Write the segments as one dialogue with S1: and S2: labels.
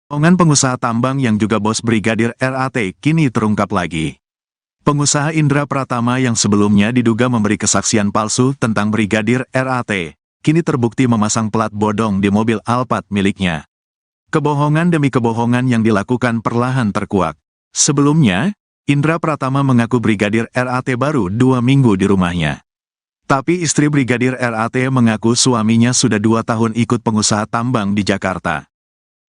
S1: Kebohongan pengusaha tambang yang juga bos Brigadir RAT kini terungkap lagi. Pengusaha Indra Pratama yang sebelumnya diduga memberi kesaksian palsu tentang Brigadir RAT, kini terbukti memasang plat bodong di mobil Alphard miliknya. Kebohongan demi kebohongan yang dilakukan perlahan terkuak. Sebelumnya, Indra Pratama mengaku Brigadir RAT baru 2 minggu di rumahnya. Tapi istri Brigadir RAT mengaku suaminya sudah 2 tahun ikut pengusaha tambang di Jakarta.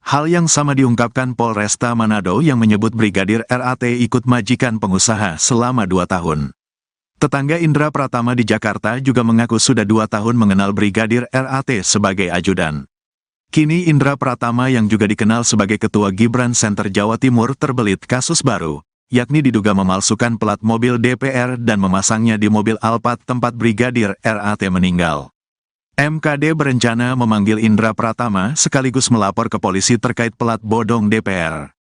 S1: Hal yang sama diungkapkan Polresta Manado yang menyebut Brigadir RAT ikut majikan pengusaha selama 2 tahun. Tetangga Indra Pratama di Jakarta juga mengaku sudah 2 tahun mengenal Brigadir RAT sebagai ajudan. Kini Indra Pratama yang juga dikenal sebagai Ketua Gibran Center Jawa Timur terbelit kasus baru, yakni diduga memalsukan plat mobil DPR dan memasangnya di mobil Alphard tempat Brigadir RAT meninggal. MKD berencana memanggil Indra Pratama sekaligus melapor ke polisi terkait plat bodong DPR.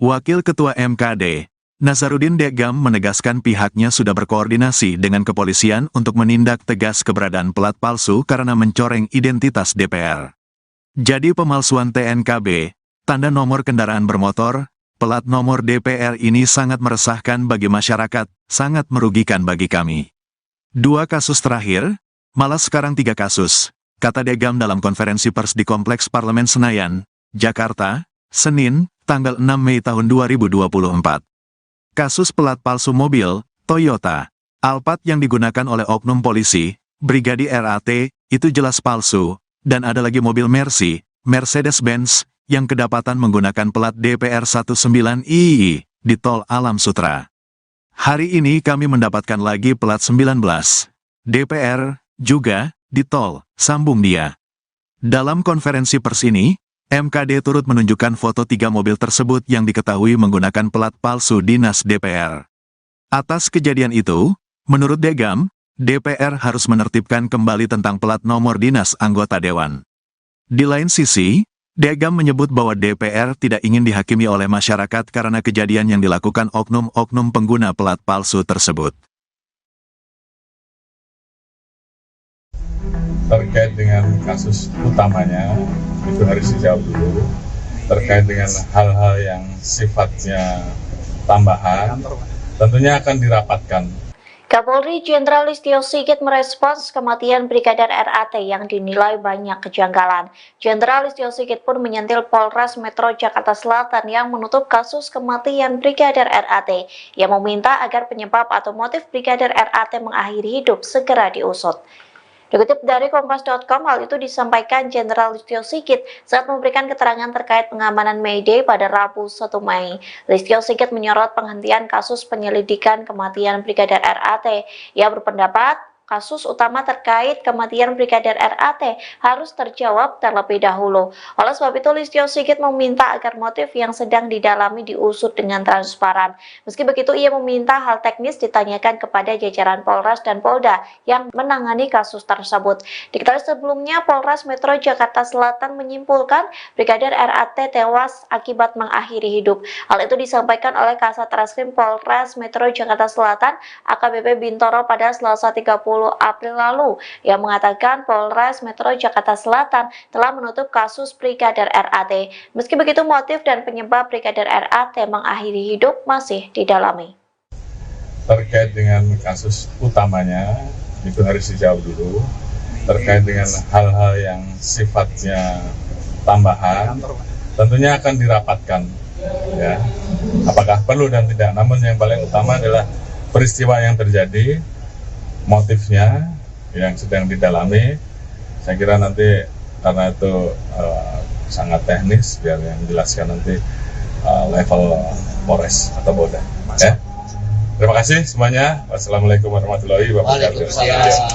S1: Wakil Ketua MKD, Nazarudin Degam menegaskan pihaknya sudah berkoordinasi dengan kepolisian untuk menindak tegas keberadaan plat palsu karena mencoreng identitas DPR. Jadi pemalsuan TNKB, tanda nomor kendaraan bermotor, plat nomor DPR ini sangat meresahkan bagi masyarakat, sangat merugikan bagi kami. 2 kasus terakhir, malah sekarang 3 kasus, kata Degam dalam konferensi pers di Kompleks Parlemen Senayan, Jakarta, Senin, tanggal 6 Mei tahun 2024. Kasus pelat palsu mobil, Toyota, Alphard yang digunakan oleh oknum polisi, Brigadir RAT, itu jelas palsu, dan ada lagi mobil Mercy, Mercedes-Benz, yang kedapatan menggunakan plat DPR 19II, di Tol Alam Sutra. Hari ini kami mendapatkan lagi plat 19, DPR, juga, di tol, sambung dia. Dalam konferensi pers ini, MKD turut menunjukkan foto 3 mobil tersebut yang diketahui menggunakan plat palsu dinas DPR. Atas kejadian itu, menurut Degam, DPR harus menertibkan kembali tentang plat nomor dinas anggota dewan. Di lain sisi, Degam menyebut bahwa DPR tidak ingin dihakimi oleh masyarakat karena kejadian yang dilakukan oknum-oknum pengguna plat palsu tersebut.
S2: Terkait dengan kasus utamanya, itu harus dijawab dulu. Terkait dengan hal-hal yang sifatnya tambahan, tentunya akan dirapatkan.
S3: Kapolri Jenderal Listio Sigit merespons kematian Brigadir RAT yang dinilai banyak kejanggalan. Jenderal Listio Sigit pun menyentil Polres Metro Jakarta Selatan yang menutup kasus kematian Brigadir RAT, yang meminta agar penyebab atau motif Brigadir RAT mengakhiri hidup segera diusut. Dikutip dari Kompas.com, hal itu disampaikan Jenderal Listio Sigit saat memberikan keterangan terkait pengamanan May Day pada Rabu 1 Mei. Listio Sigit menyorot penghentian kasus penyelidikan kematian Brigadir RAT. Ia berpendapat kasus utama terkait kematian Brigadir RAT harus terjawab terlebih dahulu. Oleh sebab itu, Listio Sigit meminta agar motif yang sedang didalami diusut dengan transparan. Meski begitu, ia meminta hal teknis ditanyakan kepada jajaran Polres dan Polda yang menangani kasus tersebut. Diketahui sebelumnya, Polres Metro Jakarta Selatan menyimpulkan Brigadir RAT tewas akibat mengakhiri hidup. Hal itu disampaikan oleh Kasat Reskrim Polres Metro Jakarta Selatan, AKBP Bintoro pada Selasa 30 April lalu, yang mengatakan Polres Metro Jakarta Selatan telah menutup kasus Brigadir RAT. Meski begitu, motif dan penyebab Brigadir RAT mengakhiri hidup masih didalami.
S2: Terkait dengan kasus utamanya, itu harus dijawab dulu. Terkait dengan hal-hal yang sifatnya tambahan, tentunya akan dirapatkan. Ya, apakah perlu dan tidak, namun yang paling utama adalah peristiwa yang terjadi, motifnya yang sedang didalami. Saya kira nanti karena itu sangat teknis, biar yang menjelaskan nanti level Polres atau Polda. Ya. Terima kasih semuanya. Wassalamualaikum warahmatullahi wabarakatuh.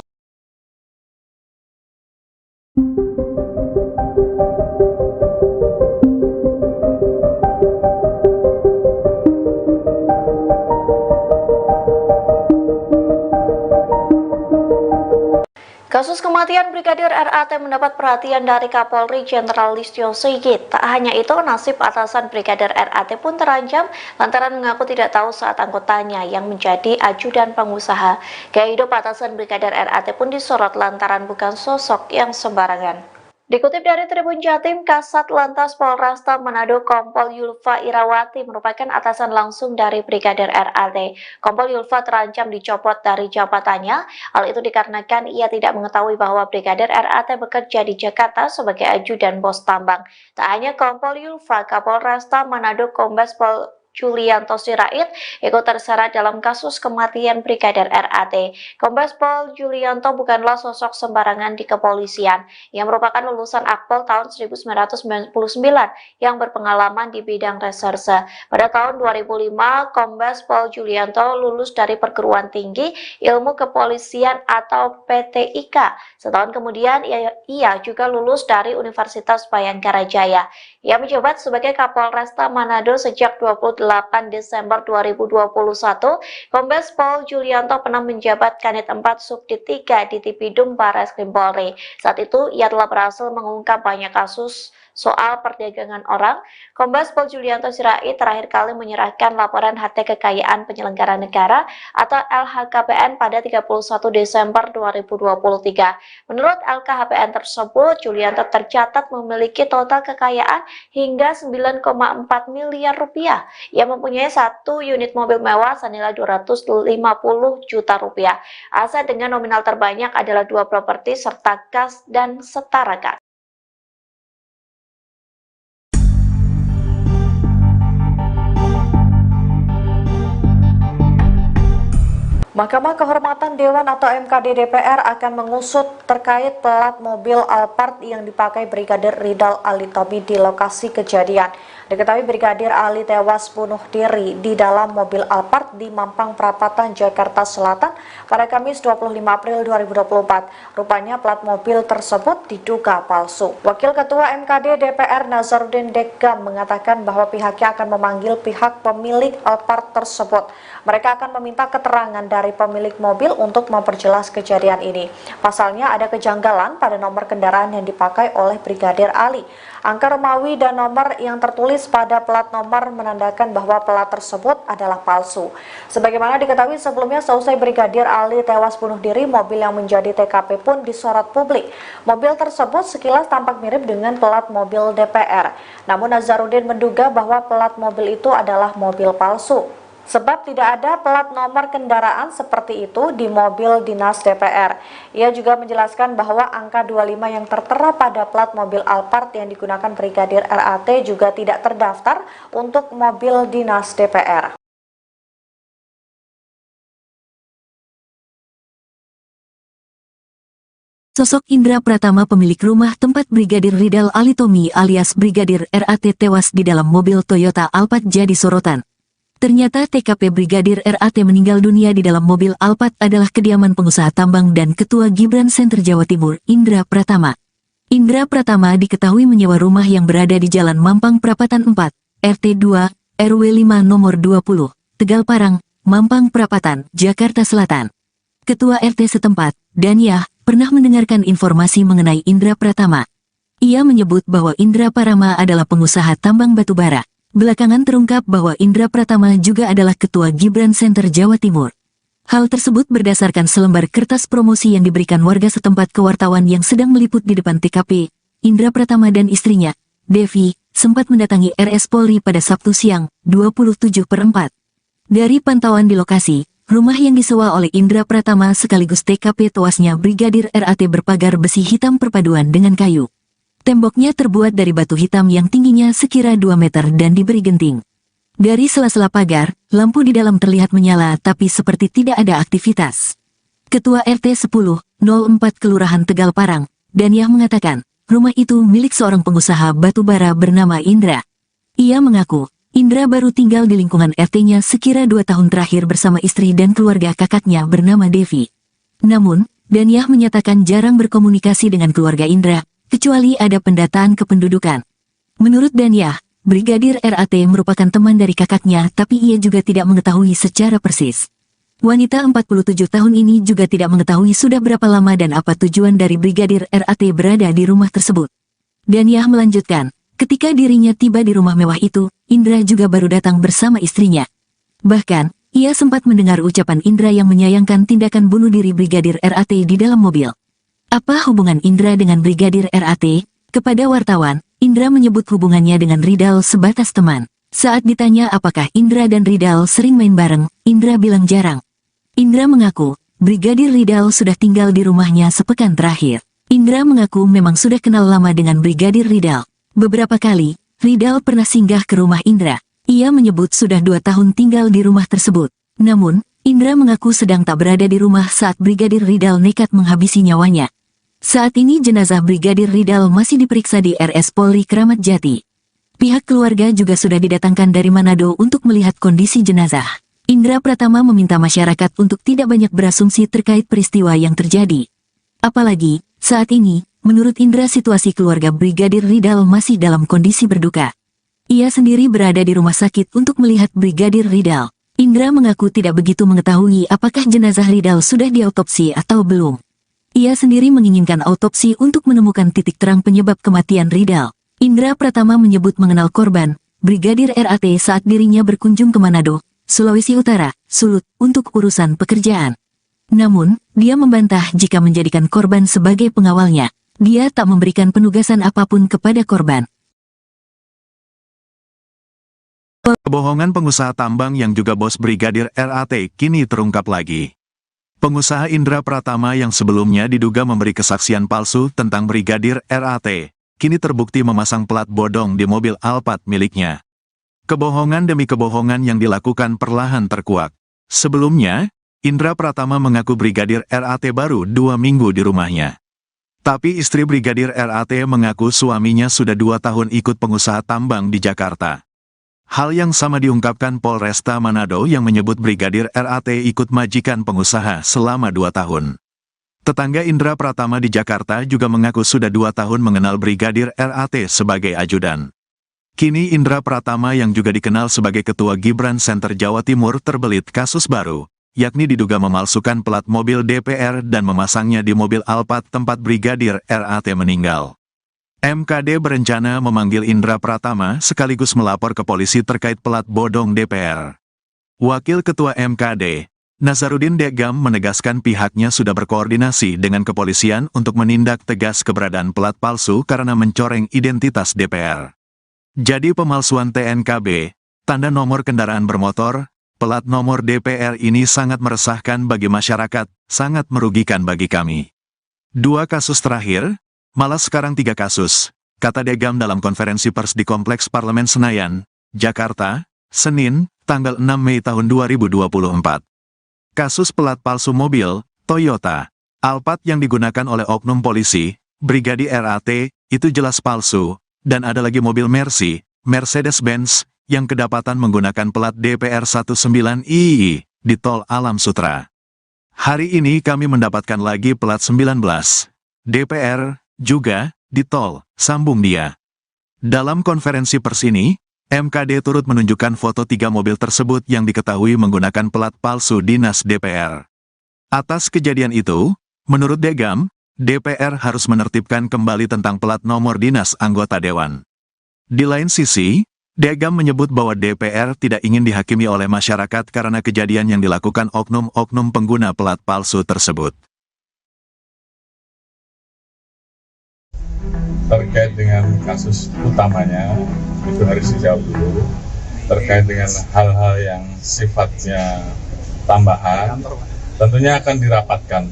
S3: Kasus kematian Brigadir RAT mendapat perhatian dari Kapolri Jenderal Listio Sigit. Tak hanya itu, nasib atasan Brigadir RAT pun terancam lantaran mengaku tidak tahu saat anggotanya yang menjadi ajudan pengusaha. Gaya hidup atasan Brigadir RAT pun disorot lantaran bukan sosok yang sembarangan. Dikutip dari Tribun Jatim, Kasat Lantas Polresta Manado Kompol Yulfa Irawati merupakan atasan langsung dari Brigadir RAT. Kompol Yulfa terancam dicopot dari jabatannya. Hal itu dikarenakan ia tidak mengetahui bahwa Brigadir RAT bekerja di Jakarta sebagai ajudan bos tambang. Tak hanya Kompol Yulfa, Kapolresta Manado Kombes Pol Julianto Sirait ikut terseret dalam kasus kematian Brigadir RAT. Kombes Pol Julianto bukanlah sosok sembarangan di kepolisian. Ia merupakan lulusan Akpol tahun 1999 yang berpengalaman di bidang reserse. Pada tahun 2005, Kombes Pol Julianto lulus dari Perguruan Tinggi Ilmu Kepolisian atau PTIK. Setahun kemudian, ia juga lulus dari Universitas Bayangkara Jaya. Ia menjabat sebagai Kapolresta Manado sejak 28 Desember 2021, Kombes Pol Julianto pernah menjabat Kanit 4 Subdit 3 di Tipidum Barreskrim Polri. Saat itu, ia telah berhasil mengungkap banyak kasus soal perdagangan orang. Kombes Pol Julianto Sirait terakhir kali menyerahkan laporan harta kekayaan penyelenggara negara atau LHKPN pada 31 Desember 2023. Menurut LKHPN tersebut, Julianto tercatat memiliki total kekayaan hingga 9,4 miliar rupiah. Ia mempunyai 1 unit mobil mewah senilai 250 juta rupiah. Aset dengan nominal terbanyak adalah 2 properti serta kas dan setara kas. Mahkamah Kehormatan Dewan atau MKD DPR akan mengusut terkait plat mobil Alphard yang dipakai Brigadir Ridal Ali Tommy di lokasi kejadian. Diketahui Brigadir Ali tewas bunuh diri di dalam mobil Alphard di Mampang Perapatan, Jakarta Selatan pada Kamis 25 April 2024. Rupanya plat mobil tersebut diduga palsu. Wakil Ketua MKD DPR Nazarudin Dekam mengatakan bahwa pihaknya akan memanggil pihak pemilik Alphard tersebut. Mereka akan meminta keterangan dari pemilik mobil untuk memperjelas kejadian ini. Pasalnya ada kejanggalan pada nomor kendaraan yang dipakai oleh Brigadir Ali. Angka Romawi dan nomor yang tertulis pada plat nomor menandakan bahwa plat tersebut adalah palsu. Sebagaimana diketahui sebelumnya, seusai Brigadir Ali tewas bunuh diri, mobil yang menjadi TKP pun disorot publik. Mobil tersebut sekilas tampak mirip dengan plat mobil DPR. Namun Nazarudin menduga bahwa plat mobil itu adalah mobil palsu. Sebab tidak ada plat nomor kendaraan seperti itu di mobil dinas DPR. Ia juga menjelaskan bahwa angka 25 yang tertera pada plat mobil Alphard yang digunakan Brigadir RAT juga tidak terdaftar untuk mobil dinas DPR.
S4: Sosok Indra Pratama, pemilik rumah tempat Brigadir Ridal Ali Tommy alias Brigadir RAT tewas di dalam mobil Toyota Alphard jadi sorotan. Ternyata TKP Brigadir RAT meninggal dunia di dalam mobil Alphard adalah kediaman pengusaha tambang dan Ketua Gibran Center Jawa Timur, Indra Pratama. Indra Pratama diketahui menyewa rumah yang berada di Jalan Mampang Perapatan 4, RT 2, RW 5 nomor 20, Tegal Parang, Mampang Perapatan, Jakarta Selatan. Ketua RT setempat, Daniah, pernah mendengarkan informasi mengenai Indra Pratama. Ia menyebut bahwa Indra Pratama adalah pengusaha tambang batubara. Belakangan terungkap bahwa Indra Pratama juga adalah Ketua Gibran Center Jawa Timur. Hal tersebut berdasarkan selembar kertas promosi yang diberikan warga setempat ke wartawan yang sedang meliput di depan TKP. Indra Pratama dan istrinya, Devi, sempat mendatangi RS Polri pada Sabtu siang, 27/4. Dari pantauan di lokasi, rumah yang disewa oleh Indra Pratama sekaligus TKP tewasnya Brigadir RAT berpagar besi hitam perpaduan dengan kayu. Temboknya terbuat dari batu hitam yang tingginya sekira 2 meter dan diberi genting. Dari sela-sela pagar, lampu di dalam terlihat menyala tapi seperti tidak ada aktivitas. Ketua RT 10/04 Kelurahan Tegal Parang, Daniah mengatakan, rumah itu milik seorang pengusaha batubara bernama Indra. Ia mengaku, Indra baru tinggal di lingkungan RT-nya sekira 2 tahun terakhir bersama istri dan keluarga kakaknya bernama Devi. Namun, Daniah menyatakan jarang berkomunikasi dengan keluarga Indra, kecuali ada pendataan kependudukan. Menurut Daniah, Brigadir RAT merupakan teman dari kakaknya tapi ia juga tidak mengetahui secara persis. Wanita 47 tahun ini juga tidak mengetahui sudah berapa lama dan apa tujuan dari Brigadir RAT berada di rumah tersebut. Daniah melanjutkan, ketika dirinya tiba di rumah mewah itu, Indra juga baru datang bersama istrinya. Bahkan, ia sempat mendengar ucapan Indra yang menyayangkan tindakan bunuh diri Brigadir RAT di dalam mobil. Apa hubungan Indra dengan Brigadir RAT? Kepada wartawan, Indra menyebut hubungannya dengan Ridal sebatas teman. Saat ditanya apakah Indra dan Ridal sering main bareng, Indra bilang jarang. Indra mengaku, Brigadir Ridal sudah tinggal di rumahnya sepekan terakhir. Indra mengaku memang sudah kenal lama dengan Brigadir Ridal. Beberapa kali, Ridal pernah singgah ke rumah Indra. Ia menyebut sudah 2 tahun tinggal di rumah tersebut. Namun, Indra mengaku sedang tak berada di rumah saat Brigadir Ridal nekat menghabisi nyawanya. Saat ini jenazah Brigadir Ridal masih diperiksa di RS Polri Kramat Jati. Pihak keluarga juga sudah didatangkan dari Manado untuk melihat kondisi jenazah. Indra Pratama meminta masyarakat untuk tidak banyak berasumsi terkait peristiwa yang terjadi. Apalagi, saat ini, menurut Indra situasi keluarga Brigadir Ridal masih dalam kondisi berduka. Ia sendiri berada di rumah sakit untuk melihat Brigadir Ridal. Indra mengaku tidak begitu mengetahui apakah jenazah Ridal sudah diautopsi atau belum. Ia sendiri menginginkan autopsi untuk menemukan titik terang penyebab kematian Ridal. Indra Pratama menyebut mengenal korban, Brigadir RAT saat dirinya berkunjung ke Manado, Sulawesi Utara, Sulut, untuk urusan pekerjaan. Namun, dia membantah jika menjadikan korban sebagai pengawalnya. Dia tak memberikan penugasan apapun kepada korban.
S1: Kebohongan pengusaha tambang yang juga bos Brigadir RAT kini terungkap lagi. Pengusaha Indra Pratama yang sebelumnya diduga memberi kesaksian palsu tentang Brigadir RAT, kini terbukti memasang plat bodong di mobil Alphard miliknya. Kebohongan demi kebohongan yang dilakukan perlahan terkuak. Sebelumnya, Indra Pratama mengaku Brigadir RAT baru 2 minggu di rumahnya. Tapi istri Brigadir RAT mengaku suaminya sudah 2 tahun ikut pengusaha tambang di Jakarta. Hal yang sama diungkapkan Polresta Manado yang menyebut Brigadir RAT ikut majikan pengusaha selama 2 tahun. Tetangga Indra Pratama di Jakarta juga mengaku sudah 2 tahun mengenal Brigadir RAT sebagai ajudan. Kini Indra Pratama yang juga dikenal sebagai Ketua Gibran Center Jawa Timur terbelit kasus baru, yakni diduga memalsukan plat mobil DPR dan memasangnya di mobil Alphard tempat Brigadir RAT meninggal. MKD berencana memanggil Indra Pratama sekaligus melapor ke polisi terkait plat bodong DPR. Wakil Ketua MKD, Nazarudin Degam menegaskan pihaknya sudah berkoordinasi dengan kepolisian untuk menindak tegas keberadaan plat palsu karena mencoreng identitas DPR. Jadi pemalsuan TNKB, tanda nomor kendaraan bermotor, plat nomor DPR ini sangat meresahkan bagi masyarakat, sangat merugikan bagi kami. 2 kasus terakhir, malah sekarang 3 kasus, kata Degam dalam konferensi pers di Kompleks Parlemen Senayan, Jakarta, Senin, tanggal 6 Mei tahun 2024. Kasus plat palsu mobil, Toyota, Alphard yang digunakan oleh oknum polisi, Brigadir RAT, itu jelas palsu, dan ada lagi mobil Mercy, Mercedes-Benz, yang kedapatan menggunakan plat DPR 19II, di Tol Alam Sutra. Hari ini kami mendapatkan lagi plat 19, DPR, juga, di Tol, sambung dia. Dalam konferensi pers ini, MKD turut menunjukkan foto 3 mobil tersebut yang diketahui menggunakan plat palsu dinas DPR. Atas kejadian itu, menurut Degam, DPR harus menertibkan kembali tentang plat nomor dinas anggota dewan. Di lain sisi, Degam menyebut bahwa DPR tidak ingin dihakimi oleh masyarakat karena kejadian yang dilakukan oknum-oknum pengguna plat palsu tersebut.
S2: Terkait dengan kasus utamanya, itu harus dijawab dulu. Terkait dengan hal-hal yang sifatnya tambahan, tentunya akan dirapatkan.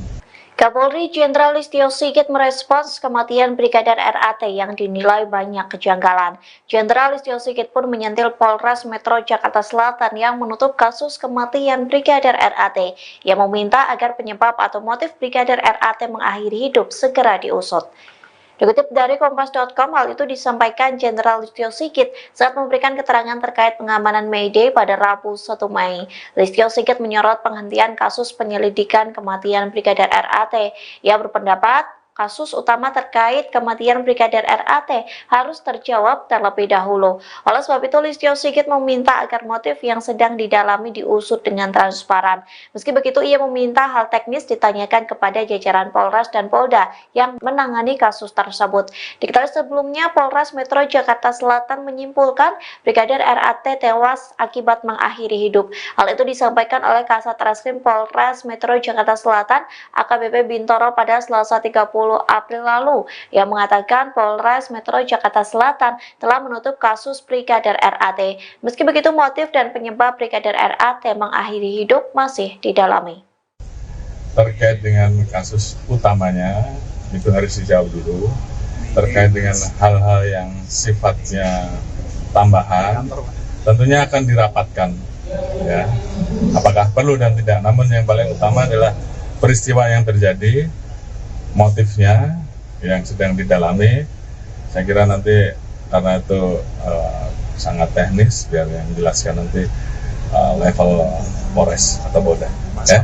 S3: Kapolri Jenderal Listio Sigit merespons kematian Brigadir RAT yang dinilai banyak kejanggalan. Jenderal Listio Sigit pun menyentil Polres Metro Jakarta Selatan yang menutup kasus kematian Brigadir RAT. Ia meminta agar penyebab atau motif Brigadir RAT mengakhiri hidup segera diusut. Dikutip dari Kompas.com, hal itu disampaikan Jenderal Listio Sigit saat memberikan keterangan terkait pengamanan May Day pada Rabu 1 Mei. Listio Sigit menyorot penghentian kasus penyelidikan kematian Brigadir RAT. Ia berpendapat kasus utama terkait kematian Brigadir RAT harus terjawab terlebih dahulu. Oleh sebab itu, Listio Sigit meminta agar motif yang sedang didalami diusut dengan transparan. Meski begitu, ia meminta hal teknis ditanyakan kepada jajaran Polres dan Polda yang menangani kasus tersebut. Diketahui sebelumnya, Polres Metro Jakarta Selatan menyimpulkan Brigadir RAT tewas akibat mengakhiri hidup. Hal itu disampaikan oleh Kasat Reskrim Polres Metro Jakarta Selatan AKBP Bintoro pada Selasa 30 April lalu yang mengatakan Polres Metro Jakarta Selatan telah menutup kasus Brigadir RAT. Meski begitu, motif dan penyebab Brigadir RAT mengakhiri hidup masih didalami.
S2: Terkait dengan kasus utamanya, itu harus dijawab dulu. Terkait dengan hal-hal yang sifatnya tambahan, tentunya akan dirapatkan. Ya, apakah perlu dan tidak. Namun yang paling utama adalah peristiwa yang terjadi, motifnya yang sedang didalami. Saya kira nanti karena itu sangat teknis, biar yang jelaskan nanti level Polres atau Polda. Ya.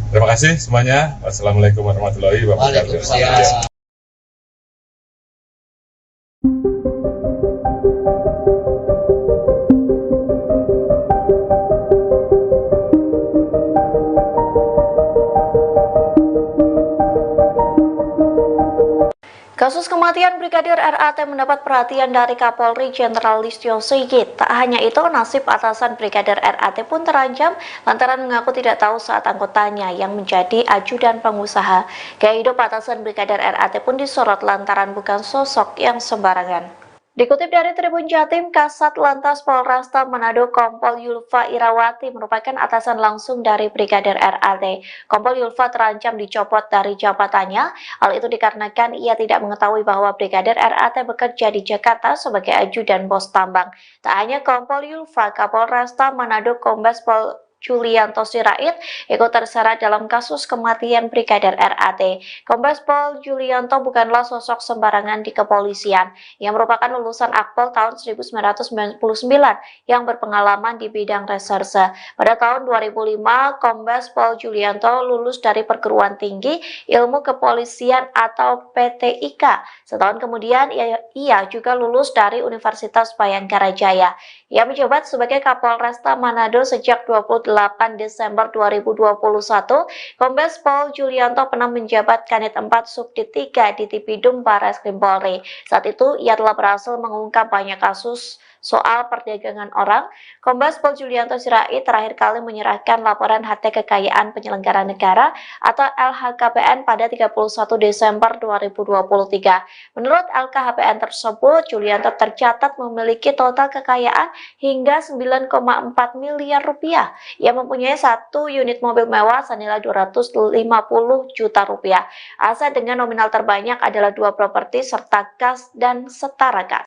S2: Terima kasih semuanya. Wassalamualaikum warahmatullahi wabarakatuh.
S3: Kasus kematian Brigadir RAT mendapat perhatian dari Kapolri Jenderal Listio Sigit. Tak hanya itu, nasib atasan Brigadir RAT pun terancam lantaran mengaku tidak tahu saat anggotanya yang menjadi ajudan pengusaha. Gaya hidup atasan Brigadir RAT pun disorot lantaran bukan sosok yang sembarangan. Dikutip dari Tribun Jatim, Kasat Lantas Polresta Manado Kompol Yulfa Irawati merupakan atasan langsung dari Brigadir RAT. Kompol Yulfa terancam dicopot dari jabatannya. Hal itu dikarenakan ia tidak mengetahui bahwa Brigadir RAT bekerja di Jakarta sebagai ajudan bos tambang. Tak hanya Kompol Yulfa, Kapolresta Manado Kombes Pol Julianto Sirait ikut terseret dalam kasus kematian Brigadir RAT. Kombes Pol Julianto bukanlah sosok sembarangan di kepolisian. Ia merupakan lulusan Akpol tahun 1999 yang berpengalaman di bidang reserse. Pada tahun 2005, Kombes Pol Julianto lulus dari Perguruan Tinggi Ilmu Kepolisian atau PTIK. Setahun kemudian, ia juga lulus dari Universitas Bayangkara Jaya. Ia menjabat sebagai Kapolresta Manado sejak 28 Desember 2021, Kombes Pol Julianto pernah menjabat Kanit 4 Subdit 3 di Tipidum Barreskrim Polri. Saat itu, ia telah berhasil mengungkap banyak kasus soal perdagangan orang. Kombes Pol Julianto Sirait terakhir kali menyerahkan laporan harta kekayaan penyelenggara negara atau LHKPN pada 31 Desember 2023. Menurut LKHPN tersebut, Julianto tercatat memiliki total kekayaan hingga 9,4 miliar rupiah. Ia mempunyai satu unit mobil mewah senilai 250 juta rupiah. Aset dengan nominal terbanyak adalah 2 properti serta kas dan setara kas.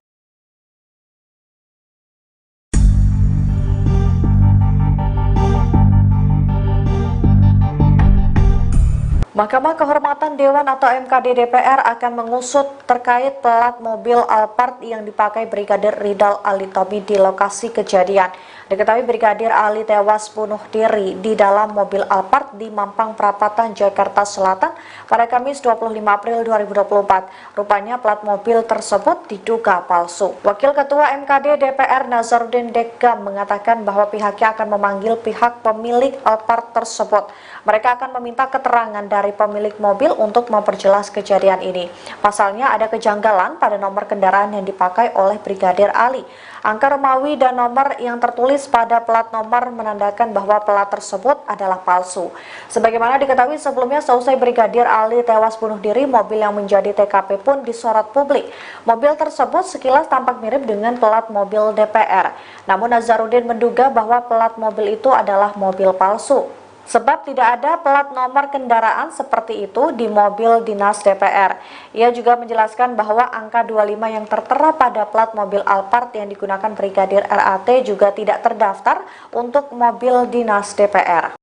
S3: Mahkamah Kehormatan Dewan atau MKD DPR akan mengusut terkait plat mobil Alphard yang dipakai Brigadir Ridal Ali Tommy di lokasi kejadian. Diketahui Brigadir Ali tewas bunuh diri di dalam mobil Alphard di Mampang Perapatan, Jakarta Selatan pada Kamis 25 April 2024. Rupanya plat mobil tersebut diduga palsu. Wakil Ketua MKD DPR Nazarudin Dekam mengatakan bahwa pihaknya akan memanggil pihak pemilik Alphard tersebut. Mereka akan meminta keterangan dari pemilik mobil untuk memperjelas kejadian ini. Pasalnya ada kejanggalan pada nomor kendaraan yang dipakai oleh Brigadir Ali. Angka Romawi dan nomor yang tertulis pada plat nomor menandakan bahwa plat tersebut adalah palsu. Sebagaimana diketahui sebelumnya, seusai Brigadir Ali tewas bunuh diri, mobil yang menjadi TKP pun disorot publik. Mobil tersebut sekilas tampak mirip dengan plat mobil DPR. Namun Nazarudin menduga bahwa plat mobil itu adalah mobil palsu. Sebab tidak ada plat nomor kendaraan seperti itu di mobil dinas DPR. Ia juga menjelaskan bahwa angka 25 yang tertera pada plat mobil Alphard yang digunakan Brigadir RAT juga tidak terdaftar untuk mobil dinas DPR.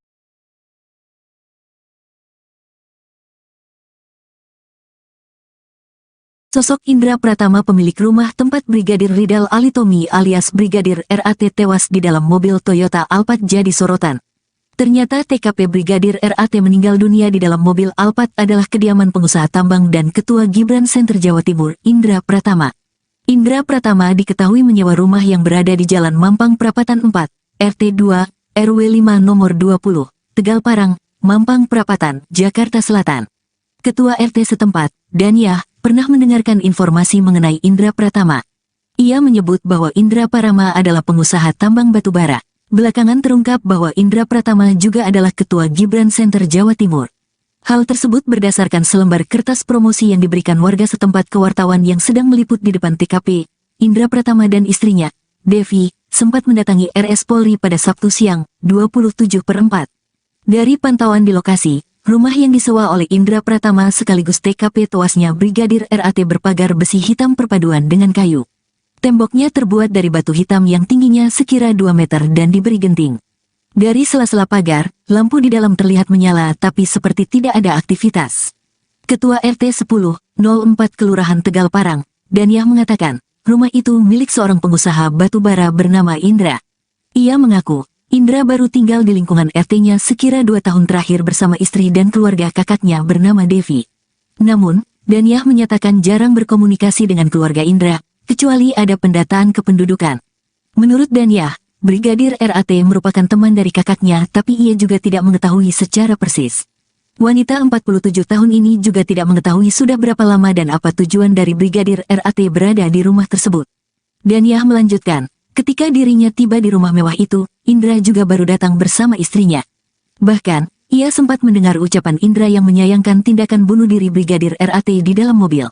S4: Sosok Indra Pratama, pemilik rumah tempat Brigadir Ridal Ali Tommy alias Brigadir RAT tewas di dalam mobil Toyota Alphard jadi sorotan. Ternyata TKP Brigadir RAT meninggal dunia di dalam mobil Alphard adalah kediaman pengusaha tambang dan Ketua Gibran Center Jawa Timur, Indra Pratama. Indra Pratama diketahui menyewa rumah yang berada di Jalan Mampang Perapatan 4, RT 2, RW 5 nomor 20, Tegal Parang, Mampang Perapatan, Jakarta Selatan. Ketua RT setempat, Danyah, pernah mendengarkan informasi mengenai Indra Pratama. Ia menyebut bahwa Indra Pratama adalah pengusaha tambang batubara. Belakangan terungkap bahwa Indra Pratama juga adalah Ketua Gibran Center Jawa Timur. Hal tersebut berdasarkan selembar kertas promosi yang diberikan warga setempat ke wartawan yang sedang meliput di depan TKP. Indra Pratama dan istrinya, Devi, sempat mendatangi RS Polri pada Sabtu siang, 27/4. Dari pantauan di lokasi, rumah yang disewa oleh Indra Pratama sekaligus TKP tewasnya Brigadir RAT berpagar besi hitam perpaduan dengan kayu. Temboknya terbuat dari batu hitam yang tingginya sekira 2 meter dan diberi genting. Dari sela-sela pagar, lampu di dalam terlihat menyala tapi seperti tidak ada aktivitas. Ketua RT 10/04 Kelurahan Tegal Parang, Daniah mengatakan, rumah itu milik seorang pengusaha batubara bernama Indra. Ia mengaku, Indra baru tinggal di lingkungan RT-nya sekira 2 tahun terakhir bersama istri dan keluarga kakaknya bernama Devi. Namun, Daniah menyatakan jarang berkomunikasi dengan keluarga Indra, kecuali ada pendataan kependudukan. Menurut Daniah, Brigadir RAT merupakan teman dari kakaknya tapi ia juga tidak mengetahui secara persis. Wanita 47 tahun ini juga tidak mengetahui sudah berapa lama dan apa tujuan dari Brigadir RAT berada di rumah tersebut. Daniah melanjutkan, ketika dirinya tiba di rumah mewah itu, Indra juga baru datang bersama istrinya. Bahkan, ia sempat mendengar ucapan Indra yang menyayangkan tindakan bunuh diri Brigadir RAT di dalam mobil.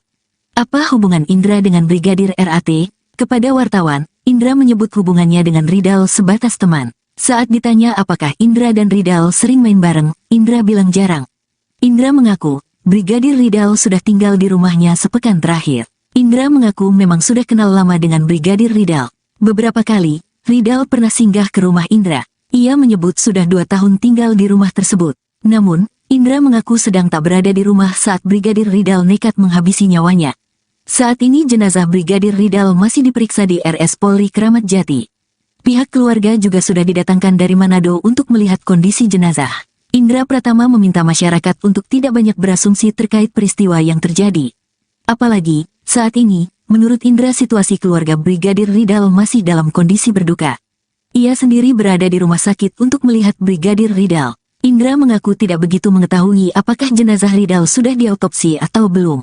S4: Apa hubungan Indra dengan Brigadir RAT? Kepada wartawan, Indra menyebut hubungannya dengan Ridal sebatas teman. Saat ditanya apakah Indra dan Ridal sering main bareng, Indra bilang jarang. Indra mengaku, Brigadir Ridal sudah tinggal di rumahnya sepekan terakhir. Indra mengaku memang sudah kenal lama dengan Brigadir Ridal. Beberapa kali, Ridal pernah singgah ke rumah Indra. Ia menyebut sudah 2 tahun tinggal di rumah tersebut. Namun, Indra mengaku sedang tak berada di rumah saat Brigadir Ridal nekat menghabisi nyawanya. Saat ini jenazah Brigadir Ridal masih diperiksa di RS Polri Kramat Jati. Pihak keluarga juga sudah didatangkan dari Manado untuk melihat kondisi jenazah. Indra Pratama meminta masyarakat untuk tidak banyak berasumsi terkait peristiwa yang terjadi. Apalagi, saat ini, menurut Indra situasi keluarga Brigadir Ridal masih dalam kondisi berduka. Ia sendiri berada di rumah sakit untuk melihat Brigadir Ridal. Indra mengaku tidak begitu mengetahui apakah jenazah Ridal sudah diautopsi atau belum.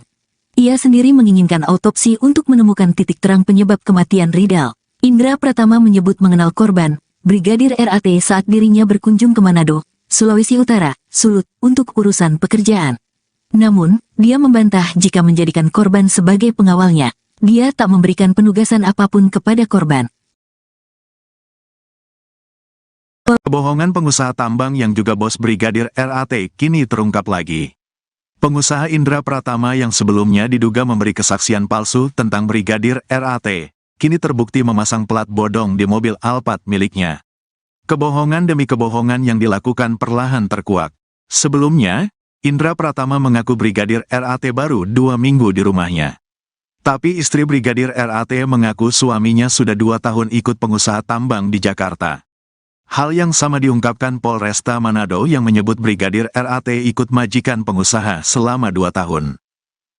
S4: Ia sendiri menginginkan autopsi untuk menemukan titik terang penyebab kematian Ridal. Indra Pratama menyebut mengenal korban, Brigadir RAT saat dirinya berkunjung ke Manado, Sulawesi Utara, Sulut, untuk urusan pekerjaan. Namun, dia membantah jika menjadikan korban sebagai pengawalnya. Dia tak memberikan penugasan apapun kepada korban.
S1: Kebohongan pengusaha tambang yang juga bos Brigadir RAT kini terungkap lagi. Pengusaha Indra Pratama yang sebelumnya diduga memberi kesaksian palsu tentang Brigadir RAT, kini terbukti memasang plat bodong di mobil Alphard miliknya. Kebohongan demi kebohongan yang dilakukan perlahan terkuak. Sebelumnya, Indra Pratama mengaku Brigadir RAT baru 2 minggu di rumahnya. Tapi istri Brigadir RAT mengaku suaminya sudah 2 tahun ikut pengusaha tambang di Jakarta. Hal yang sama diungkapkan Polresta Manado yang menyebut Brigadir RAT ikut majikan pengusaha selama 2 tahun.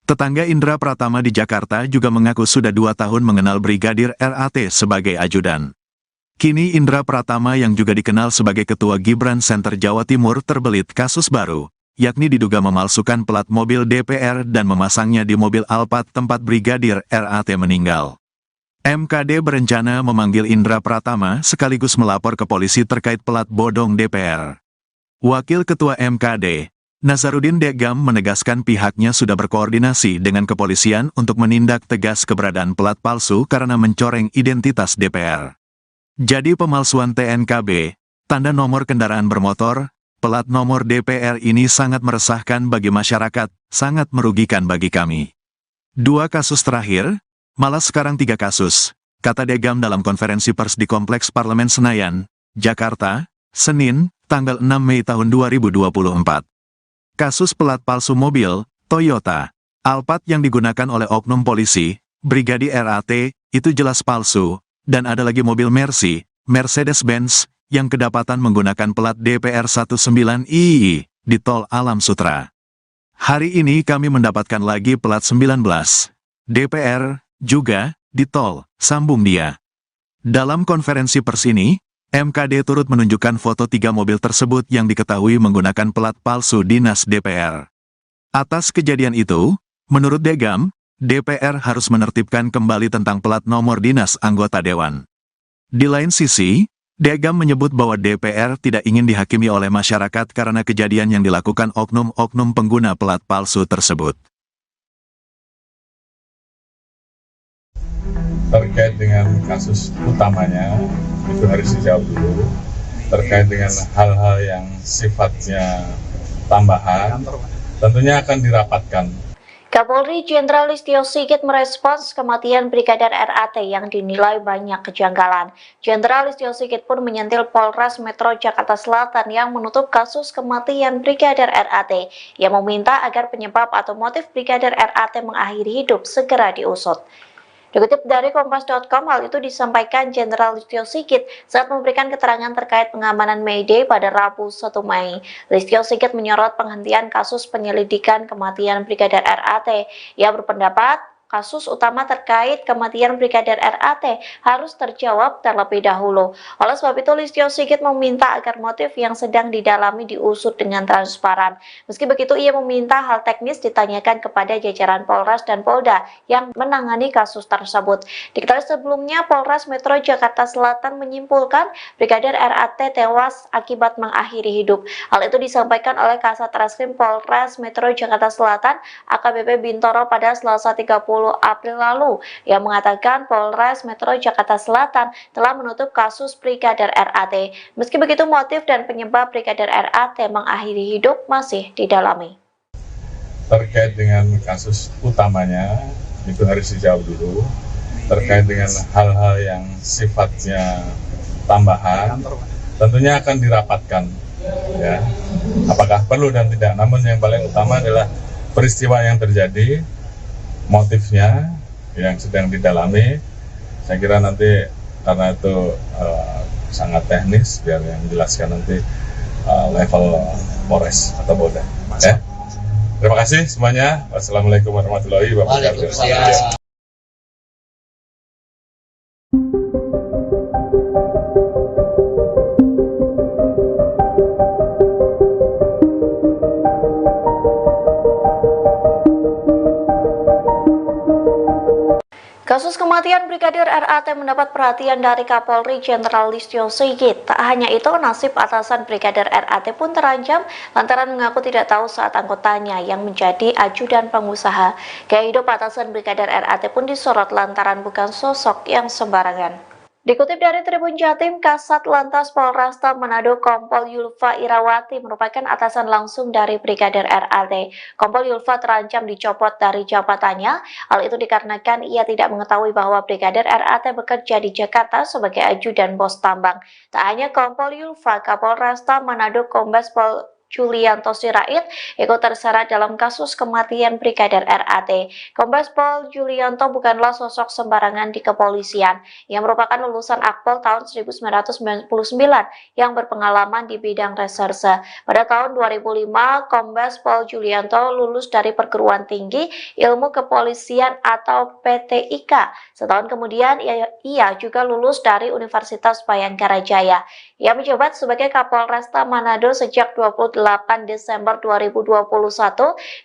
S1: Tetangga Indra Pratama di Jakarta juga mengaku sudah 2 tahun mengenal Brigadir RAT sebagai ajudan. Kini Indra Pratama yang juga dikenal sebagai Ketua Gibran Center Jawa Timur terbelit kasus baru, yakni diduga memalsukan plat mobil DPR dan memasangnya di mobil Alphard tempat Brigadir RAT meninggal. MKD berencana memanggil Indra Pratama sekaligus melapor ke polisi terkait plat bodong DPR. Wakil Ketua MKD, Nazarudin Degam menegaskan pihaknya sudah berkoordinasi dengan kepolisian untuk menindak tegas keberadaan plat palsu karena mencoreng identitas DPR. Jadi pemalsuan TNKB, tanda nomor kendaraan bermotor, plat nomor DPR ini sangat meresahkan bagi masyarakat, sangat merugikan bagi kami. 2 kasus terakhir, malah sekarang 3 kasus, kata Degam dalam konferensi pers di Kompleks Parlemen Senayan, Jakarta, Senin, tanggal 6 Mei tahun 2024. Kasus plat palsu mobil, Toyota, Alphard yang digunakan oleh oknum polisi, Brigadir RAT, itu jelas palsu, dan ada lagi mobil Mercy, Mercedes-Benz, yang kedapatan menggunakan plat DPR 19II, di Tol Alam Sutra. Hari ini kami mendapatkan lagi plat 19, DPR, juga, di tol, sambung dia. Dalam konferensi pers ini, MKD turut menunjukkan foto 3 mobil tersebut yang diketahui menggunakan plat palsu dinas DPR. Atas kejadian itu, menurut Degam, DPR harus menertibkan kembali tentang plat nomor dinas anggota dewan. Di lain sisi, Diagam menyebut bahwa DPR tidak ingin dihakimi oleh masyarakat karena kejadian yang dilakukan oknum-oknum pengguna plat palsu tersebut.
S2: Terkait dengan kasus utamanya, itu harus dijawab dulu. Terkait dengan hal-hal yang sifatnya tambahan, tentunya akan dirapatkan.
S3: Kapolri Jenderal Listio Sigit merespons kematian Brigadir RAT yang dinilai banyak kejanggalan. Jenderal Listio Sigit pun menyentil Polres Metro Jakarta Selatan yang menutup kasus kematian Brigadir RAT, yang meminta agar penyebab atau motif Brigadir RAT mengakhiri hidup segera diusut. Dikutip dari Kompas.com, hal itu disampaikan Jenderal Listio Sigit saat memberikan keterangan terkait pengamanan May Day pada Rabu 1 Mei. Listio Sigit menyorot penghentian kasus penyelidikan kematian Brigadir RAT. Ia berpendapat kasus utama terkait kematian Brigadir RAT harus terjawab terlebih dahulu. Oleh sebab itu, Listio Sigit meminta agar motif yang sedang didalami diusut dengan transparan. Meski begitu, ia meminta hal teknis ditanyakan kepada jajaran Polres dan Polda yang menangani kasus tersebut. Diketahui sebelumnya, Polres Metro Jakarta Selatan menyimpulkan Brigadir RAT tewas akibat mengakhiri hidup. Hal itu disampaikan oleh Kasat Reskrim Polres Metro Jakarta Selatan AKBP Bintoro pada Selasa 30 April lalu, yang mengatakan Polres Metro Jakarta Selatan telah menutup kasus Brigadir RAT. Meski begitu, motif dan penyebab Brigadir RAT mengakhiri hidup masih didalami.
S2: Terkait dengan kasus utamanya, itu harus dijawab dulu. Terkait dengan hal-hal yang sifatnya tambahan, tentunya akan dirapatkan. Ya, apakah perlu dan tidak. Namun yang paling utama adalah peristiwa yang terjadi, motifnya yang sedang didalami. Saya kira nanti karena itu sangat teknis, biar yang menjelaskan nanti level Polres atau Polda. Ya. Terima kasih semuanya. Wassalamualaikum warahmatullahi wabarakatuh.
S3: Kasus kematian Brigadir RAT mendapat perhatian dari Kapolri Jenderal Listio Sigit. Tak hanya itu, nasib atasan Brigadir RAT pun terancam lantaran mengaku tidak tahu saat anggotanya yang menjadi ajudan pengusaha. Gaya hidup atasan Brigadir RAT pun disorot lantaran bukan sosok yang sembarangan. Dikutip dari Tribun Jatim, Kasat Lantas Polresta Manado Kompol Yulfa Irawati merupakan atasan langsung dari Brigadir RAT. Kompol Yulfa terancam dicopot dari jabatannya. Hal itu dikarenakan ia tidak mengetahui bahwa Brigadir RAT bekerja di Jakarta sebagai ajudan bos tambang. Tak hanya Kompol Yulfa, Kapolresta Manado Kombes Pol Julianto Sirait ikut terseret dalam kasus kematian Brigadir RAT. Kombes Pol Julianto bukanlah sosok sembarangan di kepolisian. Ia merupakan lulusan Akpol tahun 1999 yang berpengalaman di bidang reserse. Pada tahun 2005, Kombes Pol Julianto lulus dari Perguruan Tinggi Ilmu Kepolisian atau PTIK. Setahun kemudian, ia juga lulus dari Universitas Bayangkara Jaya. Ia menjabat sebagai Kapolresta Manado sejak 28 Desember 2021,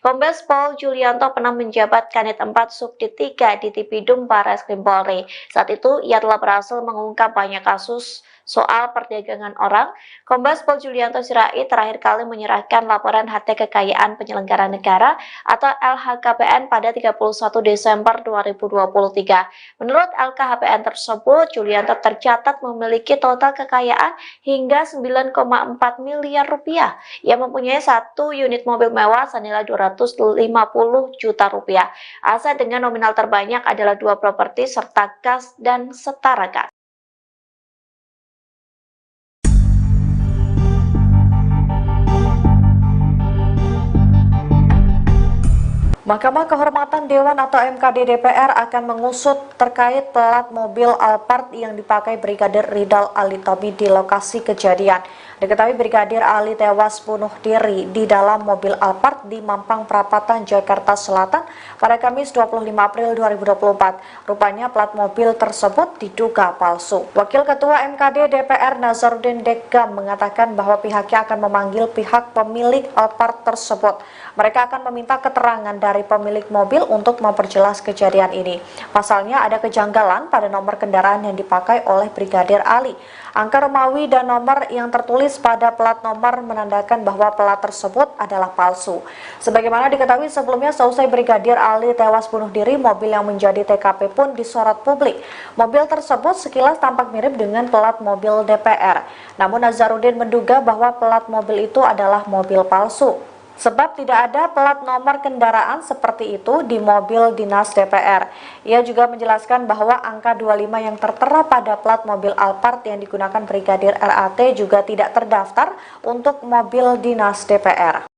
S3: Kombes Pol Julianto pernah menjabat Kanit 4 Subdit 3 di Tipidum Barreskrim Polri. Saat itu, ia telah berhasil mengungkap banyak kasus soal perdagangan orang. Kombes Pol Julianto Sirait terakhir kali menyerahkan laporan harta kekayaan penyelenggara negara atau LHKPN pada 31 Desember 2023. Menurut LKHPN tersebut, Julianto tercatat memiliki total kekayaan hingga 9,4 miliar rupiah. Ia mempunyai satu unit mobil mewah senilai 250 juta rupiah. Aset dengan nominal terbanyak adalah 2 properti serta kas dan setara kas. Mahkamah Kehormatan Dewan atau MKD DPR akan mengusut terkait plat mobil Alphard yang dipakai Brigadir Ridal Alitomi di lokasi kejadian. Diketahui Brigadir Ali tewas bunuh diri di dalam mobil Alphard di Mampang Perapatan, Jakarta Selatan pada Kamis 25 April 2024. Rupanya plat mobil tersebut diduga palsu. Wakil Ketua MKD DPR Nazarudin Deggam mengatakan bahwa pihaknya akan memanggil pihak pemilik Alphard tersebut. Mereka akan meminta keterangan dari pemilik mobil untuk memperjelas kejadian ini. Pasalnya ada kejanggalan pada nomor kendaraan yang dipakai oleh Brigadir Ali. Angka Romawi dan nomor yang tertulis pada plat nomor menandakan bahwa plat tersebut adalah palsu. Sebagaimana diketahui sebelumnya, seusai Brigadir Ali tewas bunuh diri, mobil yang menjadi TKP pun disorot publik. Mobil tersebut sekilas tampak mirip dengan plat mobil DPR. Namun Nazarudin menduga bahwa plat mobil itu adalah mobil palsu. Sebab tidak ada plat nomor kendaraan seperti itu di mobil dinas DPR. Ia juga menjelaskan bahwa angka 25 yang tertera pada plat mobil Alphard yang digunakan Brigadir RAT juga tidak terdaftar untuk mobil dinas DPR.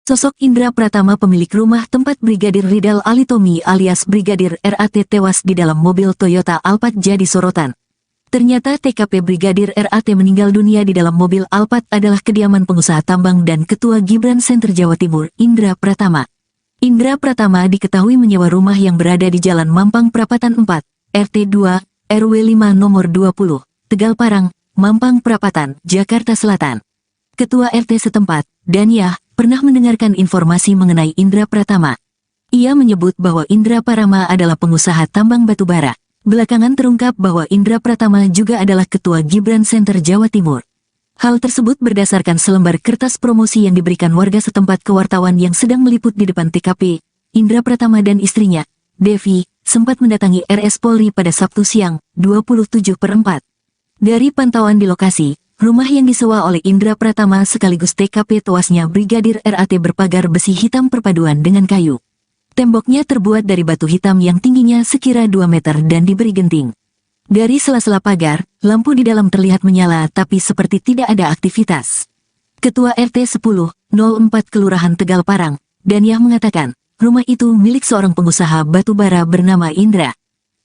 S4: Sosok Indra Pratama, pemilik rumah tempat Brigadir Ridal Alitomi alias Brigadir RAT tewas di dalam mobil Toyota Alphard jadi sorotan. Ternyata TKP Brigadir RAT meninggal dunia di dalam mobil Alphard adalah kediaman pengusaha tambang dan Ketua Gibran Center Jawa Timur, Indra Pratama. Indra Pratama diketahui menyewa rumah yang berada di Jalan Mampang Perapatan 4, RT 2, RW 5 nomor 20, Tegal Parang, Mampang Perapatan, Jakarta Selatan. Ketua RT setempat, Danyah, pernah mendengarkan informasi mengenai Indra Pratama. Ia menyebut bahwa Indra Pratama adalah pengusaha tambang batubara. Belakangan terungkap bahwa Indra Pratama juga adalah Ketua Gibran Center Jawa Timur. Hal tersebut berdasarkan selembar kertas promosi yang diberikan warga setempat ke wartawan yang sedang meliput di depan TKP. Indra Pratama dan istrinya, Devi, sempat mendatangi RS Polri pada Sabtu siang, 27/4. Dari pantauan di lokasi, rumah yang disewa oleh Indra Pratama sekaligus TKP tewasnya Brigadir RAT berpagar besi hitam perpaduan dengan kayu. Temboknya terbuat dari batu hitam yang tingginya sekira 2 meter dan diberi genting. Dari sela-sela pagar, lampu di dalam terlihat menyala tapi seperti tidak ada aktivitas. Ketua RT 10/04 Kelurahan Tegal Parang, Danyah mengatakan, rumah itu milik seorang pengusaha batubara bernama Indra.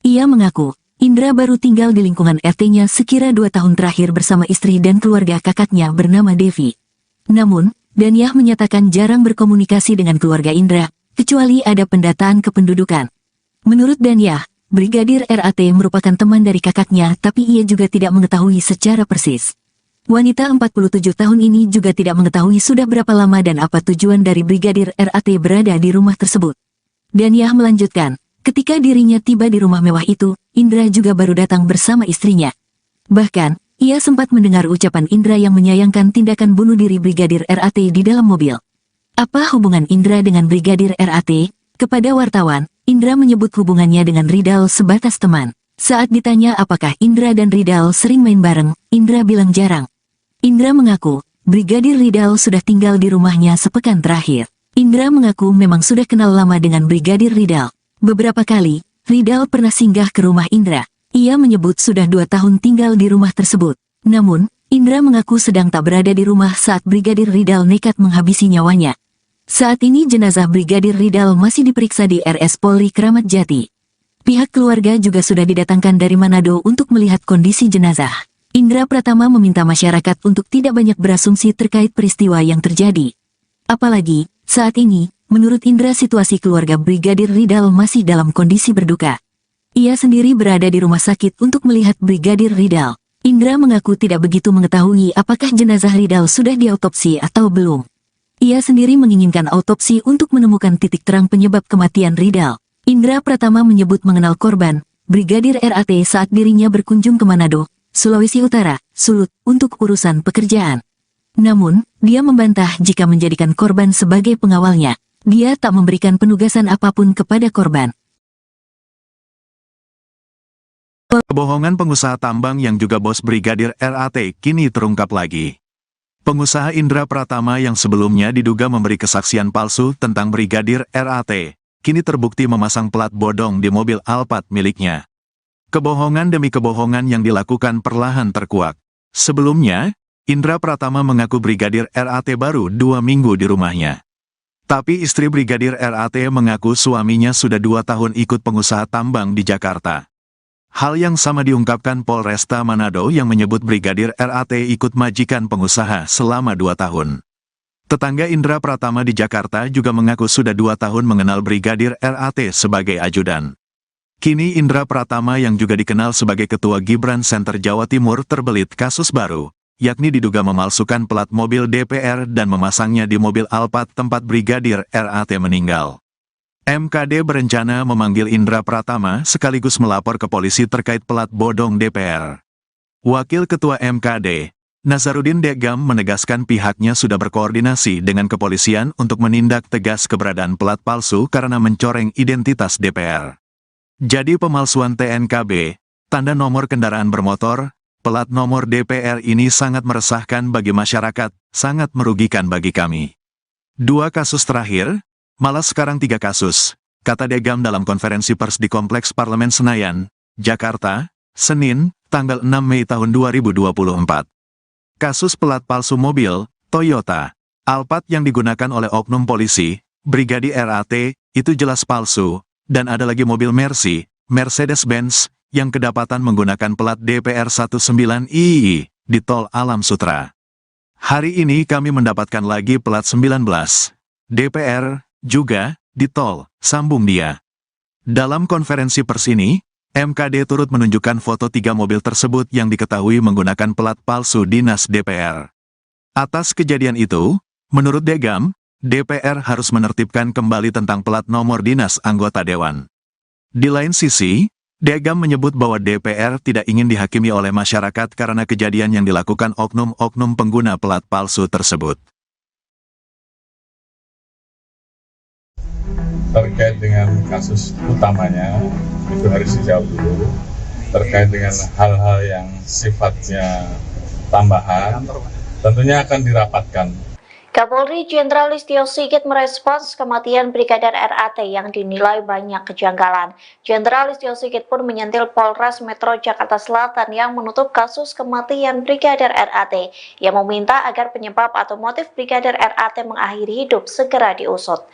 S4: Ia mengaku, Indra baru tinggal di lingkungan RT-nya sekira 2 tahun terakhir bersama istri dan keluarga kakaknya bernama Devi. Namun, Danyah menyatakan jarang berkomunikasi dengan keluarga Indra, kecuali ada pendataan kependudukan. Menurut Danyah, Brigadir RAT merupakan teman dari kakaknya tapi ia juga tidak mengetahui secara persis. Wanita 47 tahun ini juga tidak mengetahui sudah berapa lama dan apa tujuan dari Brigadir RAT berada di rumah tersebut. Danyah melanjutkan, ketika dirinya tiba di rumah mewah itu, Indra juga baru datang bersama istrinya. Bahkan, ia sempat mendengar ucapan Indra yang menyayangkan tindakan bunuh diri Brigadir RAT di dalam mobil. Apa hubungan Indra dengan Brigadir RAT? Kepada wartawan, Indra menyebut hubungannya dengan Ridal sebatas teman. Saat ditanya apakah Indra dan Ridal sering main bareng, Indra bilang jarang. Indra mengaku, Brigadir Ridal sudah tinggal di rumahnya sepekan terakhir. Indra mengaku memang sudah kenal lama dengan Brigadir Ridal. Beberapa kali, Ridal pernah singgah ke rumah Indra. Ia menyebut sudah 2 tahun tinggal di rumah tersebut. Namun, Indra mengaku sedang tak berada di rumah saat Brigadir Ridal nekat menghabisi nyawanya. Saat ini jenazah Brigadir Ridal masih diperiksa di RS Polri Kramat Jati. Pihak keluarga juga sudah didatangkan dari Manado untuk melihat kondisi jenazah. Indra Pratama meminta masyarakat untuk tidak banyak berasumsi terkait peristiwa yang terjadi. Apalagi, saat ini, menurut Indra situasi keluarga Brigadir Ridal masih dalam kondisi berduka. Ia sendiri berada di rumah sakit untuk melihat Brigadir Ridal. Indra mengaku tidak begitu mengetahui apakah jenazah Ridal sudah diautopsi atau belum. Ia sendiri menginginkan autopsi untuk menemukan titik terang penyebab kematian Ridal. Indra Pratama menyebut mengenal korban, Brigadir RAT saat dirinya berkunjung ke Manado, Sulawesi Utara, Sulut, untuk urusan pekerjaan. Namun, dia membantah jika menjadikan korban sebagai pengawalnya. Dia tak memberikan penugasan apapun kepada korban.
S1: Kebohongan pengusaha tambang yang juga bos Brigadir RAT kini terungkap lagi. Pengusaha Indra Pratama yang sebelumnya diduga memberi kesaksian palsu tentang Brigadir RAT, kini terbukti memasang plat bodong di mobil Alphard miliknya. Kebohongan demi kebohongan yang dilakukan perlahan terkuak. Sebelumnya, Indra Pratama mengaku Brigadir RAT baru 2 minggu di rumahnya. Tapi istri Brigadir RAT mengaku suaminya sudah 2 tahun ikut pengusaha tambang di Jakarta. Hal yang sama diungkapkan Polresta Manado yang menyebut Brigadir RAT ikut majikan pengusaha selama 2 tahun. Tetangga Indra Pratama di Jakarta juga mengaku sudah 2 tahun mengenal Brigadir RAT sebagai ajudan. Kini Indra Pratama yang juga dikenal sebagai Ketua Gibran Center Jawa Timur terbelit kasus baru, yakni diduga memalsukan plat mobil DPR dan memasangnya di mobil Alphard tempat Brigadir RAT meninggal. MKD berencana memanggil Indra Pratama sekaligus melapor ke polisi terkait plat bodong DPR. Wakil Ketua MKD, Nazarudin Degam menegaskan pihaknya sudah berkoordinasi dengan kepolisian untuk menindak tegas keberadaan plat palsu karena mencoreng identitas DPR. Jadi pemalsuan TNKB, tanda nomor kendaraan bermotor, plat nomor DPR ini sangat meresahkan bagi masyarakat, sangat merugikan bagi kami. 2 kasus terakhir, malah sekarang 3 kasus, kata Degam dalam konferensi pers di Kompleks Parlemen Senayan, Jakarta, Senin, tanggal 6 Mei tahun 2024. Kasus pelat palsu mobil, Toyota, Alphard yang digunakan oleh oknum polisi, Brigadir RAT, itu jelas palsu, dan ada lagi mobil Mercy, Mercedes-Benz, yang kedapatan menggunakan plat DPR 19II, di Tol Alam Sutra. Hari ini kami mendapatkan lagi plat 19, DPR, juga, di Tol, sambung dia. Dalam konferensi pers ini, MKD turut menunjukkan foto 3 mobil tersebut yang diketahui menggunakan plat palsu dinas DPR. Atas kejadian itu, menurut Degam, DPR harus menertibkan kembali tentang plat nomor dinas anggota dewan. Di lain sisi, Degam menyebut bahwa DPR tidak ingin dihakimi oleh masyarakat karena kejadian yang dilakukan oknum-oknum pengguna plat palsu tersebut.
S2: Terkait dengan kasus utamanya, itu harus dijawab dulu. Terkait dengan hal-hal yang sifatnya tambahan, tentunya akan dirapatkan.
S3: Kapolri Jenderal Listio Sigit merespons kematian Brigadir RAT yang dinilai banyak kejanggalan. Jenderal Listio Sigit pun menyentil Polres Metro Jakarta Selatan yang menutup kasus kematian Brigadir RAT, yang meminta agar penyebab atau motif Brigadir RAT mengakhiri hidup segera diusut.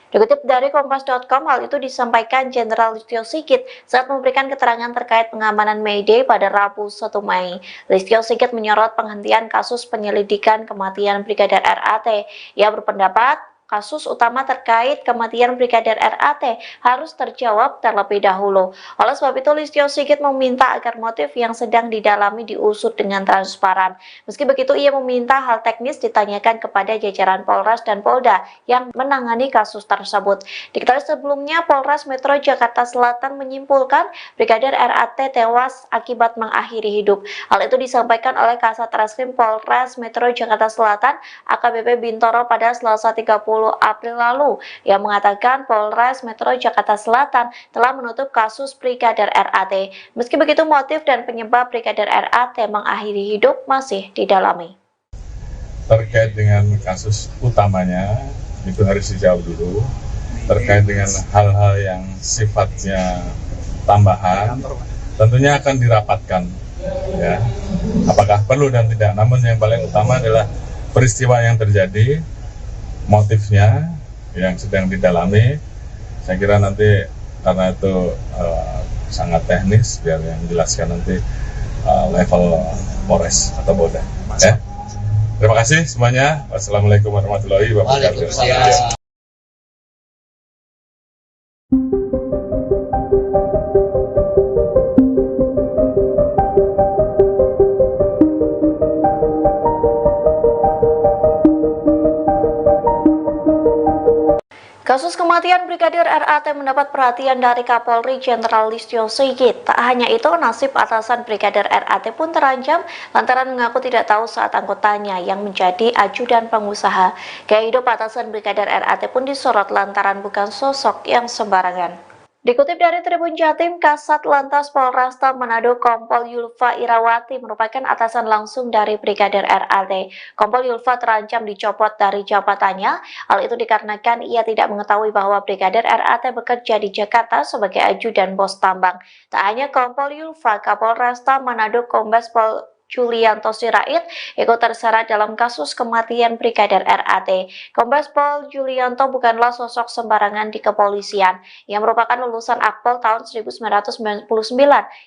S3: Dikutip dari Kompas.com, hal itu disampaikan Jenderal Listio Sigit saat memberikan keterangan terkait pengamanan May Day pada Rabu 1 Mei. Listio Sigit menyorot penghentian kasus penyelidikan kematian Brigadir RAT. Ia berpendapat kasus utama terkait kematian Brigadir RAT harus terjawab terlebih dahulu. Oleh sebab itu, Listio Sigit meminta agar motif yang sedang didalami diusut dengan transparan. Meski begitu, ia meminta hal teknis ditanyakan kepada jajaran Polres dan Polda yang menangani kasus tersebut. Diketahui sebelumnya, Polres Metro Jakarta Selatan menyimpulkan Brigadir RAT tewas akibat mengakhiri hidup. Hal itu disampaikan oleh Kasat Reskrim Polres Metro Jakarta Selatan, AKBP Bintoro, pada Selasa 30 April lalu, yang mengatakan Polres Metro Jakarta Selatan telah menutup kasus Brigadir RAT. Meski begitu, motif dan penyebab Brigadir RAT mengakhiri hidup masih didalami.
S2: Terkait dengan kasus utamanya, itu harus dijawab dulu. Terkait dengan hal-hal yang sifatnya tambahan, tentunya akan dirapatkan. Ya, apakah perlu dan tidak. Namun yang paling utama adalah peristiwa yang terjadi, motifnya yang sedang didalami. Saya kira nanti karena itu sangat teknis, biar yang jelaskan nanti level Polres atau Polda. Ya. Terima kasih semuanya. Wassalamualaikum warahmatullahi wabarakatuh.
S3: Kasus kematian Brigadir RAT mendapat perhatian dari Kapolri Jenderal Listio Sigit. Tak hanya itu, nasib atasan Brigadir RAT pun terancam lantaran mengaku tidak tahu saat anggotanya yang menjadi ajudan pengusaha. Gaya hidup atasan Brigadir RAT pun disorot lantaran bukan sosok yang sembarangan. Dikutip dari Tribun Jatim, Kasat Lantas Polresta Manado Kompol Yulfa Irawati merupakan atasan langsung dari Brigadir RAT. Kompol Yulfa terancam dicopot dari jabatannya. Hal itu dikarenakan ia tidak mengetahui bahwa Brigadir RAT bekerja di Jakarta sebagai ajudan bos tambang. Tak hanya Kompol Yulfa, Kapolresta Manado Kombes Pol Julianto Sirait ikut terseret dalam kasus kematian Brigadir RAT. Kombes Pol Julianto bukanlah sosok sembarangan di kepolisian. Ia merupakan lulusan Akpol tahun 1999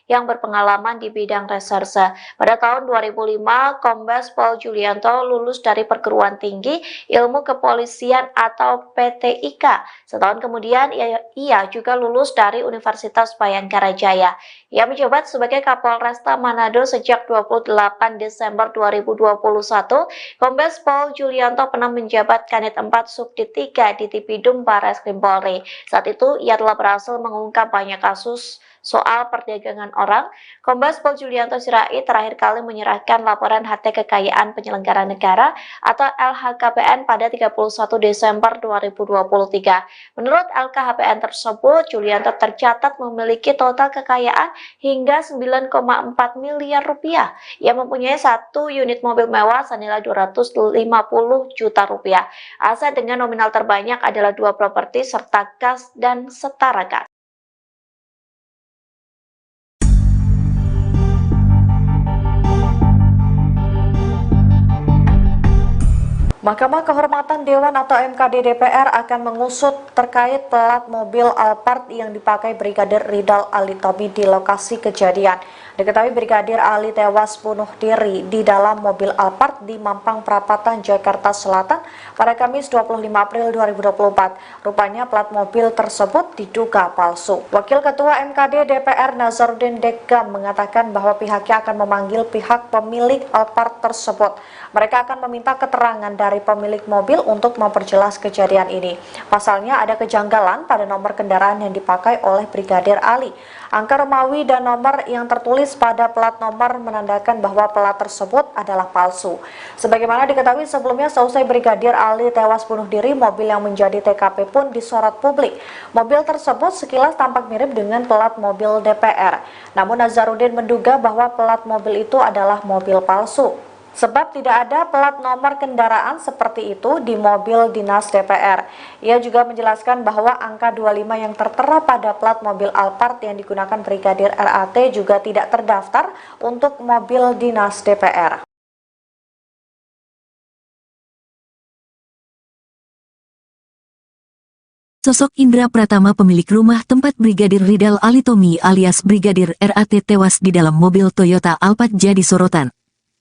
S3: yang berpengalaman di bidang reserse. Pada tahun 2005, Kombes Pol Julianto lulus dari Perguruan Tinggi Ilmu Kepolisian atau PTIK. Setahun kemudian, ia juga lulus dari Universitas Bayangkara Jaya. Ia menjabat sebagai Kapolresta Manado sejak 28 Desember 2021. Kombes Pol Julianto pernah menjabat Kanit 4 Subdit 3 di Tipidum Barreskrim Polri. Saat itu, ia telah berhasil mengungkap banyak kasus soal perdagangan orang. Kombes Pol Julianto Sirait terakhir kali menyerahkan laporan harta kekayaan penyelenggara negara atau LHKPN pada 31 Desember 2023. Menurut LKHPN tersebut, Julianto tercatat memiliki total kekayaan hingga 9,4 miliar rupiah. Ia mempunyai 1 unit mobil mewah senilai 250 juta rupiah. Aset dengan nominal terbanyak adalah 2 properti serta kas dan setara kas. Mahkamah Kehormatan Dewan atau MKD DPR akan mengusut terkait plat mobil Alphard yang dipakai Brigadir Ridal Alitomi di lokasi kejadian. Diketahui Brigadir Ali tewas bunuh diri di dalam mobil Alphard di Mampang Perapatan, Jakarta Selatan pada Kamis 25 April 2024. Rupanya plat mobil tersebut diduga palsu. Wakil Ketua MKD DPR Nazarudin Dekam mengatakan bahwa pihaknya akan memanggil pihak pemilik Alphard tersebut. Mereka akan meminta keterangan dari pemilik mobil untuk memperjelas kejadian ini. Pasalnya ada kejanggalan pada nomor kendaraan yang dipakai oleh Brigadir Ali. Angka Romawi dan nomor yang tertulis pada plat nomor menandakan bahwa plat tersebut adalah palsu. Sebagaimana diketahui sebelumnya, seusai Brigadir Ali tewas bunuh diri, mobil yang menjadi TKP pun disorot publik. Mobil tersebut sekilas tampak mirip dengan plat mobil DPR. Namun Nazarudin menduga bahwa plat mobil itu adalah mobil palsu. Sebab tidak ada plat nomor kendaraan seperti itu di mobil dinas DPR. Ia juga menjelaskan bahwa angka 25 yang tertera pada plat mobil Alphard yang digunakan Brigadir RAT juga tidak terdaftar untuk mobil dinas DPR.
S4: Sosok Indra Pratama, pemilik rumah tempat Brigadir Ridal Alitomi alias Brigadir RAT tewas di dalam mobil Toyota Alphard jadi sorotan.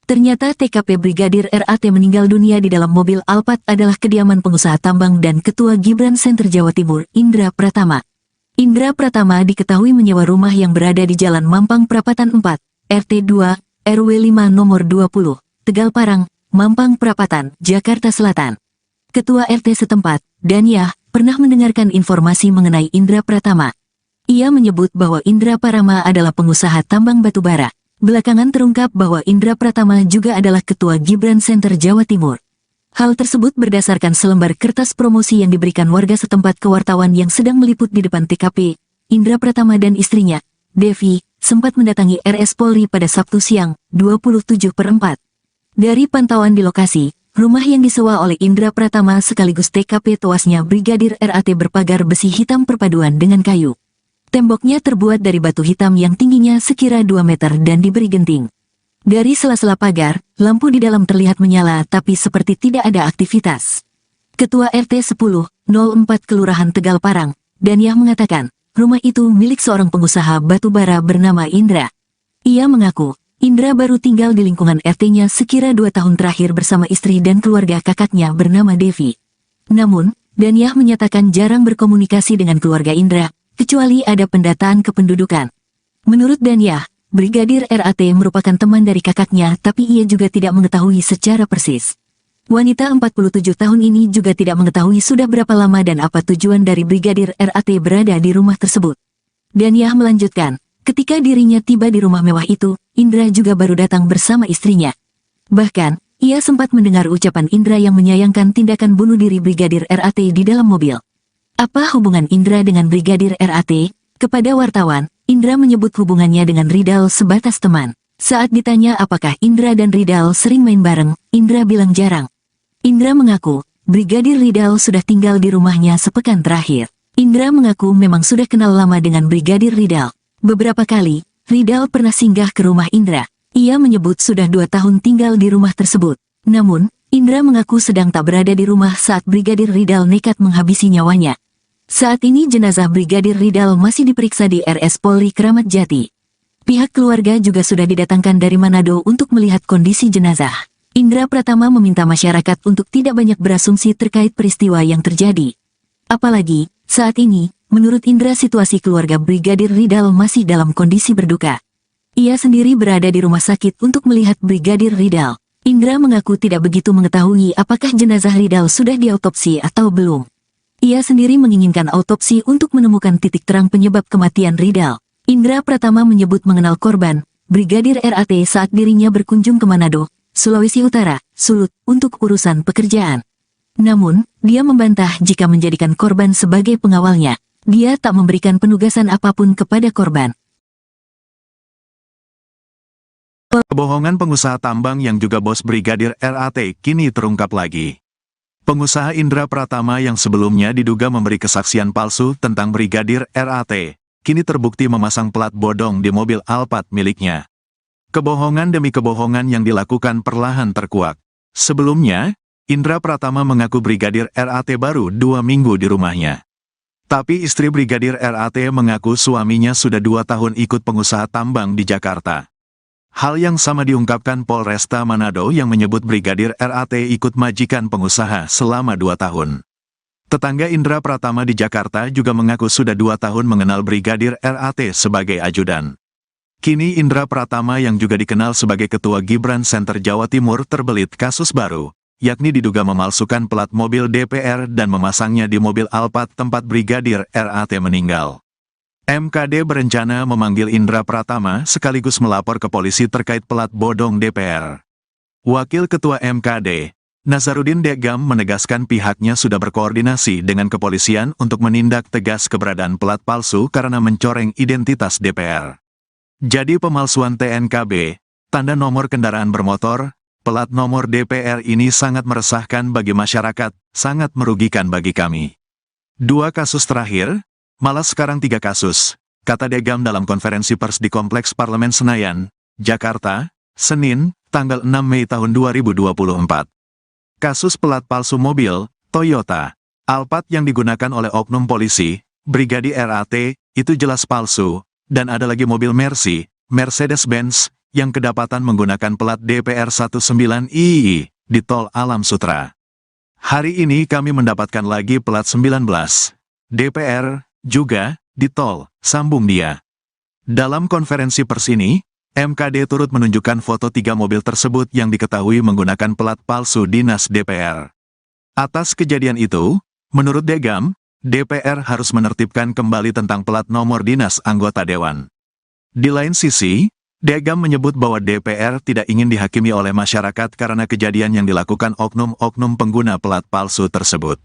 S4: Ternyata TKP Brigadir RAT meninggal dunia di dalam mobil Alphard adalah kediaman pengusaha tambang dan Ketua Gibran Center Jawa Timur, Indra Pratama. Indra Pratama diketahui menyewa rumah yang berada di Jalan Mampang Perapatan 4, RT 2, RW 5 nomor 20, Tegal Parang, Mampang Perapatan, Jakarta Selatan. Ketua RT setempat, Daniah, pernah mendengarkan informasi mengenai Indra Pratama. Ia menyebut bahwa Indra Pratama adalah pengusaha tambang batubara. Belakangan terungkap bahwa Indra Pratama juga adalah Ketua Gibran Center Jawa Timur. Hal tersebut berdasarkan selembar kertas promosi yang diberikan warga setempat ke wartawan yang sedang meliput di depan TKP. Indra Pratama dan istrinya, Devi, sempat mendatangi RS Polri pada Sabtu siang, 27/4. Dari pantauan di lokasi, rumah yang disewa oleh Indra Pratama sekaligus TKP tewasnya Brigadir RAT berpagar besi hitam perpaduan dengan kayu. Temboknya terbuat dari batu hitam yang tingginya sekira 2 meter dan diberi genting. Dari sela-sela pagar, lampu di dalam terlihat menyala tapi seperti tidak ada aktivitas. Ketua RT 10/04 Kelurahan Tegal Parang, Daniah mengatakan, rumah itu milik seorang pengusaha batubara bernama Indra. Ia mengaku, Indra baru tinggal di lingkungan RT-nya sekira 2 tahun terakhir bersama istri dan keluarga kakaknya bernama Devi. Namun, Daniah menyatakan jarang berkomunikasi dengan keluarga Indra, kecuali ada pendataan kependudukan. Menurut Daniah, Brigadir RAT merupakan teman dari kakaknya tapi ia juga tidak mengetahui secara persis. Wanita 47 tahun ini juga tidak mengetahui sudah berapa lama dan apa tujuan dari Brigadir RAT berada di rumah tersebut. Daniah melanjutkan, ketika dirinya tiba di rumah mewah itu, Indra juga baru datang bersama istrinya. Bahkan, ia sempat mendengar ucapan Indra yang menyayangkan tindakan bunuh diri Brigadir RAT di dalam mobil. Apa hubungan Indra dengan Brigadir RAT? Kepada wartawan, Indra menyebut hubungannya dengan Ridal sebatas teman. Saat ditanya apakah Indra dan Ridal sering main bareng, Indra bilang jarang. Indra mengaku, Brigadir Ridal sudah tinggal di rumahnya sepekan terakhir. Indra mengaku memang sudah kenal lama dengan Brigadir Ridal. Beberapa kali, Ridal pernah singgah ke rumah Indra. Ia menyebut sudah 2 tahun tinggal di rumah tersebut. Namun, Indra mengaku sedang tak berada di rumah saat Brigadir Ridal nekat menghabisi nyawanya. Saat ini jenazah Brigadir Ridal masih diperiksa di RS Polri Kramat Jati. Pihak keluarga juga sudah didatangkan dari Manado untuk melihat kondisi jenazah. Indra Pratama meminta masyarakat untuk tidak banyak berasumsi terkait peristiwa yang terjadi. Apalagi, saat ini, menurut Indra situasi keluarga Brigadir Ridal masih dalam kondisi berduka. Ia sendiri berada di rumah sakit untuk melihat Brigadir Ridal. Indra mengaku tidak begitu mengetahui apakah jenazah Ridal sudah diautopsi atau belum. Ia sendiri menginginkan autopsi untuk menemukan titik terang penyebab kematian Ridal. Indra Pratama menyebut mengenal korban, Brigadir RAT saat dirinya berkunjung ke Manado, Sulawesi Utara, Sulut, untuk urusan pekerjaan. Namun, dia membantah jika menjadikan korban sebagai pengawalnya. Dia tak memberikan penugasan apapun kepada korban.
S1: Kebohongan pengusaha tambang yang juga bos Brigadir RAT kini terungkap lagi. Pengusaha Indra Pratama yang sebelumnya diduga memberi kesaksian palsu tentang Brigadir RAT, kini terbukti memasang plat bodong di mobil Alphard miliknya. Kebohongan demi kebohongan yang dilakukan perlahan terkuak. Sebelumnya, Indra Pratama mengaku Brigadir RAT baru 2 minggu di rumahnya. Tapi istri Brigadir RAT mengaku suaminya sudah 2 tahun ikut pengusaha tambang di Jakarta. Hal yang sama diungkapkan Polresta Manado yang menyebut Brigadir RAT ikut majikan pengusaha selama 2 tahun. Tetangga Indra Pratama di Jakarta juga mengaku sudah 2 tahun mengenal Brigadir RAT sebagai ajudan. Kini Indra Pratama yang juga dikenal sebagai Ketua Gibran Center Jawa Timur terbelit kasus baru, yakni diduga memalsukan plat mobil DPR dan memasangnya di mobil Alphard tempat Brigadir RAT meninggal. MKD berencana memanggil Indra Pratama sekaligus melapor ke polisi terkait plat bodong DPR. Wakil Ketua MKD, Nazarudin Degam menegaskan pihaknya sudah berkoordinasi dengan kepolisian untuk menindak tegas keberadaan plat palsu karena mencoreng identitas DPR. Jadi pemalsuan TNKB, tanda nomor kendaraan bermotor, plat nomor DPR ini sangat meresahkan bagi masyarakat, sangat merugikan bagi kami. 2 kasus terakhir, malah sekarang 3 kasus, kata Degam dalam konferensi pers di Kompleks Parlemen Senayan, Jakarta, Senin, tanggal 6 Mei tahun 2024. Kasus pelat palsu mobil, Toyota, Alphard yang digunakan oleh oknum polisi, Brigadir RAT, itu jelas palsu, dan ada lagi mobil Mercy, Mercedes-Benz, yang kedapatan menggunakan plat DPR 19II, di Tol Alam Sutra. Hari ini kami mendapatkan lagi plat 19, DPR, juga, di tol, sambung dia. Dalam konferensi pers ini, MKD turut menunjukkan foto 3 mobil tersebut yang diketahui menggunakan plat palsu dinas DPR. Atas kejadian itu, menurut Degam, DPR harus menertibkan kembali tentang plat nomor dinas anggota dewan. Di lain sisi, Degam menyebut bahwa DPR tidak ingin dihakimi oleh masyarakat karena kejadian yang dilakukan oknum-oknum pengguna plat palsu tersebut.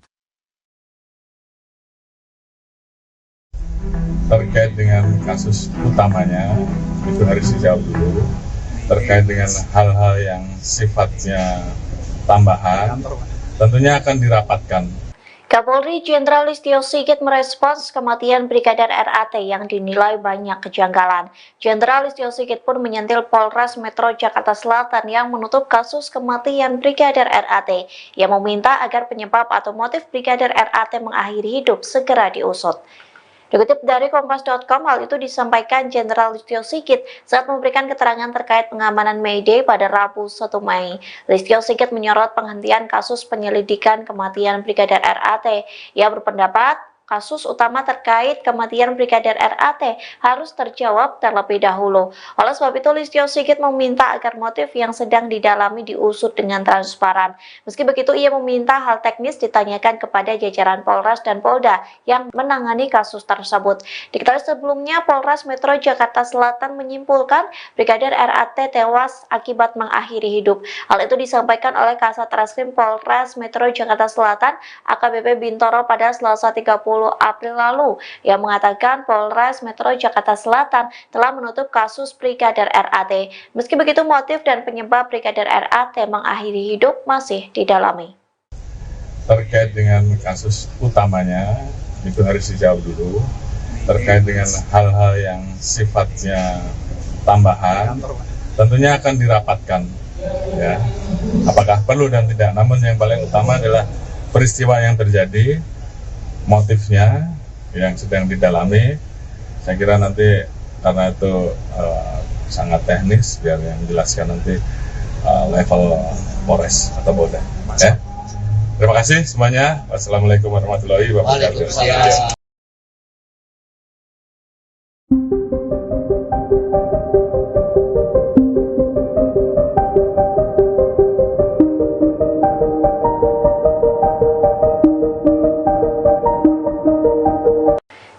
S2: Terkait dengan kasus utamanya, itu harus dijawab dulu. Terkait dengan hal-hal yang sifatnya tambahan, tentunya akan dirapatkan.
S3: Kapolri Jenderal Listio Sigit merespons kematian Brigadir RAT yang dinilai banyak kejanggalan. Jenderal Listio Sigit pun menyentil Polres Metro Jakarta Selatan yang menutup kasus kematian Brigadir RAT, yang meminta agar penyebab atau motif Brigadir RAT mengakhiri hidup segera diusut. Dikutip dari Kompas.com, hal itu disampaikan Jenderal Listio Sigit saat memberikan keterangan terkait pengamanan May Day pada Rabu 1 Mei. Listio Sigit menyorot penghentian kasus penyelidikan kematian Brigadir RAT. Ia berpendapat kasus utama terkait kematian Brigadir RAT harus terjawab terlebih dahulu. Oleh sebab itu, Listio Sigit meminta agar motif yang sedang didalami diusut dengan transparan. Meski begitu, ia meminta hal teknis ditanyakan kepada jajaran Polres dan Polda yang menangani kasus tersebut. Diketahui sebelumnya, Polres Metro Jakarta Selatan menyimpulkan Brigadir RAT tewas akibat mengakhiri hidup. Hal itu disampaikan oleh Kasat Reskrim Polres Metro Jakarta Selatan, AKBP Bintoro, pada Selasa 30 April lalu, yang mengatakan Polres Metro Jakarta Selatan telah menutup kasus Brigadir RAT. Meski begitu, motif dan penyebab Brigadir RAT mengakhiri hidup masih didalami.
S2: Terkait dengan kasus utamanya, itu harus dijawab dulu. Terkait dengan hal-hal yang sifatnya tambahan, tentunya akan dirapatkan, ya, apakah perlu dan tidak. Namun yang paling utama adalah peristiwa yang terjadi, motifnya yang sedang didalami. Saya kira nanti karena itu sangat teknis, biar yang menjelaskan nanti level Polres atau Polda. Ya. Terima kasih semuanya. Wassalamualaikum warahmatullahi wabarakatuh.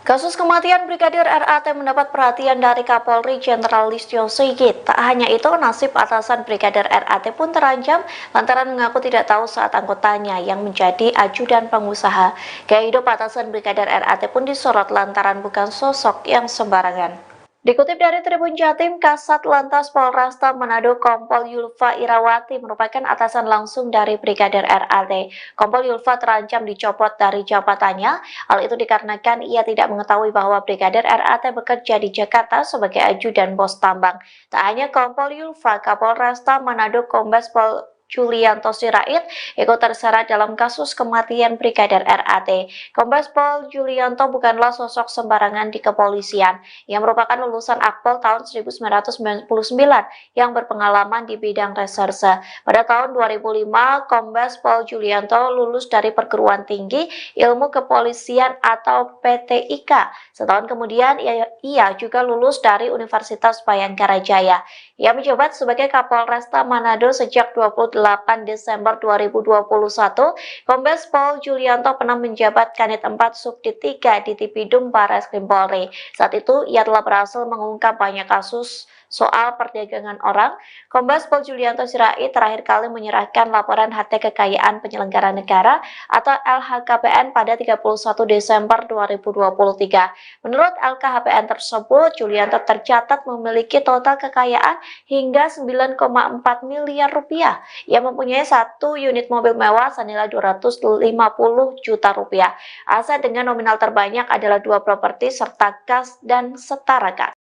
S3: Kasus kematian Brigadir RAT mendapat perhatian dari Kapolri Jenderal Listio Sigit. Tak hanya itu, nasib atasan Brigadir RAT pun terancam lantaran mengaku tidak tahu saat anggotanya yang menjadi ajudan pengusaha. Gaya hidup atasan Brigadir RAT pun disorot lantaran bukan sosok yang sembarangan. Dikutip dari Tribun Jatim, Kasat Lantas Polresta Manado Kompol Yulfa Irawati merupakan atasan langsung dari Brigadir RAT. Kompol Yulfa terancam dicopot dari jabatannya. Hal itu dikarenakan ia tidak mengetahui bahwa Brigadir RAT bekerja di Jakarta sebagai ajudan bos tambang. Tak hanya Kompol Yulfa, Kapolresta Manado Kombes Pol Julianto Sirait ikut terseret dalam kasus kematian Brigadir RAT. Kombes Pol Julianto bukanlah sosok sembarangan di kepolisian. Ia merupakan lulusan Akpol tahun 1999 yang berpengalaman di bidang reserse. Pada tahun 2005, Kombes Pol Julianto lulus dari Perguruan Tinggi Ilmu Kepolisian atau PTIK. Setahun kemudian, ia juga lulus dari Universitas Bayangkara Jaya. Ia menjabat sebagai Kapolresta Manado sejak 28 Desember 2021, Kombes Pol Julianto pernah menjabat Kanit 4 Subdit 3 di Tipidum Barreskrim Polri. Saat itu, ia telah berhasil mengungkap banyak kasus soal perdagangan orang. Kombes Pol Julianto Sirait terakhir kali menyerahkan laporan harta kekayaan penyelenggara negara atau LHKPN pada 31 Desember 2023. Menurut LKHPN tersebut, Julianto tercatat memiliki total kekayaan hingga 9,4 miliar rupiah. Ia mempunyai 1 unit mobil mewah senilai 250 juta rupiah. Aset dengan nominal terbanyak adalah 2 properti serta kas dan setara kas.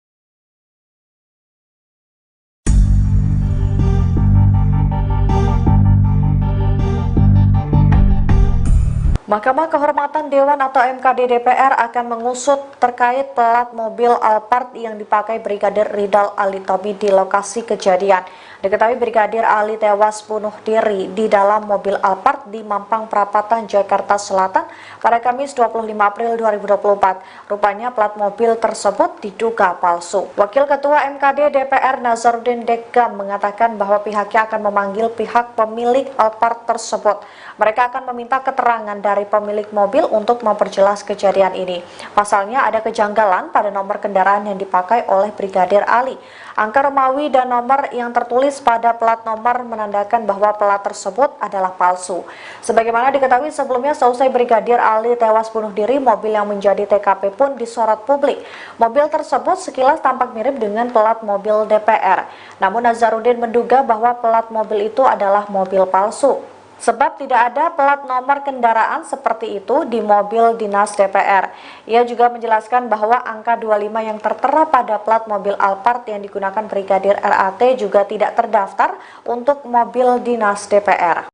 S3: Mahkamah Kehormatan Dewan atau MKD DPR akan mengusut terkait plat mobil Alphard yang dipakai Brigadir Ridal Alitomi di lokasi kejadian. Diketahui Brigadir Ali tewas bunuh diri di dalam mobil Alphard di Mampang Perapatan, Jakarta Selatan pada Kamis 25 April 2024. Rupanya plat mobil tersebut diduga palsu. Wakil Ketua MKD DPR Nazarudin Dekam mengatakan bahwa pihaknya akan memanggil pihak pemilik Alphard tersebut. Mereka akan meminta keterangan dari pemilik mobil untuk memperjelas kejadian ini. Pasalnya ada kejanggalan pada nomor kendaraan yang dipakai oleh Brigadir Ali. Angka Romawi dan nomor yang tertulis pada plat nomor menandakan bahwa plat tersebut adalah palsu. Sebagaimana diketahui sebelumnya, seusai Brigadir Ali tewas bunuh diri, mobil yang menjadi TKP pun disorot publik. Mobil tersebut sekilas tampak mirip dengan plat mobil DPR. Namun Nazarudin menduga bahwa plat mobil itu adalah mobil palsu. Sebab tidak ada plat nomor kendaraan seperti itu di mobil dinas DPR. Ia juga menjelaskan bahwa angka 25 yang tertera pada plat mobil Alphard yang digunakan Brigadir RAT juga tidak terdaftar untuk mobil dinas DPR.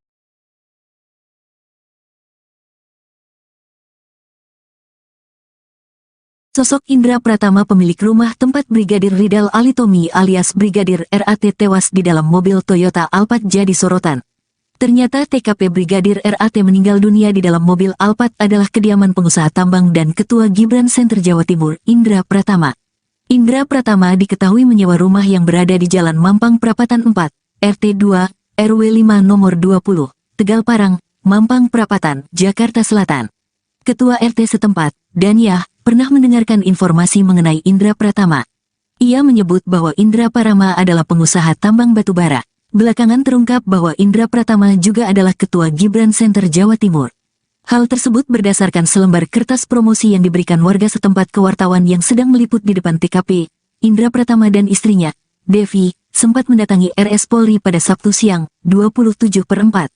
S4: Sosok Indra Pratama, pemilik rumah tempat Brigadir Ridal Alitomi alias Brigadir RAT tewas di dalam mobil Toyota Alphard jadi sorotan. Ternyata TKP Brigadir RAT meninggal dunia di dalam mobil Alphard adalah kediaman pengusaha tambang dan Ketua Gibran Center Jawa Timur, Indra Pratama. Indra Pratama diketahui menyewa rumah yang berada di Jalan Mampang Perapatan 4, RT 2, RW 5 nomor 20, Tegal Parang, Mampang Perapatan, Jakarta Selatan. Ketua RT setempat, Daniah, pernah mendengarkan informasi mengenai Indra Pratama. Ia menyebut bahwa Indra Pratama adalah pengusaha tambang batubara. Belakangan terungkap bahwa Indra Pratama juga adalah Ketua Gibran Center Jawa Timur. Hal tersebut berdasarkan selembar kertas promosi yang diberikan warga setempat ke wartawan yang sedang meliput di depan TKP. Indra Pratama dan istrinya, Devi, sempat mendatangi RS Polri pada Sabtu siang, 27/4.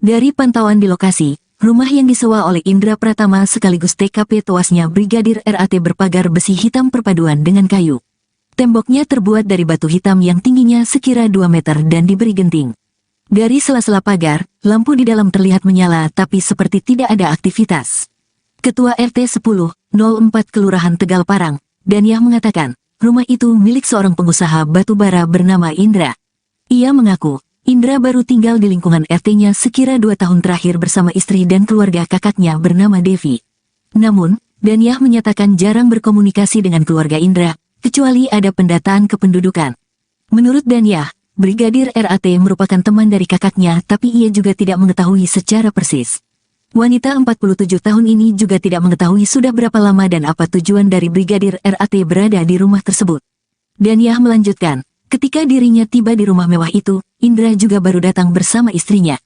S4: Dari pantauan di lokasi, rumah yang disewa oleh Indra Pratama sekaligus TKP tewasnya Brigadir RAT berpagar besi hitam perpaduan dengan kayu. Temboknya terbuat dari batu hitam yang tingginya sekira 2 meter dan diberi genting. Dari sela-sela pagar, lampu di dalam terlihat menyala tapi seperti tidak ada aktivitas. Ketua RT 1004 Kelurahan Tegal Parang, Daniah mengatakan, rumah itu milik seorang pengusaha batubara bernama Indra. Ia mengaku, Indra baru tinggal di lingkungan RT-nya sekira 2 tahun terakhir bersama istri dan keluarga kakaknya bernama Devi. Namun, Daniah menyatakan jarang berkomunikasi dengan keluarga Indra, kecuali ada pendataan kependudukan. Menurut Daniah, Brigadir RAT merupakan teman dari kakaknya tapi ia juga tidak mengetahui secara persis. Wanita 47 tahun ini juga tidak mengetahui sudah berapa lama dan apa tujuan dari Brigadir RAT berada di rumah tersebut. Daniah melanjutkan, ketika dirinya tiba di rumah mewah itu, Indra juga baru datang bersama istrinya.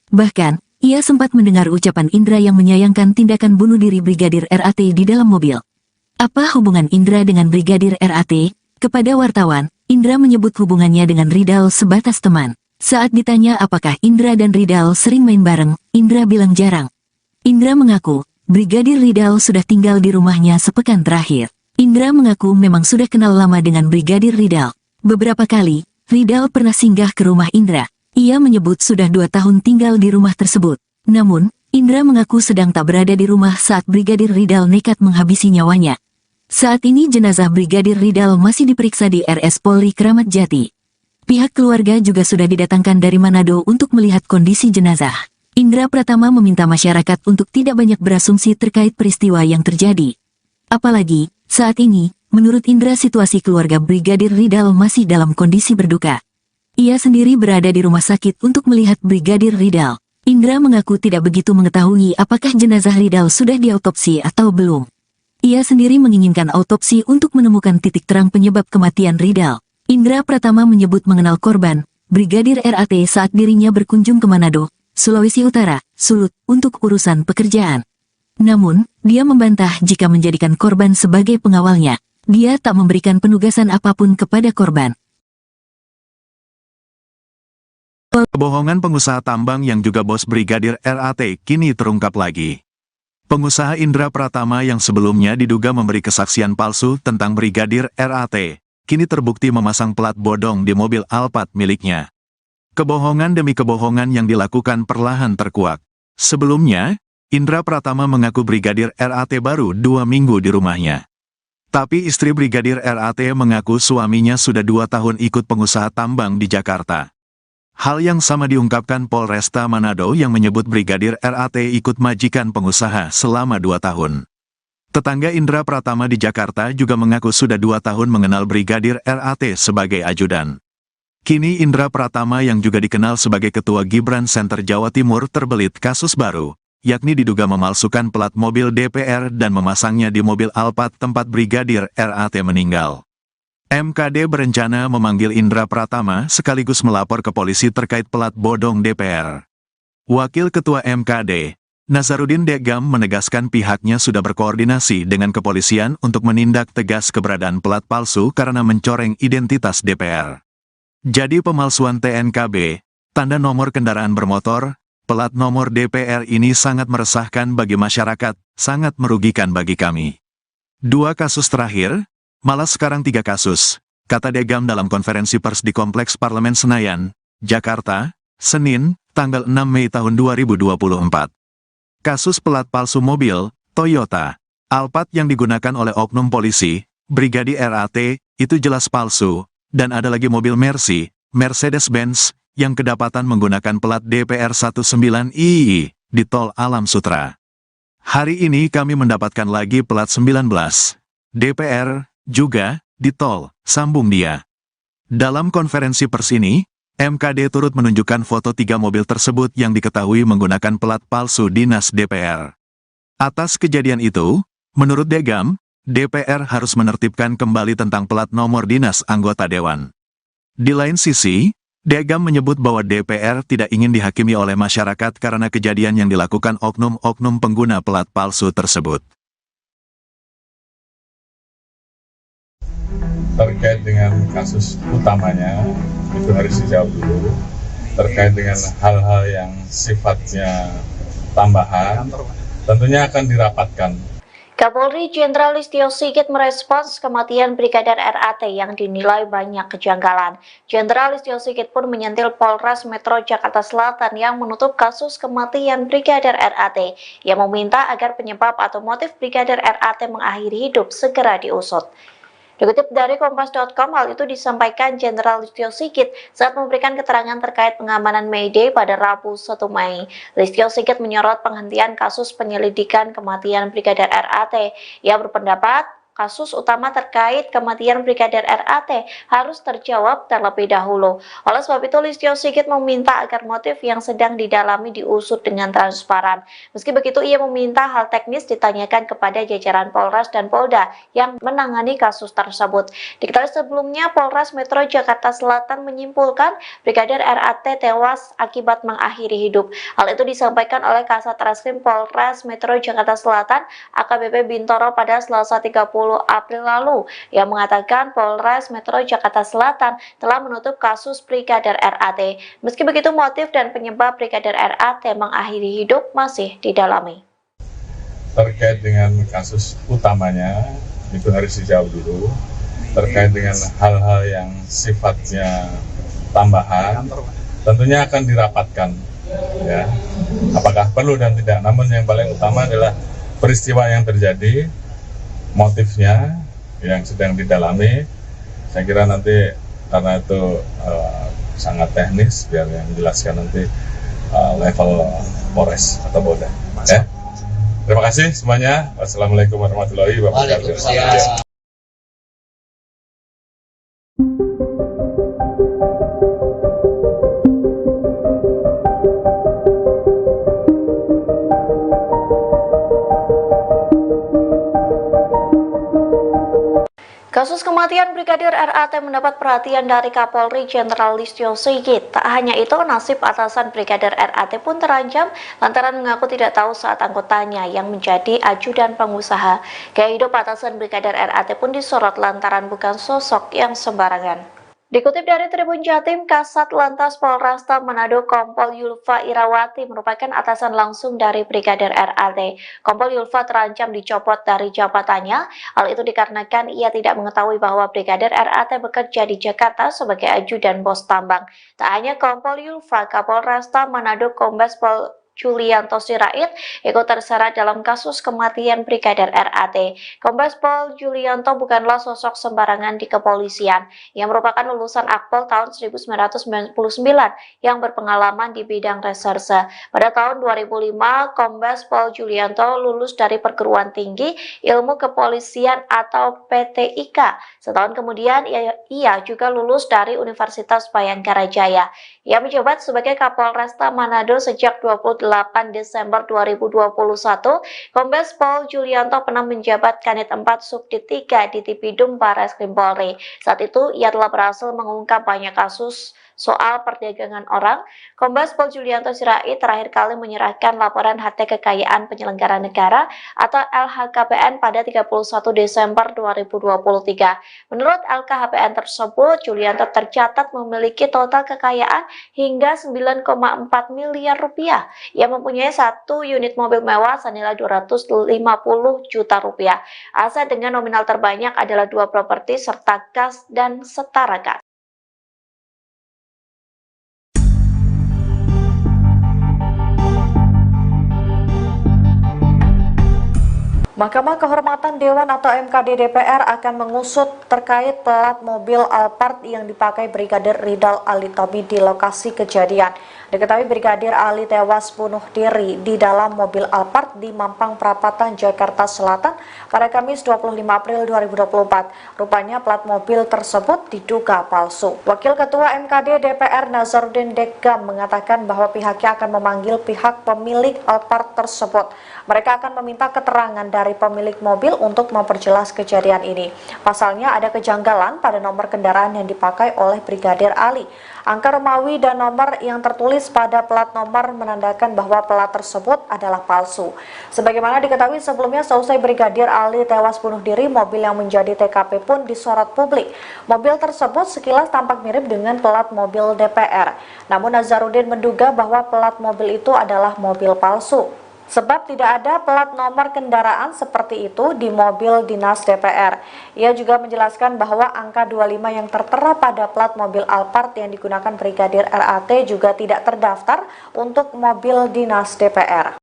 S4: Bahkan, ia sempat mendengar ucapan Indra yang menyayangkan tindakan bunuh diri Brigadir RAT di dalam mobil. Apa hubungan Indra dengan Brigadir RAT? Kepada wartawan, Indra menyebut hubungannya dengan Ridal sebatas teman. Saat ditanya apakah Indra dan Ridal sering main bareng, Indra bilang jarang. Indra mengaku, Brigadir Ridal sudah tinggal di rumahnya sepekan terakhir. Indra mengaku memang sudah kenal lama dengan Brigadir Ridal. Beberapa kali, Ridal pernah singgah ke rumah Indra. Ia menyebut sudah 2 tahun tinggal di rumah tersebut. Namun, Indra mengaku sedang tak berada di rumah saat Brigadir Ridal nekat menghabisi nyawanya. Saat ini jenazah Brigadir Ridal masih diperiksa di RS Polri Kramat Jati. Pihak keluarga juga sudah didatangkan dari Manado untuk melihat kondisi jenazah. Indra Pratama meminta masyarakat untuk tidak banyak berasumsi terkait peristiwa yang terjadi. Apalagi, saat ini, menurut Indra situasi keluarga Brigadir Ridal masih dalam kondisi berduka. Ia sendiri berada di rumah sakit untuk melihat Brigadir Ridal. Indra mengaku tidak begitu mengetahui apakah jenazah Ridal sudah diautopsi atau belum. Ia sendiri menginginkan autopsi untuk menemukan titik terang penyebab kematian Ridal. Indra Pratama menyebut mengenal korban, Brigadir RAT saat dirinya berkunjung ke Manado, Sulawesi Utara, Sulut, untuk urusan pekerjaan. Namun, dia membantah jika menjadikan korban sebagai pengawalnya. Dia tak memberikan penugasan apapun kepada korban.
S1: Kebohongan pengusaha tambang yang juga bos Brigadir RAT kini terungkap lagi. Pengusaha Indra Pratama yang sebelumnya diduga memberi kesaksian palsu tentang Brigadir RAT, kini terbukti memasang plat bodong di mobil Alphard miliknya. Kebohongan demi kebohongan yang dilakukan perlahan terkuak. Sebelumnya, Indra Pratama mengaku Brigadir RAT baru 2 minggu di rumahnya. Tapi istri Brigadir RAT mengaku suaminya sudah 2 tahun ikut pengusaha tambang di Jakarta. Hal yang sama diungkapkan Polresta Manado yang menyebut Brigadir RAT ikut majikan pengusaha selama 2 tahun. Tetangga Indra Pratama di Jakarta juga mengaku sudah 2 tahun mengenal Brigadir RAT sebagai ajudan. Kini Indra Pratama yang juga dikenal sebagai Ketua Gibran Center Jawa Timur terbelit kasus baru, yakni diduga memalsukan plat mobil DPR dan memasangnya di mobil Alphard tempat Brigadir RAT meninggal. MKD berencana memanggil Indra Pratama sekaligus melapor ke polisi terkait plat bodong DPR. Wakil Ketua MKD, Nazarudin Degam menegaskan pihaknya sudah berkoordinasi dengan kepolisian untuk menindak tegas keberadaan plat palsu karena mencoreng identitas DPR. Jadi pemalsuan TNKB, tanda nomor kendaraan bermotor, plat nomor DPR ini sangat meresahkan bagi masyarakat, sangat merugikan bagi kami. 2 kasus terakhir, malah sekarang 3 kasus, kata Degam dalam konferensi pers di Kompleks Parlemen Senayan, Jakarta, Senin, tanggal 6 Mei tahun 2024. Kasus plat palsu mobil, Toyota, Alphard yang digunakan oleh oknum polisi, Brigadir RAT, itu jelas palsu, dan ada lagi mobil Mercy, Mercedes-Benz, yang kedapatan menggunakan plat DPR 19II, di Tol Alam Sutra. Hari ini kami mendapatkan lagi plat 19, DPR, juga, di tol, sambung dia. Dalam konferensi pers ini, MKD turut menunjukkan foto 3 mobil tersebut yang diketahui menggunakan plat palsu dinas DPR. Atas kejadian itu, menurut Degam, DPR harus menertibkan kembali tentang plat nomor dinas anggota dewan. Di lain sisi, Degam menyebut bahwa DPR tidak ingin dihakimi oleh masyarakat karena kejadian yang dilakukan oknum-oknum pengguna plat palsu tersebut.
S2: Terkait dengan kasus utamanya, itu harus dijawab dulu. Terkait dengan hal-hal yang sifatnya tambahan, tentunya akan dirapatkan.
S3: Kapolri Jenderal Listio Sigit merespons kematian Brigadir RAT yang dinilai banyak kejanggalan. Jenderal Listio Sigit pun menyentil Polres Metro Jakarta Selatan yang menutup kasus kematian Brigadir RAT. Ia meminta agar penyebab atau motif Brigadir RAT mengakhiri hidup segera diusut. Dikutip dari Kompas.com, hal itu disampaikan Jenderal Listio Sigit saat memberikan keterangan terkait pengamanan May Day pada Rabu 1 Mei. Listio Sigit menyorot penghentian kasus penyelidikan kematian Brigadir RAT. Ia berpendapat kasus utama terkait kematian Brigadir RAT harus terjawab terlebih dahulu. Oleh sebab itu, Listio Sigit meminta agar motif yang sedang didalami diusut dengan transparan. Meski begitu, ia meminta hal teknis ditanyakan kepada jajaran Polres dan Polda yang menangani kasus tersebut. Diketahui sebelumnya, Polres Metro Jakarta Selatan menyimpulkan Brigadir RAT tewas akibat mengakhiri hidup. Hal itu disampaikan oleh Kasat Reskrim Polres Metro Jakarta Selatan AKBP Bintoro pada Selasa 30 April lalu, yang mengatakan Polres Metro Jakarta Selatan telah menutup kasus Brigadir RAT. Meski begitu, motif dan penyebab Brigadir RAT mengakhiri hidup masih didalami.
S2: Terkait dengan kasus utamanya, itu harus dijawab dulu. Terkait dengan hal-hal yang sifatnya tambahan, tentunya akan dirapatkan. Ya, apakah perlu dan tidak. Namun yang paling utama adalah peristiwa yang terjadi, motifnya yang sedang didalami. Saya kira nanti karena itu sangat teknis, biar yang menjelaskan nanti level Polres atau Polda. Ya. Terima kasih semuanya. Wassalamualaikum warahmatullahi wabarakatuh.
S3: Kasus kematian Brigadir RAT mendapat perhatian dari Kapolri Jenderal Listio Sigit. Tak hanya itu, nasib atasan Brigadir RAT pun terancam lantaran mengaku tidak tahu saat anggotanya yang menjadi ajudan pengusaha. Gaya hidup atasan Brigadir RAT pun disorot lantaran bukan sosok yang sembarangan. Dikutip dari Tribun Jatim, Kasat Lantas Polresta Manado Kompol Yulfa Irawati merupakan atasan langsung dari Brigadir RAT. Kompol Yulfa terancam dicopot dari jabatannya. Hal itu dikarenakan ia tidak mengetahui bahwa Brigadir RAT bekerja di Jakarta sebagai ajudan bos tambang. Tak hanya Kompol Yulfa, Kapolresta Manado Kombes Pol Julianto Sirait ikut terseret dalam kasus kematian Brigadir RAT. Kombes Pol Julianto bukanlah sosok sembarangan di kepolisian. Ia merupakan lulusan Akpol tahun 1999 yang berpengalaman di bidang reserse. Pada tahun 2005, Kombes Pol Julianto lulus dari Perguruan Tinggi Ilmu Kepolisian atau PTIK. Setahun kemudian, ia juga lulus dari Universitas Bayangkara Jaya. Ia menjabat sebagai Kapolresta Manado sejak 28 Desember 2021. Kombes Pol Julianto pernah menjabat Kanit 4 Subdit 3 di Tipidum Barreskrim Polri. Saat itu, ia telah berhasil mengungkap banyak kasus soal perdagangan orang. Kombes Pol Julianto Sirait terakhir kali menyerahkan laporan harta kekayaan penyelenggara negara atau LHKPN pada 31 Desember 2023. Menurut LKHPN tersebut, Julianto tercatat memiliki total kekayaan hingga 9,4 miliar rupiah. Ia mempunyai satu unit mobil mewah senilai 250 juta rupiah. Aset dengan nominal terbanyak adalah 2 properti serta kas dan setara kas. Mahkamah Kehormatan Dewan atau MKD DPR akan mengusut terkait plat mobil Alphard yang dipakai Brigadir Ridal Ali Tommy di lokasi kejadian. Diketahui Brigadir Ali tewas bunuh diri di dalam mobil Alphard di Mampang Perapatan, Jakarta Selatan pada Kamis 25 April 2024. Rupanya plat mobil tersebut diduga palsu. Wakil Ketua MKD DPR Nazarudin Dekam mengatakan bahwa pihaknya akan memanggil pihak pemilik Alphard tersebut. Mereka akan meminta keterangan dari pemilik mobil untuk memperjelas kejadian ini. Pasalnya ada kejanggalan pada nomor kendaraan yang dipakai oleh Brigadir Ali. Angka Romawi dan nomor yang tertulis pada plat nomor menandakan bahwa plat tersebut adalah palsu. Sebagaimana diketahui sebelumnya, seusai Brigadir Ali tewas bunuh diri, mobil yang menjadi TKP pun disorot publik. Mobil tersebut sekilas tampak mirip dengan plat mobil DPR. Namun Nazarudin menduga bahwa plat mobil itu adalah mobil palsu. sebab tidak ada plat nomor kendaraan seperti itu di mobil dinas DPR. Ia juga menjelaskan bahwa angka 25 yang tertera pada plat mobil Alphard yang digunakan Brigadir RAT juga tidak terdaftar untuk mobil dinas DPR.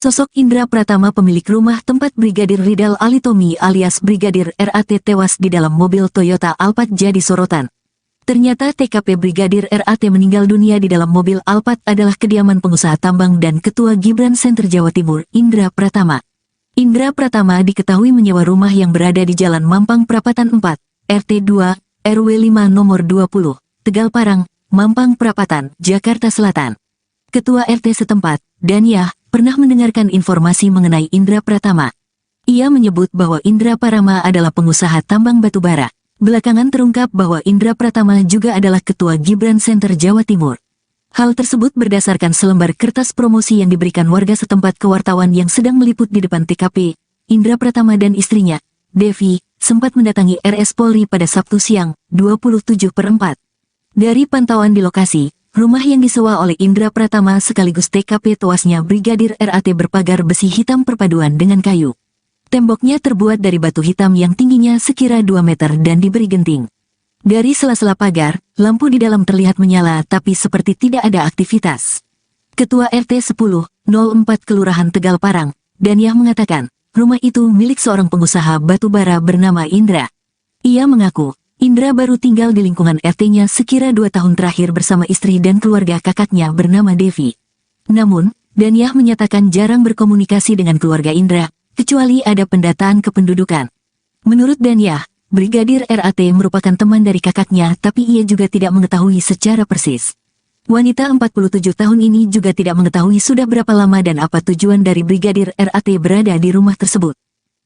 S4: Sosok Indra Pratama pemilik rumah tempat Brigadir Ridal Alitomi alias Brigadir RAT tewas di dalam mobil Toyota Alphard jadi sorotan. Ternyata TKP Brigadir RAT meninggal dunia di dalam mobil Alphard adalah kediaman pengusaha tambang dan Ketua Gibran Center Jawa Timur, Indra Pratama. Indra Pratama diketahui menyewa rumah yang berada di Jalan Mampang Prapatan 4, RT 2, RW 5 nomor 20, Tegal Parang, Mampang Prapatan, Jakarta Selatan. Ketua RT setempat, Danyah, pernah mendengarkan informasi mengenai Indra Pratama. Ia menyebut bahwa Indra Pratama adalah pengusaha tambang batubara. Belakangan terungkap bahwa Indra Pratama juga adalah Ketua Gibran Center Jawa Timur. Hal tersebut berdasarkan selembar kertas promosi yang diberikan warga setempat ke wartawan yang sedang meliput di depan TKP. Indra Pratama dan istrinya, Devi, sempat mendatangi RS Polri pada Sabtu siang, 27/4. Dari pantauan di lokasi, rumah yang disewa oleh Indra Pratama sekaligus TKP tewasnya Brigadir RAT berpagar besi hitam perpaduan dengan kayu. Temboknya terbuat dari batu hitam yang tingginya sekira 2 meter dan diberi genting. Dari sela-sela pagar, lampu di dalam terlihat menyala tapi seperti tidak ada aktivitas. Ketua RT 10/04 Kelurahan Tegal Parang, Danyah mengatakan, rumah itu milik seorang pengusaha batubara bernama Indra. Ia mengaku, Indra baru tinggal di lingkungan RT-nya sekira 2 tahun terakhir bersama istri dan keluarga kakaknya bernama Devi. Namun, Danyah menyatakan jarang berkomunikasi dengan keluarga Indra, kecuali ada pendataan kependudukan. Menurut Danyah, Brigadir RAT merupakan teman dari kakaknya tapi ia juga tidak mengetahui secara persis. Wanita 47 tahun ini juga tidak mengetahui sudah berapa lama dan apa tujuan dari Brigadir RAT berada di rumah tersebut.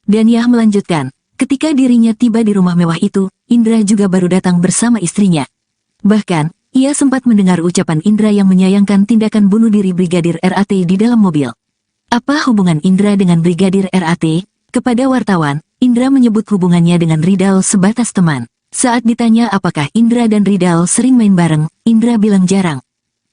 S4: Danyah melanjutkan, ketika dirinya tiba di rumah mewah itu, Indra juga baru datang bersama istrinya. Bahkan, ia sempat mendengar ucapan Indra yang menyayangkan tindakan bunuh diri Brigadir RAT di dalam mobil. Apa hubungan Indra dengan Brigadir RAT? Kepada wartawan, Indra menyebut hubungannya dengan Ridal sebatas teman. Saat ditanya apakah Indra dan Ridal sering main bareng, Indra bilang jarang.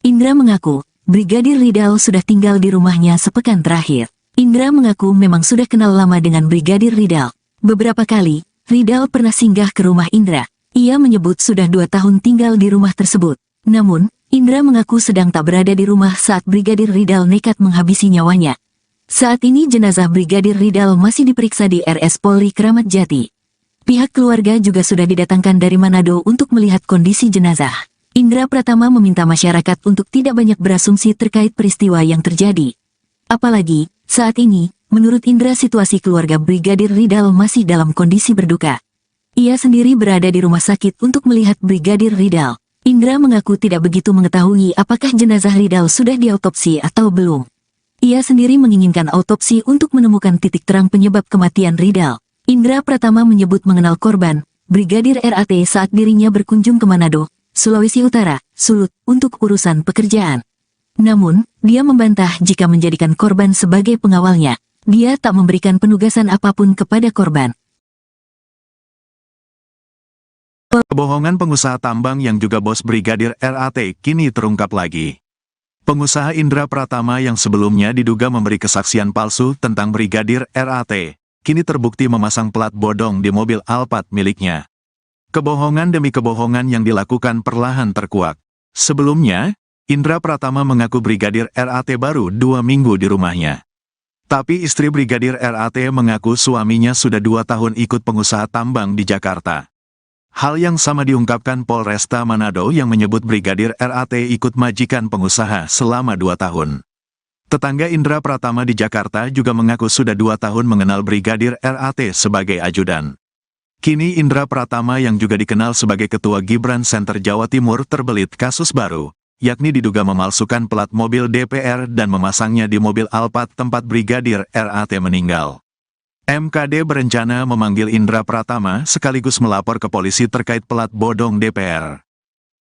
S4: Indra mengaku, Brigadir Ridal sudah tinggal di rumahnya sepekan terakhir. Indra mengaku memang sudah kenal lama dengan Brigadir Ridal. Beberapa kali, Ridal pernah singgah ke rumah Indra. Ia menyebut sudah 2 tahun tinggal di rumah tersebut. Namun, Indra mengaku sedang tak berada di rumah saat Brigadir Ridal nekat menghabisi nyawanya. Saat ini jenazah Brigadir Ridal masih diperiksa di RS Polri Kramat Jati. Pihak keluarga juga sudah didatangkan dari Manado untuk melihat kondisi jenazah. Indra Pratama meminta masyarakat untuk tidak banyak berasumsi terkait peristiwa yang terjadi. Apalagi, saat ini, menurut Indra situasi keluarga Brigadir Ridal masih dalam kondisi berduka. Ia sendiri berada di rumah sakit untuk melihat Brigadir Ridal. Indra mengaku tidak begitu mengetahui apakah jenazah Ridal sudah diautopsi atau belum. Ia sendiri menginginkan autopsi untuk menemukan titik terang penyebab kematian Ridal. Indra Pratama menyebut mengenal korban, Brigadir RAT saat dirinya berkunjung ke Manado, Sulawesi Utara, Sulut, untuk urusan pekerjaan. Namun, dia membantah jika menjadikan korban sebagai pengawalnya. Dia tak memberikan penugasan apapun kepada korban.
S1: Kebohongan pengusaha tambang yang juga bos Brigadir RAT kini terungkap lagi. Pengusaha Indra Pratama yang sebelumnya diduga memberi kesaksian palsu tentang Brigadir RAT, kini terbukti memasang plat bodong di mobil Alphard miliknya. Kebohongan demi kebohongan yang dilakukan perlahan terkuak. Sebelumnya, Indra Pratama mengaku Brigadir RAT baru 2 minggu di rumahnya. Tapi istri Brigadir RAT mengaku suaminya sudah 2 tahun ikut pengusaha tambang di Jakarta. Hal yang sama diungkapkan Polresta Manado yang menyebut Brigadir RAT ikut majikan pengusaha selama 2 tahun. Tetangga Indra Pratama di Jakarta juga mengaku sudah 2 tahun mengenal Brigadir RAT sebagai ajudan. Kini Indra Pratama yang juga dikenal sebagai Ketua Gibran Center Jawa Timur terbelit kasus baru, yakni diduga memalsukan plat mobil DPR dan memasangnya di mobil Alphard tempat Brigadir RAT meninggal. MKD berencana memanggil Indra Pratama sekaligus melapor ke polisi terkait plat bodong DPR.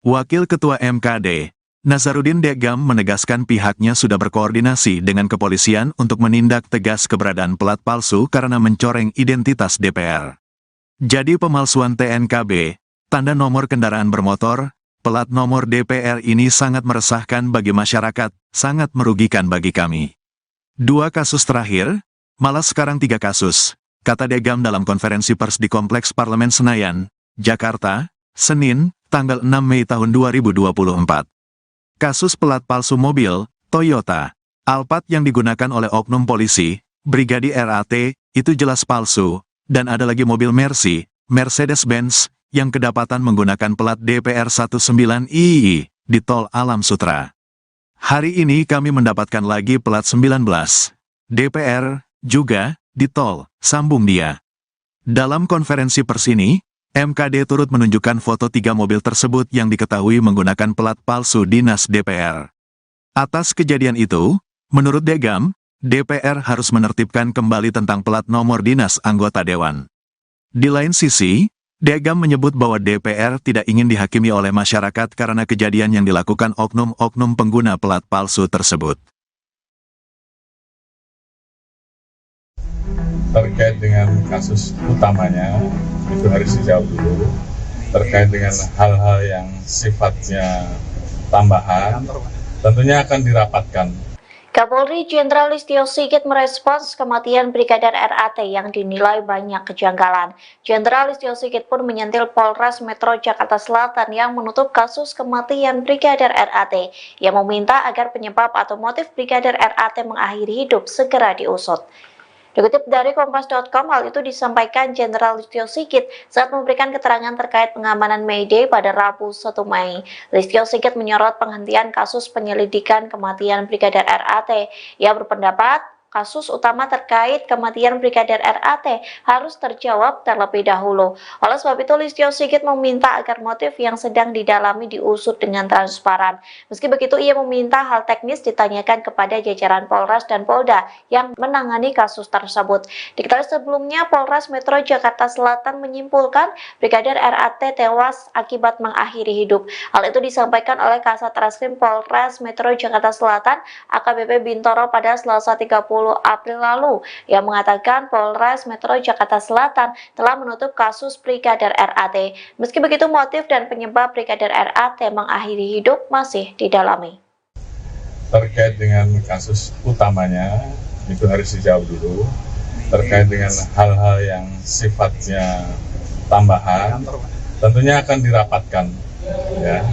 S1: Wakil Ketua MKD, Nazarudin Degam menegaskan pihaknya sudah berkoordinasi dengan kepolisian untuk menindak tegas keberadaan plat palsu karena mencoreng identitas DPR. Jadi pemalsuan TNKB, tanda nomor kendaraan bermotor, Pelat nomor DPR ini sangat meresahkan bagi masyarakat, sangat merugikan bagi kami. 2 kasus terakhir, malah sekarang 3 kasus, kata Degam dalam konferensi pers di Kompleks Parlemen Senayan, Jakarta, Senin, tanggal 6 Mei tahun 2024. Kasus pelat palsu mobil, Toyota, Alphard yang digunakan oleh oknum polisi, Brigadir RAT, itu jelas palsu, dan ada lagi mobil Mercedes-Benz, yang kedapatan menggunakan pelat DPR 19II, di Tol Alam Sutra. Hari ini kami mendapatkan lagi pelat 19, DPR, juga, di tol, sambung dia. Dalam konferensi pers ini, MKD turut menunjukkan foto 3 mobil tersebut yang diketahui menggunakan pelat palsu dinas DPR. Atas kejadian itu, menurut Degam, DPR harus menertibkan kembali tentang pelat nomor dinas anggota Dewan. Di lain sisi, Degam menyebut bahwa DPR tidak ingin dihakimi oleh masyarakat karena kejadian yang dilakukan oknum-oknum pengguna pelat palsu tersebut.
S2: Terkait dengan kasus utamanya, itu harus dijawab dulu. Terkait dengan hal-hal yang sifatnya tambahan, tentunya akan dirapatkan.
S3: Kapolri Jenderal Listio Sigit merespons kematian Brigadir RAT yang dinilai banyak kejanggalan. Jenderal Listio Sigit pun menyentil Polres Metro Jakarta Selatan yang menutup kasus kematian Brigadir RAT, yang meminta agar penyebab atau motif Brigadir RAT mengakhiri hidup segera diusut. Dikutip dari Kompas.com, hal itu disampaikan Jenderal Listio Sigit saat memberikan keterangan terkait pengamanan May Day pada Rabu 1 Mei. Listio Sigit menyorot penghentian kasus penyelidikan kematian Brigadir RAT. Ia berpendapat kasus utama terkait kematian Brigadir RAT harus terjawab terlebih dahulu. Oleh sebab itu, Listio Sigit meminta agar motif yang sedang didalami diusut dengan transparan. Meski begitu, ia meminta hal teknis ditanyakan kepada jajaran Polres dan Polda yang menangani kasus tersebut. Diketahui sebelumnya, Polres Metro Jakarta Selatan menyimpulkan Brigadir RAT tewas akibat mengakhiri hidup. Hal itu disampaikan oleh Kasat Reskrim Polres Metro Jakarta Selatan, AKBP Bintoro, pada Selasa 30 April lalu, yang mengatakan Polres Metro Jakarta Selatan telah menutup kasus Brigadir RAT. Meski begitu, motif dan penyebab Brigadir RAT mengakhiri hidup masih didalami.
S2: Terkait dengan kasus utamanya, itu harus dijawab dulu. Terkait dengan hal-hal yang sifatnya tambahan, tentunya akan dirapatkan. Ya,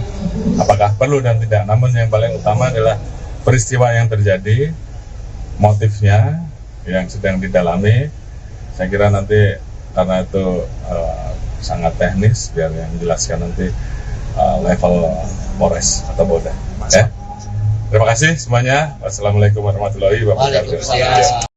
S2: apakah perlu dan tidak. Namun yang paling utama adalah peristiwa yang terjadi, motifnya yang sedang didalami. Saya kira nanti karena itu sangat teknis, biar yang menjelaskan nanti level Polres atau Polda. Ya. Terima kasih semuanya. Wassalamualaikum warahmatullahi wabarakatuh.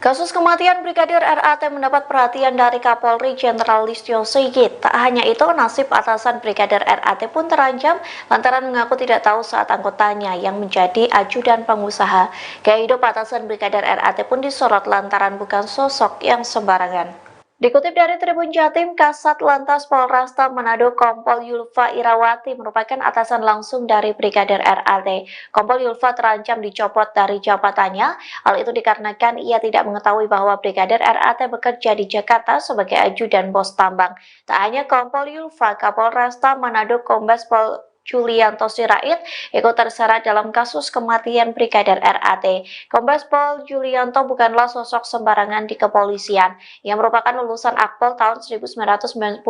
S3: Kasus kematian Brigadir RAT mendapat perhatian dari Kapolri Jenderal Listio Sigit. Tak hanya itu, nasib atasan Brigadir RAT pun terancam lantaran mengaku tidak tahu saat anggotanya yang menjadi ajudan pengusaha. Gaya hidup atasan Brigadir RAT pun disorot lantaran bukan sosok yang sembarangan. Dikutip dari Tribun Jatim, Kasat Lantas Polresta Manado Kompol Yulfa Irawati merupakan atasan langsung dari Brigadir RAT. Kompol Yulfa terancam dicopot dari jabatannya. Hal itu dikarenakan ia tidak mengetahui bahwa Brigadir RAT bekerja di Jakarta sebagai ajudan bos tambang. Tak hanya Kompol Yulfa, Kapolresta Manado Kombes Pol Julianto Sirait ikut terseret dalam kasus kematian Brigadir RAT. Kombes Pol Julianto bukanlah sosok sembarangan di kepolisian. Ia merupakan lulusan Akpol tahun 1999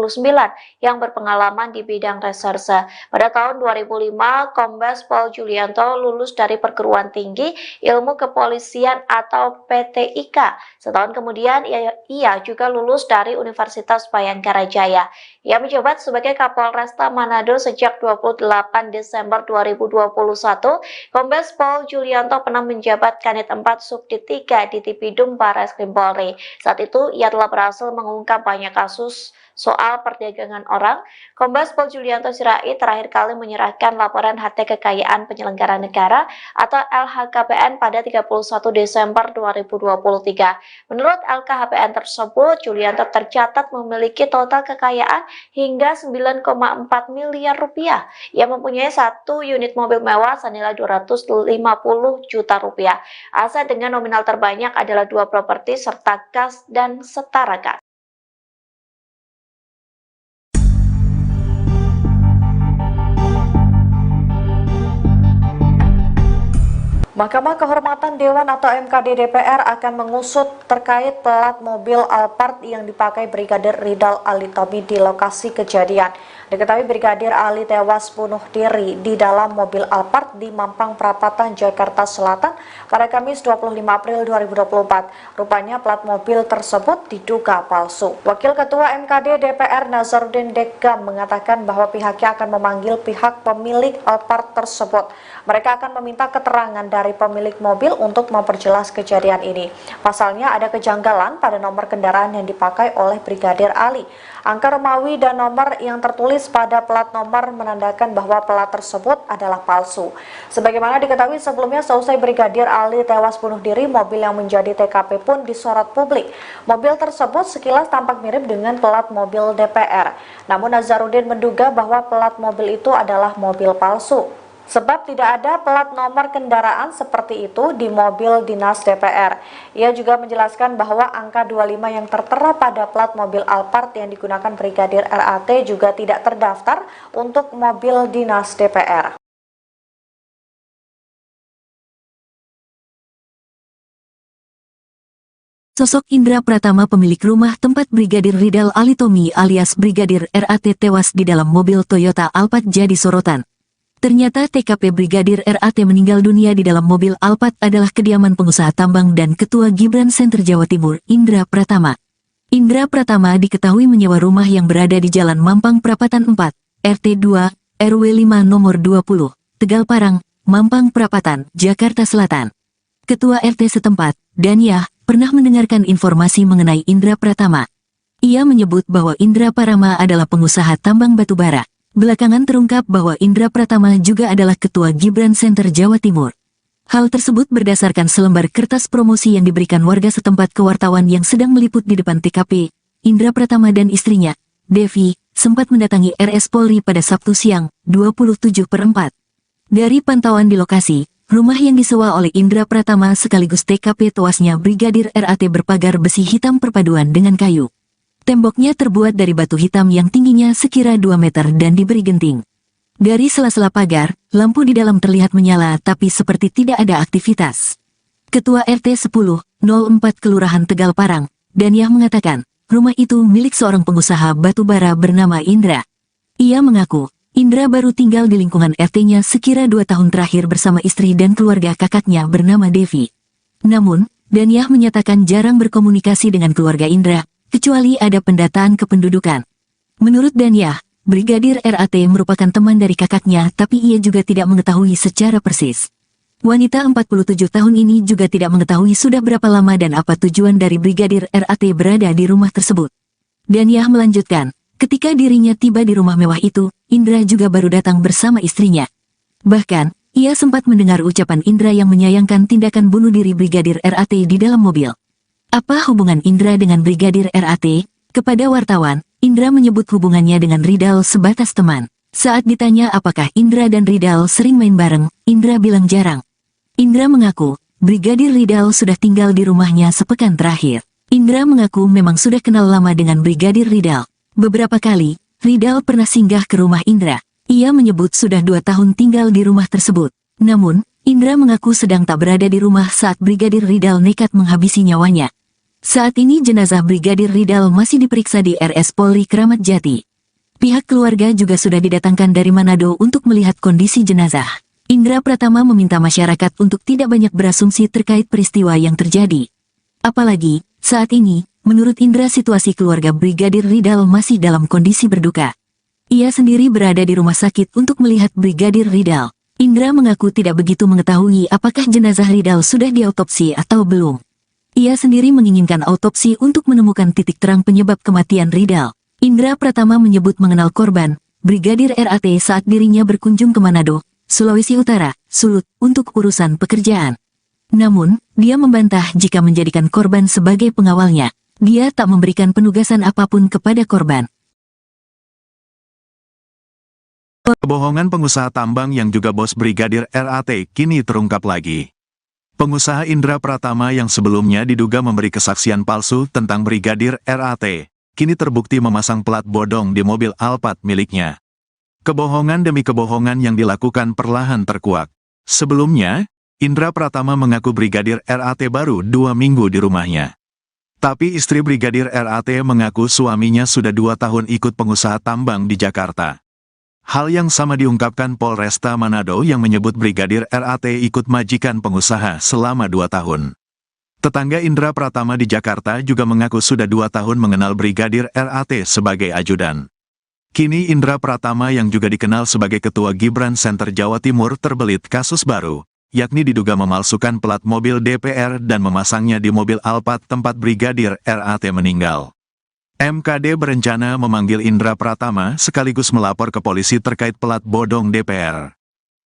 S3: yang berpengalaman di bidang reserse. Pada tahun 2005, Kombes Pol Julianto lulus dari Perguruan Tinggi Ilmu Kepolisian atau PTIK. Setahun kemudian, ia juga lulus dari Universitas Bayangkara Jaya. Ia menjabat sebagai Kapolresta Manado sejak 28 Desember 2021. Kombes Pol Julianto pernah menjabat Kanit 4 Subdit 3 di Tipidum Barreskrim Polri. Saat itu, ia telah berhasil mengungkap banyak kasus soal perdagangan orang, Kombes Pol Julianto Sirait terakhir kali menyerahkan laporan harta kekayaan penyelenggara negara atau LHKPN pada 31 Desember 2023. Menurut LKHPN tersebut, Julianto tercatat memiliki total kekayaan hingga 9,4 miliar rupiah. Ia mempunyai satu unit mobil mewah senilai 250 juta rupiah. Aset dengan nominal terbanyak adalah 2 properti serta kas dan setara kas. Mahkamah Kehormatan Dewan atau MKD DPR akan mengusut terkait plat mobil Alphard yang dipakai Brigadir Ridal Ali Tommy di lokasi kejadian. Diketahui Brigadir Ali tewas bunuh diri di dalam mobil Alphard di Mampang Perapatan, Jakarta Selatan pada Kamis 25 April 2024. Rupanya plat mobil tersebut diduga palsu. Wakil Ketua MKD DPR Nazarudin Dekam mengatakan bahwa pihaknya akan memanggil pihak pemilik Alphard tersebut. Mereka akan meminta keterangan dari pemilik mobil untuk memperjelas kejadian ini. Pasalnya ada kejanggalan pada nomor kendaraan yang dipakai oleh Brigadir Ali. Angka Romawi dan nomor yang tertulis pada plat nomor menandakan bahwa plat tersebut adalah palsu. Sebagaimana diketahui sebelumnya, seusai Brigadir Ali tewas bunuh diri, mobil yang menjadi TKP pun disorot publik. Mobil tersebut sekilas tampak mirip dengan plat mobil DPR. Namun Nazarudin menduga bahwa plat mobil itu adalah mobil palsu. Sebab tidak ada plat nomor kendaraan seperti itu di mobil dinas DPR. Ia juga menjelaskan bahwa angka 25 yang tertera pada plat mobil Alphard yang digunakan Brigadir RAT juga tidak terdaftar untuk mobil dinas DPR.
S4: Sosok Indra Pratama, pemilik rumah tempat Brigadir Ridal Ali Tommy alias Brigadir RAT tewas di dalam mobil Toyota Alphard jadi sorotan. Ternyata TKP Brigadir RAT meninggal dunia di dalam mobil Alphard adalah kediaman pengusaha tambang dan Ketua Gibran Center Jawa Timur, Indra Pratama. Indra Pratama diketahui menyewa rumah yang berada di Jalan Mampang Perapatan 4, RT 2, RW 5 nomor 20, Tegal Parang, Mampang Perapatan, Jakarta Selatan. Ketua RT setempat, Danyah, pernah mendengarkan informasi mengenai Indra Pratama. Ia menyebut bahwa Indra Pratama adalah pengusaha tambang batubara. Belakangan terungkap bahwa Indra Pratama juga adalah Ketua Gibran Center Jawa Timur. Hal tersebut berdasarkan selembar kertas promosi yang diberikan warga setempat ke wartawan yang sedang meliput di depan TKP. Indra Pratama dan istrinya, Devi, sempat mendatangi RS Polri pada Sabtu siang, 27/4. Dari pantauan di lokasi, rumah yang disewa oleh Indra Pratama sekaligus TKP tewasnya Brigadir RAT berpagar besi hitam perpaduan dengan kayu. Temboknya terbuat dari batu hitam yang tingginya sekira 2 meter dan diberi genting. Dari sela-sela pagar, lampu di dalam terlihat menyala tapi seperti tidak ada aktivitas. Ketua RT 10/04 Kelurahan Tegal Parang, Danyah mengatakan, rumah itu milik seorang pengusaha batubara bernama Indra. Ia mengaku, Indra baru tinggal di lingkungan RT-nya sekira 2 tahun terakhir bersama istri dan keluarga kakaknya bernama Devi. Namun, Danyah menyatakan jarang berkomunikasi dengan keluarga Indra, kecuali ada pendataan kependudukan. Menurut Danyah, Brigadir RAT merupakan teman dari kakaknya tapi ia juga tidak mengetahui secara persis. Wanita 47 tahun ini juga tidak mengetahui sudah berapa lama dan apa tujuan dari Brigadir RAT berada di rumah tersebut. Danyah melanjutkan, ketika dirinya tiba di rumah mewah itu, Indra juga baru datang bersama istrinya. Bahkan, ia sempat mendengar ucapan Indra yang menyayangkan tindakan bunuh diri Brigadir RAT di dalam mobil. Apa hubungan Indra dengan Brigadir RAT? Kepada wartawan, Indra menyebut hubungannya dengan Ridal sebatas teman. Saat ditanya apakah Indra dan Ridal sering main bareng, Indra bilang jarang. Indra mengaku, Brigadir Ridal sudah tinggal di rumahnya sepekan terakhir. Indra mengaku memang sudah kenal lama dengan Brigadir Ridal. Beberapa kali, Ridal pernah singgah ke rumah Indra. Ia menyebut sudah 2 tahun tinggal di rumah tersebut. Namun, Indra mengaku sedang tak berada di rumah saat Brigadir Ridal nekat menghabisi nyawanya. Saat ini jenazah Brigadir Ridal masih diperiksa di RS Polri Kramat Jati. Pihak keluarga juga sudah didatangkan dari Manado untuk melihat kondisi jenazah. Indra Pratama meminta masyarakat untuk tidak banyak berasumsi terkait peristiwa yang terjadi. Apalagi, saat ini, menurut Indra situasi keluarga Brigadir Ridal masih dalam kondisi berduka. Ia sendiri berada di rumah sakit untuk melihat Brigadir Ridal. Indra mengaku tidak begitu mengetahui apakah jenazah Ridal sudah diautopsi atau belum. Ia sendiri menginginkan autopsi untuk menemukan titik terang penyebab kematian Ridal. Indra Pratama menyebut mengenal korban, Brigadir RAT saat dirinya berkunjung ke Manado, Sulawesi Utara, Sulut, untuk urusan pekerjaan. Namun, dia membantah jika menjadikan korban sebagai pengawalnya. Dia tak memberikan penugasan apapun kepada korban.
S1: Kebohongan pengusaha tambang yang juga bos Brigadir RAT kini terungkap lagi. Pengusaha Indra Pratama yang sebelumnya diduga memberi kesaksian palsu tentang Brigadir RAT, kini terbukti memasang plat bodong di mobil Alphard miliknya. Kebohongan demi kebohongan yang dilakukan perlahan terkuak. Sebelumnya, Indra Pratama mengaku Brigadir RAT baru 2 minggu di rumahnya. Tapi istri Brigadir RAT mengaku suaminya sudah 2 tahun ikut pengusaha tambang di Jakarta. Hal yang sama diungkapkan Polresta Manado yang menyebut Brigadir RAT ikut majikan pengusaha selama 2 tahun. Tetangga Indra Pratama di Jakarta juga mengaku sudah 2 tahun mengenal Brigadir RAT sebagai ajudan. Kini Indra Pratama yang juga dikenal sebagai Ketua Gibran Center Jawa Timur terbelit kasus baru, yakni diduga memalsukan plat mobil DPR dan memasangnya di mobil Alphard tempat Brigadir RAT meninggal. MKD berencana memanggil Indra Pratama sekaligus melapor ke polisi terkait plat bodong DPR.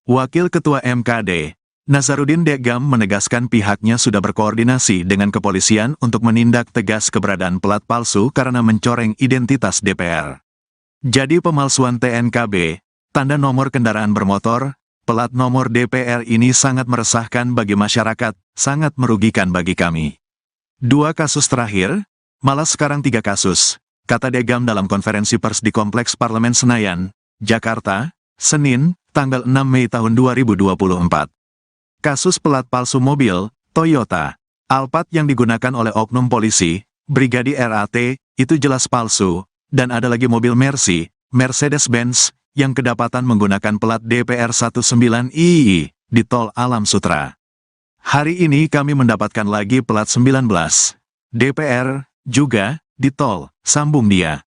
S1: Wakil Ketua MKD, Nazarudin Degam menegaskan pihaknya sudah berkoordinasi dengan kepolisian untuk menindak tegas keberadaan plat palsu karena mencoreng identitas DPR. Jadi pemalsuan TNKB, tanda nomor kendaraan bermotor, plat nomor DPR ini sangat meresahkan bagi masyarakat, sangat merugikan bagi kami. 2 kasus terakhir, malah sekarang 3 kasus, kata Degam dalam konferensi pers di Kompleks Parlemen Senayan, Jakarta, Senin, tanggal 6 Mei tahun 2024. Kasus pelat palsu mobil, Toyota, Alphard yang digunakan oleh oknum polisi, Brigadir RAT, itu jelas palsu, dan ada lagi mobil Mercedes-Benz, yang kedapatan menggunakan plat DPR 19II, di Tol Alam Sutra. Hari ini kami mendapatkan lagi plat 19, DPR, juga, di Tol, sambung dia.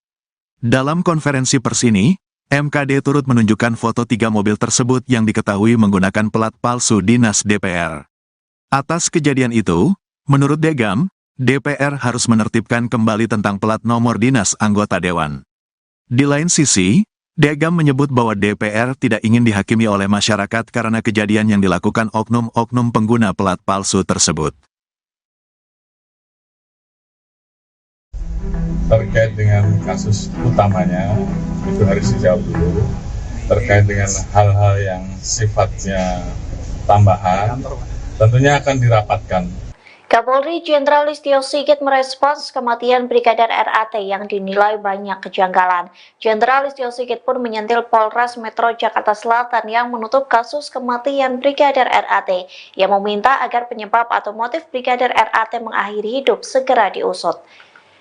S1: Dalam konferensi pers ini, MKD turut menunjukkan foto 3 mobil tersebut yang diketahui menggunakan plat palsu dinas DPR. Atas kejadian itu, menurut Degam, DPR harus menertibkan kembali tentang plat nomor dinas anggota dewan. Di lain sisi, Degam menyebut bahwa DPR tidak ingin dihakimi oleh masyarakat karena kejadian yang dilakukan oknum-oknum pengguna plat palsu tersebut.
S2: Terkait dengan kasus utamanya, itu harus dijawab dulu. Terkait dengan hal-hal yang sifatnya tambahan, tentunya akan dirapatkan.
S3: Kapolri Jenderal Listio Sigit merespons kematian Brigadir RAT yang dinilai banyak kejanggalan. Jenderal Listio Sigit pun menyentil Polres Metro Jakarta Selatan yang menutup kasus kematian Brigadir RAT, yang meminta agar penyebab atau motif Brigadir RAT mengakhiri hidup segera diusut.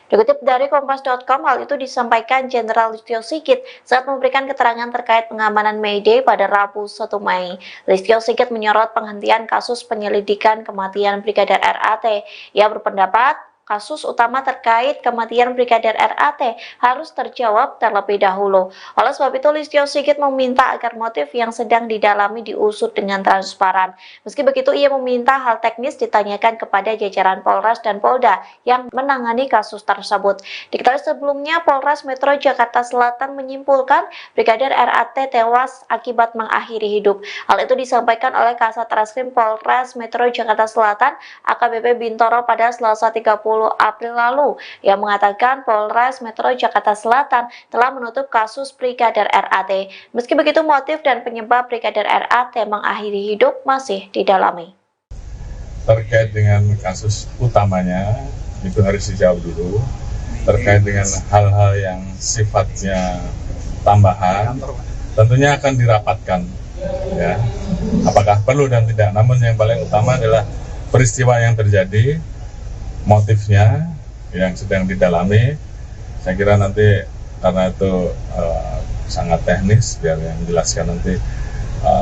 S3: Dikutip dari Kompas.com, hal itu disampaikan Jenderal Listio Sigit saat memberikan keterangan terkait pengamanan May Day pada Rabu 1 Mei. Listio Sigit menyorot penghentian kasus penyelidikan kematian Brigadir RAT. Ia berpendapat kasus utama terkait kematian Brigadir RAT harus terjawab terlebih dahulu. Oleh sebab itu, Listio Sigit meminta agar motif yang sedang didalami diusut dengan transparan. Meski begitu, ia meminta hal teknis ditanyakan kepada jajaran Polres dan Polda yang menangani kasus tersebut. Diketahui sebelumnya, Polres Metro Jakarta Selatan menyimpulkan Brigadir RAT tewas akibat mengakhiri hidup. Hal itu disampaikan oleh Kasat Reskrim Polres Metro Jakarta Selatan, AKBP Bintoro, pada Selasa 30 April lalu, yang mengatakan Polres Metro Jakarta Selatan telah menutup kasus Brigadir RAT. Meski begitu, motif dan penyebab Brigadir RAT mengakhiri hidup masih didalami.
S2: Terkait dengan kasus utamanya, itu harus dijawab dulu. Terkait dengan hal-hal yang sifatnya tambahan, tentunya akan dirapatkan. Ya, apakah perlu dan tidak. Namun yang paling utama adalah peristiwa yang terjadi, motifnya yang sedang didalami. Saya kira nanti karena itu sangat teknis, biar yang menjelaskan nanti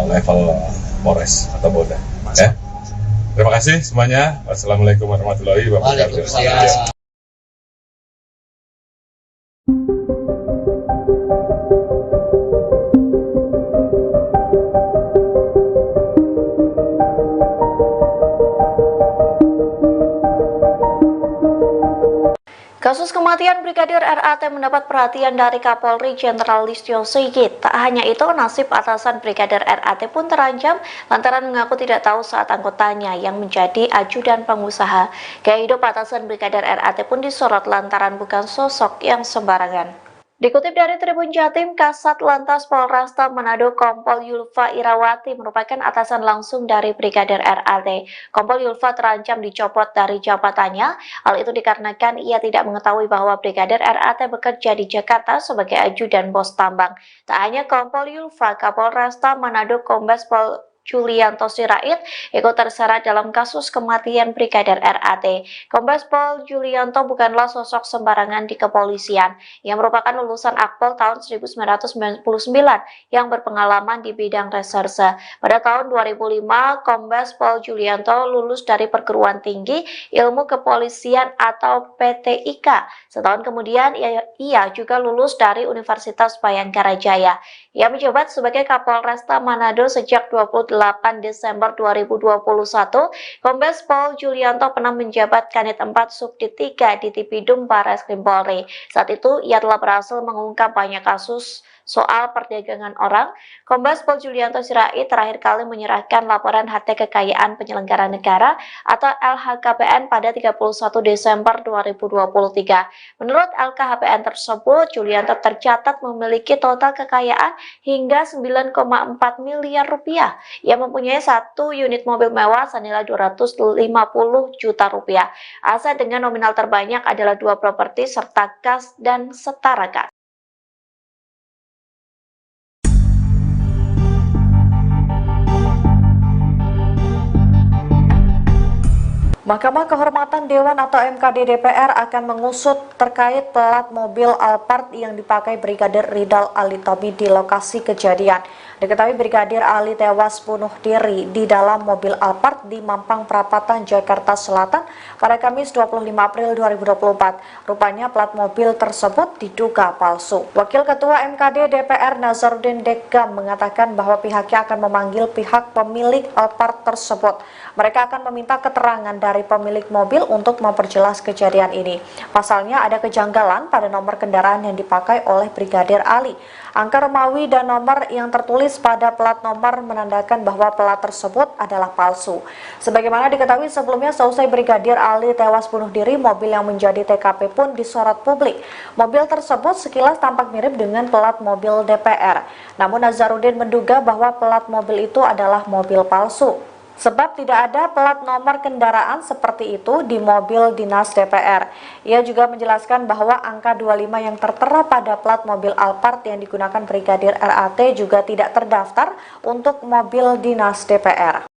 S2: level Polres atau Polda. Ya. Terima kasih semuanya. Wassalamualaikum warahmatullahi wabarakatuh.
S3: Kasus kematian Kematian Brigadir RAT mendapat perhatian dari Kapolri Jenderal Listio Sigit. Tak hanya itu, nasib atasan Brigadir RAT pun terancam lantaran mengaku tidak tahu saat anggotanya yang menjadi ajudan pengusaha. Gaya hidup atasan Brigadir RAT pun disorot lantaran bukan sosok yang sembarangan. Dikutip dari Tribun Jatim, Kasat Lantas Polresta Manado Kompol Yulfa Irawati merupakan atasan langsung dari Brigadir RAT. Kompol Yulfa terancam dicopot dari jabatannya. Hal itu dikarenakan ia tidak mengetahui bahwa Brigadir RAT bekerja di Jakarta sebagai ajudan bos tambang. Tak hanya Kompol Yulfa, Kapolresta Manado Kombes Pol Julianto Sirait ikut terseret dalam kasus kematian Brigadir RAT. Kombes Pol Julianto bukanlah sosok sembarangan di kepolisian. Ia merupakan lulusan Akpol tahun 1999 yang berpengalaman di bidang reserse. Pada tahun 2005, Kombes Pol Julianto lulus dari Perguruan Tinggi Ilmu Kepolisian atau PTIK. Setahun kemudian, ia juga lulus dari Universitas Bayangkara Jaya. Ia menjabat sebagai Kapolresta Manado sejak 28 Desember 2021, Kombes Pol Julianto pernah menjabat Kanit 4 Subdit 3 di Tipidum Barreskrim Polri. Saat itu, ia telah berhasil mengungkap banyak kasus soal perdagangan orang. Kombes Pol Julianto Sirait terakhir kali menyerahkan laporan harta kekayaan penyelenggara negara atau LHKPN pada 31 Desember 2023. Menurut LKHPN tersebut, Julianto tercatat memiliki total kekayaan hingga 9,4 miliar rupiah. Ia mempunyai 1 unit mobil mewah senilai 250 juta rupiah. Aset dengan nominal terbanyak adalah 2 properti serta kas dan setara kas. Mahkamah Kehormatan Dewan atau MKD DPR akan mengusut terkait plat mobil Alphard yang dipakai Brigadir Ridal Ali Tommy di lokasi kejadian. Diketahui Brigadir Ali tewas bunuh diri di dalam mobil Alphard di Mampang Perapatan, Jakarta Selatan pada Kamis 25 April 2024. Rupanya plat mobil tersebut diduga palsu. Wakil Ketua MKD DPR Nazarudin Dekam mengatakan bahwa pihaknya akan memanggil pihak pemilik Alphard tersebut. Mereka akan meminta keterangan dari pemilik mobil untuk memperjelas kejadian ini. Pasalnya ada kejanggalan pada nomor kendaraan yang dipakai oleh Brigadir Ali. Angka Romawi dan nomor yang tertulis pada plat nomor menandakan bahwa plat tersebut adalah palsu. Sebagaimana diketahui sebelumnya, seusai Brigadir Ali tewas bunuh diri, mobil yang menjadi TKP pun disorot publik. Mobil tersebut sekilas tampak mirip dengan plat mobil DPR. Namun Nazarudin menduga bahwa plat mobil itu adalah mobil palsu. Sebab tidak ada plat nomor kendaraan seperti itu di mobil dinas DPR. Ia juga menjelaskan bahwa angka 25 yang tertera pada plat mobil Alphard yang digunakan Brigadir RAT juga tidak terdaftar untuk mobil dinas DPR.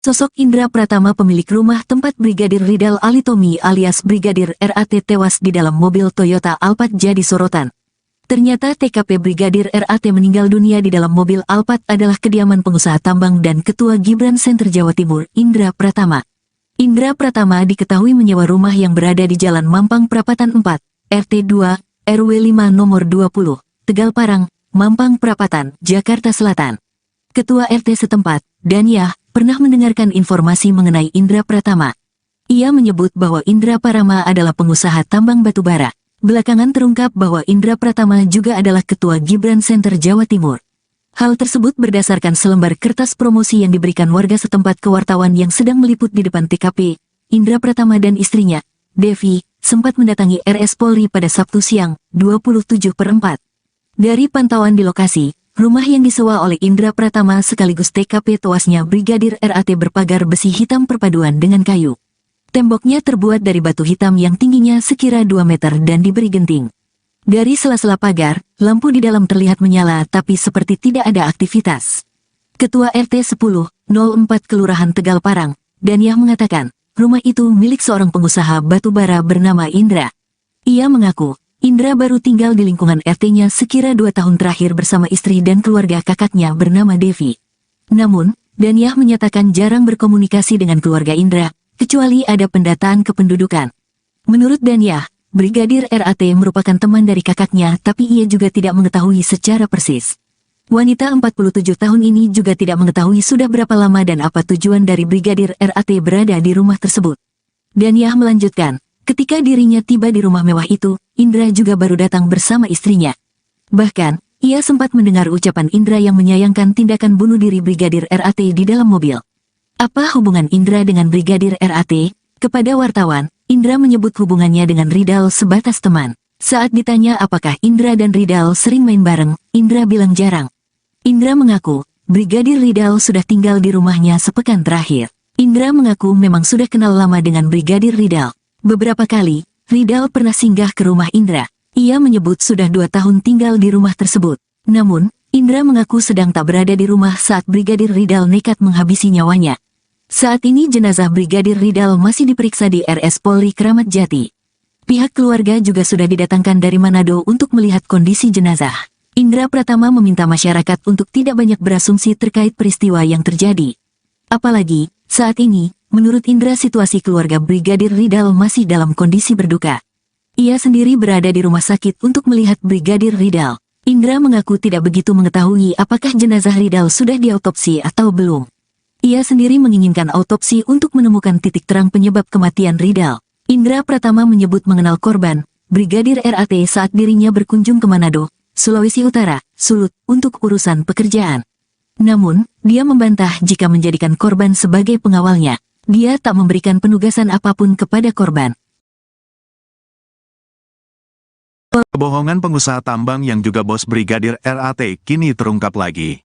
S4: Sosok Indra Pratama, pemilik rumah tempat Brigadir Ridal Ali Tommy alias Brigadir RAT tewas di dalam mobil Toyota Alphard jadi sorotan. Ternyata TKP Brigadir RAT meninggal dunia di dalam mobil Alphard adalah kediaman pengusaha tambang dan Ketua Gibran Center Jawa Timur, Indra Pratama. Indra Pratama diketahui menyewa rumah yang berada di Jalan Mampang Perapatan 4, RT 2, RW 5 nomor 20, Tegal Parang, Mampang Perapatan, Jakarta Selatan. Ketua RT setempat, Danyah, pernah mendengarkan informasi mengenai Indra Pratama. Ia menyebut bahwa Indra Pratama adalah pengusaha tambang batubara. Belakangan terungkap bahwa Indra Pratama juga adalah Ketua Gibran Center Jawa Timur. Hal tersebut berdasarkan selembar kertas promosi yang diberikan warga setempat ke wartawan yang sedang meliput di depan TKP. Indra Pratama dan istrinya, Devi, sempat mendatangi RS Polri pada Sabtu siang, 27/4. Dari pantauan di lokasi, rumah yang disewa oleh Indra Pratama sekaligus TKP tewasnya Brigadir RAT berpagar besi hitam perpaduan dengan kayu. Temboknya terbuat dari batu hitam yang tingginya sekira 2 meter dan diberi genting. Dari sela-sela pagar, lampu di dalam terlihat menyala tapi seperti tidak ada aktivitas. Ketua RT 10/04 Kelurahan Tegal Parang, Danyah mengatakan, rumah itu milik seorang pengusaha batubara bernama Indra. Ia mengaku, Indra baru tinggal di lingkungan RT-nya sekira 2 tahun terakhir bersama istri dan keluarga kakaknya bernama Devi. Namun, Danyah menyatakan jarang berkomunikasi dengan keluarga Indra, kecuali ada pendataan kependudukan. Menurut Danyah, Brigadir RAT merupakan teman dari kakaknya tapi ia juga tidak mengetahui secara persis. Wanita 47 tahun ini juga tidak mengetahui sudah berapa lama dan apa tujuan dari Brigadir RAT berada di rumah tersebut. Daniah melanjutkan, ketika dirinya tiba di rumah mewah itu, Indra juga baru datang bersama istrinya. Bahkan, ia sempat mendengar ucapan Indra yang menyayangkan tindakan bunuh diri Brigadir RAT di dalam mobil. Apa hubungan Indra dengan Brigadir RAT? Kepada wartawan, Indra menyebut hubungannya dengan Ridal sebatas teman. Saat ditanya apakah Indra dan Ridal sering main bareng, Indra bilang jarang. Indra mengaku, Brigadir Ridal sudah tinggal di rumahnya sepekan terakhir. Indra mengaku memang sudah kenal lama dengan Brigadir Ridal. Beberapa kali, Ridal pernah singgah ke rumah Indra. Ia menyebut sudah 2 tahun tinggal di rumah tersebut. Namun, Indra mengaku sedang tak berada di rumah saat Brigadir Ridal nekat menghabisi nyawanya. Saat ini jenazah Brigadir Ridal masih diperiksa di RS Polri Kramat Jati. Pihak keluarga juga sudah didatangkan dari Manado untuk melihat kondisi jenazah. Indra Pratama meminta masyarakat untuk tidak banyak berasumsi terkait peristiwa yang terjadi. Apalagi, saat ini, menurut Indra situasi keluarga Brigadir Ridal masih dalam kondisi berduka. Ia sendiri berada di rumah sakit untuk melihat Brigadir Ridal. Indra mengaku tidak begitu mengetahui apakah jenazah Ridal sudah diautopsi atau belum. Ia sendiri menginginkan autopsi untuk menemukan titik terang penyebab kematian Ridal. Indra Pratama menyebut mengenal korban, Brigadir RAT saat dirinya berkunjung ke Manado, Sulawesi Utara, Sulut, untuk urusan pekerjaan. Namun, dia membantah jika menjadikan korban sebagai pengawalnya. Dia tak memberikan penugasan apapun kepada korban.
S1: Kebohongan pengusaha tambang yang juga bos Brigadir RAT kini terungkap lagi.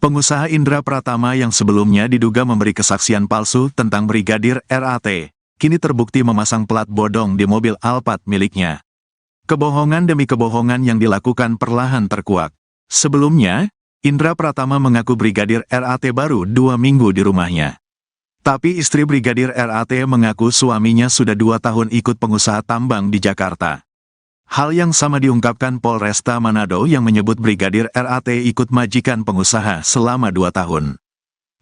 S1: Pengusaha Indra Pratama yang sebelumnya diduga memberi kesaksian palsu tentang Brigadir RAT, kini terbukti memasang plat bodong di mobil Alphard miliknya. Kebohongan demi kebohongan yang dilakukan perlahan terkuak. Sebelumnya, Indra Pratama mengaku Brigadir RAT baru 2 minggu di rumahnya. Tapi istri Brigadir RAT mengaku suaminya sudah 2 tahun ikut pengusaha tambang di Jakarta. Hal yang sama diungkapkan Polresta Manado yang menyebut Brigadir RAT ikut majikan pengusaha selama 2 tahun.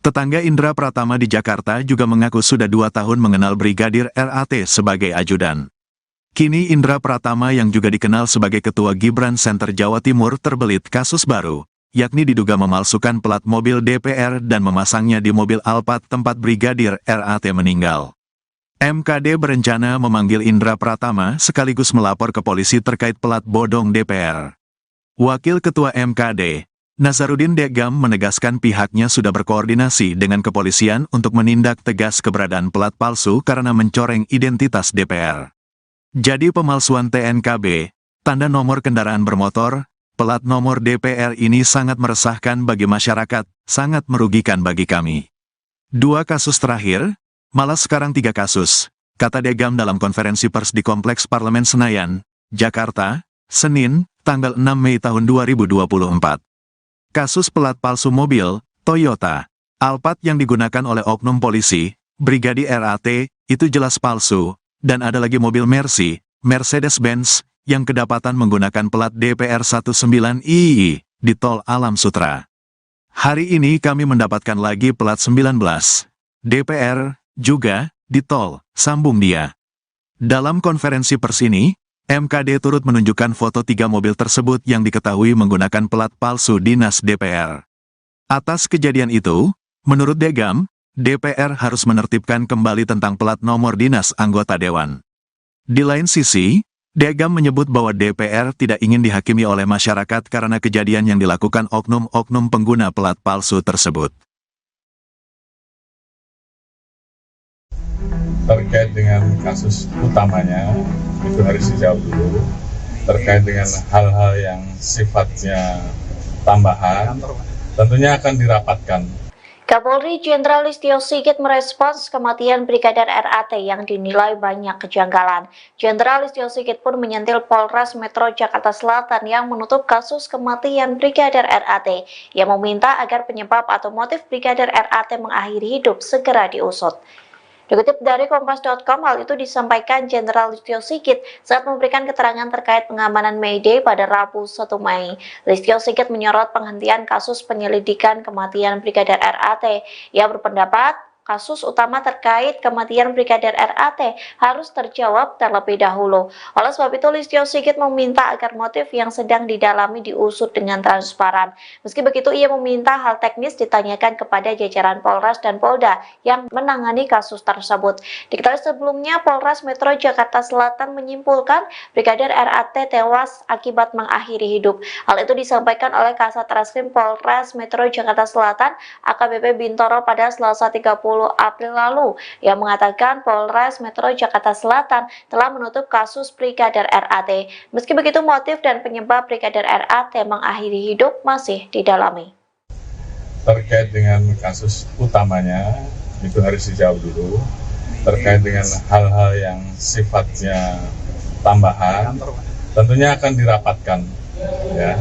S1: Tetangga Indra Pratama di Jakarta juga mengaku sudah 2 tahun mengenal Brigadir RAT sebagai ajudan. Kini Indra Pratama yang juga dikenal sebagai Ketua Gibran Center Jawa Timur terbelit kasus baru, yakni diduga memalsukan plat mobil DPR dan memasangnya di mobil Alphard tempat Brigadir RAT meninggal. MKD berencana memanggil Indra Pratama sekaligus melapor ke polisi terkait plat bodong DPR. Wakil Ketua MKD, Nazarudin Degam menegaskan pihaknya sudah berkoordinasi dengan kepolisian untuk menindak tegas keberadaan plat palsu karena mencoreng identitas DPR. Jadi pemalsuan TNKB, tanda nomor kendaraan bermotor, plat nomor DPR ini sangat meresahkan bagi masyarakat, sangat merugikan bagi kami. 2 kasus terakhir, malah sekarang 3 kasus, kata Degam dalam konferensi pers di Kompleks Parlemen Senayan, Jakarta, Senin, tanggal 6 Mei tahun 2024. Kasus plat palsu mobil, Toyota, Alphard yang digunakan oleh oknum polisi, Brigadir RAT, itu jelas palsu, dan ada lagi mobil Mercy, Mercedes-Benz, yang kedapatan menggunakan plat DPR 19II di Tol Alam Sutra. Hari ini kami mendapatkan lagi plat 19, DPR, juga, di Tol, sambung dia. Dalam konferensi pers ini, MKD turut menunjukkan foto 3 mobil tersebut yang diketahui menggunakan plat palsu dinas DPR. Atas kejadian itu, menurut Degam, DPR harus menertibkan kembali tentang plat nomor dinas anggota dewan. Di lain sisi, Degam menyebut bahwa DPR tidak ingin dihakimi oleh masyarakat karena kejadian yang dilakukan oknum-oknum pengguna plat palsu tersebut.
S2: Terkait dengan kasus utamanya, itu harus dijawab dulu. Terkait dengan hal-hal yang sifatnya tambahan, tentunya akan dirapatkan.
S3: Kapolri Jenderal Listio Sigit merespons kematian Brigadir RAT yang dinilai banyak kejanggalan. Jenderal Listio Sigit pun menyentil Polres Metro Jakarta Selatan yang menutup kasus kematian Brigadir RAT, yang meminta agar penyebab atau motif Brigadir RAT mengakhiri hidup segera diusut. Dikutip dari Kompas.com, hal itu disampaikan Jenderal Listio Sigit saat memberikan keterangan terkait pengamanan May Day pada Rabu 1 Mei. Listio Sigit menyorot penghentian kasus penyelidikan kematian Brigadir RAT. Ia berpendapat kasus utama terkait kematian Brigadir RAT harus terjawab terlebih dahulu. Oleh sebab itu, Listio Sigit meminta agar motif yang sedang didalami diusut dengan transparan. Meski begitu, ia meminta hal teknis ditanyakan kepada jajaran Polres dan Polda yang menangani kasus tersebut. Diketahui sebelumnya, Polres Metro Jakarta Selatan menyimpulkan Brigadir RAT tewas akibat mengakhiri hidup. Hal itu disampaikan oleh Kasat Reskrim Polres Metro Jakarta Selatan AKBP Bintoro pada Selasa 30 April lalu, yang mengatakan Polres Metro Jakarta Selatan telah menutup kasus Brigadir RAT. Meski begitu, motif dan penyebab Brigadir RAT mengakhiri hidup masih didalami.
S2: Terkait dengan kasus utamanya, itu harus dijawab dulu. Terkait dengan hal-hal yang sifatnya tambahan, tentunya akan dirapatkan. Ya,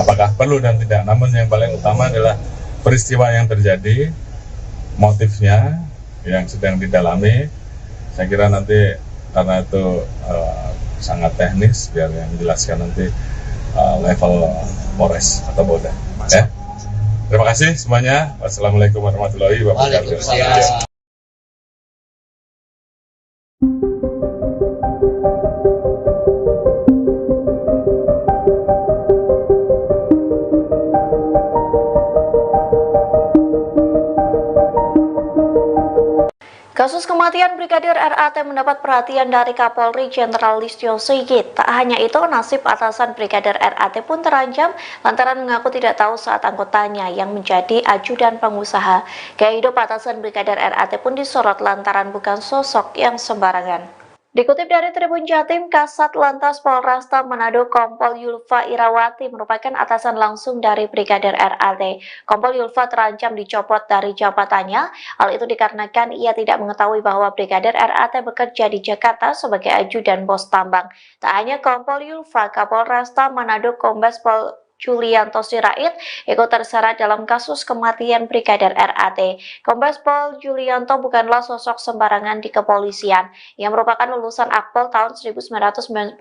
S2: apakah perlu dan tidak. Namun yang paling utama adalah peristiwa yang terjadi, motifnya yang sedang didalami. Saya kira nanti karena itu sangat teknis, biar yang menjelaskan nanti level Polres atau Polda. Ya. Terima kasih semuanya. Wassalamualaikum warahmatullahi wabarakatuh.
S3: Kasus kematian Brigadir RAT mendapat perhatian dari Kapolri Jenderal Listio Sigit. Tak hanya itu, nasib atasan Brigadir RAT pun terancam lantaran mengaku tidak tahu saat anggotanya yang menjadi ajudan pengusaha. Gaya hidup atasan Brigadir RAT pun disorot lantaran bukan sosok yang sembarangan. Dikutip dari Tribun Jatim, Kasat Lantas Polresta Manado Kompol Yulfa Irawati merupakan atasan langsung dari Brigadir RAT. Kompol Yulfa terancam dicopot dari jabatannya. Hal itu dikarenakan ia tidak mengetahui bahwa Brigadir RAT bekerja di Jakarta sebagai ajudan bos tambang. Tak hanya Kompol Yulfa, Kapolresta Manado Kombes Pol Julianto Sirait ikut terseret dalam kasus kematian Brigadir RAT. Kombes Pol Julianto bukanlah sosok sembarangan di kepolisian. Ia merupakan lulusan Akpol tahun 1999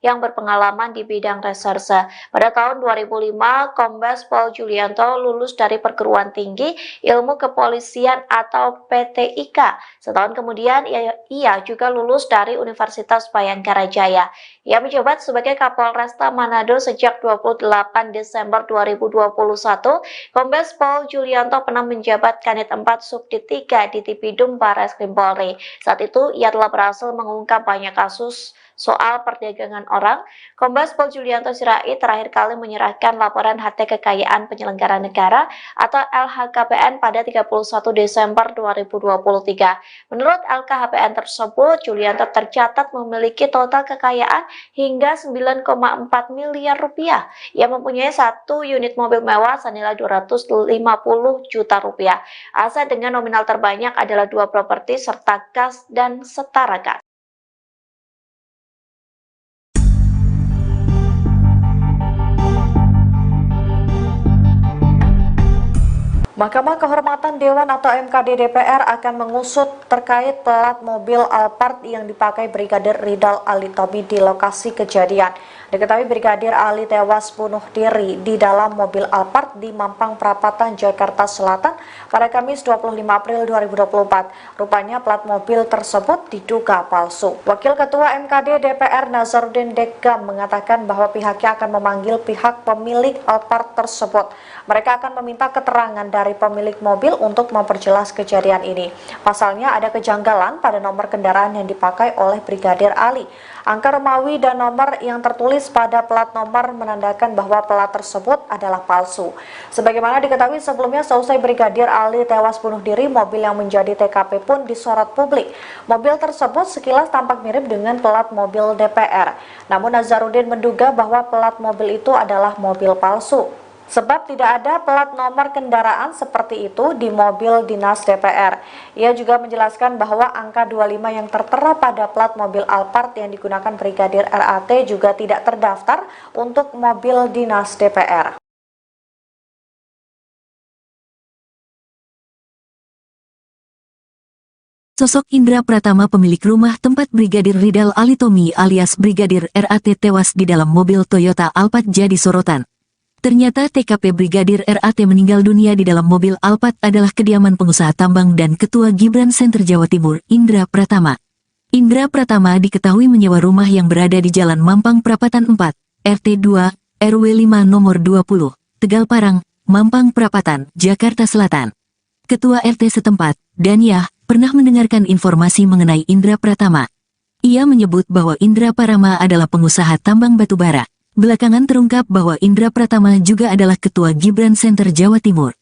S3: yang berpengalaman di bidang reserse. Pada tahun 2005, Kombes Pol Julianto lulus dari Perguruan Tinggi Ilmu Kepolisian atau PTIK. Setahun kemudian, ia juga lulus dari Universitas Bayangkara Jaya. Ia menjabat sebagai Kapolresta Manado sejak 28 Desember 2021, Kombes Pol Julianto pernah menjabat Kanit 4 Subdit 3 di Tipidum Barreskrim Polri. Saat itu, ia telah berhasil mengungkap banyak kasus soal perdagangan orang. Kombes Pol Julianto Sirait terakhir kali menyerahkan laporan harta kekayaan penyelenggara negara atau LHKPN pada 31 Desember 2023. Menurut LKHPN tersebut, Julianto tercatat memiliki total kekayaan hingga 9,4 miliar rupiah. Ia mempunyai 1 unit mobil mewah senilai 250 juta rupiah. Aset dengan nominal terbanyak adalah 2 properti serta kas dan setara kas. Mahkamah Kehormatan Dewan atau MKD DPR akan mengusut terkait plat mobil Alphard yang dipakai Brigadir Ridal Alitomi di lokasi kejadian. Diketahui Brigadir Ali tewas bunuh diri di dalam mobil Alphard di Mampang Perapatan, Jakarta Selatan pada Kamis 25 April 2024. Rupanya plat mobil tersebut diduga palsu. Wakil Ketua MKD DPR Nazarudin Dekam mengatakan bahwa pihaknya akan memanggil pihak pemilik Alphard tersebut. Mereka akan meminta keterangan dari pemilik mobil untuk memperjelas kejadian ini. Pasalnya ada kejanggalan pada nomor kendaraan yang dipakai oleh Brigadir Ali. Angka Romawi dan nomor yang tertulis pada plat nomor menandakan bahwa plat tersebut adalah palsu. Sebagaimana diketahui sebelumnya, seusai Brigadir Ali tewas bunuh diri, mobil yang menjadi TKP pun disorot publik. Mobil tersebut sekilas tampak mirip dengan plat mobil DPR. Namun Nazarudin menduga bahwa plat mobil itu adalah mobil palsu. Sebab tidak ada plat nomor kendaraan seperti itu di mobil dinas DPR. Ia juga menjelaskan bahwa angka 25 yang tertera pada plat mobil Alphard yang digunakan Brigadir RAT juga tidak terdaftar untuk mobil dinas DPR.
S4: Sosok Indra Pratama, pemilik rumah tempat Brigadir Ridal Alitomi alias Brigadir RAT tewas di dalam mobil Toyota Alphard jadi sorotan. Ternyata TKP Brigadir RAT meninggal dunia di dalam mobil Alphard adalah kediaman pengusaha tambang dan Ketua Gibran Center Jawa Timur, Indra Pratama. Indra Pratama diketahui menyewa rumah yang berada di Jalan Mampang Prapatan 4, RT 2, RW 5 nomor 20, Tegal Parang, Mampang Prapatan, Jakarta Selatan. Ketua RT setempat, Daniah, pernah mendengarkan informasi mengenai Indra Pratama. Ia menyebut bahwa Indra Pratama adalah pengusaha tambang batubara. Belakangan terungkap bahwa Indra Pratama juga adalah Ketua Gibran Center Jawa Timur.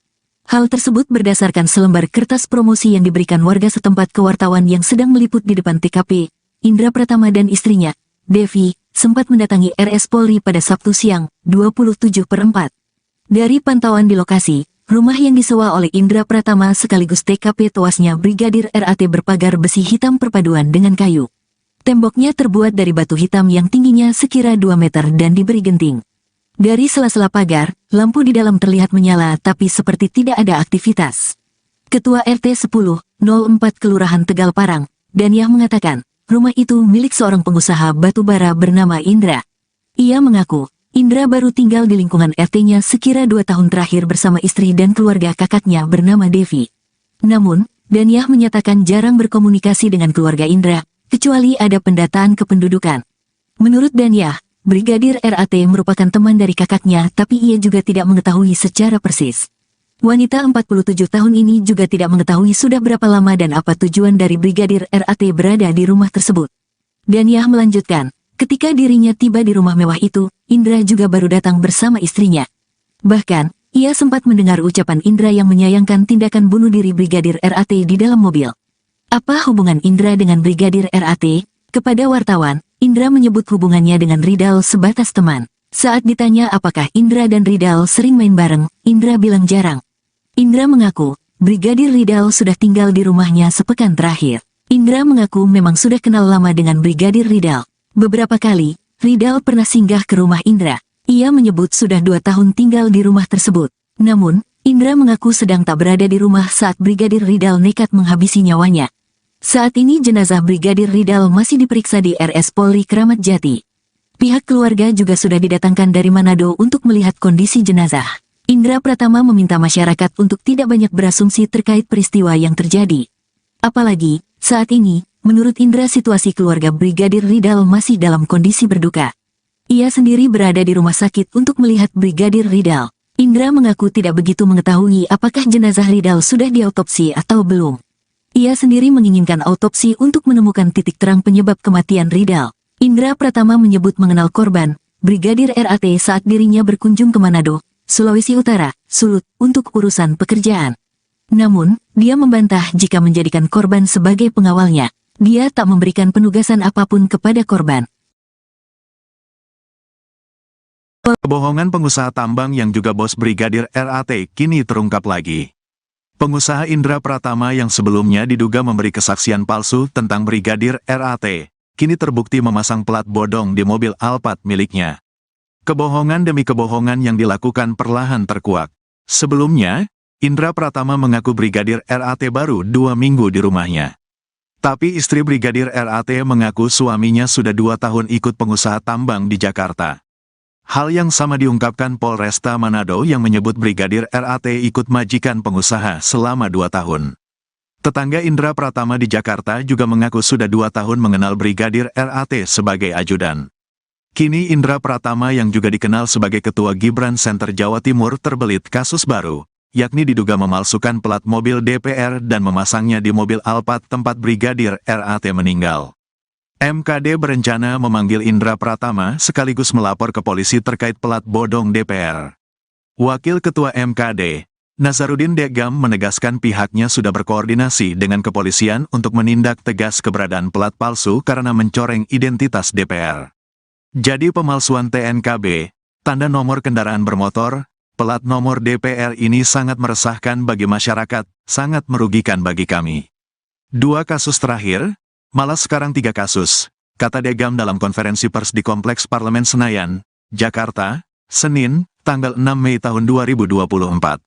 S4: Hal tersebut berdasarkan selembar kertas promosi yang diberikan warga setempat ke wartawan yang sedang meliput di depan TKP. Indra Pratama dan istrinya, Devi, sempat mendatangi RS Polri pada Sabtu siang, 27/4. Dari pantauan di lokasi, rumah yang disewa oleh Indra Pratama sekaligus TKP tewasnya Brigadir RAT berpagar besi hitam perpaduan dengan kayu. Temboknya terbuat dari batu hitam yang tingginya sekira 2 meter dan diberi genting. Dari sela-sela pagar, lampu di dalam terlihat menyala tapi seperti tidak ada aktivitas. Ketua RT 10/04 Kelurahan Tegal Parang, Daniah mengatakan, rumah itu milik seorang pengusaha batubara bernama Indra. Ia mengaku, Indra baru tinggal di lingkungan RT-nya sekira 2 tahun terakhir bersama istri dan keluarga kakaknya bernama Devi. Namun, Daniah menyatakan jarang berkomunikasi dengan keluarga Indra, kecuali ada pendataan kependudukan. Menurut Daniah, Brigadir RAT merupakan teman dari kakaknya tapi ia juga tidak mengetahui secara persis. Wanita 47 tahun ini juga tidak mengetahui sudah berapa lama dan apa tujuan dari Brigadir RAT berada di rumah tersebut. Daniah melanjutkan, ketika dirinya tiba di rumah mewah itu, Indra juga baru datang bersama istrinya. Bahkan, ia sempat mendengar ucapan Indra yang menyayangkan tindakan bunuh diri Brigadir RAT di dalam mobil. Apa hubungan Indra dengan Brigadir RAT? Kepada wartawan, Indra menyebut hubungannya dengan Ridal sebatas teman. Saat ditanya apakah Indra dan Ridal sering main bareng, Indra bilang jarang. Indra mengaku, Brigadir Ridal sudah tinggal di rumahnya sepekan terakhir. Indra mengaku memang sudah kenal lama dengan Brigadir Ridal. Beberapa kali, Ridal pernah singgah ke rumah Indra. Ia menyebut sudah 2 tahun tinggal di rumah tersebut. Namun, Indra mengaku sedang tak berada di rumah saat Brigadir Ridal nekat menghabisi nyawanya. Saat ini jenazah Brigadir Ridal masih diperiksa di RS Polri Kramat Jati. Pihak keluarga juga sudah didatangkan dari Manado untuk melihat kondisi jenazah. Indra Pratama meminta masyarakat untuk tidak banyak berasumsi terkait peristiwa yang terjadi. Apalagi, saat ini, menurut Indra situasi keluarga Brigadir Ridal masih dalam kondisi berduka. Ia sendiri berada di rumah sakit untuk melihat Brigadir Ridal. Indra mengaku tidak begitu mengetahui apakah jenazah Ridal sudah diautopsi atau belum. Ia sendiri menginginkan autopsi untuk menemukan titik terang penyebab kematian Ridal. Indra Pratama menyebut mengenal korban, Brigadir RAT saat dirinya berkunjung ke Manado, Sulawesi Utara, Sulut, untuk urusan pekerjaan. Namun, dia membantah jika menjadikan korban sebagai pengawalnya. Dia tak memberikan penugasan apapun kepada korban.
S1: Kebohongan pengusaha tambang yang juga bos Brigadir RAT kini terungkap lagi. Pengusaha Indra Pratama yang sebelumnya diduga memberi kesaksian palsu tentang Brigadir RAT, kini terbukti memasang plat bodong di mobil Alphard miliknya. Kebohongan demi kebohongan yang dilakukan perlahan terkuak. Sebelumnya, Indra Pratama mengaku Brigadir RAT baru 2 minggu di rumahnya. Tapi istri Brigadir RAT mengaku suaminya sudah 2 tahun ikut pengusaha tambang di Jakarta. Hal yang sama diungkapkan Polresta Manado yang menyebut Brigadir RAT ikut majikan pengusaha selama 2 tahun. Tetangga Indra Pratama di Jakarta juga mengaku sudah 2 tahun mengenal Brigadir RAT sebagai ajudan. Kini Indra Pratama yang juga dikenal sebagai Ketua Gibran Center Jawa Timur terbelit kasus baru, yakni diduga memalsukan plat mobil DPR dan memasangnya di mobil Alphard tempat Brigadir RAT meninggal. MKD berencana memanggil Indra Pratama sekaligus melapor ke polisi terkait plat bodong DPR. Wakil Ketua MKD, Nazarudin Degam menegaskan pihaknya sudah berkoordinasi dengan kepolisian untuk menindak tegas keberadaan plat palsu karena mencoreng identitas DPR. Jadi pemalsuan TNKB, tanda nomor kendaraan bermotor, plat nomor DPR ini sangat meresahkan bagi masyarakat, sangat merugikan bagi kami. 2 kasus terakhir, malah sekarang 3 kasus, kata Degam dalam konferensi pers di Kompleks Parlemen Senayan, Jakarta, Senin, tanggal 6 Mei tahun 2024.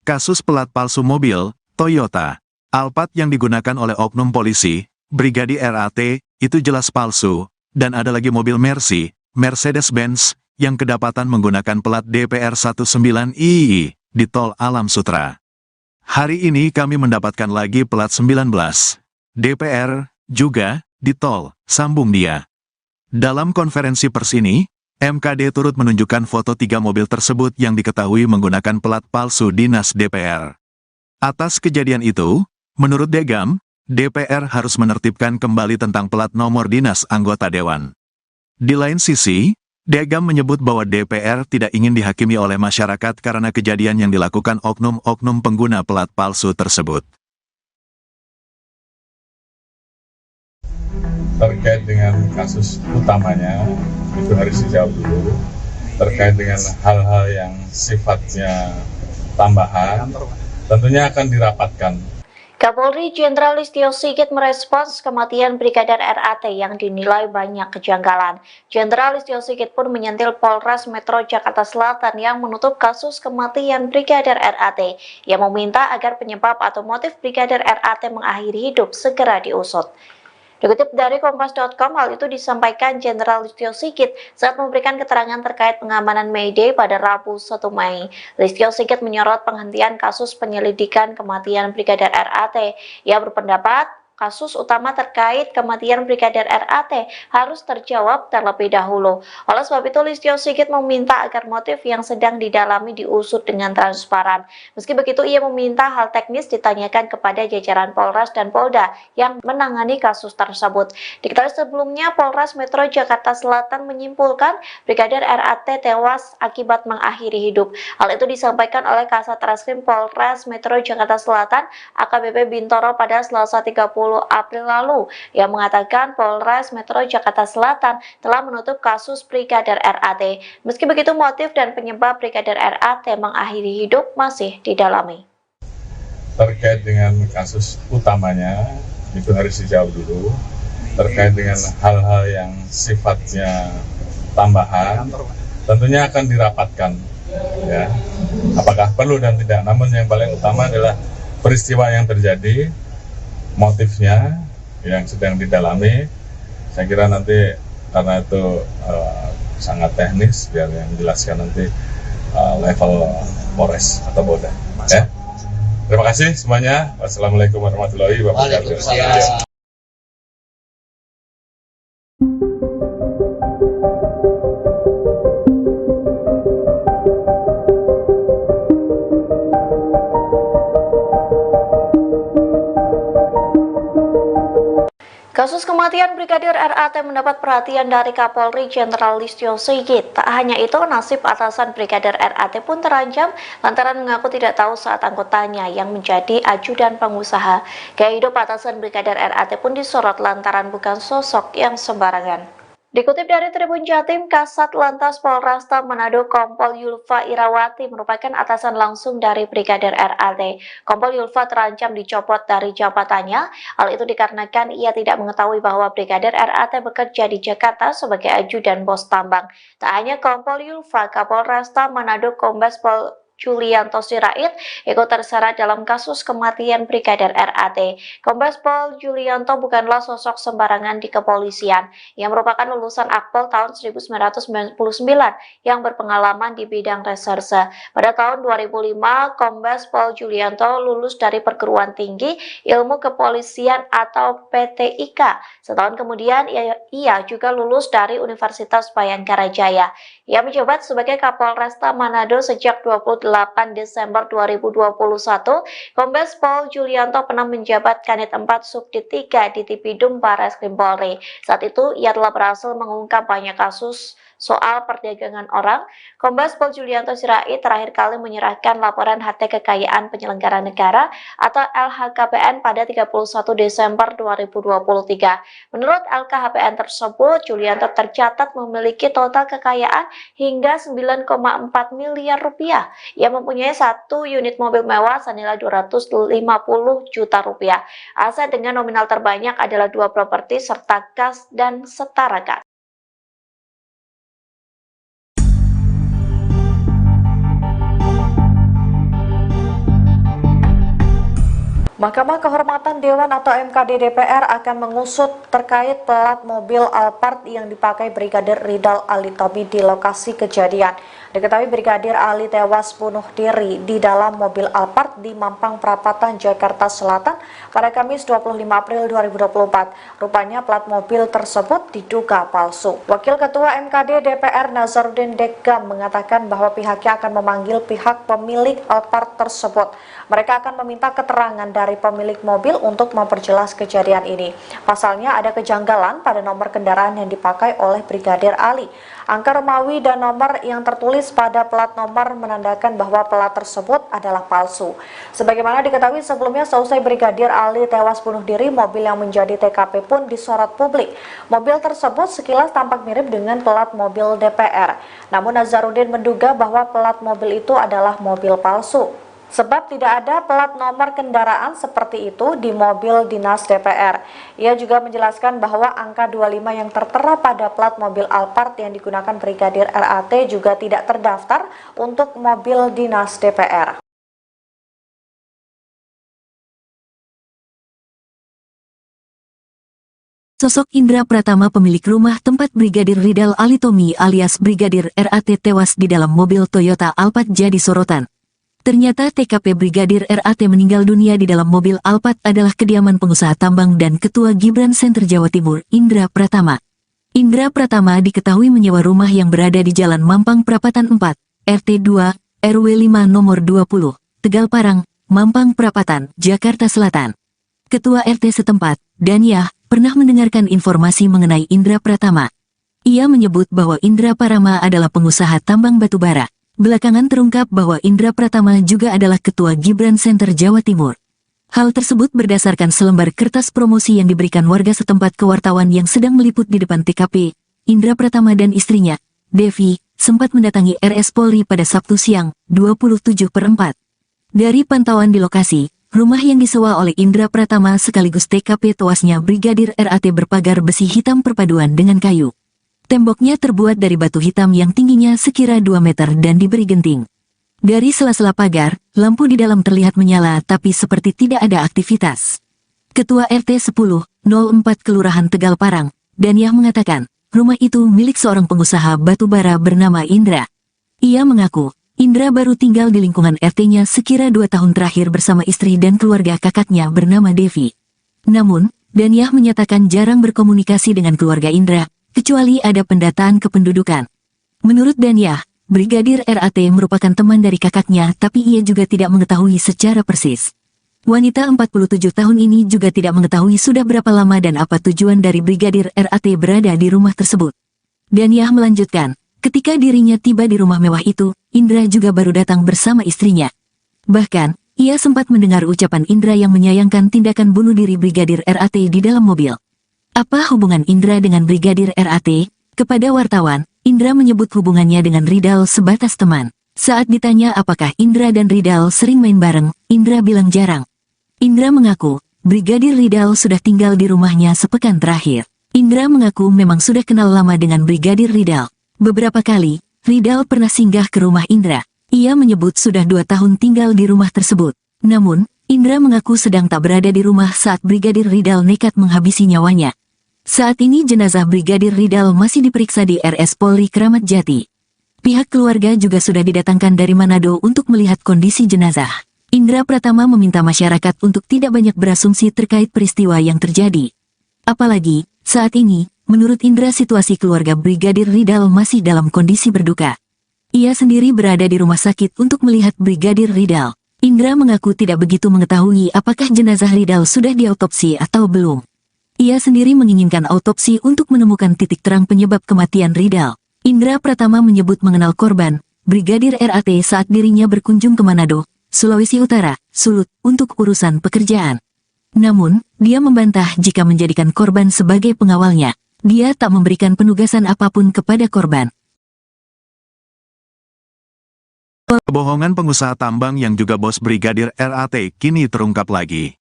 S1: Kasus pelat palsu mobil, Toyota, Alphard yang digunakan oleh oknum polisi, Brigadir RAT, itu jelas palsu, dan ada lagi mobil Mercy, Mercedes-Benz, yang kedapatan menggunakan plat DPR 19II di Tol Alam Sutra. Hari ini kami mendapatkan lagi plat 19 DPR juga di Tol, sambung dia. Dalam konferensi pers ini, MKD turut menunjukkan foto 3 mobil tersebut yang diketahui menggunakan plat palsu dinas DPR. Atas kejadian itu, menurut Degam, DPR harus menertibkan kembali tentang plat nomor dinas anggota dewan. Di lain sisi, Degam menyebut bahwa DPR tidak ingin dihakimi oleh masyarakat karena kejadian yang dilakukan oknum-oknum pengguna plat palsu tersebut.
S2: Terkait dengan kasus utamanya, itu harus dijawab dulu. Terkait dengan hal-hal yang sifatnya tambahan, tentunya akan dirapatkan.
S3: Kapolri Jenderal Listio Sigit merespons kematian Brigadir RAT yang dinilai banyak kejanggalan. Jenderal Listio Sigit pun menyentil Polres Metro Jakarta Selatan yang menutup kasus kematian Brigadir RAT, yang meminta agar penyebab atau motif Brigadir RAT mengakhiri hidup segera diusut. Dikutip dari Kompas.com, hal itu disampaikan Jenderal Listio Sigit saat memberikan keterangan terkait pengamanan May Day pada Rabu 1 Mei. Listio Sigit menyorot penghentian kasus penyelidikan kematian Brigadir RAT. Ia berpendapat kasus utama terkait kematian Brigadir RAT harus terjawab terlebih dahulu. Oleh sebab itu, Listio Sigit meminta agar motif yang sedang didalami diusut dengan transparan. Meski begitu, ia meminta hal teknis ditanyakan kepada jajaran Polres dan Polda yang menangani kasus tersebut. Diketahui sebelumnya, Polres Metro Jakarta Selatan menyimpulkan Brigadir RAT tewas akibat mengakhiri hidup. Hal itu disampaikan oleh Kasat Reskrim Polres Metro Jakarta Selatan AKBP Bintoro pada Selasa 30 April lalu, yang mengatakan Polres Metro Jakarta Selatan telah menutup kasus Brigadir RAT. Meski begitu, motif dan penyebab Brigadir RAT mengakhiri hidup masih didalami.
S2: Terkait dengan kasus utamanya, itu harus dijawab dulu. Terkait dengan hal-hal yang sifatnya tambahan, tentunya akan dirapatkan. Ya, apakah perlu dan tidak. Namun yang paling utama adalah peristiwa yang terjadi, motifnya yang sedang didalami. Saya kira nanti karena itu sangat teknis, biar yang dijelaskan nanti level Polres atau Polda. Ya. Terima kasih semuanya. Wassalamualaikum warahmatullahi wabarakatuh.
S3: Kasus kematian Brigadir RAT mendapat perhatian dari Kapolri Jenderal Listio Sigit. Tak hanya itu, nasib atasan Brigadir RAT pun terancam lantaran mengaku tidak tahu saat anggotanya yang menjadi ajudan pengusaha. Gaya hidup atasan Brigadir RAT pun disorot lantaran bukan sosok yang sembarangan. Dikutip dari Tribun Jatim, Kasat Lantas Polresta Manado Kompol Yulfa Irawati merupakan atasan langsung dari Brigadir RAT. Kompol Yulfa terancam dicopot dari jabatannya. Hal itu dikarenakan ia tidak mengetahui bahwa Brigadir RAT bekerja di Jakarta sebagai ajudan bos tambang. Tak hanya Kompol Yulfa, Kapolresta Manado Kombes Pol Julianto Sirait ikut terseret dalam kasus kematian Brigadir RAT. Kombes Pol Julianto bukanlah sosok sembarangan di kepolisian. Ia merupakan lulusan Akpol tahun 1999 yang berpengalaman di bidang reserse. Pada tahun 2005, Kombes Pol Julianto lulus dari Perguruan Tinggi Ilmu Kepolisian atau PTIK. Setahun kemudian, ia juga lulus dari Universitas Bayangkara Jaya. Ia menjabat sebagai Kapolresta Manado sejak 28 Desember 2021, Kombes Pol Julianto pernah menjabat Kanit 4 Subdit 3 di Tipidum Barreskrim Polri. Saat itu, ia telah berhasil mengungkap banyak kasus soal perdagangan orang. Kombes Pol Julianto Sirait terakhir kali menyerahkan laporan harta kekayaan penyelenggara negara atau LHKPN pada 31 Desember 2023. Menurut LKHPN tersebut, Julianto tercatat memiliki total kekayaan hingga 9,4 miliar rupiah. Ia mempunyai 1 unit mobil mewah senilai 250 juta rupiah. Aset dengan nominal terbanyak adalah 2 properti serta kas dan setara kas. Mahkamah Kehormatan Dewan atau MKD DPR akan mengusut terkait plat mobil Alphard yang dipakai Brigadir Ridal Alitomi di lokasi kejadian. Diketahui Brigadir Ali tewas bunuh diri di dalam mobil Alphard di Mampang Perapatan, Jakarta Selatan pada Kamis 25 April 2024. Rupanya plat mobil tersebut diduga palsu. Wakil Ketua MKD DPR Nazarudin Dekgam mengatakan bahwa pihaknya akan memanggil pihak pemilik Alphard tersebut. Mereka akan meminta keterangan dari pemilik mobil untuk memperjelas kejadian ini. Pasalnya ada kejanggalan pada nomor kendaraan yang dipakai oleh Brigadir Ali. Angka Romawi dan nomor yang tertulis pada plat nomor menandakan bahwa plat tersebut adalah palsu. Sebagaimana diketahui sebelumnya, seusai Brigadir Ali tewas bunuh diri, mobil yang menjadi TKP pun disorot publik. Mobil tersebut sekilas tampak mirip dengan plat mobil DPR. Namun Nazarudin menduga bahwa plat mobil itu adalah mobil palsu. Sebab tidak ada plat nomor kendaraan seperti itu di mobil dinas DPR. Ia juga menjelaskan bahwa angka 25 yang tertera pada plat mobil Alphard yang digunakan Brigadir RAT juga tidak terdaftar untuk mobil dinas DPR.
S4: Sosok Indra Pratama, pemilik rumah tempat Brigadir Ridal Alitomi alias Brigadir RAT tewas di dalam mobil Toyota Alphard jadi sorotan. Ternyata TKP Brigadir RAT meninggal dunia di dalam mobil Alphard adalah kediaman pengusaha tambang dan Ketua Gibran Center Jawa Timur, Indra Pratama. Indra Pratama diketahui menyewa rumah yang berada di Jalan Mampang Perapatan 4, RT 2, RW 5 nomor 20, Tegal Parang, Mampang Perapatan, Jakarta Selatan. Ketua RT setempat, Daniah, pernah mendengarkan informasi mengenai Indra Pratama. Ia menyebut bahwa Indra Pratama adalah pengusaha tambang batubara. Belakangan terungkap bahwa Indra Pratama juga adalah Ketua Gibran Center Jawa Timur. Hal tersebut berdasarkan selembar kertas promosi yang diberikan warga setempat ke wartawan yang sedang meliput di depan TKP. Indra Pratama dan istrinya, Devi, sempat mendatangi RS Polri pada Sabtu siang, 27/4. Dari pantauan di lokasi, rumah yang disewa oleh Indra Pratama sekaligus TKP tewasnya Brigadir RAT berpagar besi hitam perpaduan dengan kayu. Temboknya terbuat dari batu hitam yang tingginya sekira 2 meter dan diberi genting. Dari sela-sela pagar, lampu di dalam terlihat menyala tapi seperti tidak ada aktivitas. Ketua RT 10/04 Kelurahan Tegal Parang, Daniah mengatakan, rumah itu milik seorang pengusaha batubara bernama Indra. Ia mengaku, Indra baru tinggal di lingkungan RT-nya sekira 2 tahun terakhir bersama istri dan keluarga kakaknya bernama Devi. Namun, Daniah menyatakan jarang berkomunikasi dengan keluarga Indra, kecuali ada pendataan kependudukan. Menurut Daniah, Brigadir RAT merupakan teman dari kakaknya tapi ia juga tidak mengetahui secara persis. Wanita 47 tahun ini juga tidak mengetahui sudah berapa lama dan apa tujuan dari Brigadir RAT berada di rumah tersebut. Daniah melanjutkan, ketika dirinya tiba di rumah mewah itu, Indra juga baru datang bersama istrinya. Bahkan, ia sempat mendengar ucapan Indra yang menyayangkan tindakan bunuh diri Brigadir RAT di dalam mobil. Apa hubungan Indra dengan Brigadir RAT? Kepada wartawan, Indra menyebut hubungannya dengan Ridal sebatas teman. Saat ditanya apakah Indra dan Ridal sering main bareng, Indra bilang jarang. Indra mengaku, Brigadir Ridal sudah tinggal di rumahnya sepekan terakhir. Indra mengaku memang sudah kenal lama dengan Brigadir Ridal. Beberapa kali, Ridal pernah singgah ke rumah Indra. Ia menyebut sudah 2 tahun tinggal di rumah tersebut. Namun, Indra mengaku sedang tak berada di rumah saat Brigadir Ridal nekat menghabisi nyawanya. Saat ini jenazah Brigadir Ridal masih diperiksa di RS Polri Kramat Jati. Pihak keluarga juga sudah didatangkan dari Manado untuk melihat kondisi jenazah. Indra Pratama meminta masyarakat untuk tidak banyak berasumsi terkait peristiwa yang terjadi. Apalagi, saat ini, menurut Indra situasi keluarga Brigadir Ridal masih dalam kondisi berduka. Ia sendiri berada di rumah sakit untuk melihat Brigadir Ridal. Indra mengaku tidak begitu mengetahui apakah jenazah Ridal sudah diautopsi atau belum. Ia sendiri menginginkan autopsi untuk menemukan titik terang penyebab kematian Ridal. Indra Pratama menyebut mengenal korban, Brigadir RAT saat dirinya berkunjung ke Manado, Sulawesi Utara, Sulut, untuk urusan pekerjaan. Namun, dia membantah jika menjadikan korban sebagai pengawalnya. Dia tak memberikan penugasan apapun kepada korban.
S1: Kebohongan pengusaha tambang yang juga bos Brigadir RAT kini terungkap lagi.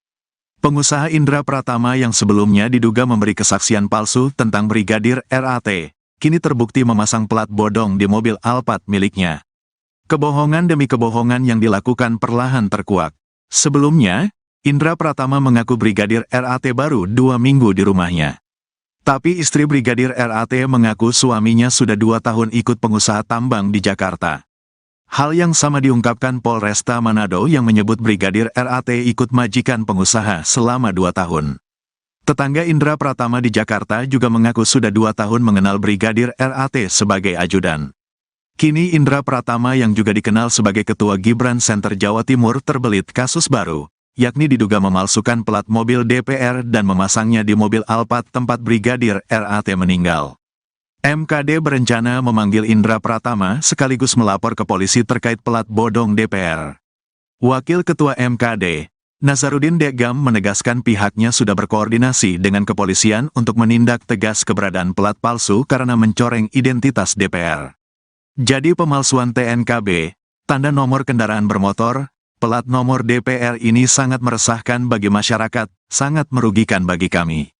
S1: Pengusaha Indra Pratama yang sebelumnya diduga memberi kesaksian palsu tentang Brigadir RAT, kini terbukti memasang plat bodong di mobil Alphard miliknya. Kebohongan demi kebohongan yang dilakukan perlahan terkuak. Sebelumnya, Indra Pratama mengaku Brigadir RAT baru 2 minggu di rumahnya. Tapi istri Brigadir RAT mengaku suaminya sudah 2 tahun ikut pengusaha tambang di Jakarta. Hal yang sama diungkapkan Polresta Manado yang menyebut Brigadir RAT ikut majikan pengusaha selama 2 tahun. Tetangga Indra Pratama di Jakarta juga mengaku sudah 2 tahun mengenal Brigadir RAT sebagai ajudan. Kini Indra Pratama yang juga dikenal sebagai Ketua Gibran Center Jawa Timur terbelit kasus baru, yakni diduga memalsukan plat mobil DPR dan memasangnya di mobil Alphard tempat Brigadir RAT meninggal. MKD berencana memanggil Indra Pratama sekaligus melapor ke polisi terkait plat bodong DPR. Wakil Ketua MKD, Nazarudin Degam menegaskan pihaknya sudah berkoordinasi dengan kepolisian untuk menindak tegas keberadaan plat palsu karena mencoreng identitas DPR. Jadi pemalsuan TNKB, tanda nomor kendaraan bermotor, plat nomor DPR ini sangat meresahkan bagi masyarakat, sangat merugikan bagi kami.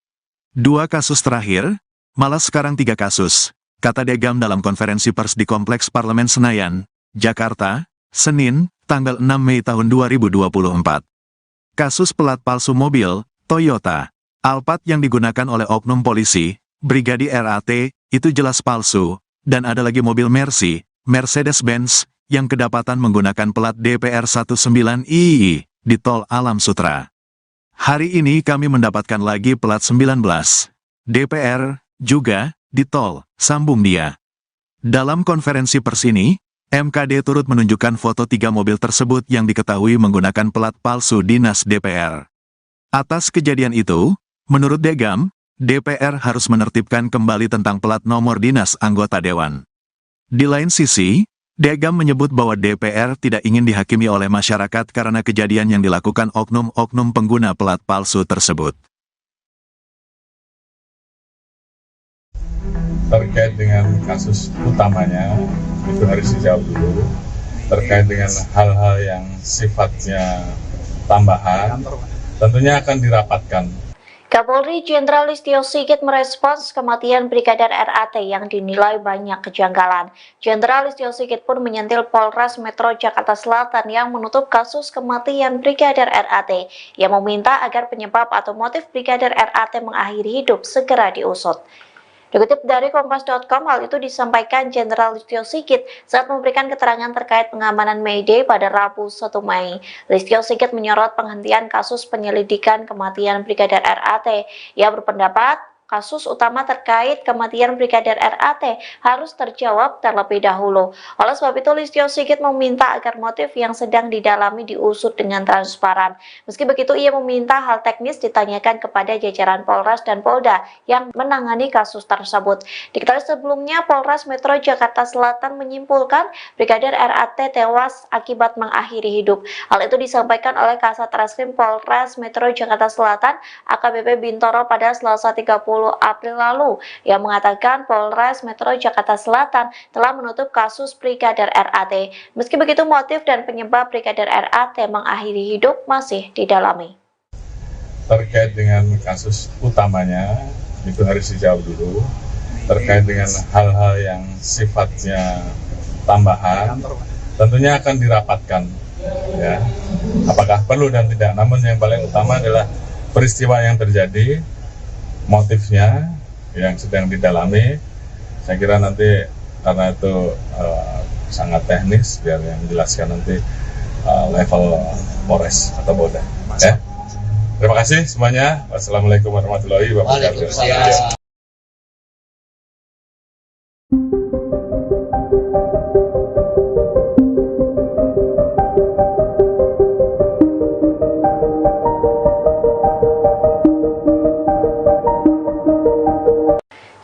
S1: 2 kasus terakhir, malah sekarang 3 kasus, kata Degam dalam konferensi pers di Kompleks Parlemen Senayan, Jakarta, Senin, tanggal 6 Mei tahun 2024. Kasus plat palsu mobil, Toyota, Alphard yang digunakan oleh oknum polisi, Brigadir RAT, itu jelas palsu, dan ada lagi mobil Mercedes-Benz, yang kedapatan menggunakan plat DPR 19II, di Tol Alam Sutra. Hari ini kami mendapatkan lagi plat 19, DPR, juga, di Tol, sambung dia. Dalam konferensi pers ini, MKD turut menunjukkan foto 3 mobil tersebut yang diketahui menggunakan plat palsu dinas DPR. Atas kejadian itu, menurut Degam, DPR harus menertibkan kembali tentang plat nomor dinas anggota dewan. Di lain sisi, Degam menyebut bahwa DPR tidak ingin dihakimi oleh masyarakat karena kejadian yang dilakukan oknum-oknum pengguna plat palsu tersebut.
S2: Terkait dengan kasus utamanya, itu harus dijawab dulu. Terkait dengan hal-hal yang sifatnya tambahan, tentunya akan dirapatkan.
S3: Kapolri Jenderal Listio Sigit merespons kematian Brigadir RAT yang dinilai banyak kejanggalan. Jenderal Listio Sigit pun menyentil Polres Metro Jakarta Selatan yang menutup kasus kematian Brigadir RAT. Ia meminta agar penyebab atau motif Brigadir RAT mengakhiri hidup segera diusut. Dikutip dari Kompas.com, hal itu disampaikan Jenderal Listio Sigit saat memberikan keterangan terkait pengamanan May Day pada Rabu 1 Mei. Listio Sigit menyorot penghentian kasus penyelidikan kematian Brigadir RAT. Ia berpendapat kasus utama terkait kematian Brigadir RAT harus terjawab terlebih dahulu. Oleh sebab itu, Listio Sigit meminta agar motif yang sedang didalami diusut dengan transparan. Meski begitu, ia meminta hal teknis ditanyakan kepada jajaran Polres dan Polda yang menangani kasus tersebut. Diketahui sebelumnya, Polres Metro Jakarta Selatan menyimpulkan Brigadir RAT tewas akibat mengakhiri hidup. Hal itu disampaikan oleh Kasat Reskrim Polres Metro Jakarta Selatan AKBP Bintoro pada Selasa 30 April lalu, yang mengatakan Polres Metro Jakarta Selatan telah menutup kasus Brigadir RAT. Meski begitu, motif dan penyebab Brigadir RAT mengakhiri hidup masih didalami.
S2: Terkait dengan kasus utamanya, itu harus dijawab dulu. Terkait dengan hal-hal yang sifatnya tambahan, tentunya akan dirapatkan. Ya, apakah perlu dan tidak. Namun yang paling utama adalah peristiwa yang terjadi, motifnya yang sedang didalami. Saya kira nanti karena itu sangat teknis, biar yang menjelaskan nanti level Polres atau Polda. Ya. Terima kasih semuanya. Wassalamualaikum warahmatullahi wabarakatuh.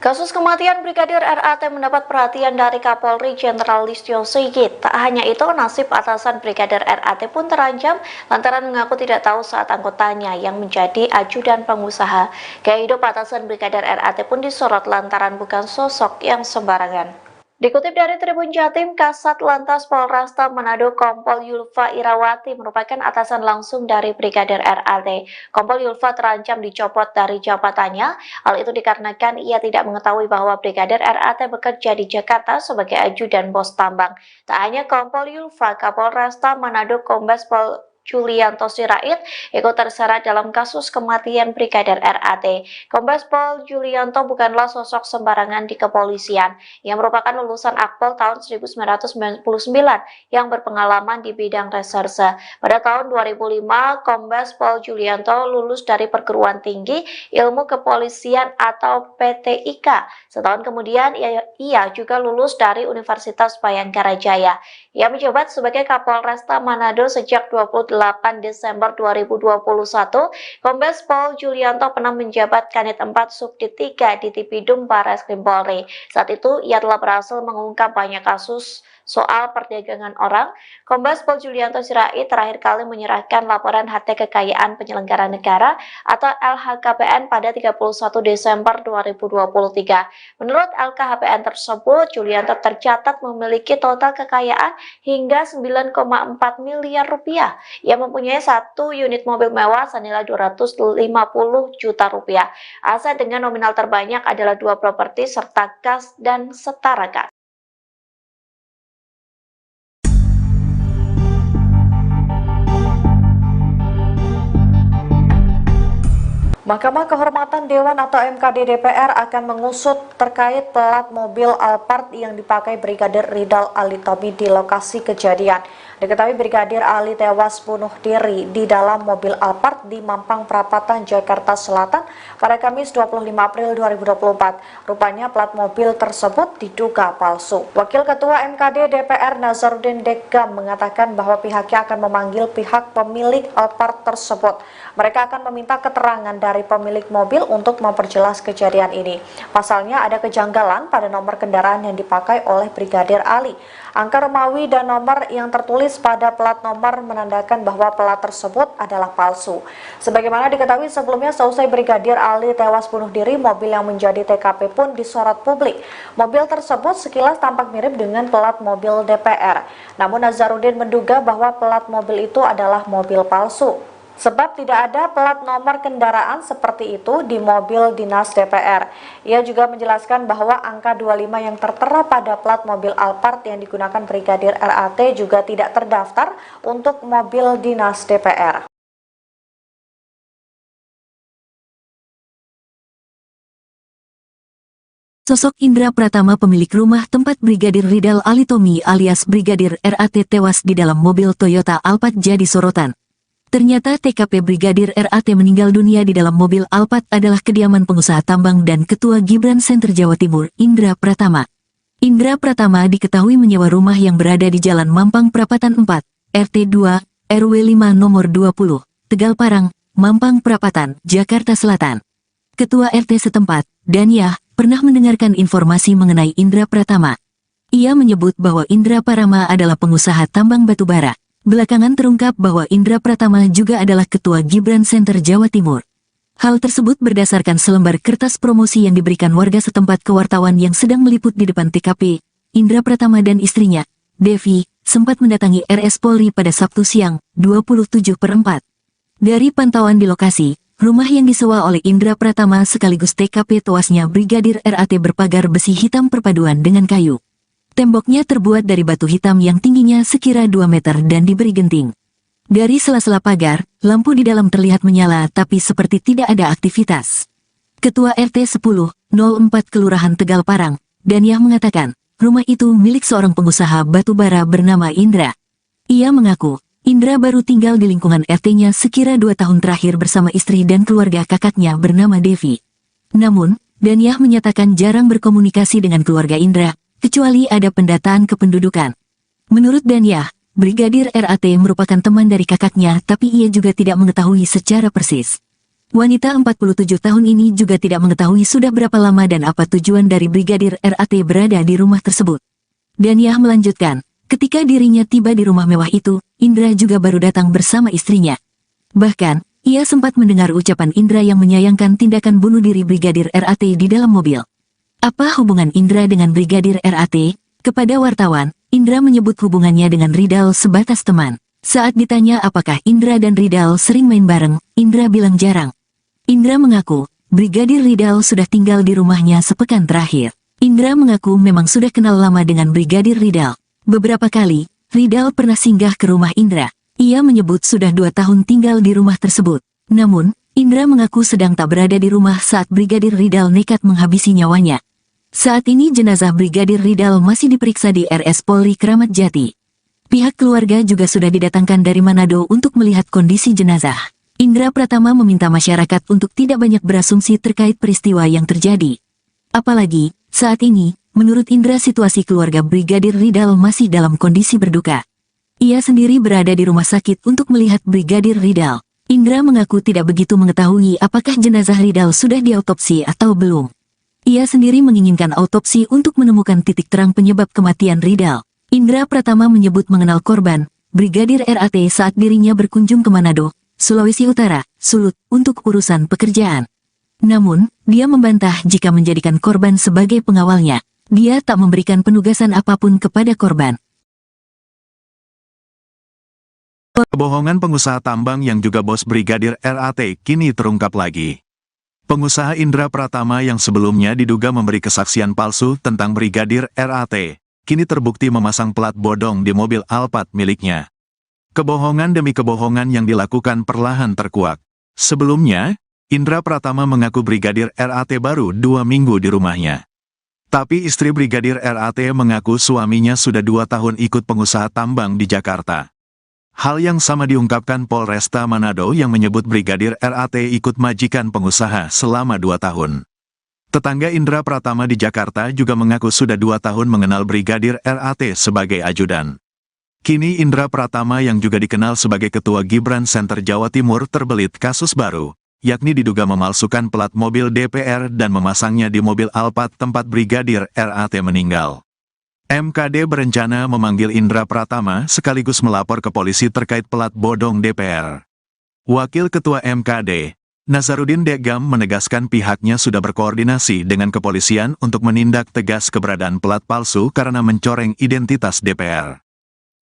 S3: Kasus kematian Brigadir RAT mendapat perhatian dari Kapolri Jenderal Listio Sigit. Tak hanya itu, nasib atasan Brigadir RAT pun terancam lantaran mengaku tidak tahu saat anggotanya yang menjadi ajudan pengusaha. Gaya hidup atasan Brigadir RAT pun disorot lantaran bukan sosok yang sembarangan. Dikutip dari Tribun Jatim, Kasat Lantas Polresta Manado Kompol Yulfa Irawati merupakan atasan langsung dari Brigadir RAT. Kompol Yulfa terancam dicopot dari jabatannya. Hal itu dikarenakan ia tidak mengetahui bahwa Brigadir RAT bekerja di Jakarta sebagai ajudan bos tambang. Tak hanya Kompol Yulfa, Kapolresta Manado Kombes Pol Julianto Sirait ikut terseret dalam kasus kematian Brigadir RAT. Kombes Pol Julianto bukanlah sosok sembarangan di kepolisian. Ia merupakan lulusan Akpol tahun 1999 yang berpengalaman di bidang reserse. Pada tahun 2005, Kombes Pol Julianto lulus dari perguruan tinggi ilmu kepolisian atau PTIK. Setahun kemudian, ia juga lulus dari Universitas Bayangkara Jaya. Ia menjabat sebagai Kapolresta Manado sejak 28 Desember 2021. Kombes Pol Julianto pernah menjabat Kanit 4 Subdit 3 di Tipidum Barreskrim Polri. Saat itu, ia telah berhasil mengungkap banyak kasus soal perdagangan orang. Kombes Pol Julianto Sirait terakhir kali menyerahkan laporan harta kekayaan penyelenggara negara atau LHKPN pada 31 Desember 2023. Menurut LKHPN tersebut, Julianto tercatat memiliki total kekayaan hingga 9,4 miliar rupiah. Ia mempunyai 1 unit mobil mewah senilai 250 juta rupiah. Aset dengan nominal terbanyak adalah 2 properti serta kas dan setara kas. Mahkamah Kehormatan Dewan atau MKD DPR akan mengusut terkait plat mobil Alphard yang dipakai Brigadir Ridal Ali Tommy di lokasi kejadian. Diketahui Brigadir Ali tewas bunuh diri di dalam mobil Alphard di Mampang Perapatan, Jakarta Selatan pada Kamis 25 April 2024. Rupanya plat mobil tersebut diduga palsu. Wakil Ketua MKD DPR Nazarudin Dekam mengatakan bahwa pihaknya akan memanggil pihak pemilik Alphard tersebut. Mereka akan meminta keterangan dari pemilik mobil untuk memperjelas kejadian ini. Pasalnya ada kejanggalan pada nomor kendaraan yang dipakai oleh Brigadir Ali. Angka Romawi dan nomor yang tertulis pada plat nomor menandakan bahwa plat tersebut adalah palsu. Sebagaimana diketahui sebelumnya, seusai Brigadir Ali tewas bunuh diri, mobil yang menjadi TKP pun disorot publik. Mobil tersebut sekilas tampak mirip dengan plat mobil DPR. Namun Nazarudin menduga bahwa plat mobil itu adalah mobil palsu. Sebab tidak ada plat nomor kendaraan seperti itu di mobil dinas DPR. Ia juga menjelaskan bahwa angka 25 yang tertera pada plat mobil Alphard yang digunakan Brigadir RAT juga tidak terdaftar untuk mobil dinas DPR.
S4: Sosok Indra Pratama, pemilik rumah tempat Brigadir Ridal Ali Tommy alias Brigadir RAT tewas di dalam mobil Toyota Alphard jadi sorotan. Ternyata TKP Brigadir RAT meninggal dunia di dalam mobil Alphard adalah kediaman pengusaha tambang dan Ketua Gibran Center Jawa Timur, Indra Pratama. Indra Pratama diketahui menyewa rumah yang berada di Jalan Mampang Perapatan 4, RT 2, RW 5 nomor 20, Tegal Parang, Mampang Perapatan, Jakarta Selatan. Ketua RT setempat, Danyah, pernah mendengarkan informasi mengenai Indra Pratama. Ia menyebut bahwa Indra Pratama adalah pengusaha tambang batubara. Belakangan terungkap bahwa Indra Pratama juga adalah Ketua Gibran Center Jawa Timur. Hal tersebut berdasarkan selembar kertas promosi yang diberikan warga setempat ke wartawan yang sedang meliput di depan TKP. Indra Pratama dan istrinya, Devi, sempat mendatangi RS Polri pada Sabtu siang, 27/4. Dari pantauan di lokasi, rumah yang disewa oleh Indra Pratama sekaligus TKP tewasnya Brigadir RAT berpagar besi hitam perpaduan dengan kayu. Temboknya terbuat dari batu hitam yang tingginya sekira 2 meter dan diberi genting. Dari sela-sela pagar, lampu di dalam terlihat menyala tapi seperti tidak ada aktivitas. Ketua RT 10/04 Kelurahan Tegal Parang, Danyah mengatakan, rumah itu milik seorang pengusaha batubara bernama Indra. Ia mengaku, Indra baru tinggal di lingkungan RT-nya sekira 2 tahun terakhir bersama istri dan keluarga kakaknya bernama Devi. Namun, Danyah menyatakan jarang berkomunikasi dengan keluarga Indra, kecuali ada pendataan kependudukan. Menurut Danyah, Brigadir RAT merupakan teman dari kakaknya tapi ia juga tidak mengetahui secara persis. Wanita 47 tahun ini juga tidak mengetahui sudah berapa lama dan apa tujuan dari Brigadir RAT berada di rumah tersebut. Danyah melanjutkan, ketika dirinya tiba di rumah mewah itu, Indra juga baru datang bersama istrinya. Bahkan, ia sempat mendengar ucapan Indra yang menyayangkan tindakan bunuh diri Brigadir RAT di dalam mobil. Apa hubungan Indra dengan Brigadir RAT? Kepada wartawan, Indra menyebut hubungannya dengan Ridal sebatas teman. Saat ditanya apakah Indra dan Ridal sering main bareng, Indra bilang jarang. Indra mengaku, Brigadir Ridal sudah tinggal di rumahnya sepekan terakhir. Indra mengaku memang sudah kenal lama dengan Brigadir Ridal. Beberapa kali, Ridal pernah singgah ke rumah Indra. Ia menyebut sudah 2 tahun tinggal di rumah tersebut. Namun, Indra mengaku sedang tak berada di rumah saat Brigadir Ridal nekat menghabisi nyawanya. Saat ini jenazah Brigadir Ridal masih diperiksa di RS Polri Kramat Jati. Pihak keluarga juga sudah didatangkan dari Manado untuk melihat kondisi jenazah. Indra Pratama meminta masyarakat untuk tidak banyak berasumsi terkait peristiwa yang terjadi. Apalagi, saat ini, menurut Indra situasi keluarga Brigadir Ridal masih dalam kondisi berduka. Ia sendiri berada di rumah sakit untuk melihat Brigadir Ridal. Indra mengaku tidak begitu mengetahui apakah jenazah Ridal sudah diautopsi atau belum. Ia sendiri menginginkan autopsi untuk menemukan titik terang penyebab kematian Ridal. Indra Pratama menyebut mengenal korban, Brigadir RAT saat dirinya berkunjung ke Manado, Sulawesi Utara, Sulut, untuk urusan pekerjaan. Namun, dia membantah jika menjadikan korban sebagai pengawalnya. Dia tak memberikan penugasan apapun kepada korban.
S1: Kebohongan pengusaha tambang yang juga bos Brigadir RAT kini terungkap lagi. Pengusaha Indra Pratama yang sebelumnya diduga memberi kesaksian palsu tentang Brigadir RAT, kini terbukti memasang plat bodong di mobil Alphard miliknya. Kebohongan demi kebohongan yang dilakukan perlahan terkuak. Sebelumnya, Indra Pratama mengaku Brigadir RAT baru 2 minggu di rumahnya. Tapi istri Brigadir RAT mengaku suaminya sudah 2 tahun ikut pengusaha tambang di Jakarta. Hal yang sama diungkapkan Polresta Manado yang menyebut Brigadir RAT ikut majikan pengusaha selama 2 tahun. Tetangga Indra Pratama di Jakarta juga mengaku sudah 2 tahun mengenal Brigadir RAT sebagai ajudan. Kini Indra Pratama yang juga dikenal sebagai Ketua Gibran Center Jawa Timur terbelit kasus baru, yakni diduga memalsukan plat mobil DPR dan memasangnya di mobil Alphard tempat Brigadir RAT meninggal. MKD berencana memanggil Indra Pratama sekaligus melapor ke polisi terkait plat bodong DPR. Wakil Ketua MKD, Nazarudin Degam menegaskan pihaknya sudah berkoordinasi dengan kepolisian untuk menindak tegas keberadaan plat palsu karena mencoreng identitas DPR.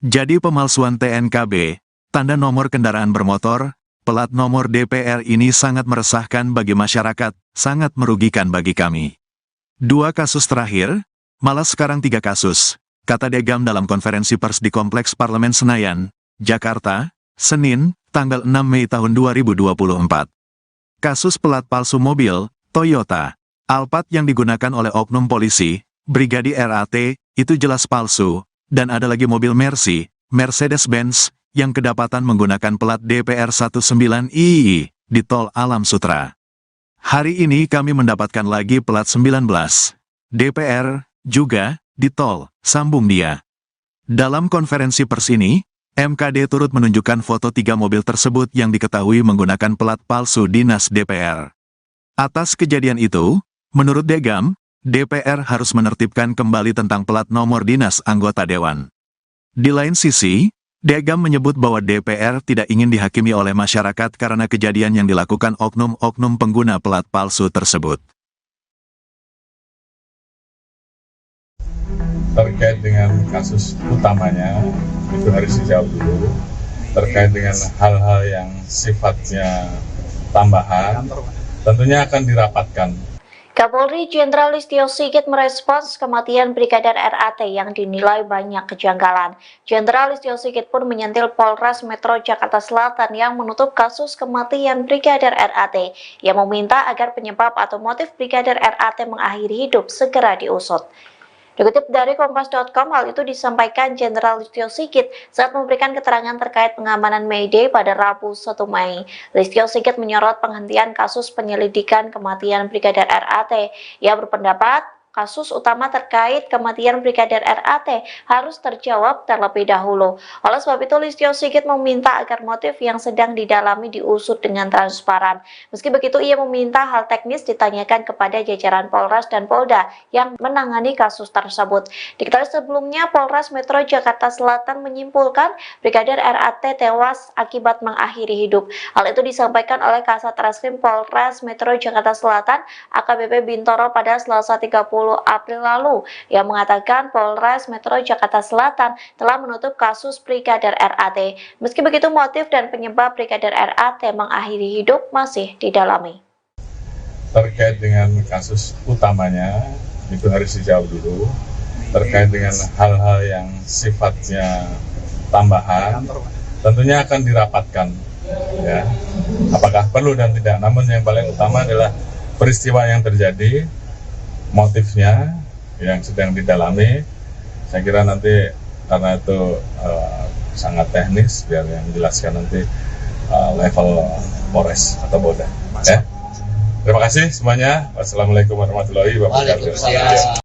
S1: Jadi pemalsuan TNKB, tanda nomor kendaraan bermotor, plat nomor DPR ini sangat meresahkan bagi masyarakat, sangat merugikan bagi kami. 2 kasus terakhir, malah sekarang 3 kasus, kata Degam dalam konferensi pers di Kompleks Parlemen Senayan, Jakarta, Senin, tanggal 6 Mei tahun 2024. Kasus plat palsu mobil, Toyota, Alphard yang digunakan oleh oknum polisi, Brigadir RAT, itu jelas palsu, dan ada lagi mobil Mercedes-Benz, yang kedapatan menggunakan plat DPR 19II di Tol Alam Sutra. Hari ini kami mendapatkan lagi plat 19 DPR juga di tol, sambung dia. Dalam konferensi pers ini, MKD turut menunjukkan foto 3 mobil tersebut yang diketahui menggunakan plat palsu dinas DPR. Atas kejadian itu, menurut Degam, DPR harus menertibkan kembali tentang plat nomor dinas anggota dewan. Di lain sisi, Degam menyebut bahwa DPR tidak ingin dihakimi oleh masyarakat karena kejadian yang dilakukan oknum-oknum pengguna plat palsu tersebut.
S2: Terkait dengan kasus utamanya, itu harus dijawab dulu. Terkait dengan hal-hal yang sifatnya tambahan, tentunya akan dirapatkan.
S3: Kapolri Jenderal Listio Sigit merespons kematian Brigadir RAT yang dinilai banyak kejanggalan. Jenderal Listio Sigit pun menyentil Polres Metro Jakarta Selatan yang menutup kasus kematian Brigadir RAT. Ia meminta agar penyebab atau motif Brigadir RAT mengakhiri hidup segera diusut. Dikutip dari Kompas.com, hal itu disampaikan Jenderal Listio Sigit saat memberikan keterangan terkait pengamanan May Day pada Rabu 1 Mei. Listio Sigit menyorot penghentian kasus penyelidikan kematian Brigadir RAT. Ia berpendapat kasus utama terkait kematian Brigadir RAT harus terjawab terlebih dahulu. Oleh sebab itu, Listio Sigit meminta agar motif yang sedang didalami diusut dengan transparan. Meski begitu, ia meminta hal teknis ditanyakan kepada jajaran Polres dan Polda yang menangani kasus tersebut. Diketahui sebelumnya, Polres Metro Jakarta Selatan menyimpulkan Brigadir RAT tewas akibat mengakhiri hidup. Hal itu disampaikan oleh Kasat Reskrim Polres Metro Jakarta Selatan, AKBP Bintoro pada Selasa 30 April lalu, yang mengatakan Polres Metro Jakarta Selatan telah menutup kasus Brigadir RAT. Meski begitu, motif dan penyebab Brigadir RAT mengakhiri hidup masih didalami.
S2: Terkait dengan kasus utamanya, itu harus dijawab dulu. Terkait dengan hal-hal yang sifatnya tambahan, tentunya akan dirapatkan, ya, apakah perlu dan tidak. Namun yang paling utama adalah peristiwa yang terjadi, motifnya yang sedang didalami. Saya kira nanti karena itu sangat teknis, biar yang menjelaskan nanti level Polres atau Polda. Ya. Terima kasih semuanya. Wassalamualaikum warahmatullahi wabarakatuh.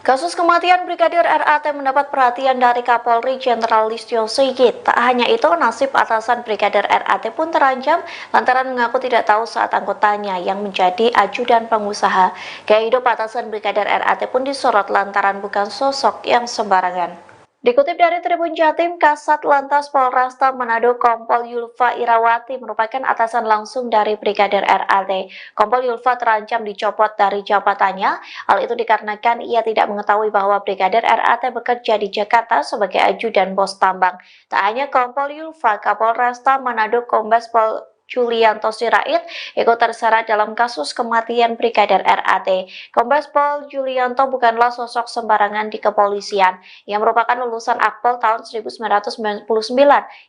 S3: Kasus kematian Brigadir RAT mendapat perhatian dari Kapolri Jenderal Listio Sigit. Tak hanya itu, nasib atasan Brigadir RAT pun terancam lantaran mengaku tidak tahu saat anggotanya yang menjadi ajudan pengusaha. Gaya hidup atasan Brigadir RAT pun disorot lantaran bukan sosok yang sembarangan. Dikutip dari Tribun Jatim, Kasat Lantas Polresta Manado Kompol Yulfa Irawati merupakan atasan langsung dari Brigadir RAT. Kompol Yulfa terancam dicopot dari jabatannya. Hal itu dikarenakan ia tidak mengetahui bahwa Brigadir RAT bekerja di Jakarta sebagai ajudan bos tambang. Tak hanya Kompol Yulfa, Kapolresta Manado Kombes Pol Julianto Sirait ikut terseret dalam kasus kematian Brigadir RAT. Kombes Pol Julianto bukanlah sosok sembarangan di kepolisian. Ia merupakan lulusan Akpol tahun 1999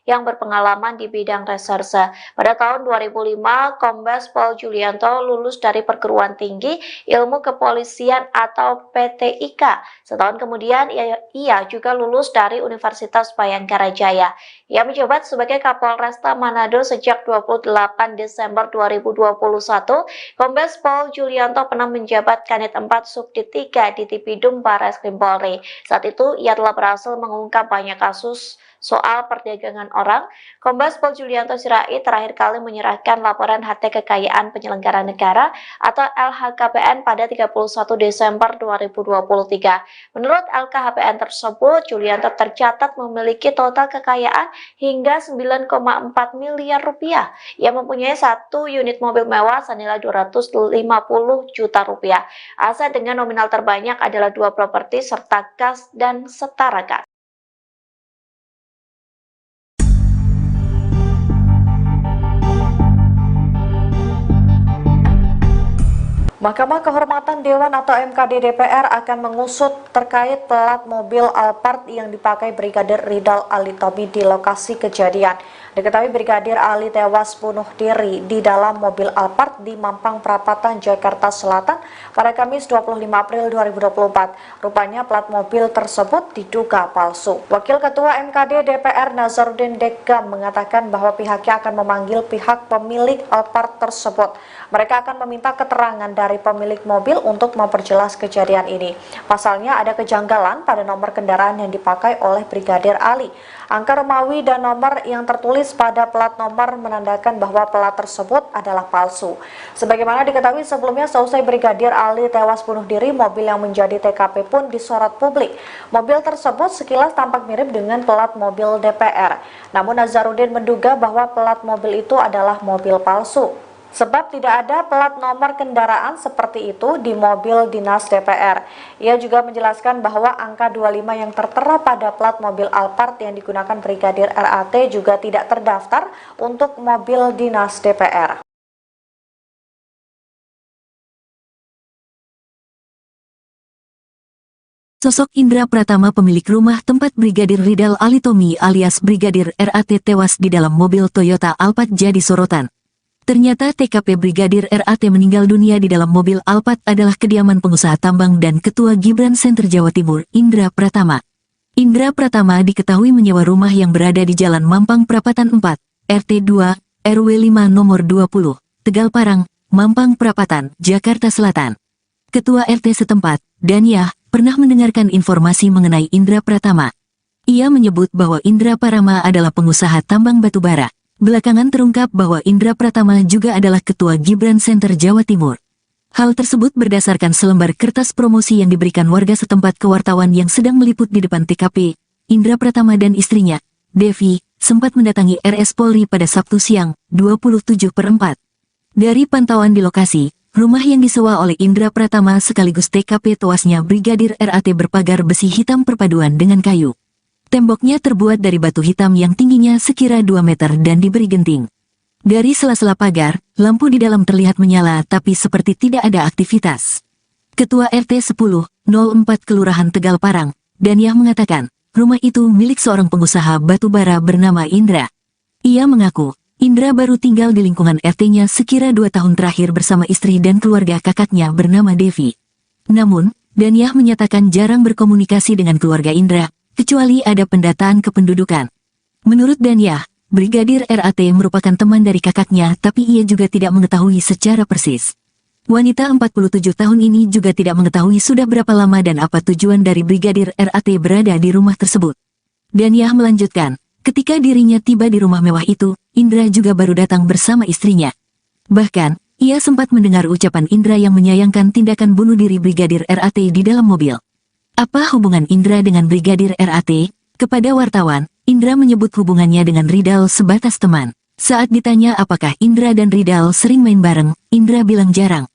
S3: yang berpengalaman di bidang reserse. Pada tahun 2005, Kombes Pol Julianto lulus dari Perguruan Tinggi Ilmu Kepolisian atau PTIK. Setahun kemudian, ia juga lulus dari Universitas Bayangkara Jaya. Ia menjabat sebagai Kapolresta Manado sejak 28 Desember 2021, Kombes Pol Julianto pernah menjabat Kanit 4 Subdit 3 di Tipidum Barreskrim Polri. Saat itu, ia telah berhasil mengungkap banyak kasus soal perdagangan orang. Kombes Pol Julianto Sirait terakhir kali menyerahkan laporan harta kekayaan penyelenggara negara atau LHKPN pada 31 Desember 2023. Menurut LKHPN tersebut, Julianto tercatat memiliki total kekayaan hingga 9,4 miliar rupiah. Ia mempunyai 1 unit mobil mewah senilai 250 juta rupiah. Aset dengan nominal terbanyak adalah 2 properti serta kas dan setara kas. Mahkamah Kehormatan Dewan atau MKD DPR akan mengusut terkait plat mobil Alphard yang dipakai Brigadir Ridal Ali Tommy di lokasi kejadian. Diketahui Brigadir Ali tewas bunuh diri di dalam mobil Alphard di Mampang Perapatan, Jakarta Selatan pada Kamis 25 April 2024. Rupanya plat mobil tersebut diduga palsu. Wakil Ketua MKD DPR Nazarudin Dekam mengatakan bahwa pihaknya akan memanggil pihak pemilik Alphard tersebut. Mereka akan meminta keterangan dari pemilik mobil untuk memperjelas kejadian ini. Pasalnya ada kejanggalan pada nomor kendaraan yang dipakai oleh Brigadir Ali. Angka Romawi dan nomor yang tertulis pada plat nomor menandakan bahwa plat tersebut adalah palsu. Sebagaimana diketahui sebelumnya, seusai Brigadir Ali tewas bunuh diri, mobil yang menjadi TKP pun disorot publik. Mobil tersebut sekilas tampak mirip dengan plat mobil DPR. Namun Nazarudin menduga bahwa plat mobil itu adalah mobil palsu. Sebab tidak ada plat nomor kendaraan seperti itu di mobil dinas DPR. Ia juga menjelaskan bahwa angka 25 yang tertera pada plat mobil Alphard yang digunakan Brigadir RAT juga tidak terdaftar untuk mobil dinas DPR.
S4: Sosok Indra Pratama, pemilik rumah tempat Brigadir Ridal Ali Tommy alias Brigadir RAT tewas di dalam mobil Toyota Alphard jadi sorotan. Ternyata TKP Brigadir RAT meninggal dunia di dalam mobil Alphard adalah kediaman pengusaha tambang dan Ketua Gibran Center Jawa Timur, Indra Pratama. Indra Pratama diketahui menyewa rumah yang berada di Jalan Mampang Perapatan 4, RT 2, RW 5 nomor 20, Tegal Parang, Mampang Perapatan, Jakarta Selatan. Ketua RT setempat, Danyah, pernah mendengarkan informasi mengenai Indra Pratama. Ia menyebut bahwa Indra Pratama adalah pengusaha tambang batubara. Belakangan terungkap bahwa Indra Pratama juga adalah Ketua Gibran Center Jawa Timur. Hal tersebut berdasarkan selembar kertas promosi yang diberikan warga setempat ke wartawan yang sedang meliput di depan TKP. Indra Pratama dan istrinya, Devi, sempat mendatangi RS Polri pada Sabtu siang, 27/4. Dari pantauan di lokasi, rumah yang disewa oleh Indra Pratama sekaligus TKP tewasnya Brigadir RAT berpagar besi hitam perpaduan dengan kayu. Temboknya terbuat dari batu hitam yang tingginya sekira 2 meter dan diberi genting. Dari sela-sela pagar, lampu di dalam terlihat menyala tapi seperti tidak ada aktivitas. Ketua RT 1004 Kelurahan Tegal Parang, Daniah mengatakan, rumah itu milik seorang pengusaha batubara bernama Indra. Ia mengaku, Indra baru tinggal di lingkungan RT-nya sekira 2 tahun terakhir bersama istri dan keluarga kakaknya bernama Devi. Namun, Daniah menyatakan jarang berkomunikasi dengan keluarga Indra, kecuali ada pendataan kependudukan. Menurut Daniah, Brigadir RAT merupakan teman dari kakaknya tapi ia juga tidak mengetahui secara persis. Wanita 47 tahun ini juga tidak mengetahui sudah berapa lama dan apa tujuan dari Brigadir RAT berada di rumah tersebut. Daniah melanjutkan, ketika dirinya tiba di rumah mewah itu, Indra juga baru datang bersama istrinya. Bahkan, ia sempat mendengar ucapan Indra yang menyayangkan tindakan bunuh diri Brigadir RAT di dalam mobil. Apa hubungan Indra dengan Brigadir RAT? Kepada wartawan, Indra menyebut hubungannya dengan Ridal sebatas teman. Saat ditanya apakah Indra dan Ridal sering main bareng, Indra bilang jarang.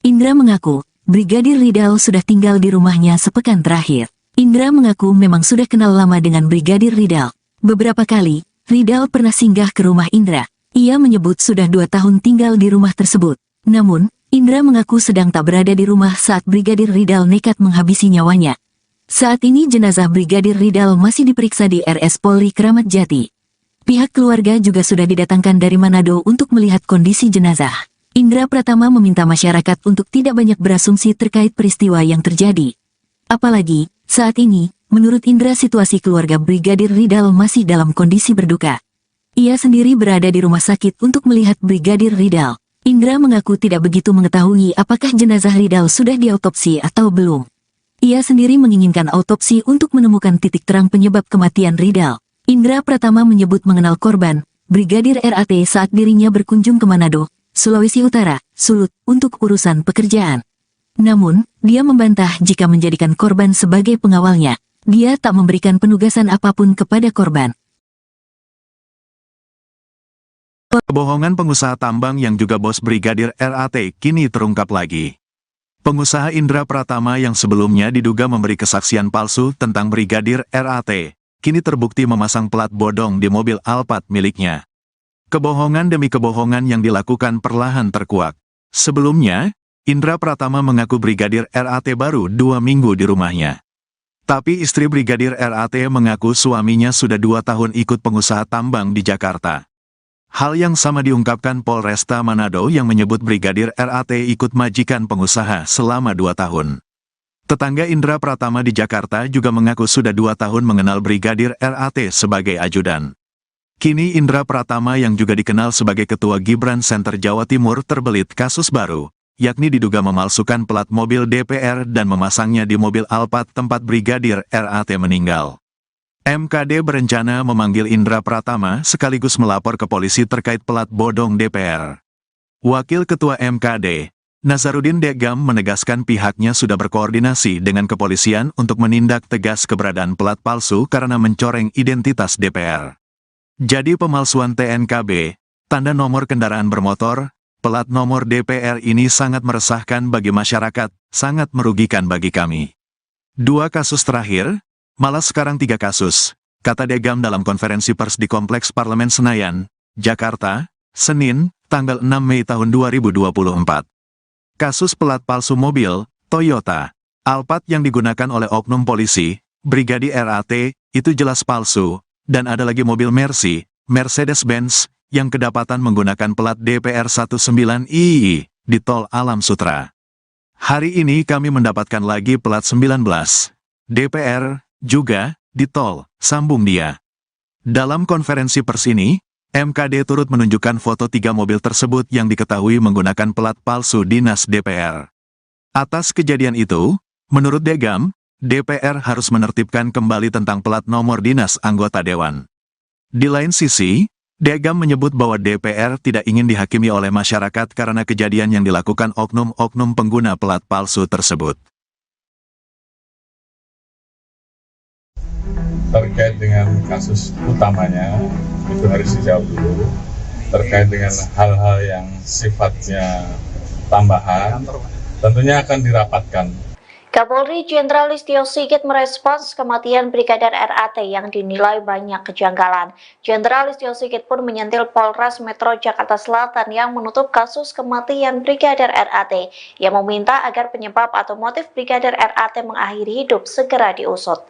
S4: Indra mengaku, Brigadir Ridal sudah tinggal di rumahnya sepekan terakhir. Indra mengaku memang sudah kenal lama dengan Brigadir Ridal. Beberapa kali, Ridal pernah singgah ke rumah Indra. Ia menyebut sudah 2 tahun tinggal di rumah tersebut. Namun, Indra mengaku sedang tak berada di rumah saat Brigadir Ridal nekat menghabisi nyawanya. Saat ini jenazah Brigadir Ridal masih diperiksa di RS Polri Kramat Jati. Pihak keluarga juga sudah didatangkan dari Manado untuk melihat kondisi jenazah. Indra Pratama meminta masyarakat untuk tidak banyak berasumsi terkait peristiwa yang terjadi. Apalagi, saat ini, menurut Indra situasi keluarga Brigadir Ridal masih dalam kondisi berduka. Ia sendiri berada di rumah sakit untuk melihat Brigadir Ridal. Indra mengaku tidak begitu mengetahui apakah jenazah Ridal sudah diautopsi atau belum. Ia sendiri menginginkan autopsi untuk menemukan titik terang penyebab kematian Ridal. Indra Pratama menyebut mengenal korban, Brigadir RAT saat dirinya berkunjung ke Manado, Sulawesi Utara, Sulut, untuk urusan pekerjaan. Namun, dia membantah jika menjadikan korban sebagai pengawalnya. Dia tak memberikan penugasan apapun kepada korban.
S1: Kebohongan pengusaha tambang yang juga bos Brigadir RAT kini terungkap lagi. Pengusaha Indra Pratama yang sebelumnya diduga memberi kesaksian palsu tentang Brigadir RAT, kini terbukti memasang plat bodong di mobil Alphard miliknya. Kebohongan demi kebohongan yang dilakukan perlahan terkuak. Sebelumnya, Indra Pratama mengaku Brigadir RAT baru 2 minggu di rumahnya. Tapi istri Brigadir RAT mengaku suaminya sudah 2 tahun ikut pengusaha tambang di Jakarta. Hal yang sama diungkapkan Polresta Manado yang menyebut Brigadir RAT ikut majikan pengusaha selama 2 tahun. Tetangga Indra Pratama di Jakarta juga mengaku sudah 2 tahun mengenal Brigadir RAT sebagai ajudan. Kini Indra Pratama yang juga dikenal sebagai Ketua Gibran Center Jawa Timur terbelit kasus baru, yakni diduga memalsukan plat mobil DPR dan memasangnya di mobil Alphard tempat Brigadir RAT meninggal. MKD berencana memanggil Indra Pratama sekaligus melapor ke polisi terkait plat bodong DPR. Wakil Ketua MKD, Nazarudin Degam menegaskan pihaknya sudah berkoordinasi dengan kepolisian untuk menindak tegas keberadaan plat palsu karena mencoreng identitas DPR. Jadi pemalsuan TNKB, tanda nomor kendaraan bermotor, plat nomor DPR ini sangat meresahkan bagi masyarakat, sangat merugikan bagi kami. 2 kasus terakhir, malah sekarang 3 kasus, kata Degam dalam konferensi pers di Kompleks Parlemen Senayan, Jakarta, Senin, tanggal 6 Mei tahun 2024. Kasus plat palsu mobil, Toyota, Alphard yang digunakan oleh oknum polisi, Brigadir RAT, itu jelas palsu, dan ada lagi mobil Mercy, Mercedes-Benz, yang kedapatan menggunakan plat DPR 19II, di Tol Alam Sutra. Hari ini kami mendapatkan lagi plat 19, DPR, juga, di tol, sambung dia. Dalam konferensi pers ini, MKD turut menunjukkan foto 3 mobil tersebut yang diketahui menggunakan plat palsu dinas DPR. Atas kejadian itu, menurut Degam, DPR harus menertibkan kembali tentang plat nomor dinas anggota dewan. Di lain sisi, Degam menyebut bahwa DPR tidak ingin dihakimi oleh masyarakat karena kejadian yang dilakukan oknum-oknum pengguna plat palsu tersebut.
S2: Terkait dengan kasus utamanya, itu harus dijawab dulu. Terkait dengan hal-hal yang sifatnya tambahan, tentunya akan dirapatkan.
S3: Kapolri Jenderal Listio Sigit merespons kematian Brigadir RAT yang dinilai banyak kejanggalan. Jenderal Listio Sigit pun menyentil Polres Metro Jakarta Selatan yang menutup kasus kematian Brigadir RAT. Ia meminta agar penyebab atau motif Brigadir RAT mengakhiri hidup segera diusut.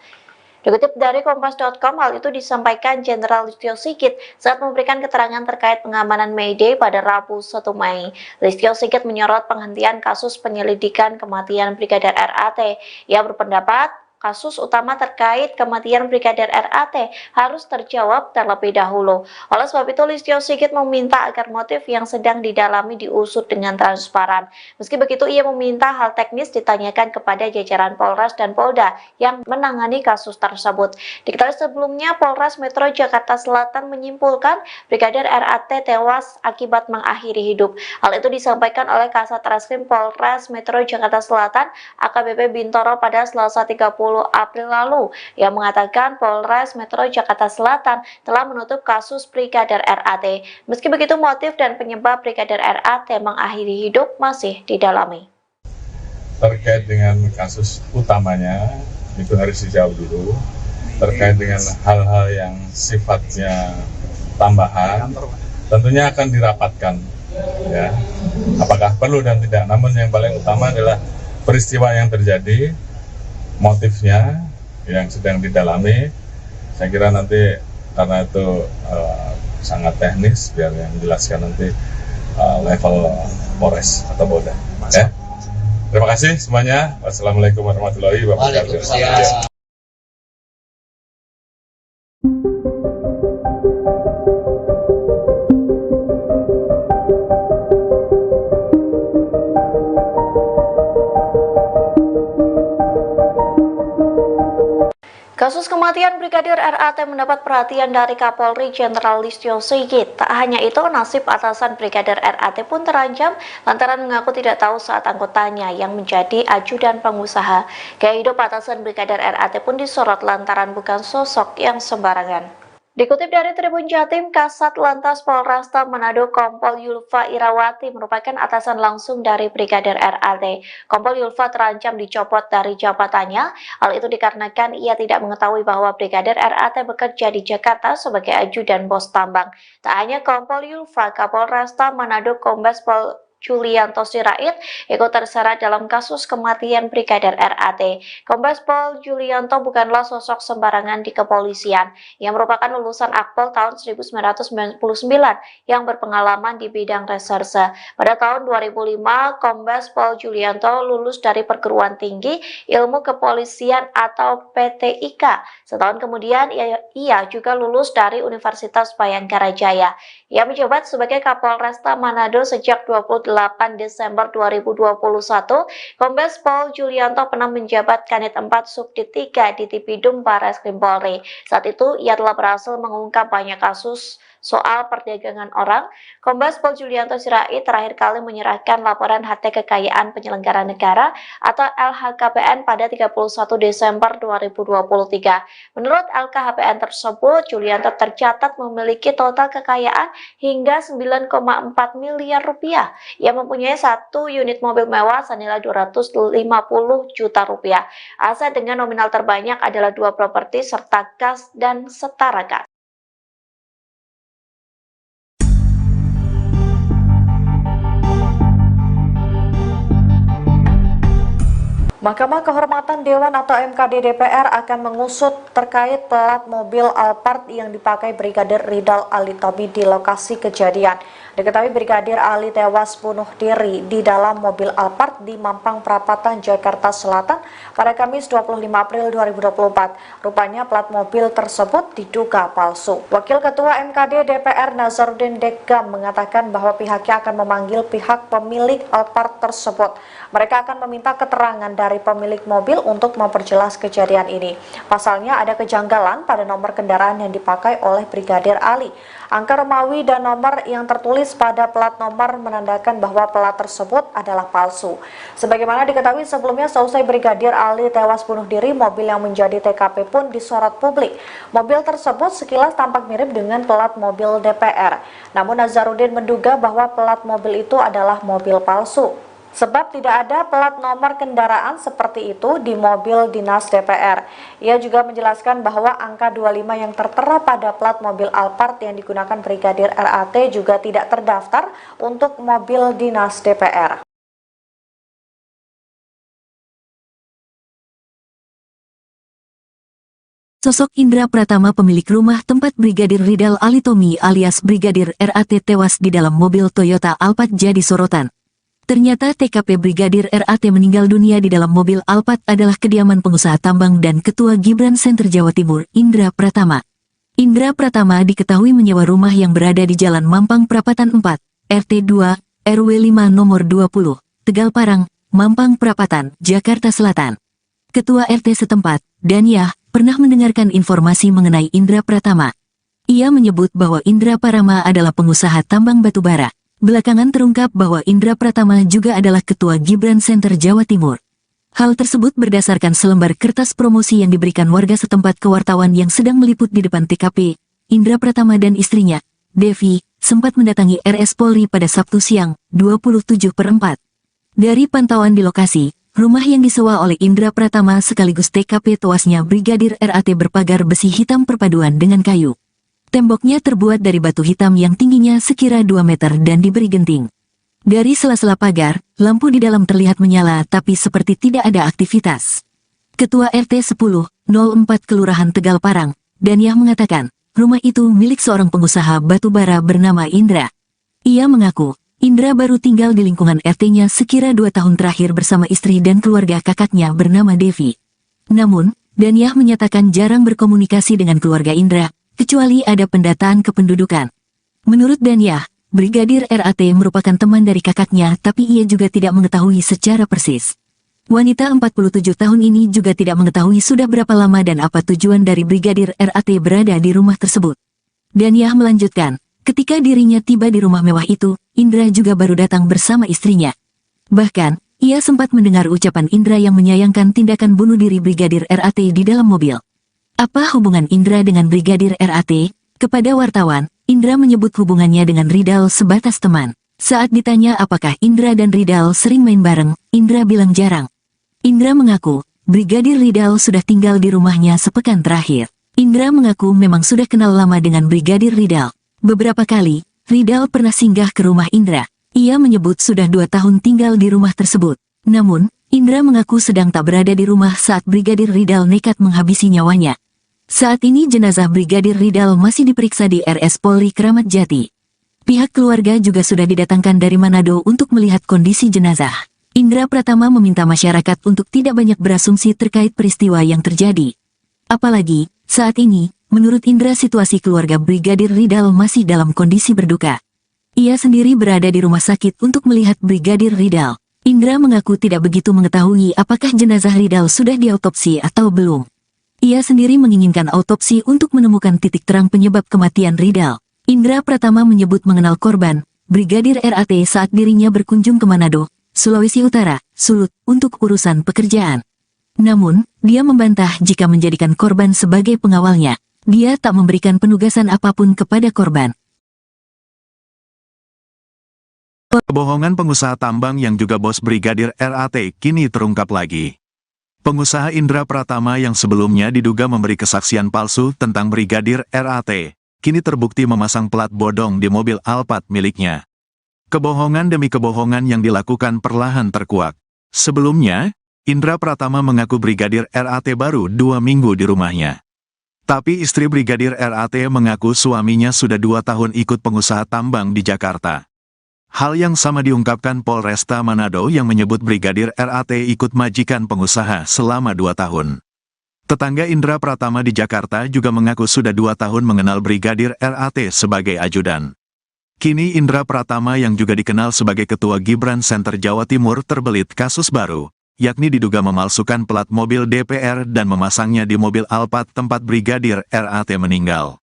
S3: Dikutip dari Kompas.com, hal itu disampaikan Jenderal Listio Sigit saat memberikan keterangan terkait pengamanan May Day pada Rabu 1 Mei. Listio Sigit menyorot penghentian kasus penyelidikan kematian Brigadir RAT. Ia berpendapat kasus utama terkait kematian Brigadir RAT harus terjawab terlebih dahulu. Oleh sebab itu, Listio Sigit meminta agar motif yang sedang didalami diusut dengan transparan. Meski begitu, ia meminta hal teknis ditanyakan kepada jajaran Polres dan Polda yang menangani kasus tersebut. Diketahui sebelumnya, Polres Metro Jakarta Selatan menyimpulkan Brigadir RAT tewas akibat mengakhiri hidup. Hal itu disampaikan oleh Kasat Reskrim Polres Metro Jakarta Selatan AKBP Bintoro pada Selasa 30 April lalu, yang mengatakan Polres Metro Jakarta Selatan telah menutup kasus Brigadir RAT. Meski begitu, motif dan penyebab Brigadir RAT mengakhiri hidup masih didalami.
S2: Terkait dengan kasus utamanya, itu harus dijawab dulu. Terkait dengan hal-hal yang sifatnya tambahan, tentunya akan dirapatkan. Ya, apakah perlu dan tidak. Namun yang paling utama adalah peristiwa yang terjadi, motifnya yang sedang didalami. Saya kira nanti karena itu sangat teknis, biar yang menjelaskan nanti level Polres atau Polda. Ya. Terima kasih semuanya. Wassalamualaikum warahmatullahi wabarakatuh.
S3: Kasus kematian Brigadir RAT mendapat perhatian dari Kapolri Jenderal Listio Sigit. Tak hanya itu, nasib atasan Brigadir RAT pun terancam lantaran mengaku tidak tahu saat anggotanya yang menjadi ajudan pengusaha. Gaya hidup atasan Brigadir RAT pun disorot lantaran bukan sosok yang sembarangan. Dikutip dari Tribun Jatim, Kasat Lantas Polresta Manado Kompol Yulfa Irawati merupakan atasan langsung dari Brigadir RAT. Kompol Yulfa terancam dicopot dari jabatannya. Hal itu dikarenakan ia tidak mengetahui bahwa Brigadir RAT bekerja di Jakarta sebagai ajudan bos tambang. Tak hanya Kompol Yulfa, Kapolresta Manado Kombes Pol Julianto Sirait ikut terseret dalam kasus kematian Brigadir RAT. Kombes Pol Julianto bukanlah sosok sembarangan di kepolisian. Ia merupakan lulusan Akpol tahun 1999 yang berpengalaman di bidang reserse. Pada tahun 2005, Kombes Pol Julianto lulus dari Perguruan Tinggi Ilmu Kepolisian atau PTIK. Setahun kemudian, ia juga lulus dari Universitas Bayangkara Jaya. Ia menjabat sebagai Kapolresta Manado sejak 28 Desember 2021, Kombes Pol Julianto pernah menjabat Kanit 4 Subdit 3 di Tipidum Barreskrim Polri. Saat itu, ia telah berhasil mengungkap banyak kasus soal perdagangan orang. Kombes Pol Julianto Sirait terakhir kali menyerahkan laporan harta kekayaan penyelenggara negara atau LHKPN pada 31 Desember 2023. Menurut LKHPN tersebut, Julianto tercatat memiliki total kekayaan hingga 9,4 miliar rupiah. Ia mempunyai satu unit mobil mewah senilai 250 juta rupiah. Aset dengan nominal terbanyak adalah 2 properti serta kas dan setara kas. Mahkamah Kehormatan Dewan atau MKD DPR akan mengusut terkait plat mobil Alphard yang dipakai Brigadir Ridal Ali Tommy di lokasi kejadian. Diketahui Brigadir Ali tewas bunuh diri di dalam mobil Alphard di Mampang Perapatan, Jakarta Selatan pada Kamis 25 April 2024. Rupanya plat mobil tersebut diduga palsu. Wakil Ketua MKD DPR Nazarudin Dekam mengatakan bahwa pihaknya akan memanggil pihak pemilik Alphard tersebut. Mereka akan meminta keterangan dari pemilik mobil untuk memperjelas kejadian ini. Pasalnya ada kejanggalan pada nomor kendaraan yang dipakai oleh Brigadir Ali. Angka Romawi dan nomor yang tertulis pada plat nomor menandakan bahwa plat tersebut adalah palsu. Sebagaimana diketahui sebelumnya, seusai Brigadir Ali tewas bunuh diri, mobil yang menjadi TKP pun disorot publik. Mobil tersebut sekilas tampak mirip dengan plat mobil DPR. Namun Nazarudin menduga bahwa plat mobil itu adalah mobil palsu. sebab tidak ada plat nomor kendaraan seperti itu di mobil dinas DPR. Ia juga menjelaskan bahwa angka 25 yang tertera pada plat mobil Alphard yang digunakan Brigadir RAT juga tidak terdaftar untuk mobil dinas DPR.
S4: Sosok Indra Pratama pemilik rumah tempat Brigadir Ridal Alitomi alias Brigadir RAT tewas di dalam mobil Toyota Alphard jadi sorotan. Ternyata TKP Brigadir RAT meninggal dunia di dalam mobil Alphard adalah kediaman pengusaha tambang dan Ketua Gibran Center Jawa Timur, Indra Pratama. Indra Pratama diketahui menyewa rumah yang berada di Jalan Mampang Prapatan 4, RT 2, RW 5 nomor 20, Tegal Parang, Mampang Prapatan, Jakarta Selatan. Ketua RT setempat, Danyah, pernah mendengarkan informasi mengenai Indra Pratama. Ia menyebut bahwa Indra Pratama adalah pengusaha tambang batubara. Belakangan terungkap bahwa Indra Pratama juga adalah Ketua Gibran Center Jawa Timur. Hal tersebut berdasarkan selembar kertas promosi yang diberikan warga setempat ke wartawan yang sedang meliput di depan TKP. Indra Pratama dan istrinya, Devi, sempat mendatangi RS Polri pada Sabtu siang, 27/4. Dari pantauan di lokasi, rumah yang disewa oleh Indra Pratama sekaligus TKP tewasnya Brigadir RAT berpagar besi hitam perpaduan dengan kayu. Temboknya terbuat dari batu hitam yang tingginya sekira 2 meter dan diberi genting. Dari sela-sela pagar, lampu di dalam terlihat menyala tapi seperti tidak ada aktivitas. Ketua RT 10/04 Kelurahan Tegal Parang, Danyah mengatakan, rumah itu milik seorang pengusaha batubara bernama Indra. Ia mengaku, Indra baru tinggal di lingkungan RT-nya sekira 2 tahun terakhir bersama istri dan keluarga kakaknya bernama Devi. Namun, Danyah menyatakan jarang berkomunikasi dengan keluarga Indra, kecuali ada pendataan kependudukan. Menurut Danyah, Brigadir RAT merupakan teman dari kakaknya tapi ia juga tidak mengetahui secara persis. Wanita 47 tahun ini juga tidak mengetahui sudah berapa lama dan apa tujuan dari Brigadir RAT berada di rumah tersebut. Danyah melanjutkan, ketika dirinya tiba di rumah mewah itu, Indra juga baru datang bersama istrinya. Bahkan, ia sempat mendengar ucapan Indra yang menyayangkan tindakan bunuh diri Brigadir RAT di dalam mobil. Apa hubungan Indra dengan Brigadir RAT? Kepada wartawan, Indra menyebut hubungannya dengan Ridal sebatas teman. Saat ditanya apakah Indra dan Ridal sering main bareng, Indra bilang jarang. Indra mengaku, Brigadir Ridal sudah tinggal di rumahnya sepekan terakhir. Indra mengaku memang sudah kenal lama dengan Brigadir Ridal. Beberapa kali, Ridal pernah singgah ke rumah Indra. Ia menyebut sudah 2 tahun tinggal di rumah tersebut. Namun, Indra mengaku sedang tak berada di rumah saat Brigadir Ridal nekat menghabisi nyawanya. Saat ini jenazah Brigadir Ridal masih diperiksa di RS Polri Kramat Jati. Pihak keluarga juga sudah didatangkan dari Manado untuk melihat kondisi jenazah. Indra Pratama meminta masyarakat untuk tidak banyak berasumsi terkait peristiwa yang terjadi. Apalagi, saat ini, menurut Indra situasi keluarga Brigadir Ridal masih dalam kondisi berduka. Ia sendiri berada di rumah sakit untuk melihat Brigadir Ridal. Indra mengaku tidak begitu mengetahui apakah jenazah Ridal sudah diautopsi atau belum. Ia sendiri menginginkan autopsi untuk menemukan titik terang penyebab kematian Ridal. Indra Pratama menyebut mengenal korban, Brigadir RAT saat dirinya berkunjung ke Manado, Sulawesi Utara, Sulut, untuk urusan pekerjaan. Namun, dia membantah jika menjadikan korban sebagai pengawalnya. Dia tak memberikan penugasan apapun kepada korban.
S1: Kebohongan pengusaha tambang yang juga bos Brigadir RAT kini terungkap lagi. Pengusaha Indra Pratama yang sebelumnya diduga memberi kesaksian palsu tentang Brigadir RAT, kini terbukti memasang plat bodong di mobil Alphard miliknya. Kebohongan demi kebohongan yang dilakukan perlahan terkuak. Sebelumnya, Indra Pratama mengaku Brigadir RAT baru 2 minggu di rumahnya. Tapi istri Brigadir RAT mengaku suaminya sudah 2 tahun ikut pengusaha tambang di Jakarta. Hal yang sama diungkapkan Polresta Manado yang menyebut Brigadir RAT ikut majikan pengusaha selama 2 tahun. Tetangga Indra Pratama di Jakarta juga mengaku sudah 2 tahun mengenal Brigadir RAT sebagai ajudan. Kini Indra Pratama yang juga dikenal sebagai Ketua Gibran Center Jawa Timur terbelit kasus baru, yakni diduga memalsukan plat mobil DPR dan memasangnya di mobil Alphard tempat Brigadir RAT meninggal.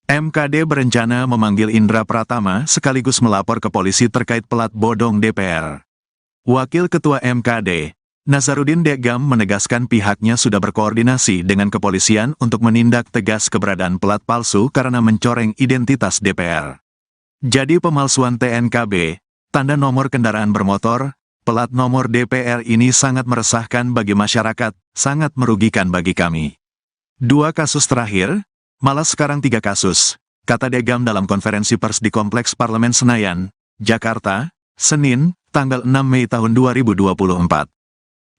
S1: MKD berencana memanggil Indra Pratama sekaligus melapor ke polisi terkait plat bodong DPR. Wakil Ketua MKD, Nazarudin Degam menegaskan pihaknya sudah berkoordinasi dengan kepolisian untuk menindak tegas keberadaan plat palsu karena mencoreng identitas DPR. Jadi pemalsuan TNKB, tanda nomor kendaraan bermotor, Plat nomor DPR ini sangat meresahkan bagi masyarakat, sangat merugikan bagi kami. 2 kasus terakhir, malah sekarang 3 kasus, kata Degam dalam konferensi pers di Kompleks Parlemen Senayan, Jakarta, Senin, tanggal 6 Mei tahun 2024.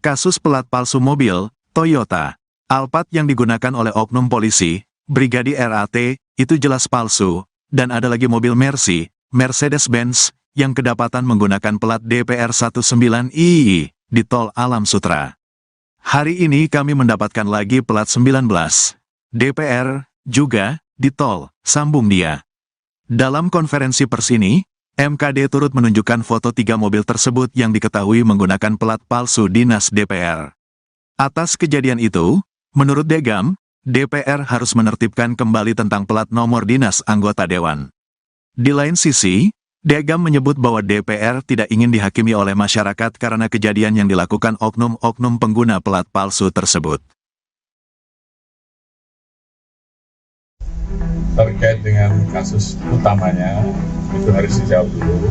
S1: Kasus plat palsu mobil, Toyota, Alphard yang digunakan oleh oknum polisi, Brigadir RAT, itu jelas palsu, dan ada lagi mobil Mercy, Mercedes-Benz, yang kedapatan menggunakan plat DPR 19II di Tol Alam Sutra. Hari ini kami mendapatkan lagi plat 19 DPR juga di tol, sambung dia. Dalam konferensi pers ini, MKD turut menunjukkan foto 3 mobil tersebut yang diketahui menggunakan plat palsu dinas DPR. Atas kejadian itu, menurut Degam, DPR harus menertibkan kembali tentang plat nomor dinas anggota dewan. Di lain sisi, Degam menyebut bahwa DPR tidak ingin dihakimi oleh masyarakat karena kejadian yang dilakukan oknum-oknum pengguna plat palsu tersebut.
S2: Terkait dengan kasus utamanya, itu harus dijawab dulu.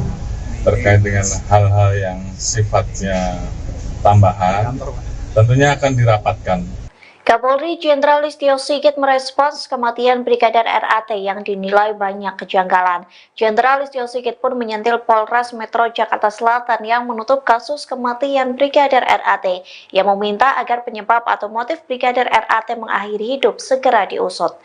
S2: Terkait dengan hal-hal yang sifatnya tambahan, tentunya akan dirapatkan.
S3: Kapolri Jenderal Listio Sigit merespons kematian Brigadir RAT yang dinilai banyak kejanggalan. Jenderal Listio Sigit pun menyentil Polres Metro Jakarta Selatan yang menutup kasus kematian Brigadir RAT. Ia meminta agar penyebab atau motif Brigadir RAT mengakhiri hidup segera diusut.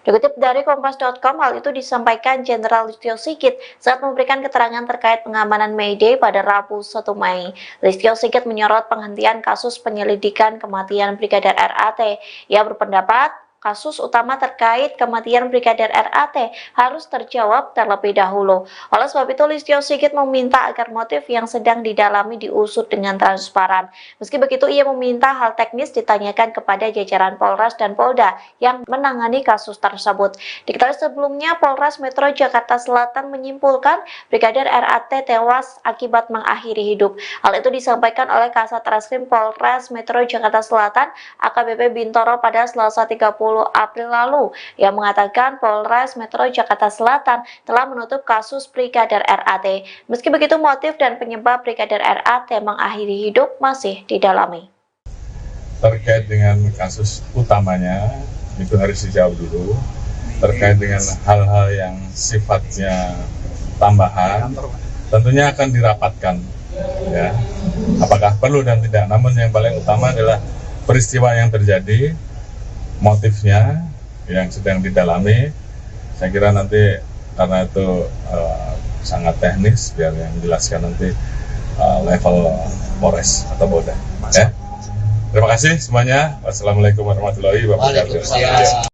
S3: Dikutip dari Kompas.com, hal itu disampaikan Jenderal Listio Sigit saat memberikan keterangan terkait pengamanan May Day pada Rabu 1 Mei. Listio Sigit menyorot penghentian kasus penyelidikan kematian Brigadir RAT. Ia berpendapat kasus utama terkait kematian Brigadir RAT harus terjawab terlebih dahulu. Oleh sebab itu, Listio Sigit meminta agar motif yang sedang didalami diusut dengan transparan. Meski begitu, ia meminta hal teknis ditanyakan kepada jajaran Polres dan Polda yang menangani kasus tersebut. Diketahui sebelumnya, Polres Metro Jakarta Selatan menyimpulkan Brigadir RAT tewas akibat mengakhiri hidup. Hal itu disampaikan oleh Kasat Reskrim Polres Metro Jakarta Selatan AKBP Bintoro pada Selasa 30 April lalu, yang mengatakan Polres Metro Jakarta Selatan telah menutup kasus Brigadir RAT. Meski begitu, motif dan penyebab Brigadir RAT mengakhiri hidup masih didalami.
S2: Terkait dengan kasus utamanya, itu harus dijawab dulu. Terkait dengan hal-hal yang sifatnya tambahan, tentunya akan dirapatkan. Ya, apakah perlu dan tidak. Namun yang paling utama adalah peristiwa yang terjadi, motifnya yang sedang didalami. Saya kira nanti karena itu sangat teknis, biar yang menjelaskan nanti level Polres atau Polda. Ya. Terima kasih semuanya. Wassalamualaikum warahmatullahi wabarakatuh.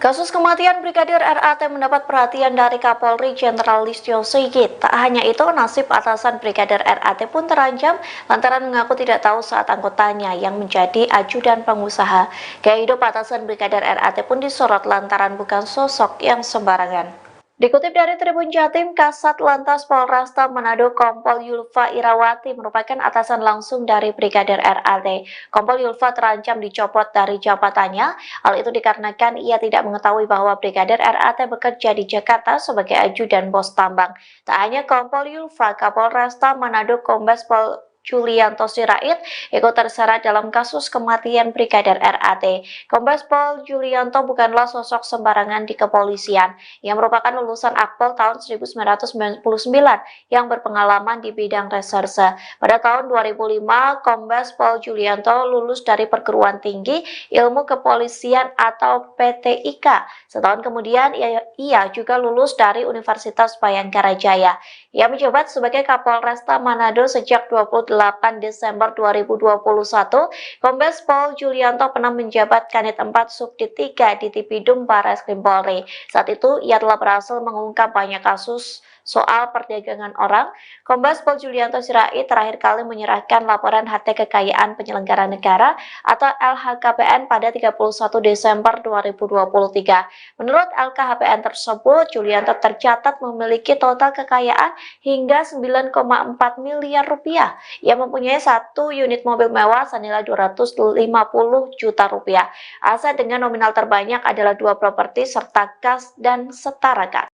S3: Kasus kematian Brigadir RAT mendapat perhatian dari Kapolri Jenderal Listio Sigit. Tak hanya itu, nasib atasan Brigadir RAT pun terancam lantaran mengaku tidak tahu saat anggotanya yang menjadi ajudan pengusaha. Gaya hidup atasan Brigadir RAT pun disorot lantaran bukan sosok yang sembarangan. Dikutip dari Tribun Jatim, Kasat Lantas Polresta Manado Kompol Yulfa Irawati merupakan atasan langsung dari Brigadir RAT. Kompol Yulfa terancam dicopot dari jabatannya. Hal itu dikarenakan ia tidak mengetahui bahwa Brigadir RAT bekerja di Jakarta sebagai ajudan bos tambang. Tak hanya Kompol Yulfa, Kapolresta Manado Kombes Pol Julianto Sirait ikut terseret dalam kasus kematian Brigadir RAT. Kombes Pol Julianto bukanlah sosok sembarangan di kepolisian. Ia merupakan lulusan Akpol tahun 1999 yang berpengalaman di bidang reserse. Pada tahun 2005, Kombes Pol Julianto lulus dari Perguruan Tinggi Ilmu Kepolisian atau PTIK. Setahun kemudian, ia juga lulus dari Universitas Bayangkara Jaya. Ia menjabat sebagai Kapolresta Manado sejak 28 Desember 2021, Kombes Pol Julianto pernah menjabat Kanit 4 Subdit 3 di Tipidum Barreskrim Polri. Saat itu, ia telah berhasil mengungkap banyak kasus soal perdagangan orang. Kombes Pol Julianto Sirait terakhir kali menyerahkan laporan harta kekayaan penyelenggara negara atau LHKPN pada 31 Desember 2023. Menurut LKHPN tersebut, Julianto tercatat memiliki total kekayaan hingga 9,4 miliar rupiah. Ia mempunyai satu unit mobil mewah senilai 250 juta rupiah. Aset dengan nominal terbanyak adalah 2 properti serta kas dan setara kas.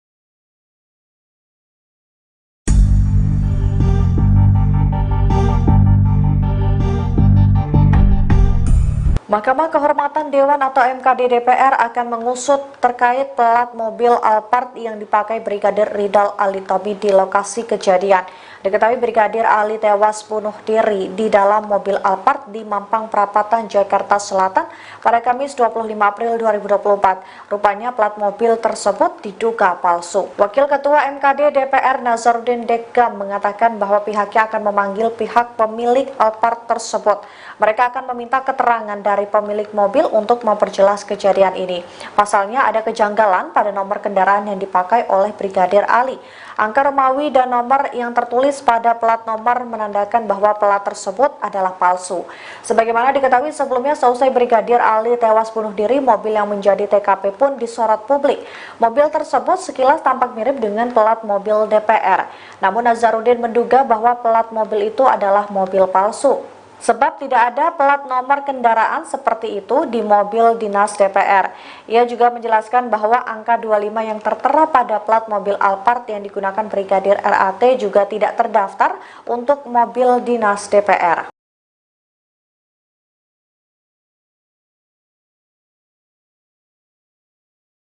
S3: Mahkamah Kehormatan Dewan atau MKD DPR akan mengusut terkait plat mobil Alphard yang dipakai Brigadir Ridal Alitomi di lokasi kejadian. Diketahui Brigadir Ali tewas bunuh diri di dalam mobil Alphard di Mampang Perapatan, Jakarta Selatan pada Kamis 25 April 2024. Rupanya plat mobil tersebut diduga palsu. Wakil Ketua MKD DPR Nazarudin Dekam mengatakan bahwa pihaknya akan memanggil pihak pemilik Alphard tersebut. Mereka akan meminta keterangan dari pemilik mobil untuk memperjelas kejadian ini. Pasalnya ada kejanggalan pada nomor kendaraan yang dipakai oleh Brigadir Ali. Angka Romawi dan nomor yang tertulis pada plat nomor menandakan bahwa plat tersebut adalah palsu. Sebagaimana diketahui sebelumnya, seusai Brigadir Ali tewas bunuh diri, mobil yang menjadi TKP pun disorot publik. Mobil tersebut sekilas tampak mirip dengan plat mobil DPR. Namun Nazarudin menduga bahwa plat mobil itu adalah mobil palsu. Sebab tidak ada plat nomor kendaraan seperti itu di mobil dinas DPR. Ia juga menjelaskan bahwa angka 25 yang tertera pada plat mobil Alphard yang digunakan Brigadir RAT juga tidak terdaftar untuk mobil dinas DPR.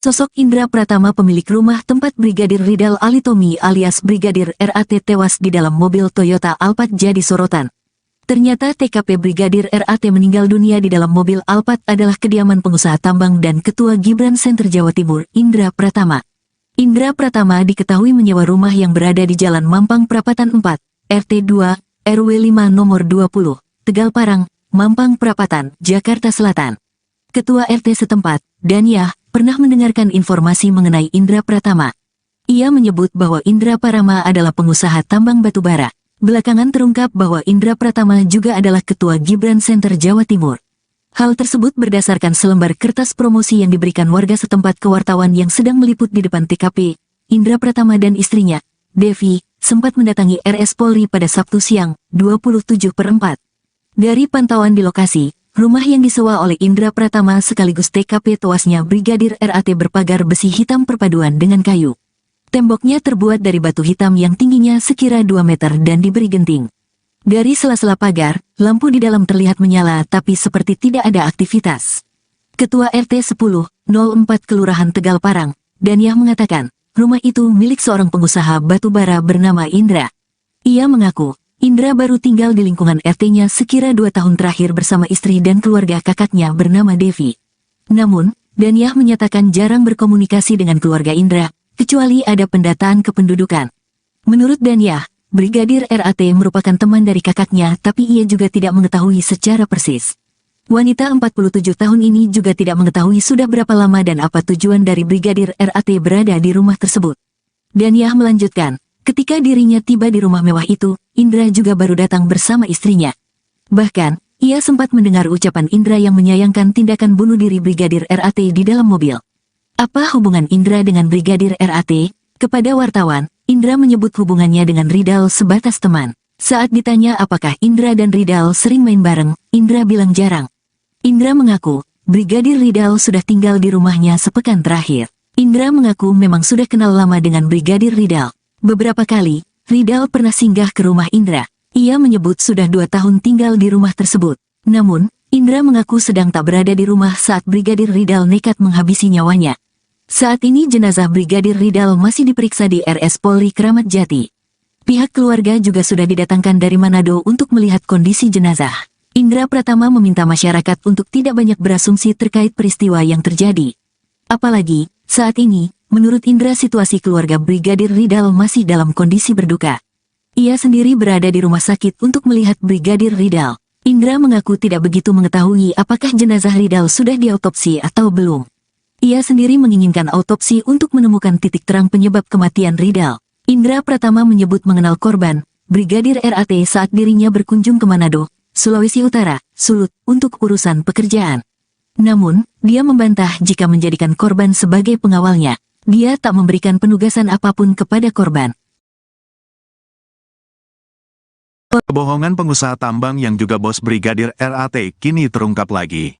S4: Sosok Indra Pratama, pemilik rumah tempat Brigadir Ridal Alitomi alias Brigadir RAT tewas di dalam mobil Toyota Alphard jadi sorotan. Ternyata TKP Brigadir RAT meninggal dunia di dalam mobil Alphard adalah kediaman pengusaha tambang dan Ketua Gibran Center Jawa Timur, Indra Pratama. Indra Pratama diketahui menyewa rumah yang berada di Jalan Mampang Perapatan 4, RT 2, RW 5 nomor 20, Tegal Parang, Mampang Perapatan, Jakarta Selatan. Ketua RT setempat, Danyah, pernah mendengarkan informasi mengenai Indra Pratama. Ia menyebut bahwa Indra Pratama adalah pengusaha tambang batubara. Belakangan terungkap bahwa Indra Pratama juga adalah Ketua Gibran Center Jawa Timur. Hal tersebut berdasarkan selembar kertas promosi yang diberikan warga setempat ke wartawan yang sedang meliput di depan TKP. Indra Pratama dan istrinya, Devi, sempat mendatangi RS Polri pada Sabtu siang, 27/4. Dari pantauan di lokasi, rumah yang disewa oleh Indra Pratama sekaligus TKP tewasnya Brigadir RAT berpagar besi hitam perpaduan dengan kayu. Temboknya terbuat dari batu hitam yang tingginya sekira 2 meter dan diberi genting. Dari sela-sela pagar, lampu di dalam terlihat menyala tapi seperti tidak ada aktivitas. Ketua RT 10/04 Kelurahan Tegal Parang, Danyah mengatakan, rumah itu milik seorang pengusaha batubara bernama Indra. Ia mengaku, Indra baru tinggal di lingkungan RT-nya sekira 2 tahun terakhir bersama istri dan keluarga kakaknya bernama Devi. Namun, Danyah menyatakan jarang berkomunikasi dengan keluarga Indra, kecuali ada pendataan kependudukan. Menurut Danyah, Brigadir RAT merupakan teman dari kakaknya tapi ia juga tidak mengetahui secara persis. Wanita 47 tahun ini juga tidak mengetahui sudah berapa lama dan apa tujuan dari Brigadir RAT berada di rumah tersebut. Danyah melanjutkan, ketika dirinya tiba di rumah mewah itu, Indra juga baru datang bersama istrinya. Bahkan, ia sempat mendengar ucapan Indra yang menyayangkan tindakan bunuh diri Brigadir RAT di dalam mobil. Apa hubungan Indra dengan Brigadir RAT? Kepada wartawan, Indra menyebut hubungannya dengan Ridal sebatas teman. Saat ditanya apakah Indra dan Ridal sering main bareng, Indra bilang jarang. Indra mengaku, Brigadir Ridal sudah tinggal di rumahnya sepekan terakhir. Indra mengaku memang sudah kenal lama dengan Brigadir Ridal. Beberapa kali, Ridal pernah singgah ke rumah Indra. Ia menyebut sudah 2 tahun tinggal di rumah tersebut. Namun, Indra mengaku sedang tak berada di rumah saat Brigadir Ridal nekat menghabisi nyawanya. Saat ini jenazah Brigadir Ridal masih diperiksa di RS Polri Kramat Jati. Pihak keluarga juga sudah didatangkan dari Manado untuk melihat kondisi jenazah. Indra Pratama meminta masyarakat untuk tidak banyak berasumsi terkait peristiwa yang terjadi. Apalagi, saat ini, menurut Indra situasi keluarga Brigadir Ridal masih dalam kondisi berduka. Ia sendiri berada di rumah sakit untuk melihat Brigadir Ridal. Indra mengaku tidak begitu mengetahui apakah jenazah Ridal sudah diautopsi atau belum. Ia sendiri menginginkan autopsi untuk menemukan titik terang penyebab kematian Ridal. Indra Pratama menyebut mengenal korban, Brigadir RAT saat dirinya berkunjung ke Manado, Sulawesi Utara, Sulut, untuk urusan pekerjaan. Namun, dia membantah jika menjadikan korban sebagai pengawalnya. Dia tak memberikan penugasan apapun kepada korban.
S1: Kebohongan pengusaha tambang yang juga bos Brigadir RAT kini terungkap lagi.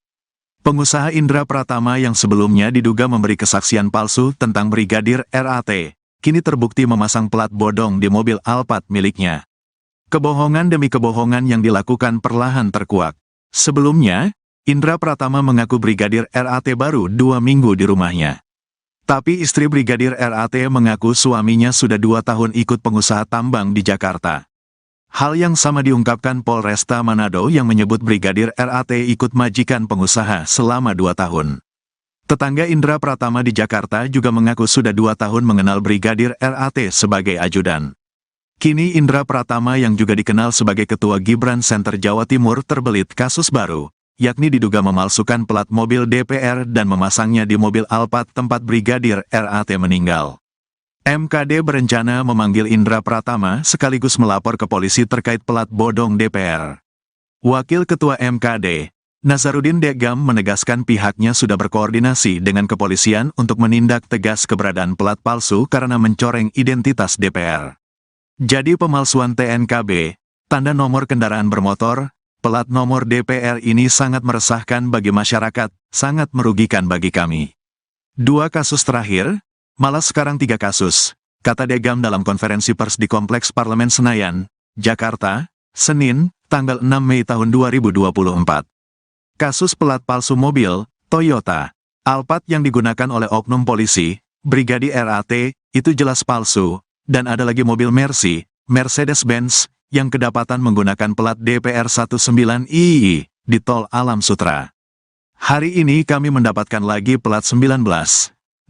S1: Pengusaha Indra Pratama yang sebelumnya diduga memberi kesaksian palsu tentang Brigadir RAT, kini terbukti memasang plat bodong di mobil Alphard miliknya. Kebohongan demi kebohongan yang dilakukan perlahan terkuak. Sebelumnya, Indra Pratama mengaku Brigadir RAT baru 2 minggu di rumahnya. Tapi istri Brigadir RAT mengaku suaminya sudah 2 tahun ikut pengusaha tambang di Jakarta. Hal yang sama diungkapkan Polresta Manado yang menyebut Brigadir RAT ikut majikan pengusaha selama 2 tahun. Tetangga Indra Pratama di Jakarta juga mengaku sudah 2 tahun mengenal Brigadir RAT sebagai ajudan. Kini Indra Pratama yang juga dikenal sebagai Ketua Gibran Center Jawa Timur terbelit kasus baru, yakni diduga memalsukan plat mobil DPR dan memasangnya di mobil Alphard tempat Brigadir RAT meninggal. MKD berencana memanggil Indra Pratama sekaligus melapor ke polisi terkait plat bodong DPR. Wakil Ketua MKD, Nazarudin Degam menegaskan pihaknya sudah berkoordinasi dengan kepolisian untuk menindak tegas keberadaan plat palsu karena mencoreng identitas DPR. Jadi pemalsuan TNKB, tanda nomor kendaraan bermotor, plat nomor DPR ini sangat meresahkan bagi masyarakat, sangat merugikan bagi kami. 2 kasus terakhir, malah sekarang 3 kasus, kata Degam dalam konferensi pers di Kompleks Parlemen Senayan, Jakarta, Senin, tanggal 6 Mei tahun 2024. Kasus plat palsu mobil, Toyota, Alphard yang digunakan oleh oknum polisi, Brigadir RAT, itu jelas palsu, dan ada lagi mobil Mercy, Mercedes-Benz, yang kedapatan menggunakan plat DPR 19II, di Tol Alam Sutra. Hari ini kami mendapatkan lagi plat 19,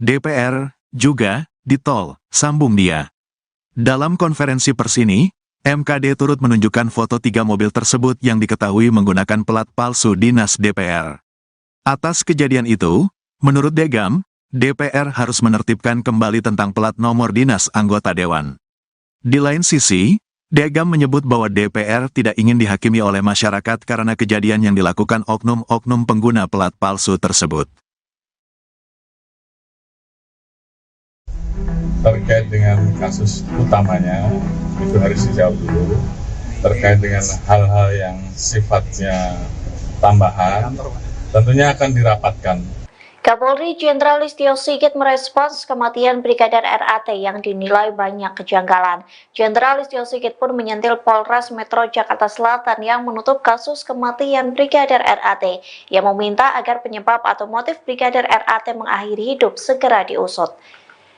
S1: DPR, juga, di tol, sambung dia. Dalam konferensi pers ini, MKD turut menunjukkan foto 3 mobil tersebut yang diketahui menggunakan plat palsu dinas DPR. Atas kejadian itu, menurut Degam, DPR harus menertibkan kembali tentang plat nomor dinas anggota dewan. Di lain sisi, Degam menyebut bahwa DPR tidak ingin dihakimi oleh masyarakat karena kejadian yang dilakukan oknum-oknum pengguna plat palsu tersebut.
S2: Terkait dengan kasus utamanya, itu harus dijawab dulu. Terkait dengan hal-hal yang sifatnya tambahan, tentunya akan dirapatkan.
S3: Kapolri Jenderal Listio Sigit merespons kematian Brigadir RAT yang dinilai banyak kejanggalan. Jenderal Listio Sigit pun menyentil Polres Metro Jakarta Selatan yang menutup kasus kematian Brigadir RAT. Ia meminta agar penyebab atau motif Brigadir RAT mengakhiri hidup segera diusut.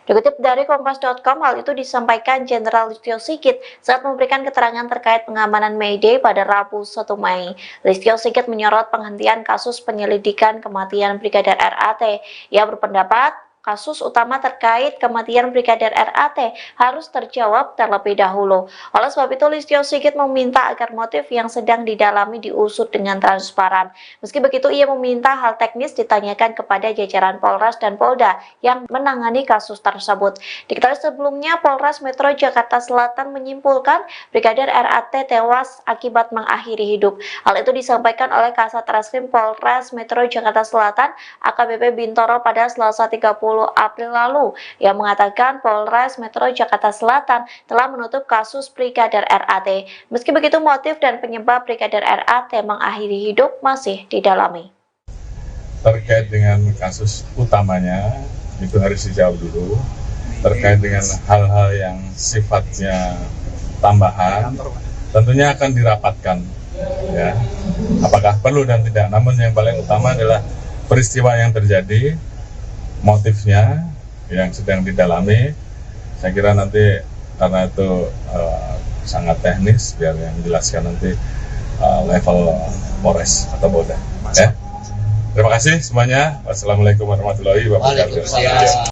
S3: Dikutip dari Kompas.com, hal itu disampaikan Jenderal Listio Sigit saat memberikan keterangan terkait pengamanan May Day pada Rabu 1 Mei. Listio Sigit menyorot penghentian kasus penyelidikan kematian Brigadir RAT. Ia berpendapat kasus utama terkait kematian Brigadir RAT harus terjawab terlebih dahulu. Oleh sebab itu, Listio Sigit meminta agar motif yang sedang didalami diusut dengan transparan. Meski begitu, ia meminta hal teknis ditanyakan kepada jajaran Polres dan Polda yang menangani kasus tersebut. Diketahui sebelumnya, Polres Metro Jakarta Selatan menyimpulkan Brigadir RAT tewas akibat mengakhiri hidup. Hal itu disampaikan oleh Kasat Reskrim Polres Metro Jakarta Selatan AKBP Bintoro pada Selasa 30 April lalu, yang mengatakan Polres Metro Jakarta Selatan telah menutup kasus Brigadir RAT. Meski begitu, motif dan penyebab Brigadir RAT mengakhiri hidup masih didalami.
S2: Terkait dengan kasus utamanya, itu harus dijawab dulu. Terkait dengan hal-hal yang sifatnya tambahan, tentunya akan dirapatkan. Ya, apakah perlu dan tidak. Namun yang paling utama adalah peristiwa yang terjadi, motifnya yang sedang didalami. Saya kira nanti karena itu sangat teknis, biar yang menjelaskan nanti level Polres atau Polda. Ya. Terima kasih semuanya. Wassalamualaikum warahmatullahi wabarakatuh.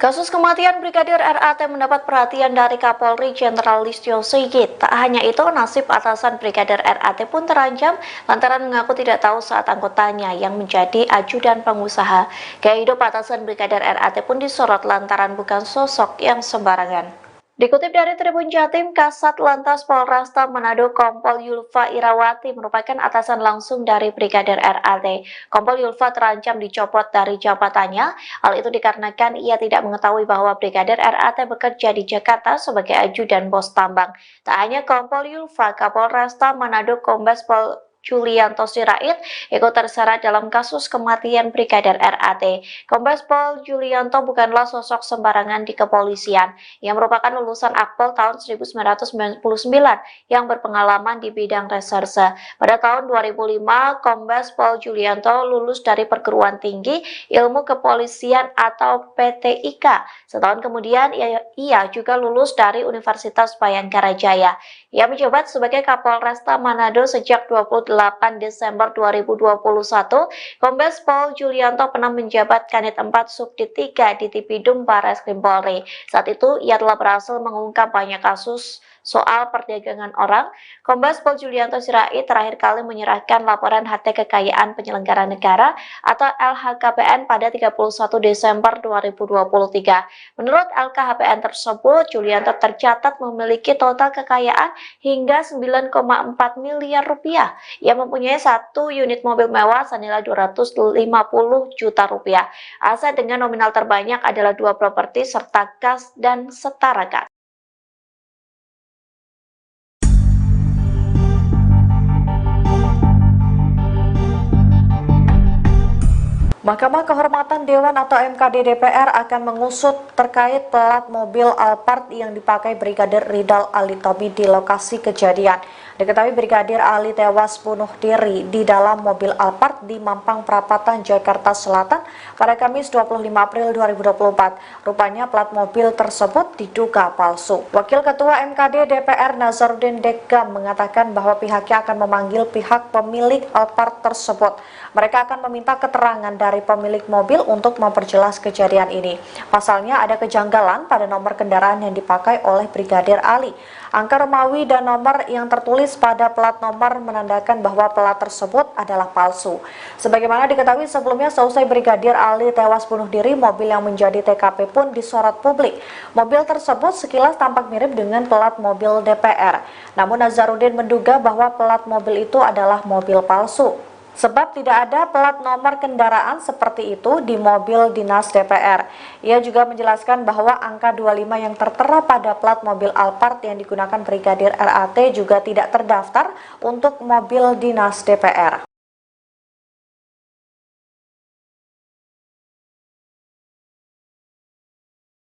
S3: Kasus kematian Brigadir RAT mendapat perhatian dari Kapolri Jenderal Listio Sigit. Tak hanya itu, nasib atasan Brigadir RAT pun terancam lantaran mengaku tidak tahu saat anggotanya yang menjadi ajudan pengusaha. Gaya hidup atasan Brigadir RAT pun disorot lantaran bukan sosok yang sembarangan. Dikutip dari Tribun Jatim, Kasat Lantas Polresta Manado Kompol Yulfa Irawati merupakan atasan langsung dari Brigadir RAT. Kompol Yulfa terancam dicopot dari jabatannya. Hal itu dikarenakan ia tidak mengetahui bahwa Brigadir RAT bekerja di Jakarta sebagai ajudan bos tambang. Tak hanya Kompol Yulfa, Kapolresta Manado Kombes Pol Julianto Sirait ikut terseret dalam kasus kematian Brigadir RAT. Kombes Pol Julianto bukanlah sosok sembarangan di kepolisian. Ia merupakan lulusan Akpol tahun 1999 yang berpengalaman di bidang reserse. Pada tahun 2005, Kombes Pol Julianto lulus dari Perguruan Tinggi Ilmu Kepolisian atau PTIK. Setahun kemudian, ia juga lulus dari Universitas Bayangkara Jaya. Ia menjabat sebagai Kapolresta Manado sejak 28 Desember 2021. Kombes Pol Julianto pernah menjabat Kanit 4 Subdit 3 di Tipidum Barreskrim Polri. Saat itu, ia telah berhasil mengungkap banyak kasus soal perdagangan orang. Kombes Pol Julianto Sirait terakhir kali menyerahkan laporan harta kekayaan penyelenggara negara atau LHKPN pada 31 Desember 2023. Menurut LKHPN tersebut, Julianto tercatat memiliki total kekayaan hingga 9,4 miliar rupiah. Ia mempunyai satu unit mobil mewah senilai 250 juta rupiah. Aset dengan nominal terbanyak adalah 2 properti serta kas dan setara kas. Mahkamah Kehormatan Dewan atau MKD DPR akan mengusut terkait plat mobil Alphard yang dipakai Brigadir Ridal Ali Tommy di lokasi kejadian. Diketahui Brigadir Ali tewas bunuh diri di dalam mobil Alphard di Mampang Perapatan, Jakarta Selatan pada Kamis 25 April 2024. Rupanya plat mobil tersebut diduga palsu. Wakil Ketua MKD DPR Nazarudin Dekam mengatakan bahwa pihaknya akan memanggil pihak pemilik Alphard tersebut. Mereka akan meminta keterangan dari pemilik mobil untuk memperjelas kejadian ini. Pasalnya ada kejanggalan pada nomor kendaraan yang dipakai oleh Brigadir Ali. Angka Romawi dan nomor yang tertulis pada plat nomor menandakan bahwa plat tersebut adalah palsu. Sebagaimana diketahui sebelumnya, seusai Brigadir Ali tewas bunuh diri, mobil yang menjadi TKP pun disorot publik. Mobil tersebut sekilas tampak mirip dengan plat mobil DPR. Namun Nazarudin menduga bahwa plat mobil itu adalah mobil palsu. Sebab tidak ada plat nomor kendaraan seperti itu di mobil dinas DPR. Ia juga menjelaskan bahwa angka 25 yang tertera pada plat mobil Alphard yang digunakan Brigadir RAT juga tidak terdaftar untuk mobil dinas DPR.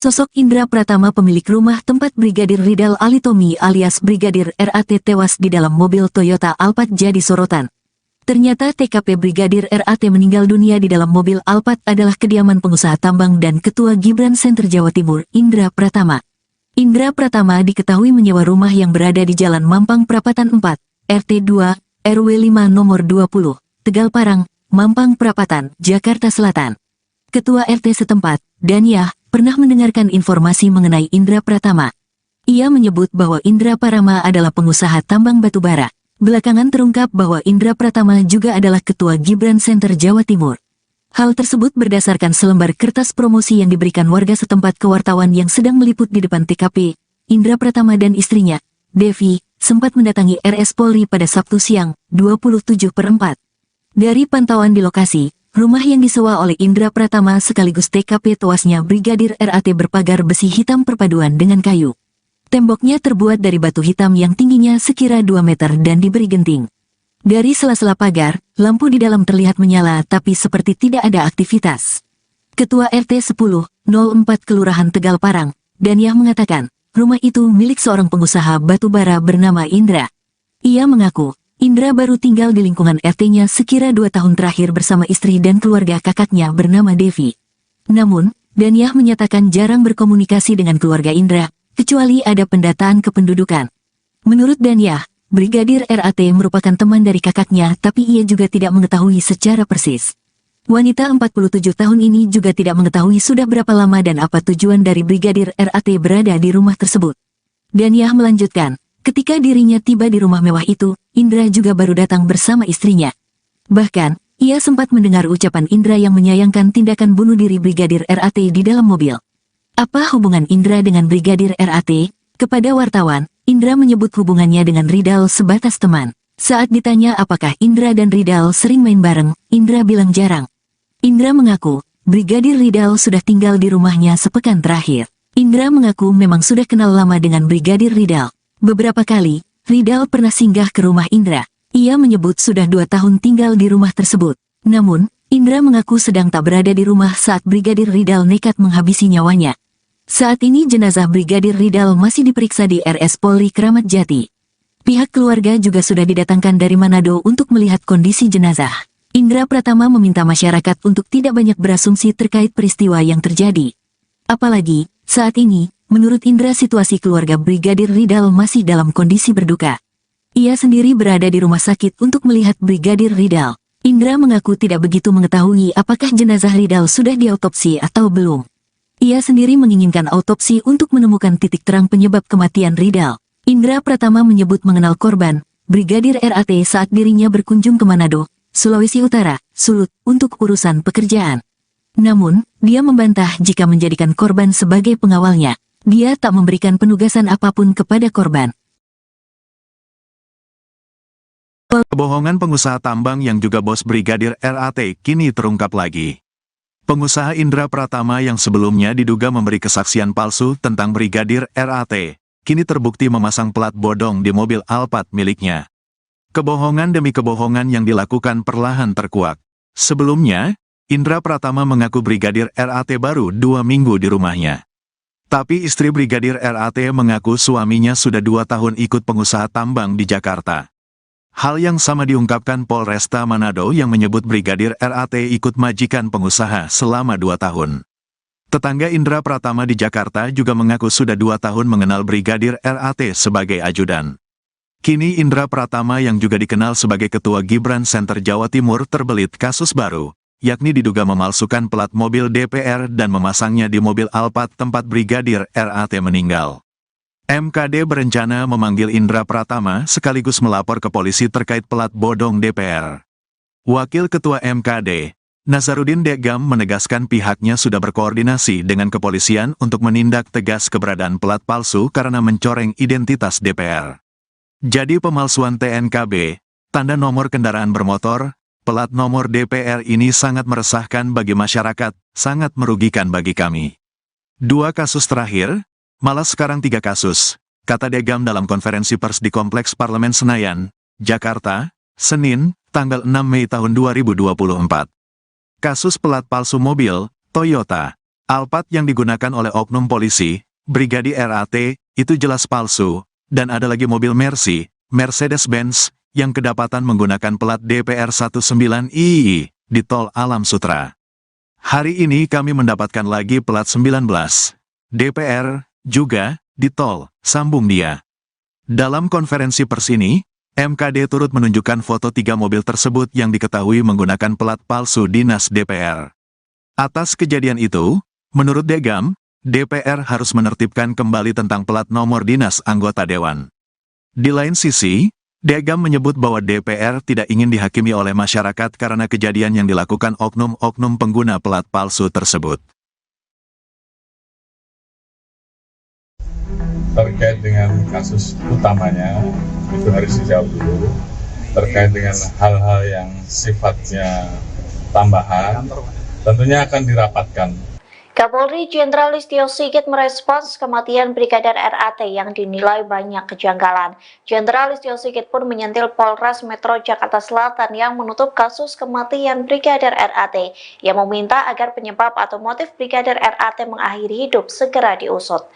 S4: Sosok Indra Pratama, pemilik rumah tempat Brigadir Ridal Ali Tommy alias Brigadir RAT tewas di dalam mobil Toyota Alphard jadi sorotan. Ternyata TKP Brigadir RAT meninggal dunia di dalam mobil Alphard adalah kediaman pengusaha tambang dan Ketua Gibran Center Jawa Timur, Indra Pratama. Indra Pratama diketahui menyewa rumah yang berada di Jalan Mampang Perapatan 4, RT 2, RW 5 nomor 20, Tegal Parang, Mampang Perapatan, Jakarta Selatan. Ketua RT setempat, Daniah, pernah mendengarkan informasi mengenai Indra Pratama. Ia menyebut bahwa Indra Pratama adalah pengusaha tambang batubara. Belakangan terungkap bahwa Indra Pratama juga adalah Ketua Gibran Center Jawa Timur. Hal tersebut berdasarkan selembar kertas promosi yang diberikan warga setempat ke wartawan yang sedang meliput di depan TKP. Indra Pratama dan istrinya, Devi, sempat mendatangi RS Polri pada Sabtu siang, 27/4. Dari pantauan di lokasi, rumah yang disewa oleh Indra Pratama sekaligus TKP tewasnya Brigadir RAT berpagar besi hitam perpaduan dengan kayu. Temboknya terbuat dari batu hitam yang tingginya sekira 2 meter dan diberi genting. Dari sela-sela pagar, lampu di dalam terlihat menyala tapi seperti tidak ada aktivitas. Ketua RT 10/04 Kelurahan Tegal Parang, Daniah mengatakan, rumah itu milik seorang pengusaha batubara bernama Indra. Ia mengaku, Indra baru tinggal di lingkungan RT-nya sekira 2 tahun terakhir bersama istri dan keluarga kakaknya bernama Devi. Namun, Daniah menyatakan jarang berkomunikasi dengan keluarga Indra, kecuali ada pendataan kependudukan. Menurut Daniah, Brigadir RAT merupakan teman dari kakaknya tapi ia juga tidak mengetahui secara persis. Wanita 47 tahun ini juga tidak mengetahui sudah berapa lama dan apa tujuan dari Brigadir RAT berada di rumah tersebut. Daniah melanjutkan, ketika dirinya tiba di rumah mewah itu, Indra juga baru datang bersama istrinya. Bahkan, ia sempat mendengar ucapan Indra yang menyayangkan tindakan bunuh diri Brigadir RAT di dalam mobil. Apa hubungan Indra dengan Brigadir RAT? Kepada wartawan, Indra menyebut hubungannya dengan Rizal sebatas teman. Saat ditanya apakah Indra dan Rizal sering main bareng, Indra bilang jarang. Indra mengaku, Brigadir Rizal sudah tinggal di rumahnya sepekan terakhir. Indra mengaku memang sudah kenal lama dengan Brigadir Rizal. Beberapa kali, Rizal pernah singgah ke rumah Indra. Ia menyebut sudah 2 tahun tinggal di rumah tersebut. Namun, Indra mengaku sedang tak berada di rumah saat Brigadir Rizal nekat menghabisi nyawanya. Saat ini jenazah Brigadir Rizal masih diperiksa di RS Polri Kramat Jati. Pihak keluarga juga sudah didatangkan dari Manado untuk melihat kondisi jenazah. Indra Pratama meminta masyarakat untuk tidak banyak berasumsi terkait peristiwa yang terjadi. Apalagi, saat ini, menurut Indra situasi keluarga Brigadir Rizal masih dalam kondisi berduka. Ia sendiri berada di rumah sakit untuk melihat Brigadir Rizal. Indra mengaku tidak begitu mengetahui apakah jenazah Rizal sudah diautopsi atau belum. Ia sendiri menginginkan autopsi untuk menemukan titik terang penyebab kematian Rizal. Indra Pratama menyebut mengenal korban, Brigadir RAT saat dirinya berkunjung ke Manado, Sulawesi Utara, Sulut, untuk urusan pekerjaan. Namun, dia membantah jika menjadikan korban sebagai pengawalnya. Dia tak memberikan penugasan apapun kepada korban.
S1: Kebohongan pengusaha tambang yang juga bos Brigadir RAT kini terungkap lagi. Pengusaha Indra Pratama yang sebelumnya diduga memberi kesaksian palsu tentang Brigadir RAT, kini terbukti memasang plat bodong di mobil Alphard miliknya. Kebohongan demi kebohongan yang dilakukan perlahan terkuak. Sebelumnya, Indra Pratama mengaku Brigadir RAT baru 2 minggu di rumahnya. Tapi istri Brigadir RAT mengaku suaminya sudah 2 tahun ikut pengusaha tambang di Jakarta. Hal yang sama diungkapkan Polresta Manado yang menyebut Brigadir RAT ikut majikan pengusaha selama 2 tahun. Tetangga Indra Pratama di Jakarta juga mengaku sudah 2 tahun mengenal Brigadir RAT sebagai ajudan. Kini Indra Pratama yang juga dikenal sebagai Ketua Gibran Center Jawa Timur terbelit kasus baru, yakni diduga memalsukan plat mobil DPR dan memasangnya di mobil Alphard tempat Brigadir RAT meninggal. MKD berencana memanggil Indra Pratama sekaligus melapor ke polisi terkait plat bodong DPR. Wakil Ketua MKD, Nazarudin Degam menegaskan pihaknya sudah berkoordinasi dengan kepolisian untuk menindak tegas keberadaan plat palsu karena mencoreng identitas DPR. Jadi pemalsuan TNKB, tanda nomor kendaraan bermotor, plat nomor DPR ini sangat meresahkan bagi masyarakat, sangat merugikan bagi kami. 2 kasus terakhir, malah sekarang 3 kasus, kata Degam dalam konferensi pers di Kompleks Parlemen Senayan, Jakarta, Senin, tanggal 6 Mei tahun 2024. Kasus pelat palsu mobil, Toyota, Alphard yang digunakan oleh oknum polisi, Brigadir RAT, itu jelas palsu, dan ada lagi mobil Mercy, Mercedes-Benz, yang kedapatan menggunakan plat DPR 19II, di Tol Alam Sutra. Hari ini kami mendapatkan lagi plat 19, DPR, juga, di tol, sambung dia. Dalam konferensi pers ini, MKD turut menunjukkan foto 3 mobil tersebut yang diketahui menggunakan plat palsu dinas DPR. Atas kejadian itu, menurut Degam, DPR harus menertibkan kembali tentang plat nomor dinas anggota dewan. Di lain sisi, Degam menyebut bahwa DPR tidak ingin dihakimi oleh masyarakat karena kejadian yang dilakukan oknum-oknum pengguna plat palsu tersebut.
S2: Terkait dengan kasus utamanya, itu harus dijawab dulu. Terkait dengan hal-hal yang sifatnya tambahan, tentunya akan dirapatkan.
S3: Kapolri Jenderal Listio Sigit merespons kematian Brigadir RAT yang dinilai banyak kejanggalan. Jenderal Listio Sigit pun menyentil Polres Metro Jakarta Selatan yang menutup kasus kematian Brigadir RAT, yang meminta agar penyebab atau motif Brigadir RAT mengakhiri hidup segera diusut.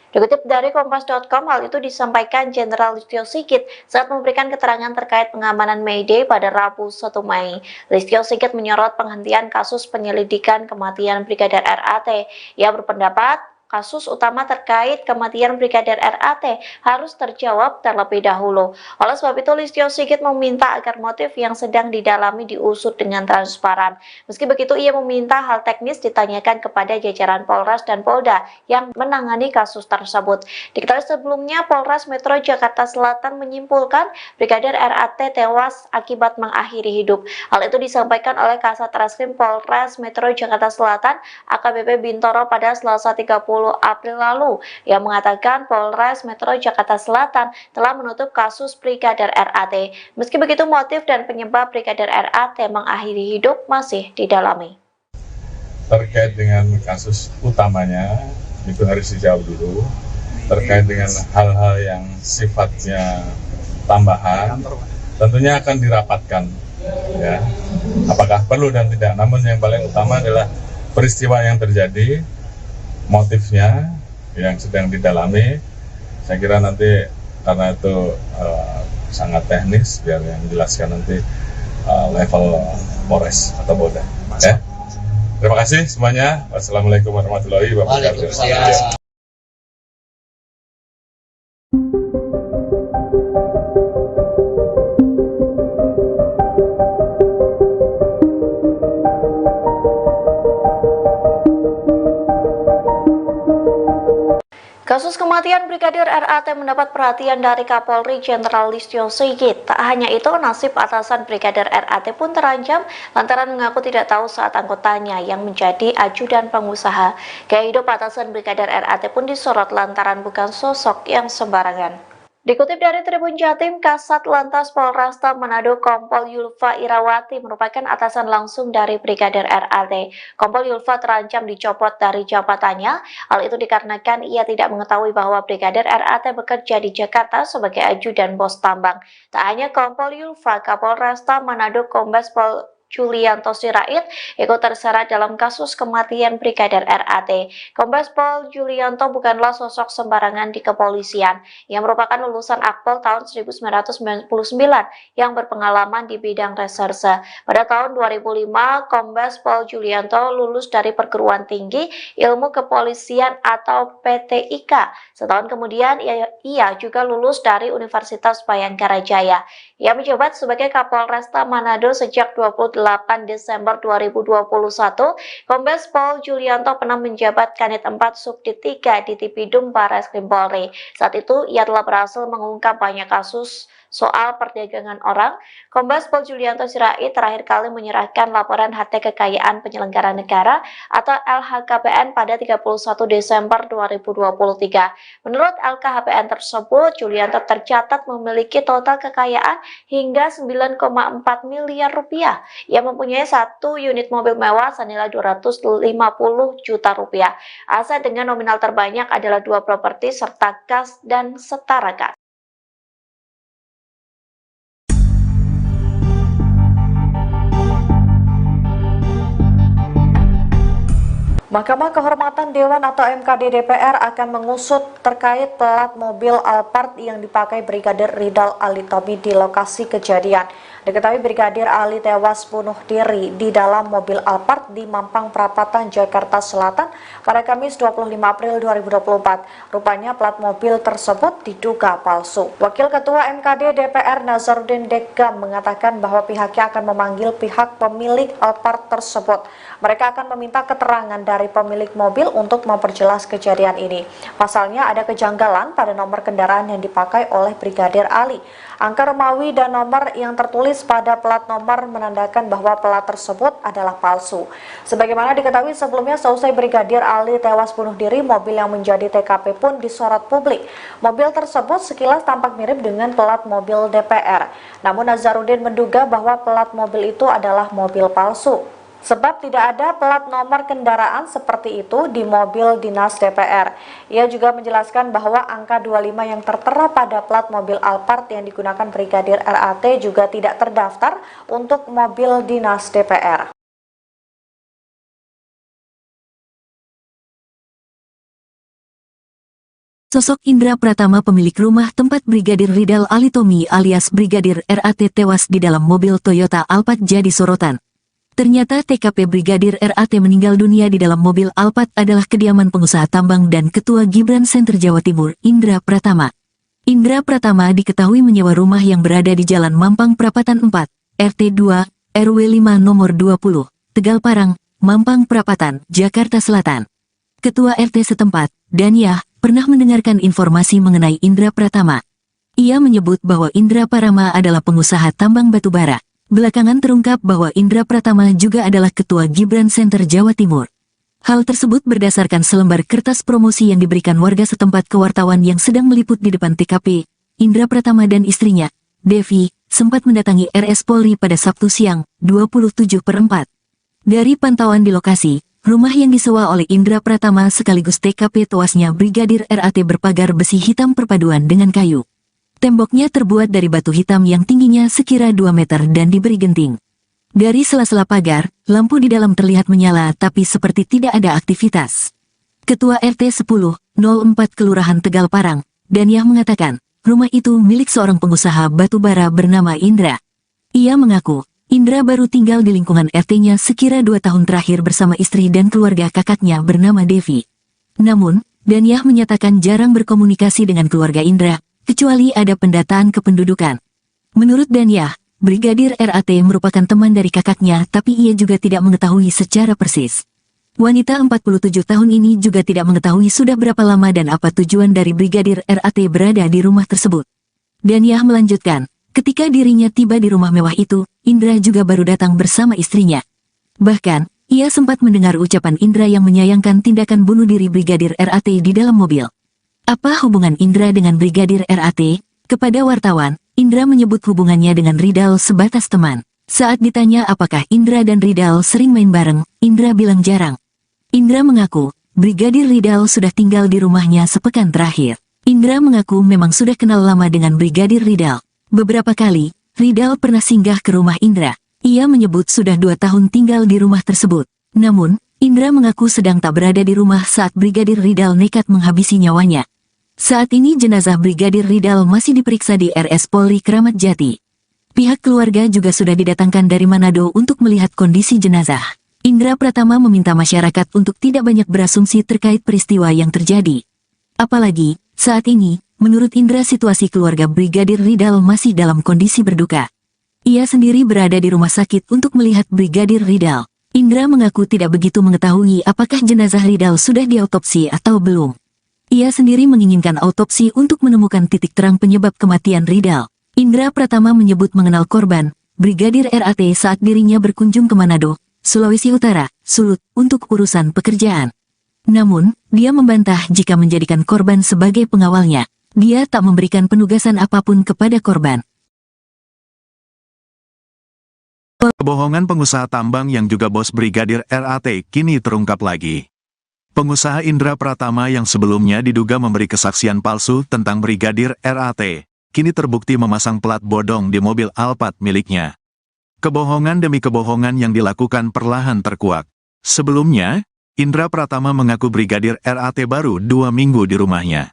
S3: Dikutip dari Kompas.com, hal itu disampaikan Jenderal Listio Sigit saat memberikan keterangan terkait pengamanan May Day pada Rabu 1 Mei. Listio Sigit menyorot penghentian kasus penyelidikan kematian Brigadir RAT. Ia berpendapat kasus utama terkait kematian Brigadir RAT harus terjawab terlebih dahulu. Oleh sebab itu, Listio Sigit meminta agar motif yang sedang didalami diusut dengan transparan. Meski begitu, ia meminta hal teknis ditanyakan kepada jajaran Polres dan Polda yang menangani kasus tersebut. Diketahui sebelumnya, Polres Metro Jakarta Selatan menyimpulkan Brigadir RAT tewas akibat mengakhiri hidup. Hal itu disampaikan oleh Kasat Reskrim Polres Metro Jakarta Selatan, AKBP Bintoro pada Selasa 30 April lalu yang mengatakan Polres Metro Jakarta Selatan telah menutup kasus Brigadir RAT. Meski begitu, motif dan penyebab Brigadir RAT mengakhiri hidup masih didalami.
S2: Terkait dengan kasus utamanya, itu harus dijawab dulu. Terkait dengan hal-hal yang sifatnya tambahan, tentunya akan dirapatkan. Ya, apakah perlu dan tidak. Namun yang paling utama adalah peristiwa yang terjadi, motifnya yang sedang didalami. Saya kira nanti karena itu sangat teknis, biar yang menjelaskan nanti level Polres atau Polda. Ya. Terima kasih semuanya. Wassalamualaikum warahmatullahi wabarakatuh.
S3: Kasus kematian Brigadir RAT mendapat perhatian dari Kapolri Jenderal Listio Sigit. Tak hanya itu, nasib atasan Brigadir RAT pun terancam lantaran mengaku tidak tahu saat anggotanya yang menjadi ajudan pengusaha. Gaya hidup atasan Brigadir RAT pun disorot lantaran bukan sosok yang sembarangan. Dikutip dari Tribun Jatim, Kasat Lantas Polresta Manado Kompol Yulfa Irawati merupakan atasan langsung dari Brigadir RAT. Kompol Yulfa terancam dicopot dari jabatannya. Hal itu dikarenakan ia tidak mengetahui bahwa Brigadir RAT bekerja di Jakarta sebagai ajudan bos tambang. Tak hanya Kompol Yulfa, Kapolresta Manado Kombes Pol Julianto Sirait ikut terseret dalam kasus kematian Brigadir RAT. Kombes Pol Julianto bukanlah sosok sembarangan di kepolisian. Ia merupakan lulusan Akpol tahun 1999 yang berpengalaman di bidang reserse. Pada tahun 2005, Kombes Pol Julianto lulus dari Perguruan Tinggi Ilmu Kepolisian atau PTIK. Setahun kemudian, ia juga lulus dari Universitas Bayangkara Jaya. Ia menjabat sebagai Kapolresta Manado sejak 28 Desember 2021, Kombes Pol Julianto pernah menjabat Kanit 4 Subdit 3 di Tipidum Barreskrim Polri. Saat itu, ia telah berhasil mengungkap banyak kasus soal perdagangan orang. Kombes Pol Julianto Sirait terakhir kali menyerahkan laporan harta kekayaan penyelenggara negara atau LHKPN pada 31 Desember 2023. Menurut LKHPN tersebut, Julianto tercatat memiliki total kekayaan hingga 9,4 miliar rupiah. Ia mempunyai 1 unit mobil mewah senilai 250 juta rupiah. Aset dengan nominal terbanyak adalah 2 properti serta kas dan setara kas. Mahkamah Kehormatan Dewan atau MKD DPR akan mengusut terkait plat mobil Alphard yang dipakai Brigadir Ridal Alitomi di lokasi kejadian. Diketahui Brigadir Ali tewas bunuh diri di dalam mobil Alphard di Mampang Perapatan, Jakarta Selatan pada Kamis 25 April 2024. Rupanya plat mobil tersebut diduga palsu. Wakil Ketua MKD DPR Nazarudin Dekam mengatakan bahwa pihaknya akan memanggil pihak pemilik Alphard tersebut. Mereka akan meminta keterangan dari pemilik mobil untuk memperjelas kejadian ini. Pasalnya ada kejanggalan pada nomor kendaraan yang dipakai oleh Brigadir Ali. Angka Romawi dan nomor yang tertulis pada plat nomor menandakan bahwa plat tersebut adalah palsu. Sebagaimana diketahui sebelumnya, seusai Brigadir Ali tewas bunuh diri, mobil yang menjadi TKP pun disorot publik. Mobil tersebut sekilas tampak mirip dengan plat mobil DPR. Namun Nazarudin menduga bahwa plat mobil itu adalah mobil palsu. Sebab tidak ada plat nomor kendaraan seperti itu di mobil dinas DPR. Ia juga menjelaskan bahwa angka 25 yang tertera pada plat mobil Alphard yang digunakan Brigadir RAT juga tidak terdaftar untuk mobil dinas DPR.
S4: Sosok Indra Pratama, pemilik rumah tempat Brigadir Ridal Alitomi alias Brigadir RAT tewas di dalam mobil Toyota Alphard jadi sorotan. Ternyata TKP Brigadir RAT meninggal dunia di dalam mobil Alphard adalah kediaman pengusaha tambang dan Ketua Gibran Center Jawa Timur, Indra Pratama. Indra Pratama diketahui menyewa rumah yang berada di Jalan Mampang Perapatan 4, RT 2, RW 5 nomor 20, Tegal Parang, Mampang Perapatan, Jakarta Selatan. Ketua RT setempat, Daniah, pernah mendengarkan informasi mengenai Indra Pratama. Ia menyebut bahwa Indra Pratama adalah pengusaha tambang batubara. Belakangan terungkap bahwa Indra Pratama juga adalah Ketua Gibran Center Jawa Timur. Hal tersebut berdasarkan selembar kertas promosi yang diberikan warga setempat ke wartawan yang sedang meliput di depan TKP. Indra Pratama dan istrinya, Devi, sempat mendatangi RS Polri pada Sabtu siang, 27/4. Dari pantauan di lokasi, rumah yang disewa oleh Indra Pratama sekaligus TKP tewasnya Brigadir RAT berpagar besi hitam perpaduan dengan kayu. Temboknya terbuat dari batu hitam yang tingginya sekira 2 meter dan diberi genting. Dari sela-sela pagar, lampu di dalam terlihat menyala tapi seperti tidak ada aktivitas. Ketua RT 10/04 Kelurahan Tegal Parang, Daniah mengatakan, rumah itu milik seorang pengusaha batubara bernama Indra. Ia mengaku, Indra baru tinggal di lingkungan RT-nya sekira 2 tahun terakhir bersama istri dan keluarga kakaknya bernama Devi. Namun, Daniah menyatakan jarang berkomunikasi dengan keluarga Indra, kecuali ada pendataan kependudukan. Menurut Daniah, Brigadir RAT merupakan teman dari kakaknya tapi ia juga tidak mengetahui secara persis. Wanita 47 tahun ini juga tidak mengetahui sudah berapa lama dan apa tujuan dari Brigadir RAT berada di rumah tersebut. Daniah melanjutkan, ketika dirinya tiba di rumah mewah itu, Indra juga baru datang bersama istrinya. Bahkan, ia sempat mendengar ucapan Indra yang menyayangkan tindakan bunuh diri Brigadir RAT di dalam mobil. Apa hubungan Indra dengan Brigadir RAT? Kepada wartawan, Indra menyebut hubungannya dengan Ridal sebatas teman. Saat ditanya apakah Indra dan Ridal sering main bareng, Indra bilang jarang. Indra mengaku, Brigadir Ridal sudah tinggal di rumahnya sepekan terakhir. Indra mengaku memang sudah kenal lama dengan Brigadir Ridal. Beberapa kali, Ridal pernah singgah ke rumah Indra. Ia menyebut sudah 2 tahun tinggal di rumah tersebut. Namun, Indra mengaku sedang tak berada di rumah saat Brigadir Ridal nekat menghabisi nyawanya. Saat ini jenazah Brigadir Ridal masih diperiksa di RS Polri Kramat Jati. Pihak keluarga juga sudah didatangkan dari Manado untuk melihat kondisi jenazah. Indra Pratama meminta masyarakat untuk tidak banyak berasumsi terkait peristiwa yang terjadi. Apalagi, saat ini, menurut Indra situasi keluarga Brigadir Ridal masih dalam kondisi berduka. Ia sendiri berada di rumah sakit untuk melihat Brigadir Ridal. Indra mengaku tidak begitu mengetahui apakah jenazah Ridal sudah diautopsi atau belum. Ia sendiri menginginkan autopsi untuk menemukan titik terang penyebab kematian Ridal. Indra Pratama menyebut mengenal korban, Brigadir RAT saat dirinya berkunjung ke Manado, Sulawesi Utara, Sulut, untuk urusan pekerjaan. Namun, dia membantah jika menjadikan korban sebagai pengawalnya. Dia tak memberikan penugasan apapun kepada korban.
S1: Kebohongan pengusaha tambang yang juga bos Brigadir RAT kini terungkap lagi. Pengusaha Indra Pratama yang sebelumnya diduga memberi kesaksian palsu tentang Brigadir RAT, kini terbukti memasang plat bodong di mobil Alphard miliknya. Kebohongan demi kebohongan yang dilakukan perlahan terkuak. Sebelumnya, Indra Pratama mengaku Brigadir RAT baru 2 minggu di rumahnya.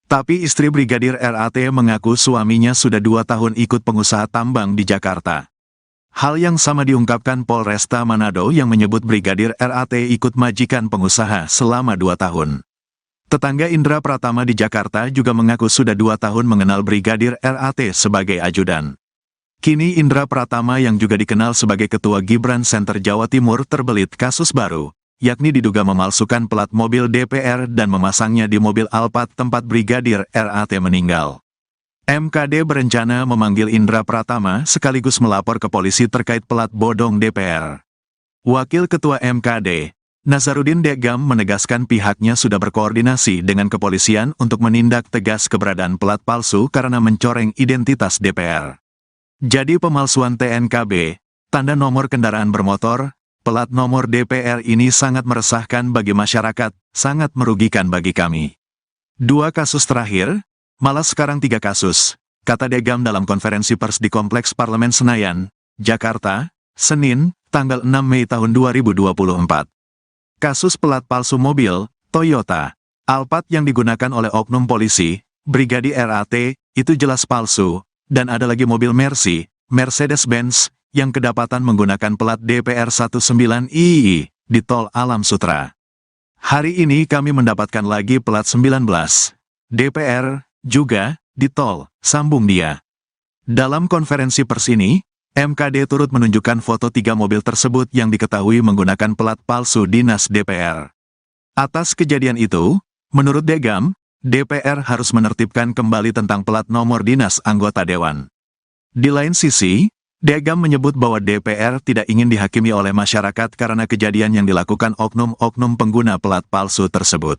S1: Tapi istri Brigadir RAT mengaku suaminya sudah 2 tahun ikut pengusaha tambang di Jakarta. Hal yang sama diungkapkan Polresta Manado yang menyebut Brigadir RAT ikut majikan pengusaha selama 2 tahun. Tetangga Indra Pratama di Jakarta juga mengaku sudah 2 tahun mengenal Brigadir RAT sebagai ajudan. Kini Indra Pratama yang juga dikenal sebagai Ketua Gibran Center Jawa Timur terbelit kasus baru, yakni diduga memalsukan plat mobil DPR dan memasangnya di mobil Alphard tempat Brigadir RAT meninggal. MKD berencana memanggil Indra Pratama sekaligus melapor ke polisi terkait plat bodong DPR. Wakil Ketua MKD, Nazarudin Degam menegaskan pihaknya sudah berkoordinasi dengan kepolisian untuk menindak tegas keberadaan plat palsu karena mencoreng identitas DPR. Jadi pemalsuan TNKB, tanda nomor kendaraan bermotor, plat nomor DPR ini sangat meresahkan bagi masyarakat, sangat merugikan bagi kami. 2 kasus terakhir, malah sekarang 3 kasus, kata Degam dalam konferensi pers di Kompleks Parlemen Senayan, Jakarta, Senin, tanggal 6 Mei tahun 2024. Kasus plat palsu mobil, Toyota, Alphard yang digunakan oleh oknum polisi, Brigadir RAT, itu jelas palsu, dan ada lagi mobil Mercy, Mercedes-Benz, yang kedapatan menggunakan plat DPR 19II di Tol Alam Sutra. Hari ini kami mendapatkan lagi plat 19, DPR, juga, di Tol, sambung dia. Dalam konferensi pers ini, MKD turut menunjukkan foto 3 mobil tersebut yang diketahui menggunakan plat palsu dinas DPR. Atas kejadian itu, menurut Degam, DPR harus menertibkan kembali tentang plat nomor dinas anggota dewan. Di lain sisi, Degam menyebut bahwa DPR tidak ingin dihakimi oleh masyarakat karena kejadian yang dilakukan oknum-oknum pengguna plat palsu tersebut.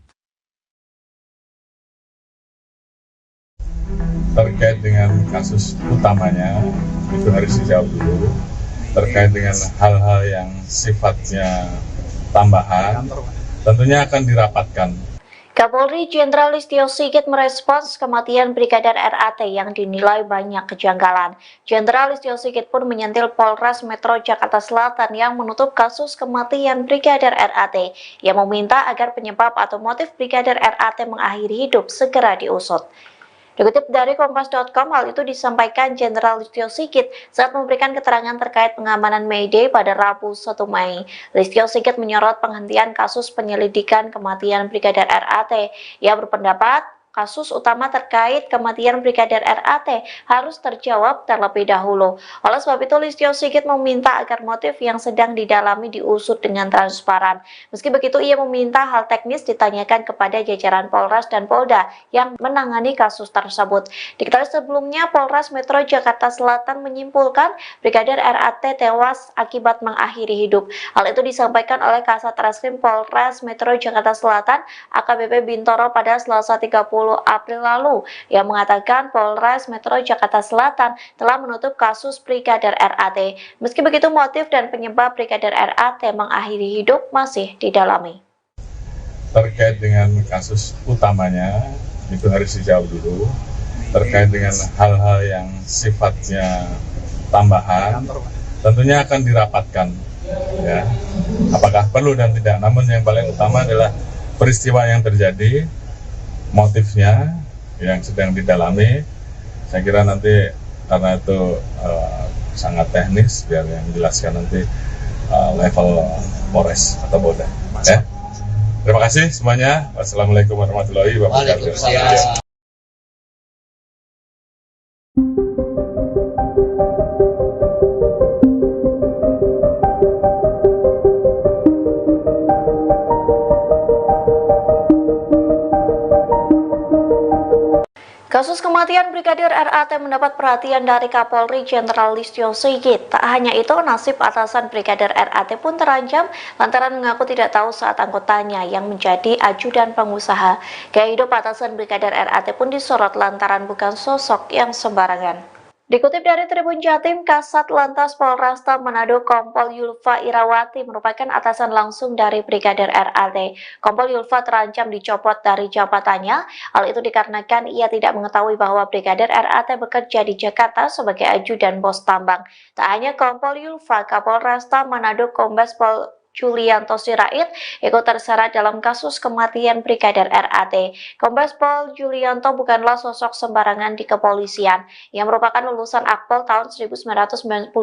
S2: Terkait dengan kasus utamanya, itu harus dijawab dulu. Terkait dengan hal-hal yang sifatnya tambahan, tentunya akan dirapatkan.
S3: Kapolri Jenderal Listio Sigit merespons kematian Brigadir RAT yang dinilai banyak kejanggalan. Jenderal Listio Sigit pun menyentil Polres Metro Jakarta Selatan yang menutup kasus kematian Brigadir RAT, yang meminta agar penyebab atau motif Brigadir RAT mengakhiri hidup segera diusut. Dikutip dari Kompas.com, hal itu disampaikan Jenderal Listio Sigit saat memberikan keterangan terkait pengamanan May Day pada Rabu 1 Mei. Listio Sigit menyorot penghentian kasus penyelidikan kematian Brigadir RAT. Ia berpendapat kasus utama terkait kematian Brigadir RAT harus terjawab terlebih dahulu. Oleh sebab itu, Listio Sigit meminta agar motif yang sedang didalami diusut dengan transparan. Meski begitu, ia meminta hal teknis ditanyakan kepada jajaran Polres dan Polda yang menangani kasus tersebut. Diketahui sebelumnya, Polres Metro Jakarta Selatan menyimpulkan Brigadir RAT tewas akibat mengakhiri hidup. Hal itu disampaikan oleh Kasat Reskrim Polres Metro Jakarta Selatan AKBP Bintoro pada Selasa 30 April lalu, yang mengatakan Polres Metro Jakarta Selatan telah menutup kasus Brigadir RAT. Meski begitu, motif dan penyebab Brigadir RAT mengakhiri hidup masih didalami.
S2: Terkait dengan kasus utamanya, itu harus dijawab dulu. Terkait dengan hal-hal yang sifatnya tambahan, tentunya akan dirapatkan. Ya, apakah perlu dan tidak. Namun yang paling utama adalah peristiwa yang terjadi, motifnya yang sedang didalami. Saya kira nanti karena itu sangat teknis, biar yang menjelaskan nanti level Polres atau Polda. Ya. Terima kasih semuanya. Wassalamualaikum warahmatullahi wabarakatuh.
S3: Kasus kematian Brigadir RAT mendapat perhatian dari Kapolri Jenderal Listio Sigit. Tak hanya itu, nasib atasan Brigadir RAT pun terancam lantaran mengaku tidak tahu saat anggotanya yang menjadi ajudan pengusaha. Gaya hidup atasan Brigadir RAT pun disorot lantaran bukan sosok yang sembarangan. Dikutip dari Tribun Jatim, Kasat Lantas Polresta Manado Kompol Yulfa Irawati merupakan atasan langsung dari Brigadir RAT. Kompol Yulfa terancam dicopot dari jabatannya. Hal itu dikarenakan ia tidak mengetahui bahwa Brigadir RAT bekerja di Jakarta sebagai ajudan bos tambang. Tak hanya Kompol Yulfa, Kapolresta Manado Kombes Pol Julianto Sirait ikut terseret dalam kasus kematian Brigadir RAT. Kombes Pol Julianto bukanlah sosok sembarangan di kepolisian. Ia merupakan lulusan Akpol tahun 1999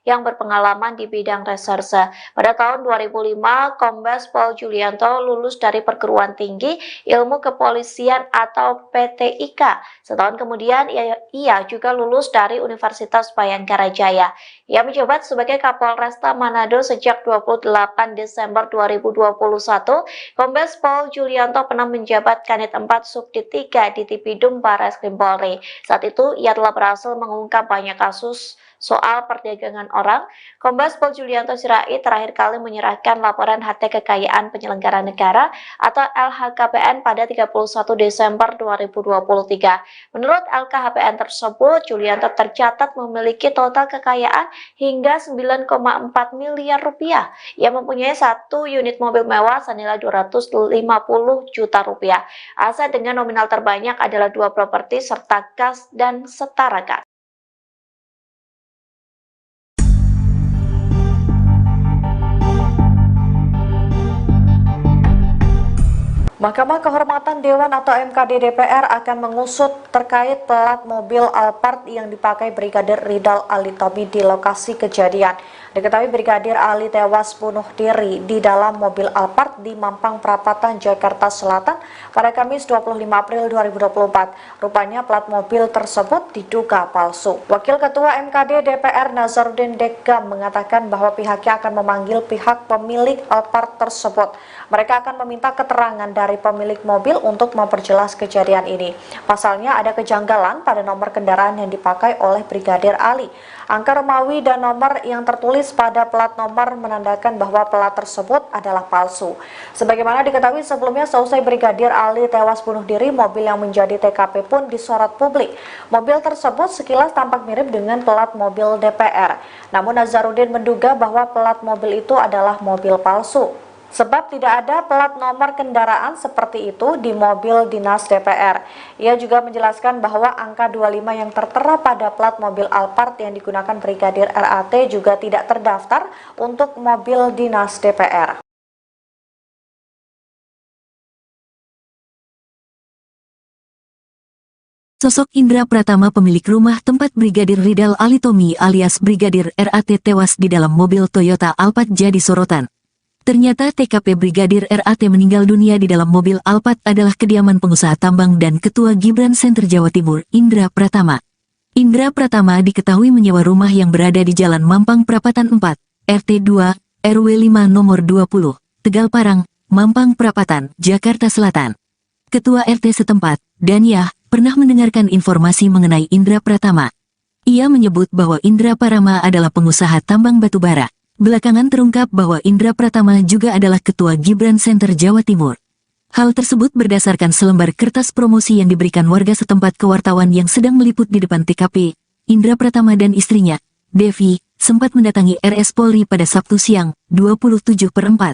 S3: yang berpengalaman di bidang reserse. Pada tahun 2005, Kombes Pol Julianto lulus dari Perguruan Tinggi Ilmu Kepolisian atau PTIK. Setahun kemudian, ia juga lulus dari Universitas Bayangkara Jaya. Ia menjabat sebagai Kapolresta Manado sejak 28 Desember 2021, Kombes Pol Julianto pernah menjabat Kanit 4 Subdit 3 di Tipidum Barreskrim Polri. Saat itu, ia telah berhasil mengungkap banyak kasus soal perdagangan orang. Kombes Pol Julianto Sirait terakhir kali menyerahkan laporan harta kekayaan penyelenggara negara atau LHKPN pada 31 Desember 2023. Menurut LKHPN tersebut, Julianto tercatat memiliki total kekayaan hingga 9,4 miliar rupiah. Ia mempunyai 1 unit mobil mewah senilai 250 juta rupiah. Aset dengan nominal terbanyak adalah 2 properti serta kas dan setara kas. Mahkamah Kehormatan Dewan atau MKD DPR akan mengusut terkait plat mobil Alphard yang dipakai Brigadir Ridal Alitomi di lokasi kejadian. Diketahui Brigadir Ali tewas bunuh diri di dalam mobil Alphard di Mampang Perapatan, Jakarta Selatan pada Kamis 25 April 2024. Rupanya plat mobil tersebut diduga palsu. Wakil Ketua MKD DPR Nazarudin Degam mengatakan bahwa pihaknya akan memanggil pihak pemilik Alphard tersebut. Mereka akan meminta keterangan dari dari pemilik mobil untuk memperjelas kejadian ini. Pasalnya ada kejanggalan pada nomor kendaraan yang dipakai oleh Brigadir Ali. Angka Romawi dan nomor yang tertulis pada plat nomor menandakan bahwa plat tersebut adalah palsu. Sebagaimana diketahui sebelumnya, seusai Brigadir Ali tewas bunuh diri, mobil yang menjadi TKP pun disorot publik. Mobil tersebut sekilas tampak mirip dengan plat mobil DPR. Namun Nazarudin menduga bahwa plat mobil itu adalah mobil palsu. Sebab tidak ada plat nomor kendaraan seperti itu di mobil dinas DPR. Ia juga menjelaskan bahwa angka 25 yang tertera pada plat mobil Alphard yang digunakan Brigadir RAT juga tidak terdaftar untuk mobil dinas DPR.
S4: Sosok Indra Pratama, pemilik rumah tempat Brigadir Ridal Alitomi alias Brigadir RAT tewas di dalam mobil Toyota Alphard jadi sorotan. Ternyata TKP Brigadir RAT meninggal dunia di dalam mobil Alphard adalah kediaman pengusaha tambang dan Ketua Gibran Center Jawa Timur, Indra Pratama. Indra Pratama diketahui menyewa rumah yang berada di Jalan Mampang Prapatan 4, RT 2, RW 5 nomor 20, Tegal Parang, Mampang Prapatan, Jakarta Selatan. Ketua RT setempat, Daniah, pernah mendengarkan informasi mengenai Indra Pratama. Ia menyebut bahwa Indra Pratama adalah pengusaha tambang batubara. Belakangan terungkap bahwa Indra Pratama juga adalah Ketua Gibran Center Jawa Timur. Hal tersebut berdasarkan selembar kertas promosi yang diberikan warga setempat ke wartawan yang sedang meliput di depan TKP. Indra Pratama dan istrinya, Devi, sempat mendatangi RS Polri pada Sabtu siang, 27/4.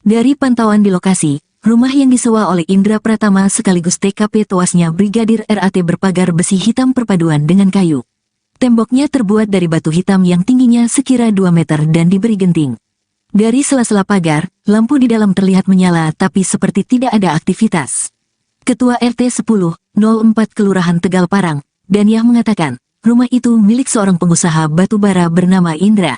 S4: Dari pantauan di lokasi, rumah yang disewa oleh Indra Pratama sekaligus TKP tewasnya Brigadir RAT berpagar besi hitam perpaduan dengan kayu. Temboknya terbuat dari batu hitam yang tingginya sekira 2 meter dan diberi genting. Dari sela-sela pagar, lampu di dalam terlihat menyala tapi seperti tidak ada aktivitas. Ketua RT 10/04 Kelurahan Tegal Parang, Daniah mengatakan, rumah itu milik seorang pengusaha batubara bernama Indra.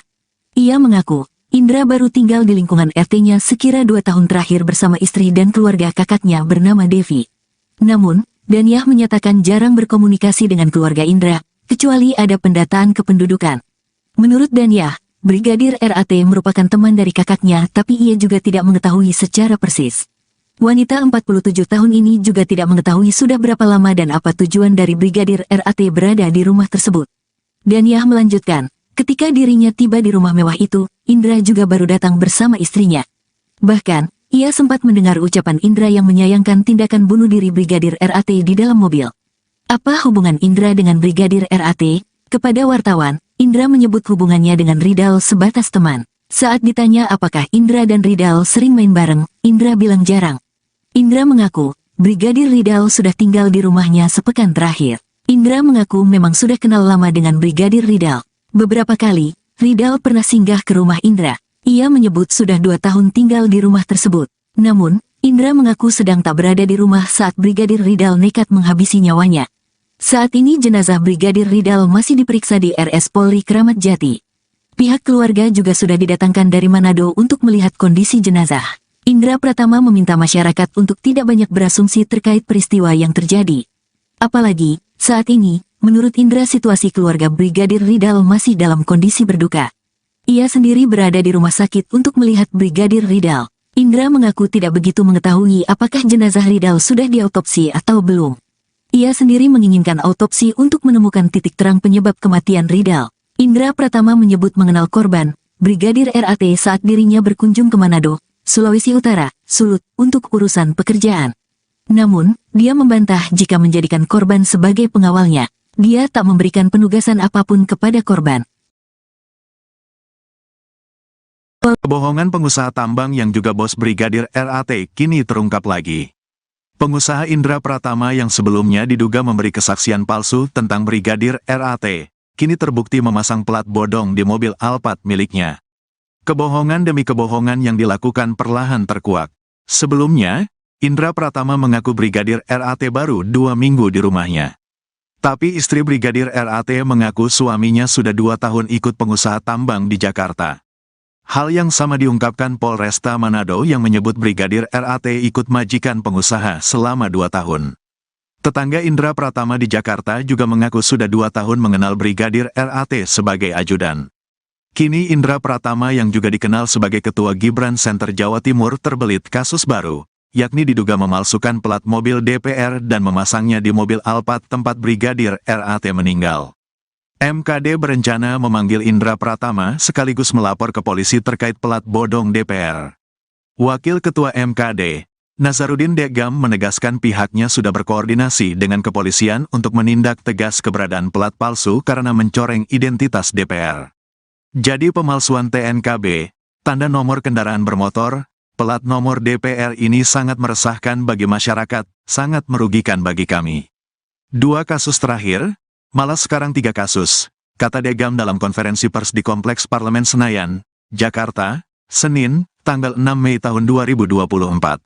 S4: Ia mengaku, Indra baru tinggal di lingkungan RT-nya sekira 2 tahun terakhir bersama istri dan keluarga kakaknya bernama Devi. Namun, Daniah menyatakan jarang berkomunikasi dengan keluarga Indra, kecuali ada pendataan kependudukan. Menurut Daniah, Brigadir RAT merupakan teman dari kakaknya tapi ia juga tidak mengetahui secara persis. Wanita 47 tahun ini juga tidak mengetahui sudah berapa lama dan apa tujuan dari Brigadir RAT berada di rumah tersebut. Daniah melanjutkan, ketika dirinya tiba di rumah mewah itu, Indra juga baru datang bersama istrinya. Bahkan, ia sempat mendengar ucapan Indra yang menyayangkan tindakan bunuh diri Brigadir RAT di dalam mobil. Apa hubungan Indra dengan Brigadir RAT? Kepada wartawan, Indra menyebut hubungannya dengan Ridal sebatas teman. Saat ditanya apakah Indra dan Ridal sering main bareng, Indra bilang jarang. Indra mengaku, Brigadir Ridal sudah tinggal di rumahnya sepekan terakhir. Indra mengaku memang sudah kenal lama dengan Brigadir Ridal. Beberapa kali, Ridal pernah singgah ke rumah Indra. Ia menyebut sudah 2 tahun tinggal di rumah tersebut. Namun, Indra mengaku sedang tak berada di rumah saat Brigadir Ridal nekat menghabisi nyawanya. Saat ini jenazah Brigadir Ridal masih diperiksa di RS Polri Kramat Jati. Pihak keluarga juga sudah didatangkan dari Manado untuk melihat kondisi jenazah. Indra Pratama meminta masyarakat untuk tidak banyak berasumsi terkait peristiwa yang terjadi. Apalagi, saat ini, menurut Indra situasi keluarga Brigadir Ridal masih dalam kondisi berduka. Ia sendiri berada di rumah sakit untuk melihat Brigadir Ridal. Indra mengaku tidak begitu mengetahui apakah jenazah Ridal sudah diautopsi atau belum. Ia sendiri menginginkan autopsi untuk menemukan titik terang penyebab kematian Ridal. Indra Pratama menyebut mengenal korban, Brigadir RAT saat dirinya berkunjung ke Manado, Sulawesi Utara, Sulut, untuk urusan pekerjaan. Namun, dia membantah jika menjadikan korban sebagai pengawalnya. Dia tak memberikan penugasan apapun kepada korban.
S1: Kebohongan pengusaha tambang yang juga bos Brigadir RAT kini terungkap lagi. Pengusaha Indra Pratama yang sebelumnya diduga memberi kesaksian palsu tentang Brigadir RAT, kini terbukti memasang plat bodong di mobil Alphard miliknya. Kebohongan demi kebohongan yang dilakukan perlahan terkuak. Sebelumnya, Indra Pratama mengaku Brigadir RAT baru 2 minggu di rumahnya. Tapi istri Brigadir RAT mengaku suaminya sudah 2 tahun ikut pengusaha tambang di Jakarta. Hal yang sama diungkapkan Polresta Manado yang menyebut Brigadir RAT ikut majikan pengusaha selama 2 tahun. Tetangga Indra Pratama di Jakarta juga mengaku sudah 2 tahun mengenal Brigadir RAT sebagai ajudan. Kini Indra Pratama yang juga dikenal sebagai Ketua Gibran Center Jawa Timur terbelit kasus baru. yakni diduga memalsukan plat mobil DPR dan memasangnya di mobil Alphard tempat Brigadir RAT meninggal. MKD berencana memanggil Indra Pratama sekaligus melapor ke polisi terkait plat bodong DPR. Wakil Ketua MKD, Nazarudin Degam menegaskan pihaknya sudah berkoordinasi dengan kepolisian untuk menindak tegas keberadaan plat palsu karena mencoreng identitas DPR. Jadi pemalsuan TNKB, tanda nomor kendaraan bermotor, plat nomor DPR ini sangat meresahkan bagi masyarakat, sangat merugikan bagi kami. 2 kasus terakhir, malah sekarang 3 kasus, kata Degam dalam konferensi pers di Kompleks Parlemen Senayan, Jakarta, Senin, tanggal 6 Mei tahun 2024.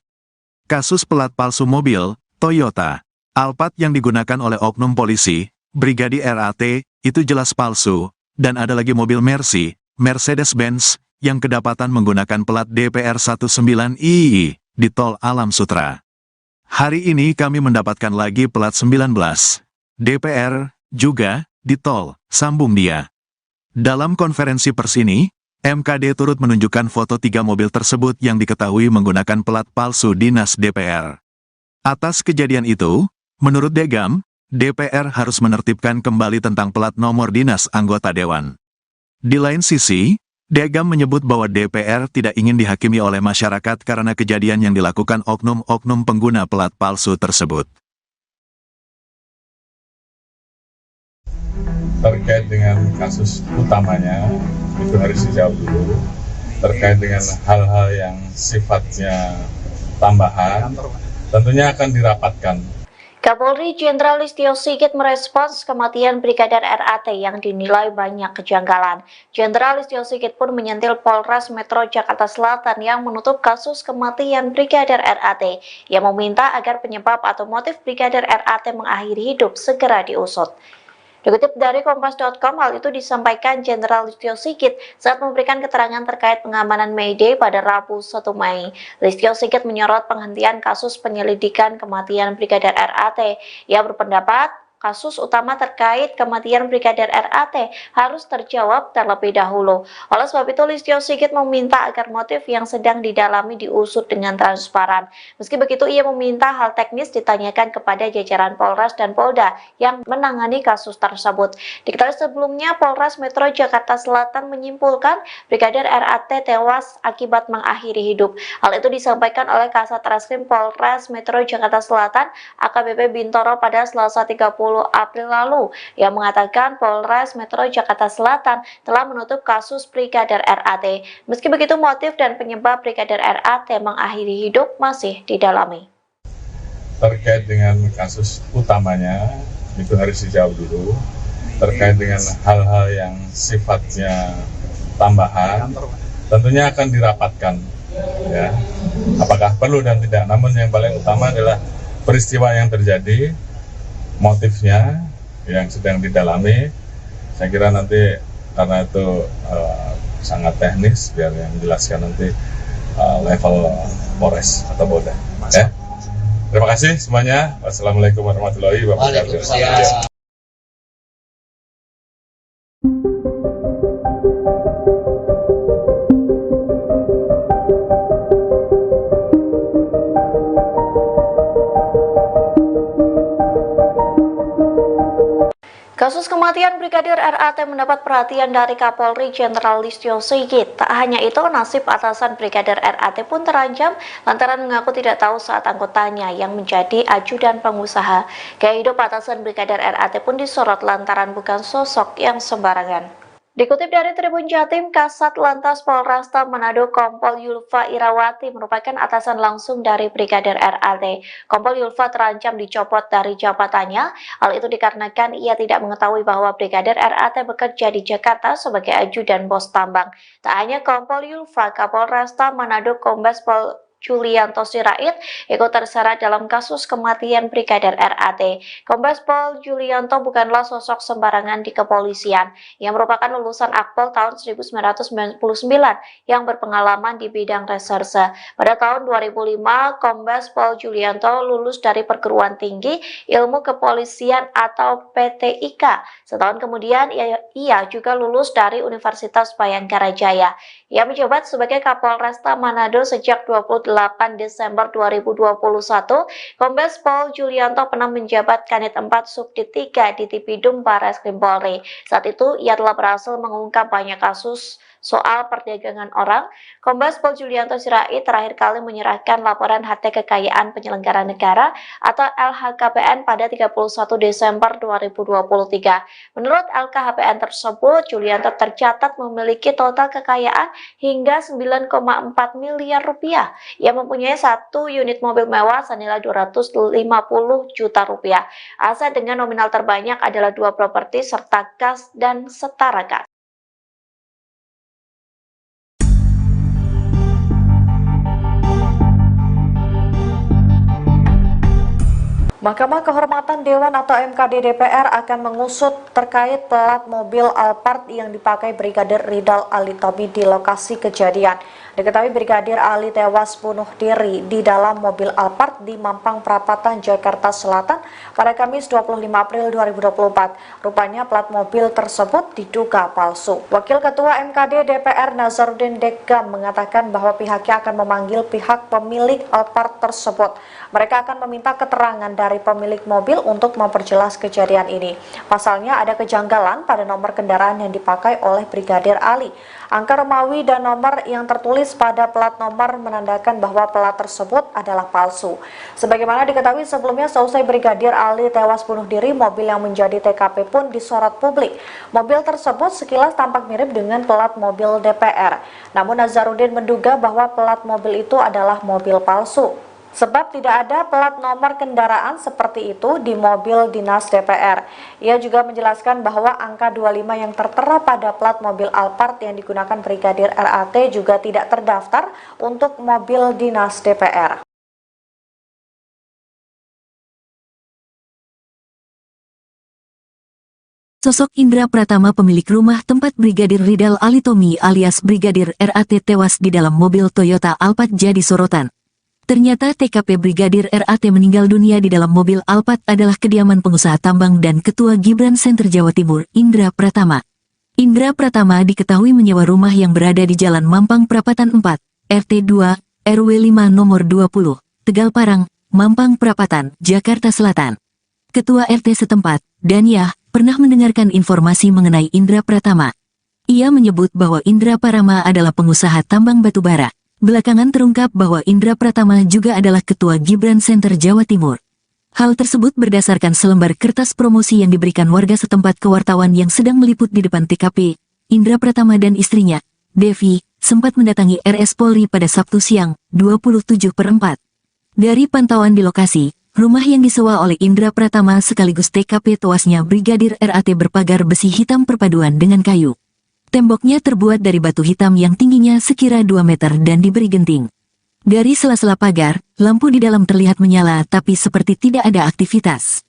S1: Kasus plat palsu mobil, Toyota, Alphard yang digunakan oleh oknum polisi, Brigadir RAT, itu jelas palsu, dan ada lagi mobil Mercy, Mercedes-Benz, yang kedapatan menggunakan plat DPR 19II di Tol Alam Sutra. Hari ini kami mendapatkan lagi plat 19 DPR juga di tol, sambung dia. Dalam konferensi pers ini, MKD turut menunjukkan foto 3 mobil tersebut yang diketahui menggunakan plat palsu dinas DPR. Atas kejadian itu, menurut Degam, DPR harus menertibkan kembali tentang plat nomor dinas anggota dewan. Di lain sisi, Degam menyebut bahwa DPR tidak ingin dihakimi oleh masyarakat karena kejadian yang dilakukan oknum-oknum pengguna plat palsu tersebut.
S2: Terkait dengan kasus utamanya, itu harus dijawab dulu. Terkait dengan hal-hal yang sifatnya tambahan, tentunya akan dirapatkan.
S3: Kapolri Jenderal Listio Sigit merespons kematian Brigadir RAT yang dinilai banyak kejanggalan. Jenderal Listio Sigit pun menyentil Polres Metro Jakarta Selatan yang menutup kasus kematian Brigadir RAT. Ia meminta agar penyebab atau motif Brigadir RAT mengakhiri hidup segera diusut. Dikutip dari Kompas.com, hal itu disampaikan Jenderal Listio Sigit saat memberikan keterangan terkait pengamanan May Day pada Rabu 1 Mei. Listio Sigit menyorot penghentian kasus penyelidikan kematian Brigadir RAT. Ia berpendapat kasus utama terkait kematian Brigadir RAT harus terjawab terlebih dahulu. Oleh sebab itu, Listio Sigit meminta agar motif yang sedang didalami diusut dengan transparan. Meski begitu, ia meminta hal teknis ditanyakan kepada jajaran Polres dan Polda yang menangani kasus tersebut. Diketahui sebelumnya, Polres Metro Jakarta Selatan menyimpulkan Brigadir RAT tewas akibat mengakhiri hidup. Hal itu disampaikan oleh Kasat Reskrim Polres Metro Jakarta Selatan AKBP Bintoro pada Selasa 30 April lalu, yang mengatakan Polres Metro Jakarta Selatan telah menutup kasus Brigadir RAT. Meski begitu, motif dan penyebab Brigadir RAT mengakhiri hidup masih didalami.
S2: Terkait dengan kasus utamanya, itu harus dijawab dulu. Terkait dengan hal-hal yang sifatnya tambahan, tentunya akan dirapatkan. Ya, apakah perlu dan tidak. Namun yang paling utama adalah peristiwa yang terjadi, motifnya yang sedang didalami. Saya kira nanti karena itu sangat teknis, biar yang menjelaskan nanti level Polres atau Polda. Ya. Terima kasih semuanya. Wassalamualaikum warahmatullahi wabarakatuh.
S3: Kasus kematian Brigadir RAT mendapat perhatian dari Kapolri Jenderal Listio Sigit. Tak hanya itu, nasib atasan Brigadir RAT pun terancam lantaran mengaku tidak tahu saat anggotanya yang menjadi ajudan pengusaha. Gaya hidup atasan Brigadir RAT pun disorot lantaran bukan sosok yang sembarangan. Dikutip dari Tribun Jatim, Kasat Lantas Polresta Manado Kompol Yulfa Irawati merupakan atasan langsung dari Brigadir RAT. Kompol Yulfa terancam dicopot dari jabatannya. Hal itu dikarenakan ia tidak mengetahui bahwa Brigadir RAT bekerja di Jakarta sebagai ajudan bos tambang. Tak hanya Kompol Yulfa, Kapolresta Manado Kombes Pol Julianto Sirait ikut terseret dalam kasus kematian Brigadir RAT. Kombes Pol Julianto bukanlah sosok sembarangan di kepolisian. Ia merupakan lulusan Akpol tahun 1999 yang berpengalaman di bidang reserse. Pada tahun 2005, Kombes Pol Julianto lulus dari Perguruan Tinggi Ilmu Kepolisian atau PTIK. Setahun kemudian, ia juga lulus dari Universitas Bayangkara Jaya. Ia menjabat sebagai Kapolresta Manado sejak 28 8 Desember 2021, Kombes Pol Julianto pernah menjabat Kanit 4 Subdit 3 di Tipidum Barreskrim Polri. Saat itu, ia telah berhasil mengungkap banyak kasus soal perdagangan orang. Kombes Pol Julianto Sirait terakhir kali menyerahkan laporan harta kekayaan penyelenggara negara atau LHKPN pada 31 Desember 2023. Menurut LKHPN tersebut, Julianto tercatat memiliki total kekayaan hingga 9,4 miliar rupiah. Ia mempunyai 1 unit mobil mewah senilai 250 juta rupiah. Aset dengan nominal terbanyak adalah 2 properti serta kas dan setara kas. Mahkamah Kehormatan Dewan atau MKD DPR akan mengusut terkait plat mobil Alphard yang dipakai Brigadir Ridal Ali Tommy di lokasi kejadian. Diketahui Brigadir Ali tewas bunuh diri di dalam mobil Alphard di Mampang Perapatan, Jakarta Selatan pada Kamis 25 April 2024. Rupanya plat mobil tersebut diduga palsu. Wakil Ketua MKD DPR Nazarudin Dekam mengatakan bahwa pihaknya akan memanggil pihak pemilik Alphard tersebut. Mereka akan meminta keterangan dari pemilik mobil untuk memperjelas kejadian ini. Pasalnya ada kejanggalan pada nomor kendaraan yang dipakai oleh Brigadir Ali. Angka Romawi dan nomor yang tertulis pada plat nomor menandakan bahwa plat tersebut adalah palsu. Sebagaimana diketahui sebelumnya, seusai Brigadir Ali tewas bunuh diri, mobil yang menjadi TKP pun disorot publik. Mobil tersebut sekilas tampak mirip dengan plat mobil DPR. Namun Nazarudin menduga bahwa plat mobil itu adalah mobil palsu. Sebab tidak ada plat nomor kendaraan seperti itu di mobil dinas DPR. Ia juga menjelaskan bahwa angka 25 yang tertera pada plat mobil Alphard yang digunakan Brigadir RAT juga tidak terdaftar untuk mobil dinas DPR.
S4: Sosok Indra Pratama, pemilik rumah tempat Brigadir Ridal Ali Tommy alias Brigadir RAT tewas di dalam mobil Toyota Alphard jadi sorotan. Ternyata TKP Brigadir RAT meninggal dunia di dalam mobil Alphard adalah kediaman pengusaha tambang dan Ketua Gibran Center Jawa Timur, Indra Pratama. Indra Pratama diketahui menyewa rumah yang berada di Jalan Mampang Perapatan 4, RT 2, RW 5 nomor 20, Tegal Parang, Mampang Perapatan, Jakarta Selatan. Ketua RT setempat, Danyah, pernah mendengarkan informasi mengenai Indra Pratama. Ia menyebut bahwa Indra Pratama adalah pengusaha tambang batubara. Belakangan terungkap bahwa Indra Pratama juga adalah Ketua Gibran Center Jawa Timur. Hal tersebut berdasarkan selembar kertas promosi yang diberikan warga setempat ke wartawan yang sedang meliput di depan TKP. Indra Pratama dan istrinya, Devi, sempat mendatangi RS Polri pada Sabtu siang, 27/4. Dari pantauan di lokasi, rumah yang disewa oleh Indra Pratama sekaligus TKP tewasnya Brigadir RAT berpagar besi hitam perpaduan dengan kayu. Temboknya terbuat dari batu hitam yang tingginya sekira 2 meter dan diberi genting. Dari sela-sela pagar, lampu di dalam terlihat menyala tapi seperti tidak ada aktivitas.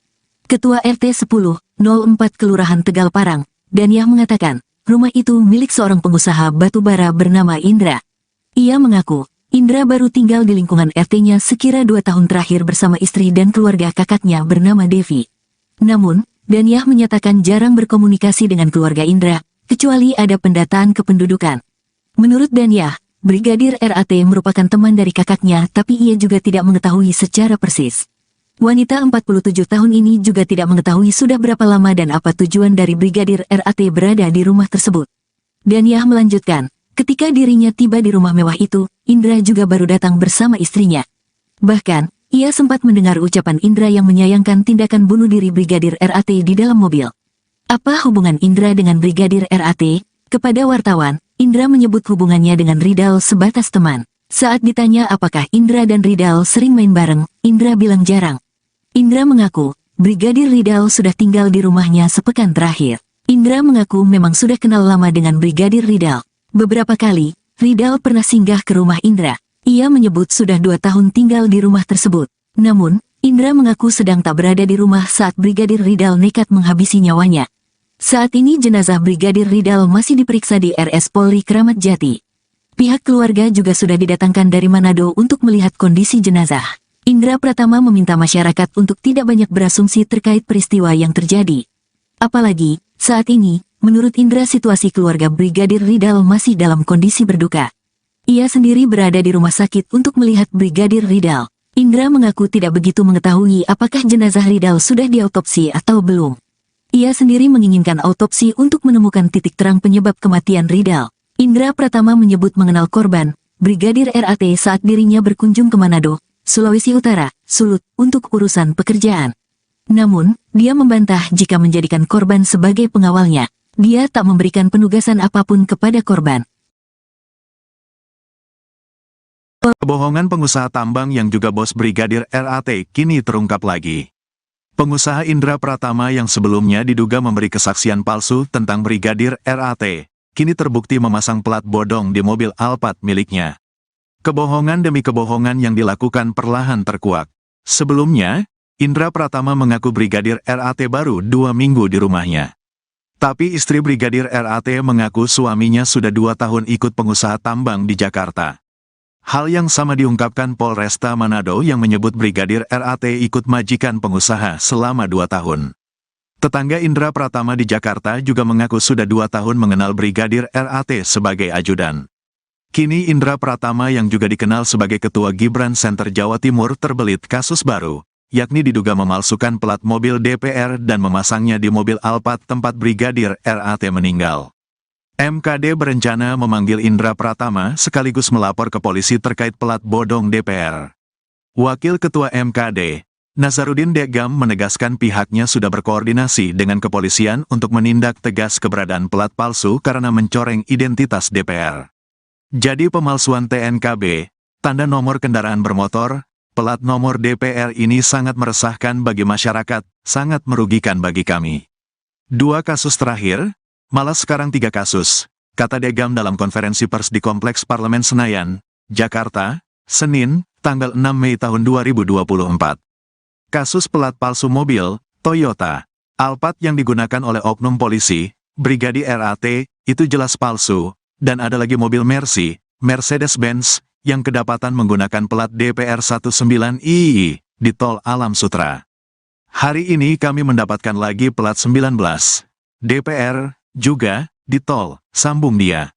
S4: Ketua RT 10/04 Kelurahan Tegal Parang, Danyah mengatakan, rumah itu milik seorang pengusaha batubara bernama Indra. Ia mengaku, Indra baru tinggal di lingkungan RT-nya sekira 2 tahun terakhir bersama istri dan keluarga kakaknya bernama Devi. Namun, Danyah menyatakan jarang berkomunikasi dengan keluarga Indra, kecuali ada pendataan kependudukan. Menurut Danyah, Brigadir RAT merupakan teman dari kakaknya tapi ia juga tidak mengetahui secara persis. Wanita 47 tahun ini juga tidak mengetahui sudah berapa lama dan apa tujuan dari Brigadir RAT berada di rumah tersebut. Danyah melanjutkan, ketika dirinya tiba di rumah mewah itu, Indra juga baru datang bersama istrinya. Bahkan, ia sempat mendengar ucapan Indra yang menyayangkan tindakan bunuh diri Brigadir RAT di dalam mobil. Apa hubungan Indra dengan Brigadir RAT? Kepada wartawan, Indra menyebut hubungannya dengan Ridal sebatas teman. Saat ditanya apakah Indra dan Ridal sering main bareng, Indra bilang jarang. Indra mengaku, Brigadir Ridal sudah tinggal di rumahnya sepekan terakhir. Indra mengaku memang sudah kenal lama dengan Brigadir Ridal. Beberapa kali, Ridal pernah singgah ke rumah Indra. Ia menyebut sudah 2 tahun tinggal di rumah tersebut. Namun, Indra mengaku sedang tak berada di rumah saat Brigadir Ridal nekat menghabisi nyawanya. Saat ini jenazah Brigadir Ridal masih diperiksa di RS Polri Kramat Jati. Pihak keluarga juga sudah didatangkan dari Manado untuk melihat kondisi jenazah. Indra Pratama meminta masyarakat untuk tidak banyak berasumsi terkait peristiwa yang terjadi. Apalagi, saat ini, menurut Indra situasi keluarga Brigadir Ridal masih dalam kondisi berduka. Ia sendiri berada di rumah sakit untuk melihat Brigadir Ridal. Indra mengaku tidak begitu mengetahui apakah jenazah Ridal sudah diautopsi atau belum. Ia sendiri menginginkan autopsi untuk menemukan titik terang penyebab kematian Ridal. Indra Pratama menyebut mengenal korban, Brigadir RAT saat dirinya berkunjung ke Manado, Sulawesi Utara, Sulut, untuk urusan pekerjaan. Namun, dia membantah jika menjadikan korban sebagai pengawalnya. Dia tak memberikan penugasan apapun kepada korban.
S1: Kebohongan pengusaha tambang yang juga bos Brigadir RAT kini terungkap lagi. Pengusaha Indra Pratama yang sebelumnya diduga memberi kesaksian palsu tentang Brigadir RAT, kini terbukti memasang plat bodong di mobil Alphard miliknya. Kebohongan demi kebohongan yang dilakukan perlahan terkuak. Sebelumnya, Indra Pratama mengaku Brigadir RAT baru 2 minggu di rumahnya. Tapi istri Brigadir RAT mengaku suaminya sudah 2 tahun ikut pengusaha tambang di Jakarta. Hal yang sama diungkapkan Polresta Manado yang menyebut Brigadir RAT ikut majikan pengusaha selama 2 tahun. Tetangga Indra Pratama di Jakarta juga mengaku sudah 2 tahun mengenal Brigadir RAT sebagai ajudan. Kini Indra Pratama yang juga dikenal sebagai Ketua Gibran Center Jawa Timur terbelit kasus baru, yakni diduga memalsukan plat mobil DPR dan memasangnya di mobil Alphard tempat Brigadir RAT meninggal. MKD berencana memanggil Indra Pratama sekaligus melapor ke polisi terkait plat bodong DPR. Wakil Ketua MKD, Nazarudin Degam menegaskan pihaknya sudah berkoordinasi dengan kepolisian untuk menindak tegas keberadaan plat palsu karena mencoreng identitas DPR. Jadi pemalsuan TNKB, tanda nomor kendaraan bermotor, plat nomor DPR ini sangat meresahkan bagi masyarakat, sangat merugikan bagi kami. 2 kasus terakhir, malah sekarang 3 kasus, kata Degam dalam konferensi pers di Kompleks Parlemen Senayan, Jakarta, Senin, tanggal 6 Mei tahun 2024. Kasus pelat palsu mobil, Toyota, Alphard yang digunakan oleh oknum polisi, Brigadir RAT, itu jelas palsu, dan ada lagi mobil Mercedes-Benz, yang kedapatan menggunakan plat DPR 19II, di Tol Alam Sutra. Hari ini kami mendapatkan lagi plat 19, DPR, juga, di tol, sambung dia.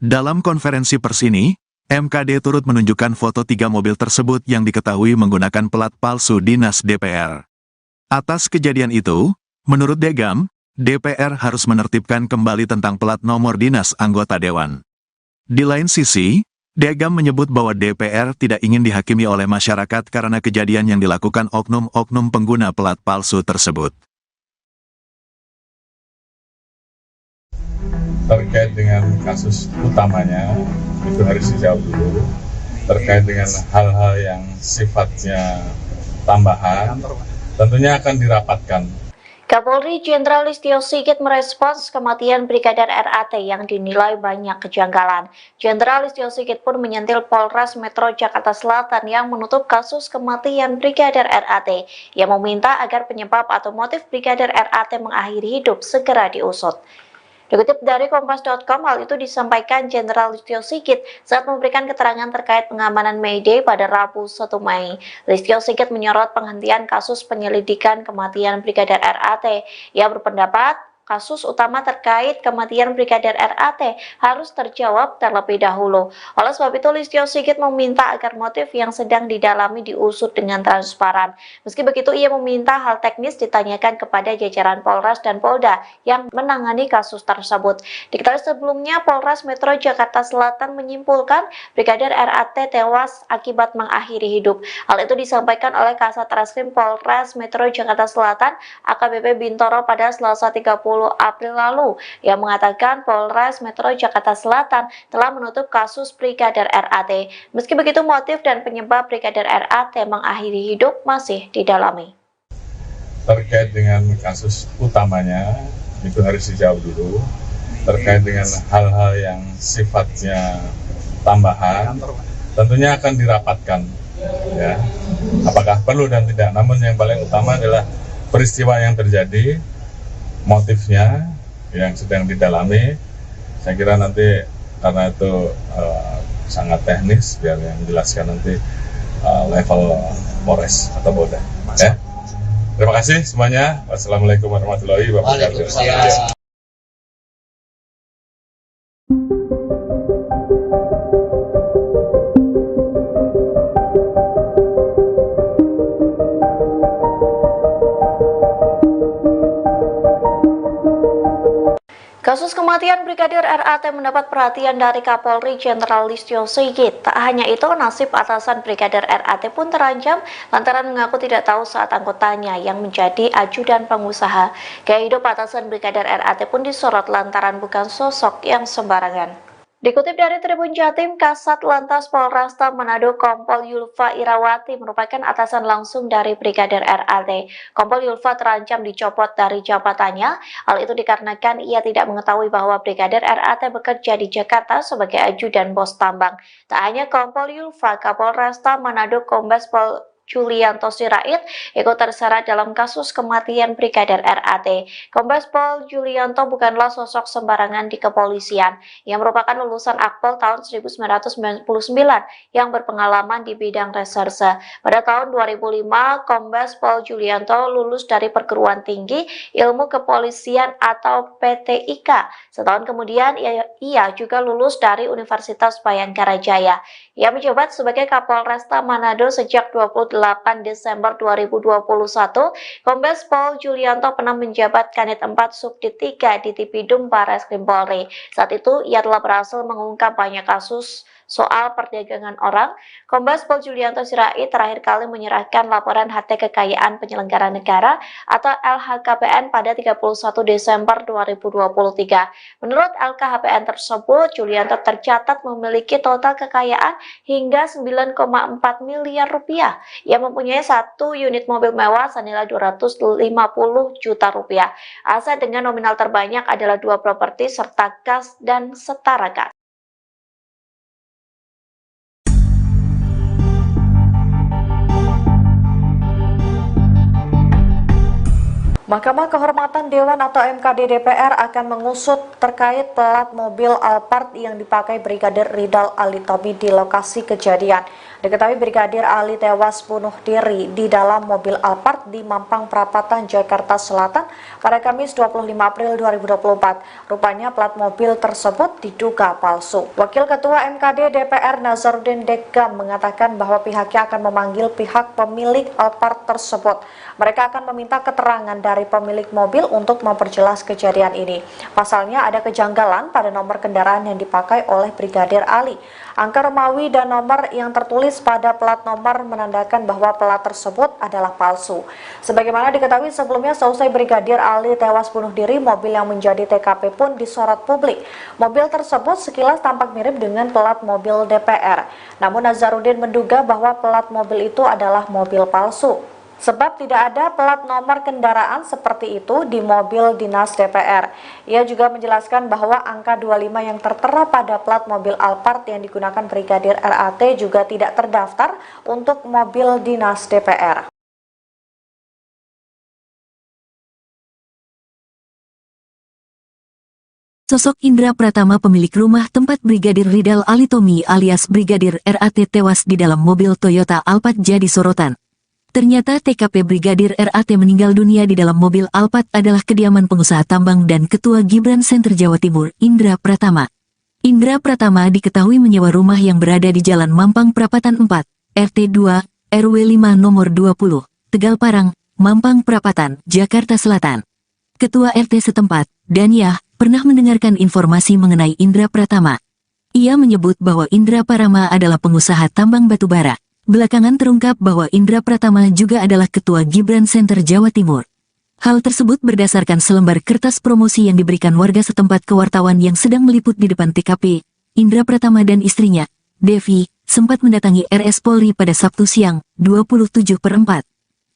S1: Dalam konferensi pers ini, MKD turut menunjukkan foto 3 mobil tersebut yang diketahui menggunakan plat palsu dinas DPR. Atas kejadian itu, menurut Degam, DPR harus menertibkan kembali tentang plat nomor dinas anggota dewan. Di lain sisi, Degam menyebut bahwa DPR tidak ingin dihakimi oleh masyarakat karena kejadian yang dilakukan oknum-oknum pengguna plat palsu tersebut.
S2: Terkait dengan kasus utamanya, itu harus dijawab dulu. Terkait dengan hal-hal yang sifatnya tambahan, tentunya akan dirapatkan.
S3: Kapolri Jenderal Listio Sigit merespons kematian Brigadir RAT yang dinilai banyak kejanggalan. Jenderal Listio Sigit pun menyentil Polres Metro Jakarta Selatan yang menutup kasus kematian Brigadir RAT, yang meminta agar penyebab atau motif Brigadir RAT mengakhiri hidup segera diusut. Dikutip dari Kompas.com, hal itu disampaikan Jenderal Listio Sigit saat memberikan keterangan terkait pengamanan May Day pada Rabu 1 Mei. Listio Sigit menyorot penghentian kasus penyelidikan kematian Brigadir RAT. Ia berpendapat kasus utama terkait kematian Brigadir RAT harus terjawab terlebih dahulu. Oleh sebab itu, Listio Sigit meminta agar motif yang sedang didalami diusut dengan transparan. Meski begitu, ia meminta hal teknis ditanyakan kepada jajaran Polres dan Polda yang menangani kasus tersebut. Diketahui sebelumnya, Polres Metro Jakarta Selatan menyimpulkan Brigadir RAT tewas akibat mengakhiri hidup. Hal itu disampaikan oleh Kasat Reskrim Polres Metro Jakarta Selatan, AKBP Bintoro, pada Selasa 30 April lalu, yang mengatakan Polres Metro Jakarta Selatan telah menutup kasus Brigadir RAT. Meski begitu, motif dan penyebab Brigadir RAT mengakhiri hidup masih didalami.
S2: Terkait dengan kasus utamanya, itu harus dijawab dulu. Terkait dengan hal-hal yang sifatnya tambahan, tentunya akan dirapatkan. Ya, apakah perlu dan tidak. Namun yang paling utama adalah peristiwa yang terjadi, motifnya yang sedang didalami. Saya kira nanti karena itu sangat teknis, biar yang menjelaskan nanti level Polres atau Polda. Ya. Terima kasih semuanya. Wassalamualaikum warahmatullahi wabarakatuh.
S3: Kasus kematian Brigadir RAT mendapat perhatian dari Kapolri Jenderal Listio Sigit. Tak hanya itu, nasib atasan Brigadir RAT pun terancam lantaran mengaku tidak tahu saat anggotanya yang menjadi ajudan pengusaha. Gaya hidup atasan Brigadir RAT pun disorot lantaran bukan sosok yang sembarangan. Dikutip dari Tribun Jatim, Kasat Lantas Polresta Manado Kompol Yulfa Irawati merupakan atasan langsung dari Brigadir RAT. Kompol Yulfa terancam dicopot dari jabatannya. Hal itu dikarenakan ia tidak mengetahui bahwa Brigadir RAT bekerja di Jakarta sebagai ajudan bos tambang. Tak hanya Kompol Yulfa, Kapolresta Manado Kombes Pol Julianto Sirait ikut terseret dalam kasus kematian Brigadir RAT. Kombes Pol Julianto bukanlah sosok sembarangan di kepolisian. Ia merupakan lulusan Akpol tahun 1999 yang berpengalaman di bidang reserse. Pada tahun 2005, Kombes Pol Julianto lulus dari Perguruan Tinggi Ilmu Kepolisian atau PTIK. Setahun kemudian, ia juga lulus dari Universitas Bayangkara Jaya. Ia menjabat sebagai Kapolresta Manado sejak 28 Desember 2021, Kombes Pol Julianto pernah menjabat Kanit 4 Subdit 3 di Tipidum Barreskrim Polri. Saat itu, ia telah berhasil mengungkap banyak kasus soal perdagangan orang. Kombes Pol Julianto Sirait terakhir kali menyerahkan laporan harta kekayaan penyelenggara negara atau LHKPN pada 31 Desember 2023. Menurut LKHPN tersebut, Julianto tercatat memiliki total kekayaan hingga 9,4 miliar rupiah. Ia mempunyai satu unit mobil mewah senilai 250 juta rupiah. Aset dengan nominal terbanyak adalah 2 properti serta kas dan setara kas. Mahkamah Kehormatan Dewan atau MKD DPR akan mengusut terkait plat mobil Alphard yang dipakai Brigadir Ridal Ali Tommy di lokasi kejadian. Diketahui Brigadir Ali tewas bunuh diri di dalam mobil Alphard di Mampang Perapatan, Jakarta Selatan pada Kamis 25 April 2024. Rupanya plat mobil tersebut diduga palsu. Wakil Ketua MKD DPR Nazarudin Dekam mengatakan bahwa pihaknya akan memanggil pihak pemilik Alphard tersebut. Mereka akan meminta keterangan dari pemilik mobil untuk memperjelas kejadian ini. Pasalnya ada kejanggalan pada nomor kendaraan yang dipakai oleh Brigadir Ali. Angka Romawi dan nomor yang tertulis pada plat nomor menandakan bahwa plat tersebut adalah palsu. Sebagaimana diketahui sebelumnya, seusai Brigadir Ali tewas bunuh diri, mobil yang menjadi TKP pun disorot publik. Mobil tersebut sekilas tampak mirip dengan plat mobil DPR. Namun Nazarudin menduga bahwa plat mobil itu adalah mobil palsu. Sebab tidak ada plat nomor kendaraan seperti itu di mobil dinas DPR. Ia juga menjelaskan bahwa angka 25 yang tertera pada plat mobil Alphard yang digunakan Brigadir RAT juga tidak terdaftar untuk mobil dinas DPR.
S4: Sosok Indra Pratama, pemilik rumah tempat Brigadir Ridal Ali Tommy alias Brigadir RAT tewas di dalam mobil Toyota Alphard jadi sorotan. Ternyata TKP Brigadir RAT meninggal dunia di dalam mobil Alphard adalah kediaman pengusaha tambang dan Ketua Gibran Center Jawa Timur, Indra Pratama. Indra Pratama diketahui menyewa rumah yang berada di Jalan Mampang Perapatan 4, RT 2, RW 5 nomor 20, Tegal Parang, Mampang Perapatan, Jakarta Selatan. Ketua RT setempat, Danyah, pernah mendengarkan informasi mengenai Indra Pratama. Ia menyebut bahwa Indra Pratama adalah pengusaha tambang batubara. Belakangan terungkap bahwa Indra Pratama juga adalah Ketua Gibran Center Jawa Timur. Hal tersebut berdasarkan selembar kertas promosi yang diberikan warga setempat ke wartawan yang sedang meliput di depan TKP. Indra Pratama dan istrinya, Devi, sempat mendatangi RS Polri pada Sabtu siang, 27/4.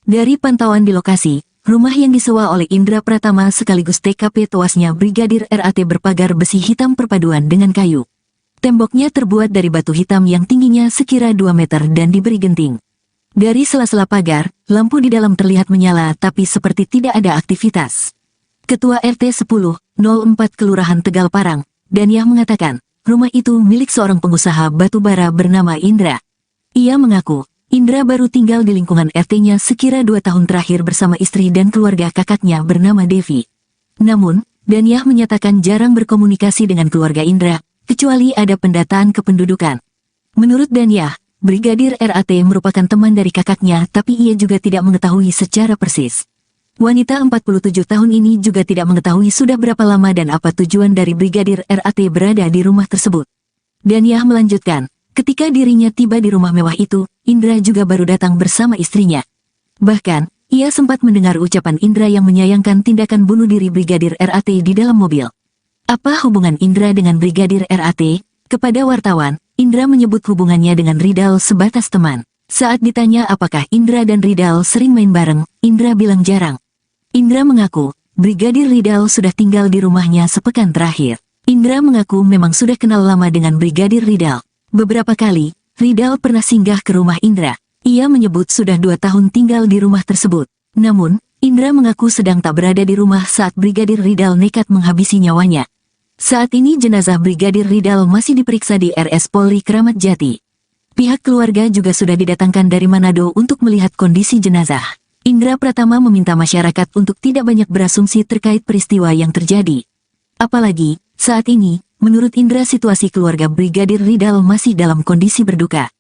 S4: Dari pantauan di lokasi, rumah yang disewa oleh Indra Pratama sekaligus TKP tewasnya Brigadir RAT berpagar besi hitam perpaduan dengan kayu. Temboknya terbuat dari batu hitam yang tingginya sekira 2 meter dan diberi genting. Dari sela-sela pagar, lampu di dalam terlihat menyala tapi seperti tidak ada aktivitas. Ketua RT 10/04 Kelurahan Tegal Parang, Danyah mengatakan, rumah itu milik seorang pengusaha batubara bernama Indra. Ia mengaku, Indra baru tinggal di lingkungan RT-nya sekira 2 tahun terakhir bersama istri dan keluarga kakaknya bernama Devi. Namun, Danyah menyatakan jarang berkomunikasi dengan keluarga Indra, kecuali ada pendataan kependudukan. Menurut Danyah, Brigadir RAT merupakan teman dari kakaknya tapi ia juga tidak mengetahui secara persis. Wanita 47 tahun ini juga tidak mengetahui sudah berapa lama dan apa tujuan dari Brigadir RAT berada di rumah tersebut. Daniah melanjutkan, ketika dirinya tiba di rumah mewah itu, Indra juga baru datang bersama istrinya. Bahkan, ia sempat mendengar ucapan Indra yang menyayangkan tindakan bunuh diri Brigadir RAT di dalam mobil. Apa hubungan Indra dengan Brigadir RAT? Kepada wartawan, Indra menyebut hubungannya dengan Ridal sebatas teman. Saat ditanya apakah Indra dan Ridal sering main bareng, Indra bilang jarang. Indra mengaku, Brigadir Ridal sudah tinggal di rumahnya sepekan terakhir. Indra mengaku memang sudah kenal lama dengan Brigadir Ridal. Beberapa kali, Ridal pernah singgah ke rumah Indra. Ia menyebut sudah 2 tahun tinggal di rumah tersebut. Namun, Indra mengaku sedang tak berada di rumah saat Brigadir Ridal nekat menghabisi nyawanya. Saat ini jenazah Brigadir Ridal masih diperiksa di RS Polri Kramat Jati. Pihak keluarga juga sudah didatangkan dari Manado untuk melihat kondisi jenazah. Indra Pratama meminta masyarakat untuk tidak banyak berasumsi terkait peristiwa yang terjadi. Apalagi, saat ini, menurut Indra situasi keluarga Brigadir Ridal masih dalam kondisi berduka.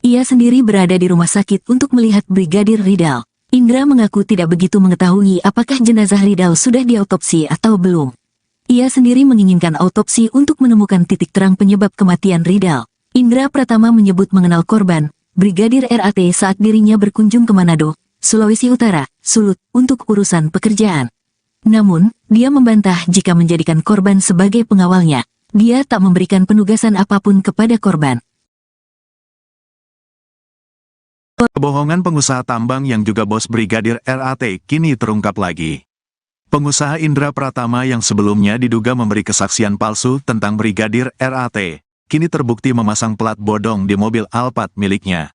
S4: Ia sendiri berada di rumah sakit untuk melihat Brigadir Ridal. Indra mengaku tidak begitu mengetahui apakah jenazah Ridal sudah diautopsi atau belum. Ia sendiri menginginkan autopsi untuk menemukan titik terang penyebab kematian Ridal. Indra Pratama menyebut mengenal korban, Brigadir RAT saat dirinya berkunjung ke Manado, Sulawesi Utara, Sulut, untuk urusan pekerjaan. Namun, dia membantah jika menjadikan korban sebagai pengawalnya. Dia tak memberikan penugasan apapun kepada korban.
S1: Kebohongan pengusaha tambang yang juga bos Brigadir RAT kini terungkap lagi. Pengusaha Indra Pratama yang sebelumnya diduga memberi kesaksian palsu tentang Brigadir RAT, kini terbukti memasang plat bodong di mobil Alphard miliknya.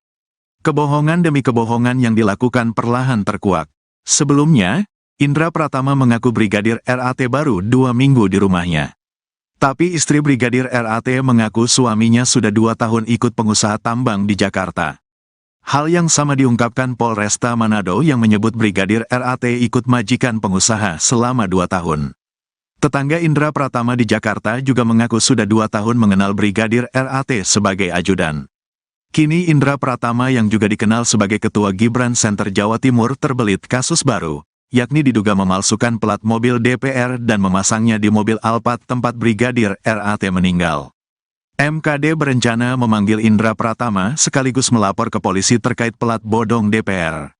S1: Kebohongan demi kebohongan yang dilakukan perlahan terkuak. Sebelumnya, Indra Pratama mengaku Brigadir RAT baru 2 minggu di rumahnya. Tapi istri Brigadir RAT mengaku suaminya sudah 2 tahun ikut pengusaha tambang di Jakarta. Hal yang sama diungkapkan Polresta Manado yang menyebut Brigadir RAT ikut majikan pengusaha selama 2 tahun. Tetangga Indra Pratama di Jakarta juga mengaku sudah 2 tahun mengenal Brigadir RAT sebagai ajudan. Kini Indra Pratama yang juga dikenal sebagai Ketua Gibran Center Jawa Timur terbelit kasus baru, yakni diduga memalsukan plat mobil DPR dan memasangnya di mobil Alphard tempat Brigadir RAT meninggal. MKD berencana memanggil Indra Pratama sekaligus melapor ke polisi terkait plat bodong DPR.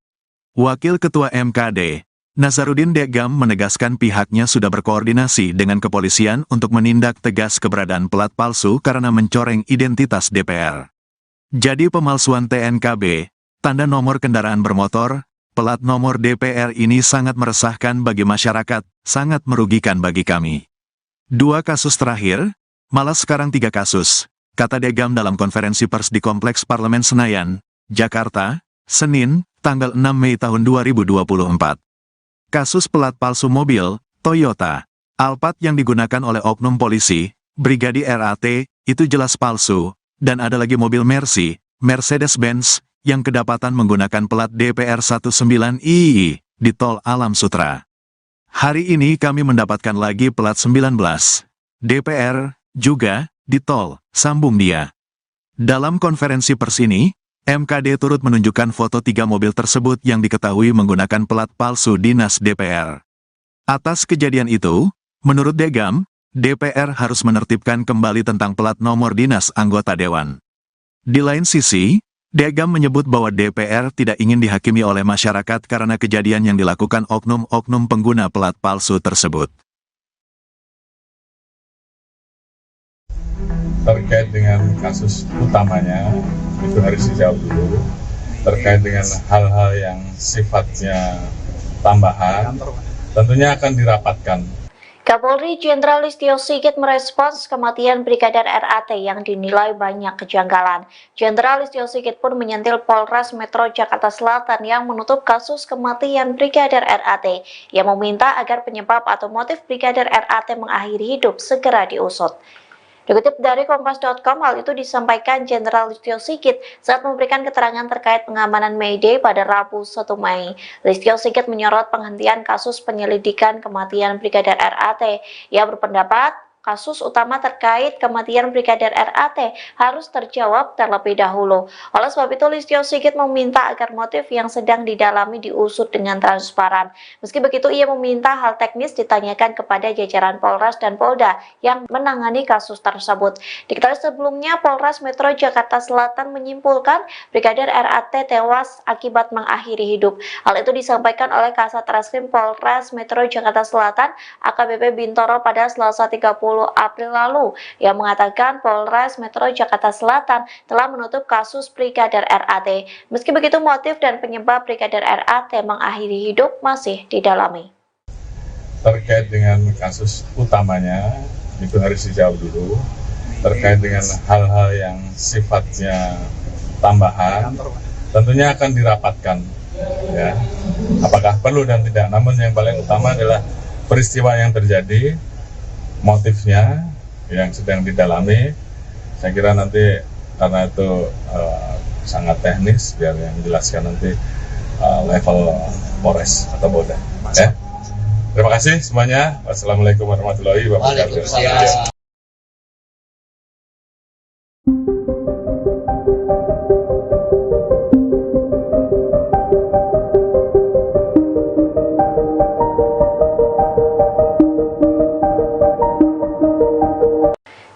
S1: Wakil Ketua MKD, Nazarudin Degam menegaskan pihaknya sudah berkoordinasi dengan kepolisian untuk menindak tegas keberadaan plat palsu karena mencoreng identitas DPR. Jadi pemalsuan TNKB, tanda nomor kendaraan bermotor, plat nomor DPR ini sangat meresahkan bagi masyarakat, sangat merugikan bagi kami. 2 kasus terakhir, malah sekarang 3 kasus, kata Degam dalam konferensi pers di Kompleks Parlemen Senayan, Jakarta, Senin, tanggal 6 Mei tahun 2024. Kasus plat palsu mobil, Toyota, Alphard yang digunakan oleh oknum polisi, Brigadir RAT, itu jelas palsu, dan ada lagi mobil Mercy, Mercedes-Benz, yang kedapatan menggunakan plat DPR 19II di Tol Alam Sutra. Hari ini kami mendapatkan lagi plat 19, DPR, juga, di Tol, sambung dia. Dalam konferensi pers ini, MKD turut menunjukkan foto 3 mobil tersebut yang diketahui menggunakan plat palsu dinas DPR. Atas kejadian itu, menurut Degam, DPR harus menertibkan kembali tentang plat nomor dinas anggota dewan. Di lain sisi, Degam menyebut bahwa DPR tidak ingin dihakimi oleh masyarakat karena kejadian yang dilakukan oknum-oknum pengguna plat palsu tersebut.
S2: Terkait dengan kasus utamanya, itu harus dijawab dulu. Terkait dengan hal-hal yang sifatnya tambahan, tentunya akan dirapatkan.
S3: Kapolri Jenderal Listio Sigit merespons kematian Brigadir RAT yang dinilai banyak kejanggalan. Jenderal Listio Sigit pun menyentil Polres Metro Jakarta Selatan yang menutup kasus kematian Brigadir RAT, yang meminta agar penyebab atau motif Brigadir RAT mengakhiri hidup segera diusut. Dikutip dari Kompas.com, hal itu disampaikan Jenderal Listio Sigit saat memberikan keterangan terkait pengamanan May Day pada Rabu 1 Mei. Listio Sigit menyorot penghentian kasus penyelidikan kematian Brigadir RAT. Ia berpendapat kasus utama terkait kematian Brigadir RAT harus terjawab terlebih dahulu. Oleh sebab itu, Listio Sigit meminta agar motif yang sedang didalami diusut dengan transparan. Meski begitu, ia meminta hal teknis ditanyakan kepada jajaran Polres dan Polda yang menangani kasus tersebut. Diketahui sebelumnya, Polres Metro Jakarta Selatan menyimpulkan Brigadir RAT tewas akibat mengakhiri hidup. Hal itu disampaikan oleh Kasat Reskrim Polres Metro Jakarta Selatan AKBP Bintoro pada Selasa 30 April lalu, yang mengatakan Polres Metro Jakarta Selatan telah menutup kasus Brigadir RAT. Meski begitu, motif dan penyebab Brigadir RAT mengakhiri hidup masih didalami.
S2: Terkait dengan kasus utamanya, itu harus dijawab dulu. Terkait dengan hal-hal yang sifatnya tambahan, tentunya akan dirapatkan, ya. Apakah perlu dan tidak. Namun yang paling utama adalah peristiwa yang terjadi, motifnya yang sedang didalami. Saya kira nanti karena itu sangat teknis, biar yang menjelaskan nanti level Polres atau Polda. Ya. Terima kasih semuanya. Wassalamualaikum warahmatullahi wabarakatuh.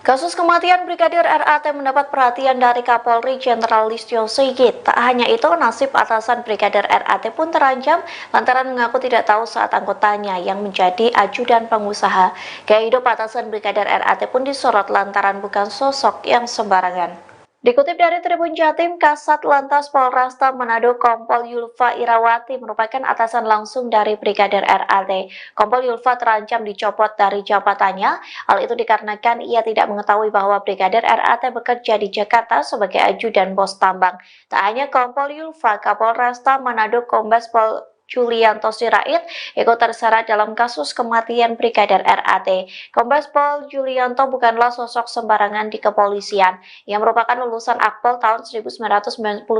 S3: Kasus kematian Brigadir RAT mendapat perhatian dari Kapolri Jenderal Listio Sigit. Tak hanya itu, nasib atasan Brigadir RAT pun terancam lantaran mengaku tidak tahu saat anggotanya yang menjadi ajudan pengusaha. Gaya hidup atasan Brigadir RAT pun disorot lantaran bukan sosok yang sembarangan. Dikutip dari Tribun Jatim, Kasat Lantas Polresta Manado Kompol Yulfa Irawati merupakan atasan langsung dari Brigadir RAT. Kompol Yulfa terancam dicopot dari jabatannya. Hal itu dikarenakan ia tidak mengetahui bahwa Brigadir RAT bekerja di Jakarta sebagai ajudan bos tambang. Tak hanya Kompol Yulfa, Kapolresta Manado Kombes Pol Julianto Sirait ikut terseret dalam kasus kematian Brigadir RAT. Kombes Pol Julianto bukanlah sosok sembarangan di kepolisian. Ia merupakan lulusan Akpol tahun 1999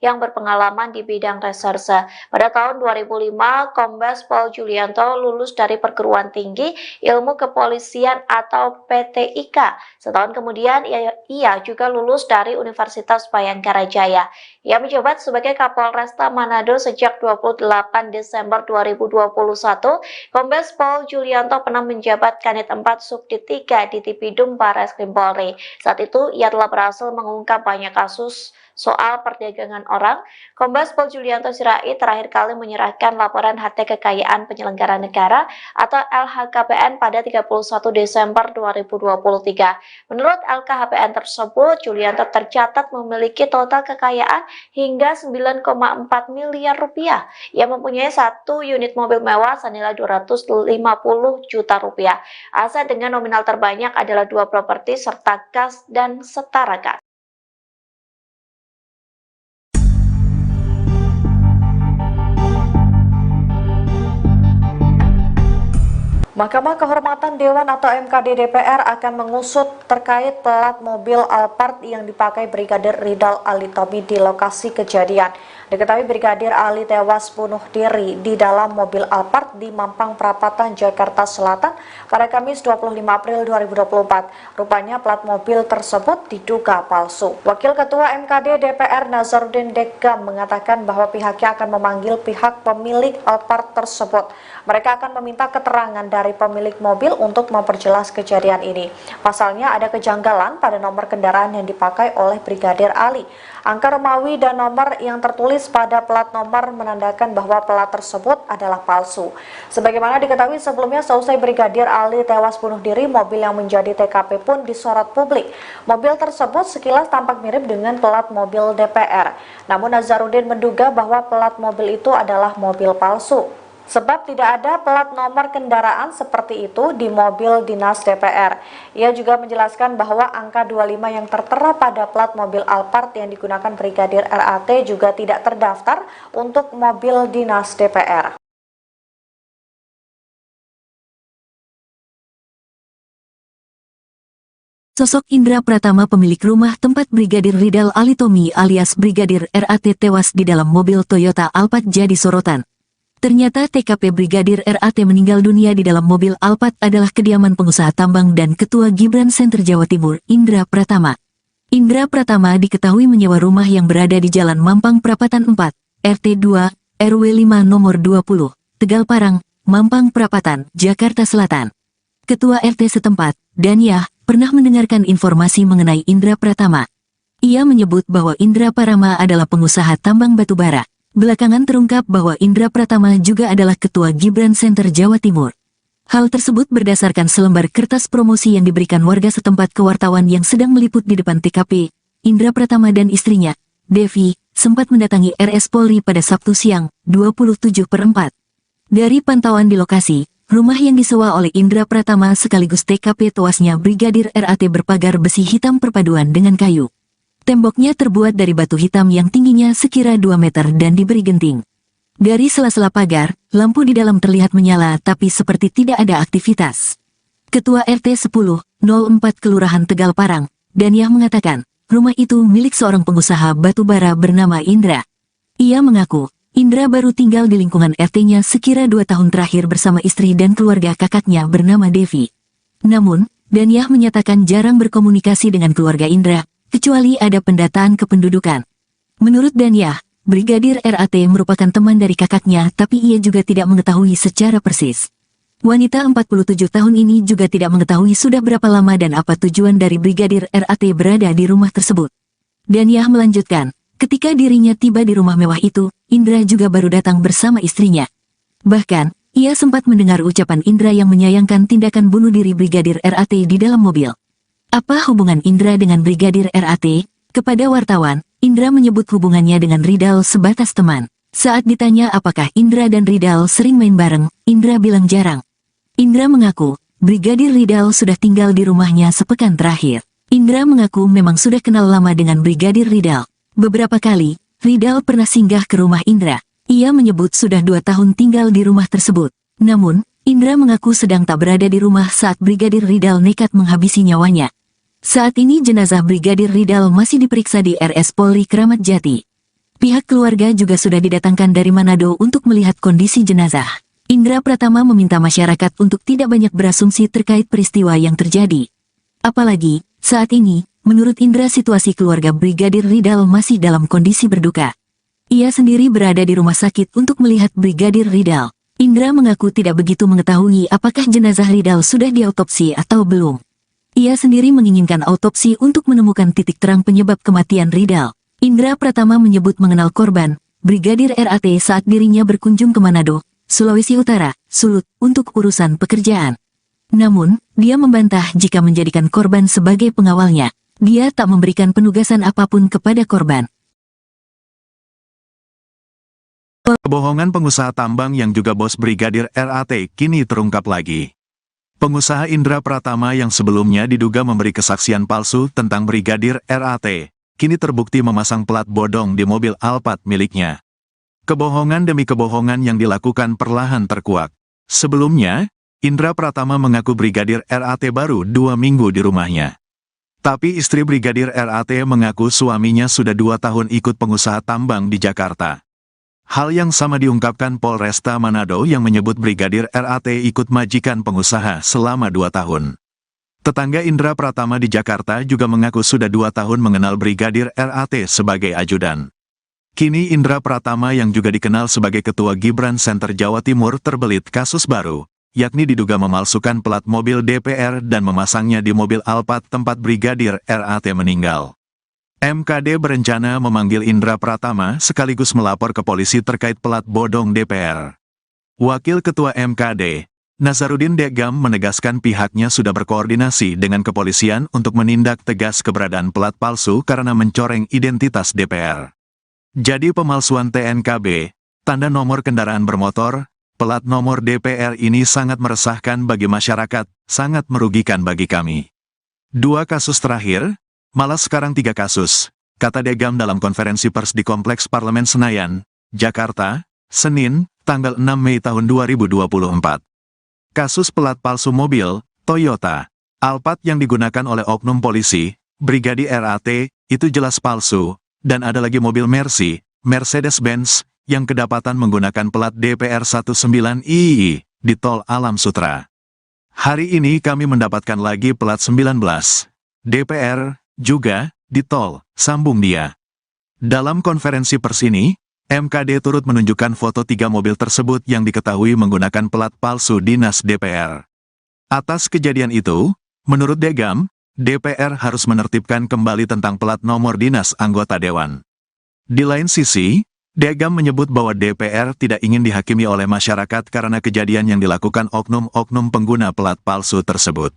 S3: yang berpengalaman di bidang reserse. Pada tahun 2005, Kombes Pol Julianto lulus dari Perguruan Tinggi Ilmu Kepolisian atau PTIK. Setahun kemudian, ia juga lulus dari Universitas Bayangkara Jaya. Ia menjabat sebagai Kapolresta Manado sejak 28 Desember 2021, Kombes Pol Julianto pernah menjabat Kanit 4 Subdit 3 di Tipidum Barreskrim Polri. Saat itu, ia telah berhasil mengungkap banyak kasus soal perdagangan orang. Kombes Pol Julianto Sirait terakhir kali menyerahkan laporan harta kekayaan penyelenggara negara atau LHKPN pada 31 Desember 2023. Menurut LKHPN tersebut, Julianto tercatat memiliki total kekayaan hingga 9,4 miliar rupiah. Ia mempunyai satu unit mobil mewah senilai 250 juta rupiah. Aset dengan nominal terbanyak adalah 2 properti serta kas dan setara kas. Mahkamah Kehormatan Dewan atau MKD DPR akan mengusut terkait plat mobil Alphard yang dipakai Brigadir Ridal Ali Tommy di lokasi kejadian. Diketahui Brigadir Ali tewas bunuh diri di dalam mobil Alphard di Mampang Perapatan, Jakarta Selatan pada Kamis 25 April 2024. Rupanya plat mobil tersebut diduga palsu. Wakil Ketua MKD DPR Nazarudin Dekam mengatakan bahwa pihaknya akan memanggil pihak pemilik Alphard tersebut. Mereka akan meminta keterangan dari pemilik mobil untuk memperjelas kejadian ini. Pasalnya ada kejanggalan pada nomor kendaraan yang dipakai oleh Brigadir Ali. Angka Romawi dan nomor yang tertulis pada plat nomor menandakan bahwa plat tersebut adalah palsu. Sebagaimana diketahui sebelumnya, seusai Brigadir Ali tewas bunuh diri, mobil yang menjadi TKP pun disorot publik. Mobil tersebut sekilas tampak mirip dengan plat mobil DPR. Namun Nazarudin menduga bahwa plat mobil itu adalah mobil palsu. Sebab tidak ada plat nomor kendaraan seperti itu di mobil dinas DPR. Ia juga menjelaskan bahwa angka 25 yang tertera pada plat mobil Alphard yang digunakan Brigadir RAT juga tidak terdaftar untuk mobil dinas DPR.
S4: Sosok Indra Pratama, pemilik rumah tempat Brigadir Ridal Ali Tommy alias Brigadir RAT tewas di dalam mobil Toyota Alphard jadi sorotan. Ternyata TKP Brigadir RAT meninggal dunia di dalam mobil Alphard adalah kediaman pengusaha tambang dan Ketua Gibran Center Jawa Timur, Indra Pratama. Indra Pratama diketahui menyewa rumah yang berada di Jalan Mampang Prapatan 4, RT 2, RW 5 nomor 20, Tegal Parang, Mampang Prapatan, Jakarta Selatan. Ketua RT setempat, Danyah, pernah mendengarkan informasi mengenai Indra Pratama. Ia menyebut bahwa Indra Pratama adalah pengusaha tambang batubara. Belakangan terungkap bahwa Indra Pratama juga adalah Ketua Gibran Center Jawa Timur. Hal tersebut berdasarkan selembar kertas promosi yang diberikan warga setempat ke wartawan yang sedang meliput di depan TKP. Indra Pratama dan istrinya, Devi, sempat mendatangi RS Polri pada Sabtu siang, 27/4. Dari pantauan di lokasi, rumah yang disewa oleh Indra Pratama sekaligus TKP tewasnya Brigadir RAT berpagar besi hitam perpaduan dengan kayu. Temboknya terbuat dari batu hitam yang tingginya sekira 2 meter dan diberi genting. Dari sela-sela pagar, lampu di dalam terlihat menyala tapi seperti tidak ada aktivitas. Ketua RT 10/04 Kelurahan Tegal Parang, Danyah mengatakan, rumah itu milik seorang pengusaha batubara bernama Indra. Ia mengaku, Indra baru tinggal di lingkungan RT-nya sekira 2 tahun terakhir bersama istri dan keluarga kakaknya bernama Devi. Namun, Danyah menyatakan jarang berkomunikasi dengan keluarga Indra, kecuali ada pendataan kependudukan. Menurut Danyah, Brigadir RAT merupakan teman dari kakaknya tapi ia juga tidak mengetahui secara persis. Wanita 47 tahun ini juga tidak mengetahui sudah berapa lama dan apa tujuan dari Brigadir RAT berada di rumah tersebut. Danyah melanjutkan, ketika dirinya tiba di rumah mewah itu, Indra juga baru datang bersama istrinya. Bahkan, ia sempat mendengar ucapan Indra yang menyayangkan tindakan bunuh diri Brigadir RAT di dalam mobil. Apa hubungan Indra dengan Brigadir RAT? Kepada wartawan, Indra menyebut hubungannya dengan Ridal sebatas teman. Saat ditanya apakah Indra dan Ridal sering main bareng, Indra bilang jarang. Indra mengaku, Brigadir Ridal sudah tinggal di rumahnya sepekan terakhir. Indra mengaku memang sudah kenal lama dengan Brigadir Ridal. Beberapa kali, Ridal pernah singgah ke rumah Indra. Ia menyebut sudah 2 tahun tinggal di rumah tersebut. Namun, Indra mengaku sedang tak berada di rumah saat Brigadir Ridal nekat menghabisi nyawanya. Saat ini jenazah Brigadir Ridal masih diperiksa di RS Polri Kramat Jati. Pihak keluarga juga sudah didatangkan dari Manado untuk melihat kondisi jenazah. Indra Pratama meminta masyarakat untuk tidak banyak berasumsi terkait peristiwa yang terjadi. Apalagi, saat ini, menurut Indra situasi keluarga Brigadir Ridal masih dalam kondisi berduka. Ia sendiri berada di rumah sakit untuk melihat Brigadir Ridal. Indra mengaku tidak begitu mengetahui apakah jenazah Ridal sudah diautopsi atau belum. Ia sendiri menginginkan autopsi untuk menemukan titik terang penyebab kematian Ridal. Indra Pratama menyebut mengenal korban, Brigadir RAT saat dirinya berkunjung ke Manado, Sulawesi Utara, Sulut, untuk urusan pekerjaan. Namun, dia membantah jika menjadikan korban sebagai pengawalnya. Dia tak memberikan penugasan apapun kepada korban.
S1: Kebohongan pengusaha tambang yang juga bos Brigadir RAT kini terungkap lagi. Pengusaha Indra Pratama yang sebelumnya diduga memberi kesaksian palsu tentang Brigadir RAT, kini terbukti memasang plat bodong di mobil Alphard miliknya. Kebohongan demi kebohongan yang dilakukan perlahan terkuak. Sebelumnya, Indra Pratama mengaku Brigadir RAT baru 2 minggu di rumahnya. Tapi istri Brigadir RAT mengaku suaminya sudah 2 tahun ikut pengusaha tambang di Jakarta. Hal yang sama diungkapkan Polresta Manado yang menyebut Brigadir RAT ikut majikan pengusaha selama 2 tahun. Tetangga Indra Pratama di Jakarta juga mengaku sudah 2 tahun mengenal Brigadir RAT sebagai ajudan. Kini Indra Pratama yang juga dikenal sebagai Ketua Gibran Center Jawa Timur terbelit kasus baru, yakni diduga memalsukan plat mobil DPR dan memasangnya di mobil Alphard tempat Brigadir RAT meninggal. MKD berencana memanggil Indra Pratama sekaligus melapor ke polisi terkait plat bodong DPR. Wakil Ketua MKD, Nazarudin Degam menegaskan pihaknya sudah berkoordinasi dengan kepolisian untuk menindak tegas keberadaan plat palsu karena mencoreng identitas DPR. Jadi pemalsuan TNKB, tanda nomor kendaraan bermotor, plat nomor DPR ini sangat meresahkan bagi masyarakat, sangat merugikan bagi kami. 2 kasus terakhir, malah sekarang 3 kasus, kata Degam dalam konferensi pers di Kompleks Parlemen Senayan, Jakarta, Senin, tanggal 6 Mei tahun 2024. Kasus pelat palsu mobil, Toyota, Alphard yang digunakan oleh oknum polisi, Brigadir RAT, itu jelas palsu, dan ada lagi mobil Mercy, Mercedes-Benz, yang kedapatan menggunakan plat DPR 19II di Tol Alam Sutra. Hari ini kami mendapatkan lagi plat 19 DPR juga di Tol Sambung Dia. Dalam konferensi pers ini, MKD turut menunjukkan foto 3 mobil tersebut yang diketahui menggunakan plat palsu dinas DPR. Atas kejadian itu, menurut Degam, DPR harus menertibkan kembali tentang plat nomor dinas anggota dewan. Di lain sisi, Degam menyebut bahwa DPR tidak ingin dihakimi oleh masyarakat karena kejadian yang dilakukan oknum-oknum pengguna plat palsu tersebut.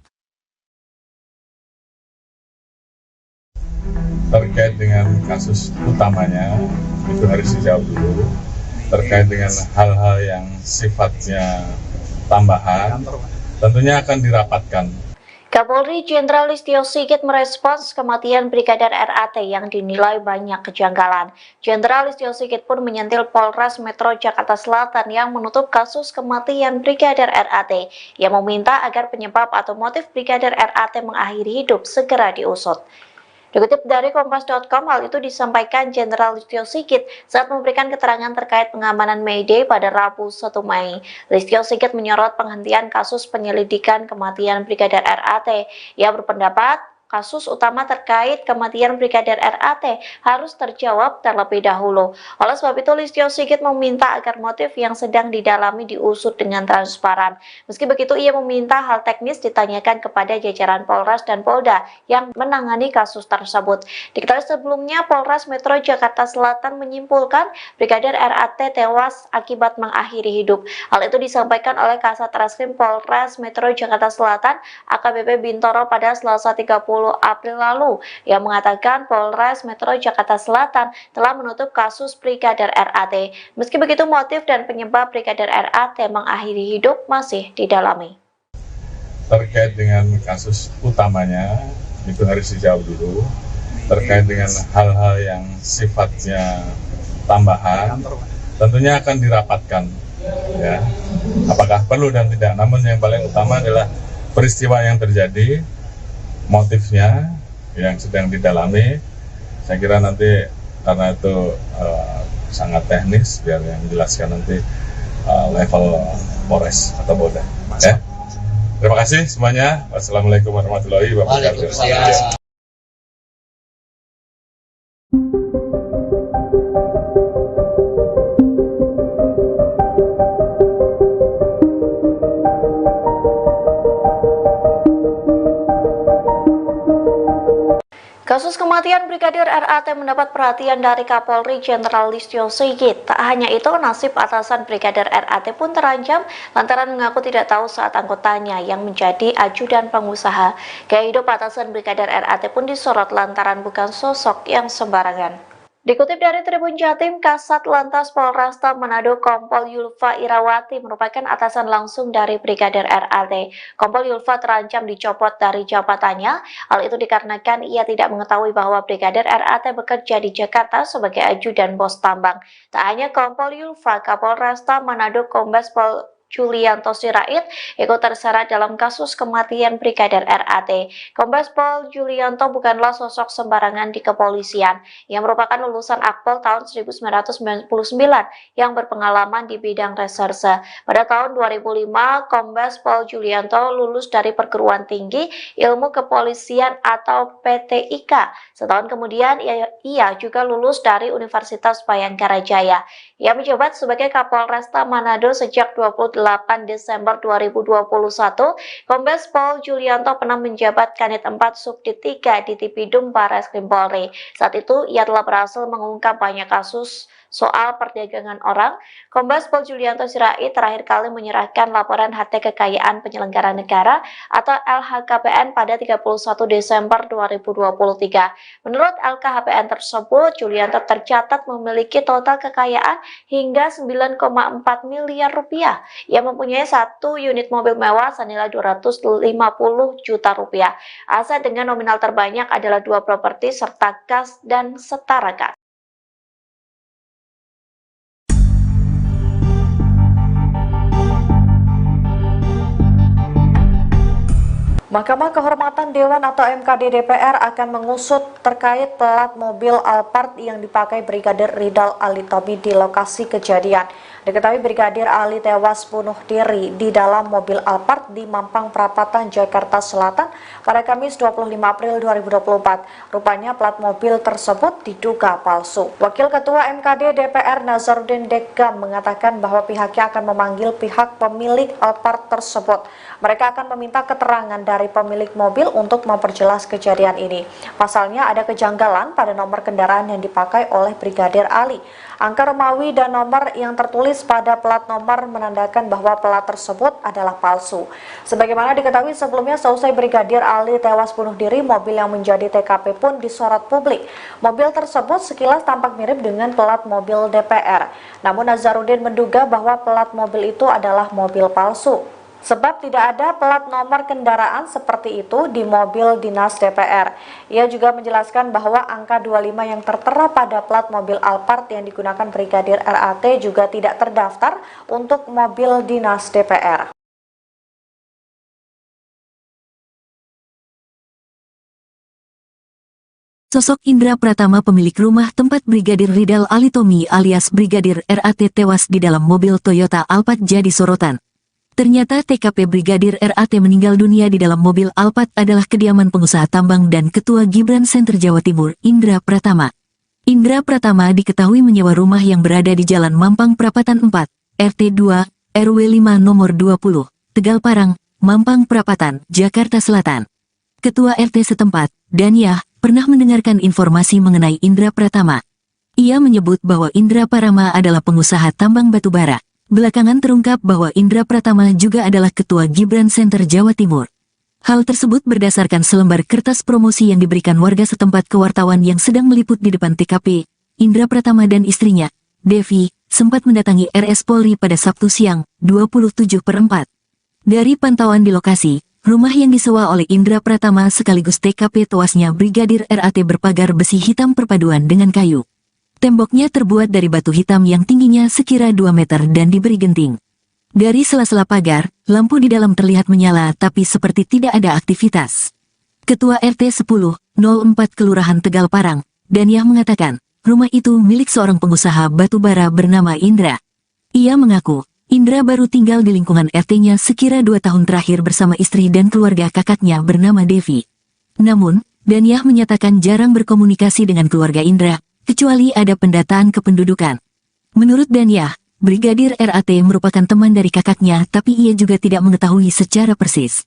S2: Terkait dengan kasus utamanya, itu harus dijawab dulu. Terkait dengan hal-hal yang sifatnya tambahan, tentunya akan dirapatkan.
S3: Kapolri Jenderal Listio Sigit merespons kematian Brigadir RAT yang dinilai banyak kejanggalan. Jenderal Listio Sigit pun menyentil Polres Metro Jakarta Selatan yang menutup kasus kematian Brigadir RAT, yang meminta agar penyebab atau motif Brigadir RAT mengakhiri hidup segera diusut. Dikutip dari Kompas.com, hal itu disampaikan Jenderal Listio Sigit saat memberikan keterangan terkait pengamanan May Day pada Rabu 1 Mei. Listio Sigit menyorot penghentian kasus penyelidikan kematian Brigadir RAT. Ia berpendapat kasus utama terkait kematian Brigadir RAT harus terjawab terlebih dahulu. Oleh sebab itu, Listio Sigit meminta agar motif yang sedang didalami diusut dengan transparan. Meski begitu, ia meminta hal teknis ditanyakan kepada jajaran Polres dan Polda yang menangani kasus tersebut. Diketahui sebelumnya, Polres Metro Jakarta Selatan menyimpulkan Brigadir RAT tewas akibat mengakhiri hidup. Hal itu disampaikan oleh Kasat Reskrim Polres Metro Jakarta Selatan AKBP Bintoro pada Selasa 30 April lalu, yang mengatakan Polres Metro Jakarta Selatan telah menutup kasus Brigadir RAT. Meski begitu, motif dan penyebab Brigadir RAT mengakhiri hidup masih didalami.
S2: Terkait dengan kasus utamanya, itu harus dijawab dulu. Terkait dengan hal-hal yang sifatnya tambahan, tentunya akan dirapatkan. Ya, apakah perlu dan tidak. Namun yang paling utama adalah peristiwa yang terjadi, motifnya yang sedang didalami. Saya kira nanti karena itu sangat teknis, biar yang menjelaskan nanti level Polres atau Polda. Ya. Terima kasih semuanya. Wassalamualaikum warahmatullahi wabarakatuh.
S3: Kasus kematian Brigadir RAT mendapat perhatian dari Kapolri Jenderal Listio Sigit. Tak hanya itu, nasib atasan Brigadir RAT pun terancam lantaran mengaku tidak tahu saat anggotanya yang menjadi ajudan pengusaha. Gaya hidup atasan Brigadir RAT pun disorot lantaran bukan sosok yang sembarangan. Dikutip dari Tribun Jatim, Kasat Lantas Polresta Manado Kompol Yulfa Irawati merupakan atasan langsung dari Brigadir RAT. Kompol Yulfa terancam dicopot dari jabatannya. Hal itu dikarenakan ia tidak mengetahui bahwa Brigadir RAT bekerja di Jakarta sebagai ajudan bos tambang. Tak hanya Kompol Yulfa, Kapolresta Manado Kombes Pol Julianto Sirait ikut terseret dalam kasus kematian Brigadir RAT. Kombes Pol Julianto bukanlah sosok sembarangan di kepolisian. Ia merupakan lulusan Akpol tahun 1999 yang berpengalaman di bidang reserse. Pada tahun 2005, Kombes Pol Julianto lulus dari Perguruan Tinggi Ilmu Kepolisian atau PTIK. Setahun kemudian, ia juga lulus dari Universitas Bayangkara Jaya. Ia menjabat sebagai Kapolresta Manado sejak 28 Desember 2021, Kombes Pol Julianto pernah menjabat Kanit 4 Subdit 3 di Tipidum Barreskrim Polri. Saat itu, ia telah berhasil mengungkap banyak kasus soal perdagangan orang. Kombes Pol Julianto Sirait terakhir kali menyerahkan laporan harta kekayaan penyelenggara negara atau LHKPN pada 31 Desember 2023. Menurut LKHPN tersebut, Julianto tercatat memiliki total kekayaan hingga 9,4 miliar rupiah. Ia mempunyai 1 unit mobil mewah senilai 250 juta rupiah. Aset dengan nominal terbanyak adalah 2 properti serta kas dan setara kas. Mahkamah Kehormatan Dewan atau MKD DPR akan mengusut terkait plat mobil Alphard yang dipakai Brigadir Ridal Alitomi di lokasi kejadian. Diketahui Brigadir Ali tewas bunuh diri di dalam mobil Alphard di Mampang Perapatan, Jakarta Selatan pada Kamis 25 April 2024. Rupanya plat mobil tersebut diduga palsu. Wakil Ketua MKD DPR Nazarudin Deggam mengatakan bahwa pihaknya akan memanggil pihak pemilik Alphard tersebut. Mereka akan meminta keterangan dari pemilik mobil untuk memperjelas kejadian ini. Pasalnya ada kejanggalan pada nomor kendaraan yang dipakai oleh Brigadir Ali. Angka Romawi dan nomor yang tertulis pada plat nomor menandakan bahwa plat tersebut adalah palsu. Sebagaimana diketahui sebelumnya, seusai Brigadir Ali tewas bunuh diri, mobil yang menjadi TKP pun disorot publik. Mobil tersebut sekilas tampak mirip dengan plat mobil DPR. Namun Nazarudin menduga bahwa plat mobil itu adalah mobil palsu. Sebab tidak ada plat nomor kendaraan seperti itu di mobil dinas DPR. Ia juga menjelaskan bahwa angka 25 yang tertera pada plat mobil Alphard yang digunakan Brigadir RAT juga tidak terdaftar untuk mobil dinas DPR.
S4: Sosok Indra Pratama, pemilik rumah tempat Brigadir Ridal Alitomi alias Brigadir RAT tewas di dalam mobil Toyota Alphard jadi sorotan. Ternyata TKP Brigadir RAT meninggal dunia di dalam mobil Alphard adalah kediaman pengusaha tambang dan Ketua Gibran Center Jawa Timur, Indra Pratama. Indra Pratama diketahui menyewa rumah yang berada di Jalan Mampang Perapatan 4, RT 2, RW 5 nomor 20, Tegal Parang, Mampang Perapatan, Jakarta Selatan. Ketua RT setempat, Daniah, pernah mendengarkan informasi mengenai Indra Pratama. Ia menyebut bahwa Indra Pratama adalah pengusaha tambang batubara. Belakangan terungkap bahwa Indra Pratama juga adalah Ketua Gibran Center Jawa Timur. Hal tersebut berdasarkan selembar kertas promosi yang diberikan warga setempat ke wartawan yang sedang meliput di depan TKP. Indra Pratama dan istrinya, Devi, sempat mendatangi RS Polri pada Sabtu siang, 27/4. Dari pantauan di lokasi, rumah yang disewa oleh Indra Pratama sekaligus TKP tewasnya Brigadir RAT berpagar besi hitam perpaduan dengan kayu. Temboknya terbuat dari batu hitam yang tingginya sekira 2 meter dan diberi genting. Dari sela-sela pagar, lampu di dalam terlihat menyala tapi seperti tidak ada aktivitas. Ketua RT 10/04 Kelurahan Tegal Parang, Daniah mengatakan, rumah itu milik seorang pengusaha batubara bernama Indra. Ia mengaku, Indra baru tinggal di lingkungan RT-nya sekira 2 tahun terakhir bersama istri dan keluarga kakaknya bernama Devi. Namun, Daniah menyatakan jarang berkomunikasi dengan keluarga Indra, kecuali ada pendataan kependudukan. Menurut Daniah, Brigadir RAT merupakan teman dari kakaknya tapi ia juga tidak mengetahui secara persis.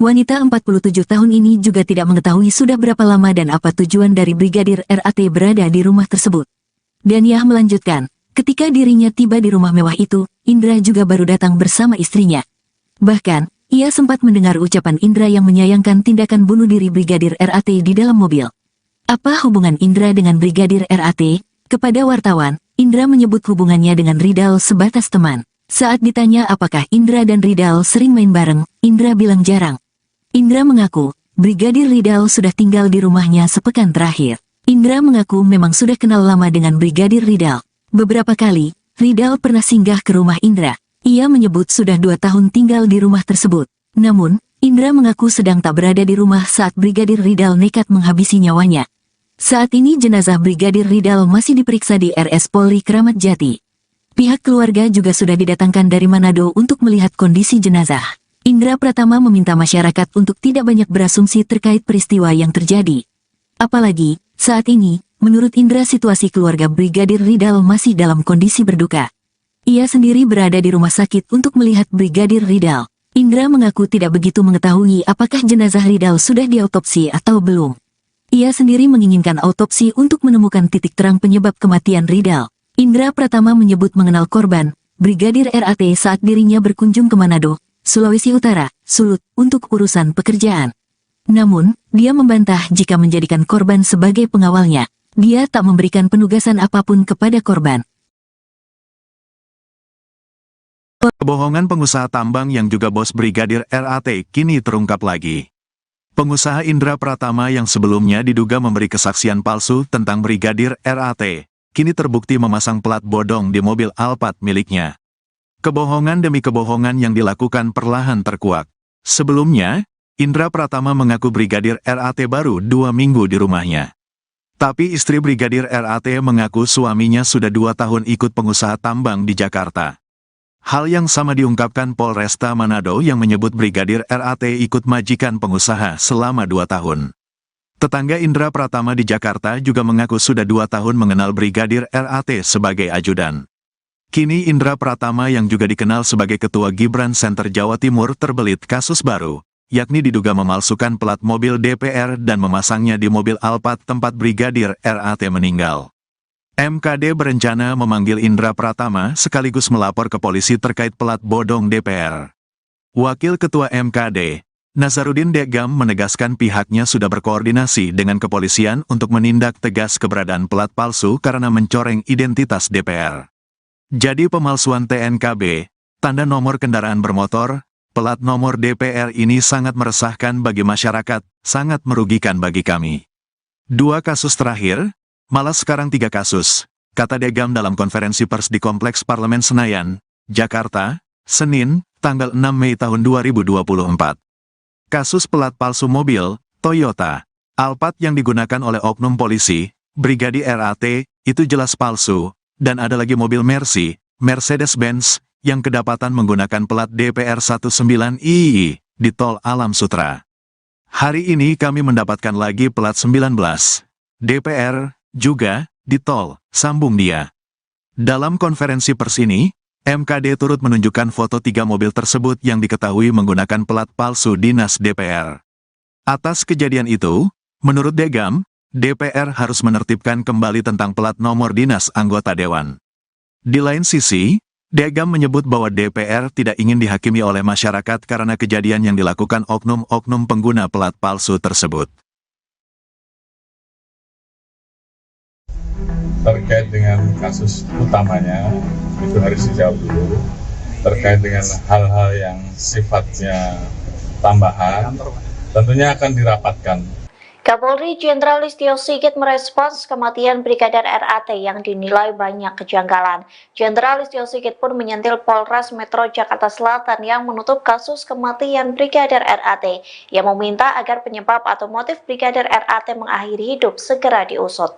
S4: Wanita 47 tahun ini juga tidak mengetahui sudah berapa lama dan apa tujuan dari Brigadir RAT berada di rumah tersebut. Daniah melanjutkan, ketika dirinya tiba di rumah mewah itu, Indra juga baru datang bersama istrinya. Bahkan, ia sempat mendengar ucapan Indra yang menyayangkan tindakan bunuh diri Brigadir RAT di dalam mobil. Apa hubungan Indra dengan Brigadir RAT? Kepada wartawan, Indra menyebut hubungannya dengan Ridal sebatas teman. Saat ditanya apakah Indra dan Ridal sering main bareng, Indra bilang jarang. Indra mengaku, Brigadir Ridal sudah tinggal di rumahnya sepekan terakhir. Indra mengaku memang sudah kenal lama dengan Brigadir Ridal. Beberapa kali, Ridal pernah singgah ke rumah Indra. Ia menyebut sudah 2 tahun tinggal di rumah tersebut. Namun, Indra mengaku sedang tak berada di rumah saat Brigadir Ridal nekat menghabisi nyawanya. Saat ini jenazah Brigadir Ridal masih diperiksa di RS Polri Kramat Jati. Pihak keluarga juga sudah didatangkan dari Manado untuk melihat kondisi jenazah. Indra Pratama meminta masyarakat untuk tidak banyak berasumsi terkait peristiwa yang terjadi. Apalagi, saat ini, menurut Indra situasi keluarga Brigadir Ridal masih dalam kondisi berduka. Ia sendiri berada di rumah sakit untuk melihat Brigadir Ridal. Indra mengaku tidak begitu mengetahui apakah jenazah Ridal sudah diautopsi atau belum. Ia sendiri menginginkan autopsi untuk menemukan titik terang penyebab kematian Ridal. Indra Pratama menyebut mengenal korban, Brigadir RAT saat dirinya berkunjung ke Manado, Sulawesi Utara, Sulut, untuk urusan pekerjaan. Namun, dia membantah jika menjadikan korban sebagai pengawalnya. Dia tak memberikan penugasan apapun kepada korban.
S1: Kebohongan pengusaha tambang yang juga bos Brigadir RAT kini terungkap lagi. Pengusaha Indra Pratama yang sebelumnya diduga memberi kesaksian palsu tentang Brigadir RAT, kini terbukti memasang plat bodong di mobil Alphard miliknya. Kebohongan demi kebohongan yang dilakukan perlahan terkuak. Sebelumnya, Indra Pratama mengaku Brigadir RAT baru 2 minggu di rumahnya. Tapi istri Brigadir RAT mengaku suaminya sudah 2 tahun ikut pengusaha tambang di Jakarta. Hal yang sama diungkapkan Polresta Manado yang menyebut Brigadir RAT ikut majikan pengusaha selama 2 tahun. Tetangga Indra Pratama di Jakarta juga mengaku sudah 2 tahun mengenal Brigadir RAT sebagai ajudan. Kini Indra Pratama yang juga dikenal sebagai Ketua Gibran Center Jawa Timur terbelit kasus baru, yakni diduga memalsukan plat mobil DPR dan memasangnya di mobil Alphard tempat Brigadir RAT meninggal. MKD berencana memanggil Indra Pratama sekaligus melapor ke polisi terkait plat bodong DPR. Wakil Ketua MKD, Nazarudin Degam menegaskan pihaknya sudah berkoordinasi dengan kepolisian untuk menindak tegas keberadaan plat palsu karena mencoreng identitas DPR. Jadi pemalsuan TNKB, tanda nomor kendaraan bermotor, plat nomor DPR ini sangat meresahkan bagi masyarakat, sangat merugikan bagi kami. 2 kasus terakhir, malah sekarang 3 kasus, kata Degam dalam konferensi pers di Kompleks Parlemen Senayan, Jakarta, Senin, tanggal 6 Mei tahun 2024. Kasus plat palsu mobil, Toyota, Alphard yang digunakan oleh oknum polisi, Brigadir RAT, itu jelas palsu, dan ada lagi mobil Mercy, Mercedes-Benz, yang kedapatan menggunakan plat DPR 19II di Tol Alam Sutra. Hari ini kami mendapatkan lagi plat 19 DPR juga di tol, sambung dia. Dalam konferensi pers ini, MKD turut menunjukkan foto 3 mobil tersebut yang diketahui menggunakan plat palsu dinas DPR. Atas kejadian itu, menurut Degam, DPR harus menertibkan kembali tentang plat nomor dinas anggota dewan. Di lain sisi, Degam menyebut bahwa DPR tidak ingin dihakimi oleh masyarakat karena kejadian yang dilakukan oknum-oknum pengguna plat palsu tersebut.
S2: Terkait dengan kasus utamanya, itu harus dijawab dulu. Terkait dengan hal-hal yang sifatnya tambahan, tentunya akan dirapatkan.
S3: Kapolri Jenderal Listio Sigit merespons kematian Brigadir RAT yang dinilai banyak kejanggalan. Jenderal Listio Sigit pun menyentil Polres Metro Jakarta Selatan yang menutup kasus kematian Brigadir RAT, yang meminta agar penyebab atau motif Brigadir RAT mengakhiri hidup segera diusut.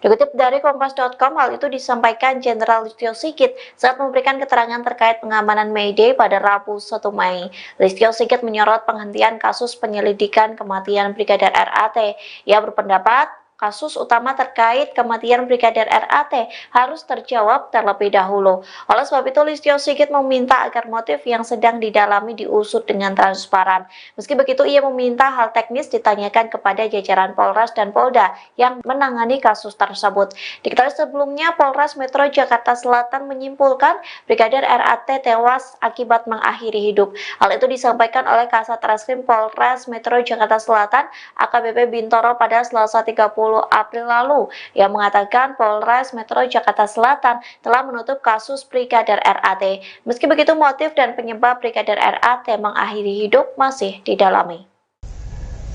S3: Dikutip dari Kompas.com, hal itu disampaikan Jenderal Listio Sigit saat memberikan keterangan terkait pengamanan May Day pada Rabu 1 Mei. Listio Sigit menyorot penghentian kasus penyelidikan kematian Brigadir RAT. Ia berpendapat kasus utama terkait kematian Brigadir RAT harus terjawab terlebih dahulu. Oleh sebab itu, Listio Sigit meminta agar motif yang sedang didalami diusut dengan transparan. Meski begitu, ia meminta hal teknis ditanyakan kepada jajaran Polres dan Polda yang menangani kasus tersebut. Diketahui sebelumnya, Polres Metro Jakarta Selatan menyimpulkan Brigadir RAT tewas akibat mengakhiri hidup. Hal itu disampaikan oleh Kasat Reskrim Polres Metro Jakarta Selatan, AKBP Bintoro pada Selasa 30 April lalu, yang mengatakan Polres Metro Jakarta Selatan telah menutup kasus Brigadir RAT. Meski begitu, motif dan penyebab Brigadir RAT mengakhiri hidup masih didalami.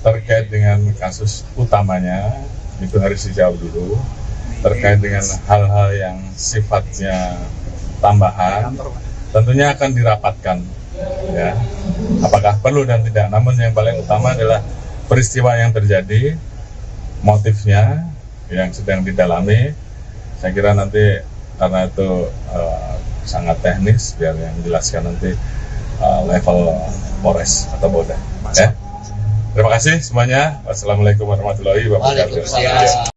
S2: Terkait dengan kasus utamanya, itu harus dijawab dulu. Terkait dengan hal-hal yang sifatnya tambahan, tentunya akan dirapatkan. Ya, apakah perlu dan tidak. Namun yang paling utama adalah peristiwa yang terjadi, motifnya yang sedang didalami. Saya kira nanti karena itu sangat teknis, biar yang menjelaskan nanti level Polres atau Polda. Ya. Terima kasih semuanya. Wassalamualaikum warahmatullahi wabarakatuh.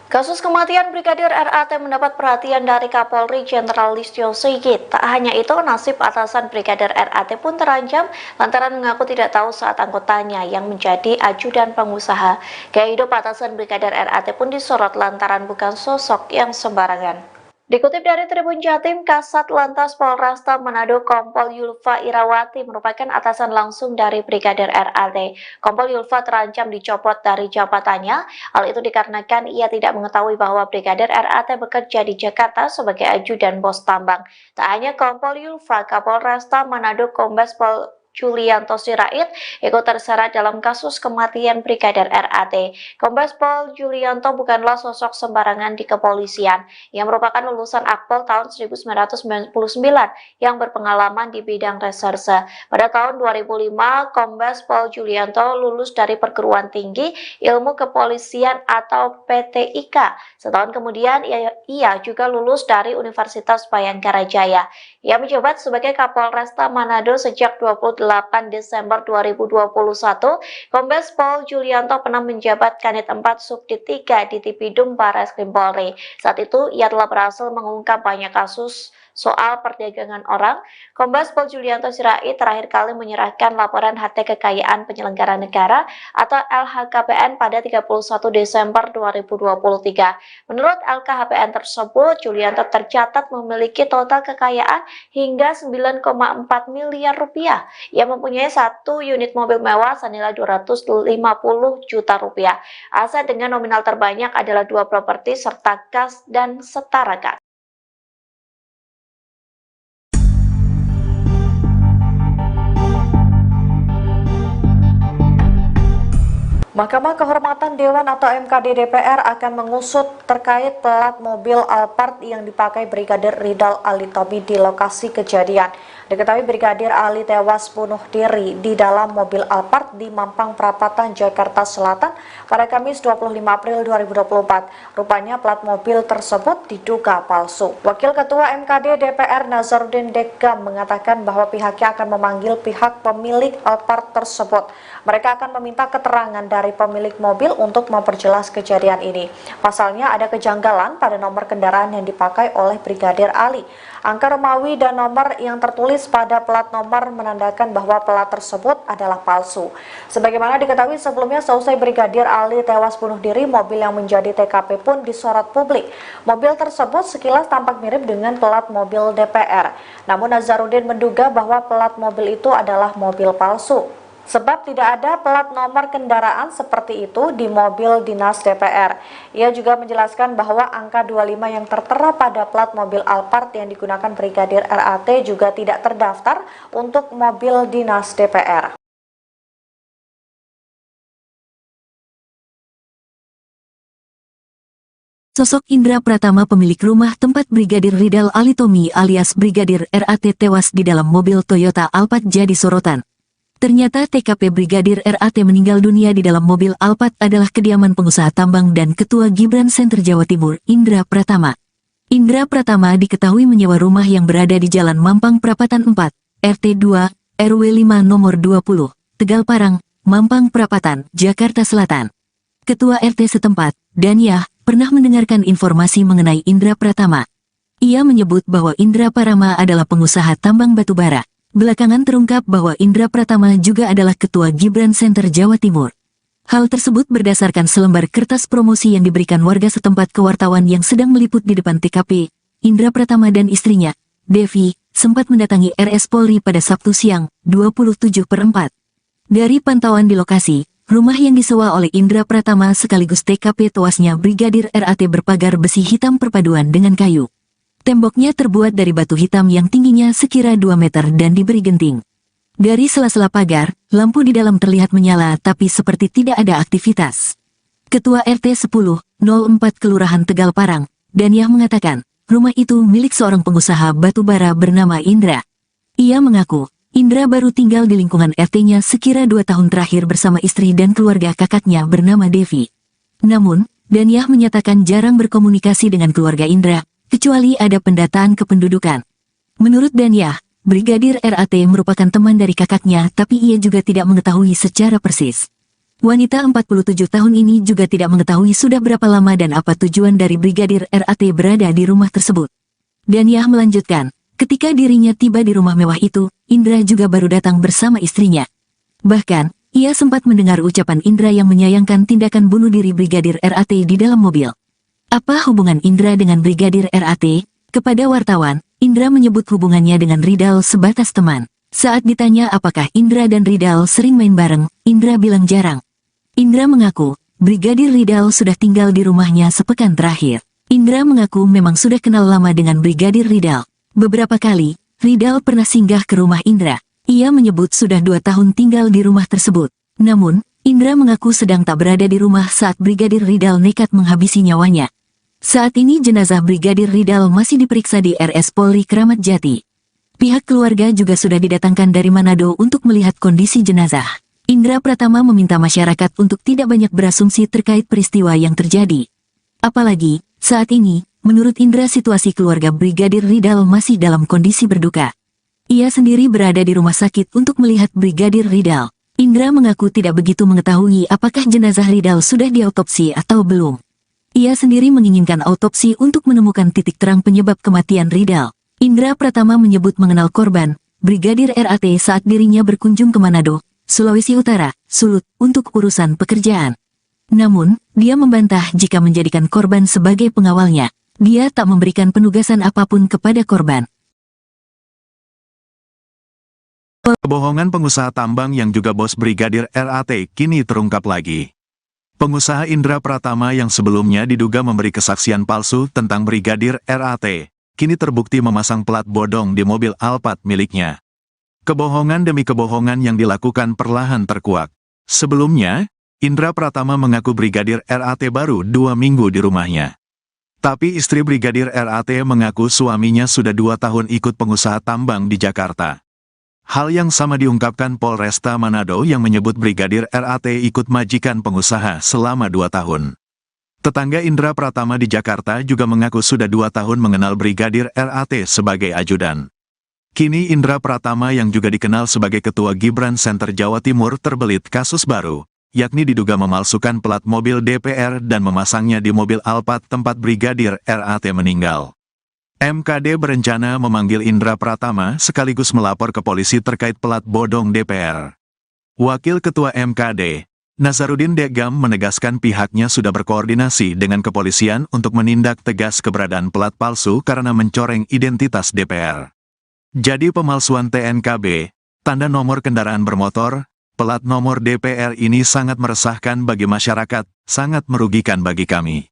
S3: Kasus kematian Brigadir RAT mendapat perhatian dari Kapolri Jenderal Listio Sigit. Tak hanya itu, nasib atasan Brigadir RAT pun terancam lantaran mengaku tidak tahu saat anggotanya yang menjadi ajudan pengusaha. Gaya hidup atasan Brigadir RAT pun disorot lantaran bukan sosok yang sembarangan. Dikutip dari Tribun Jatim, Kasat Lantas Polresta Manado Kompol Yulfa Irawati merupakan atasan langsung dari Brigadir RAT. Kompol Yulfa terancam dicopot dari jabatannya. Hal itu dikarenakan ia tidak mengetahui bahwa Brigadir RAT bekerja di Jakarta sebagai ajudan bos tambang. Tak hanya Kompol Yulfa, Kapolresta Manado Kombes Pol Julianto Sirait ikut terseret dalam kasus kematian Brigadir RAT. Kombes Pol Julianto bukanlah sosok sembarangan di kepolisian. Ia merupakan lulusan Akpol tahun 1999 yang berpengalaman di bidang reserse. Pada tahun 2005, Kombes Pol Julianto lulus dari Perguruan Tinggi Ilmu Kepolisian atau PTIK. Setahun kemudian, ia juga lulus dari Universitas Bayangkara Jaya. Ia menjabat sebagai Kapolresta Manado sejak 28 Desember 2021. Kombes Pol Julianto pernah menjabat Kanit 4 Subdit 3 di Tipidum Barreskrim Polri. Saat itu, ia telah berhasil mengungkap banyak kasus soal perdagangan orang. Kombes Pol Julianto Sirait terakhir kali menyerahkan laporan harta kekayaan penyelenggara negara atau LHKPN pada 31 Desember 2023. Menurut LKHPN tersebut, Julianto tercatat memiliki total kekayaan hingga 9,4 miliar rupiah. Ia mempunyai 1 unit mobil mewah senilai 250 juta rupiah. Aset dengan nominal terbanyak adalah 2 properti serta kas dan setara kas. Mahkamah Kehormatan Dewan atau MKD DPR akan mengusut terkait plat mobil Alphard yang dipakai Brigadir Ridal Alitomi di lokasi kejadian. Diketahui Brigadir Ali tewas bunuh diri di dalam mobil Alphard di Mampang Perapatan, Jakarta Selatan pada Kamis 25 April 2024. Rupanya plat mobil tersebut diduga palsu. Wakil Ketua MKD DPR Nazarudin Dekam mengatakan bahwa pihaknya akan memanggil pihak pemilik Alphard tersebut. Mereka akan meminta keterangan dari pemilik mobil untuk memperjelas kejadian ini. Pasalnya ada kejanggalan pada nomor kendaraan yang dipakai oleh Brigadir Ali. Angka Romawi dan nomor yang tertulis pada plat nomor menandakan bahwa plat tersebut adalah palsu. Sebagaimana diketahui sebelumnya, seusai Brigadir Ali tewas bunuh diri, mobil yang menjadi TKP pun disorot publik. Mobil tersebut sekilas tampak mirip dengan plat mobil DPR. Namun Nazarudin menduga bahwa plat mobil itu adalah mobil palsu. Sebab tidak ada plat nomor kendaraan seperti itu di mobil dinas DPR. Ia juga menjelaskan bahwa angka 25 yang tertera pada plat mobil Alphard yang digunakan Brigadir RAT juga tidak terdaftar untuk mobil dinas DPR.
S4: Sosok Indra Pratama, pemilik rumah tempat Brigadir Ridal Alitomi alias Brigadir RAT tewas di dalam mobil Toyota Alphard jadi sorotan. Ternyata TKP Brigadir RAT meninggal dunia di dalam mobil Alphard adalah kediaman pengusaha tambang dan Ketua Gibran Center Jawa Timur, Indra Pratama. Indra Pratama diketahui menyewa rumah yang berada di Jalan Mampang Perapatan 4, RT 2, RW 5 nomor 20, Tegal Parang, Mampang Perapatan, Jakarta Selatan. Ketua RT setempat, Daniah, pernah mendengarkan informasi mengenai Indra Pratama. Ia menyebut bahwa Indra Pratama adalah pengusaha tambang batubara. Belakangan terungkap bahwa Indra Pratama juga adalah Ketua Gibran Center Jawa Timur. Hal tersebut berdasarkan selembar kertas promosi yang diberikan warga setempat ke wartawan yang sedang meliput di depan TKP. Indra Pratama dan istrinya, Devi, sempat mendatangi RS Polri pada Sabtu siang, 27/4. Dari pantauan di lokasi, rumah yang disewa oleh Indra Pratama sekaligus TKP tewasnya Brigadir RAT berpagar besi hitam perpaduan dengan kayu. Temboknya terbuat dari batu hitam yang tingginya sekira 2 meter dan diberi genting. Dari sela-sela pagar, lampu di dalam terlihat menyala tapi seperti tidak ada aktivitas. Ketua RT 10/04 Kelurahan Tegal Parang, Daniah mengatakan, rumah itu milik seorang pengusaha batubara bernama Indra. Ia mengaku, Indra baru tinggal di lingkungan RT-nya sekira 2 tahun terakhir bersama istri dan keluarga kakaknya bernama Devi. Namun, Daniah menyatakan jarang berkomunikasi dengan keluarga Indra, kecuali ada pendataan kependudukan. Menurut Daniah, Brigadir RAT merupakan teman dari kakaknya tapi ia juga tidak mengetahui secara persis. Wanita 47 tahun ini juga tidak mengetahui sudah berapa lama dan apa tujuan dari Brigadir RAT berada di rumah tersebut. Daniah melanjutkan, ketika dirinya tiba di rumah mewah itu, Indra juga baru datang bersama istrinya. Bahkan, ia sempat mendengar ucapan Indra yang menyayangkan tindakan bunuh diri Brigadir RAT di dalam mobil. Apa hubungan Indra dengan Brigadir RAT? Kepada wartawan, Indra menyebut hubungannya dengan Ridal sebatas teman. Saat ditanya apakah Indra dan Ridal sering main bareng, Indra bilang jarang. Indra mengaku, Brigadir Ridal sudah tinggal di rumahnya sepekan terakhir. Indra mengaku memang sudah kenal lama dengan Brigadir Ridal. Beberapa kali, Ridal pernah singgah ke rumah Indra. Ia menyebut sudah 2 tahun tinggal di rumah tersebut. Namun, Indra mengaku sedang tak berada di rumah saat Brigadir Ridal nekat menghabisi nyawanya. Saat ini jenazah Brigadir Ridal masih diperiksa di RS Polri Kramat Jati. Pihak keluarga juga sudah didatangkan dari Manado untuk melihat kondisi jenazah. Indra Pratama meminta masyarakat untuk tidak banyak berasumsi terkait peristiwa yang terjadi. Apalagi, saat ini, menurut Indra situasi keluarga Brigadir Ridal masih dalam kondisi berduka. Ia sendiri berada di rumah sakit untuk melihat Brigadir Ridal. Indra mengaku tidak begitu mengetahui apakah jenazah Ridal sudah diautopsi atau belum. Ia sendiri menginginkan autopsi untuk menemukan titik terang penyebab kematian Ridal. Indra Pratama menyebut mengenal korban, Brigadir RAT saat dirinya berkunjung ke Manado, Sulawesi Utara, Sulut, untuk urusan pekerjaan. Namun, dia membantah jika menjadikan korban sebagai pengawalnya. Dia tak memberikan penugasan apapun kepada korban.
S1: Kebohongan pengusaha tambang yang juga bos Brigadir RAT kini terungkap lagi. Pengusaha Indra Pratama yang sebelumnya diduga memberi kesaksian palsu tentang Brigadir RAT, kini terbukti memasang plat bodong di mobil Alphard miliknya. Kebohongan demi kebohongan yang dilakukan perlahan terkuak. Sebelumnya, Indra Pratama mengaku Brigadir RAT baru 2 minggu di rumahnya. Tapi istri Brigadir RAT mengaku suaminya sudah 2 tahun ikut pengusaha tambang di Jakarta. Hal yang sama diungkapkan Polresta Manado yang menyebut Brigadir RAT ikut majikan pengusaha selama 2 tahun. Tetangga Indra Pratama di Jakarta juga mengaku sudah 2 tahun mengenal Brigadir RAT sebagai ajudan. Kini Indra Pratama yang juga dikenal sebagai Ketua Gibran Center Jawa Timur terbelit kasus baru, yakni diduga memalsukan plat mobil DPR dan memasangnya di mobil Alphard tempat Brigadir RAT meninggal. MKD berencana memanggil Indra Pratama sekaligus melapor ke polisi terkait plat bodong DPR. Wakil Ketua MKD, Nazarudin Degam menegaskan pihaknya sudah berkoordinasi dengan kepolisian untuk menindak tegas keberadaan plat palsu karena mencoreng identitas DPR. Jadi pemalsuan TNKB, tanda nomor kendaraan bermotor, plat nomor DPR ini sangat meresahkan bagi masyarakat, sangat merugikan bagi kami.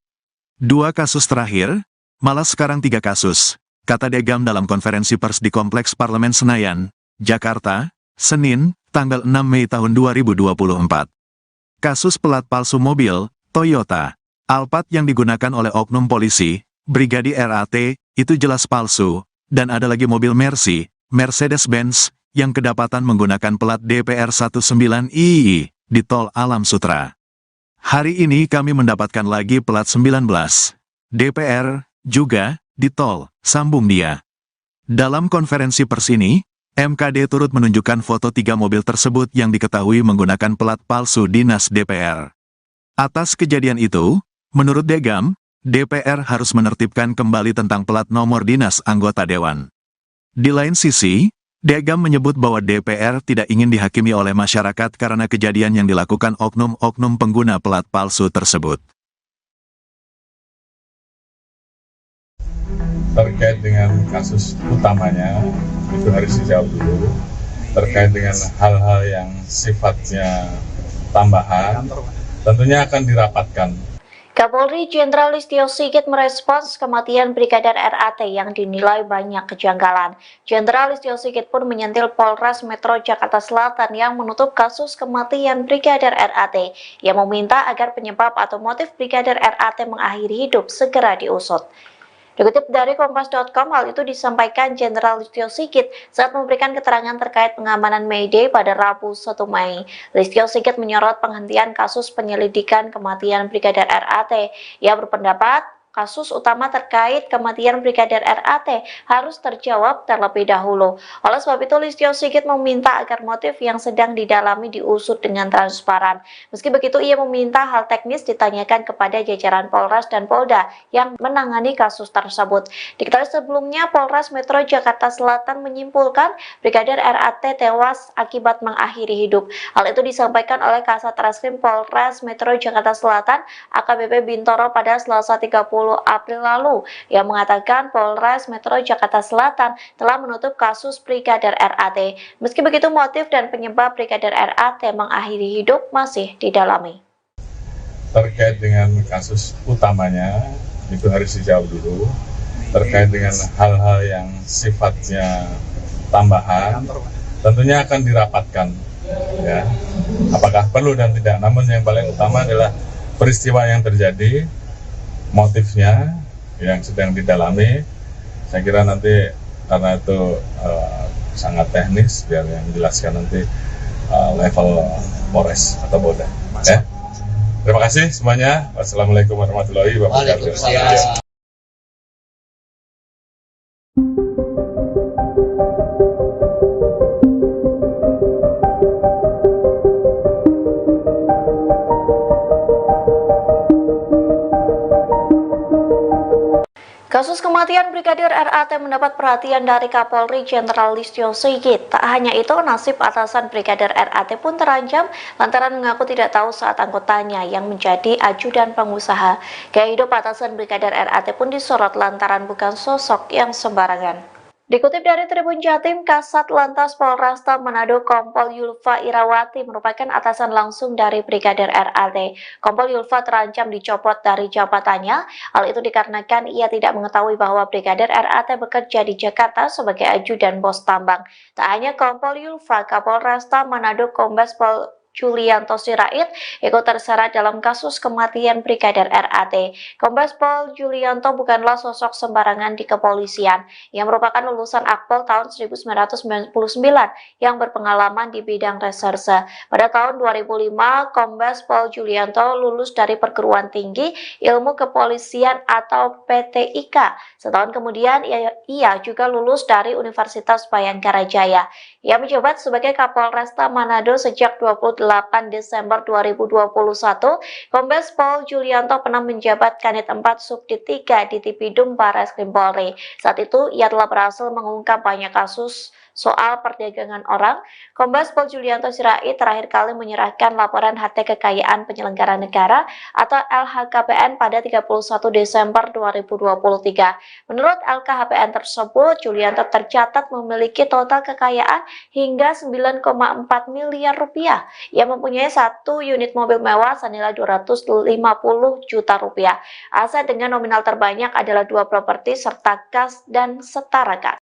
S1: 2 kasus terakhir, malah sekarang 3 kasus, kata Degam dalam konferensi pers di Kompleks Parlemen Senayan, Jakarta, Senin, tanggal 6 Mei tahun 2024. Kasus pelat palsu mobil, Toyota, Alphard yang digunakan oleh oknum polisi, Brigadir RAT, itu jelas palsu, dan ada lagi mobil Mercy, Mercedes-Benz, yang kedapatan menggunakan plat DPR 19II, di Tol Alam Sutra. Hari ini kami mendapatkan lagi plat 19, DPR, juga, di tol, sambung dia. Dalam konferensi pers ini, MKD turut menunjukkan foto 3 mobil tersebut yang diketahui menggunakan plat palsu dinas DPR. Atas kejadian itu, menurut Degam, DPR harus menertibkan kembali tentang plat nomor dinas anggota dewan. Di lain sisi, Degam menyebut bahwa DPR tidak ingin dihakimi oleh masyarakat karena kejadian yang dilakukan oknum-oknum pengguna plat palsu tersebut.
S2: Terkait dengan kasus utamanya, itu harus dijawab dulu. Terkait dengan hal-hal yang sifatnya tambahan, tentunya akan dirapatkan.
S3: Kapolri Jenderal Listio Sigit merespons kematian Brigadir RAT yang dinilai banyak kejanggalan. Jenderal Listio Sigit pun menyentil Polres Metro Jakarta Selatan yang menutup kasus kematian Brigadir RAT, yang meminta agar penyebab atau motif Brigadir RAT mengakhiri hidup segera diusut. Dikutip dari Kompas.com, hal itu disampaikan Jenderal Listio Sigit saat memberikan keterangan terkait pengamanan May Day pada Rabu 1 Mei. Listio Sigit menyorot penghentian kasus penyelidikan kematian Brigadir RAT. Ia berpendapat kasus utama terkait kematian Brigadir RAT harus terjawab terlebih dahulu. Oleh sebab itu, Listio Sigit meminta agar motif yang sedang didalami diusut dengan transparan. Meski begitu, ia meminta hal teknis ditanyakan kepada jajaran Polres dan Polda yang menangani kasus tersebut. Diketahui sebelumnya, Polres Metro Jakarta Selatan menyimpulkan Brigadir RAT tewas akibat mengakhiri hidup. Hal itu disampaikan oleh Kasat Reskrim Polres Metro Jakarta Selatan, AKBP Bintoro pada Selasa 30 April lalu, yang mengatakan Polres Metro Jakarta Selatan telah menutup kasus Brigadir RAT. Meski begitu, motif dan penyebab Brigadir RAT mengakhiri hidup masih didalami.
S2: Terkait dengan kasus utamanya, itu harus dijawab dulu. Terkait dengan hal-hal yang sifatnya tambahan, tentunya akan dirapatkan, ya, apakah perlu dan tidak. Namun yang paling utama adalah peristiwa yang terjadi, motifnya yang sedang didalami. Saya kira nanti karena itu sangat teknis, biar yang menjelaskan nanti level Polres atau Polda. Ya. Terima kasih semuanya. Wassalamualaikum warahmatullahi wabarakatuh.
S3: Kasus kematian Brigadir RAT mendapat perhatian dari Kapolri Jenderal Listio Sigit. Tak hanya itu, nasib atasan Brigadir RAT pun terancam lantaran mengaku tidak tahu saat anggotanya yang menjadi ajudan pengusaha. Gaya hidup atasan Brigadir RAT pun disorot lantaran bukan sosok yang sembarangan. Dikutip dari Tribun Jatim, Kasat Lantas Polresta Manado Kompol Yulfa Irawati merupakan atasan langsung dari Brigadir RAT. Kompol Yulfa terancam dicopot dari jabatannya. Hal itu dikarenakan ia tidak mengetahui bahwa Brigadir RAT bekerja di Jakarta sebagai ajudan bos tambang. Tak hanya Kompol Yulfa, Kapolresta Manado Kombes Pol Julianto Sirait ikut terseret dalam kasus kematian Brigadir RAT. Kombes Pol Julianto bukanlah sosok sembarangan di kepolisian. Ia merupakan lulusan Akpol tahun 1999 yang berpengalaman di bidang reserse. Pada tahun 2005, Kombes Pol Julianto lulus dari Perguruan Tinggi Ilmu Kepolisian atau PTIK. Setahun kemudian, ia juga lulus dari Universitas Bayangkara Jaya. Ia menjabat sebagai Kapolresta Manado sejak 28 Desember 2021, Kombes Pol Julianto pernah menjabat Kanit 4 Subdit 3 di Tipidum Barreskrim Polri. Saat itu, ia telah berhasil mengungkap banyak kasus soal perdagangan orang. Kombes Pol Julianto Sirait terakhir kali menyerahkan laporan harta kekayaan penyelenggara negara atau LHKPN pada 31 Desember 2023. Menurut LKHPN tersebut, Julianto tercatat memiliki total kekayaan hingga 9,4 miliar rupiah. Ia mempunyai 1 unit mobil mewah senilai 250 juta rupiah. Aset dengan nominal terbanyak adalah 2 properti serta kas dan setara kas.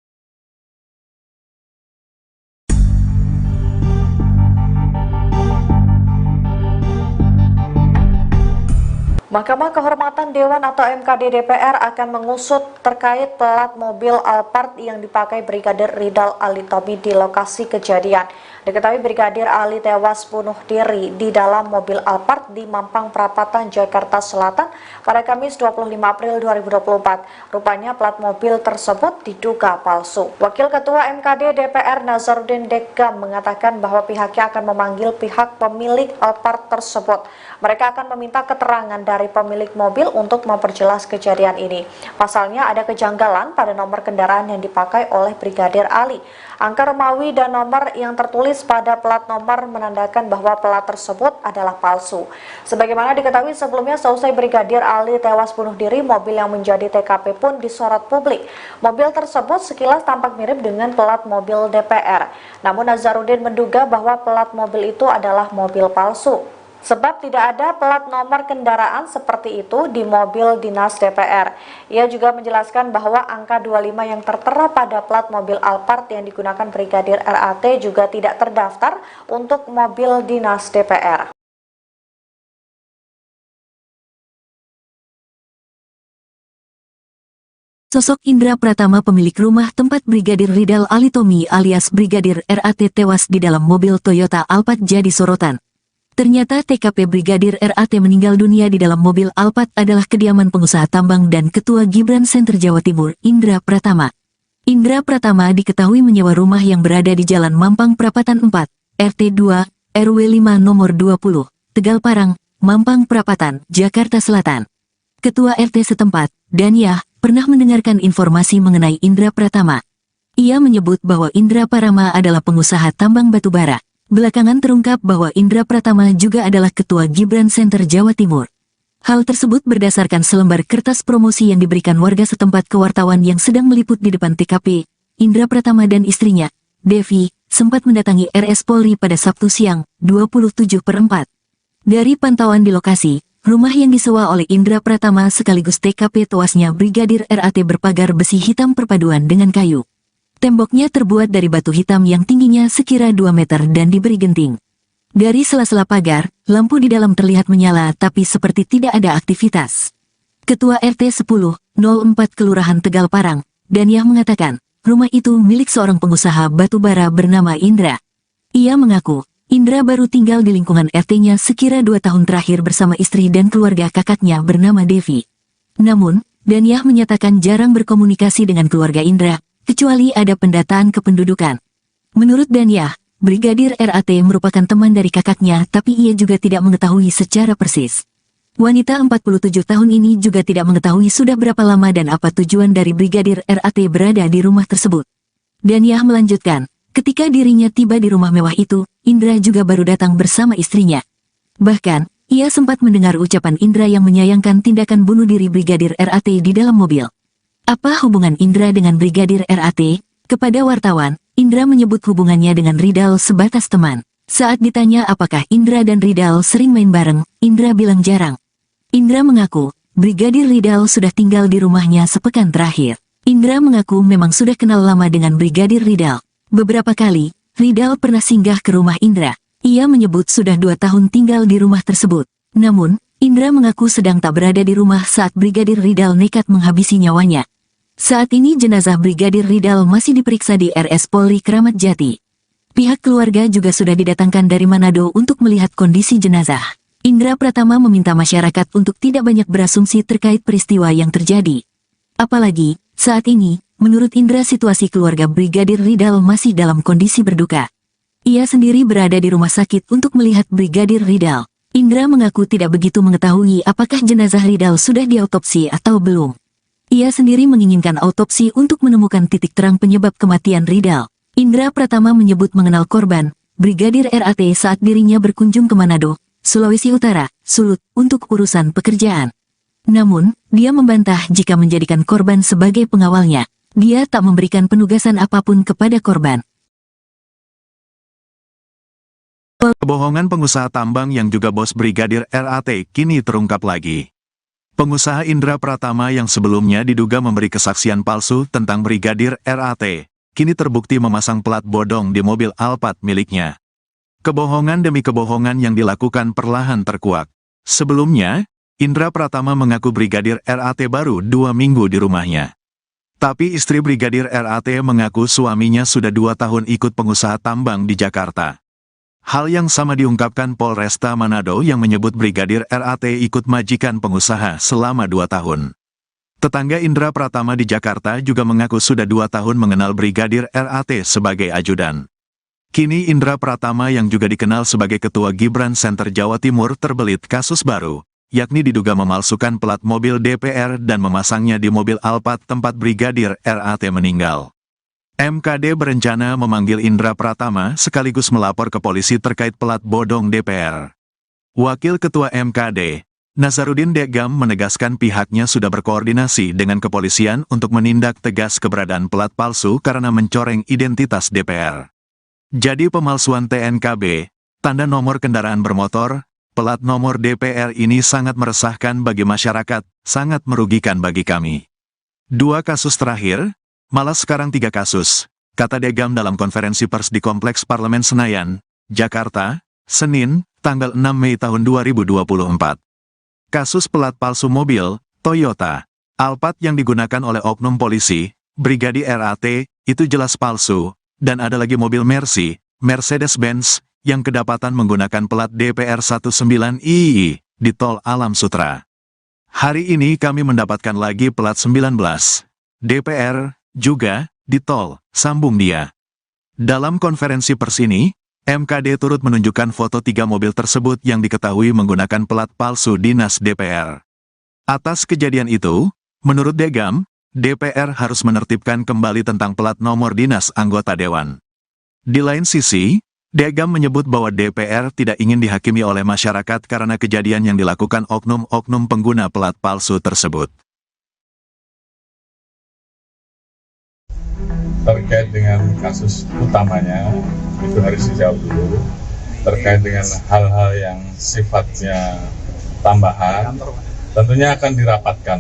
S3: Mahkamah Kehormatan Dewan atau MKD DPR akan mengusut terkait plat mobil Alphard yang dipakai Brigadir Ridal Alitomi di lokasi kejadian. Diketahui Brigadir Ali tewas bunuh diri di dalam mobil Alphard di Mampang Perapatan, Jakarta Selatan pada Kamis 25 April 2024. Rupanya plat mobil tersebut diduga palsu. Wakil Ketua MKD DPR Nazarudin Dekam mengatakan bahwa pihaknya akan memanggil pihak pemilik Alphard tersebut. Mereka akan meminta keterangan dari pemilik mobil untuk memperjelas kejadian ini. Pasalnya ada kejanggalan pada nomor kendaraan yang dipakai oleh Brigadir Ali. Angka Romawi dan nomor yang tertulis pada plat nomor menandakan bahwa plat tersebut adalah palsu. Sebagaimana diketahui sebelumnya, seusai Brigadir Ali tewas bunuh diri, mobil yang menjadi TKP pun disorot publik. Mobil tersebut sekilas tampak mirip dengan plat mobil DPR. Namun Nazarudin menduga bahwa plat mobil itu adalah mobil palsu. Sebab tidak ada plat nomor kendaraan seperti itu di mobil dinas DPR. Ia juga menjelaskan bahwa angka 25 yang tertera pada plat mobil Alphard yang digunakan Brigadir RAT juga tidak terdaftar untuk mobil dinas DPR.
S4: Sosok Indra Pratama, pemilik rumah tempat Brigadir Ridal Alitomi alias Brigadir RAT tewas di dalam mobil Toyota Alphard jadi sorotan. Ternyata TKP Brigadir RAT meninggal dunia di dalam mobil Alphard adalah kediaman pengusaha tambang dan Ketua Gibran Center Jawa Timur, Indra Pratama. Indra Pratama diketahui menyewa rumah yang berada di Jalan Mampang Perapatan 4, RT 2, RW 5 nomor 20, Tegal Parang, Mampang Perapatan, Jakarta Selatan. Ketua RT setempat, Daniah, pernah mendengarkan informasi mengenai Indra Pratama. Ia menyebut bahwa Indra Pratama adalah pengusaha tambang batubara. Belakangan terungkap bahwa Indra Pratama juga adalah Ketua Gibran Center Jawa Timur. Hal tersebut berdasarkan selembar kertas promosi yang diberikan warga setempat ke wartawan yang sedang meliput di depan TKP. Indra Pratama dan istrinya, Devi, sempat mendatangi RS Polri pada Sabtu siang, 27/4. Dari pantauan di lokasi, rumah yang disewa oleh Indra Pratama sekaligus TKP tewasnya Brigadir RAT berpagar besi hitam perpaduan dengan kayu. Temboknya terbuat dari batu hitam yang tingginya sekira 2 meter dan diberi genting. Dari sela-sela pagar, lampu di dalam terlihat menyala tapi seperti tidak ada aktivitas. Ketua RT 1004 Kelurahan Tegal Parang, Daniah mengatakan, rumah itu milik seorang pengusaha batubara bernama Indra. Ia mengaku, Indra baru tinggal di lingkungan RT-nya sekira 2 tahun terakhir bersama istri dan keluarga kakaknya bernama Devi. Namun, Daniah menyatakan jarang berkomunikasi dengan keluarga Indra, kecuali ada pendataan kependudukan. Menurut Daniah, Brigadir RAT merupakan teman dari kakaknya tapi ia juga tidak mengetahui secara persis. Wanita 47 tahun ini juga tidak mengetahui sudah berapa lama dan apa tujuan dari Brigadir RAT berada di rumah tersebut. Daniah melanjutkan, ketika dirinya tiba di rumah mewah itu, Indra juga baru datang bersama istrinya. Bahkan, ia sempat mendengar ucapan Indra yang menyayangkan tindakan bunuh diri Brigadir RAT di dalam mobil. Apa hubungan Indra dengan Brigadir RAT? Kepada wartawan, Indra menyebut hubungannya dengan Ridal sebatas teman. Saat ditanya apakah Indra dan Ridal sering main bareng, Indra bilang jarang. Indra mengaku, Brigadir Ridal sudah tinggal di rumahnya sepekan terakhir. Indra mengaku memang sudah kenal lama dengan Brigadir Ridal. Beberapa kali, Ridal pernah singgah ke rumah Indra. Ia menyebut sudah 2 tahun tinggal di rumah tersebut. Namun, Indra mengaku sedang tak berada di rumah saat Brigadir Ridal nekat menghabisi nyawanya. Saat ini jenazah Brigadir Ridal masih diperiksa di RS Polri Kramat Jati. Pihak keluarga juga sudah didatangkan dari Manado untuk melihat kondisi jenazah. Indra Pratama meminta masyarakat untuk tidak banyak berasumsi terkait peristiwa yang terjadi. Apalagi, saat ini, menurut Indra situasi keluarga Brigadir Ridal masih dalam kondisi berduka. Ia sendiri berada di rumah sakit untuk melihat Brigadir Ridal. Indra mengaku tidak begitu mengetahui apakah jenazah Ridal sudah diautopsi atau belum. Ia sendiri menginginkan autopsi untuk menemukan titik terang penyebab kematian Ridal. Indra Pratama menyebut mengenal korban, Brigadir RAT saat dirinya berkunjung ke Manado, Sulawesi Utara, Sulut, untuk urusan pekerjaan. Namun, dia membantah jika menjadikan korban sebagai pengawalnya. Dia tak memberikan penugasan apapun kepada korban.
S1: Kebohongan pengusaha tambang yang juga bos Brigadir RAT kini terungkap lagi. Pengusaha Indra Pratama yang sebelumnya diduga memberi kesaksian palsu tentang Brigadir RAT, kini terbukti memasang plat bodong di mobil Alphard miliknya. Kebohongan demi kebohongan yang dilakukan perlahan terkuak. Sebelumnya, Indra Pratama mengaku Brigadir RAT baru 2 minggu di rumahnya. Tapi istri Brigadir RAT mengaku suaminya sudah 2 tahun ikut pengusaha tambang di Jakarta. Hal yang sama diungkapkan Polresta Manado yang menyebut Brigadir RAT ikut majikan pengusaha selama 2 tahun. Tetangga Indra Pratama di Jakarta juga mengaku sudah 2 tahun mengenal Brigadir RAT sebagai ajudan. Kini Indra Pratama yang juga dikenal sebagai Ketua Gibran Center Jawa Timur terbelit kasus baru, yakni diduga memalsukan plat mobil DPR dan memasangnya di mobil Alphard tempat Brigadir RAT meninggal. MKD berencana memanggil Indra Pratama sekaligus melapor ke polisi terkait plat bodong DPR. Wakil Ketua MKD, Nazarudin Degam menegaskan pihaknya sudah berkoordinasi dengan kepolisian untuk menindak tegas keberadaan plat palsu karena mencoreng identitas DPR. Jadi pemalsuan TNKB, tanda nomor kendaraan bermotor, plat nomor DPR ini sangat meresahkan bagi masyarakat, sangat merugikan bagi kami. 2 kasus terakhir, malah sekarang 3 kasus, kata Degam dalam konferensi pers di Kompleks Parlemen Senayan, Jakarta, Senin, tanggal 6 Mei tahun 2024. Kasus pelat palsu mobil, Toyota, Alphard yang digunakan oleh oknum polisi, Brigadir RAT, itu jelas palsu, dan ada lagi mobil Mercy, Mercedes-Benz, yang kedapatan menggunakan plat DPR 19II, di Tol Alam Sutra. Hari ini kami mendapatkan lagi plat 19, DPR, juga, di tol, sambung dia. Dalam konferensi pers ini, MKD turut menunjukkan foto 3 mobil tersebut yang diketahui menggunakan plat palsu dinas DPR. Atas kejadian itu, menurut Degam, DPR harus menertibkan kembali tentang plat nomor dinas anggota dewan. Di lain sisi, Degam menyebut bahwa DPR tidak ingin dihakimi oleh masyarakat karena kejadian yang dilakukan oknum-oknum pengguna plat palsu tersebut.
S2: Terkait dengan kasus utamanya, itu harus dijawab dulu. Terkait dengan hal-hal yang sifatnya tambahan, tentunya akan dirapatkan.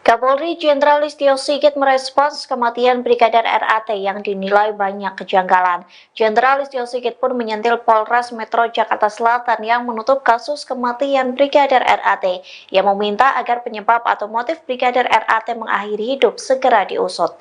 S3: Kapolri Jenderal Listio Sigit merespons kematian Brigadir RAT yang dinilai banyak kejanggalan. Jenderal Listio Sigit pun menyentil Polres Metro Jakarta Selatan yang menutup kasus kematian Brigadir RAT, yang meminta agar penyebab atau motif Brigadir RAT mengakhiri hidup segera diusut.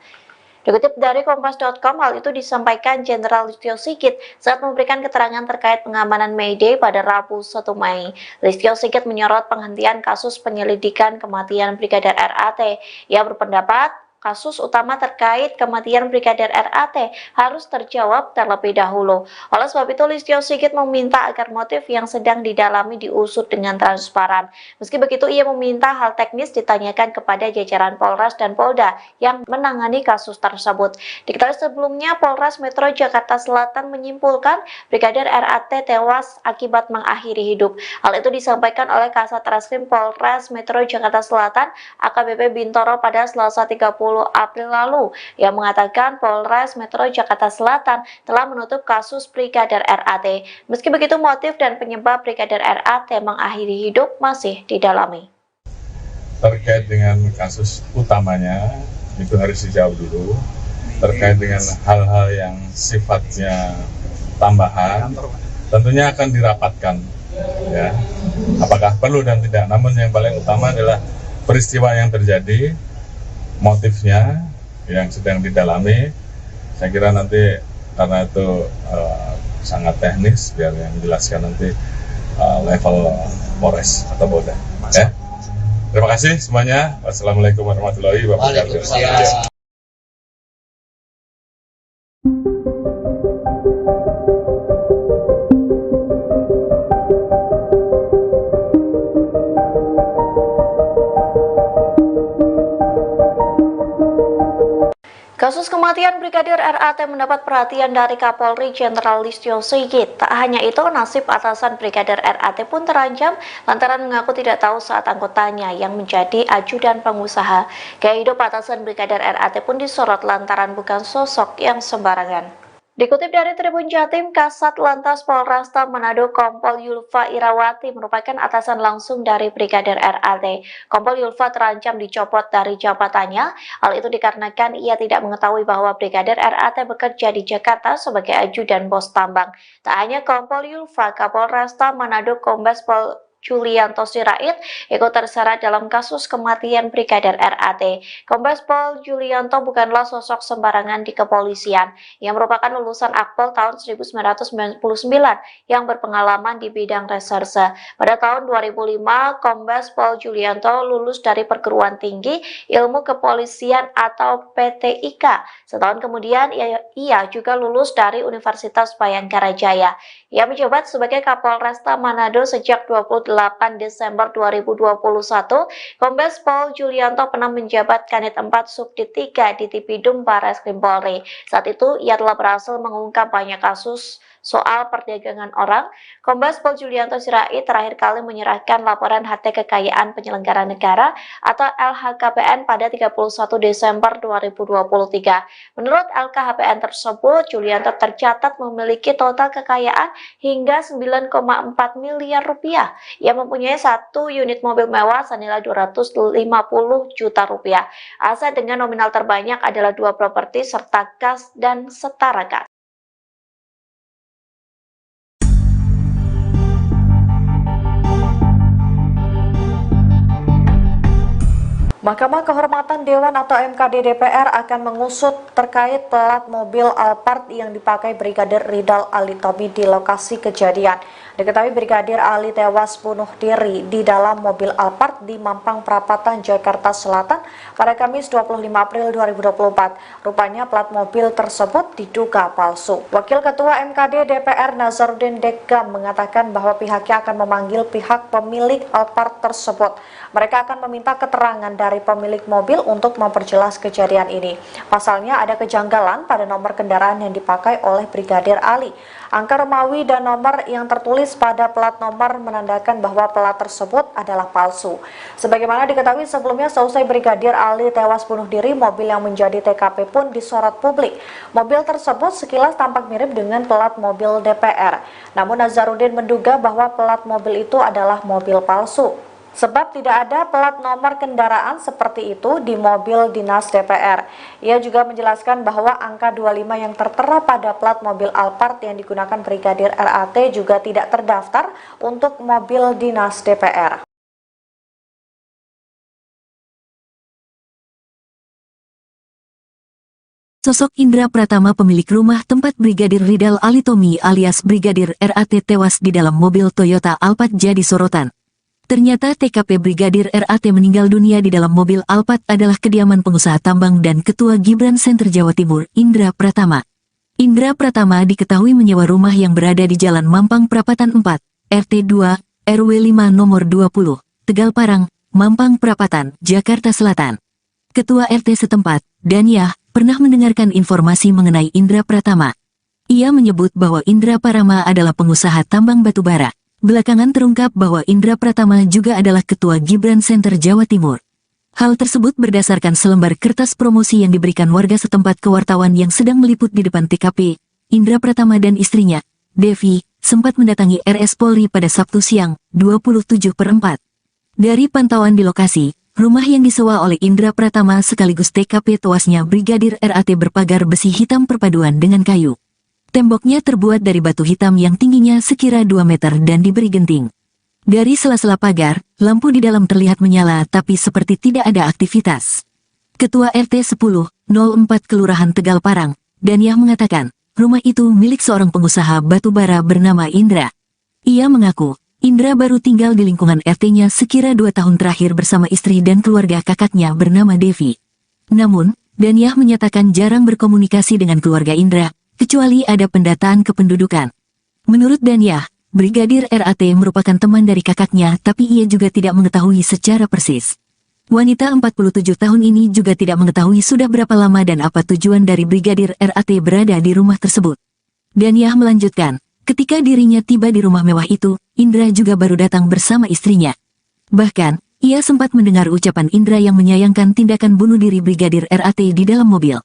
S3: Dikutip dari Kompas.com, hal itu disampaikan Jenderal Listio Sigit saat memberikan keterangan terkait pengamanan May Day pada Rabu 1 Mei. Listio Sigit menyorot penghentian kasus penyelidikan kematian Brigadir RAT. Ia berpendapat kasus utama terkait kematian Brigadir RAT harus terjawab terlebih dahulu. Oleh sebab itu, Listio Sigit meminta agar motif yang sedang didalami diusut dengan transparan. Meski begitu, ia meminta hal teknis ditanyakan kepada jajaran Polres dan Polda yang menangani kasus tersebut. Diketahui sebelumnya, Polres Metro Jakarta Selatan menyimpulkan Brigadir RAT tewas akibat mengakhiri hidup. Hal itu disampaikan oleh Kasat Reskrim Polres Metro Jakarta Selatan AKBP Bintoro pada Selasa 30 April lalu, yang mengatakan Polres Metro Jakarta Selatan telah menutup kasus Brigadir RAT. Meski begitu, motif dan penyebab Brigadir RAT mengakhiri hidup masih didalami.
S2: Terkait dengan kasus utamanya, itu harus dijawab dulu. Terkait dengan hal-hal yang sifatnya tambahan, tentunya akan dirapatkan. Ya, apakah perlu dan tidak. Namun yang paling utama adalah peristiwa yang terjadi, motifnya yang sedang didalami. Saya kira nanti karena itu sangat teknis, biar yang menjelaskan nanti level Polres atau Polda. Ya. Terima kasih semuanya. Wassalamualaikum warahmatullahi wabarakatuh.
S3: Kasus kematian Brigadir RAT mendapat perhatian dari Kapolri Jenderal Listio Sigit. Tak hanya itu, nasib atasan Brigadir RAT pun terancam lantaran mengaku tidak tahu saat anggotanya yang menjadi ajudan pengusaha. Gaya hidup atasan Brigadir RAT pun disorot lantaran bukan sosok yang sembarangan. Dikutip dari Tribun Jatim, Kasat Lantas Polresta Manado Kompol Yulfa Irawati merupakan atasan langsung dari Brigadir RAT. Kompol Yulfa terancam dicopot dari jabatannya. Hal itu dikarenakan ia tidak mengetahui bahwa Brigadir RAT bekerja di Jakarta sebagai ajudan bos tambang. Tak hanya Kompol Yulfa, Kapolresta Manado Kombes Pol Julianto Sirait ikut terseret dalam kasus kematian Brigadir RAT. Kombes Pol Julianto bukanlah sosok sembarangan di kepolisian. Ia merupakan lulusan Akpol tahun 1999 yang berpengalaman di bidang reserse. Pada tahun 2005, Kombes Pol Julianto lulus dari Perguruan Tinggi Ilmu Kepolisian atau PTIK. Setahun kemudian, ia juga lulus dari Universitas Bayangkara Jaya. Ia menjabat sebagai Kapolresta Manado sejak 28 Desember 2021, Kombes Pol Julianto pernah menjabat Kanit 4 Subdit 3 di Tipidum Barreskrim Polri. Saat itu, ia telah berhasil mengungkap banyak kasus soal perdagangan orang. Kombes Pol Julianto Sirait terakhir kali menyerahkan laporan harta kekayaan penyelenggara negara atau LHKPN pada 31 Desember 2023. Menurut LKHPN tersebut, Julianto tercatat memiliki total kekayaan hingga 9,4 miliar rupiah. Ia mempunyai satu unit mobil mewah senilai 250 juta rupiah. Aset dengan nominal terbanyak adalah 2 properti serta kas dan setara kas. Mahkamah Kehormatan Dewan atau MKD DPR akan mengusut terkait plat mobil Alphard yang dipakai Brigadir Ridal Ali Tommy di lokasi kejadian. Diketahui Brigadir Ali tewas bunuh diri di dalam mobil Alphard di Mampang Perapatan, Jakarta Selatan pada Kamis 25 April 2024. Rupanya plat mobil tersebut diduga palsu. Wakil Ketua MKD DPR Nazarudin Dekgam mengatakan bahwa pihaknya akan memanggil pihak pemilik Alphard tersebut. Mereka akan meminta keterangan dari pemilik mobil untuk memperjelas kejadian ini. Pasalnya ada kejanggalan pada nomor kendaraan yang dipakai oleh Brigadir Ali. Angka Romawi dan nomor yang tertulis pada plat nomor menandakan bahwa plat tersebut adalah palsu. Sebagaimana diketahui sebelumnya, seusai Brigadir Ali tewas bunuh diri, mobil yang menjadi TKP pun disorot publik. Mobil tersebut sekilas tampak mirip dengan plat mobil DPR. Namun Nazarudin menduga bahwa plat mobil itu adalah mobil palsu. sebab tidak ada plat nomor kendaraan seperti itu di mobil dinas DPR. Ia juga menjelaskan bahwa angka 25 yang tertera pada plat mobil Alphard yang digunakan Brigadir RAT juga tidak terdaftar untuk mobil dinas DPR.
S4: Sosok Indra Pratama pemilik rumah tempat Brigadir Ridal Alitomi alias Brigadir RAT tewas di dalam mobil Toyota Alphard jadi sorotan. Ternyata TKP Brigadir RAT meninggal dunia di dalam mobil Alphard adalah kediaman pengusaha tambang dan Ketua Gibran Center Jawa Timur, Indra Pratama. Indra Pratama diketahui menyewa rumah yang berada di Jalan Mampang Prapatan 4, RT 2, RW 5 nomor 20, Tegal Parang, Mampang Prapatan, Jakarta Selatan. Ketua RT setempat, Danyah, pernah mendengarkan informasi mengenai Indra Pratama. Ia menyebut bahwa Indra Pratama adalah pengusaha tambang batubara. Belakangan terungkap bahwa Indra Pratama juga adalah Ketua Gibran Center Jawa Timur. Hal tersebut berdasarkan selembar kertas promosi yang diberikan warga setempat ke wartawan yang sedang meliput di depan TKP. Indra Pratama dan istrinya, Devi, sempat mendatangi RS Polri pada Sabtu siang, 27/4. Dari pantauan di lokasi, rumah yang disewa oleh Indra Pratama sekaligus TKP tewasnya Brigadir RAT berpagar besi hitam perpaduan dengan kayu. Temboknya terbuat dari batu hitam yang tingginya sekira 2 meter dan diberi genting. Dari sela-sela pagar, lampu di dalam terlihat menyala tapi seperti tidak ada aktivitas. Ketua RT 10/04 Kelurahan Tegal Parang, Danyah mengatakan, rumah itu milik seorang pengusaha batubara bernama Indra. Ia mengaku, Indra baru tinggal di lingkungan RT-nya sekira 2 tahun terakhir bersama istri dan keluarga kakaknya bernama Devi. Namun, Danyah menyatakan jarang berkomunikasi dengan keluarga Indra, kecuali ada pendataan kependudukan. Menurut Danyah, Brigadir RAT merupakan teman dari kakaknya tapi ia juga tidak mengetahui secara persis. Wanita 47 tahun ini juga tidak mengetahui sudah berapa lama dan apa tujuan dari Brigadir RAT berada di rumah tersebut. Danyah melanjutkan, ketika dirinya tiba di rumah mewah itu, Indra juga baru datang bersama istrinya. Bahkan, ia sempat mendengar ucapan Indra yang menyayangkan tindakan bunuh diri Brigadir RAT di dalam mobil.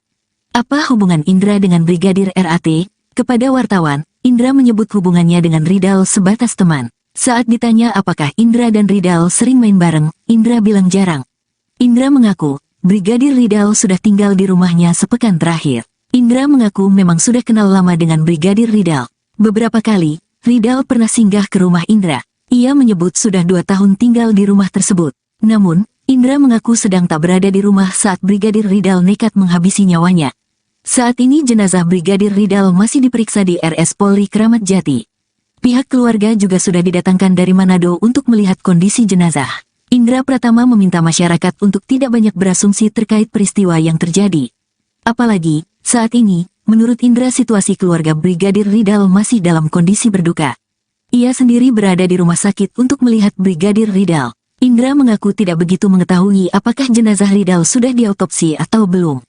S4: Apa hubungan Indra dengan Brigadir RAT? Kepada wartawan, Indra menyebut hubungannya dengan Ridal sebatas teman. Saat ditanya apakah Indra dan Ridal sering main bareng, Indra bilang jarang. Indra mengaku, Brigadir Ridal sudah tinggal di rumahnya sepekan terakhir. Indra mengaku memang sudah kenal lama dengan Brigadir Ridal. Beberapa kali, Ridal pernah singgah ke rumah Indra. Ia menyebut sudah 2 tahun tinggal di rumah tersebut. Namun, Indra mengaku sedang tak berada di rumah saat Brigadir Ridal nekat menghabisi nyawanya. Saat ini jenazah Brigadir Ridal masih diperiksa di RS Polri Kramat Jati. Pihak keluarga juga sudah didatangkan dari Manado untuk melihat kondisi jenazah. Indra Pratama meminta masyarakat untuk tidak banyak berasumsi terkait peristiwa yang terjadi. Apalagi, saat ini, menurut Indra situasi keluarga Brigadir Ridal masih dalam kondisi berduka. Ia sendiri berada di rumah sakit untuk melihat Brigadir Ridal. Indra mengaku tidak begitu mengetahui apakah jenazah Ridal sudah diautopsi atau belum.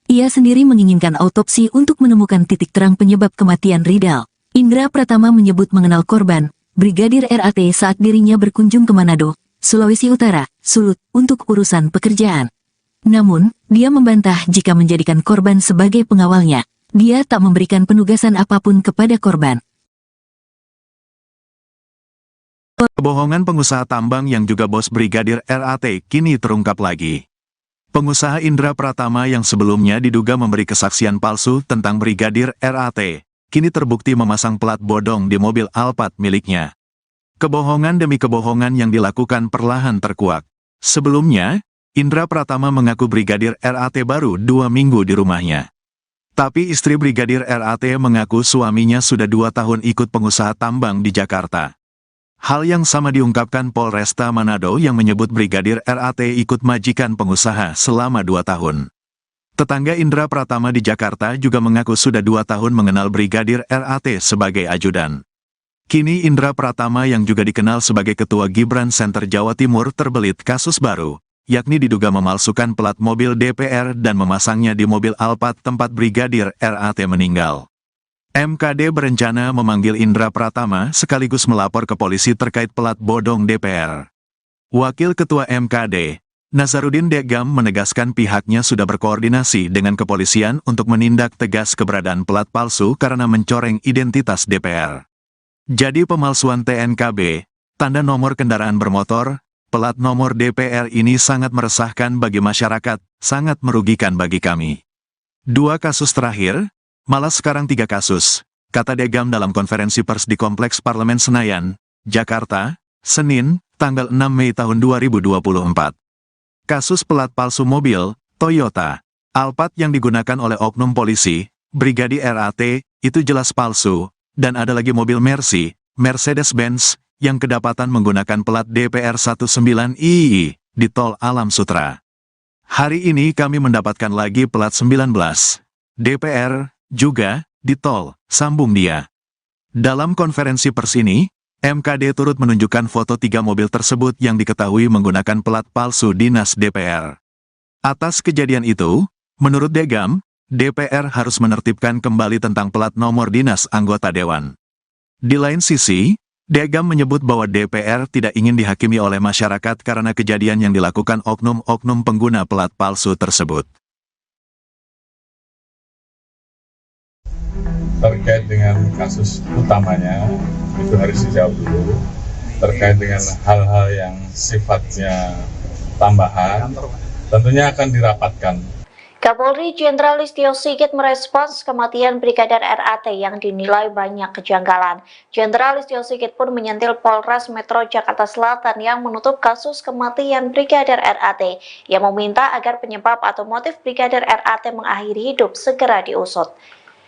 S4: Ia sendiri menginginkan autopsi untuk menemukan titik terang penyebab kematian Ridal. Indra Pratama menyebut mengenal korban, Brigadir RAT saat dirinya berkunjung ke Manado, Sulawesi Utara, Sulut, untuk urusan pekerjaan. Namun, dia membantah jika menjadikan korban sebagai pengawalnya. Dia tak memberikan penugasan apapun kepada korban.
S1: Kebohongan pengusaha tambang yang juga bos Brigadir RAT kini terungkap lagi. Pengusaha Indra Pratama yang sebelumnya diduga memberi kesaksian palsu tentang Brigadir RAT, kini terbukti memasang plat bodong di mobil Alphard miliknya. Kebohongan demi kebohongan yang dilakukan perlahan terkuak. Sebelumnya, Indra Pratama mengaku Brigadir RAT baru 2 minggu di rumahnya. Tapi istri Brigadir RAT mengaku suaminya sudah 2 tahun ikut pengusaha tambang di Jakarta. Hal yang sama diungkapkan Polresta Manado yang menyebut Brigadir RAT ikut majikan pengusaha selama 2 tahun. Tetangga Indra Pratama di Jakarta juga mengaku sudah 2 tahun mengenal Brigadir RAT sebagai ajudan. Kini Indra Pratama yang juga dikenal sebagai Ketua Gibran Center Jawa Timur terbelit kasus baru, yakni diduga memalsukan plat mobil DPR dan memasangnya di mobil Alphard tempat Brigadir RAT meninggal. MKD berencana memanggil Indra Pratama sekaligus melapor ke polisi terkait plat bodong DPR. Wakil Ketua MKD, Nazarudin Degam menegaskan pihaknya sudah berkoordinasi dengan kepolisian untuk menindak tegas keberadaan plat palsu karena mencoreng identitas DPR. Jadi pemalsuan TNKB, tanda nomor kendaraan bermotor, Pelat nomor DPR ini sangat meresahkan bagi masyarakat, sangat merugikan bagi kami. 2 kasus terakhir, malah sekarang 3 kasus, kata Degam dalam konferensi pers di Kompleks Parlemen Senayan, Jakarta, Senin, tanggal 6 Mei tahun 2024. Kasus pelat palsu mobil, Toyota, Alphard yang digunakan oleh oknum polisi, Brigadir RAT, itu jelas palsu, dan ada lagi mobil Mercy, Mercedes-Benz, yang kedapatan menggunakan pelat DPR 19II di Tol Alam Sutra. Hari ini kami mendapatkan lagi pelat 19 DPR, juga, di tol, sambung dia. Dalam konferensi pers ini, MKD turut menunjukkan foto 3 mobil tersebut yang diketahui menggunakan pelat palsu dinas DPR. Atas kejadian itu, menurut Degam, DPR harus menertibkan kembali tentang plat nomor dinas anggota Dewan. Di lain sisi, Degam menyebut bahwa DPR tidak ingin dihakimi oleh masyarakat karena kejadian yang dilakukan oknum-oknum pengguna pelat palsu tersebut.
S2: Terkait dengan kasus utamanya, itu harus dijawab dulu. Terkait dengan hal-hal yang sifatnya tambahan, tentunya akan dirapatkan.
S3: Kapolri Jenderal Listio Sigit merespons kematian Brigadir RAT yang dinilai banyak kejanggalan. Jenderal Listio Sigit pun menyentil Polres Metro Jakarta Selatan yang menutup kasus kematian Brigadir RAT, yang meminta agar penyebab atau motif Brigadir RAT mengakhiri hidup segera diusut.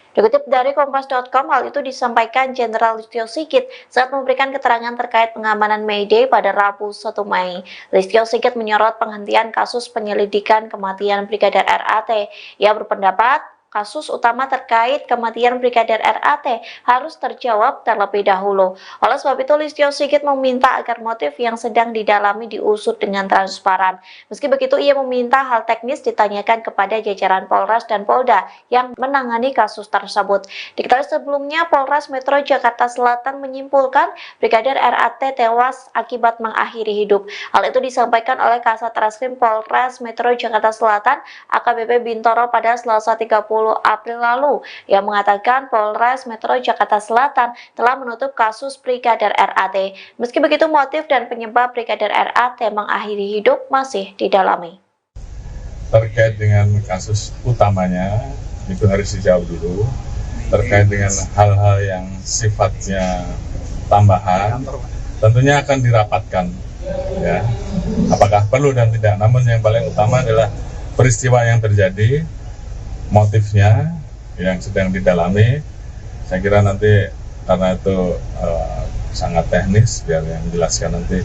S3: Dikutip dari Kompas.com, hal itu disampaikan Jenderal Listio Sigit saat memberikan keterangan terkait pengamanan May Day pada Rabu 1 Mei. Listio Sigit menyorot penghentian kasus penyelidikan kematian Brigadir RAT. Ia berpendapat kasus utama terkait kematian Brigadir RAT harus terjawab terlebih dahulu. Oleh sebab itu, Listio Sigit meminta agar motif yang sedang didalami diusut dengan transparan. Meski begitu, ia meminta hal teknis ditanyakan kepada jajaran Polres dan Polda yang menangani kasus tersebut. Diketahui sebelumnya, Polres Metro Jakarta Selatan menyimpulkan Brigadir RAT tewas akibat mengakhiri hidup. Hal itu disampaikan oleh Kasat Reskrim Polres Metro Jakarta Selatan, AKBP Bintoro, pada Selasa 30 April lalu, yang mengatakan Polres Metro Jakarta Selatan telah menutup kasus Brigadir RAT. Meski begitu, motif dan penyebab Brigadir RAT mengakhiri hidup masih didalami.
S2: Terkait dengan kasus utamanya, itu harus dijawab dulu. Terkait dengan hal-hal yang sifatnya tambahan, tentunya akan dirapatkan. Ya, apakah perlu dan tidak. Namun yang paling utama adalah peristiwa yang terjadi, motifnya yang sedang didalami. Saya kira nanti karena itu sangat teknis, biar yang menjelaskan nanti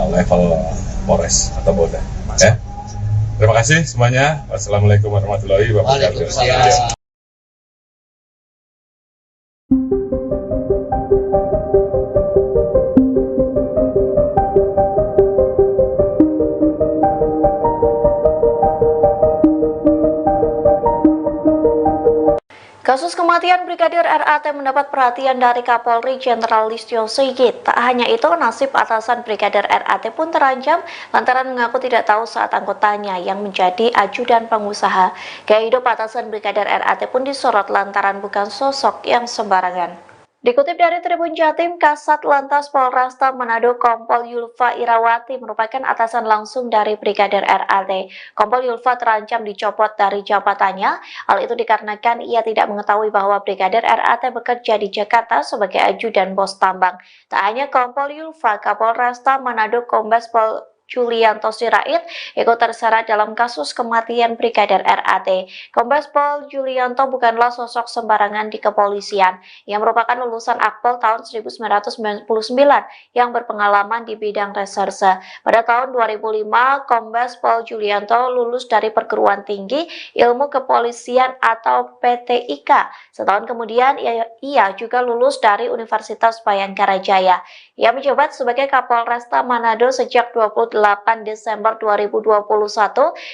S2: level Polres atau Polda. Ya. Terima kasih semuanya. Wassalamualaikum warahmatullahi wabarakatuh.
S3: Kasus kematian Brigadir RAT mendapat perhatian dari Kapolri Jenderal Listio Sigit. Tak hanya itu, nasib atasan Brigadir RAT pun terancam lantaran mengaku tidak tahu saat anggotanya yang menjadi ajudan pengusaha. Gaya hidup atasan Brigadir RAT pun disorot lantaran bukan sosok yang sembarangan. Dikutip dari Tribun Jatim, Kasat Lantas Polresta Manado Kompol Yulfa Irawati merupakan atasan langsung dari Brigadir RAT. Kompol Yulfa terancam dicopot dari jabatannya. Hal itu dikarenakan ia tidak mengetahui bahwa Brigadir RAT bekerja di Jakarta sebagai ajudan bos tambang. Tak hanya Kompol Yulfa, Kapolresta Manado Kombes Pol Julianto Sirait ikut terseret dalam kasus kematian Brigadir RAT. Kombes Pol Julianto bukanlah sosok sembarangan di kepolisian. Ia merupakan lulusan Akpol tahun 1999 yang berpengalaman di bidang reserse. Pada tahun 2005, Kombes Pol Julianto lulus dari Perguruan Tinggi Ilmu Kepolisian atau PTIK. Setahun kemudian, ia juga lulus dari Universitas Bayangkara Jaya. Ia menjabat sebagai Kapolresta Manado sejak 28 Desember 2021,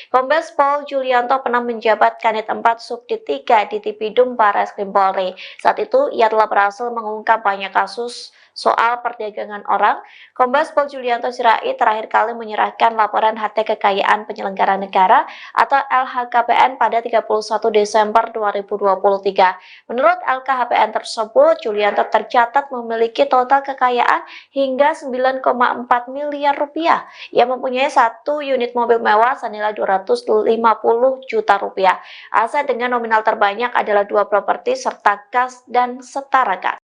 S3: Kombes Pol Julianto pernah menjabat Kanit 4 Subdit 3 di Tipidum Barreskrim Polri. Saat itu, ia telah berhasil mengungkap banyak kasus soal perdagangan orang, Kombes Pol Julianto Sirait terakhir kali menyerahkan laporan harta kekayaan penyelenggara negara atau LHKPN pada 31 Desember 2023. Menurut LKHPN tersebut, Julianto tercatat memiliki total kekayaan hingga 9,4 miliar rupiah. Ia mempunyai satu unit mobil mewah senilai 250 juta rupiah. Aset dengan nominal terbanyak adalah 2 properti serta kas dan setara kas.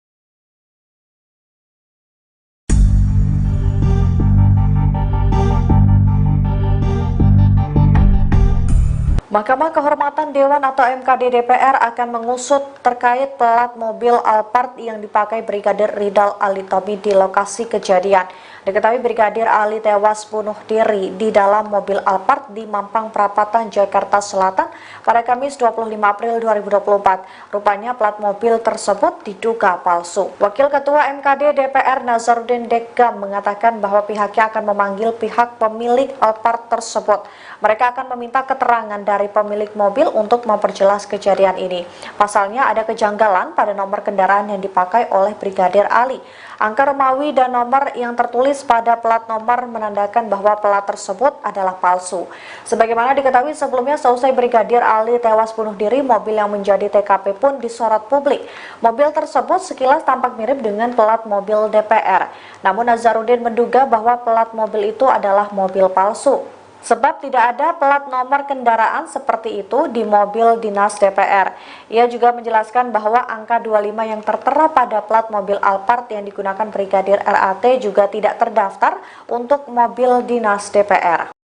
S3: Mahkamah Kehormatan Dewan atau MKD DPR akan mengusut terkait plat mobil Alphard yang dipakai Brigadir Ridal Alitomi di lokasi kejadian. Diketahui Brigadir Ali tewas bunuh diri di dalam mobil Alphard di Mampang Perapatan, Jakarta Selatan pada Kamis 25 April 2024. Rupanya plat mobil tersebut diduga palsu. Wakil Ketua MKD DPR Nazarudin Deggam mengatakan bahwa pihaknya akan memanggil pihak pemilik Alphard tersebut. Mereka akan meminta keterangan dari pemilik mobil untuk memperjelas kejadian ini. Pasalnya ada kejanggalan pada nomor kendaraan yang dipakai oleh Brigadir Ali. Angka Romawi dan nomor yang tertulis pada plat nomor menandakan bahwa plat tersebut adalah palsu. Sebagaimana diketahui sebelumnya, seusai Brigadir Ali tewas bunuh diri, mobil yang menjadi TKP pun disorot publik. Mobil tersebut sekilas tampak mirip dengan plat mobil DPR. Namun Nazarudin menduga bahwa plat mobil itu adalah mobil palsu. Sebab tidak ada plat nomor kendaraan seperti itu di mobil dinas DPR. Ia juga menjelaskan bahwa angka 25 yang tertera pada plat mobil Alphard yang digunakan Brigadir RAT juga tidak terdaftar untuk mobil dinas DPR.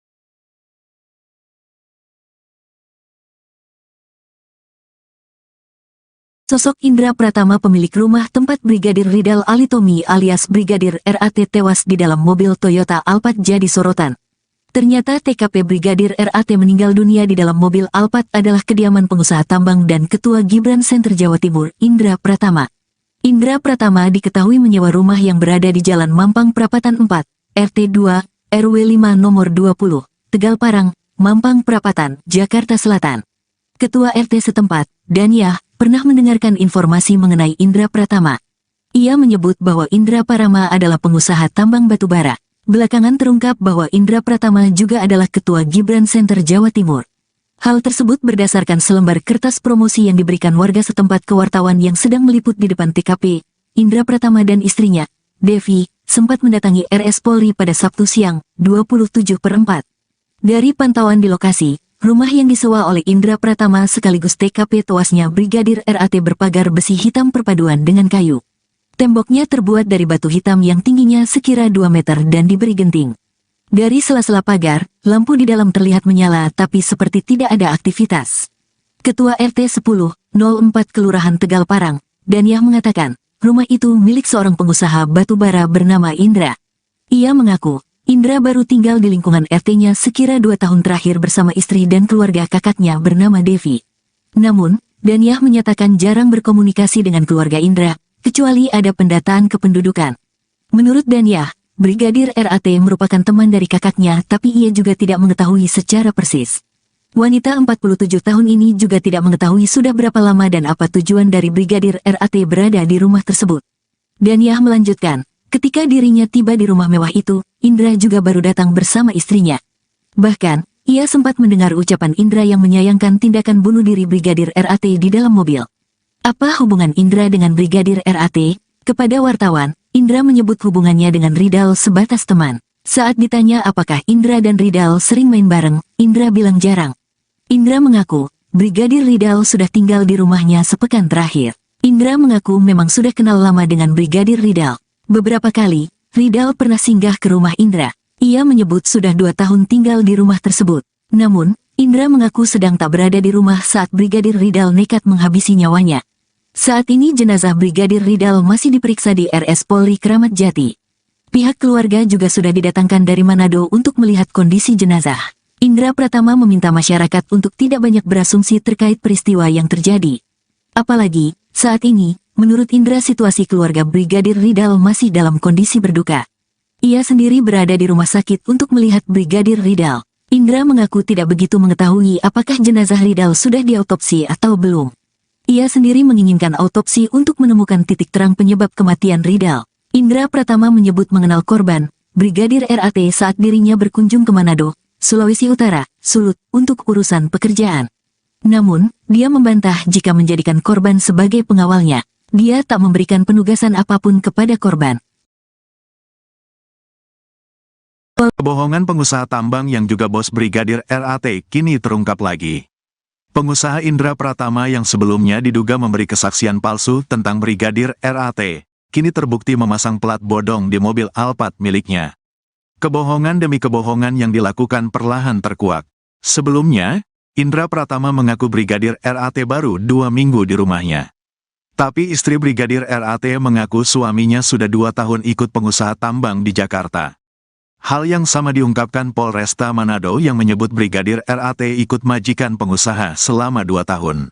S4: Sosok Indra Pratama, pemilik rumah tempat Brigadir Ridal Alitomi alias Brigadir RAT tewas di dalam mobil Toyota Alphard jadi sorotan. Ternyata TKP Brigadir RAT meninggal dunia di dalam mobil Alphard adalah kediaman pengusaha tambang dan Ketua Gibran Center Jawa Timur, Indra Pratama. Indra Pratama diketahui menyewa rumah yang berada di Jalan Mampang Perapatan 4, RT 2, RW 5 nomor 20, Tegal Parang, Mampang Perapatan, Jakarta Selatan. Ketua RT setempat, Daniah, pernah mendengarkan informasi mengenai Indra Pratama. Ia menyebut bahwa Indra Pratama adalah pengusaha tambang batubara. Belakangan terungkap bahwa Indra Pratama juga adalah Ketua Gibran Center Jawa Timur. Hal tersebut berdasarkan selembar kertas promosi yang diberikan warga setempat ke wartawan yang sedang meliput di depan TKP. Indra Pratama dan istrinya, Devi, sempat mendatangi RS Polri pada Sabtu siang, 27/4. Dari pantauan di lokasi, rumah yang disewa oleh Indra Pratama sekaligus TKP tewasnya Brigadir RAT berpagar besi hitam perpaduan dengan kayu. Temboknya terbuat dari batu hitam yang tingginya sekira 2 meter dan diberi genting. Dari sela-sela pagar, lampu di dalam terlihat menyala tapi seperti tidak ada aktivitas. Ketua RT 10/04 Kelurahan Tegal Parang, Daniah mengatakan, rumah itu milik seorang pengusaha batubara bernama Indra. Ia mengaku, Indra baru tinggal di lingkungan RT-nya sekira 2 tahun terakhir bersama istri dan keluarga kakaknya bernama Devi. Namun, Daniah menyatakan jarang berkomunikasi dengan keluarga Indra, kecuali ada pendataan kependudukan. Menurut Daniah, Brigadir RAT merupakan teman dari kakaknya tapi ia juga tidak mengetahui secara persis. Wanita 47 tahun ini juga tidak mengetahui sudah berapa lama dan apa tujuan dari Brigadir RAT berada di rumah tersebut. Daniah melanjutkan, ketika dirinya tiba di rumah mewah itu, Indra juga baru datang bersama istrinya. Bahkan, ia sempat mendengar ucapan Indra yang menyayangkan tindakan bunuh diri Brigadir RAT di dalam mobil. Apa hubungan Indra dengan Brigadir RAT? Kepada wartawan, Indra menyebut hubungannya dengan Ridal sebatas teman. Saat ditanya apakah Indra dan Ridal sering main bareng, Indra bilang jarang. Indra mengaku, Brigadir Ridal sudah tinggal di rumahnya sepekan terakhir. Indra mengaku memang sudah kenal lama dengan Brigadir Ridal. Beberapa kali, Ridal pernah singgah ke rumah Indra. Ia menyebut sudah 2 tahun tinggal di rumah tersebut. Namun, Indra mengaku sedang tak berada di rumah saat Brigadir Ridal nekat menghabisi nyawanya. Saat ini jenazah Brigadir Ridal masih diperiksa di RS Polri Kramat Jati. Pihak keluarga juga sudah didatangkan dari Manado untuk melihat kondisi jenazah. Indra Pratama meminta masyarakat untuk tidak banyak berasumsi terkait peristiwa yang terjadi. Apalagi, saat ini, menurut Indra situasi keluarga Brigadir Ridal masih dalam kondisi berduka. Ia sendiri berada di rumah sakit untuk melihat Brigadir Ridal. Indra mengaku tidak begitu mengetahui apakah jenazah Ridal sudah diautopsi atau belum. Ia sendiri menginginkan autopsi untuk menemukan titik terang penyebab kematian Ridal. Indra Pratama menyebut mengenal korban, Brigadir RAT saat dirinya berkunjung ke Manado, Sulawesi Utara, Sulut, untuk urusan pekerjaan. Namun, dia membantah jika menjadikan korban sebagai pengawalnya. Dia tak memberikan penugasan apapun kepada korban.
S1: Kebohongan pengusaha tambang yang juga bos Brigadir RAT kini terungkap lagi. Pengusaha Indra Pratama yang sebelumnya diduga memberi kesaksian palsu tentang Brigadir RAT, kini terbukti memasang plat bodong di mobil Alphard miliknya. Kebohongan demi kebohongan yang dilakukan perlahan terkuak. Sebelumnya, Indra Pratama mengaku Brigadir RAT baru 2 minggu di rumahnya. Tapi istri Brigadir RAT mengaku suaminya sudah 2 tahun ikut pengusaha tambang di Jakarta. Hal yang sama diungkapkan Polresta Manado yang menyebut Brigadir RAT ikut majikan pengusaha selama 2 tahun.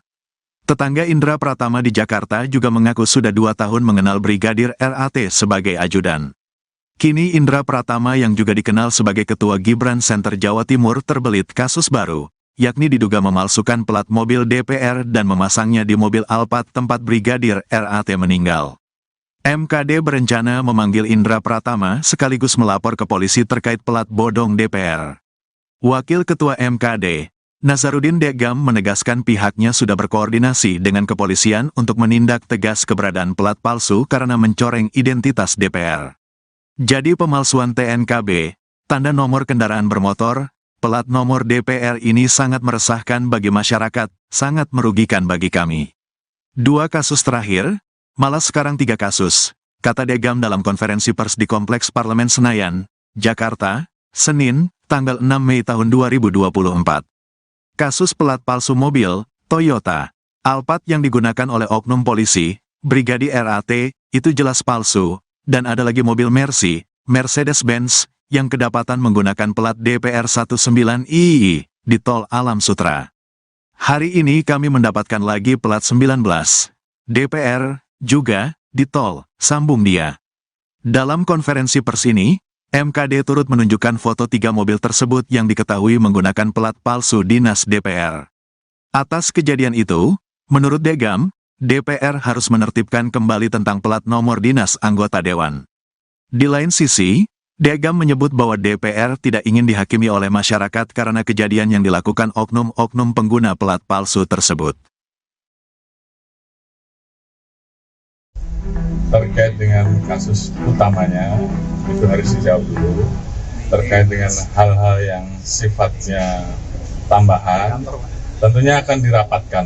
S1: Tetangga Indra Pratama di Jakarta juga mengaku sudah 2 tahun mengenal Brigadir RAT sebagai ajudan. Kini Indra Pratama yang juga dikenal sebagai Ketua Gibran Center Jawa Timur terbelit kasus baru, yakni diduga memalsukan plat mobil DPR dan memasangnya di mobil Alphard tempat Brigadir RAT meninggal. MKD berencana memanggil Indra Pratama sekaligus melapor ke polisi terkait plat bodong DPR. Wakil Ketua MKD, Nazarudin Degam menegaskan pihaknya sudah berkoordinasi dengan kepolisian untuk menindak tegas keberadaan plat palsu karena mencoreng identitas DPR. Jadi pemalsuan TNKB, tanda nomor kendaraan bermotor, plat nomor DPR ini sangat meresahkan bagi masyarakat, sangat merugikan bagi kami. 2 kasus terakhir, malah sekarang 3 kasus, kata Degam dalam konferensi pers di Kompleks Parlemen Senayan, Jakarta, Senin, tanggal 6 Mei tahun 2024. Kasus plat palsu mobil, Toyota, Alphard yang digunakan oleh oknum polisi, Brigadir RAT, itu jelas palsu, dan ada lagi mobil Mercy, Mercedes-Benz, yang kedapatan menggunakan plat DPR 19II di Tol Alam Sutra. Hari ini kami mendapatkan lagi plat 19 DPR juga di tol, sambung dia. Dalam konferensi pers ini, MKD turut menunjukkan foto 3 mobil tersebut yang diketahui menggunakan plat palsu dinas DPR. Atas kejadian itu, menurut Degam, DPR harus menertibkan kembali tentang plat nomor dinas anggota dewan. Di lain sisi, Degam menyebut bahwa DPR tidak ingin dihakimi oleh masyarakat karena kejadian yang dilakukan oknum-oknum pengguna plat palsu tersebut.
S2: Terkait dengan kasus utamanya, itu harus dijawab dulu. Terkait dengan hal-hal yang sifatnya tambahan, tentunya akan dirapatkan.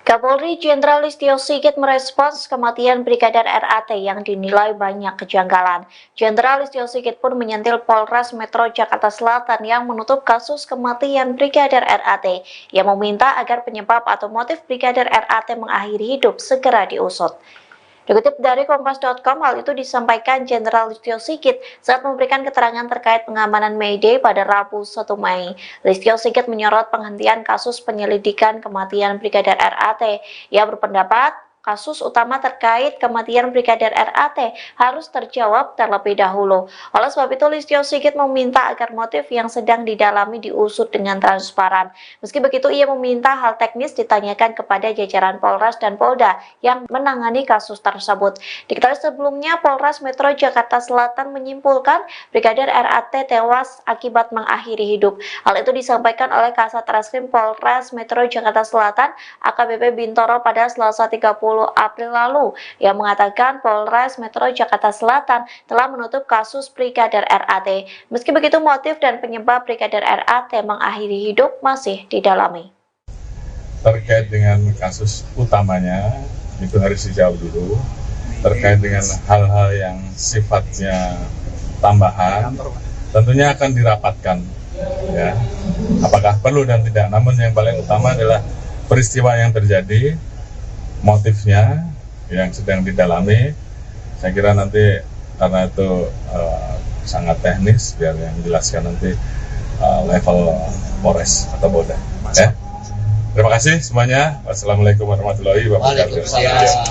S3: Kapolri Jenderal Listio Sigit merespons kematian Brigadir RAT yang dinilai banyak kejanggalan. Jenderal Listio Sigit pun menyentil Polres Metro Jakarta Selatan yang menutup kasus kematian Brigadir RAT, yang meminta agar penyebab atau motif Brigadir RAT mengakhiri hidup segera diusut. Dikutip dari Kompas.com, hal itu disampaikan Jenderal Listio Sigit saat memberikan keterangan terkait pengamanan May Day pada Rabu 1 Mei. Listio Sigit menyorot penghentian kasus penyelidikan kematian Brigadir RAT. Ia berpendapat kasus utama terkait kematian Brigadir RAT harus terjawab terlebih dahulu. Oleh sebab itu, Listio Sigit meminta agar motif yang sedang didalami diusut dengan transparan. Meski begitu, ia meminta hal teknis ditanyakan kepada jajaran Polres dan Polda yang menangani kasus tersebut. Diketahui sebelumnya, Polres Metro Jakarta Selatan menyimpulkan Brigadir RAT tewas akibat mengakhiri hidup. Hal itu disampaikan oleh Kasat Reskrim Polres Metro Jakarta Selatan, AKBP Bintoro pada Selasa 30 April lalu, yang mengatakan Polres Metro Jakarta Selatan telah menutup kasus Brigadir RAT. Meski begitu, motif dan penyebab Brigadir RAT mengakhiri hidup masih didalami.
S2: Terkait dengan kasus utamanya, itu harus dijawab dulu. Terkait dengan hal-hal yang sifatnya tambahan, tentunya akan dirapatkan. Ya, apakah perlu dan tidak. Namun yang paling utama adalah peristiwa yang terjadi, motifnya yang sedang didalami. Saya kira nanti karena itu sangat teknis, biar yang dijelaskan nanti level Polres atau Polda. Ya. Terima kasih semuanya. Wassalamualaikum warahmatullahi wabarakatuh.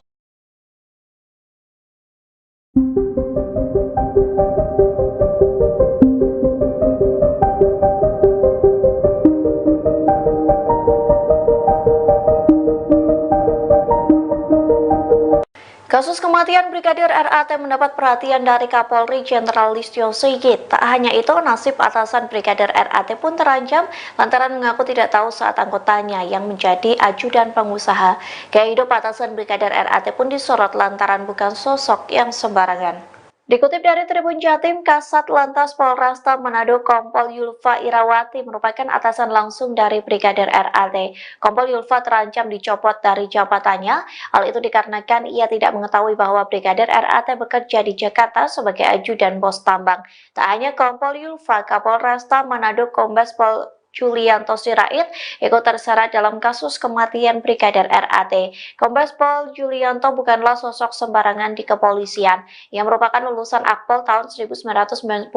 S3: Kasus kematian Brigadir RAT mendapat perhatian dari Kapolri Jenderal Listio Sigit. Tak hanya itu, nasib atasan Brigadir RAT pun terancam lantaran mengaku tidak tahu saat anggotanya yang menjadi ajudan pengusaha. Gaya hidup atasan Brigadir RAT pun disorot lantaran bukan sosok yang sembarangan. Dikutip dari Tribun Jatim, Kasat Lantas Polresta Manado Kompol Yulfa Irawati merupakan atasan langsung dari Brigadir RAT. Kompol Yulfa terancam dicopot dari jabatannya. Hal itu dikarenakan ia tidak mengetahui bahwa Brigadir RAT bekerja di Jakarta sebagai ajudan bos tambang. Tak hanya Kompol Yulfa, Kapolresta Manado Kombes Pol Julianto Sirait ikut terseret dalam kasus kematian Brigadir RAT. Kombes Pol Julianto bukanlah sosok sembarangan di kepolisian. Ia merupakan lulusan Akpol tahun 1999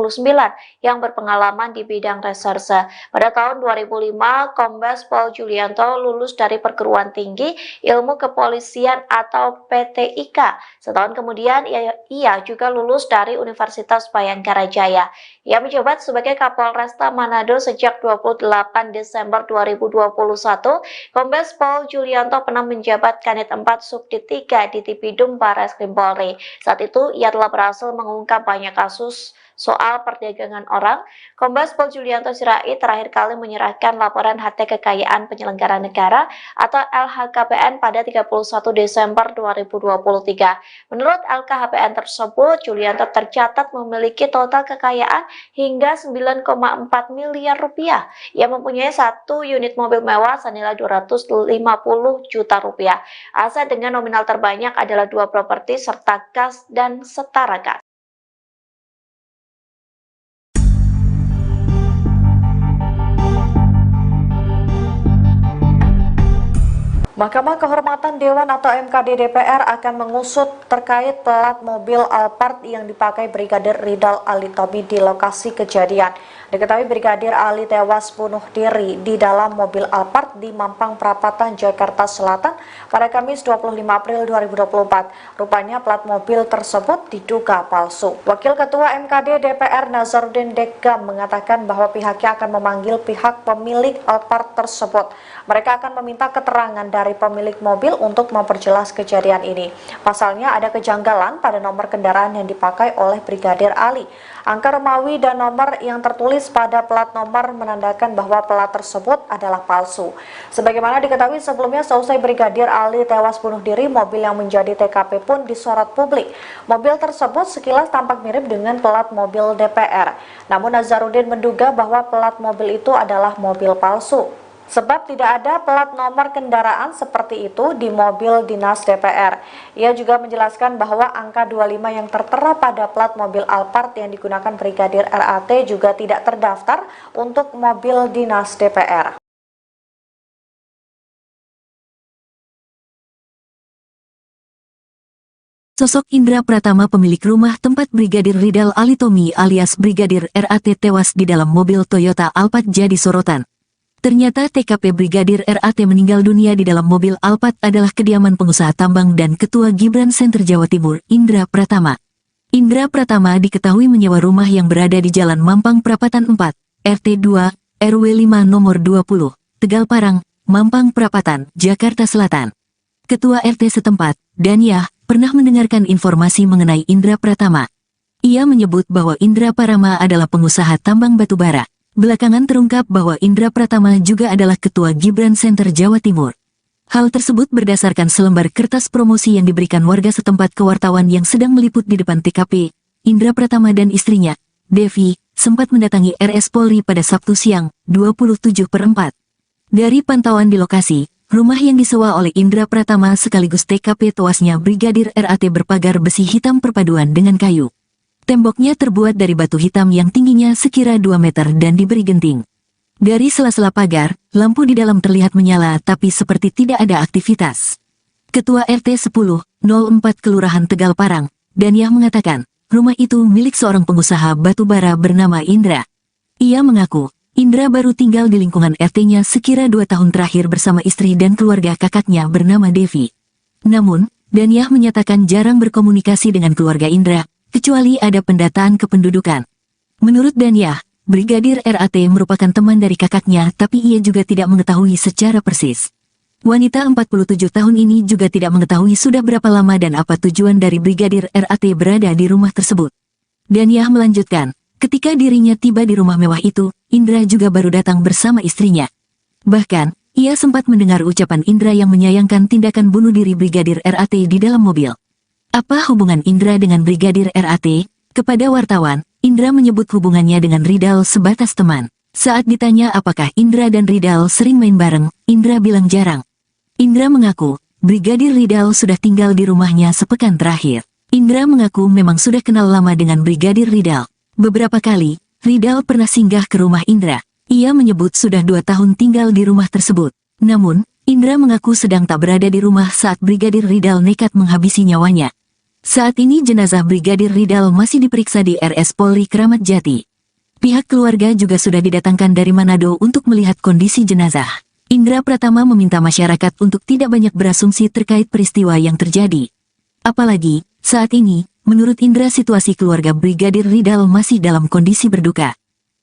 S3: yang berpengalaman di bidang reserse. Pada tahun 2005, Kombes Pol Julianto lulus dari Perguruan Tinggi Ilmu Kepolisian atau PTIK. Setahun kemudian, ia juga lulus dari Universitas Bayangkara Jaya. Ia menjabat sebagai Kapolresta Manado sejak 28 Desember 2021, Kombes Pol Julianto pernah menjabat Kanit 4 Subdit 3 di Tipidum Barreskrim Polri. Saat itu, ia telah berhasil mengungkap banyak kasus soal perdagangan orang. Kombes Pol Julianto Sirait terakhir kali menyerahkan laporan harta kekayaan penyelenggara negara atau LHKPN pada 31 Desember 2023. Menurut LKHPN tersebut, Julianto tercatat memiliki total kekayaan hingga 9,4 miliar rupiah. Ia mempunyai 1 unit mobil mewah senilai 250 juta rupiah. Aset dengan nominal terbanyak adalah 2 properti serta kas dan setara kas. Mahkamah Kehormatan Dewan atau MKD DPR akan mengusut terkait plat mobil Alphard yang dipakai Brigadir Ridal Alitomi di lokasi kejadian. Diketahui Brigadir Ali tewas bunuh diri di dalam mobil Alphard di Mampang Perapatan, Jakarta Selatan pada Kamis 25 April 2024. Rupanya plat mobil tersebut diduga palsu. Wakil Ketua MKD DPR Nazarudin Dekam mengatakan bahwa pihaknya akan memanggil pihak pemilik Alphard tersebut. Mereka akan meminta keterangan dari pemilik mobil untuk memperjelas kejadian ini. Pasalnya ada kejanggalan pada nomor kendaraan yang dipakai oleh Brigadir Ali. Angka Romawi dan nomor yang tertulis pada plat nomor menandakan bahwa plat tersebut adalah palsu. Sebagaimana diketahui sebelumnya, seusai Brigadir Ali tewas bunuh diri, mobil yang menjadi TKP pun disorot publik. Mobil tersebut sekilas tampak mirip dengan plat mobil DPR. Namun Nazarudin menduga bahwa plat mobil itu adalah mobil palsu. Sebab tidak ada plat nomor kendaraan seperti itu di mobil dinas DPR. Ia juga menjelaskan bahwa angka 25 yang tertera pada plat mobil Alphard yang digunakan Brigadir RAT juga tidak terdaftar untuk mobil dinas DPR.
S4: Sosok Indra Pratama, pemilik rumah tempat Brigadir Ridal Alitomi alias Brigadir RAT tewas di dalam mobil Toyota Alphard jadi sorotan. Ternyata TKP Brigadir RAT meninggal dunia di dalam mobil Alphard adalah kediaman pengusaha tambang dan Ketua Gibran Center Jawa Timur, Indra Pratama. Indra Pratama diketahui menyewa rumah yang berada di Jalan Mampang Perapatan 4, RT 2, RW 5 nomor 20, Tegal Parang, Mampang Perapatan, Jakarta Selatan. Ketua RT setempat, Daniah, pernah mendengarkan informasi mengenai Indra Pratama. Ia menyebut bahwa Indra Pratama adalah pengusaha tambang batubara. Belakangan terungkap bahwa Indra Pratama juga adalah Ketua Gibran Center Jawa Timur. Hal tersebut berdasarkan selembar kertas promosi yang diberikan warga setempat ke wartawan yang sedang meliput di depan TKP. Indra Pratama dan istrinya, Devi, sempat mendatangi RS Polri pada Sabtu siang, 27/4. Dari pantauan di lokasi, rumah yang disewa oleh Indra Pratama sekaligus TKP tewasnya Brigadir RAT berpagar besi hitam perpaduan dengan kayu. Temboknya terbuat dari batu hitam yang tingginya sekira 2 meter dan diberi genting. Dari sela-sela pagar, lampu di dalam terlihat menyala tapi seperti tidak ada aktivitas. Ketua RT 10/04 Kelurahan Tegal Parang, Daniah mengatakan, rumah itu milik seorang pengusaha batubara bernama Indra. Ia mengaku, Indra baru tinggal di lingkungan RT-nya sekira 2 tahun terakhir bersama istri dan keluarga kakaknya bernama Devi. Namun, Daniah menyatakan jarang berkomunikasi dengan keluarga Indra, kecuali ada pendataan kependudukan. Menurut Daniah, Brigadir RAT merupakan teman dari kakaknya tapi ia juga tidak mengetahui secara persis. Wanita 47 tahun ini juga tidak mengetahui sudah berapa lama dan apa tujuan dari Brigadir RAT berada di rumah tersebut. Daniah melanjutkan, ketika dirinya tiba di rumah mewah itu, Indra juga baru datang bersama istrinya. Bahkan, ia sempat mendengar ucapan Indra yang menyayangkan tindakan bunuh diri Brigadir RAT di dalam mobil. Apa hubungan Indra dengan Brigadir RAT? Kepada wartawan, Indra menyebut hubungannya dengan Ridal sebatas teman. Saat ditanya apakah Indra dan Ridal sering main bareng, Indra bilang jarang. Indra mengaku, Brigadir Ridal sudah tinggal di rumahnya sepekan terakhir. Indra mengaku memang sudah kenal lama dengan Brigadir Ridal. Beberapa kali, Ridal pernah singgah ke rumah Indra. Ia menyebut sudah 2 tahun tinggal di rumah tersebut. Namun, Indra mengaku sedang tak berada di rumah saat Brigadir Ridal nekat menghabisi nyawanya. Saat ini jenazah Brigadir Ridal masih diperiksa di RS Polri Kramat Jati. Pihak keluarga juga sudah didatangkan dari Manado untuk melihat kondisi jenazah. Indra Pratama meminta masyarakat untuk tidak banyak berasumsi terkait peristiwa yang terjadi. Apalagi, saat ini, menurut Indra situasi keluarga Brigadir Ridal masih dalam kondisi berduka.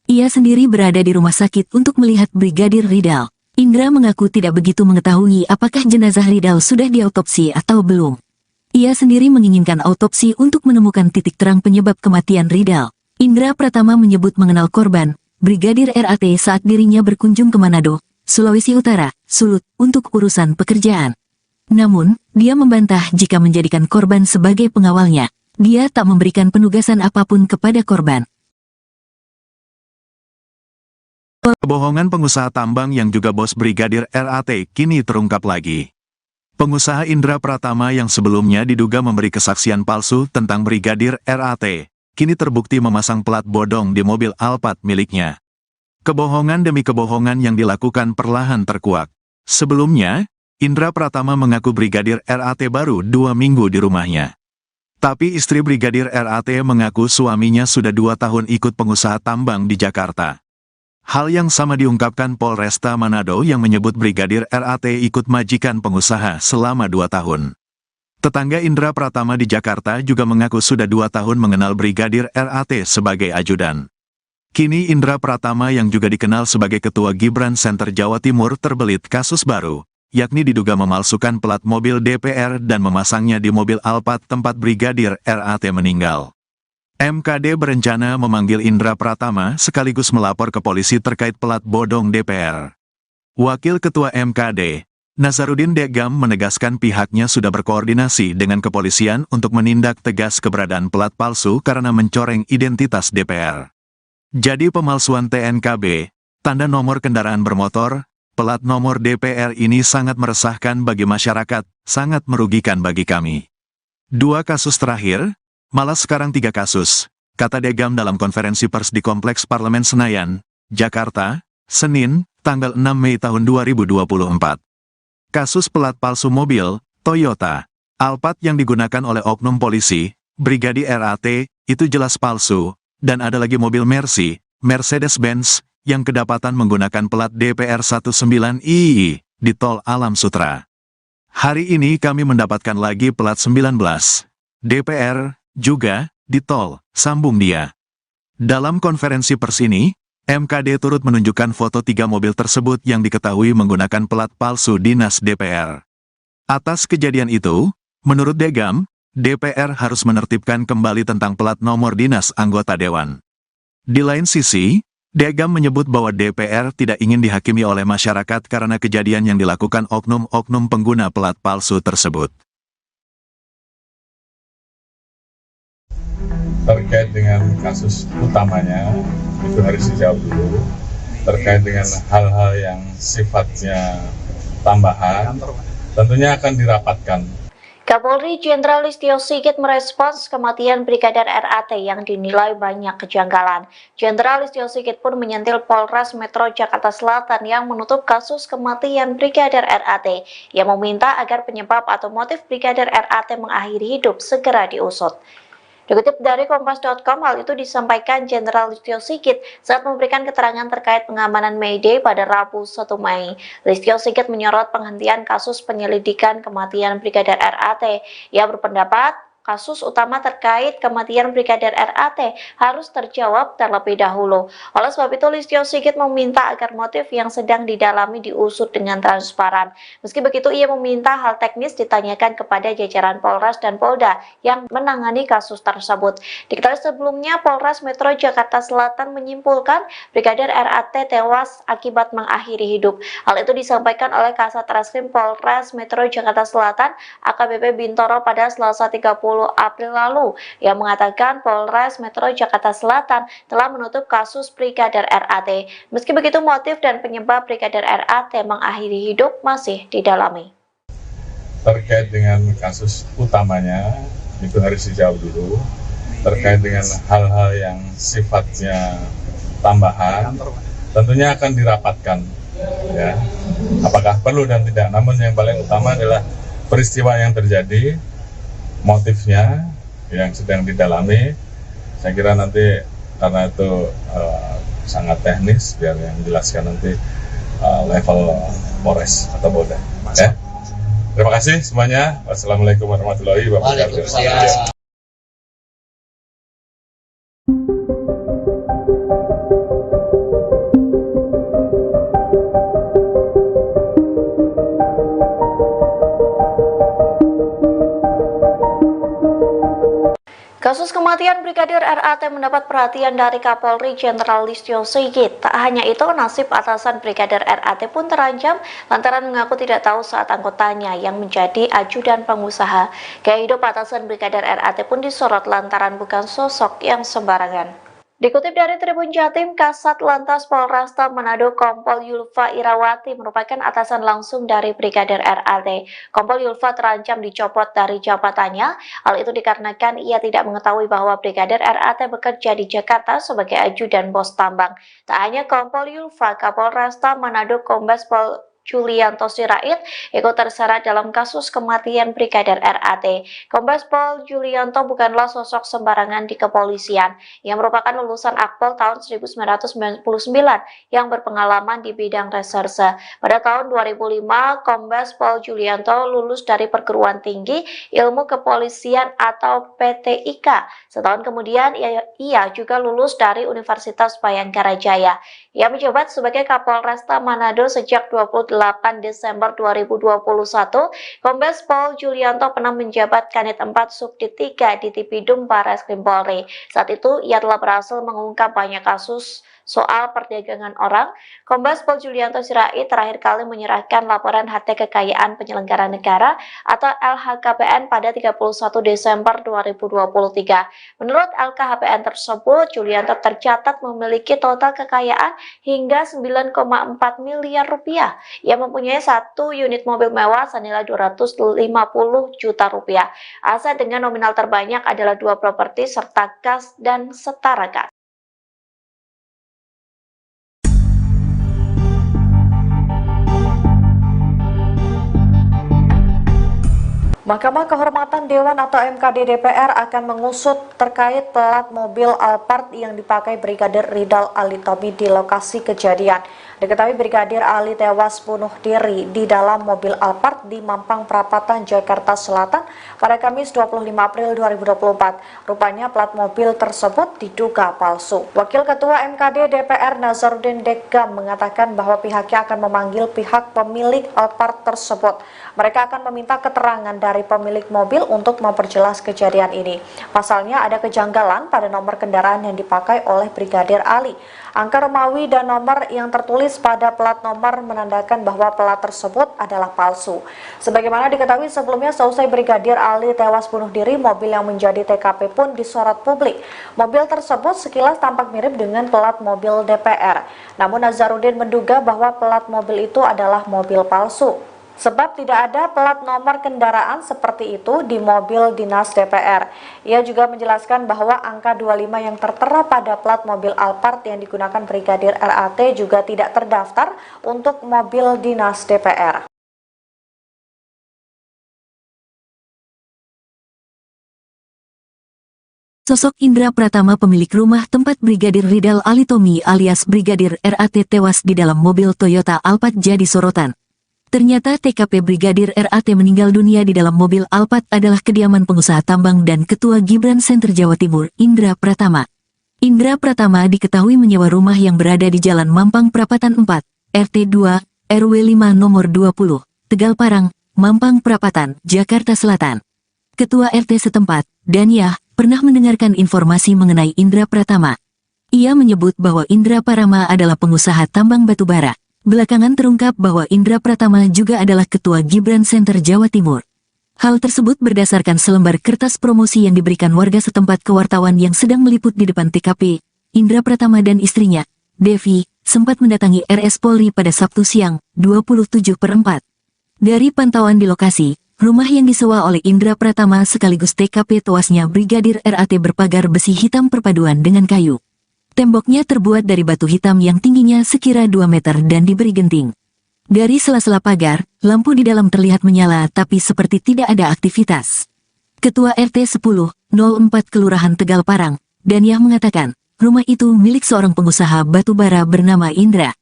S4: Ia sendiri berada di rumah sakit untuk melihat Brigadir Ridal. Indra mengaku tidak begitu mengetahui apakah jenazah Ridal sudah diautopsi atau belum. Ia sendiri menginginkan autopsi untuk menemukan titik terang penyebab kematian Ridal. Indra Pratama menyebut mengenal korban, Brigadir RAT saat dirinya berkunjung ke Manado, Sulawesi Utara, Sulut, untuk urusan pekerjaan. Namun, dia membantah jika menjadikan korban sebagai pengawalnya. Dia tak memberikan penugasan apapun kepada korban.
S1: Kebohongan pengusaha tambang yang juga bos Brigadir RAT kini terungkap lagi. Pengusaha Indra Pratama yang sebelumnya diduga memberi kesaksian palsu tentang Brigadir RAT, kini terbukti memasang plat bodong di mobil Alphard miliknya. Kebohongan demi kebohongan yang dilakukan perlahan terkuak. Sebelumnya, Indra Pratama mengaku Brigadir RAT baru 2 minggu di rumahnya. Tapi istri Brigadir RAT mengaku suaminya sudah 2 tahun ikut pengusaha tambang di Jakarta. Hal yang sama diungkapkan Polresta Manado yang menyebut Brigadir RAT ikut majikan pengusaha selama 2 tahun. Tetangga Indra Pratama di Jakarta juga mengaku sudah 2 tahun mengenal Brigadir RAT sebagai ajudan. Kini Indra Pratama yang juga dikenal sebagai Ketua Gibran Center Jawa Timur terbelit kasus baru, yakni diduga memalsukan plat mobil DPR dan memasangnya di mobil Alphard tempat Brigadir RAT meninggal. MKD berencana memanggil Indra Pratama sekaligus melapor ke polisi terkait plat bodong DPR. Wakil Ketua MKD, Nazarudin Degam menegaskan pihaknya sudah berkoordinasi dengan kepolisian untuk menindak tegas keberadaan plat palsu karena mencoreng identitas DPR. Jadi pemalsuan TNKB, tanda nomor kendaraan bermotor, plat nomor DPR ini sangat meresahkan bagi masyarakat, sangat merugikan bagi kami. 2 kasus terakhir, malah sekarang 3 kasus, kata Degam dalam konferensi pers di Kompleks Parlemen Senayan, Jakarta, Senin, tanggal 6 Mei tahun 2024. Kasus plat palsu mobil, Toyota, Alphard yang digunakan oleh oknum polisi, Brigadir RAT, itu jelas palsu, dan ada lagi mobil Mercedes-Benz, yang kedapatan menggunakan plat DPR 19II, di Tol Alam Sutra. Hari ini kami mendapatkan lagi plat 19, DPR, juga, di Tol, sambung dia. Dalam konferensi pers ini, MKD turut menunjukkan foto 3 mobil tersebut yang diketahui menggunakan plat palsu dinas DPR. Atas kejadian itu, menurut Degam, DPR harus menertibkan kembali tentang plat nomor dinas anggota dewan. Di lain sisi, Degam menyebut bahwa DPR tidak ingin dihakimi oleh masyarakat karena kejadian yang dilakukan oknum-oknum pengguna plat palsu tersebut.
S2: Terkait dengan kasus utamanya, itu harus dijawab dulu. Terkait dengan hal-hal yang sifatnya tambahan, tentunya akan dirapatkan.
S3: Kapolri Jenderal Listio Sigit merespons kematian Brigadir RAT yang dinilai banyak kejanggalan. Jenderal Listio Sigit pun menyentil Polres Metro Jakarta Selatan yang menutup kasus kematian Brigadir RAT. Ia meminta agar penyebab atau motif Brigadir RAT mengakhiri hidup segera diusut. Dikutip dari Kompas.com, hal itu disampaikan Jenderal Listio Sigit saat memberikan keterangan terkait pengamanan May Day pada Rabu 1 Mei. Listio Sigit menyorot penghentian kasus penyelidikan kematian Brigadir RAT. Ia berpendapat kasus utama terkait kematian Brigadir RAT harus terjawab terlebih dahulu. Oleh sebab itu, Listio Sigit meminta agar motif yang sedang didalami diusut dengan transparan. Meski begitu, ia meminta hal teknis ditanyakan kepada jajaran Polres dan Polda yang menangani kasus tersebut. Diketahui sebelumnya, Polres Metro Jakarta Selatan menyimpulkan Brigadir RAT tewas akibat mengakhiri hidup. Hal itu disampaikan oleh Kasat Reskrim Polres Metro Jakarta Selatan AKBP Bintoro pada Selasa 30 April lalu, yang mengatakan Polres Metro Jakarta Selatan telah menutup kasus Brigadir RAT. Meski begitu, motif dan penyebab Brigadir RAT mengakhiri hidup masih didalami.
S2: Terkait dengan kasus utamanya, itu harus dijawab dulu. Terkait dengan hal-hal yang sifatnya tambahan, tentunya akan dirapatkan, ya. Apakah perlu dan tidak. Namun yang paling utama adalah peristiwa yang terjadi, motifnya yang sedang didalami. Saya kira nanti karena itu sangat teknis, biar yang menjelaskan nanti level Polres atau Polda. Ya. Terima kasih semuanya. Wassalamualaikum warahmatullahi wabarakatuh.
S3: Kasus kematian Brigadir RAT mendapat perhatian dari Kapolri Jenderal Listio Sigit. Tak hanya itu, nasib atasan Brigadir RAT pun terancam lantaran mengaku tidak tahu saat anggotanya yang menjadi ajudan pengusaha. Gaya hidup atasan Brigadir RAT pun disorot lantaran bukan sosok yang sembarangan. Dikutip dari Tribun Jatim, Kasat Lantas Polresta Manado Kompol Yulfa Irawati merupakan atasan langsung dari Brigadir RAT. Kompol Yulfa terancam dicopot dari jabatannya. Hal itu dikarenakan ia tidak mengetahui bahwa Brigadir RAT bekerja di Jakarta sebagai ajudan bos tambang. Tak hanya Kompol Yulfa, Kapolresta Manado Kombes Pol Julianto Sirait ikut terseret dalam kasus kematian Brigadir RAT. Kombes Pol Julianto bukanlah sosok sembarangan di kepolisian. Ia merupakan lulusan Akpol tahun 1999 yang berpengalaman di bidang reserse. Pada tahun 2005, Kombes Pol Julianto lulus dari Perguruan Tinggi Ilmu Kepolisian atau PTIK. Setahun kemudian, ia juga lulus dari Universitas Bayangkara Jaya. Ia menjabat sebagai Kapolresta Manado sejak 28 Desember 2021. Kombes Pol Julianto pernah menjabat Kanit 4 Subdit 3 di Tipidum Barreskrim Polri. Saat itu, ia telah berhasil mengungkap banyak kasus soal perdagangan orang. Kombes Pol Julianto Sirait terakhir kali menyerahkan laporan harta kekayaan penyelenggara negara atau LHKPN pada 31 Desember 2023. Menurut LKHPN tersebut, Julianto tercatat memiliki total kekayaan hingga 9,4 miliar rupiah. Ia mempunyai satu unit mobil mewah senilai 250 juta rupiah. Aset dengan nominal terbanyak adalah 2 properti serta kas dan setara kas. Mahkamah Kehormatan Dewan atau MKD DPR akan mengusut terkait plat mobil Alphard yang dipakai Brigadir Ridal Ali Tommy di lokasi kejadian. Diketahui Brigadir Ali tewas bunuh diri di dalam mobil Alphard di Mampang Perapatan, Jakarta Selatan pada Kamis 25 April 2024. Rupanya plat mobil tersebut diduga palsu. Wakil Ketua MKD DPR Nazarudin Dekam mengatakan bahwa pihaknya akan memanggil pihak pemilik Alphard tersebut. Mereka akan meminta keterangan dari pemilik mobil untuk memperjelas kejadian ini. Pasalnya ada kejanggalan pada nomor kendaraan yang dipakai oleh Brigadir Ali. Angka Romawi dan nomor yang tertulis pada plat nomor menandakan bahwa plat tersebut adalah palsu. Sebagaimana diketahui sebelumnya, seusai Brigadir Ali tewas bunuh diri, mobil yang menjadi TKP pun disorot publik. Mobil tersebut sekilas tampak mirip dengan plat mobil DPR. Namun Nazarudin menduga bahwa plat mobil itu adalah mobil palsu. Sebab tidak ada plat nomor kendaraan seperti itu di mobil dinas DPR. Ia juga menjelaskan bahwa angka 25 yang tertera pada plat mobil Alphard yang digunakan Brigadir RAT juga tidak terdaftar untuk mobil dinas DPR.
S4: Sosok Indra Pratama, pemilik rumah tempat Brigadir Ridal Ali Tommy alias Brigadir RAT tewas di dalam mobil Toyota Alphard jadi sorotan. Ternyata TKP Brigadir RAT meninggal dunia di dalam mobil Alphard adalah kediaman pengusaha tambang dan Ketua Gibran Center Jawa Timur, Indra Pratama. Indra Pratama diketahui menyewa rumah yang berada di Jalan Mampang Prapatan 4, RT 2, RW 5 nomor 20, Tegal Parang, Mampang Prapatan, Jakarta Selatan. Ketua RT setempat, Danyah, pernah mendengarkan informasi mengenai Indra Pratama. Ia menyebut bahwa Indra Pratama adalah pengusaha tambang batubara. Belakangan terungkap bahwa Indra Pratama juga adalah Ketua Gibran Center Jawa Timur. Hal tersebut berdasarkan selembar kertas promosi yang diberikan warga setempat ke wartawan yang sedang meliput di depan TKP. Indra Pratama dan istrinya, Devi, sempat mendatangi RS Polri pada Sabtu siang, 27/4. Dari pantauan di lokasi, rumah yang disewa oleh Indra Pratama sekaligus TKP tewasnya Brigadir RAT berpagar besi hitam perpaduan dengan kayu. Temboknya terbuat dari batu hitam yang tingginya sekira 2 meter dan diberi genting. Dari sela-sela pagar, lampu di dalam terlihat menyala tapi seperti tidak ada aktivitas. Ketua RT 10/04 Kelurahan Tegal Parang, Danyah mengatakan, rumah itu milik seorang pengusaha batubara bernama Indra.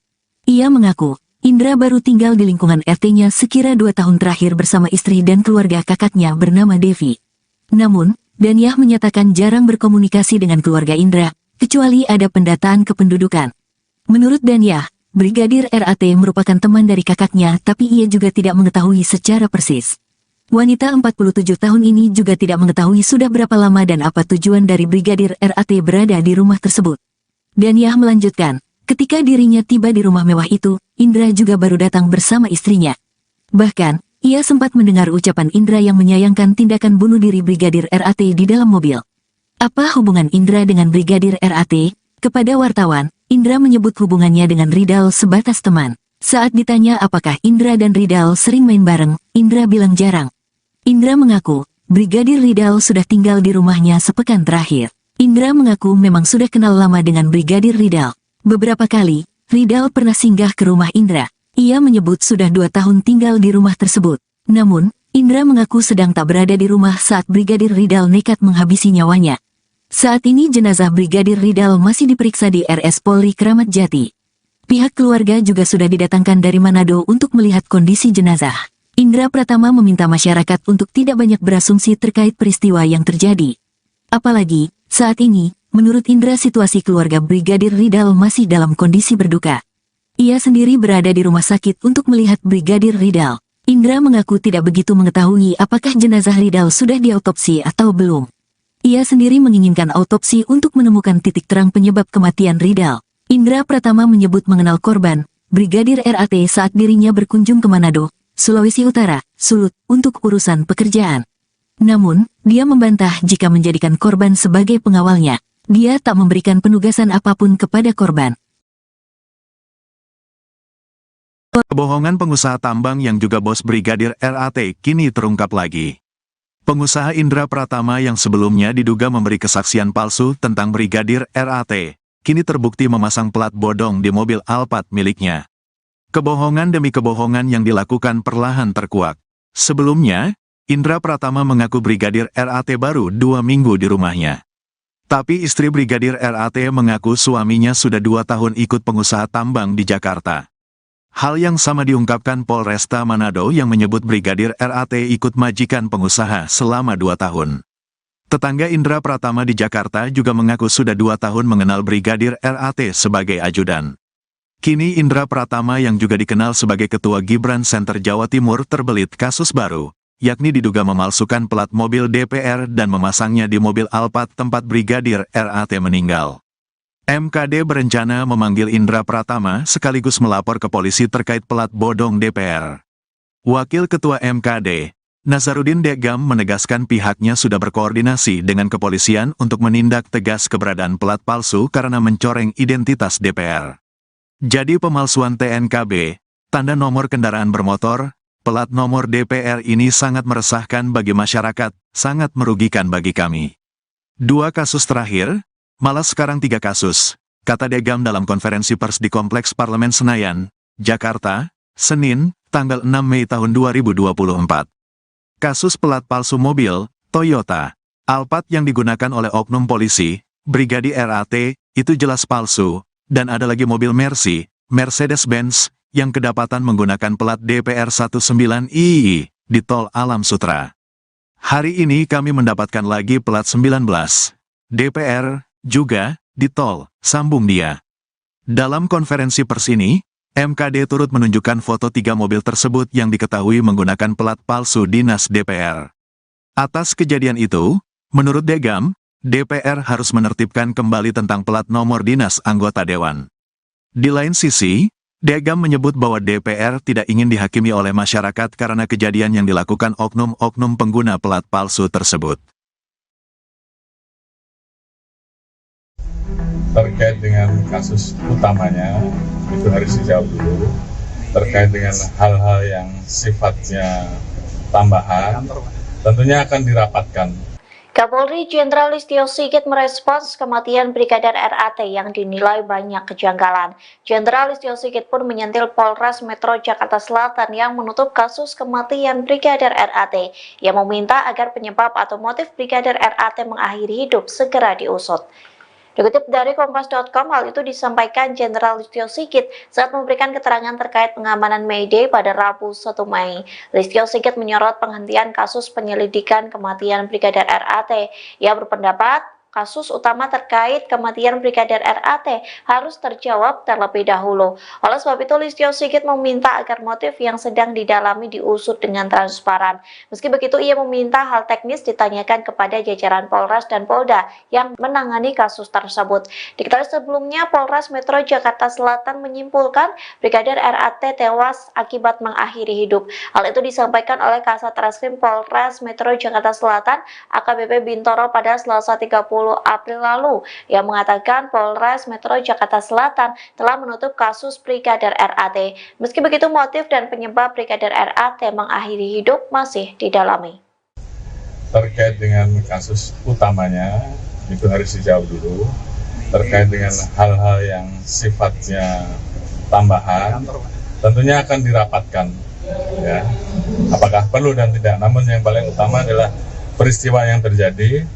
S4: Ia mengaku, Indra baru tinggal di lingkungan RT-nya sekira 2 tahun terakhir bersama istri dan keluarga kakaknya bernama Devi. Namun, Danyah menyatakan jarang berkomunikasi dengan keluarga Indra, kecuali ada pendataan kependudukan. Menurut Danyah, Brigadir RAT merupakan teman dari kakaknya tapi ia juga tidak mengetahui secara persis. Wanita 47 tahun ini juga tidak mengetahui sudah berapa lama dan apa tujuan dari Brigadir RAT berada di rumah tersebut. Danyah melanjutkan, ketika dirinya tiba di rumah mewah itu, Indra juga baru datang bersama istrinya. Bahkan, ia sempat mendengar ucapan Indra yang menyayangkan tindakan bunuh diri Brigadir RAT di dalam mobil. Apa hubungan Indra dengan Brigadir RAT? Kepada wartawan, Indra menyebut hubungannya dengan Ridal sebatas teman. Saat ditanya apakah Indra dan Ridal sering main bareng, Indra bilang jarang. Indra mengaku, Brigadir Ridal sudah tinggal di rumahnya sepekan terakhir. Indra mengaku memang sudah kenal lama dengan Brigadir Ridal. Beberapa kali, Ridal pernah singgah ke rumah Indra. Ia menyebut sudah 2 tahun tinggal di rumah tersebut. Namun, Indra mengaku sedang tak berada di rumah saat Brigadir Ridal nekat menghabisi nyawanya. Saat ini jenazah Brigadir Ridal masih diperiksa di RS Polri Kramat Jati. Pihak keluarga juga sudah didatangkan dari Manado untuk melihat kondisi jenazah. Indra Pratama meminta masyarakat untuk tidak banyak berasumsi terkait peristiwa yang terjadi. Apalagi, saat ini, menurut Indra situasi keluarga Brigadir Ridal masih dalam kondisi berduka. Ia sendiri berada di rumah sakit untuk melihat Brigadir Ridal. Indra mengaku tidak begitu mengetahui apakah jenazah Ridal sudah diautopsi atau belum. Ia sendiri menginginkan autopsi untuk menemukan titik terang penyebab kematian Ridal. Indra Pratama menyebut mengenal korban, Brigadir RAT saat dirinya berkunjung ke Manado, Sulawesi Utara, Sulut, untuk urusan pekerjaan. Namun, dia membantah jika menjadikan korban sebagai pengawalnya. Dia tak memberikan penugasan apapun kepada korban.
S1: Kebohongan pengusaha tambang yang juga bos Brigadir RAT kini terungkap lagi. Pengusaha Indra Pratama yang sebelumnya diduga memberi kesaksian palsu tentang Brigadir RAT, kini terbukti memasang plat bodong di mobil Alphard miliknya. Kebohongan demi kebohongan yang dilakukan perlahan terkuak. Sebelumnya, Indra Pratama mengaku Brigadir RAT baru 2 minggu di rumahnya. Tapi istri Brigadir RAT mengaku suaminya sudah 2 tahun ikut pengusaha tambang di Jakarta. Hal yang sama diungkapkan Polresta Manado yang menyebut Brigadir RAT ikut majikan pengusaha selama 2 tahun. Tetangga Indra Pratama di Jakarta juga mengaku sudah 2 tahun mengenal Brigadir RAT sebagai ajudan. Kini Indra Pratama yang juga dikenal sebagai Ketua Gibran Center Jawa Timur terbelit kasus baru, yakni diduga memalsukan plat mobil DPR dan memasangnya di mobil Alphard tempat Brigadir RAT meninggal. MKD berencana memanggil Indra Pratama sekaligus melapor ke polisi terkait plat bodong DPR. Wakil Ketua MKD, Nazarudin Degam menegaskan pihaknya sudah berkoordinasi dengan kepolisian untuk menindak tegas keberadaan plat palsu karena mencoreng identitas DPR. Jadi pemalsuan TNKB, tanda nomor kendaraan bermotor, plat nomor DPR ini sangat meresahkan bagi masyarakat, sangat merugikan bagi kami. 2 kasus terakhir, malah sekarang 3 kasus, kata Degam dalam konferensi pers di Kompleks Parlemen Senayan, Jakarta, Senin, tanggal 6 Mei tahun 2024. Kasus plat palsu mobil, Toyota, Alphard yang digunakan oleh oknum polisi, Brigadir RAT, itu jelas palsu, dan ada lagi mobil Mercy, Mercedes-Benz, yang kedapatan menggunakan plat DPR 19II di Tol Alam Sutra. Hari ini kami mendapatkan lagi plat 19 DPR juga di Tol, sambung dia. Dalam konferensi pers ini, MKD turut menunjukkan foto 3 mobil tersebut yang diketahui menggunakan plat palsu dinas DPR. Atas kejadian itu, menurut Degam, DPR harus menertibkan kembali tentang plat nomor dinas anggota dewan. Di lain sisi, Degam menyebut bahwa DPR tidak ingin dihakimi oleh masyarakat karena kejadian yang dilakukan oknum-oknum pengguna plat palsu tersebut.
S2: Terkait dengan kasus utamanya, itu harus dijawab dulu. Terkait dengan hal-hal yang sifatnya tambahan, tentunya akan dirapatkan.
S3: Kapolri Jenderal Listio Sigit merespons kematian Brigadir RAT yang dinilai banyak kejanggalan. Jenderal Listio Sigit pun menyentil Polres Metro Jakarta Selatan yang menutup kasus kematian Brigadir RAT. Ia meminta agar penyebab atau motif Brigadir RAT mengakhiri hidup segera diusut. Dikutip dari Kompas.com, hal itu disampaikan Jenderal Listio Sigit saat memberikan keterangan terkait pengamanan May Day pada Rabu 1 Mei. Listio Sigit menyorot penghentian kasus penyelidikan kematian Brigadir RAT. Ia berpendapat kasus utama terkait kematian Brigadir RAT harus terjawab terlebih dahulu. Oleh sebab itu, Listio Sigit meminta agar motif yang sedang didalami diusut dengan transparan. Meski begitu, ia meminta hal teknis ditanyakan kepada jajaran Polres dan Polda yang menangani kasus tersebut. Diketahui sebelumnya, Polres Metro Jakarta Selatan menyimpulkan Brigadir RAT tewas akibat mengakhiri hidup. Hal itu disampaikan oleh Kasat Reskrim Polres Metro Jakarta Selatan AKBP Bintoro pada Selasa 30 April lalu, yang mengatakan Polres Metro Jakarta Selatan telah menutup kasus Brigadir RAT. Meski begitu, motif dan penyebab Brigadir RAT mengakhiri hidup masih didalami.
S2: Terkait dengan kasus utamanya, itu harus dijawab dulu. Terkait dengan hal-hal yang sifatnya tambahan, tentunya akan dirapatkan. Ya, apakah perlu dan tidak. Namun yang paling utama adalah peristiwa yang terjadi,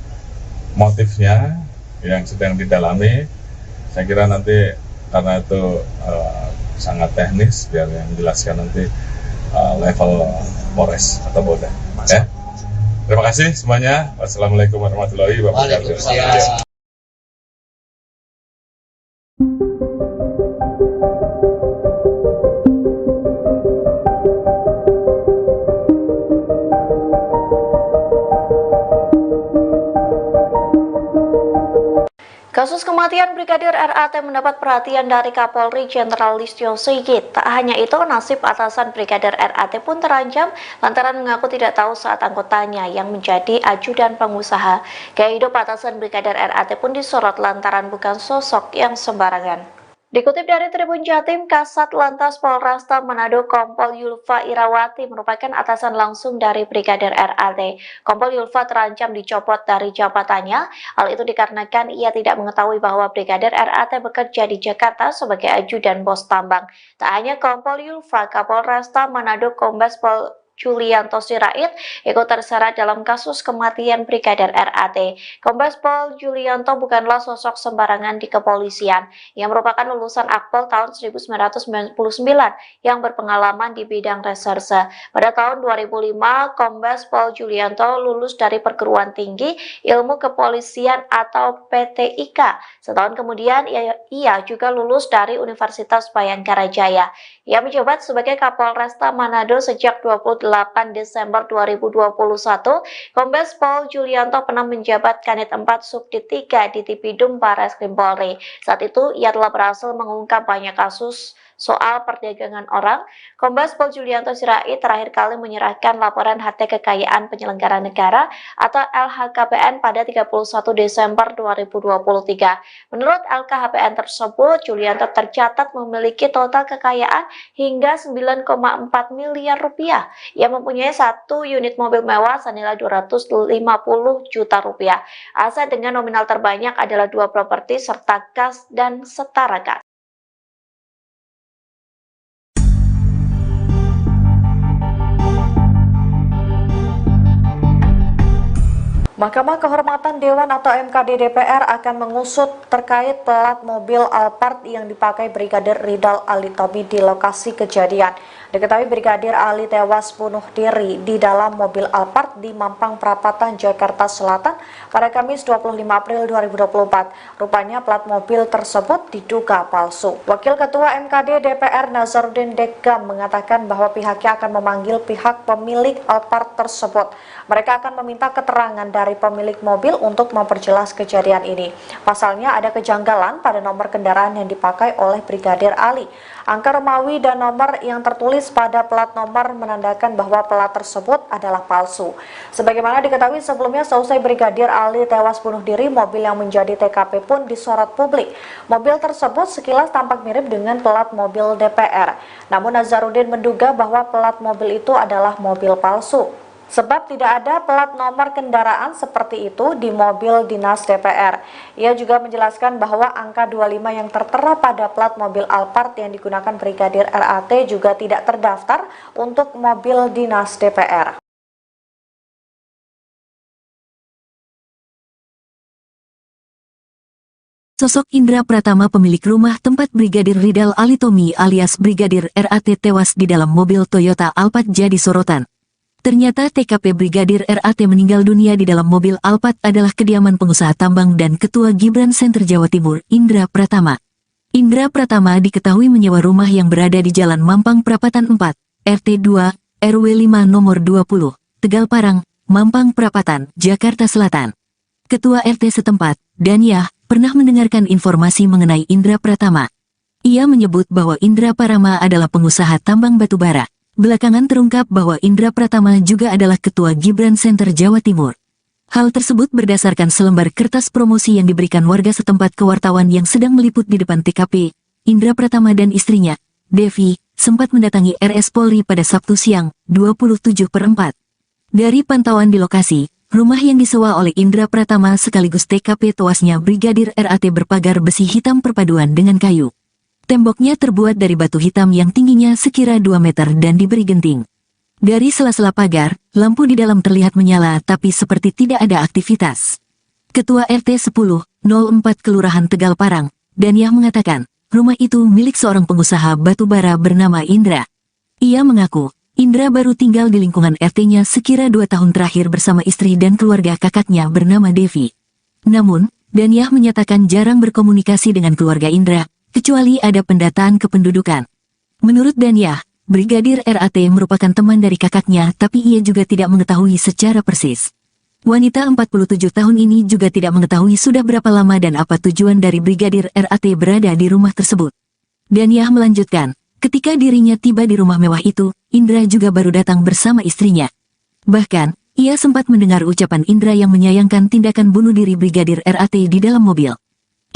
S2: motifnya yang sedang didalami. Saya kira nanti karena itu sangat teknis, biar yang menjelaskan nanti level Polres atau Polda. Ya. Terima kasih semuanya. Wassalamualaikum warahmatullahi wabarakatuh.
S3: Kasus kematian Brigadir RAT mendapat perhatian dari Kapolri Jenderal Listio Sigit. Tak hanya itu, nasib atasan Brigadir RAT pun terancam lantaran mengaku tidak tahu saat anggotanya yang menjadi ajudan pengusaha. Gaya hidup atasan Brigadir RAT pun disorot lantaran bukan sosok yang sembarangan. Dikutip dari Tribun Jatim, Kasat Lantas Polresta Manado Kompol Yulfa Irawati merupakan atasan langsung dari Brigadir RAT. Kompol Yulfa terancam dicopot dari jabatannya. Hal itu dikarenakan ia tidak mengetahui bahwa Brigadir RAT bekerja di Jakarta sebagai ajudan bos tambang. Tak hanya Kompol Yulfa, Kapolresta Manado Kombes Pol Julianto Sirait ikut terseret dalam kasus kematian Brigadir RAT. Kombes Pol Julianto bukanlah sosok sembarangan di kepolisian. Ia merupakan lulusan Akpol tahun 1999 yang berpengalaman di bidang reserse. Pada tahun 2005, Kombes Pol Julianto lulus dari Perguruan Tinggi Ilmu Kepolisian atau PTIK. Setahun kemudian, ia juga lulus dari Universitas Bayangkara Jaya. Ia menjabat sebagai Kapolresta Manado sejak 28 Desember 2021. Kombes Pol Julianto pernah menjabat Kanit 4 Subdit 3 di Tipidum Barreskrim Polri. Saat itu, ia telah berhasil mengungkap banyak kasus soal perdagangan orang. Kombes Pol Julianto Sirait terakhir kali menyerahkan laporan harta kekayaan penyelenggara negara atau LHKPN pada 31 Desember 2023. Menurut LKHPN tersebut, Julianto tercatat memiliki total kekayaan hingga 9,4 miliar rupiah. Ia mempunyai 1 unit mobil mewah senilai 250 juta rupiah. Aset dengan nominal terbanyak adalah 2 properti serta kas dan setara kas. Mahkamah Kehormatan Dewan atau MKD DPR akan mengusut terkait plat mobil Alphard yang dipakai Brigadir Ridal Alitomi di lokasi kejadian. Diketahui Brigadir Ali tewas bunuh diri di dalam mobil Alphard di Mampang Perapatan, Jakarta Selatan pada Kamis 25 April 2024. Rupanya plat mobil tersebut diduga palsu. Wakil Ketua MKD DPR Nazarudin Dekam mengatakan bahwa pihaknya akan memanggil pihak pemilik Alphard tersebut. Mereka akan meminta keterangan dari pemilik mobil untuk memperjelas kejadian ini. Pasalnya ada kejanggalan pada nomor kendaraan yang dipakai oleh Brigadir Ali. Angka Romawi dan nomor yang tertulis pada plat nomor menandakan bahwa plat tersebut adalah palsu. Sebagaimana diketahui sebelumnya, seusai Brigadir Ali tewas bunuh diri, mobil yang menjadi TKP pun disorot publik. Mobil tersebut sekilas tampak mirip dengan plat mobil DPR. Namun Nazarudin menduga bahwa plat mobil itu adalah mobil palsu. Sebab tidak ada plat nomor kendaraan seperti itu di mobil dinas DPR. Ia juga menjelaskan bahwa angka 25 yang tertera pada plat mobil Alphard yang digunakan Brigadir RAT juga tidak terdaftar untuk mobil dinas DPR.
S4: Sosok Indra Pratama, pemilik rumah tempat Brigadir Ridal Alitomi alias Brigadir RAT tewas di dalam mobil Toyota Alphard jadi sorotan. Ternyata TKP Brigadir RAT meninggal dunia di dalam mobil Alphard adalah kediaman pengusaha tambang dan Ketua Gibran Center Jawa Timur, Indra Pratama. Indra Pratama diketahui menyewa rumah yang berada di Jalan Mampang Perapatan 4, RT 2, RW 5 nomor 20, Tegal Parang, Mampang Perapatan, Jakarta Selatan. Ketua RT setempat, Danyah, pernah mendengarkan informasi mengenai Indra Pratama. Ia menyebut bahwa Indra Pratama adalah pengusaha tambang batubara. Belakangan terungkap bahwa Indra Pratama juga adalah Ketua Gibran Center Jawa Timur. Hal tersebut berdasarkan selembar kertas promosi yang diberikan warga setempat ke wartawan yang sedang meliput di depan TKP. Indra Pratama dan istrinya, Devi, sempat mendatangi RS Polri pada Sabtu siang, 27/4. Dari pantauan di lokasi, rumah yang disewa oleh Indra Pratama sekaligus TKP tewasnya Brigadir RAT berpagar besi hitam perpaduan dengan kayu. Temboknya terbuat dari batu hitam yang tingginya sekira 2 meter dan diberi genting. Dari sela-sela pagar, lampu di dalam terlihat menyala tapi seperti tidak ada aktivitas. Ketua RT 10/04 Kelurahan Tegal Parang, Danyah mengatakan, rumah itu milik seorang pengusaha batubara bernama Indra. Ia mengaku, Indra baru tinggal di lingkungan RT-nya sekira 2 tahun terakhir bersama istri dan keluarga kakaknya bernama Devi. Namun, Danyah menyatakan jarang berkomunikasi dengan keluarga Indra, kecuali ada pendataan kependudukan. Menurut Danyah, Brigadir RAT merupakan teman dari kakaknya tapi ia juga tidak mengetahui secara persis. Wanita 47 tahun ini juga tidak mengetahui sudah berapa lama dan apa tujuan dari Brigadir RAT berada di rumah tersebut. Danyah melanjutkan, ketika dirinya tiba di rumah mewah itu, Indra juga baru datang bersama istrinya. Bahkan, ia sempat mendengar ucapan Indra yang menyayangkan tindakan bunuh diri Brigadir RAT di dalam mobil.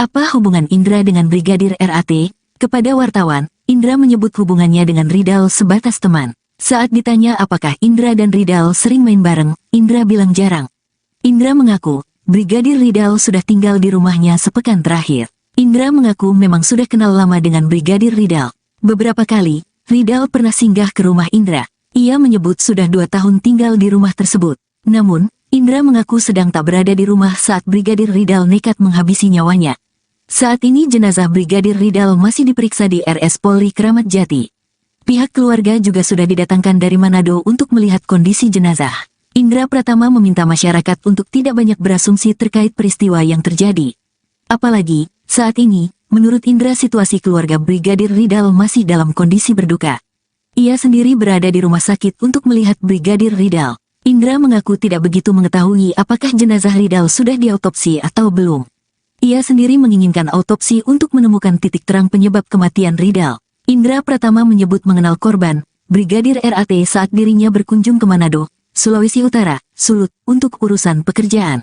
S4: Apa hubungan Indra dengan Brigadir RAT? Kepada wartawan, Indra menyebut hubungannya dengan Ridal sebatas teman. Saat ditanya apakah Indra dan Ridal sering main bareng, Indra bilang jarang. Indra mengaku, Brigadir Ridal sudah tinggal di rumahnya sepekan terakhir. Indra mengaku memang sudah kenal lama dengan Brigadir Ridal. Beberapa kali, Ridal pernah singgah ke rumah Indra. Ia menyebut sudah 2 tahun tinggal di rumah tersebut. Namun, Indra mengaku sedang tak berada di rumah saat Brigadir Ridal nekat menghabisi nyawanya. Saat ini jenazah Brigadir Ridal masih diperiksa di RS Polri Kramat Jati. Pihak keluarga juga sudah didatangkan dari Manado untuk melihat kondisi jenazah. Indra Pratama meminta masyarakat untuk tidak banyak berasumsi terkait peristiwa yang terjadi. Apalagi, saat ini, menurut Indra situasi keluarga Brigadir Ridal masih dalam kondisi berduka. Ia sendiri berada di rumah sakit untuk melihat Brigadir Ridal. Indra mengaku tidak begitu mengetahui apakah jenazah Ridal sudah diautopsi atau belum. Ia sendiri menginginkan autopsi untuk menemukan titik terang penyebab kematian Ridal. Indra Pratama menyebut mengenal korban, Brigadir RAT saat dirinya berkunjung ke Manado, Sulawesi Utara, Sulut, untuk urusan pekerjaan.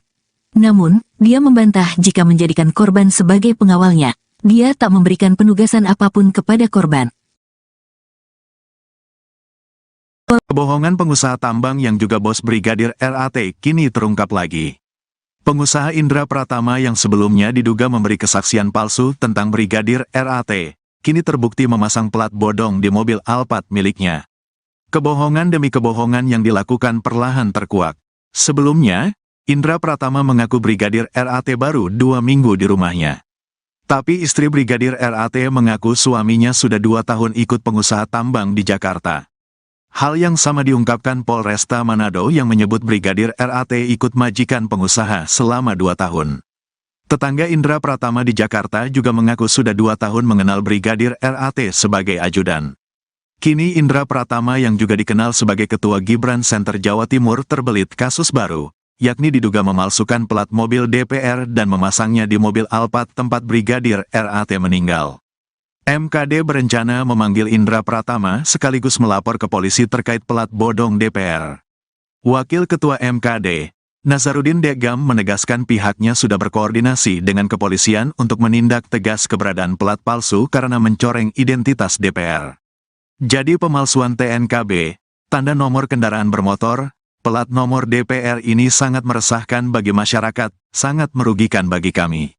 S4: Namun, dia membantah jika menjadikan korban sebagai pengawalnya. Dia tak memberikan penugasan apapun kepada korban.
S1: Kebohongan pengusaha tambang yang juga bos Brigadir RAT kini terungkap lagi. Pengusaha Indra Pratama yang sebelumnya diduga memberi kesaksian palsu tentang Brigadir RAT, kini terbukti memasang plat bodong di mobil Alphard miliknya. Kebohongan demi kebohongan yang dilakukan perlahan terkuak. Sebelumnya, Indra Pratama mengaku Brigadir RAT baru 2 minggu di rumahnya. Tapi istri Brigadir RAT mengaku suaminya sudah 2 tahun ikut pengusaha tambang di Jakarta. Hal yang sama diungkapkan Polresta Manado yang menyebut Brigadir RAT ikut majikan pengusaha selama 2 tahun. Tetangga Indra Pratama di Jakarta juga mengaku sudah 2 tahun mengenal Brigadir RAT sebagai ajudan. Kini Indra Pratama yang juga dikenal sebagai Ketua Gibran Center Jawa Timur terbelit kasus baru, yakni diduga memalsukan plat mobil DPR dan memasangnya di mobil Alphard tempat Brigadir RAT meninggal. MKD berencana memanggil Indra Pratama sekaligus melapor ke polisi terkait plat bodong DPR. Wakil Ketua MKD, Nazarudin Degam menegaskan pihaknya sudah berkoordinasi dengan kepolisian untuk menindak tegas keberadaan plat palsu karena mencoreng identitas DPR. Jadi pemalsuan TNKB, tanda nomor kendaraan bermotor, plat nomor DPR ini sangat meresahkan bagi masyarakat, sangat merugikan bagi kami.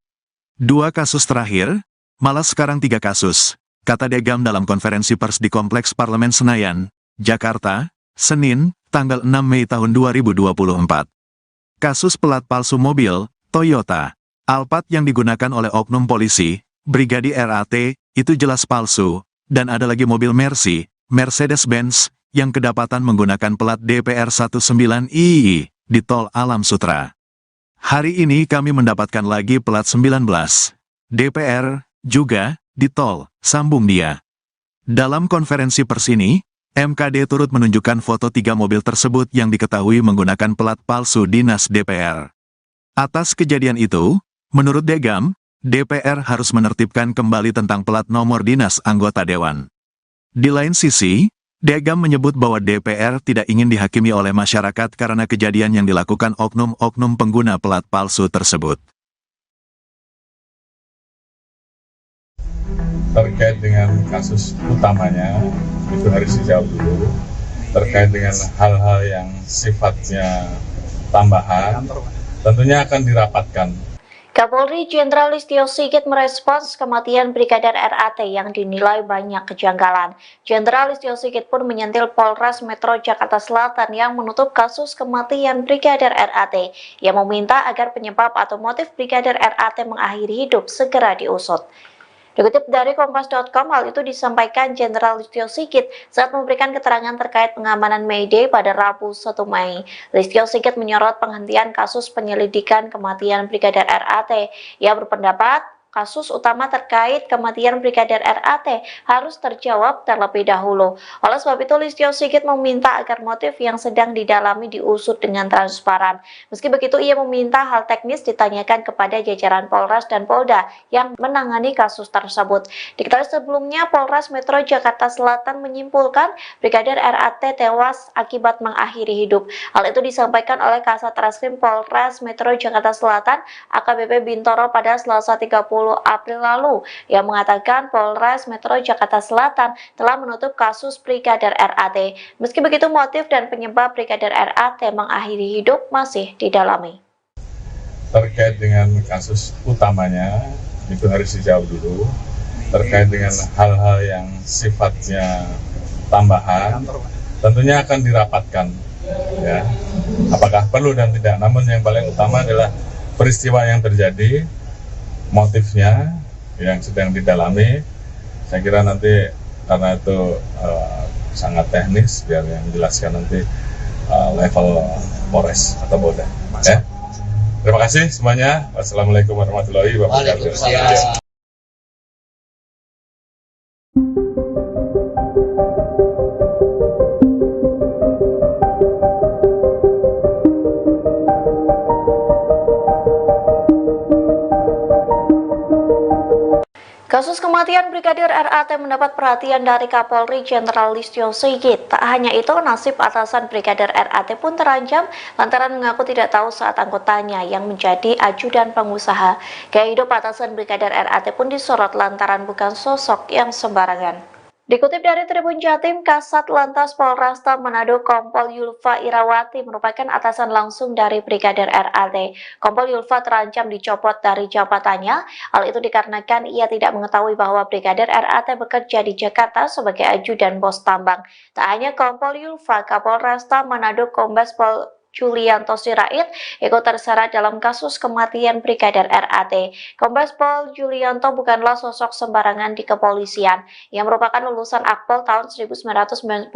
S1: 2 kasus terakhir, malah sekarang 3 kasus, kata Degam dalam konferensi pers di Kompleks Parlemen Senayan, Jakarta, Senin, tanggal 6 Mei tahun 2024. Kasus plat palsu mobil, Toyota, Alphard yang digunakan oleh oknum polisi, Brigadir RAT, itu jelas palsu, dan ada lagi mobil Mercy, Mercedes-Benz, yang kedapatan menggunakan plat DPR 19II di Tol Alam Sutra. Hari ini kami mendapatkan lagi plat 19 DPR juga di Tol, sambung dia. Dalam konferensi pers ini, MKD turut menunjukkan foto 3 mobil tersebut yang diketahui menggunakan plat palsu dinas DPR. Atas kejadian itu, menurut Degam, DPR harus menertibkan kembali tentang plat nomor dinas anggota dewan. Di lain sisi, Degam menyebut bahwa DPR tidak ingin dihakimi oleh masyarakat karena kejadian yang dilakukan oknum-oknum pengguna plat palsu tersebut.
S2: Terkait dengan kasus utamanya, itu harus dijawab dulu. Terkait dengan hal-hal yang sifatnya tambahan, tentunya akan dirapatkan.
S3: Kapolri Jenderal Listio Sigit merespons kematian Brigadir RAT yang dinilai banyak kejanggalan. Jenderal Listio Sigit pun menyentil Polres Metro Jakarta Selatan yang menutup kasus kematian Brigadir RAT, yang meminta agar penyebab atau motif Brigadir RAT mengakhiri hidup segera diusut. Dikutip dari Kompas.com, hal itu disampaikan Jenderal Listio Sigit saat memberikan keterangan terkait pengamanan May Day pada Rabu 1 Mei. Listio Sigit menyorot penghentian kasus penyelidikan kematian Brigadir RAT. Ia berpendapat kasus utama terkait kematian Brigadir RAT harus terjawab terlebih dahulu. Oleh sebab itu, Listio Sigit meminta agar motif yang sedang didalami diusut dengan transparan. Meski begitu, ia meminta hal teknis ditanyakan kepada jajaran Polres dan Polda yang menangani kasus tersebut. Diketahui sebelumnya, Polres Metro Jakarta Selatan menyimpulkan Brigadir RAT tewas akibat mengakhiri hidup. Hal itu disampaikan oleh Kasat Reskrim Polres Metro Jakarta Selatan, AKBP Bintoro pada Selasa 30 April lalu, yang mengatakan Polres Metro Jakarta Selatan telah menutup kasus Brigadir RAT. Meski begitu, motif dan penyebab Brigadir RAT mengakhiri hidup masih didalami.
S2: Terkait dengan kasus utamanya, itu harus dijawab dulu. Terkait dengan hal-hal yang sifatnya tambahan, tentunya akan dirapatkan. Ya, apakah perlu dan tidak. Namun yang paling utama adalah peristiwa yang terjadi, motifnya yang sedang didalami. Saya kira nanti karena itu sangat teknis, biar yang menjelaskan nanti level Polres atau Polda. Ya. Terima kasih semuanya. Wassalamualaikum warahmatullahi wabarakatuh.
S3: Kasus kematian Brigadir RAT mendapat perhatian dari Kapolri Jenderal Listio Sigit. Tak hanya itu, nasib atasan Brigadir RAT pun terancam lantaran mengaku tidak tahu saat anggotanya yang menjadi ajudan pengusaha. Gaya hidup atasan Brigadir RAT pun disorot lantaran bukan sosok yang sembarangan. Dikutip dari Tribun Jatim, Kasat Lantas Polresta Manado Kompol Yulfa Irawati merupakan atasan langsung dari Brigadir RAT. Kompol Yulfa terancam dicopot dari jabatannya. Hal itu dikarenakan ia tidak mengetahui bahwa Brigadir RAT bekerja di Jakarta sebagai ajudan bos tambang. Tak hanya Kompol Yulfa, Kapolresta Manado Kombes Pol Julianto Sirait ikut terseret dalam kasus kematian Brigadir RAT. Kombes Pol Julianto bukanlah sosok sembarangan di kepolisian. Ia merupakan lulusan Akpol tahun 1999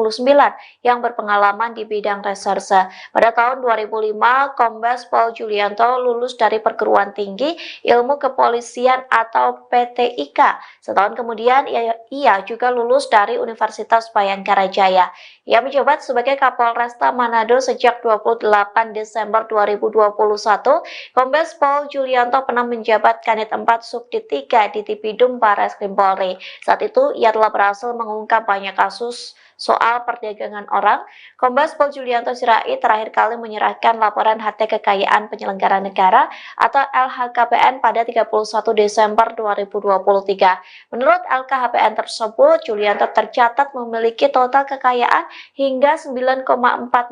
S3: yang berpengalaman di bidang reserse. Pada tahun 2005, Kombes Pol Julianto lulus dari Perguruan Tinggi Ilmu Kepolisian atau PTIK. Setahun kemudian, ia juga lulus dari Universitas Bayangkara Jaya. Ia menjabat sebagai Kapolresta Manado sejak 28 Desember 2021. Kombes Pol Julianto pernah menjabat Kanit 4 Subdit 3 di Tipidum Barreskrim Polri. Saat itu, ia telah berhasil mengungkap banyak kasus soal perdagangan orang. Kombes Pol Julianto Sirait terakhir kali menyerahkan laporan harta kekayaan penyelenggara negara atau LHKPN pada 31 Desember 2023. Menurut LKHPN tersebut, Julianto tercatat memiliki total kekayaan hingga 9,4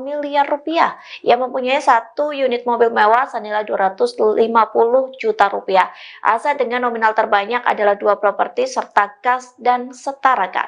S3: miliar rupiah. Ia mempunyai 1 unit mobil mewah senilai 250 juta rupiah. Aset dengan nominal terbanyak adalah 2 properti serta kas dan setara kas.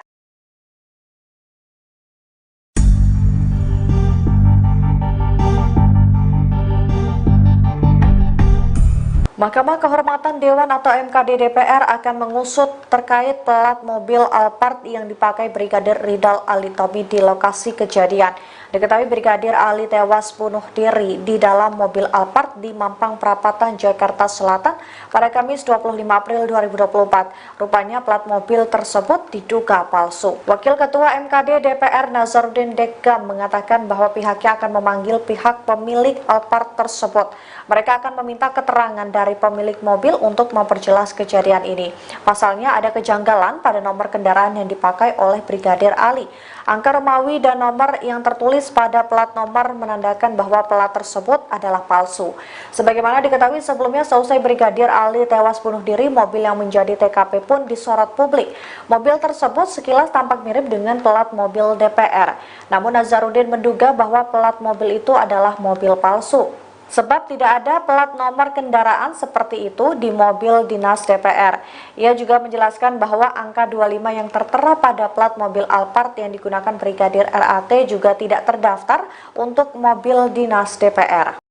S3: Mahkamah Kehormatan Dewan atau MKD DPR akan mengusut terkait plat mobil Alphard yang dipakai Brigadir Ridal Alitomi di lokasi kejadian. Diketahui Brigadir Ali tewas bunuh diri di dalam mobil Alphard di Mampang Perapatan, Jakarta Selatan pada Kamis 25 April 2024. Rupanya plat mobil tersebut diduga palsu. Wakil Ketua MKD DPR Nazarudin Dekam mengatakan bahwa pihaknya akan memanggil pihak pemilik Alphard tersebut. Mereka akan meminta keterangan dari pemilik mobil untuk memperjelas kejadian ini. Pasalnya ada kejanggalan pada nomor kendaraan yang dipakai oleh Brigadir Ali. Angka Romawi dan nomor yang tertulis pada plat nomor menandakan bahwa plat tersebut adalah palsu. Sebagaimana diketahui sebelumnya, seusai Brigadir Ali tewas bunuh diri, mobil yang menjadi TKP pun disorot publik. Mobil tersebut sekilas tampak mirip dengan plat mobil DPR. Namun Nazarudin menduga bahwa plat mobil itu adalah mobil palsu. Sebab tidak ada plat nomor kendaraan seperti itu di mobil dinas DPR. Ia juga menjelaskan bahwa angka 25 yang tertera pada plat mobil Alphard yang digunakan Brigadir RAT juga tidak terdaftar untuk mobil dinas DPR.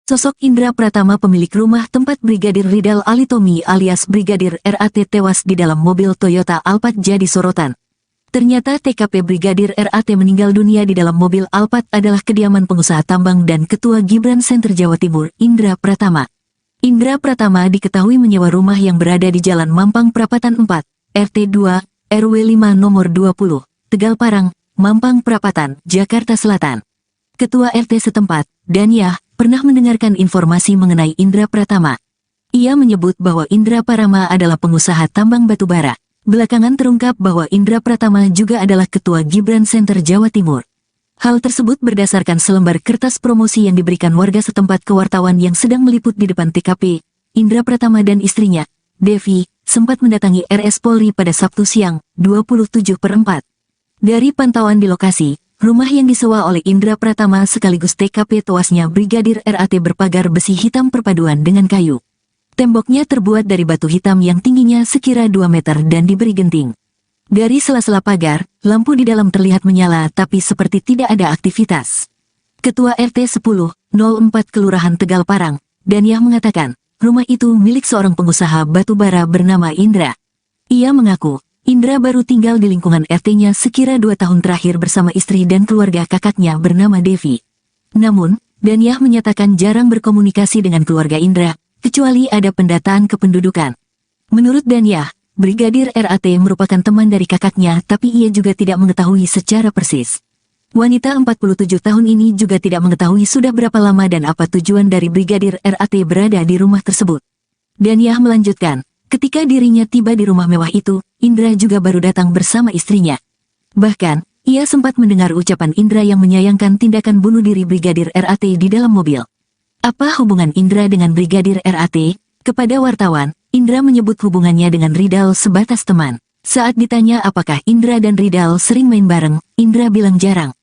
S4: Sosok Indra Pratama, pemilik rumah tempat Brigadir Ridal Alitomi alias Brigadir RAT tewas di dalam mobil Toyota Alphard jadi sorotan. Ternyata TKP Brigadir RAT meninggal dunia di dalam mobil Alphard adalah kediaman pengusaha tambang dan Ketua Gibran Center Jawa Timur, Indra Pratama. Indra Pratama diketahui menyewa rumah yang berada di Jalan Mampang Perapatan 4, RT 2, RW 5 nomor 20, Tegal Parang, Mampang Perapatan, Jakarta Selatan. Ketua RT setempat, Daniah, pernah mendengarkan informasi mengenai Indra Pratama. Ia menyebut bahwa Indra Pratama adalah pengusaha tambang batubara. Belakangan terungkap bahwa Indra Pratama juga adalah Ketua Gibran Center Jawa Timur. Hal tersebut berdasarkan selembar kertas promosi yang diberikan warga setempat ke wartawan yang sedang meliput di depan TKP. Indra Pratama dan istrinya, Devi, sempat mendatangi RS Polri pada Sabtu siang, 27/4. Dari pantauan di lokasi, rumah yang disewa oleh Indra Pratama sekaligus TKP tewasnya Brigadir RAT berpagar besi hitam perpaduan dengan kayu. Temboknya terbuat dari batu hitam yang tingginya sekira 2 meter dan diberi genting. Dari sela-sela pagar, lampu di dalam terlihat menyala tapi seperti tidak ada aktivitas. Ketua RT 10/04 Kelurahan Tegal Parang, Daniah mengatakan, rumah itu milik seorang pengusaha batubara bernama Indra. Ia mengaku, Indra baru tinggal di lingkungan RT-nya sekira 2 tahun terakhir bersama istri dan keluarga kakaknya bernama Devi. Namun, Daniah menyatakan jarang berkomunikasi dengan keluarga Indra, kecuali ada pendataan kependudukan. Menurut Daniah, Brigadir RAT merupakan teman dari kakaknya tapi ia juga tidak mengetahui secara persis. Wanita 47 tahun ini juga tidak mengetahui sudah berapa lama dan apa tujuan dari Brigadir RAT berada di rumah tersebut. Daniah melanjutkan, ketika dirinya tiba di rumah mewah itu, Indra juga baru datang bersama istrinya. Bahkan, ia sempat mendengar ucapan Indra yang menyayangkan tindakan bunuh diri Brigadir RAT di dalam mobil. Apa hubungan Indra dengan Brigadir RAT? Kepada wartawan, Indra menyebut hubungannya dengan Ridal sebatas teman. Saat ditanya apakah Indra dan Ridal sering main bareng, Indra bilang jarang.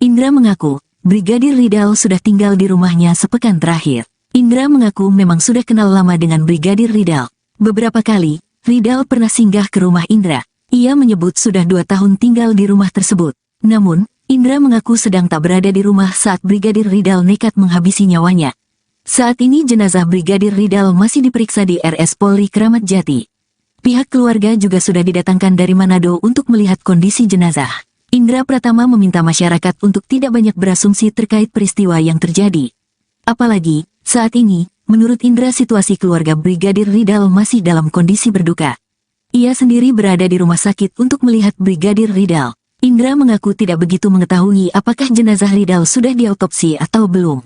S4: Indra mengaku, Brigadir Ridal sudah tinggal di rumahnya sepekan terakhir. Indra mengaku memang sudah kenal lama dengan Brigadir Ridal. Beberapa kali, Ridal pernah singgah ke rumah Indra. Ia menyebut sudah 2 tahun tinggal di rumah tersebut. Namun, Indra mengaku sedang tak berada di rumah saat Brigadir Ridal nekat menghabisi nyawanya. Saat ini jenazah Brigadir Ridal masih diperiksa di RS Polri Kramat Jati. Pihak keluarga juga sudah didatangkan dari Manado untuk melihat kondisi jenazah. Indra Pratama meminta masyarakat untuk tidak banyak berasumsi terkait peristiwa yang terjadi. Apalagi, saat ini, menurut Indra situasi keluarga Brigadir Ridal masih dalam kondisi berduka. Ia sendiri berada di rumah sakit untuk melihat Brigadir Ridal. Indra mengaku tidak begitu mengetahui apakah jenazah Ridal sudah diautopsi atau belum.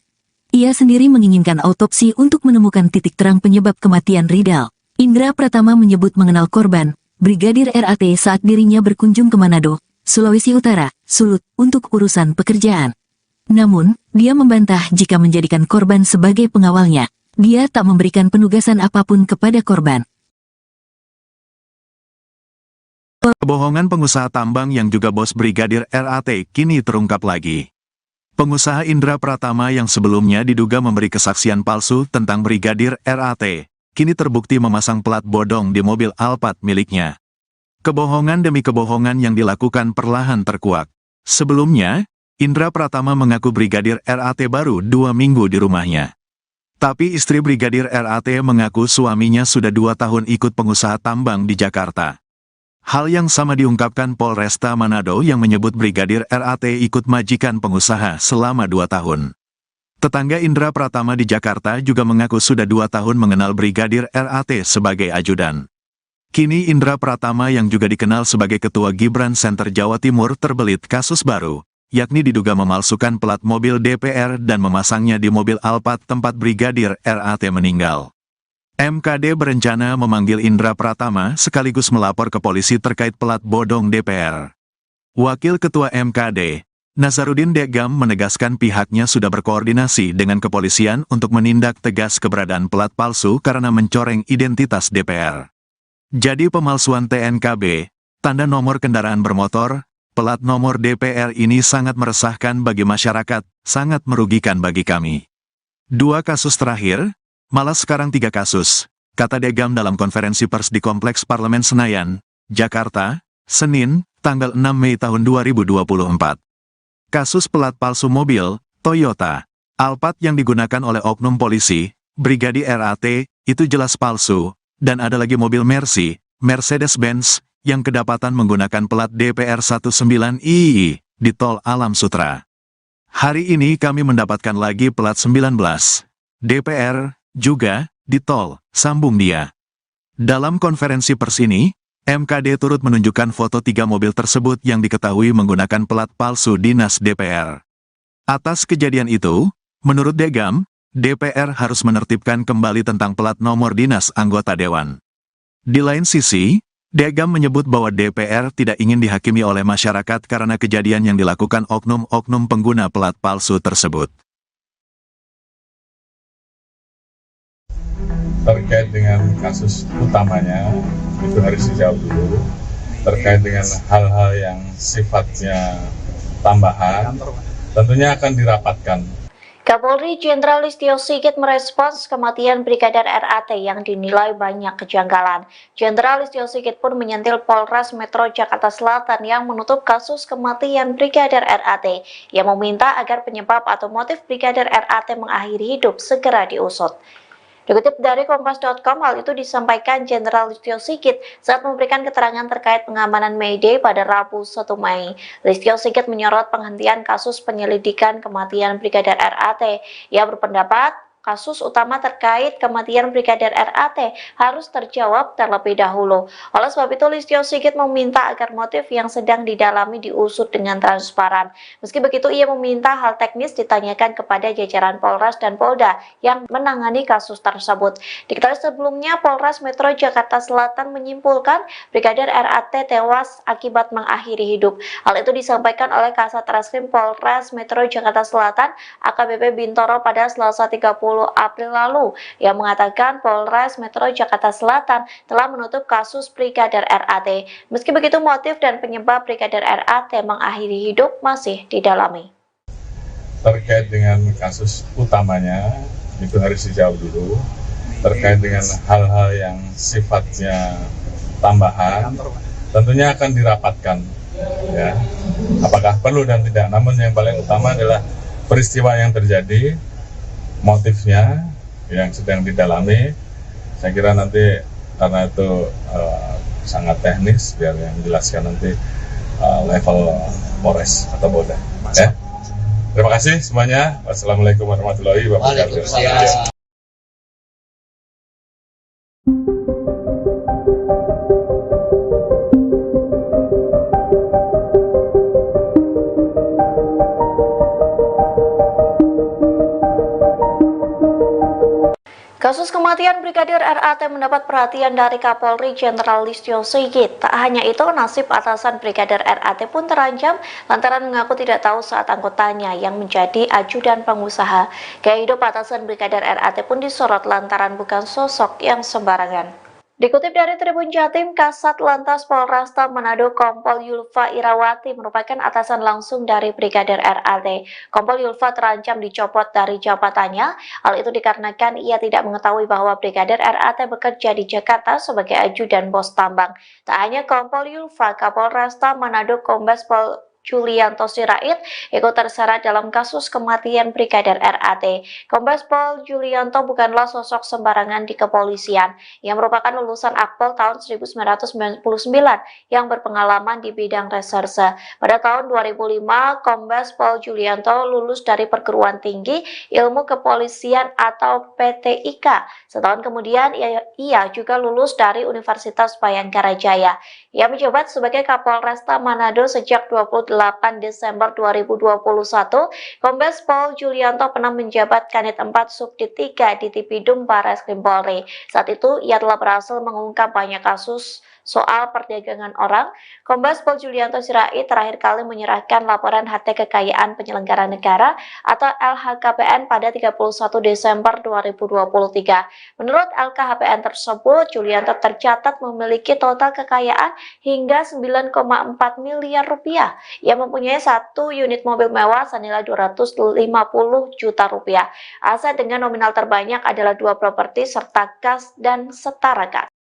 S4: Ia sendiri menginginkan autopsi untuk menemukan titik terang penyebab kematian Ridal. Indra Pratama menyebut mengenal korban, Brigadir RAT saat dirinya berkunjung ke Manado, Sulawesi Utara, Sulut, untuk urusan pekerjaan. Namun, dia membantah jika menjadikan korban sebagai pengawalnya. Dia tak memberikan penugasan apapun kepada korban.
S1: Kebohongan pengusaha tambang yang juga bos Brigadir RAT kini terungkap lagi. Pengusaha Indra Pratama yang sebelumnya diduga memberi kesaksian palsu tentang Brigadir RAT, kini terbukti memasang plat bodong di mobil Alphard miliknya. Kebohongan demi kebohongan yang dilakukan perlahan terkuak. Sebelumnya, Indra Pratama mengaku Brigadir RAT baru 2 minggu di rumahnya. Tapi istri Brigadir RAT mengaku suaminya sudah 2 tahun ikut pengusaha tambang di Jakarta. Hal yang sama diungkapkan Polresta Manado yang menyebut Brigadir RAT ikut majikan pengusaha selama 2 tahun. Tetangga Indra Pratama di Jakarta juga mengaku sudah 2 tahun mengenal Brigadir RAT sebagai ajudan. Kini Indra Pratama yang juga dikenal sebagai Ketua Gibran Center Jawa Timur terbelit kasus baru, yakni diduga memalsukan plat mobil DPR dan memasangnya di mobil Alphard tempat Brigadir RAT meninggal. MKD berencana memanggil Indra Pratama sekaligus melapor ke polisi terkait plat bodong DPR. Wakil Ketua MKD, Nazarudin Degam menegaskan pihaknya sudah berkoordinasi dengan kepolisian untuk menindak tegas keberadaan plat palsu karena mencoreng identitas DPR. Jadi pemalsuan TNKB, tanda nomor kendaraan bermotor, plat nomor DPR ini sangat meresahkan bagi masyarakat, sangat merugikan bagi kami. 2 kasus terakhir, malah sekarang 3 kasus, kata Degam dalam konferensi pers di Kompleks Parlemen Senayan, Jakarta, Senin, tanggal 6 Mei tahun 2024. Kasus pelat palsu mobil, Toyota, Alphard yang digunakan oleh oknum polisi, Brigadir RAT, itu jelas palsu, dan ada lagi mobil Mercy, Mercedes-Benz, yang kedapatan menggunakan plat DPR 19II, di Tol Alam Sutra. Hari ini kami mendapatkan lagi plat 19, DPR, juga, di tol, sambung dia. Dalam konferensi pers ini, MKD turut menunjukkan foto 3 mobil tersebut yang diketahui menggunakan plat palsu dinas DPR. Atas kejadian itu, menurut Degam, DPR harus menertibkan kembali tentang plat nomor dinas anggota dewan. Di lain sisi, Degam menyebut bahwa DPR tidak ingin dihakimi oleh masyarakat karena kejadian yang dilakukan oknum-oknum pengguna plat palsu tersebut.
S2: Terkait dengan kasus utamanya, itu harus dijawab dulu. Terkait dengan hal-hal yang sifatnya tambahan, tentunya akan dirapatkan.
S3: Kapolri Jenderal Listio Sigit merespons kematian Brigadir RAT yang dinilai banyak kejanggalan. Jenderal Listio Sigit pun menyentil Polres Metro Jakarta Selatan yang menutup kasus kematian Brigadir RAT, yang meminta agar penyebab atau motif Brigadir RAT mengakhiri hidup segera diusut. Dikutip dari Kompas.com, hal itu disampaikan Jenderal Listio Sigit saat memberikan keterangan terkait pengamanan May Day pada Rabu 1 Mei. Listio Sigit menyorot penghentian kasus penyelidikan kematian Brigadir RAT. Ia berpendapat kasus utama terkait kematian Brigadir RAT harus terjawab terlebih dahulu. Oleh sebab itu, Listio Sigit meminta agar motif yang sedang didalami diusut dengan transparan. Meski begitu, ia meminta hal teknis ditanyakan kepada jajaran Polres dan Polda yang menangani kasus tersebut. Diketahui sebelumnya, Polres Metro Jakarta Selatan menyimpulkan Brigadir RAT tewas akibat mengakhiri hidup. Hal itu disampaikan oleh Kasat Reskrim Polres Metro Jakarta Selatan, AKBP Bintoro, pada Selasa 30 April lalu, yang mengatakan Polres Metro Jakarta Selatan telah menutup kasus Brigadir RAT. Meski begitu, motif dan penyebab Brigadir RAT mengakhiri hidup masih didalami.
S2: Terkait dengan kasus utamanya, itu harus dijawab dulu. Terkait dengan hal-hal yang sifatnya tambahan, tentunya akan dirapatkan, ya. Apakah perlu dan tidak. Namun yang paling utama adalah peristiwa yang terjadi, motifnya yang sedang didalami. Saya kira nanti karena itu sangat teknis, biar yang menjelaskan nanti level Polres atau Polda. Ya. Terima kasih semuanya. Wassalamualaikum warahmatullahi wabarakatuh.
S3: Kasus kematian Brigadir RAT mendapat perhatian dari Kapolri Jenderal Listio Sigit. Tak hanya itu, nasib atasan Brigadir RAT pun terancam lantaran mengaku tidak tahu saat anggotanya yang menjadi ajudan pengusaha. Gaya hidup atasan Brigadir RAT pun disorot lantaran bukan sosok yang sembarangan. Dikutip dari Tribun Jatim, Kasat Lantas Polresta Manado Kompol Yulfa Irawati merupakan atasan langsung dari Brigadir RAT. Kompol Yulfa terancam dicopot dari jabatannya. Hal itu dikarenakan ia tidak mengetahui bahwa Brigadir RAT bekerja di Jakarta sebagai ajudan bos tambang. Tak hanya Kompol Yulfa, Kapolresta Manado Kombes Pol Julianto Sirait ikut terseret dalam kasus kematian Brigadir RAT. Kombes Pol Julianto bukanlah sosok sembarangan di kepolisian. Ia merupakan lulusan Akpol tahun 1999 yang berpengalaman di bidang reserse. Pada tahun 2005, Kombes Pol Julianto lulus dari Perguruan Tinggi Ilmu Kepolisian atau PTIK. Setahun kemudian, ia juga lulus dari Universitas Bayangkara Jaya. Ia menjabat sebagai Kapolresta Manado sejak 28 Desember 2021, Kombes Pol Julianto pernah menjabat Kanit 4 Subdit 3 di Tipidum Barreskrim Polri. Saat itu, ia telah berhasil mengungkap banyak kasus soal perdagangan orang. Kombes Pol Julianto Sirait terakhir kali menyerahkan laporan harta kekayaan penyelenggara negara atau LHKPN pada 31 Desember 2023. Menurut LKHPN tersebut, Julianto tercatat memiliki total kekayaan hingga 9,4 miliar rupiah. Ia mempunyai 1 unit mobil mewah senilai 250 juta rupiah. Aset dengan nominal terbanyak adalah 2 properti serta kas dan setara kas.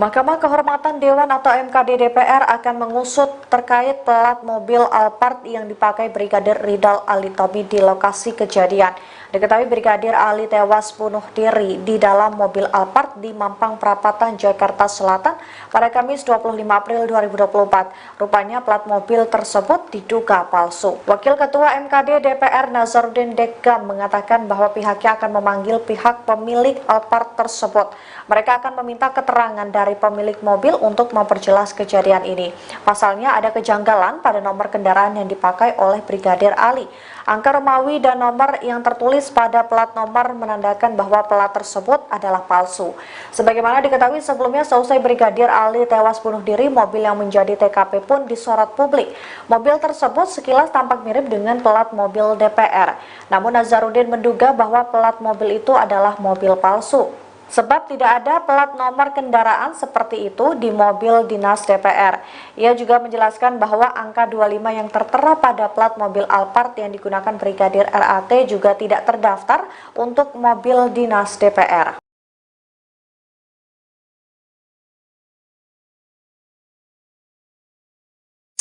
S3: Mahkamah Kehormatan Dewan atau MKD DPR akan mengusut terkait plat mobil Alphard yang dipakai Brigadir Ridal Alitomi di lokasi kejadian. Diketahui Brigadir Ali tewas bunuh diri di dalam mobil Alphard di Mampang Perapatan, Jakarta Selatan pada Kamis 25 April 2024. Rupanya plat mobil tersebut diduga palsu. Wakil Ketua MKD DPR Nazarudin Dekam mengatakan bahwa pihaknya akan memanggil pihak pemilik Alphard tersebut. Mereka akan meminta keterangan dari pemilik mobil untuk memperjelas kejadian ini. Pasalnya ada kejanggalan pada nomor kendaraan yang dipakai oleh Brigadir Ali. Angka Romawi dan nomor yang tertulis pada plat nomor menandakan bahwa plat tersebut adalah palsu. Sebagaimana diketahui sebelumnya, seusai Brigadir Ali tewas bunuh diri, mobil yang menjadi TKP pun disorot publik. Mobil tersebut sekilas tampak mirip dengan plat mobil DPR. Namun Nazarudin menduga bahwa plat mobil itu adalah mobil palsu. Sebab tidak ada plat nomor kendaraan seperti itu di mobil dinas DPR. Ia juga menjelaskan bahwa angka 25 yang tertera pada plat mobil Alphard yang digunakan Brigadir RAT juga tidak terdaftar untuk mobil dinas DPR.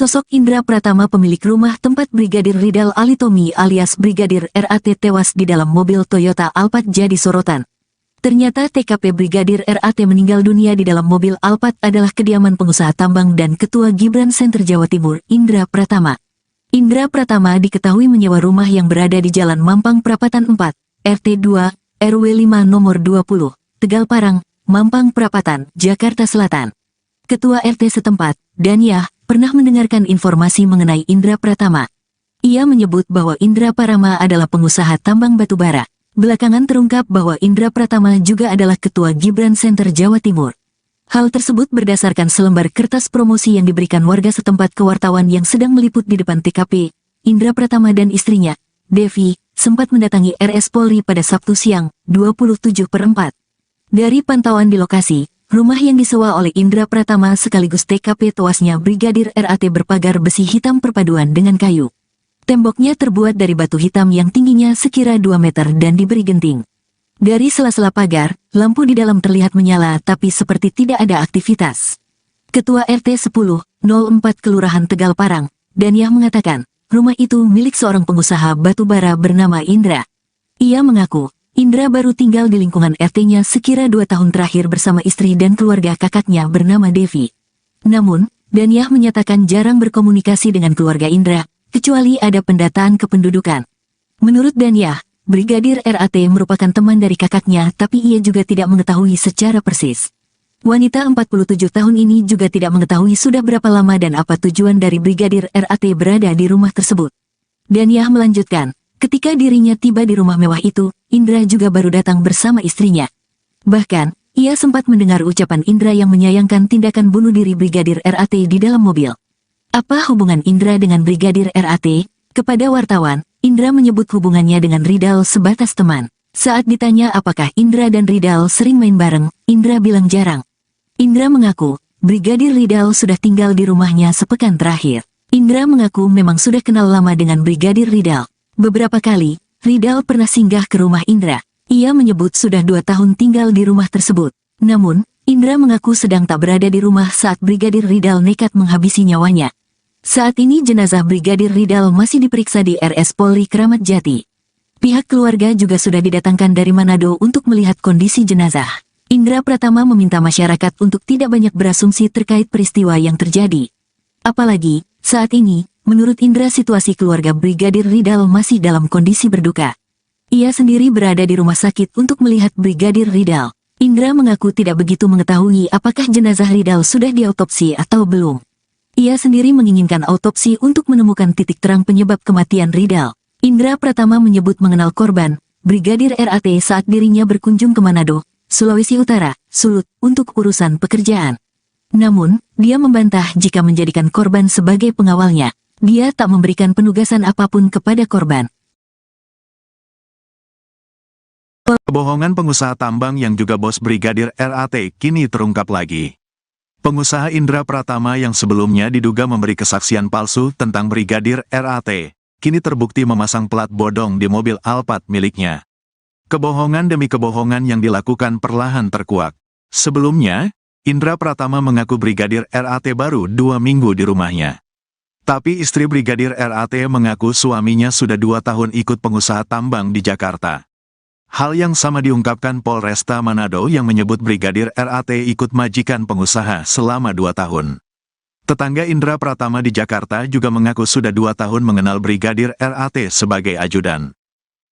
S4: Sosok Indra Pratama, pemilik rumah tempat Brigadir Ridal Alitomi alias Brigadir RAT tewas di dalam mobil Toyota Alphard jadi sorotan. Ternyata TKP Brigadir RAT meninggal dunia di dalam mobil Alphard adalah kediaman pengusaha tambang dan Ketua Gibran Center Jawa Timur, Indra Pratama. Indra Pratama diketahui menyewa rumah yang berada di Jalan Mampang Perapatan 4, RT 2, RW 5 nomor 20, Tegal Parang, Mampang Perapatan, Jakarta Selatan. Ketua RT setempat, Daniah, pernah mendengarkan informasi mengenai Indra Pratama. Ia menyebut bahwa Indra Pratama adalah pengusaha tambang batubara. Belakangan terungkap bahwa Indra Pratama juga adalah Ketua Gibran Center Jawa Timur. Hal tersebut berdasarkan selembar kertas promosi yang diberikan warga setempat ke wartawan yang sedang meliput di depan TKP. Indra Pratama dan istrinya, Devi, sempat mendatangi RS Polri pada Sabtu siang, 27/4. Dari pantauan di lokasi, rumah yang disewa oleh Indra Pratama sekaligus TKP tewasnya Brigadir RAT berpagar besi hitam perpaduan dengan kayu. Temboknya terbuat dari batu hitam yang tingginya sekira 2 meter dan diberi genting. Dari sela-sela pagar, lampu di dalam terlihat menyala tapi seperti tidak ada aktivitas. Ketua RT 1004 Kelurahan Tegal Parang, Daniah mengatakan, rumah itu milik seorang pengusaha batubara bernama Indra. Ia mengaku, Indra baru tinggal di lingkungan RT-nya sekira 2 tahun terakhir bersama istri dan keluarga kakaknya bernama Devi. Namun, Daniah menyatakan jarang berkomunikasi dengan keluarga Indra, kecuali ada pendataan kependudukan. Menurut Daniah, Brigadir RAT merupakan teman dari kakaknya tapi ia juga tidak mengetahui secara persis. Wanita 47 tahun ini juga tidak mengetahui sudah berapa lama dan apa tujuan dari Brigadir RAT berada di rumah tersebut. Daniah melanjutkan, ketika dirinya tiba di rumah mewah itu, Indra juga baru datang bersama istrinya. Bahkan, ia sempat mendengar ucapan Indra yang menyayangkan tindakan bunuh diri Brigadir RAT di dalam mobil. Apa hubungan Indra dengan Brigadir RAT? Kepada wartawan, Indra menyebut hubungannya dengan Ridal sebatas teman. Saat ditanya apakah Indra dan Ridal sering main bareng, Indra bilang jarang. Indra mengaku, Brigadir Ridal sudah tinggal di rumahnya sepekan terakhir. Indra mengaku memang sudah kenal lama dengan Brigadir Ridal. Beberapa kali, Ridal pernah singgah ke rumah Indra. Ia menyebut sudah 2 tahun tinggal di rumah tersebut. Namun, Indra mengaku sedang tak berada di rumah saat Brigadir Ridal nekat menghabisi nyawanya. Saat ini jenazah Brigadir Ridal masih diperiksa di RS Polri Kramat Jati. Pihak keluarga juga sudah didatangkan dari Manado untuk melihat kondisi jenazah. Indra Pratama meminta masyarakat untuk tidak banyak berasumsi terkait peristiwa yang terjadi. Apalagi, saat ini, menurut Indra situasi keluarga Brigadir Ridal masih dalam kondisi berduka. Ia sendiri berada di rumah sakit untuk melihat Brigadir Ridal. Indra mengaku tidak begitu mengetahui apakah jenazah Ridal sudah diautopsi atau belum. Ia sendiri menginginkan autopsi untuk menemukan titik terang penyebab kematian Ridal. Indra Pratama menyebut mengenal korban, Brigadir RAT saat dirinya berkunjung ke Manado, Sulawesi Utara, Sulut, untuk urusan pekerjaan. Namun, dia membantah jika menjadikan korban sebagai pengawalnya. Dia tak memberikan penugasan apapun kepada korban.
S1: Kebohongan pengusaha tambang yang juga bos Brigadir RAT kini terungkap lagi. Pengusaha Indra Pratama yang sebelumnya diduga memberi kesaksian palsu tentang Brigadir RAT, kini terbukti memasang plat bodong di mobil Alphard miliknya. Kebohongan demi kebohongan yang dilakukan perlahan terkuak. Sebelumnya, Indra Pratama mengaku Brigadir RAT baru 2 minggu di rumahnya. Tapi istri Brigadir RAT mengaku suaminya sudah 2 tahun ikut pengusaha tambang di Jakarta. Hal yang sama diungkapkan Polresta Manado yang menyebut Brigadir RAT ikut majikan pengusaha selama 2 tahun. Tetangga Indra Pratama di Jakarta juga mengaku sudah 2 tahun mengenal Brigadir RAT sebagai ajudan.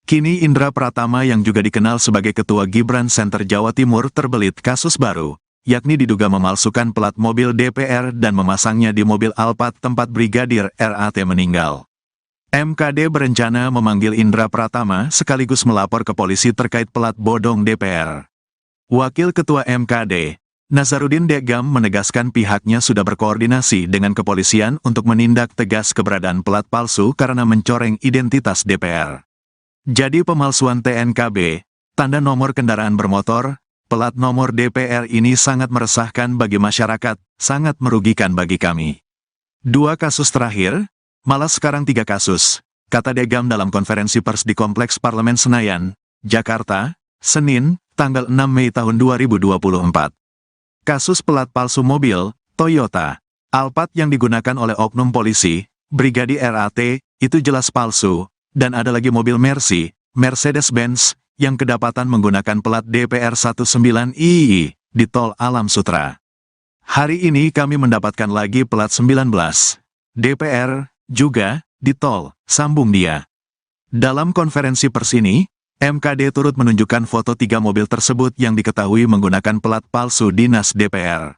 S1: Kini Indra Pratama yang juga dikenal sebagai Ketua Gibran Center Jawa Timur terbelit kasus baru, yakni diduga memalsukan plat mobil DPR dan memasangnya di mobil Alphard tempat Brigadir RAT meninggal. MKD berencana memanggil Indra Pratama sekaligus melapor ke polisi terkait plat bodong DPR. Wakil Ketua MKD, Nazarudin Degam menegaskan pihaknya sudah berkoordinasi dengan kepolisian untuk menindak tegas keberadaan plat palsu karena mencoreng identitas DPR. Jadi pemalsuan TNKB, tanda nomor kendaraan bermotor, plat nomor DPR ini sangat meresahkan bagi masyarakat, sangat merugikan bagi kami. 2 kasus terakhir, malah sekarang 3 kasus, kata Degam dalam konferensi pers di Kompleks Parlemen Senayan, Jakarta, Senin, tanggal 6 Mei tahun 2024. Kasus plat palsu mobil, Toyota, Alphard yang digunakan oleh oknum polisi, Brigadir RAT, itu jelas palsu, dan ada lagi mobil Mercy, Mercedes-Benz, yang kedapatan menggunakan plat DPR 19II, di Tol Alam Sutra. Hari ini kami mendapatkan lagi plat 19, DPR, juga, di tol, sambung dia. Dalam konferensi pers ini, MKD turut menunjukkan foto 3 mobil tersebut yang diketahui menggunakan plat palsu dinas DPR.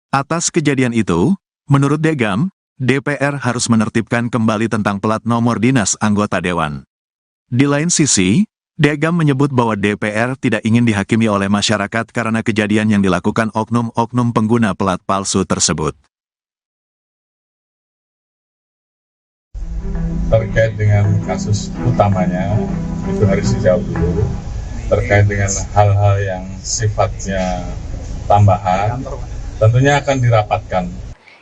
S1: Atas kejadian itu, menurut Degam, DPR harus menertibkan kembali tentang plat nomor dinas anggota dewan. Di lain sisi, Degam menyebut bahwa DPR tidak ingin dihakimi oleh masyarakat karena kejadian yang dilakukan oknum-oknum pengguna plat palsu tersebut.
S2: Terkait dengan kasus utamanya, itu harus dijawab dulu. Terkait dengan hal-hal yang sifatnya tambahan, tentunya akan dirapatkan.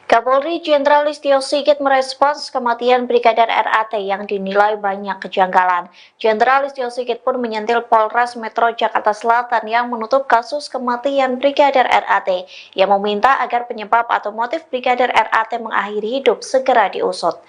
S3: Kapolri Jenderal Listio Sigit merespons kematian Brigadir RAT yang dinilai banyak kejanggalan. Jenderal Listio Sigit pun menyentil Polres Metro Jakarta Selatan yang menutup kasus kematian Brigadir RAT. Ia meminta agar penyebab atau motif Brigadir RAT mengakhiri hidup segera diusut.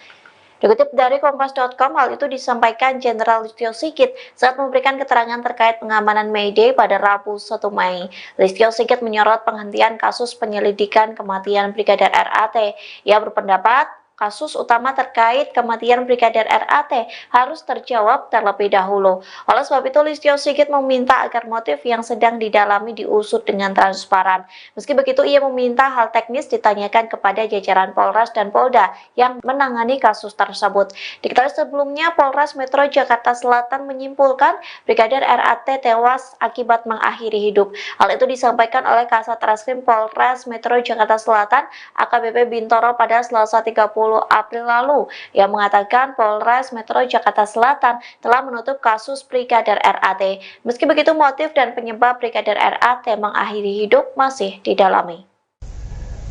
S3: Dikutip dari Kompas.com, hal itu disampaikan Jenderal Listio Sigit saat memberikan keterangan terkait pengamanan May Day pada Rabu 1 Mei. Listio Sigit menyorot penghentian kasus penyelidikan kematian Brigadir RAT. Ia berpendapat kasus utama terkait kematian Brigadir RAT harus terjawab terlebih dahulu. Oleh sebab itu, Listio Sigit meminta agar motif yang sedang didalami diusut dengan transparan. Meski begitu, ia meminta hal teknis ditanyakan kepada jajaran Polres dan Polda yang menangani kasus tersebut. Diketahui sebelumnya, Polres Metro Jakarta Selatan menyimpulkan Brigadir RAT tewas akibat mengakhiri hidup. Hal itu disampaikan oleh Kasat Reskrim Polres Metro Jakarta Selatan AKBP Bintoro pada Selasa 30 April lalu, yang mengatakan Polres Metro Jakarta Selatan telah menutup kasus Brigadir RAT. Meski begitu, motif dan penyebab Brigadir RAT mengakhiri hidup masih didalami.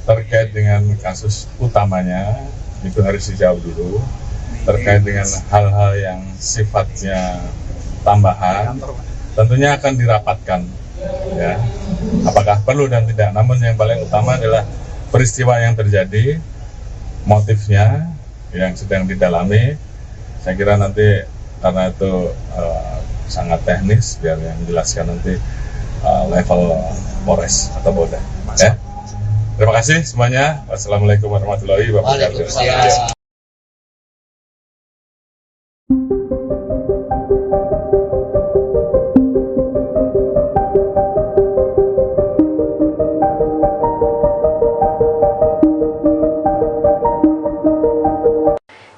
S2: Terkait dengan kasus utamanya, itu harus dijawab dulu. Terkait dengan hal-hal yang sifatnya tambahan, tentunya akan dirapatkan. Ya, apakah perlu dan tidak. Namun yang paling utama adalah peristiwa yang terjadi, motifnya yang sedang didalami. Saya kira nanti karena itu sangat teknis, biar yang menjelaskan nanti level Polres atau Polda. Ya. Terima kasih semuanya. Wassalamualaikum warahmatullahi wabarakatuh.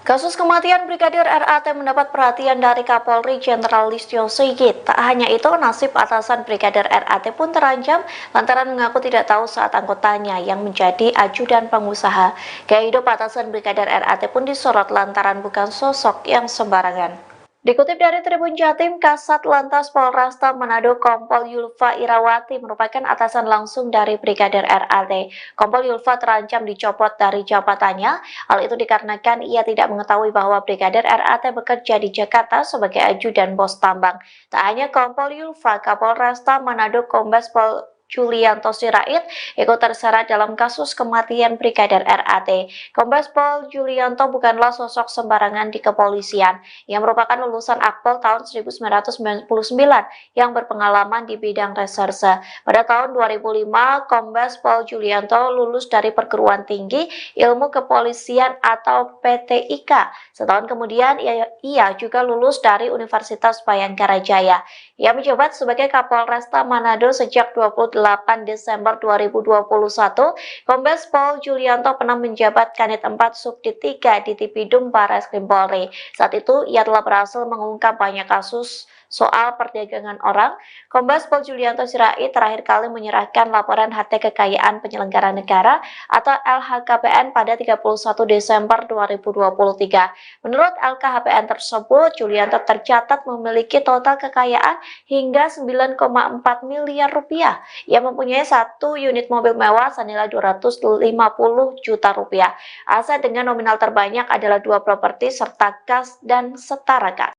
S3: Kasus kematian Brigadir RAT mendapat perhatian dari Kapolri Jenderal Listio Sigit. Tak hanya itu, nasib atasan Brigadir RAT pun terancam lantaran mengaku tidak tahu saat anggotanya yang menjadi ajudan pengusaha. Gaya hidup atasan Brigadir RAT pun disorot lantaran bukan sosok yang sembarangan. Dikutip dari Tribun Jatim, Kasat Lantas Polresta Manado Kompol Yulfa Irawati merupakan atasan langsung dari Brigadir RAT. Kompol Yulfa terancam dicopot dari jabatannya. Hal itu dikarenakan ia tidak mengetahui bahwa Brigadir RAT bekerja di Jakarta sebagai ajudan bos tambang. Tak hanya Kompol Yulfa, Kapolresta Manado Kombes Pol Julianto Sirait ikut terseret dalam kasus kematian Brigadir RAT. Kombes Pol Julianto bukanlah sosok sembarangan di kepolisian. Ia merupakan lulusan Akpol tahun 1999 yang berpengalaman di bidang reserse. Pada tahun 2005, Kombes Pol Julianto lulus dari Perguruan Tinggi Ilmu Kepolisian atau PTIK. Setahun kemudian, ia juga lulus dari Universitas Bayangkara Jaya. Ia menjabat sebagai Kapolresta Manado sejak 28 Desember 2021, Kombes Pol Julianto pernah menjabat Kanit 4 Subdit 3 di Tipidum Barreskrim Polri. Saat itu, ia telah berhasil mengungkap banyak kasus soal perdagangan orang. Kombes Pol Julianto Sirait terakhir kali menyerahkan laporan harta kekayaan penyelenggara negara atau LHKPN pada 31 Desember 2023. Menurut LKHPN tersebut, Julianto tercatat memiliki total kekayaan hingga 9,4 miliar rupiah. Ia mempunyai satu unit mobil mewah senilai 250 juta rupiah. Aset dengan nominal terbanyak adalah 2 properti serta kas dan setara kas.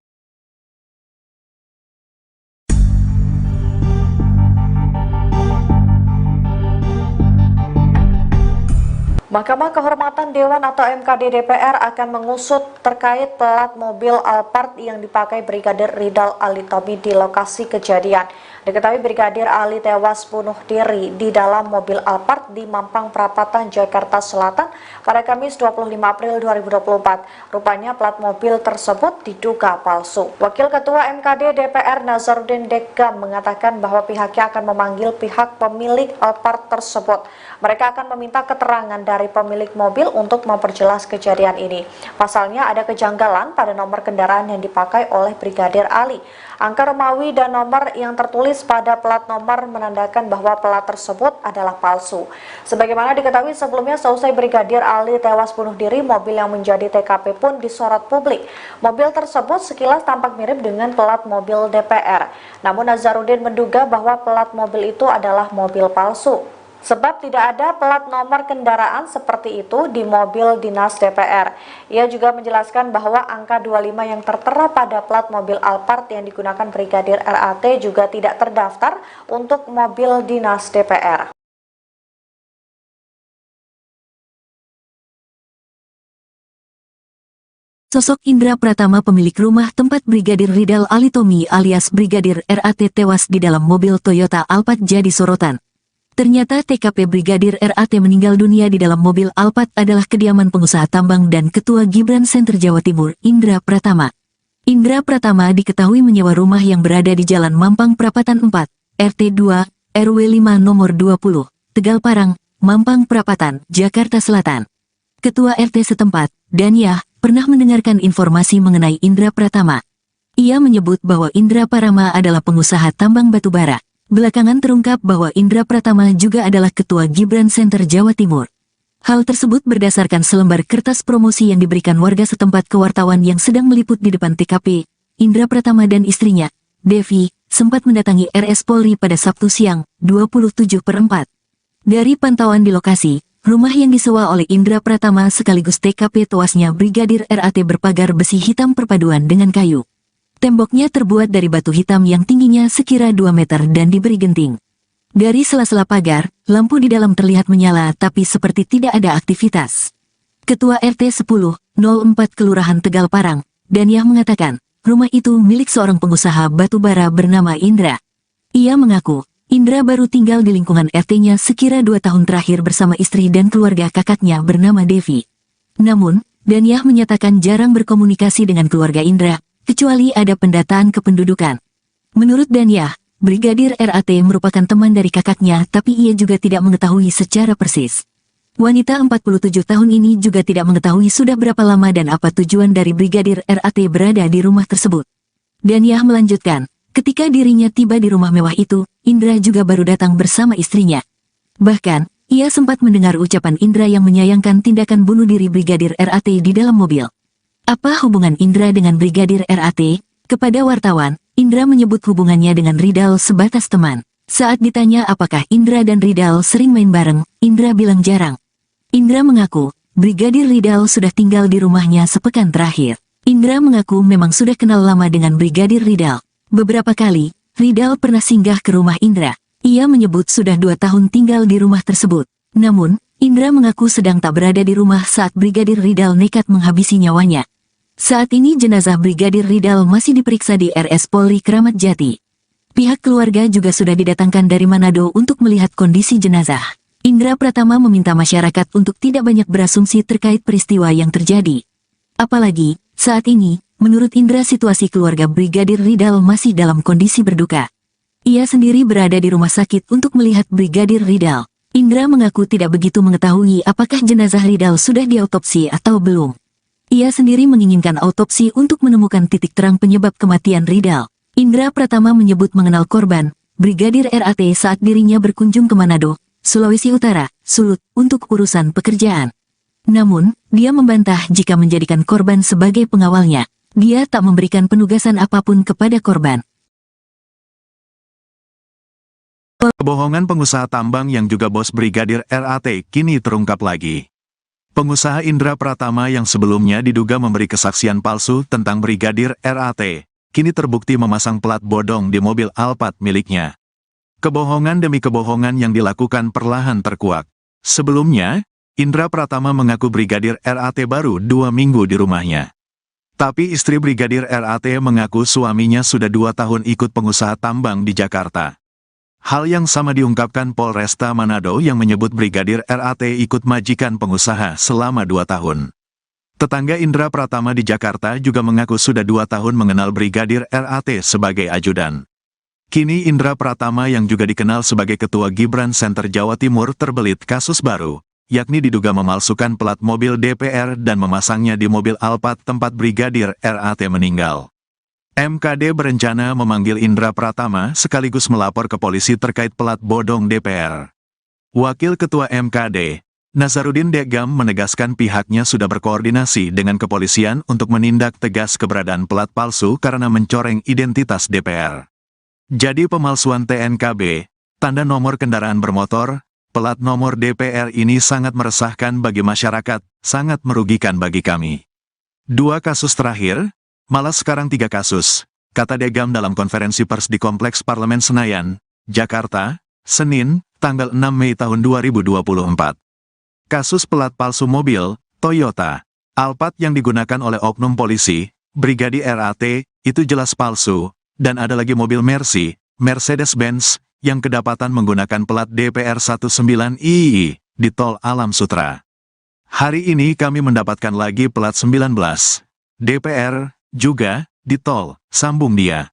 S3: Mahkamah Kehormatan Dewan atau MKD DPR akan mengusut terkait plat mobil Alphard yang dipakai Brigadir Ridal Ali Tommy di lokasi kejadian. Diketahui Brigadir Ali tewas bunuh diri di dalam mobil Alphard di Mampang Perapatan, Jakarta Selatan pada Kamis 25 April 2024. Rupanya plat mobil tersebut diduga palsu. Wakil Ketua MKD DPR Nazarudin Dekam mengatakan bahwa pihaknya akan memanggil pihak pemilik Alphard tersebut. Mereka akan meminta keterangan dari pemilik mobil untuk memperjelas kejadian ini. Pasalnya ada kejanggalan pada nomor kendaraan yang dipakai oleh Brigadir Ali. Angka Romawi dan nomor yang tertulis pada plat nomor menandakan bahwa plat tersebut adalah palsu. Sebagaimana diketahui sebelumnya, seusai Brigadir Ali tewas bunuh diri, mobil yang menjadi TKP pun disorot publik. Mobil tersebut sekilas tampak mirip dengan plat mobil DPR. Namun Nazarudin menduga bahwa plat mobil itu adalah mobil palsu. sebab tidak ada plat nomor kendaraan seperti itu di mobil dinas DPR. Ia juga menjelaskan bahwa angka 25 yang tertera pada plat mobil Alphard yang digunakan Brigadir RAT juga tidak terdaftar untuk mobil dinas DPR.
S4: Sosok Indra Pratama pemilik rumah tempat Brigadir Ridal Alitomi alias Brigadir RAT tewas di dalam mobil Toyota Alphard jadi sorotan. Ternyata TKP Brigadir RAT meninggal dunia di dalam mobil Alphard adalah kediaman pengusaha tambang dan Ketua Gibran Center Jawa Timur, Indra Pratama. Indra Pratama diketahui menyewa rumah yang berada di Jalan Mampang Prapatan 4, RT 2, RW 5 nomor 20, Tegal Parang, Mampang Prapatan, Jakarta Selatan. Ketua RT setempat, Daniah, pernah mendengarkan informasi mengenai Indra Pratama. Ia menyebut bahwa Indra Pratama adalah pengusaha tambang batubara. Belakangan terungkap bahwa Indra Pratama juga adalah Ketua Gibran Center Jawa Timur. Hal tersebut berdasarkan selembar kertas promosi yang diberikan warga setempat ke wartawan yang sedang meliput di depan TKP. Indra Pratama dan istrinya, Devi, sempat mendatangi RS Polri pada Sabtu siang, 27/4. Dari pantauan di lokasi, rumah yang disewa oleh Indra Pratama sekaligus TKP tewasnya Brigadir RAT berpagar besi hitam perpaduan dengan kayu. Temboknya terbuat dari batu hitam yang tingginya sekira 2 meter dan diberi genting. Dari sela-sela pagar, lampu di dalam terlihat menyala tapi seperti tidak ada aktivitas. Ketua RT 10/04 Kelurahan Tegal Parang, Daniah mengatakan, rumah itu milik seorang pengusaha batubara bernama Indra. Ia mengaku, Indra baru tinggal di lingkungan RT-nya sekira 2 tahun terakhir bersama istri dan keluarga kakaknya bernama Devi. Namun, Daniah menyatakan jarang berkomunikasi dengan keluarga Indra, kecuali ada pendataan kependudukan. Menurut Daniah, Brigadir RAT merupakan teman dari kakaknya tapi ia juga tidak mengetahui secara persis. Wanita 47 tahun ini juga tidak mengetahui sudah berapa lama dan apa tujuan dari Brigadir RAT berada di rumah tersebut. Daniah melanjutkan, ketika dirinya tiba di rumah mewah itu, Indra juga baru datang bersama istrinya. Bahkan, ia sempat mendengar ucapan Indra yang menyayangkan tindakan bunuh diri Brigadir RAT di dalam mobil. Apa hubungan Indra dengan Brigadir RAT? Kepada wartawan, Indra menyebut hubungannya dengan Ridal sebatas teman. Saat ditanya apakah Indra dan Ridal sering main bareng, Indra bilang jarang. Indra mengaku, Brigadir Ridal sudah tinggal di rumahnya sepekan terakhir. Indra mengaku memang sudah kenal lama dengan Brigadir Ridal. Beberapa kali, Ridal pernah singgah ke rumah Indra. Ia menyebut sudah 2 tahun tinggal di rumah tersebut. Namun, Indra mengaku sedang tak berada di rumah saat Brigadir Ridal nekat menghabisi nyawanya. Saat ini jenazah Brigadir Ridal masih diperiksa di RS Polri Kramat Jati. Pihak keluarga juga sudah didatangkan dari Manado untuk melihat kondisi jenazah. Indra Pratama meminta masyarakat untuk tidak banyak berasumsi terkait peristiwa yang terjadi. Apalagi, saat ini, menurut Indra situasi keluarga Brigadir Ridal masih dalam kondisi berduka. Ia sendiri berada di rumah sakit untuk melihat Brigadir Ridal. Indra mengaku tidak begitu mengetahui apakah jenazah Ridal sudah diautopsi atau belum. Ia sendiri menginginkan autopsi untuk menemukan titik terang penyebab kematian Ridal. Indra Pratama menyebut mengenal korban, Brigadir RAT saat dirinya berkunjung ke Manado, Sulawesi Utara, Sulut, untuk urusan pekerjaan. Namun, dia membantah jika menjadikan korban sebagai pengawalnya. Dia tak memberikan penugasan apapun kepada korban.
S1: Kebohongan pengusaha tambang yang juga bos Brigadir RAT kini terungkap lagi. Pengusaha Indra Pratama yang sebelumnya diduga memberi kesaksian palsu tentang Brigadir RAT, kini terbukti memasang plat bodong di mobil Alphard miliknya. Kebohongan demi kebohongan yang dilakukan perlahan terkuak. Sebelumnya, Indra Pratama mengaku Brigadir RAT baru 2 minggu di rumahnya. Tapi istri Brigadir RAT mengaku suaminya sudah 2 tahun ikut pengusaha tambang di Jakarta. Hal yang sama diungkapkan Polresta Manado yang menyebut Brigadir RAT ikut majikan pengusaha selama 2 tahun. Tetangga Indra Pratama di Jakarta juga mengaku sudah 2 tahun mengenal Brigadir RAT sebagai ajudan. Kini Indra Pratama yang juga dikenal sebagai Ketua Gibran Center Jawa Timur terbelit kasus baru, yakni diduga memalsukan plat mobil DPR dan memasangnya di mobil Alphard tempat Brigadir RAT meninggal. MKD berencana memanggil Indra Pratama sekaligus melapor ke polisi terkait plat bodong DPR. Wakil Ketua MKD, Nazarudin Degam menegaskan pihaknya sudah berkoordinasi dengan kepolisian untuk menindak tegas keberadaan plat palsu karena mencoreng identitas DPR. Jadi pemalsuan TNKB, tanda nomor kendaraan bermotor, Pelat nomor DPR ini sangat meresahkan bagi masyarakat, sangat merugikan bagi kami. 2 kasus terakhir, malah sekarang 3 kasus, kata Degam dalam konferensi pers di Kompleks Parlemen Senayan, Jakarta, Senin, tanggal 6 Mei tahun 2024. Kasus pelat palsu mobil, Toyota, Alphard yang digunakan oleh oknum polisi, Brigadir RAT, itu jelas palsu, dan ada lagi mobil Mercy, Mercedes-Benz, yang kedapatan menggunakan pelat DPR 19II di Tol Alam Sutra. Hari ini kami mendapatkan lagi pelat 19 DPR, juga, di tol, sambung dia.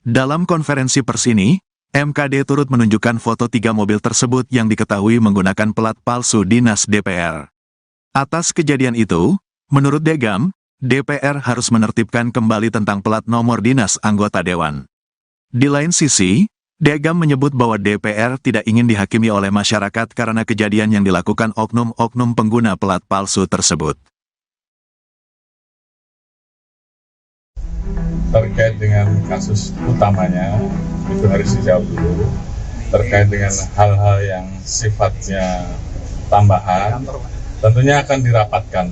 S1: Dalam konferensi pers ini, MKD turut menunjukkan foto 3 mobil tersebut yang diketahui menggunakan pelat palsu dinas DPR. Atas kejadian itu, menurut Degam, DPR harus menertibkan kembali tentang pelat nomor dinas anggota Dewan. Di lain sisi, Degam menyebut bahwa DPR tidak ingin dihakimi oleh masyarakat karena kejadian yang dilakukan oknum-oknum pengguna pelat palsu tersebut.
S2: Terkait dengan kasus utamanya, itu harus dijawab dulu. Terkait dengan hal-hal yang sifatnya tambahan, tentunya akan dirapatkan.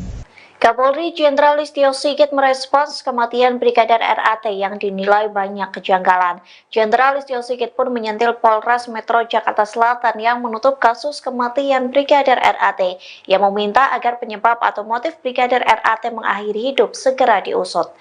S3: Kapolri Jenderal Listio Sigit merespons kematian Brigadir RAT yang dinilai banyak kejanggalan. Jenderal Listio Sigit pun menyentil Polres Metro Jakarta Selatan yang menutup kasus kematian Brigadir RAT, yang meminta agar penyebab atau motif Brigadir RAT mengakhiri hidup segera diusut.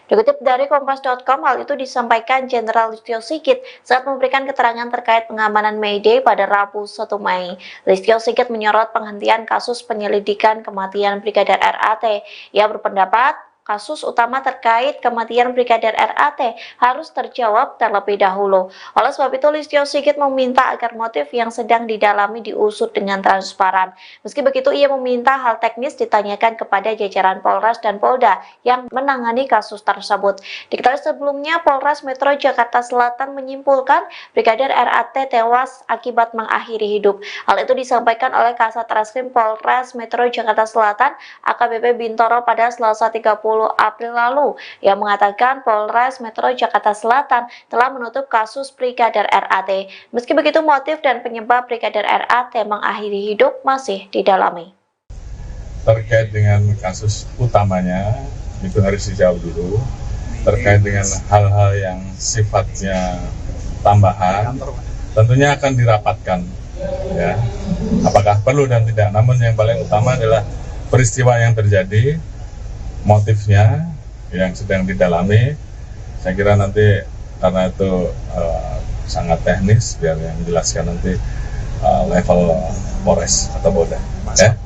S3: Dikutip dari Kompas.com, hal itu disampaikan Jenderal Listio Sigit saat memberikan keterangan terkait pengamanan May Day pada Rabu 1 Mei. Listio Sigit menyorot penghentian kasus penyelidikan kematian Brigadir RAT. Ia berpendapat kasus utama terkait kematian Brigadir RAT harus terjawab terlebih dahulu. Oleh sebab itu, Listio Sigit meminta agar motif yang sedang didalami diusut dengan transparan. Meski begitu, ia meminta hal teknis ditanyakan kepada jajaran Polres dan Polda yang menangani kasus tersebut. Diketahui sebelumnya, Polres Metro Jakarta Selatan menyimpulkan Brigadir RAT tewas akibat mengakhiri hidup. Hal itu disampaikan oleh Kasat Reskrim Polres Metro Jakarta Selatan AKBP Bintoro pada Selasa 30 April lalu, yang mengatakan Polres Metro Jakarta Selatan telah menutup kasus Brigadir RAT. Meski begitu, motif dan penyebab Brigadir RAT mengakhiri hidup masih didalami.
S2: Terkait dengan kasus utamanya, itu harus dijawab dulu. Terkait dengan hal-hal yang sifatnya tambahan, tentunya akan dirapatkan. Ya, apakah perlu dan tidak. Namun yang paling utama adalah peristiwa yang terjadi, motifnya yang sedang didalami. Saya kira nanti karena itu sangat teknis, biar yang menjelaskan nanti level Polres atau Polda. Ya.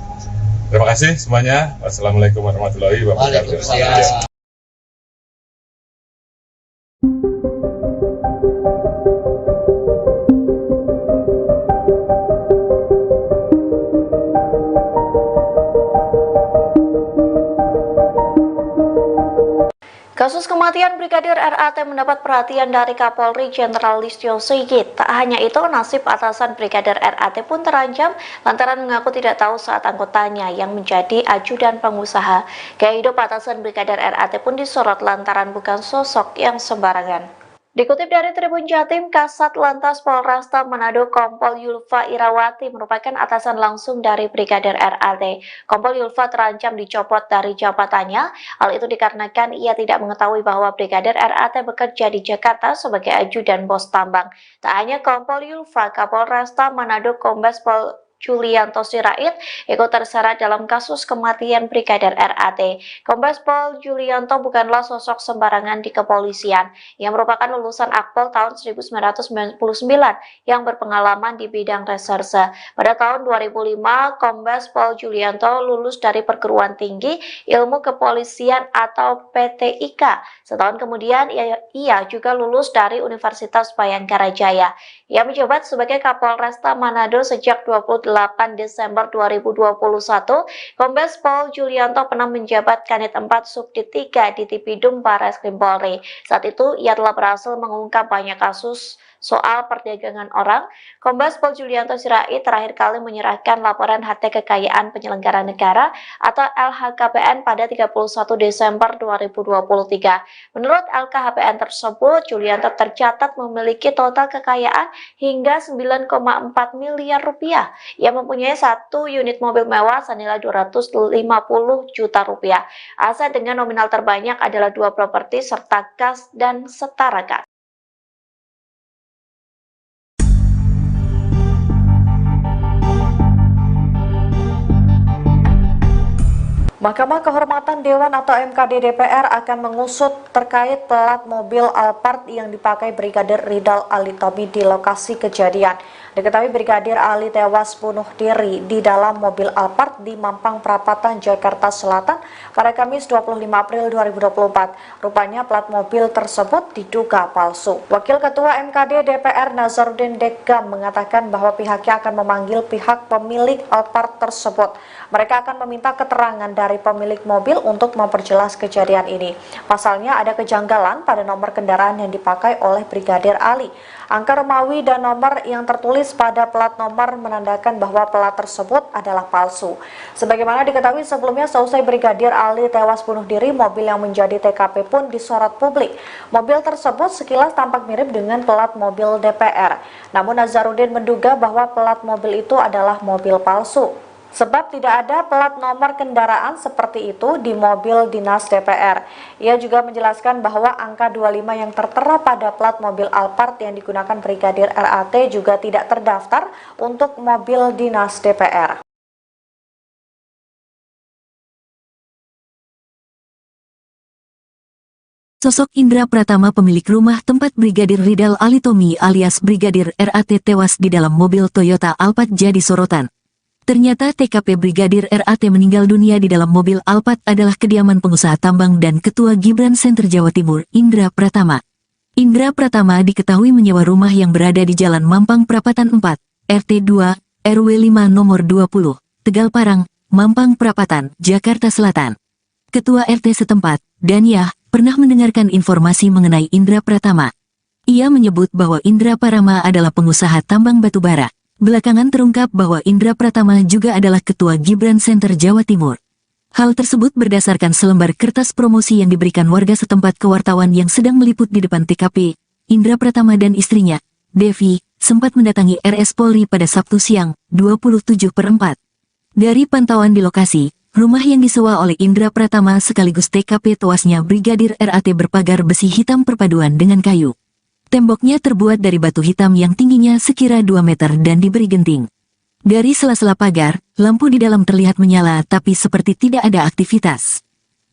S2: Terima kasih semuanya. Wassalamualaikum warahmatullahi wabarakatuh.
S3: Kasus kematian Brigadir RAT mendapat perhatian dari Kapolri Jenderal Listio Sigit. Tak hanya itu, nasib atasan Brigadir RAT pun terancam lantaran mengaku tidak tahu saat anggotanya yang menjadi ajudan pengusaha. Gaya hidup atasan Brigadir RAT pun disorot lantaran bukan sosok yang sembarangan. Dikutip dari Tribun Jatim, Kasat Lantas Polresta Manado Kompol Yulfa Irawati merupakan atasan langsung dari Brigadir RAT. Kompol Yulfa terancam dicopot dari jabatannya. Hal itu dikarenakan ia tidak mengetahui bahwa Brigadir RAT bekerja di Jakarta sebagai ajudan bos tambang. Tak hanya Kompol Yulfa, Kapolresta Manado Kombes Pol Julianto Sirait ikut terseret dalam kasus kematian Brigadir RAT. Kombes Pol Julianto bukanlah sosok sembarangan di kepolisian. Ia merupakan lulusan Akpol tahun 1999 yang berpengalaman di bidang reserse. Pada tahun 2005, Kombes Pol Julianto lulus dari Perguruan Tinggi Ilmu Kepolisian atau PTIK. Setahun kemudian, ia juga lulus dari Universitas Bayangkara Jaya. Ia menjabat sebagai Kapolresta Manado sejak 28 Desember 2021, Kombes Pol Julianto pernah menjabat Kanit 4 Subdit 3 di Tipidum Barreskrim Polri. Saat itu, ia telah berhasil mengungkap banyak kasus soal perdagangan orang, Kombes Pol Julianto Sirait terakhir kali menyerahkan laporan harta kekayaan penyelenggara negara atau LHKPN pada 31 Desember 2023. Menurut LKHPN tersebut, Julianto tercatat memiliki total kekayaan hingga 9,4 miliar rupiah. Ia mempunyai satu unit mobil mewah senilai 250 juta rupiah. Aset dengan nominal terbanyak adalah 2 properti serta kas dan setara kas. Mahkamah Kehormatan Dewan atau MKD DPR akan mengusut terkait plat mobil Alphard yang dipakai Brigadir Ridal Ali Tommy di lokasi kejadian. Diketahui Brigadir Ali tewas bunuh diri di dalam mobil Alphard di Mampang Perapatan, Jakarta Selatan pada Kamis 25 April 2024. Rupanya plat mobil tersebut diduga palsu. Wakil Ketua MKD DPR Nazarudin Dekam mengatakan bahwa pihaknya akan memanggil pihak pemilik Alphard tersebut. Mereka akan meminta keterangan dari pemilik mobil untuk memperjelas kejadian ini. Pasalnya ada kejanggalan pada nomor kendaraan yang dipakai oleh Brigadir Ali. Angka Romawi dan nomor yang tertulis pada plat nomor menandakan bahwa plat tersebut adalah palsu. Sebagaimana diketahui sebelumnya, seusai Brigadir Ali tewas bunuh diri, mobil yang menjadi TKP pun disorot publik. Mobil tersebut sekilas tampak mirip dengan plat mobil DPR. Namun Nazarudin menduga bahwa plat mobil itu adalah mobil palsu. Sebab tidak ada plat nomor kendaraan seperti itu di mobil dinas DPR. Ia juga menjelaskan bahwa angka 25 yang tertera pada plat mobil Alphard yang digunakan Brigadir RAT juga tidak terdaftar untuk mobil dinas DPR.
S4: Sosok Indra Pratama, pemilik rumah tempat Brigadir Ridal Ali Tommy alias Brigadir RAT tewas di dalam mobil Toyota Alphard jadi sorotan. Ternyata TKP Brigadir RAT meninggal dunia di dalam mobil Alphard adalah kediaman pengusaha tambang dan Ketua Gibran Center Jawa Timur, Indra Pratama. Indra Pratama diketahui menyewa rumah yang berada di Jalan Mampang Perapatan 4, RT 2, RW 5 nomor 20, Tegal Parang, Mampang Perapatan, Jakarta Selatan. Ketua RT setempat, Danyah, pernah mendengarkan informasi mengenai Indra Pratama. Ia menyebut bahwa Indra Pratama adalah pengusaha tambang batubara. Belakangan terungkap bahwa Indra Pratama juga adalah Ketua Gibran Center Jawa Timur. Hal tersebut berdasarkan selembar kertas promosi yang diberikan warga setempat ke wartawan yang sedang meliput di depan TKP. Indra Pratama dan istrinya, Devi, sempat mendatangi RS Polri pada Sabtu siang, 27/4. Dari pantauan di lokasi, rumah yang disewa oleh Indra Pratama sekaligus TKP tewasnya Brigadir RAT berpagar besi hitam perpaduan dengan kayu. Temboknya terbuat dari batu hitam yang tingginya sekira 2 meter dan diberi genting. Dari sela-sela pagar, lampu di dalam terlihat menyala tapi seperti tidak ada aktivitas.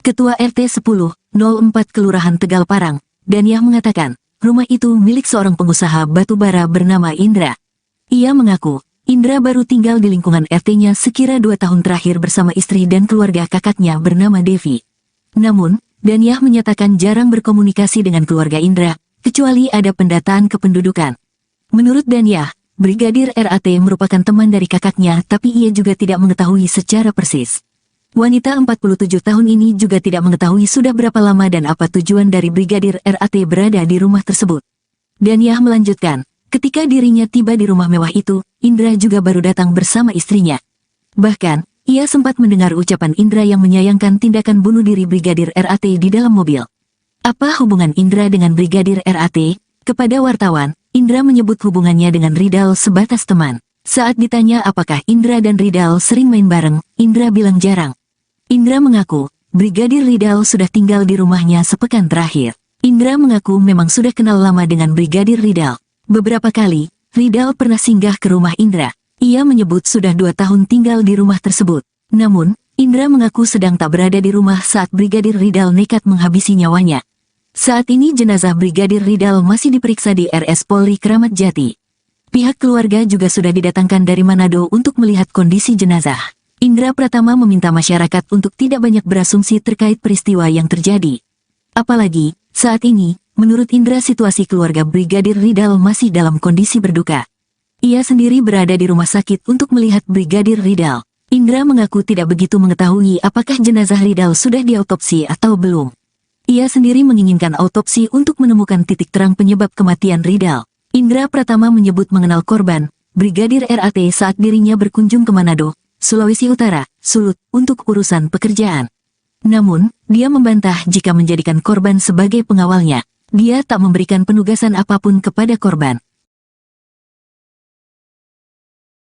S4: Ketua RT 10/04 Kelurahan Tegal Parang, Danyah mengatakan, rumah itu milik seorang pengusaha batubara bernama Indra. Ia mengaku, Indra baru tinggal di lingkungan RT-nya sekira 2 tahun terakhir bersama istri dan keluarga kakaknya bernama Devi. Namun, Danyah menyatakan jarang berkomunikasi dengan keluarga Indra, kecuali ada pendataan kependudukan. Menurut Danyah, Brigadir RAT merupakan teman dari kakaknya tapi ia juga tidak mengetahui secara persis. Wanita 47 tahun ini juga tidak mengetahui sudah berapa lama dan apa tujuan dari Brigadir RAT berada di rumah tersebut. Danyah melanjutkan, ketika dirinya tiba di rumah mewah itu, Indra juga baru datang bersama istrinya. Bahkan, ia sempat mendengar ucapan Indra yang menyayangkan tindakan bunuh diri Brigadir RAT di dalam mobil. Apa hubungan Indra dengan Brigadir RAT? Kepada wartawan, Indra menyebut hubungannya dengan Ridal sebatas teman. Saat ditanya apakah Indra dan Ridal sering main bareng, Indra bilang jarang. Indra mengaku, Brigadir Ridal sudah tinggal di rumahnya sepekan terakhir. Indra mengaku memang sudah kenal lama dengan Brigadir Ridal. Beberapa kali, Ridal pernah singgah ke rumah Indra. Ia menyebut sudah 2 tahun tinggal di rumah tersebut. Namun, Indra mengaku sedang tak berada di rumah saat Brigadir Ridal nekat menghabisi nyawanya. Saat ini jenazah Brigadir Ridal masih diperiksa di RS Polri Kramat Jati. Pihak keluarga juga sudah didatangkan dari Manado untuk melihat kondisi jenazah. Indra Pratama meminta masyarakat untuk tidak banyak berasumsi terkait peristiwa yang terjadi. Apalagi, saat ini, menurut Indra situasi keluarga Brigadir Ridal masih dalam kondisi berduka. Ia sendiri berada di rumah sakit untuk melihat Brigadir Ridal. Indra mengaku tidak begitu mengetahui apakah jenazah Ridal sudah diautopsi atau belum. Ia sendiri menginginkan autopsi untuk menemukan titik terang penyebab kematian Ridal. Indra Pratama menyebut mengenal korban, Brigadir RAT saat dirinya berkunjung ke Manado, Sulawesi Utara, Sulut, untuk urusan pekerjaan. Namun, dia membantah jika menjadikan korban sebagai pengawalnya. Dia tak memberikan penugasan apapun kepada korban.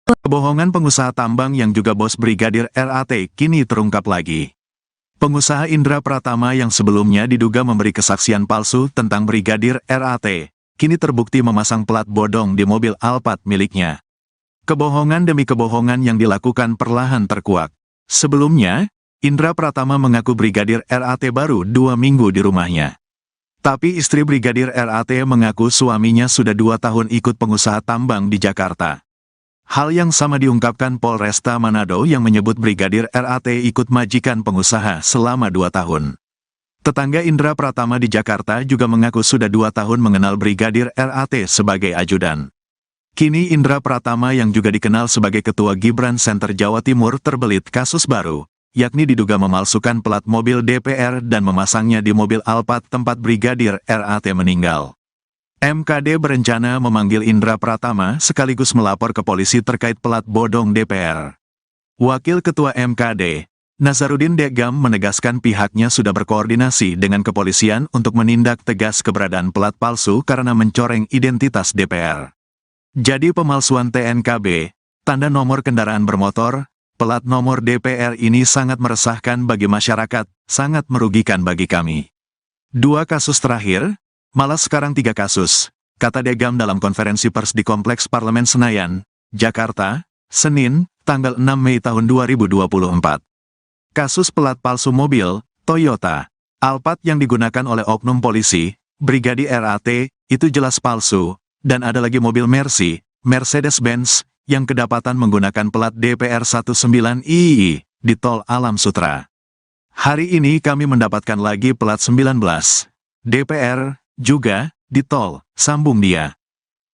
S1: Kebohongan pengusaha tambang yang juga bos Brigadir RAT kini terungkap lagi. Pengusaha Indra Pratama yang sebelumnya diduga memberi kesaksian palsu tentang Brigadir RAT, kini terbukti memasang plat bodong di mobil Alphard miliknya. Kebohongan demi kebohongan yang dilakukan perlahan terkuak. Sebelumnya, Indra Pratama mengaku Brigadir RAT baru 2 minggu di rumahnya. Tapi istri Brigadir RAT mengaku suaminya sudah 2 tahun ikut pengusaha tambang di Jakarta. Hal yang sama diungkapkan Polresta Manado yang menyebut Brigadir RAT ikut majikan pengusaha selama 2 tahun. Tetangga Indra Pratama di Jakarta juga mengaku sudah 2 tahun mengenal Brigadir RAT sebagai ajudan. Kini Indra Pratama yang juga dikenal sebagai Ketua Gibran Center Jawa Timur terbelit kasus baru, yakni diduga memalsukan plat mobil DPR dan memasangnya di mobil Alphard tempat Brigadir RAT meninggal. MKD berencana memanggil Indra Pratama sekaligus melapor ke polisi terkait plat bodong DPR. Wakil Ketua MKD, Nazarudin Degam menegaskan pihaknya sudah berkoordinasi dengan kepolisian untuk menindak tegas keberadaan plat palsu karena mencoreng identitas DPR. Jadi pemalsuan TNKB, tanda nomor kendaraan bermotor, plat nomor DPR ini sangat meresahkan bagi masyarakat, sangat merugikan bagi kami. 2 kasus terakhir, malah sekarang 3 kasus, kata Degam dalam konferensi pers di Kompleks Parlemen Senayan, Jakarta, Senin, tanggal 6 Mei tahun 2024. Kasus pelat palsu mobil, Toyota, Alphard yang digunakan oleh oknum polisi, Brigadir RAT, itu jelas palsu, dan ada lagi mobil Mercedes-Benz, yang kedapatan menggunakan plat DPR 19II, di Tol Alam Sutra. Hari ini kami mendapatkan lagi plat 19, DPR, juga, di Tol, sambung dia.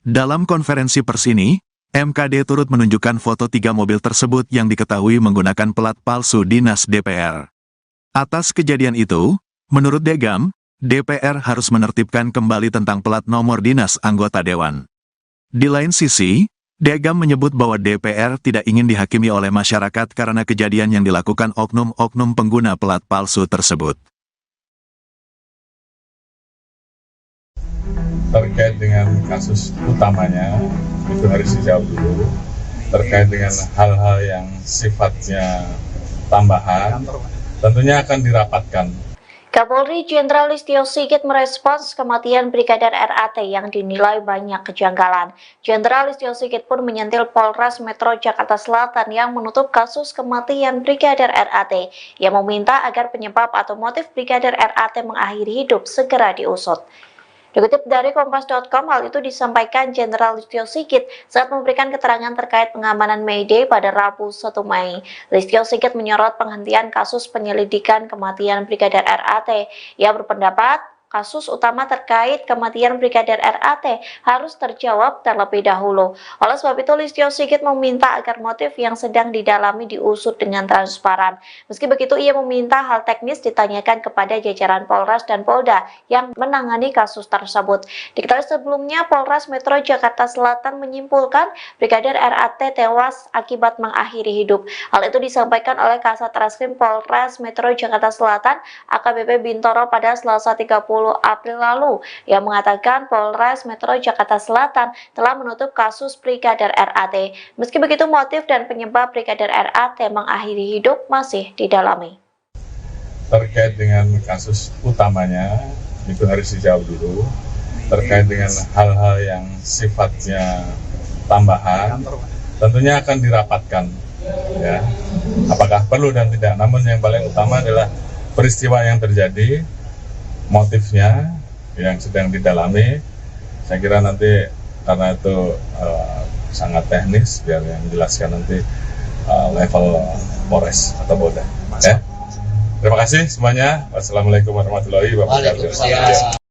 S1: Dalam konferensi pers ini, MKD turut menunjukkan foto 3 mobil tersebut yang diketahui menggunakan plat palsu dinas DPR. Atas kejadian itu, menurut Degam, DPR harus menertibkan kembali tentang plat nomor dinas anggota dewan. Di lain sisi, Degam menyebut bahwa DPR tidak ingin dihakimi oleh masyarakat karena kejadian yang dilakukan oknum-oknum pengguna plat palsu tersebut.
S2: Terkait dengan kasus utamanya, itu harus dijawab dulu. Terkait dengan hal-hal yang sifatnya tambahan, tentunya akan dirapatkan.
S3: Kapolri Jenderal Listio Sigit merespons kematian Brigadir RAT yang dinilai banyak kejanggalan. Jenderal Listio Sigit pun menyentil Polres Metro Jakarta Selatan yang menutup kasus kematian Brigadir RAT, yang meminta agar penyebab atau motif Brigadir RAT mengakhiri hidup segera diusut. Dikutip dari Kompas.com, hal itu disampaikan Jenderal Listio Sigit saat memberikan keterangan terkait pengamanan May Day pada Rabu 1 Mei. Listio Sigit menyorot penghentian kasus penyelidikan kematian Brigadir RAT. Ia berpendapat kasus utama terkait kematian Brigadir RAT harus terjawab terlebih dahulu. Oleh sebab itu, Listio Sigit meminta agar motif yang sedang didalami diusut dengan transparan. Meski begitu, ia meminta hal teknis ditanyakan kepada jajaran Polres dan Polda yang menangani kasus tersebut. Diketahui sebelumnya, Polres Metro Jakarta Selatan menyimpulkan Brigadir RAT tewas akibat mengakhiri hidup. Hal itu disampaikan oleh Kasat Reskrim Polres Metro Jakarta Selatan, AKBP Bintoro pada Selasa 30 April lalu, yang mengatakan Polres Metro Jakarta Selatan telah menutup kasus Brigadir RAT. Meski begitu, motif dan penyebab Brigadir RAT mengakhiri hidup masih didalami.
S2: Terkait dengan kasus utamanya, itu harus dijawab dulu. Terkait dengan hal-hal yang sifatnya tambahan, tentunya akan dirapatkan. Ya, apakah perlu dan tidak. Namun yang paling utama adalah peristiwa yang terjadi, motifnya yang sedang didalami. Saya kira nanti karena itu sangat teknis, biar yang jelaskan nanti level Polres atau Polda. Ya. Terima kasih semuanya. Wassalamualaikum warahmatullahi wabarakatuh.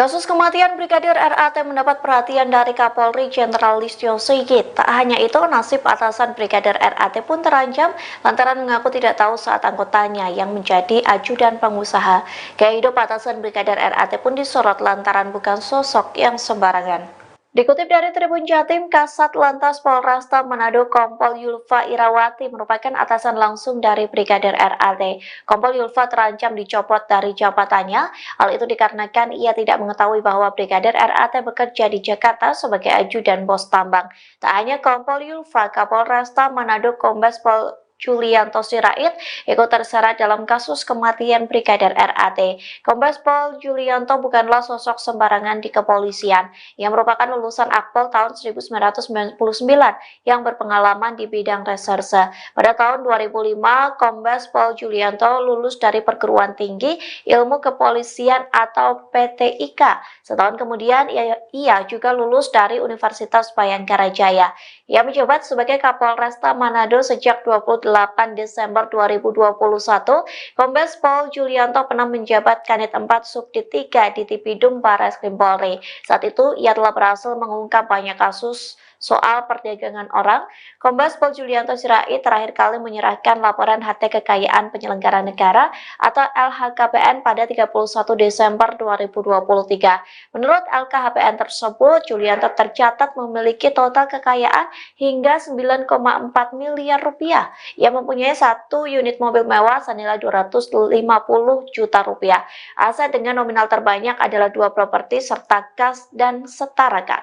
S3: Kasus kematian Brigadir RAT mendapat perhatian dari Kapolri Jenderal Listio Sigit. Tak hanya itu, nasib atasan Brigadir RAT pun terancam lantaran mengaku tidak tahu saat anggotanya yang menjadi ajudan pengusaha. Gaya hidup atasan Brigadir RAT pun disorot lantaran bukan sosok yang sembarangan. Dikutip dari Tribun Jatim, Kasat Lantas Polresta Manado Kompol Yulfa Irawati merupakan atasan langsung dari Brigadir RAT. Kompol Yulfa terancam dicopot dari jabatannya. Hal itu dikarenakan ia tidak mengetahui bahwa Brigadir RAT bekerja di Jakarta sebagai ajudan bos tambang. Tak hanya Kompol Yulfa, Kapolresta Manado Kombes Pol Julianto Sirait ikut terseret dalam kasus kematian Brigadir RAT. Kombes Pol Julianto bukanlah sosok sembarangan di kepolisian. Ia merupakan lulusan Akpol tahun 1999 yang berpengalaman di bidang reserse. Pada tahun 2005, Kombes Pol Julianto lulus dari Perguruan Tinggi Ilmu Kepolisian atau PTIK. Setahun kemudian, ia juga lulus dari Universitas Bayangkara Jaya. Ia menjabat sebagai Kapolresta Manado sejak 28 Desember 2021, Kombes Pol Julianto pernah menjabat Kanit 4 Subdit 3 di Tipidum Barreskrim Polri. Saat itu, ia telah berhasil mengungkap banyak kasus soal perdagangan orang. Kombes Pol Julianto Sirait terakhir kali menyerahkan laporan harta kekayaan penyelenggara negara atau LHKPN pada 31 Desember 2023. Menurut LKHPN tersebut, Julianto tercatat memiliki total kekayaan hingga 9,4 miliar rupiah. Ia mempunyai 1 unit mobil mewah senilai 250 juta rupiah. Aset dengan nominal terbanyak adalah 2 properti serta kas dan setara kas.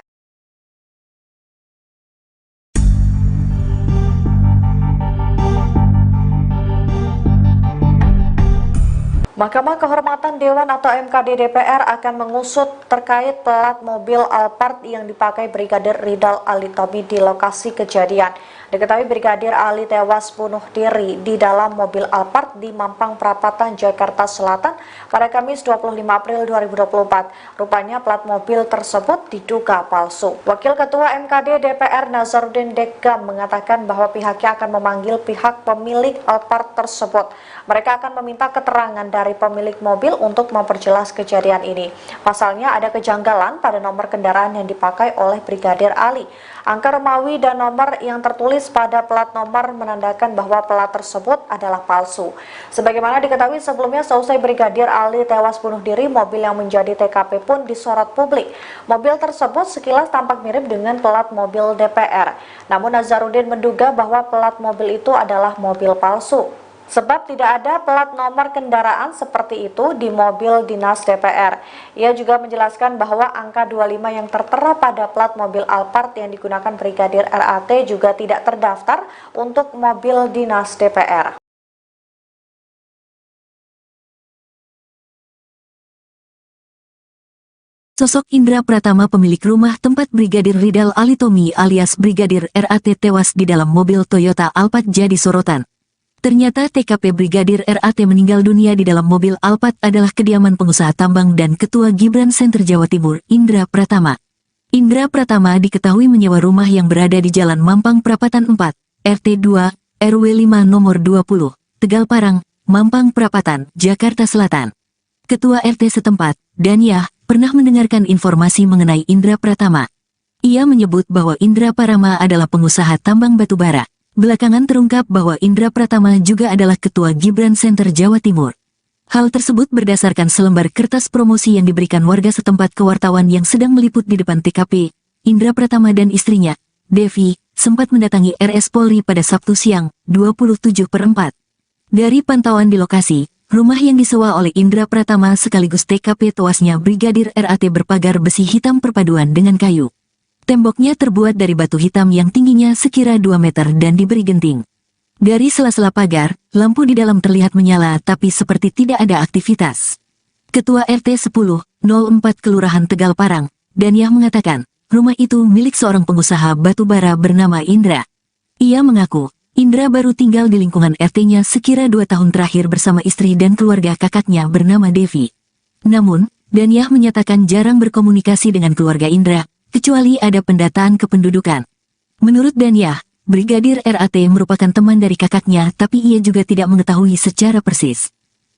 S3: Mahkamah Kehormatan Dewan atau MKD DPR akan mengusut terkait plat mobil Alphard yang dipakai Brigadir Ridal Ali Tommy di lokasi kejadian. Diketahui Brigadir Ali tewas bunuh diri di dalam mobil Alphard di Mampang Perapatan, Jakarta Selatan pada Kamis 25 April 2024. Rupanya plat mobil tersebut diduga palsu. Wakil Ketua MKD DPR Nazarudin Dekgam mengatakan bahwa pihaknya akan memanggil pihak pemilik Alphard tersebut. Mereka akan meminta keterangan dari pemilik mobil untuk memperjelas kejadian ini. Pasalnya ada kejanggalan pada nomor kendaraan yang dipakai oleh Brigadir Ali. Angka Romawi dan nomor yang tertulis pada plat nomor menandakan bahwa plat tersebut adalah palsu. Sebagaimana diketahui sebelumnya, seusai Brigadir Ali tewas bunuh diri, mobil yang menjadi TKP pun disorot publik. Mobil tersebut sekilas tampak mirip dengan plat mobil DPR. Namun Nazarudin menduga bahwa plat mobil itu adalah mobil palsu. Sebab tidak ada plat nomor kendaraan seperti itu di mobil dinas DPR. Ia juga menjelaskan bahwa angka 25 yang tertera pada plat mobil Alphard yang digunakan Brigadir RAT juga tidak terdaftar untuk mobil dinas DPR.
S4: Sosok Indra Pratama, pemilik rumah tempat Brigadir Ridal Ali Tommy alias Brigadir RAT tewas di dalam mobil Toyota Alphard jadi sorotan. Ternyata TKP Brigadir RAT meninggal dunia di dalam mobil Alphard adalah kediaman pengusaha tambang dan Ketua Gibran Center Jawa Timur, Indra Pratama. Indra Pratama diketahui menyewa rumah yang berada di Jalan Mampang Perapatan 4, RT 2, RW 5 nomor 20, Tegal Parang, Mampang Perapatan, Jakarta Selatan. Ketua RT setempat, Danyah, pernah mendengarkan informasi mengenai Indra Pratama. Ia menyebut bahwa Indra Pratama adalah pengusaha tambang batubara. Belakangan terungkap bahwa Indra Pratama juga adalah Ketua Gibran Center Jawa Timur. Hal tersebut berdasarkan selembar kertas promosi yang diberikan warga setempat ke wartawan yang sedang meliput di depan TKP. Indra Pratama dan istrinya, Devi, sempat mendatangi RS Polri pada Sabtu siang, 27/4. Dari pantauan di lokasi, rumah yang disewa oleh Indra Pratama sekaligus TKP tewasnya Brigadir RAT berpagar besi hitam perpaduan dengan kayu. Temboknya terbuat dari batu hitam yang tingginya sekira 2 meter dan diberi genting. Dari sela-sela pagar, lampu di dalam terlihat menyala tapi seperti tidak ada aktivitas. Ketua RT 10/04 Kelurahan Tegal Parang, Danyah mengatakan, rumah itu milik seorang pengusaha batubara bernama Indra. Ia mengaku, Indra baru tinggal di lingkungan RT-nya sekira 2 tahun terakhir bersama istri dan keluarga kakaknya bernama Devi. Namun, Danyah menyatakan jarang berkomunikasi dengan keluarga Indra, kecuali ada pendataan kependudukan. Menurut Danyah, Brigadir RAT merupakan teman dari kakaknya tapi ia juga tidak mengetahui secara persis.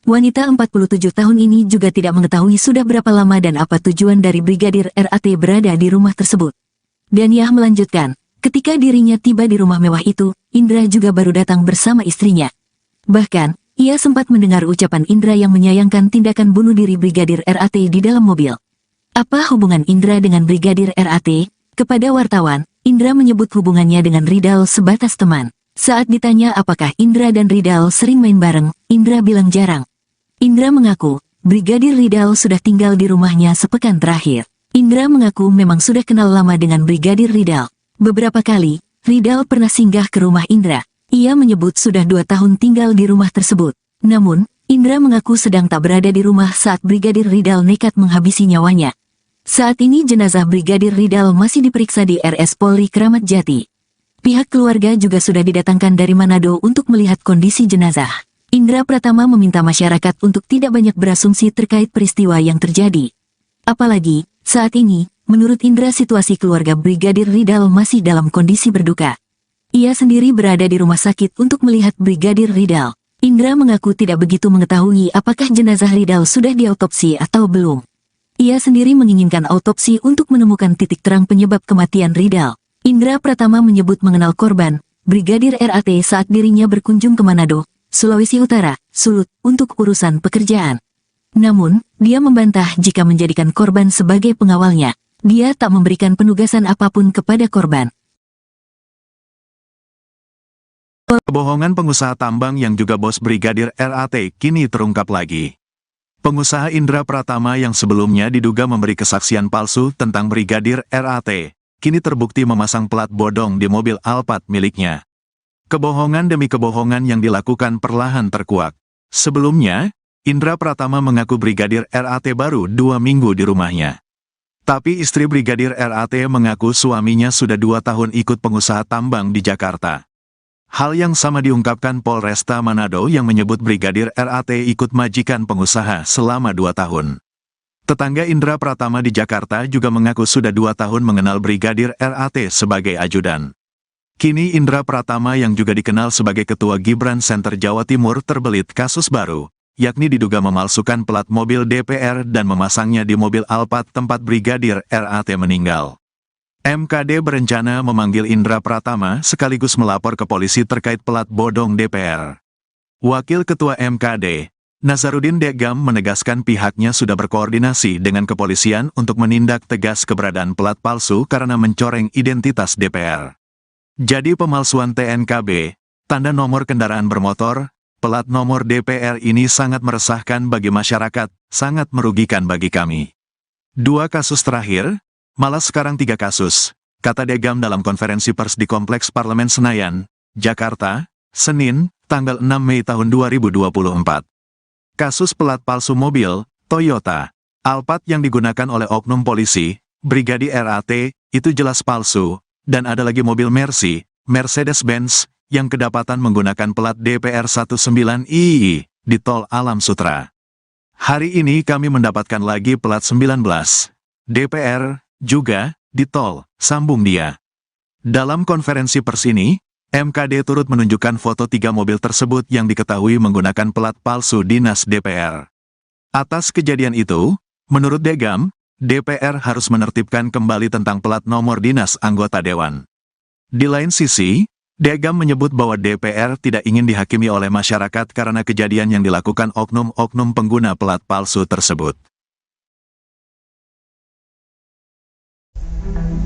S4: Wanita 47 tahun ini juga tidak mengetahui sudah berapa lama dan apa tujuan dari Brigadir RAT berada di rumah tersebut. Daniah melanjutkan, ketika dirinya tiba di rumah mewah itu, Indra juga baru datang bersama istrinya. Bahkan, ia sempat mendengar ucapan Indra yang menyayangkan tindakan bunuh diri Brigadir RAT di dalam mobil. Apa hubungan Indra dengan Brigadir RAT? Kepada wartawan, Indra menyebut hubungannya dengan Ridal sebatas teman. Saat ditanya apakah Indra dan Ridal sering main bareng, Indra bilang jarang. Indra mengaku, Brigadir Ridal sudah tinggal di rumahnya sepekan terakhir. Indra mengaku memang sudah kenal lama dengan Brigadir Ridal. Beberapa kali, Ridal pernah singgah ke rumah Indra. Ia menyebut sudah 2 tahun tinggal di rumah tersebut. Namun, Indra mengaku sedang tak berada di rumah saat Brigadir Ridal nekat menghabisi nyawanya. Saat ini jenazah Brigadir Ridal masih diperiksa di RS Polri Kramat Jati. Pihak keluarga juga sudah didatangkan dari Manado untuk melihat kondisi jenazah. Indra Pratama meminta masyarakat untuk tidak banyak berasumsi terkait peristiwa yang terjadi. Apalagi, saat ini, menurut Indra situasi keluarga Brigadir Ridal masih dalam kondisi berduka. Ia sendiri berada di rumah sakit untuk melihat Brigadir Ridal. Indra mengaku tidak begitu mengetahui apakah jenazah Ridal sudah diautopsi atau belum. Ia sendiri menginginkan autopsi untuk menemukan titik terang penyebab kematian Ridal. Indra Pratama menyebut mengenal korban, Brigadir RAT saat dirinya berkunjung ke Manado, Sulawesi Utara, Sulut, untuk urusan pekerjaan. Namun, dia membantah jika menjadikan korban sebagai pengawalnya. Dia tak memberikan penugasan apapun kepada korban.
S1: Kebohongan pengusaha tambang yang juga bos Brigadir RAT kini terungkap lagi. Pengusaha Indra Pratama yang sebelumnya diduga memberi kesaksian palsu tentang Brigadir RAT, kini terbukti memasang plat bodong di mobil Alphard miliknya. Kebohongan demi kebohongan yang dilakukan perlahan terkuak. Sebelumnya, Indra Pratama mengaku Brigadir RAT baru 2 minggu di rumahnya. Tapi istri Brigadir RAT mengaku suaminya sudah 2 tahun ikut pengusaha tambang di Jakarta. Hal yang sama diungkapkan Polresta Manado yang menyebut Brigadir RAT ikut majikan pengusaha selama 2 tahun. Tetangga Indra Pratama di Jakarta juga mengaku sudah 2 tahun mengenal Brigadir RAT sebagai ajudan. Kini Indra Pratama yang juga dikenal sebagai Ketua Gibran Center Jawa Timur terbelit kasus baru, yakni diduga memalsukan plat mobil DPR dan memasangnya di mobil Alphard tempat Brigadir RAT meninggal. MKD berencana memanggil Indra Pratama sekaligus melapor ke polisi terkait plat bodong DPR. Wakil Ketua MKD, Nazarudin Degam menegaskan pihaknya sudah berkoordinasi dengan kepolisian untuk menindak tegas keberadaan plat palsu karena mencoreng identitas DPR. Jadi pemalsuan TNKB, tanda nomor kendaraan bermotor, plat nomor DPR ini sangat meresahkan bagi masyarakat, sangat merugikan bagi kami. 2 kasus terakhir, malah sekarang 3 kasus, kata Degam dalam konferensi pers di Kompleks Parlemen Senayan, Jakarta, Senin, tanggal 6 Mei tahun 2024. Kasus plat palsu mobil, Toyota, Alphard yang digunakan oleh oknum polisi, Brigadir RAT, itu jelas palsu, dan ada lagi mobil Mercy, Mercedes-Benz, yang kedapatan menggunakan plat DPR 19II di Tol Alam Sutra. Hari ini kami mendapatkan lagi plat 19 DPR juga di tol, sambung dia. Dalam konferensi pers ini, MKD turut menunjukkan foto 3 mobil tersebut yang diketahui menggunakan plat palsu dinas DPR. Atas kejadian itu, menurut Degam, DPR harus menertibkan kembali tentang plat nomor dinas anggota dewan. Di lain sisi, Degam menyebut bahwa DPR tidak ingin dihakimi oleh masyarakat karena kejadian yang dilakukan oknum-oknum pengguna plat palsu tersebut.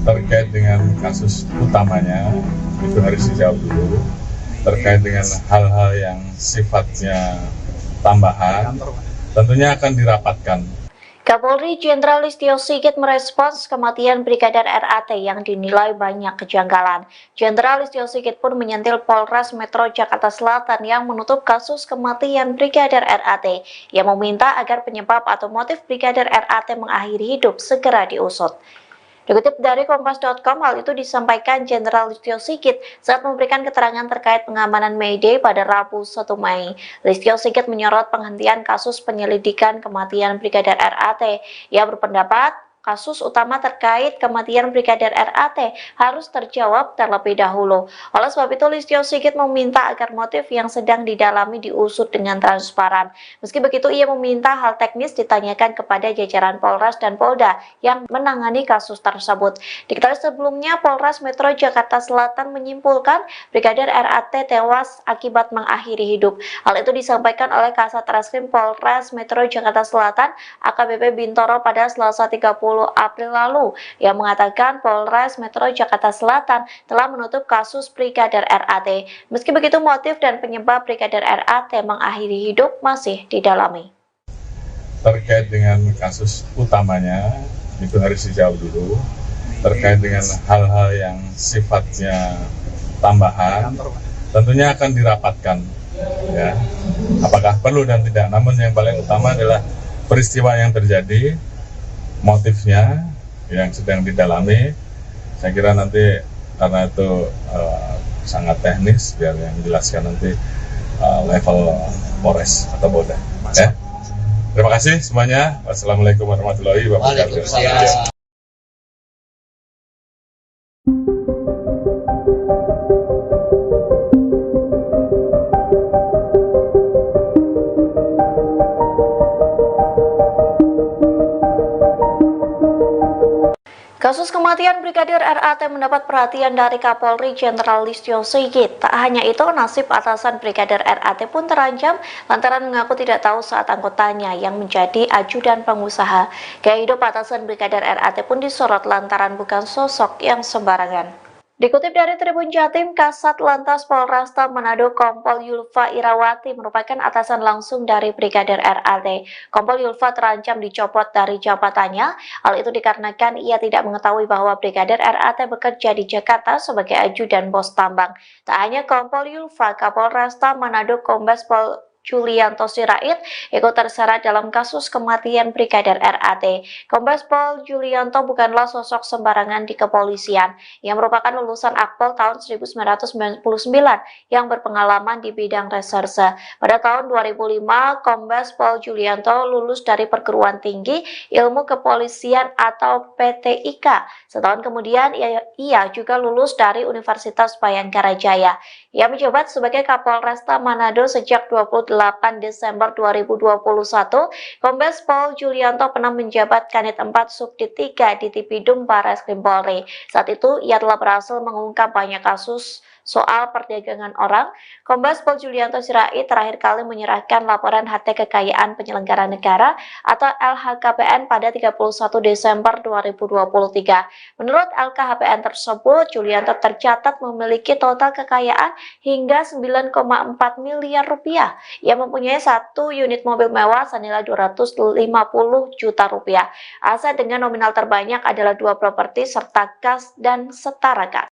S2: Terkait dengan kasus utamanya, itu harus dijawab dulu. Terkait dengan hal-hal yang sifatnya tambahan, tentunya akan dirapatkan.
S3: Kapolri Jenderal Listio Sigit merespons kematian Brigadir RAT yang dinilai banyak kejanggalan. Jenderal Listio Sigit pun menyentil Polres Metro Jakarta Selatan yang menutup kasus kematian Brigadir RAT, yang meminta agar penyebab atau motif Brigadir RAT mengakhiri hidup segera diusut. Dikutip dari Kompas.com, hal itu disampaikan Jenderal Listio Sigit saat memberikan keterangan terkait pengamanan May Day pada Rabu 1 Mei. Listio Sigit menyorot penghentian kasus penyelidikan kematian Brigadir RAT. Ia berpendapat kasus utama terkait kematian Brigadir RAT harus terjawab terlebih dahulu. Oleh sebab itu, Listio Sigit meminta agar motif yang sedang didalami diusut dengan transparan. Meski begitu, ia meminta hal teknis ditanyakan kepada jajaran Polres dan Polda yang menangani kasus tersebut. Diketahui sebelumnya, Polres Metro Jakarta Selatan menyimpulkan Brigadir RAT tewas akibat mengakhiri hidup. Hal itu disampaikan oleh Kasat Reskrim Polres Metro Jakarta Selatan AKBP Bintoro pada Selasa 30 April lalu, yang mengatakan Polres Metro Jakarta Selatan telah menutup kasus Brigadir RAT. Meski begitu, motif dan penyebab Brigadir RAT mengakhiri hidup masih didalami.
S2: Terkait dengan kasus utamanya, itu harus dijawab dulu. Terkait dengan hal-hal yang sifatnya tambahan, tentunya akan dirapatkan. Ya, apakah perlu dan tidak. Namun yang paling utama adalah peristiwa yang terjadi, motifnya yang sedang didalami. Saya kira nanti karena itu sangat teknis, biar yang menjelaskan nanti level Polres atau Polda. Ya. Terima kasih semuanya. Wassalamualaikum warahmatullahi wabarakatuh.
S3: Kasus kematian Brigadir RAT mendapat perhatian dari Kapolri Jenderal Listio Sigit. Tak hanya itu, nasib atasan Brigadir RAT pun terancam lantaran mengaku tidak tahu saat anggotanya yang menjadi ajudan pengusaha. Gaya hidup atasan Brigadir RAT pun disorot lantaran bukan sosok yang sembarangan. Dikutip dari Tribun Jatim, Kasat Lantas Polresta Manado Kompol Yulfa Irawati merupakan atasan langsung dari Brigadir RAT. Kompol Yulfa terancam dicopot dari jabatannya. Hal itu dikarenakan ia tidak mengetahui bahwa Brigadir RAT bekerja di Jakarta sebagai ajudan bos tambang. Tak hanya Kompol Yulfa, Kapolresta Manado Kombes Pol Julianto Sirait ikut terseret dalam kasus kematian Brigadir RAT. Kombes Pol Julianto bukanlah sosok sembarangan di kepolisian. Ia merupakan lulusan Akpol tahun 1999 yang berpengalaman di bidang reserse. Pada tahun 2005, Kombes Pol Julianto lulus dari Perguruan Tinggi Ilmu Kepolisian atau PTIK. Setahun kemudian, ia juga lulus dari Universitas Bayangkara Jaya. Ia menjabat sebagai Kapolresta Manado sejak 28 Desember 2021, Kombes Pol Julianto pernah menjabat Kanit 4 Subdit 3 di Tipidum Barreskrim Polri. Saat itu, ia telah berhasil mengungkap banyak kasus soal perdagangan orang. Kombes Pol Julianto Sirait terakhir kali menyerahkan laporan harta kekayaan penyelenggara negara atau LHKPN pada 31 Desember 2023. Menurut LKHPN tersebut, Julianto tercatat memiliki total kekayaan hingga 9,4 miliar rupiah. Ia mempunyai 1 unit mobil mewah senilai 250 juta rupiah. Aset dengan nominal terbanyak adalah 2 properti serta kas dan setara kas.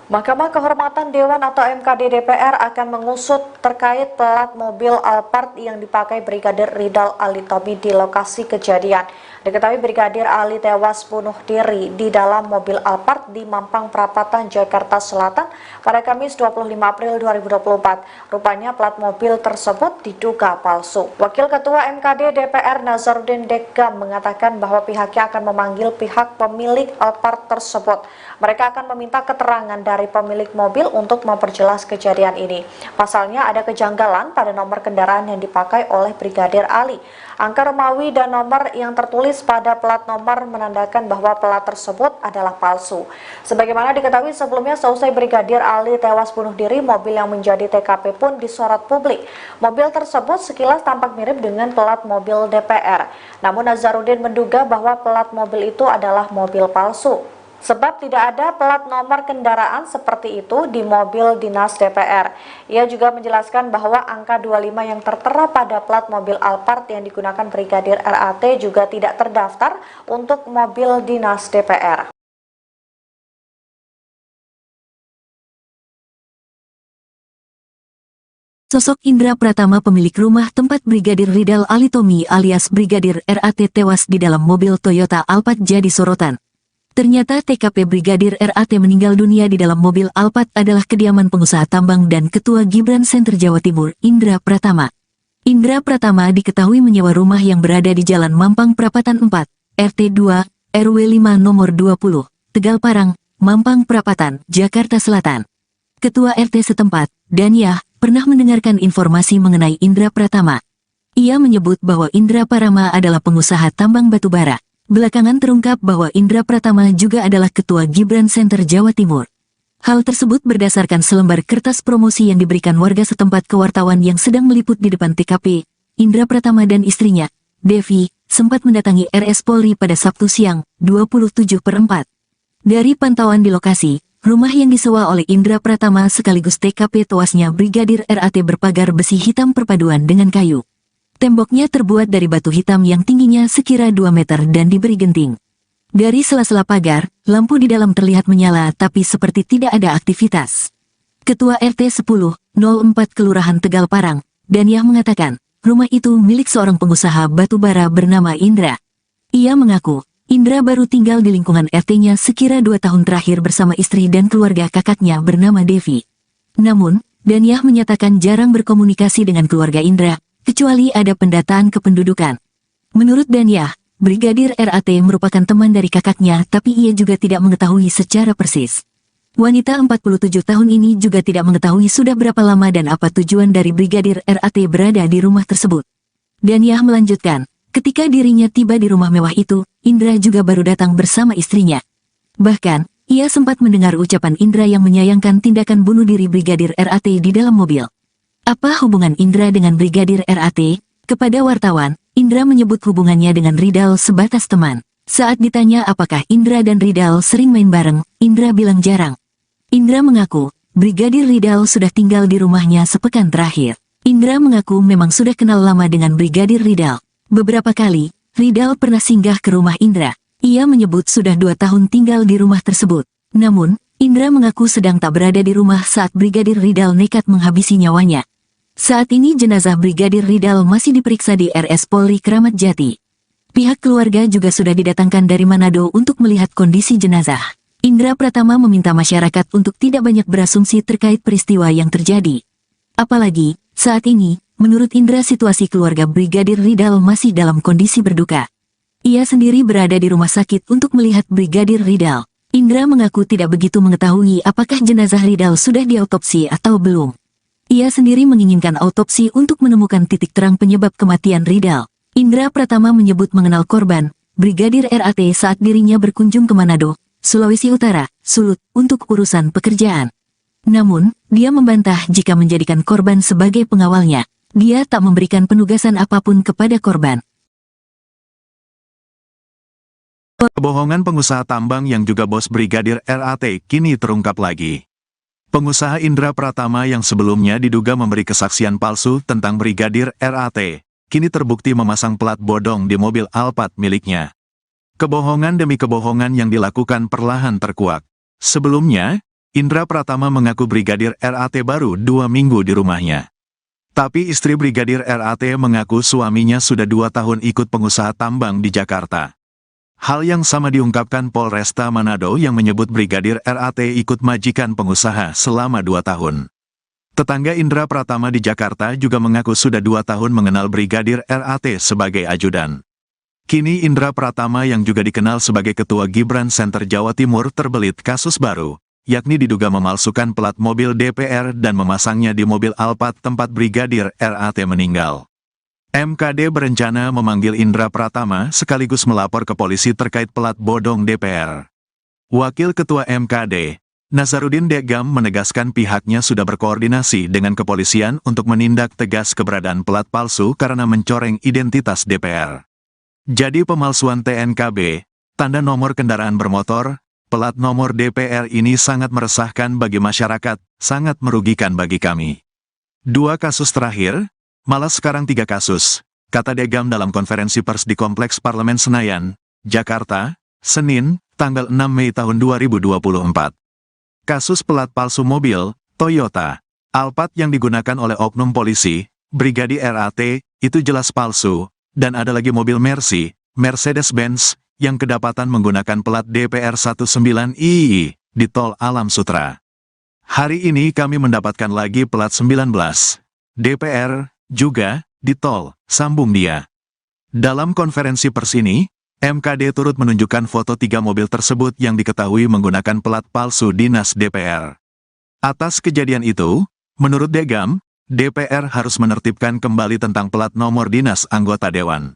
S3: Mahkamah Kehormatan Dewan atau MKD DPR akan mengusut terkait plat mobil Alphard yang dipakai Brigadir Ridal Alitomi di lokasi kejadian. Diketahui Brigadir Ali tewas bunuh diri di dalam mobil Alphard di Mampang Perapatan, Jakarta Selatan pada Kamis 25 April 2024. Rupanya plat mobil tersebut diduga palsu. Wakil Ketua MKD DPR Nazarudin Dekgam mengatakan bahwa pihaknya akan memanggil pihak pemilik Alphard tersebut. Mereka akan meminta keterangan dari pemilik mobil untuk memperjelas kejadian ini. Pasalnya ada kejanggalan pada nomor kendaraan yang dipakai oleh Brigadir Ali. Angka Romawi dan nomor yang tertulis pada plat nomor menandakan bahwa plat tersebut adalah palsu. Sebagaimana diketahui sebelumnya, seusai Brigadir Ali tewas bunuh diri, mobil yang menjadi TKP pun disorot publik. Mobil tersebut sekilas tampak mirip dengan plat mobil DPR. Namun Nazarudin menduga bahwa plat mobil itu adalah mobil palsu. Sebab tidak ada plat nomor kendaraan seperti itu di mobil dinas DPR. Ia juga menjelaskan bahwa angka 25 yang tertera pada plat mobil Alphard yang digunakan Brigadir RAT juga tidak terdaftar untuk mobil dinas DPR.
S4: Sosok Indra Pratama, pemilik rumah tempat Brigadir Ridal Alitomi alias Brigadir RAT tewas di dalam mobil Toyota Alphard jadi sorotan. Ternyata TKP Brigadir RAT meninggal dunia di dalam mobil Alphard adalah kediaman pengusaha tambang dan Ketua Gibran Center Jawa Timur, Indra Pratama. Indra Pratama diketahui menyewa rumah yang berada di Jalan Mampang Prapatan 4, RT 2, RW 5 nomor 20, Tegal Parang, Mampang Prapatan, Jakarta Selatan. Ketua RT setempat, Daniah, pernah mendengarkan informasi mengenai Indra Pratama. Ia menyebut bahwa Indra Pratama adalah pengusaha tambang batubara. Belakangan terungkap bahwa Indra Pratama juga adalah Ketua Gibran Center Jawa Timur. Hal tersebut berdasarkan selembar kertas promosi yang diberikan warga setempat ke wartawan yang sedang meliput di depan TKP. Indra Pratama dan istrinya, Devi, sempat mendatangi RS Polri pada Sabtu siang, 27/4. Dari pantauan di lokasi, rumah yang disewa oleh Indra Pratama sekaligus TKP tewasnya Brigadir RAT berpagar besi hitam perpaduan dengan kayu. Temboknya terbuat dari batu hitam yang tingginya sekira 2 meter dan diberi genting. Dari sela-sela pagar, lampu di dalam terlihat menyala tapi seperti tidak ada aktivitas. Ketua RT 10/04 Kelurahan Tegal Parang, Daniah mengatakan, rumah itu milik seorang pengusaha batubara bernama Indra. Ia mengaku, Indra baru tinggal di lingkungan RT-nya sekira 2 tahun terakhir bersama istri dan keluarga kakaknya bernama Devi. Namun, Daniah menyatakan jarang berkomunikasi dengan keluarga Indra, kecuali ada pendataan kependudukan. Menurut Daniah, Brigadir RAT merupakan teman dari kakaknya tapi ia juga tidak mengetahui secara persis. Wanita 47 tahun ini juga tidak mengetahui sudah berapa lama dan apa tujuan dari Brigadir RAT berada di rumah tersebut. Daniah melanjutkan, ketika dirinya tiba di rumah mewah itu, Indra juga baru datang bersama istrinya. Bahkan, ia sempat mendengar ucapan Indra yang menyayangkan tindakan bunuh diri Brigadir RAT di dalam mobil. Apa hubungan Indra dengan Brigadir RAT? Kepada wartawan, Indra menyebut hubungannya dengan Ridal sebatas teman. Saat ditanya apakah Indra dan Ridal sering main bareng, Indra bilang jarang. Indra mengaku, Brigadir Ridal sudah tinggal di rumahnya sepekan terakhir. Indra mengaku memang sudah kenal lama dengan Brigadir Ridal. Beberapa kali, Ridal pernah singgah ke rumah Indra. Ia menyebut sudah 2 tahun tinggal di rumah tersebut. Namun, Indra mengaku sedang tak berada di rumah saat Brigadir Ridal nekat menghabisi nyawanya. Saat ini jenazah Brigadir Ridal masih diperiksa di RS Polri Kramat Jati. Pihak keluarga juga sudah didatangkan dari Manado untuk melihat kondisi jenazah. Indra Pratama meminta masyarakat untuk tidak banyak berasumsi terkait peristiwa yang terjadi. Apalagi, saat ini, menurut Indra situasi keluarga Brigadir Ridal masih dalam kondisi berduka. Ia sendiri berada di rumah sakit untuk melihat Brigadir Ridal. Indra mengaku tidak begitu mengetahui apakah jenazah Ridal sudah diautopsi atau belum. Ia sendiri menginginkan autopsi untuk menemukan titik terang penyebab kematian Ridal. Indra Pratama menyebut mengenal korban, Brigadir RAT saat dirinya berkunjung ke Manado, Sulawesi Utara, Sulut, untuk urusan pekerjaan. Namun, dia membantah jika menjadikan korban sebagai pengawalnya. Dia tak memberikan penugasan apapun kepada korban.
S1: Kebohongan pengusaha tambang yang juga bos Brigadir RAT kini terungkap lagi. Pengusaha Indra Pratama yang sebelumnya diduga memberi kesaksian palsu tentang Brigadir RAT, kini terbukti memasang plat bodong di mobil Alphard miliknya. Kebohongan demi kebohongan yang dilakukan perlahan terkuak. Sebelumnya, Indra Pratama mengaku Brigadir RAT baru 2 minggu di rumahnya. Tapi istri Brigadir RAT mengaku suaminya sudah 2 tahun ikut pengusaha tambang di Jakarta. Hal yang sama diungkapkan Polresta Manado yang menyebut Brigadir RAT ikut majikan pengusaha selama 2 tahun. Tetangga Indra Pratama di Jakarta juga mengaku sudah 2 tahun mengenal Brigadir RAT sebagai ajudan. Kini Indra Pratama yang juga dikenal sebagai Ketua Gibran Center Jawa Timur terbelit kasus baru, yakni diduga memalsukan plat mobil DPR dan memasangnya di mobil Alphard tempat Brigadir RAT meninggal. MKD berencana memanggil Indra Pratama sekaligus melapor ke polisi terkait plat bodong DPR. Wakil Ketua MKD, Nazarudin Degam menegaskan pihaknya sudah berkoordinasi dengan kepolisian untuk menindak tegas keberadaan plat palsu karena mencoreng identitas DPR. Jadi pemalsuan TNKB, tanda nomor kendaraan bermotor, plat nomor DPR ini sangat meresahkan bagi masyarakat, sangat merugikan bagi kami. 2 kasus terakhir, malah sekarang 3 kasus, kata Degam dalam konferensi pers di Kompleks Parlemen Senayan, Jakarta, Senin, tanggal 6 Mei tahun 2024. Kasus pelat palsu mobil, Toyota, Alphard yang digunakan oleh oknum polisi, Brigadir RAT, itu jelas palsu, dan ada lagi mobil Mercy, Mercedes-Benz, yang kedapatan menggunakan plat DPR 19II di Tol Alam Sutra. Hari ini kami mendapatkan lagi plat 19 DPR juga di Tol Sambung Dia. Dalam konferensi pers ini, MKD turut menunjukkan foto 3 mobil tersebut yang diketahui menggunakan plat palsu dinas DPR. Atas kejadian itu, menurut Degam, DPR harus menertibkan kembali tentang plat nomor dinas anggota dewan.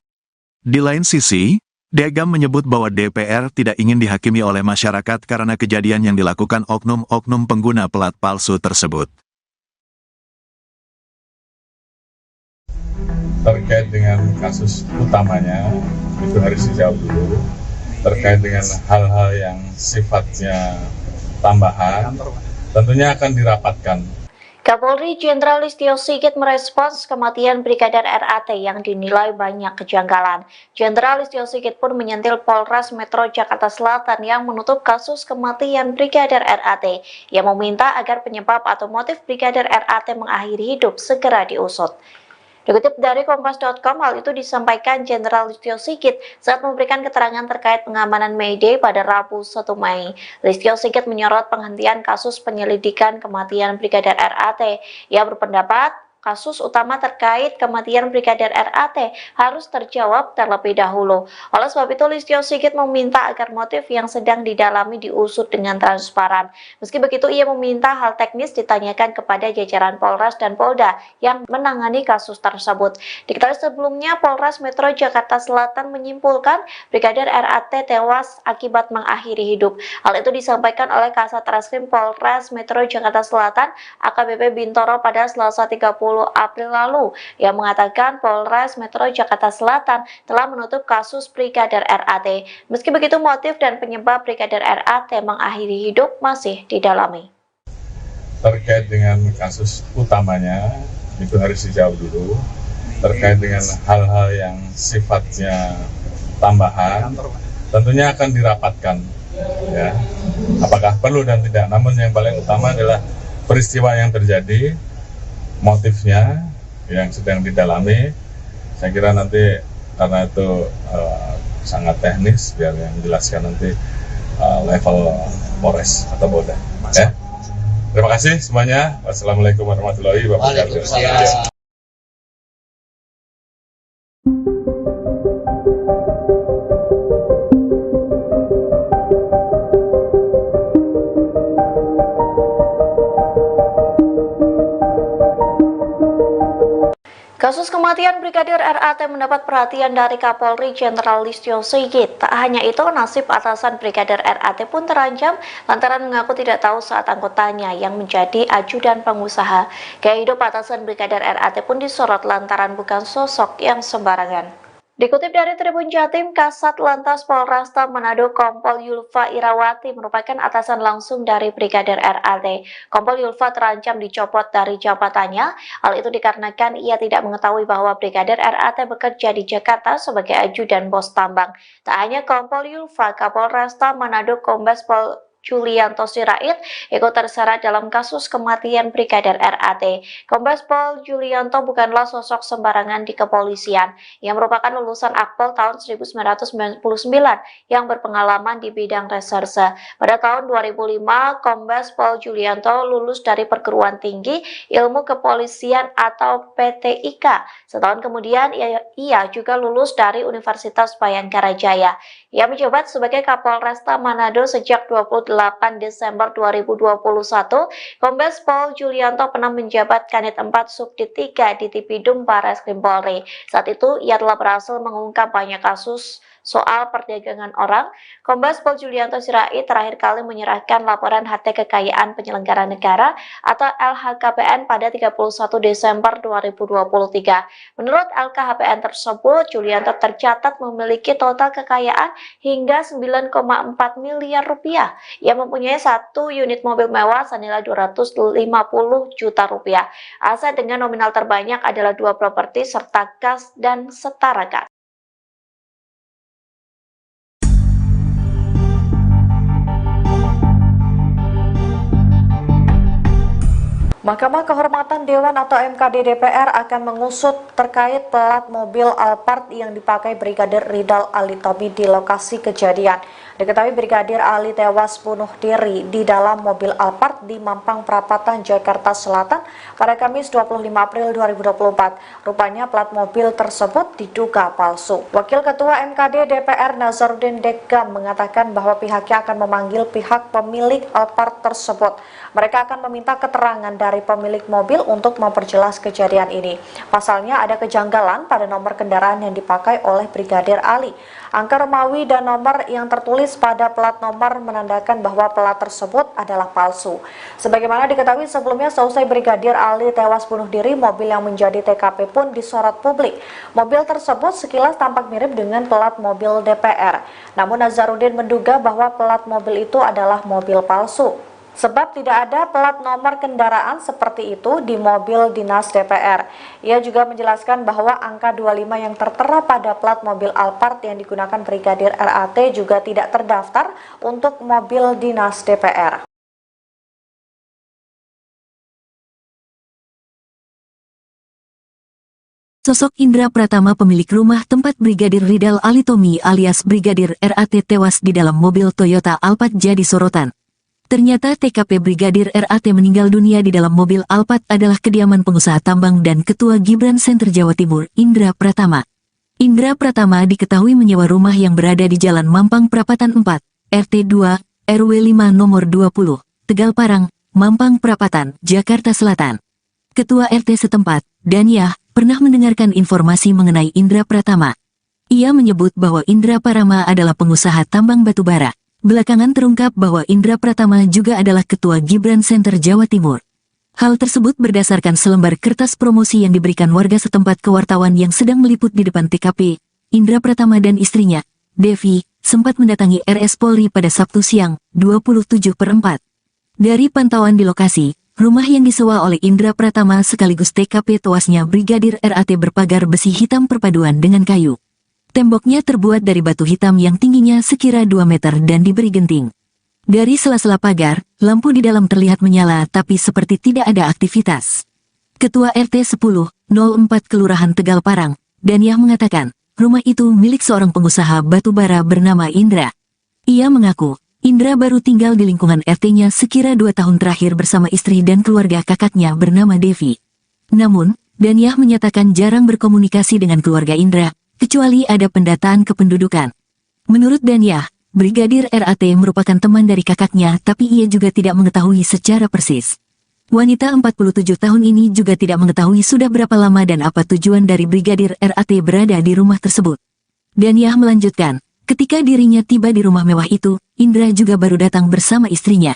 S1: Di lain sisi, Degam menyebut bahwa DPR tidak ingin dihakimi oleh masyarakat karena kejadian yang dilakukan oknum-oknum pengguna plat palsu tersebut.
S2: Terkait dengan kasus utamanya, itu harus dijawab dulu. Terkait dengan hal-hal yang sifatnya tambahan, tentunya akan dirapatkan.
S3: Kapolri Jenderal Listio Sigit merespons kematian Brigadir RAT yang dinilai banyak kejanggalan. Jenderal Listio Sigit pun menyentil Polres Metro Jakarta Selatan yang menutup kasus kematian Brigadir RAT, yang meminta agar penyebab atau motif Brigadir RAT mengakhiri hidup segera diusut. Dikutip dari Kompas.com, hal itu disampaikan Jenderal Listio Sigit saat memberikan keterangan terkait pengamanan May Day pada Rabu 1 Mei. Listio Sigit menyorot penghentian kasus penyelidikan kematian Brigadir RAT. Ia berpendapat kasus utama terkait kematian Brigadir RAT harus terjawab terlebih dahulu. Oleh sebab itu, Listio Sigit meminta agar motif yang sedang didalami diusut dengan transparan. Meski begitu, ia meminta hal teknis ditanyakan kepada jajaran Polres dan Polda yang menangani kasus tersebut. Diketahui sebelumnya, Polres Metro Jakarta Selatan menyimpulkan Brigadir RAT tewas akibat mengakhiri hidup. Hal itu disampaikan oleh Kasat Reskrim Polres Metro Jakarta Selatan AKBP Bintoro pada Selasa 30 April lalu, yang mengatakan Polres Metro Jakarta Selatan telah menutup kasus Brigadir RAT. Meski begitu, motif dan penyebab Brigadir RAT mengakhiri hidup masih didalami.
S2: Terkait dengan kasus utamanya, itu harus dijawab dulu. Terkait dengan hal-hal yang sifatnya tambahan, tentunya akan dirapatkan. Ya, apakah perlu dan tidak. Namun yang paling utama adalah peristiwa yang terjadi, motifnya yang sedang didalami. Saya kira nanti karena itu sangat teknis, biar yang menjelaskan nanti level Polres atau Polda. Ya. Terima kasih semuanya. Wassalamualaikum warahmatullahi wabarakatuh.
S3: Kasus kematian Brigadir RAT mendapat perhatian dari Kapolri Jenderal Listio Sigit. Tak hanya itu, nasib atasan Brigadir RAT pun terancam lantaran mengaku tidak tahu saat anggotanya yang menjadi ajudan pengusaha. Gaya hidup atasan Brigadir RAT pun disorot lantaran bukan sosok yang sembarangan. Dikutip dari Tribun Jatim, Kasat Lantas Polresta Manado Kompol Yulfa Irawati merupakan atasan langsung dari Brigadir RAT. Kompol Yulfa terancam dicopot dari jabatannya. Hal itu dikarenakan ia tidak mengetahui bahwa Brigadir RAT bekerja di Jakarta sebagai ajudan bos tambang. Tak hanya Kompol Yulfa, Kapolresta Manado Kombes Pol Julianto Sirait ikut terseret dalam kasus kematian Brigadir RAT. Kombes Pol Julianto bukanlah sosok sembarangan di kepolisian. Ia merupakan lulusan Akpol tahun 1999 yang berpengalaman di bidang reserse. Pada tahun 2005, Kombes Pol Julianto lulus dari Perguruan Tinggi Ilmu Kepolisian atau PTIK. Setahun kemudian, ia juga lulus dari Universitas Bayangkara Jaya. Ia menjabat sebagai Kapolresta Manado sejak 28 Desember 2021, Kombes Pol Julianto pernah menjabat Kanit 4 Subdit 3 di Tipidum Barreskrim Polri. Saat itu, ia telah berhasil mengungkap banyak kasus soal perdagangan orang. Kombes Pol Julianto Sirait terakhir kali menyerahkan laporan harta kekayaan penyelenggara negara atau LHKPN pada 31 Desember 2023. Menurut LKHPN tersebut, Julianto tercatat memiliki total kekayaan hingga 9,4 miliar rupiah. Ia mempunyai 1 unit mobil mewah senilai 250 juta rupiah. Aset dengan nominal terbanyak adalah 2 properti serta kas dan setara kas. Mahkamah Kehormatan Dewan atau MKD DPR akan mengusut terkait plat mobil Alphard yang dipakai Brigadir Ridal Alitomi di lokasi kejadian. Diketahui Brigadir Ali tewas bunuh diri di dalam mobil Alphard di Mampang Perapatan, Jakarta Selatan pada Kamis 25 April 2024. Rupanya plat mobil tersebut diduga palsu. Wakil Ketua MKD DPR Nazarudin Deggam mengatakan bahwa pihaknya akan memanggil pihak pemilik Alphard tersebut. Mereka akan meminta keterangan dari pemilik mobil untuk memperjelas kejadian ini. Pasalnya ada kejanggalan pada nomor kendaraan yang dipakai oleh Brigadir Ali. Angka Romawi dan nomor yang tertulis pada plat nomor menandakan bahwa plat tersebut adalah palsu. Sebagaimana diketahui sebelumnya, seusai Brigadir Ali tewas bunuh diri, mobil yang menjadi TKP pun disorot publik. Mobil tersebut sekilas tampak mirip dengan plat mobil DPR. Namun Nazarudin menduga bahwa plat mobil itu adalah mobil palsu. Sebab tidak ada plat nomor kendaraan seperti itu di mobil dinas DPR. Ia juga menjelaskan bahwa angka 25 yang tertera pada plat mobil Alphard yang digunakan Brigadir RAT juga tidak terdaftar untuk mobil dinas DPR.
S4: Sosok Indra Pratama, pemilik rumah tempat Brigadir Ridal Alitomi alias Brigadir RAT tewas di dalam mobil Toyota Alphard jadi sorotan. Ternyata TKP Brigadir RAT meninggal dunia di dalam mobil Alphard adalah kediaman pengusaha tambang dan Ketua Gibran Center Jawa Timur, Indra Pratama. Indra Pratama diketahui menyewa rumah yang berada di Jalan Mampang Perapatan 4, RT 2, RW 5 nomor 20, Tegal Parang, Mampang Perapatan, Jakarta Selatan. Ketua RT setempat, Daniah, pernah mendengarkan informasi mengenai Indra Pratama. Ia menyebut bahwa Indra Pratama adalah pengusaha tambang batubara. Belakangan terungkap bahwa Indra Pratama juga adalah Ketua Gibran Center Jawa Timur. Hal tersebut berdasarkan selembar kertas promosi yang diberikan warga setempat ke wartawan yang sedang meliput di depan TKP. Indra Pratama dan istrinya, Devi, sempat mendatangi RS Polri pada Sabtu siang, 27/4. Dari pantauan di lokasi, rumah yang disewa oleh Indra Pratama sekaligus TKP tewasnya Brigadir RAT berpagar besi hitam perpaduan dengan kayu. Temboknya terbuat dari batu hitam yang tingginya sekira 2 meter dan diberi genting. Dari sela-sela pagar, lampu di dalam terlihat menyala tapi seperti tidak ada aktivitas. Ketua RT 10/04 Kelurahan Tegal Parang, Daniah mengatakan, rumah itu milik seorang pengusaha batubara bernama Indra. Ia mengaku, Indra baru tinggal di lingkungan RT-nya sekira 2 tahun terakhir bersama istri dan keluarga kakaknya bernama Devi. Namun, Daniah menyatakan jarang berkomunikasi dengan keluarga Indra, kecuali ada pendataan kependudukan. Menurut Daniah, Brigadir RAT merupakan teman dari kakaknya tapi ia juga tidak mengetahui secara persis. Wanita 47 tahun ini juga tidak mengetahui sudah berapa lama dan apa tujuan dari Brigadir RAT berada di rumah tersebut. Daniah melanjutkan, ketika dirinya tiba di rumah mewah itu, Indra juga baru datang bersama istrinya.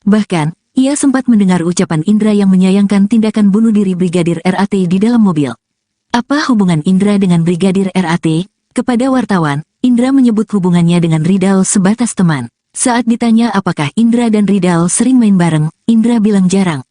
S4: Bahkan, ia sempat mendengar ucapan Indra yang menyayangkan tindakan bunuh diri Brigadir RAT di dalam mobil. Apa hubungan Indra dengan Brigadir RAT? Kepada wartawan, Indra menyebut hubungannya dengan Ridal sebatas teman. Saat ditanya apakah Indra dan Ridal sering main bareng, Indra bilang jarang.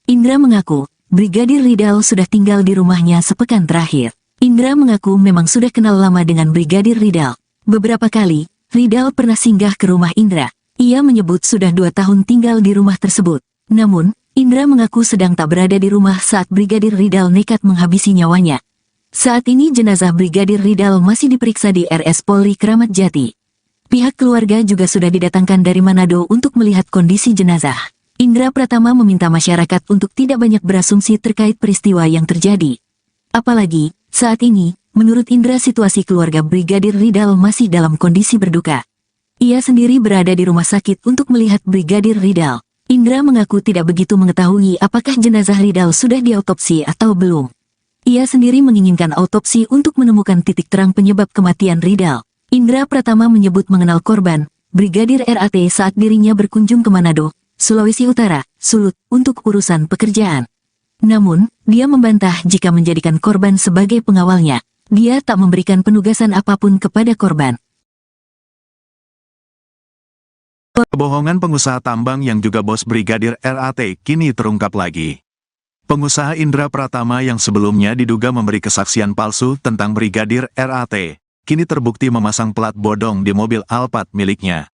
S4: Indra mengaku, Brigadir Ridal sudah tinggal di rumahnya sepekan terakhir. Indra mengaku memang sudah kenal lama dengan Brigadir Ridal. Beberapa kali, Ridal pernah singgah ke rumah Indra. Ia menyebut sudah 2 tahun tinggal di rumah tersebut. Namun, Indra mengaku sedang tak berada di rumah saat Brigadir Ridal nekat menghabisi nyawanya. Saat ini jenazah Brigadir Ridal masih diperiksa di RS Polri Kramat Jati. Pihak keluarga juga sudah didatangkan dari Manado untuk melihat kondisi jenazah. Indra Pratama meminta masyarakat untuk tidak banyak berasumsi terkait peristiwa yang terjadi. Apalagi, saat ini, menurut Indra situasi keluarga Brigadir Ridal masih dalam kondisi berduka. Ia sendiri berada di rumah sakit untuk melihat Brigadir Ridal. Indra mengaku tidak begitu mengetahui apakah jenazah Ridal sudah diautopsi atau belum. Ia sendiri menginginkan autopsi untuk menemukan titik terang penyebab kematian Ridal. Indra Pratama menyebut mengenal korban, Brigadir RAT saat dirinya berkunjung ke Manado, Sulawesi Utara, Sulut, untuk urusan pekerjaan. Namun, dia membantah jika menjadikan korban sebagai pengawalnya. Dia tak memberikan penugasan apapun kepada korban.
S1: Kebohongan pengusaha tambang yang juga bos Brigadir RAT kini terungkap lagi. Pengusaha Indra Pratama yang sebelumnya diduga memberi kesaksian palsu tentang Brigadir RAT, kini terbukti memasang plat bodong di mobil Alphard miliknya.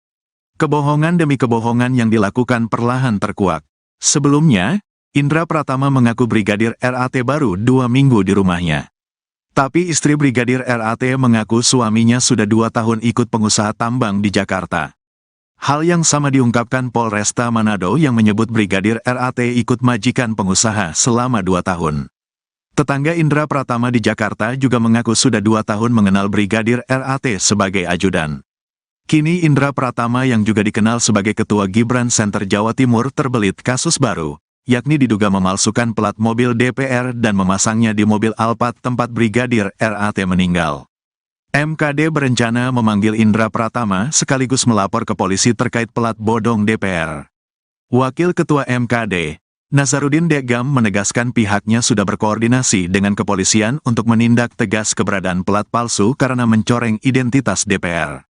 S1: Kebohongan demi kebohongan yang dilakukan perlahan terkuak. Sebelumnya, Indra Pratama mengaku Brigadir RAT baru 2 minggu di rumahnya. Tapi istri Brigadir RAT mengaku suaminya sudah 2 tahun ikut pengusaha tambang di Jakarta. Hal yang sama diungkapkan Polresta Manado yang menyebut Brigadir RAT ikut majikan pengusaha selama 2 tahun. Tetangga Indra Pratama di Jakarta juga mengaku sudah 2 tahun mengenal Brigadir RAT sebagai ajudan. Kini Indra Pratama yang juga dikenal sebagai Ketua Gibran Center Jawa Timur terbelit kasus baru, yakni diduga memalsukan plat mobil DPR dan memasangnya di mobil Alphard tempat Brigadir RAT meninggal. MKD berencana memanggil Indra Pratama sekaligus melapor ke polisi terkait plat bodong DPR. Wakil Ketua MKD, Nazarudin Degam menegaskan pihaknya sudah berkoordinasi dengan kepolisian untuk menindak tegas keberadaan plat palsu karena mencoreng identitas DPR.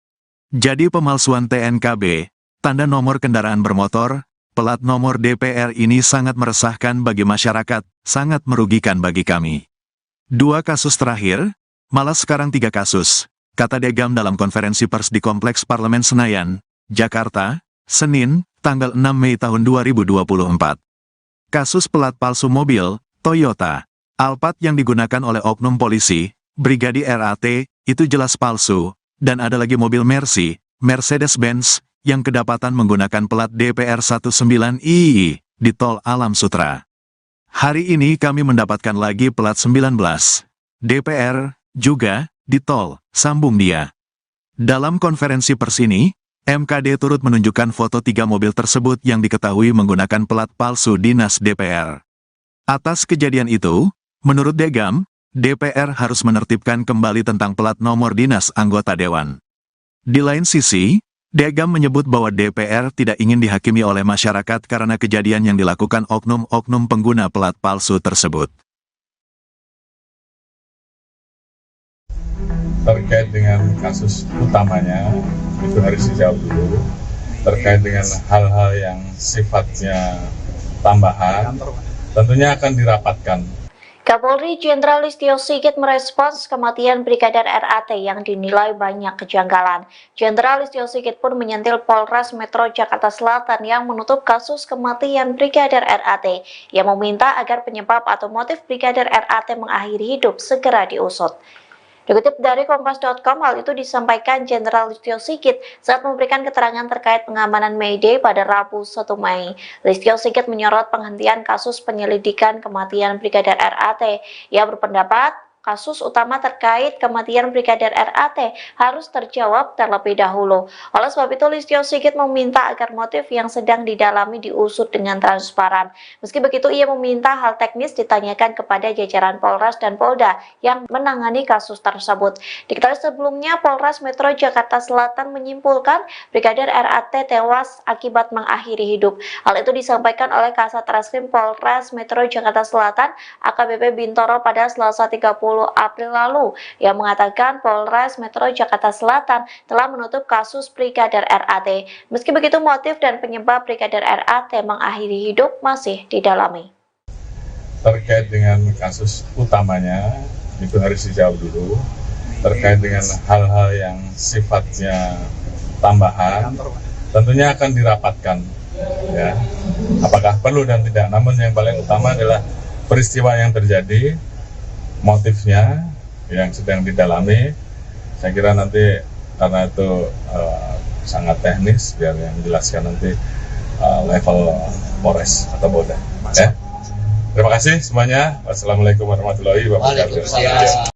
S1: Jadi pemalsuan TNKB, tanda nomor kendaraan bermotor, plat nomor DPR ini sangat meresahkan bagi masyarakat, sangat merugikan bagi kami. 2 kasus terakhir, malah sekarang 3 kasus, kata Degam dalam konferensi pers di Kompleks Parlemen Senayan, Jakarta, Senin, tanggal 6 Mei tahun 2024. Kasus plat palsu mobil, Toyota, Alphard yang digunakan oleh oknum polisi, Brigadir RAT, itu jelas palsu, dan ada lagi mobil Mercy, Mercedes-Benz, yang kedapatan menggunakan plat DPR 19II di Tol Alam Sutra. Hari ini kami mendapatkan lagi plat 19 DPR juga di Tol, sambung dia. Dalam konferensi pers ini, MKD turut menunjukkan foto 3 mobil tersebut yang diketahui menggunakan plat palsu dinas DPR. Atas kejadian itu, menurut Degam, DPR harus menertibkan kembali tentang plat nomor dinas anggota dewan. Di lain sisi, Degam menyebut bahwa DPR tidak ingin dihakimi oleh masyarakat karena kejadian yang dilakukan oknum-oknum pengguna plat palsu tersebut.
S2: Terkait dengan kasus utamanya, itu harus dijawab dulu. Terkait dengan hal-hal yang sifatnya tambahan, tentunya akan dirapatkan.
S3: Kapolri Jenderal Listio Sigit merespons kematian Brigadir RAT yang dinilai banyak kejanggalan. Jenderal Listio Sigit pun menyentil Polres Metro Jakarta Selatan yang menutup kasus kematian Brigadir RAT, yang meminta agar penyebab atau motif Brigadir RAT mengakhiri hidup segera diusut. Dikutip dari Kompas.com, hal itu disampaikan Jenderal Listio Sigit saat memberikan keterangan terkait pengamanan May Day pada Rabu 1 Mei. Listio Sigit menyorot penghentian kasus penyelidikan kematian Brigadir RAT. Ia berpendapat kasus utama terkait kematian Brigadir RAT harus terjawab terlebih dahulu. Oleh sebab itu, Listio Sigit meminta agar motif yang sedang didalami diusut dengan transparan. Meski begitu, ia meminta hal teknis ditanyakan kepada jajaran Polres dan Polda yang menangani kasus tersebut. Diketahui sebelumnya, Polres Metro Jakarta Selatan menyimpulkan Brigadir RAT tewas akibat mengakhiri hidup. Hal itu disampaikan oleh Kasat Reskrim Polres Metro Jakarta Selatan, AKBP Bintoro pada Selasa 30 April lalu, yang mengatakan Polres Metro Jakarta Selatan telah menutup kasus Brigadir RAT. Meski begitu, motif dan penyebab Brigadir RAT mengakhiri hidup masih didalami.
S2: Terkait dengan kasus utamanya, itu harus dijawab dulu. Terkait dengan hal-hal yang sifatnya tambahan, tentunya akan dirapatkan. Ya, apakah perlu dan tidak. Namun yang paling utama adalah peristiwa yang terjadi, motifnya yang sedang didalami. Saya kira nanti karena itu sangat teknis, biar yang menjelaskan nanti level Polres atau Polda. Ya. Terima kasih semuanya. Wassalamualaikum warahmatullahi wabarakatuh.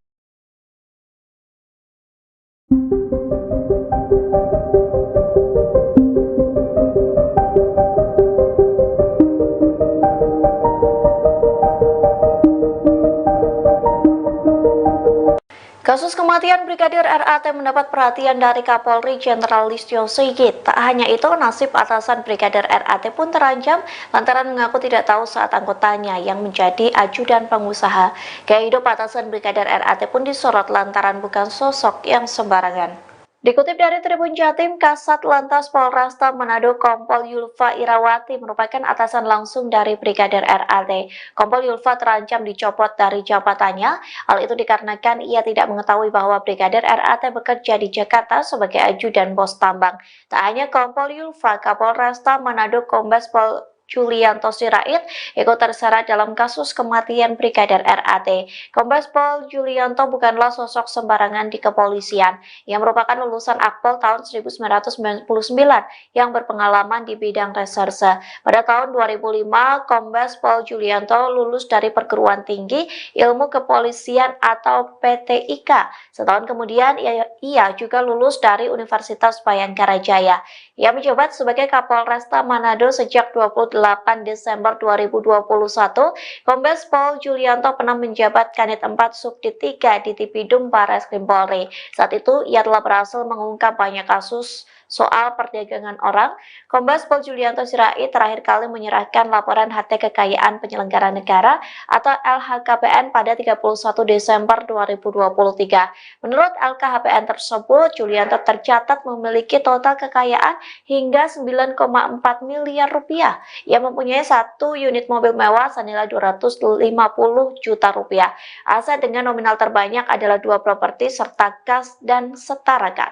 S3: Kasus kematian Brigadir RAT mendapat perhatian dari Kapolri Jenderal Listio Sigit. Tak hanya itu, nasib atasan Brigadir RAT pun terancam lantaran mengaku tidak tahu saat anggotanya yang menjadi ajudan pengusaha. Gaya hidup atasan Brigadir RAT pun disorot lantaran bukan sosok yang sembarangan. Dikutip dari Tribun Jatim, Kasat Lantas Polresta Manado Kompol Yulfa Irawati merupakan atasan langsung dari Brigadir RAT. Kompol Yulfa terancam dicopot dari jabatannya. Hal itu dikarenakan ia tidak mengetahui bahwa Brigadir RAT bekerja di Jakarta sebagai ajudan bos tambang. Tak hanya Kompol Yulfa, Kapolresta Manado Kombes Pol Julianto Sirait ikut terseret dalam kasus kematian Brigadir RAT. Kombes Pol Julianto bukanlah sosok sembarangan di kepolisian. Ia merupakan lulusan Akpol tahun 1999 yang berpengalaman di bidang reserse. Pada tahun 2005, Kombes Pol Julianto lulus dari Perguruan Tinggi Ilmu Kepolisian atau PTIK. Setahun kemudian, ia juga lulus dari Universitas Bayangkara Jaya. Ia menjabat sebagai Kapolresta Manado sejak 28 Desember 2021. Kombes Pol Julianto pernah menjabat Kanit 4 Subdit 3 di Tipidum Barreskrim Polri. Saat itu, ia telah berhasil mengungkap banyak kasus soal perdagangan orang. Kombes Pol Julianto Sirait terakhir kali menyerahkan laporan harta kekayaan penyelenggara negara atau LHKPN pada 31 Desember 2023. Menurut LKHPN tersebut, Julianto tercatat memiliki total kekayaan hingga 9,4 miliar rupiah. Ia mempunyai 1 unit mobil mewah senilai 250 juta rupiah. Aset dengan nominal terbanyak adalah 2 properti serta gas dan setara gas.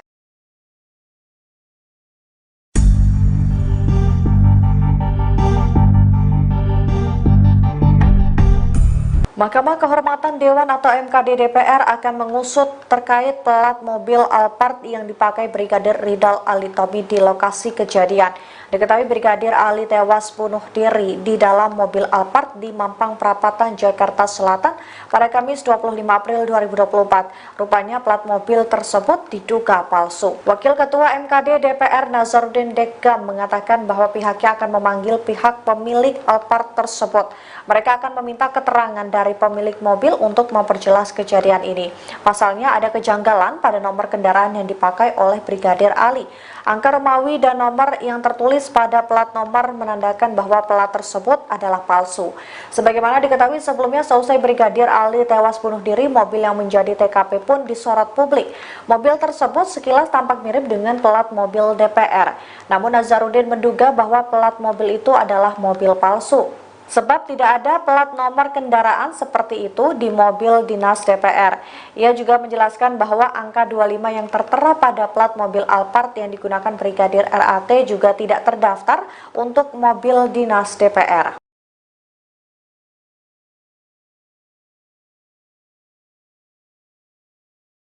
S3: Mahkamah Kehormatan Dewan atau MKD DPR akan mengusut terkait plat mobil Alphard yang dipakai Brigadir Ridal Alitomi di lokasi kejadian. Diketahui Brigadir Ali tewas bunuh diri di dalam mobil Alphard di Mampang Perapatan, Jakarta Selatan pada Kamis 25 April 2024. Rupanya plat mobil tersebut diduga palsu. Wakil Ketua MKD DPR Nazarudin Deggam mengatakan bahwa pihaknya akan memanggil pihak pemilik Alphard tersebut. Mereka akan meminta keterangan dari pemilik mobil untuk memperjelas kejadian ini. Pasalnya ada kejanggalan pada nomor kendaraan yang dipakai oleh Brigadir Ali. Angka Romawi dan nomor yang tertulis pada plat nomor menandakan bahwa plat tersebut adalah palsu. Sebagaimana diketahui sebelumnya, seusai Brigadir Ali tewas bunuh diri, mobil yang menjadi TKP pun disorot publik. Mobil tersebut sekilas tampak mirip dengan plat mobil DPR. Namun Nazarudin menduga bahwa plat mobil itu adalah mobil palsu. Sebab tidak ada plat nomor kendaraan seperti itu di mobil dinas DPR. Ia juga menjelaskan bahwa angka 25 yang tertera pada plat mobil Alphard yang digunakan Brigadir RAT juga tidak terdaftar untuk mobil dinas DPR.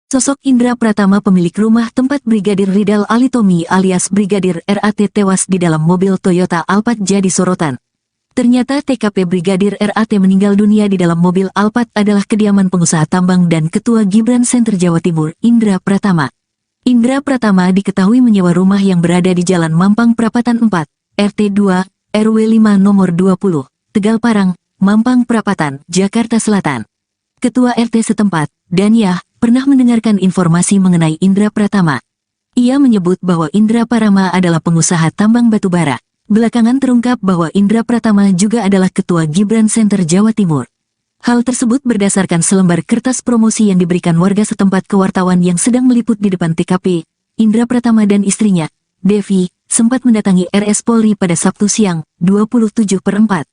S4: Sosok Indra Pratama, pemilik rumah tempat Brigadir Ridal Alitomi alias Brigadir RAT tewas di dalam mobil Toyota Alphard jadi sorotan. Ternyata TKP Brigadir RAT meninggal dunia di dalam mobil Alphard adalah kediaman pengusaha tambang dan Ketua Gibran Center Jawa Timur, Indra Pratama. Indra Pratama diketahui menyewa rumah yang berada di Jalan Mampang Perapatan 4, RT 2, RW 5 nomor 20, Tegal Parang, Mampang Perapatan, Jakarta Selatan. Ketua RT setempat, Daniah, pernah mendengarkan informasi mengenai Indra Pratama. Ia menyebut bahwa Indra Pratama adalah pengusaha tambang batubara. Belakangan terungkap bahwa Indra Pratama juga adalah Ketua Gibran Center Jawa Timur. Hal tersebut berdasarkan selembar kertas promosi yang diberikan warga setempat ke wartawan yang sedang meliput di depan TKP. Indra Pratama dan istrinya, Devi, sempat mendatangi RS Polri pada Sabtu siang, 27/4.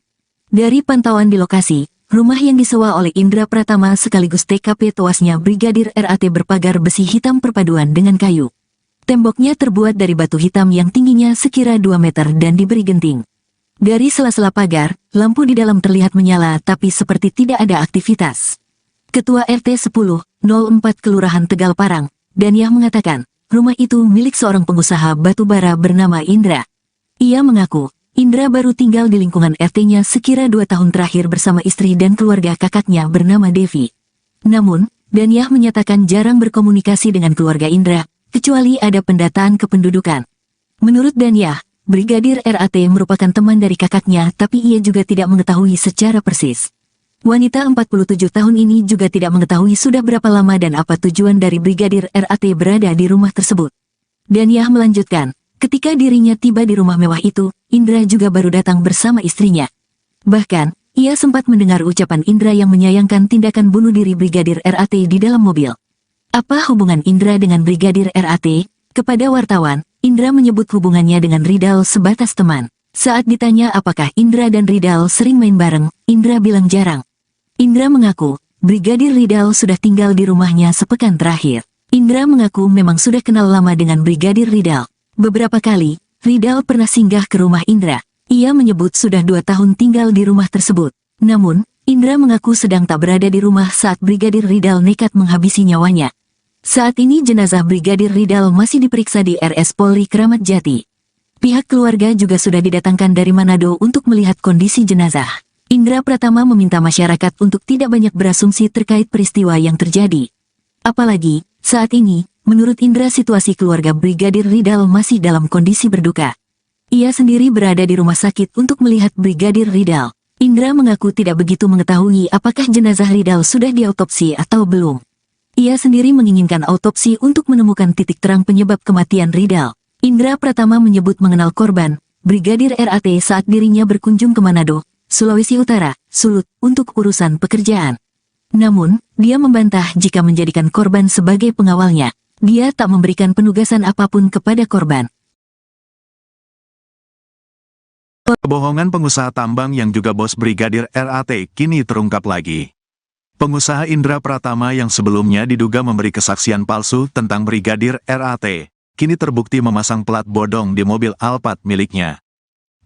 S4: Dari pantauan di lokasi, rumah yang disewa oleh Indra Pratama sekaligus TKP tewasnya Brigadir RAT berpagar besi hitam perpaduan dengan kayu. Temboknya terbuat dari batu hitam yang tingginya sekira 2 meter dan diberi genting. Dari sela-sela pagar, lampu di dalam terlihat menyala tapi seperti tidak ada aktivitas. Ketua RT 10/04 Kelurahan Tegal Parang, Daniah mengatakan, rumah itu milik seorang pengusaha batubara bernama Indra. Ia mengaku, Indra baru tinggal di lingkungan RT-nya sekira 2 tahun terakhir bersama istri dan keluarga kakaknya bernama Devi. Namun, Daniah menyatakan jarang berkomunikasi dengan keluarga Indra, kecuali ada pendataan kependudukan. Menurut Daniah, Brigadir RAT merupakan teman dari kakaknya tapi ia juga tidak mengetahui secara persis. Wanita 47 tahun ini juga tidak mengetahui sudah berapa lama dan apa tujuan dari Brigadir RAT berada di rumah tersebut. Daniah melanjutkan, ketika dirinya tiba di rumah mewah itu, Indra juga baru datang bersama istrinya. Bahkan, ia sempat mendengar ucapan Indra yang menyayangkan tindakan bunuh diri Brigadir RAT di dalam mobil. Apa hubungan Indra dengan Brigadir RAT? Kepada wartawan, Indra menyebut hubungannya dengan Ridal sebatas teman. Saat ditanya apakah Indra dan Ridal sering main bareng, Indra bilang jarang. Indra mengaku, Brigadir Ridal sudah tinggal di rumahnya sepekan terakhir. Indra mengaku memang sudah kenal lama dengan Brigadir Ridal. Beberapa kali, Ridal pernah singgah ke rumah Indra. Ia menyebut sudah 2 tahun tinggal di rumah tersebut. Namun, Indra mengaku sedang tak berada di rumah saat Brigadir Ridal nekat menghabisi nyawanya. Saat ini jenazah Brigadir Ridal masih diperiksa di RS Polri Kramat Jati. Pihak keluarga juga sudah didatangkan dari Manado untuk melihat kondisi jenazah. Indra Pratama meminta masyarakat untuk tidak banyak berasumsi terkait peristiwa yang terjadi. Apalagi, saat ini, menurut Indra situasi keluarga Brigadir Ridal masih dalam kondisi berduka. Ia sendiri berada di rumah sakit untuk melihat Brigadir Ridal. Indra mengaku tidak begitu mengetahui apakah jenazah Ridal sudah diautopsi atau belum. Ia sendiri menginginkan autopsi untuk menemukan titik terang penyebab kematian Ridal. Indra Pratama menyebut mengenal korban, Brigadir RAT saat dirinya berkunjung ke Manado, Sulawesi Utara, Sulut, untuk urusan pekerjaan. Namun, dia membantah jika menjadikan korban sebagai pengawalnya. Dia tak memberikan penugasan apapun kepada korban.
S1: Kebohongan pengusaha tambang yang juga bos Brigadir RAT kini terungkap lagi. Pengusaha Indra Pratama yang sebelumnya diduga memberi kesaksian palsu tentang Brigadir RAT, kini terbukti memasang plat bodong di mobil Alphard miliknya.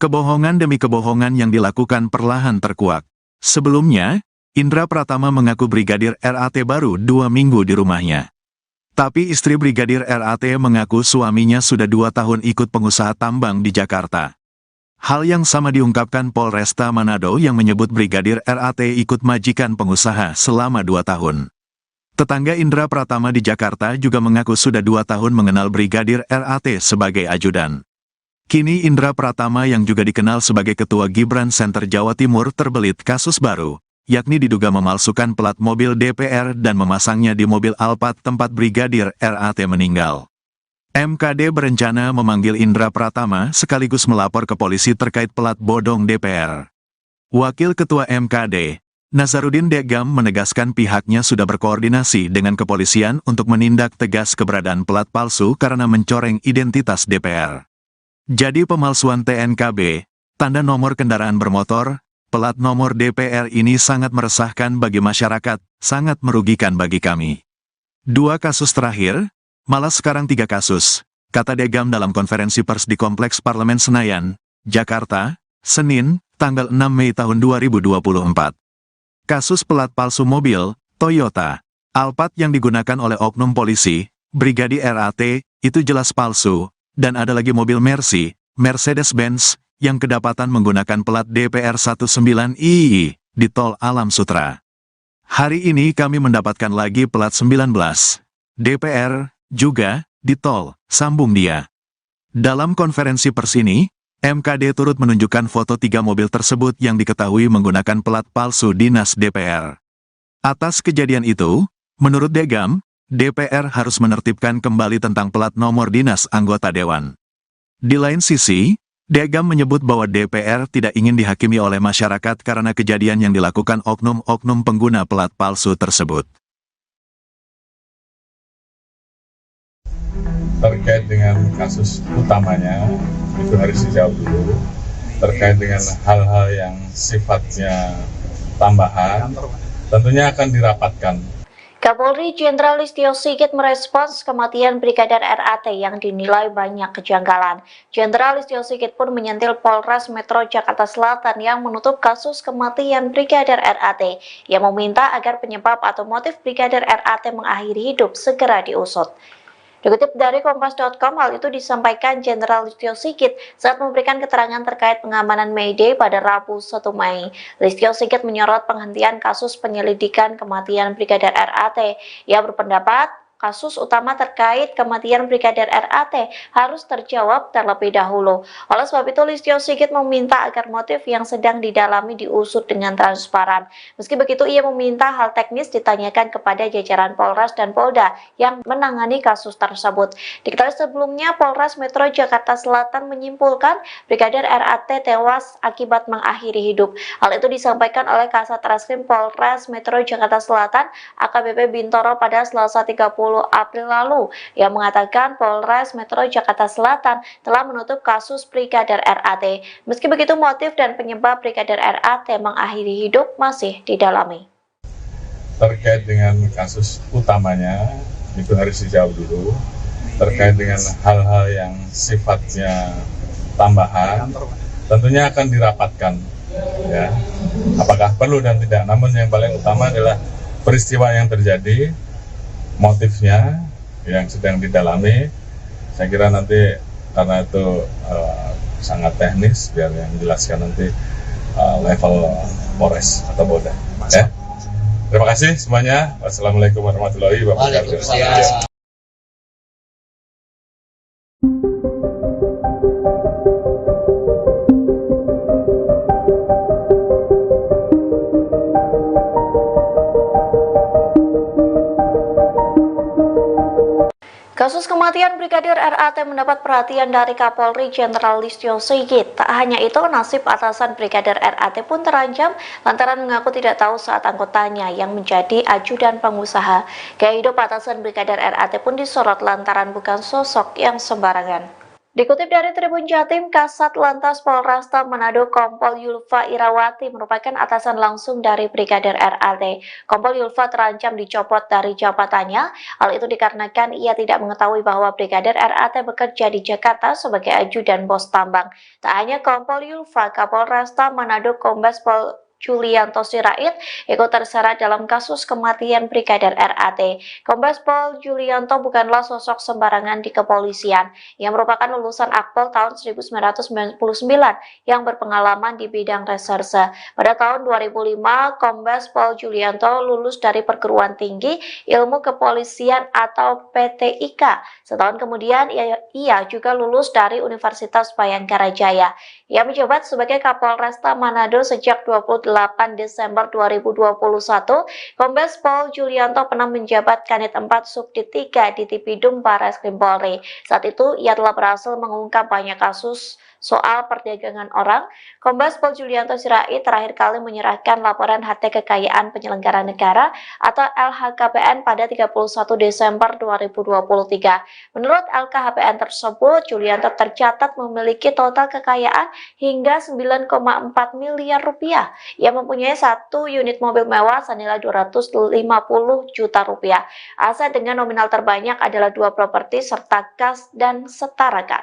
S1: Kebohongan demi kebohongan yang dilakukan perlahan terkuak. Sebelumnya, Indra Pratama mengaku Brigadir RAT baru 2 minggu di rumahnya. Tapi istri Brigadir RAT mengaku suaminya sudah 2 tahun ikut pengusaha tambang di Jakarta. Hal yang sama diungkapkan Polresta Manado yang menyebut Brigadir RAT ikut majikan pengusaha selama 2 tahun. Tetangga Indra Pratama di Jakarta juga mengaku sudah 2 tahun mengenal Brigadir RAT sebagai ajudan. Kini Indra Pratama yang juga dikenal sebagai Ketua Gibran Center Jawa Timur terbelit kasus baru, yakni diduga memalsukan plat mobil DPR dan memasangnya di mobil Alphard tempat Brigadir RAT meninggal. MKD berencana memanggil Indra Pratama sekaligus melapor ke polisi terkait plat bodong DPR. Wakil Ketua MKD, Nazarudin Degam menegaskan pihaknya sudah berkoordinasi dengan kepolisian untuk menindak tegas keberadaan plat palsu karena mencoreng identitas DPR. Jadi pemalsuan TNKB, tanda nomor kendaraan bermotor, plat nomor DPR ini sangat meresahkan bagi masyarakat, sangat merugikan bagi kami. 2 kasus terakhir, malah sekarang 3 kasus, kata Degam dalam konferensi pers di Kompleks Parlemen Senayan, Jakarta, Senin, tanggal 6 Mei tahun 2024. Kasus pelat palsu mobil, Toyota, Alphard yang digunakan oleh oknum polisi, Brigadir RAT, itu jelas palsu, dan ada lagi mobil Mercy, Mercedes-Benz, yang kedapatan menggunakan plat DPR 19II, di Tol Alam Sutra. Hari ini kami mendapatkan lagi plat 19, DPR, juga, di tol, sambung dia. Dalam konferensi pers ini, MKD turut menunjukkan foto 3 mobil tersebut yang diketahui menggunakan plat palsu dinas DPR. Atas kejadian itu, menurut Degam, DPR harus menertibkan kembali tentang plat nomor dinas anggota dewan. Di lain sisi, Degam menyebut bahwa DPR tidak ingin dihakimi oleh masyarakat karena kejadian yang dilakukan oknum-oknum pengguna plat palsu tersebut.
S2: Terkait dengan kasus utamanya, itu harus dijawab dulu. Terkait dengan hal-hal yang sifatnya tambahan, tentunya akan dirapatkan.
S3: Kapolri Jenderal Listio Sigit merespons kematian Brigadir RAT yang dinilai banyak kejanggalan. Jenderal Listio Sigit pun menyentil Polres Metro Jakarta Selatan yang menutup kasus kematian Brigadir RAT, yang meminta agar penyebab atau motif Brigadir RAT mengakhiri hidup segera diusut. Dikutip dari Kompas.com, hal itu disampaikan Jenderal Listio Sigit saat memberikan keterangan terkait pengamanan May Day pada Rabu 1 Mei. Listio Sigit menyorot penghentian kasus penyelidikan kematian Brigadir RAT. Ia berpendapat kasus utama terkait kematian Brigadir RAT harus terjawab terlebih dahulu. Oleh sebab itu, Listio Sigit meminta agar motif yang sedang didalami diusut dengan transparan. Meski begitu, ia meminta hal teknis ditanyakan kepada jajaran Polres dan Polda yang menangani kasus tersebut. Diketahui sebelumnya, Polres Metro Jakarta Selatan menyimpulkan Brigadir RAT tewas akibat mengakhiri hidup. Hal itu disampaikan oleh Kasat Reskrim Polres Metro Jakarta Selatan, AKBP Bintoro, pada Selasa 30 April lalu, yang mengatakan Polres Metro Jakarta Selatan telah menutup kasus Brigadir RAT. Meski begitu, motif dan penyebab Brigadir RAT mengakhiri hidup masih didalami.
S2: Terkait dengan kasus utamanya, itu harus dijawab dulu. Terkait dengan hal-hal yang sifatnya tambahan, tentunya akan dirapatkan, ya, apakah perlu dan tidak. Namun yang paling utama adalah peristiwa yang terjadi, motifnya yang sedang didalami. Saya kira nanti karena itu sangat teknis, biar yang menjelaskan nanti level Polres atau Polda. Ya. Terima kasih semuanya. Wassalamualaikum warahmatullahi wabarakatuh.
S3: Kasus kematian Brigadir RAT mendapat perhatian dari Kapolri Jenderal Listio Sigit. Tak hanya itu, nasib atasan Brigadir RAT pun terancam lantaran mengaku tidak tahu saat anggotanya yang menjadi ajudan pengusaha. Gaya hidup atasan Brigadir RAT pun disorot lantaran bukan sosok yang sembarangan. Dikutip dari Tribun Jatim, Kasat Lantas Polresta Manado Kompol Yulfa Irawati merupakan atasan langsung dari Brigadir RAT. Kompol Yulfa terancam dicopot dari jabatannya. Hal itu dikarenakan ia tidak mengetahui bahwa Brigadir RAT bekerja di Jakarta sebagai ajudan bos tambang. Tak hanya Kompol Yulfa, Kapolresta Manado Kombes Pol Julianto Sirait ikut terseret dalam kasus kematian Brigadir RAT. Kombes Pol Julianto bukanlah sosok sembarangan di kepolisian. Ia merupakan lulusan Akpol tahun 1999 yang berpengalaman di bidang reserse. Pada tahun 2005, Kombes Pol Julianto lulus dari Perguruan Tinggi Ilmu Kepolisian atau PTIK. Setahun kemudian, ia juga lulus dari Universitas Bayangkara Jaya. Ia menjabat sebagai Kapolresta Manado sejak 28 Desember 2021, Kombes Pol Julianto pernah menjabat Kanit 4 Subdit 3 di Tipidum Barreskrim Polri. Saat itu, ia telah berhasil mengungkap banyak kasus soal perdagangan orang. Kombes Pol Julianto Sirait terakhir kali menyerahkan laporan harta kekayaan penyelenggara negara atau LHKPN pada 31 Desember 2023. Menurut LKHPN tersebut, Julianto tercatat memiliki total kekayaan hingga 9,4 miliar rupiah. Ia mempunyai 1 unit mobil mewah senilai 250 juta rupiah. Aset dengan nominal terbanyak adalah 2 properti serta kas dan setara kas.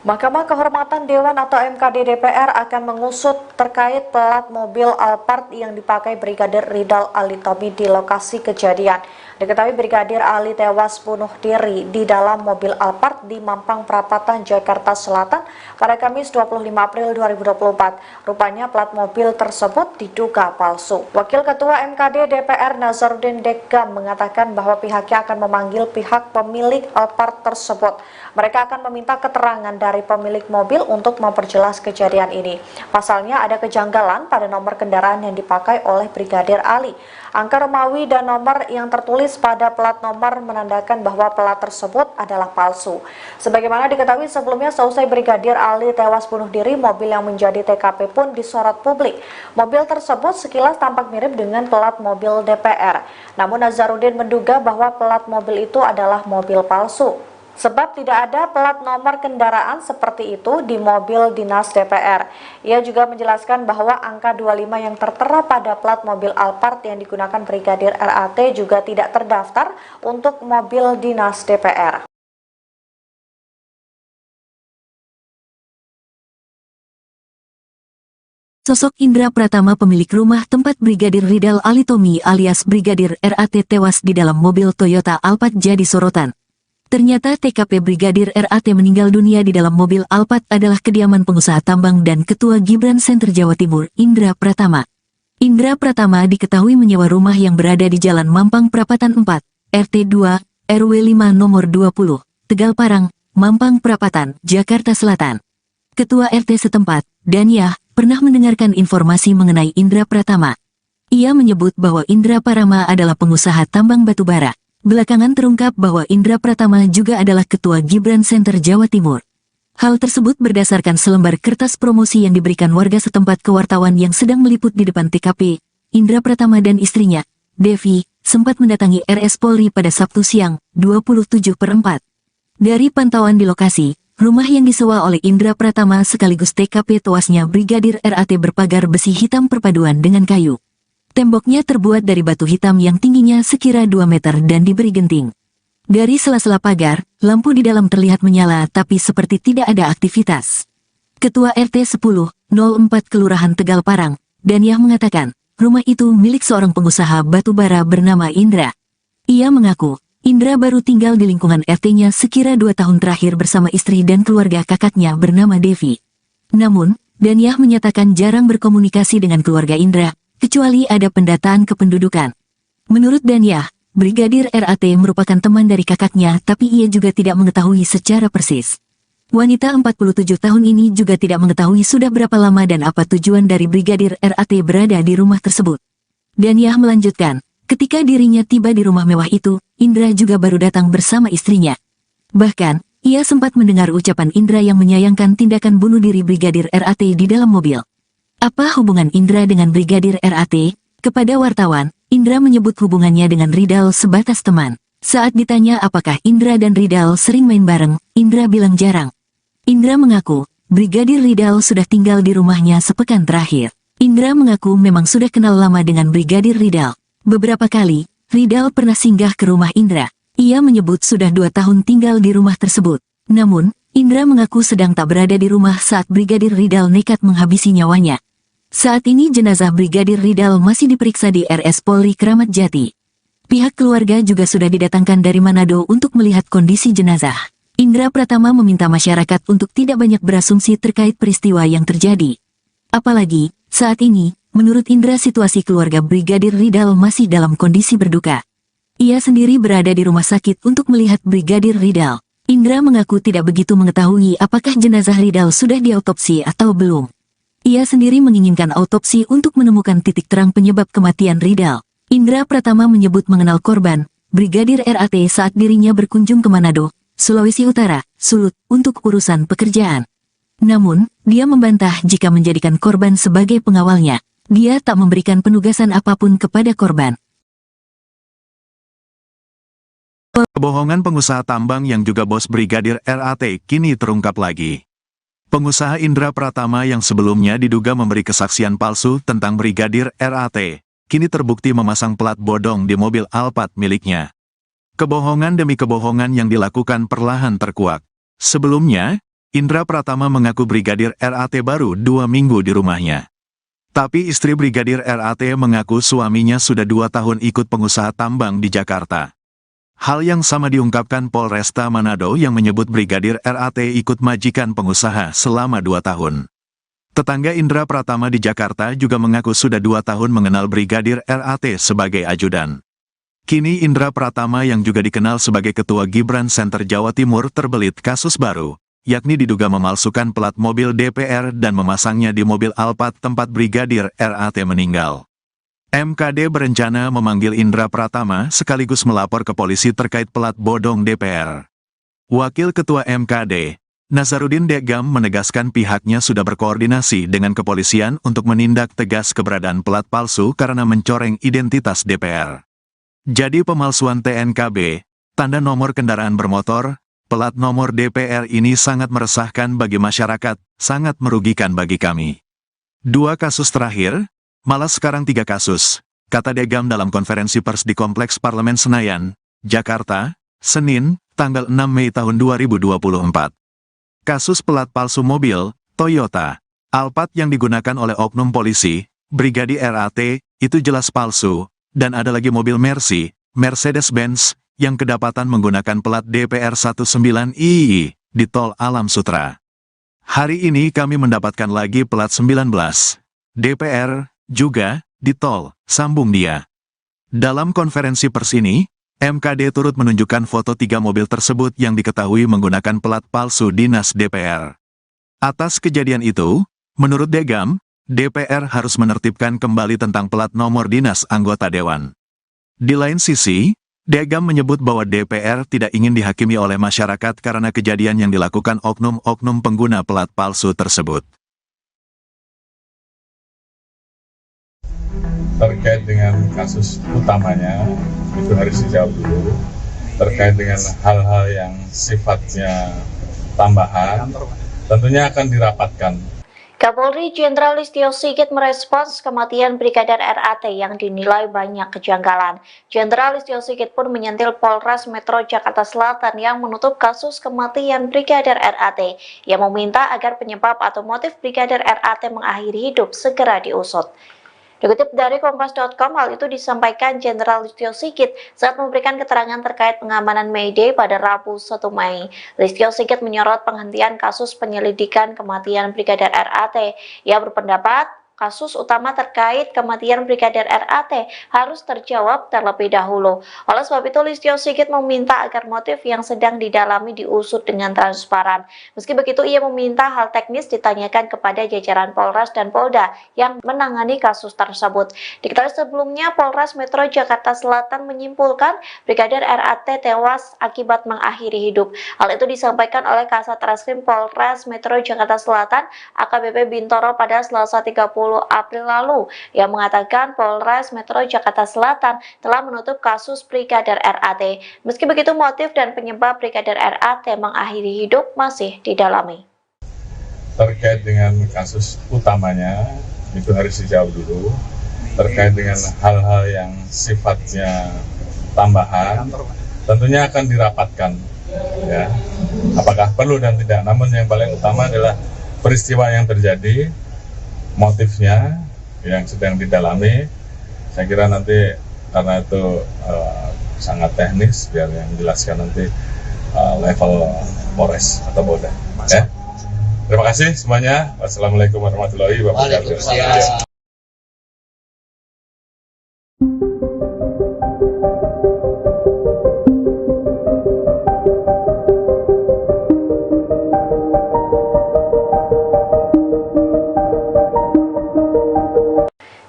S3: Mahkamah Kehormatan Dewan atau MKD DPR akan mengusut terkait plat mobil Alphard yang dipakai Brigadir Ridal Alitomi di lokasi kejadian. Diketahui Brigadir Ali tewas bunuh diri di dalam mobil Alphard di Mampang Perapatan, Jakarta Selatan pada Kamis 25 April 2024. Rupanya plat mobil tersebut diduga palsu. Wakil Ketua MKD DPR Nazarudin Dekam mengatakan bahwa pihaknya akan memanggil pihak pemilik Alphard tersebut. Mereka akan meminta keterangan dari pemilik mobil untuk memperjelas kejadian ini. Pasalnya ada kejanggalan pada nomor kendaraan yang dipakai oleh Brigadir Ali. Angka Romawi dan nomor yang tertulis pada plat nomor menandakan bahwa plat tersebut adalah palsu. Sebagaimana diketahui sebelumnya, seusai Brigadir Ali tewas bunuh diri, mobil yang menjadi TKP pun disorot publik. Mobil tersebut sekilas tampak mirip dengan plat mobil DPR. Namun Nazarudin menduga bahwa plat mobil itu adalah mobil palsu. Sebab tidak ada plat nomor kendaraan seperti itu di mobil dinas DPR. Ia juga menjelaskan bahwa angka 25 yang tertera pada plat mobil Alphard yang digunakan Brigadir RAT juga tidak terdaftar untuk mobil dinas DPR.
S4: Sosok Indra Pratama, pemilik rumah tempat Brigadir Ridal Alitomi alias Brigadir RAT tewas di dalam mobil Toyota Alphard jadi sorotan. Ternyata TKP Brigadir RAT meninggal dunia di dalam mobil Alphard adalah kediaman pengusaha tambang dan Ketua Gibran Center Jawa Timur, Indra Pratama. Indra Pratama diketahui menyewa rumah yang berada di Jalan Mampang Perapatan 4, RT 2, RW 5 nomor 20, Tegal Parang, Mampang Perapatan, Jakarta Selatan. Ketua RT setempat, Daniah, pernah mendengarkan informasi mengenai Indra Pratama. Ia menyebut bahwa Indra Pratama adalah pengusaha tambang batubara. Belakangan terungkap bahwa Indra Pratama juga adalah Ketua Gibran Center Jawa Timur. Hal tersebut berdasarkan selembar kertas promosi yang diberikan warga setempat ke wartawan yang sedang meliput di depan TKP. Indra Pratama dan istrinya, Devi, sempat mendatangi RS Polri pada Sabtu siang, 27/4. Dari pantauan di lokasi, rumah yang disewa oleh Indra Pratama sekaligus TKP tewasnya Brigadir RAT berpagar besi hitam perpaduan dengan kayu. Temboknya terbuat dari batu hitam yang tingginya sekira 2 meter dan diberi genting. Dari sela-sela pagar, lampu di dalam terlihat menyala tapi seperti tidak ada aktivitas. Ketua RT 1004 Kelurahan Tegal Parang, Daniah mengatakan, rumah itu milik seorang pengusaha batubara bernama Indra. Ia mengaku, Indra baru tinggal di lingkungan RT-nya sekira 2 tahun terakhir bersama istri dan keluarga kakaknya bernama Devi. Namun, Daniah menyatakan jarang berkomunikasi dengan keluarga Indra, kecuali ada pendataan kependudukan. Menurut Daniah, Brigadir RAT merupakan teman dari kakaknya tapi ia juga tidak mengetahui secara persis. Wanita 47 tahun ini juga tidak mengetahui sudah berapa lama dan apa tujuan dari Brigadir RAT berada di rumah tersebut. Daniah melanjutkan, ketika dirinya tiba di rumah mewah itu, Indra juga baru datang bersama istrinya. Bahkan, ia sempat mendengar ucapan Indra yang menyayangkan tindakan bunuh diri Brigadir RAT di dalam mobil. Apa hubungan Indra dengan Brigadir RAT? Kepada wartawan, Indra menyebut hubungannya dengan Ridal sebatas teman. Saat ditanya apakah Indra dan Ridal sering main bareng, Indra bilang jarang. Indra mengaku, Brigadir Ridal sudah tinggal di rumahnya sepekan terakhir. Indra mengaku memang sudah kenal lama dengan Brigadir Ridal. Beberapa kali, Ridal pernah singgah ke rumah Indra. Ia menyebut sudah 2 tahun tinggal di rumah tersebut. Namun, Indra mengaku sedang tak berada di rumah saat Brigadir Ridal nekat menghabisi nyawanya. Saat ini jenazah Brigadir Ridal masih diperiksa di RS Polri Kramat Jati. Pihak keluarga juga sudah didatangkan dari Manado untuk melihat kondisi jenazah. Indra Pratama meminta masyarakat untuk tidak banyak berasumsi terkait peristiwa yang terjadi. Apalagi, saat ini, menurut Indra situasi keluarga Brigadir Ridal masih dalam kondisi berduka. Ia sendiri berada di rumah sakit untuk melihat Brigadir Ridal. Indra mengaku tidak begitu mengetahui apakah jenazah Ridal sudah diautopsi atau belum. Ia sendiri menginginkan autopsi untuk menemukan titik terang penyebab kematian Ridal. Indra Pratama menyebut mengenal korban, Brigadir RAT saat dirinya berkunjung ke Manado, Sulawesi Utara, Sulut, untuk urusan pekerjaan. Namun, dia membantah jika menjadikan korban sebagai pengawalnya. Dia tak memberikan penugasan apapun kepada korban.
S1: Kebohongan pengusaha tambang yang juga bos Brigadir RAT kini terungkap lagi. Pengusaha Indra Pratama yang sebelumnya diduga memberi kesaksian palsu tentang Brigadir RAT, kini terbukti memasang plat bodong di mobil Alphard miliknya. Kebohongan demi kebohongan yang dilakukan perlahan terkuak. Sebelumnya, Indra Pratama mengaku Brigadir RAT baru 2 minggu di rumahnya. Tapi istri Brigadir RAT mengaku suaminya sudah 2 tahun ikut pengusaha tambang di Jakarta. Hal yang sama diungkapkan Polresta Manado yang menyebut Brigadir RAT ikut majikan pengusaha selama 2 tahun. Tetangga Indra Pratama di Jakarta juga mengaku sudah 2 tahun mengenal Brigadir RAT sebagai ajudan. Kini Indra Pratama yang juga dikenal sebagai Ketua Gibran Center Jawa Timur terbelit kasus baru, yakni diduga memalsukan plat mobil DPR dan memasangnya di mobil Alphard tempat Brigadir RAT meninggal. MKD berencana memanggil Indra Pratama sekaligus melapor ke polisi terkait plat bodong DPR. Wakil Ketua MKD, Nazarudin Degam menegaskan pihaknya sudah berkoordinasi dengan kepolisian untuk menindak tegas keberadaan plat palsu karena mencoreng identitas DPR. Jadi pemalsuan TNKB, tanda nomor kendaraan bermotor, plat nomor DPR ini sangat meresahkan bagi masyarakat, sangat merugikan bagi kami. 2 kasus terakhir, malah sekarang 3 kasus, kata Degam dalam konferensi pers di Kompleks Parlemen Senayan, Jakarta, Senin, tanggal 6 Mei tahun 2024. Kasus pelat palsu mobil, Toyota, Alphard yang digunakan oleh oknum polisi, Brigadir RAT, itu jelas palsu, dan ada lagi mobil Mercy, Mercedes-Benz, yang kedapatan menggunakan plat DPR 19II, di Tol Alam Sutra. Hari ini kami mendapatkan lagi plat 19, DPR, juga, di tol, sambung dia. Dalam konferensi pers ini, MKD turut menunjukkan foto 3 mobil tersebut yang diketahui menggunakan plat palsu dinas DPR. Atas kejadian itu, menurut Degam, DPR harus menertibkan kembali tentang plat nomor dinas anggota dewan. Di lain sisi, Degam menyebut bahwa DPR tidak ingin dihakimi oleh masyarakat karena kejadian yang dilakukan oknum-oknum pengguna plat palsu tersebut.
S2: Terkait dengan kasus utamanya, itu harus dijawab dulu. Terkait dengan hal-hal yang sifatnya tambahan, tentunya akan dirapatkan.
S3: Kapolri Jenderal Listio Sigit merespons kematian Brigadir RAT yang dinilai banyak kejanggalan. Jenderal Listio Sigit pun menyentil Polres Metro Jakarta Selatan yang menutup kasus kematian Brigadir RAT, yang meminta agar penyebab atau motif Brigadir RAT mengakhiri hidup segera diusut. Dikutip dari Kompas.com, hal itu disampaikan Jenderal Listio Sigit saat memberikan keterangan terkait pengamanan May Day pada Rabu 1 Mei. Listio Sigit menyorot penghentian kasus penyelidikan kematian Brigadir RAT. Ia berpendapat kasus utama terkait kematian Brigadir RAT harus terjawab terlebih dahulu. Oleh sebab itu, Listio Sigit meminta agar motif yang sedang didalami diusut dengan transparan. Meski begitu, ia meminta hal teknis ditanyakan kepada jajaran Polres dan Polda yang menangani kasus tersebut. Diketahui sebelumnya, Polres Metro Jakarta Selatan menyimpulkan Brigadir RAT tewas akibat mengakhiri hidup. Hal itu disampaikan oleh Kasat Reskrim Polres Metro Jakarta Selatan AKBP Bintoro pada Selasa 30 April lalu, yang mengatakan Polres Metro Jakarta Selatan telah menutup kasus Brigadir RAT. Meski begitu, motif dan penyebab Brigadir RAT mengakhiri hidup masih didalami.
S2: Terkait dengan kasus utamanya, itu harus dijawab dulu. Terkait dengan hal-hal yang sifatnya tambahan, tentunya akan dirapatkan. Ya, apakah perlu dan tidak. Namun yang paling utama adalah peristiwa yang terjadi, motifnya yang sedang didalami. Saya kira nanti karena itu sangat teknis, biar yang jelaskan nanti level Polres atau Polda. Ya. Terima kasih semuanya. Wassalamualaikum warahmatullahi wabarakatuh.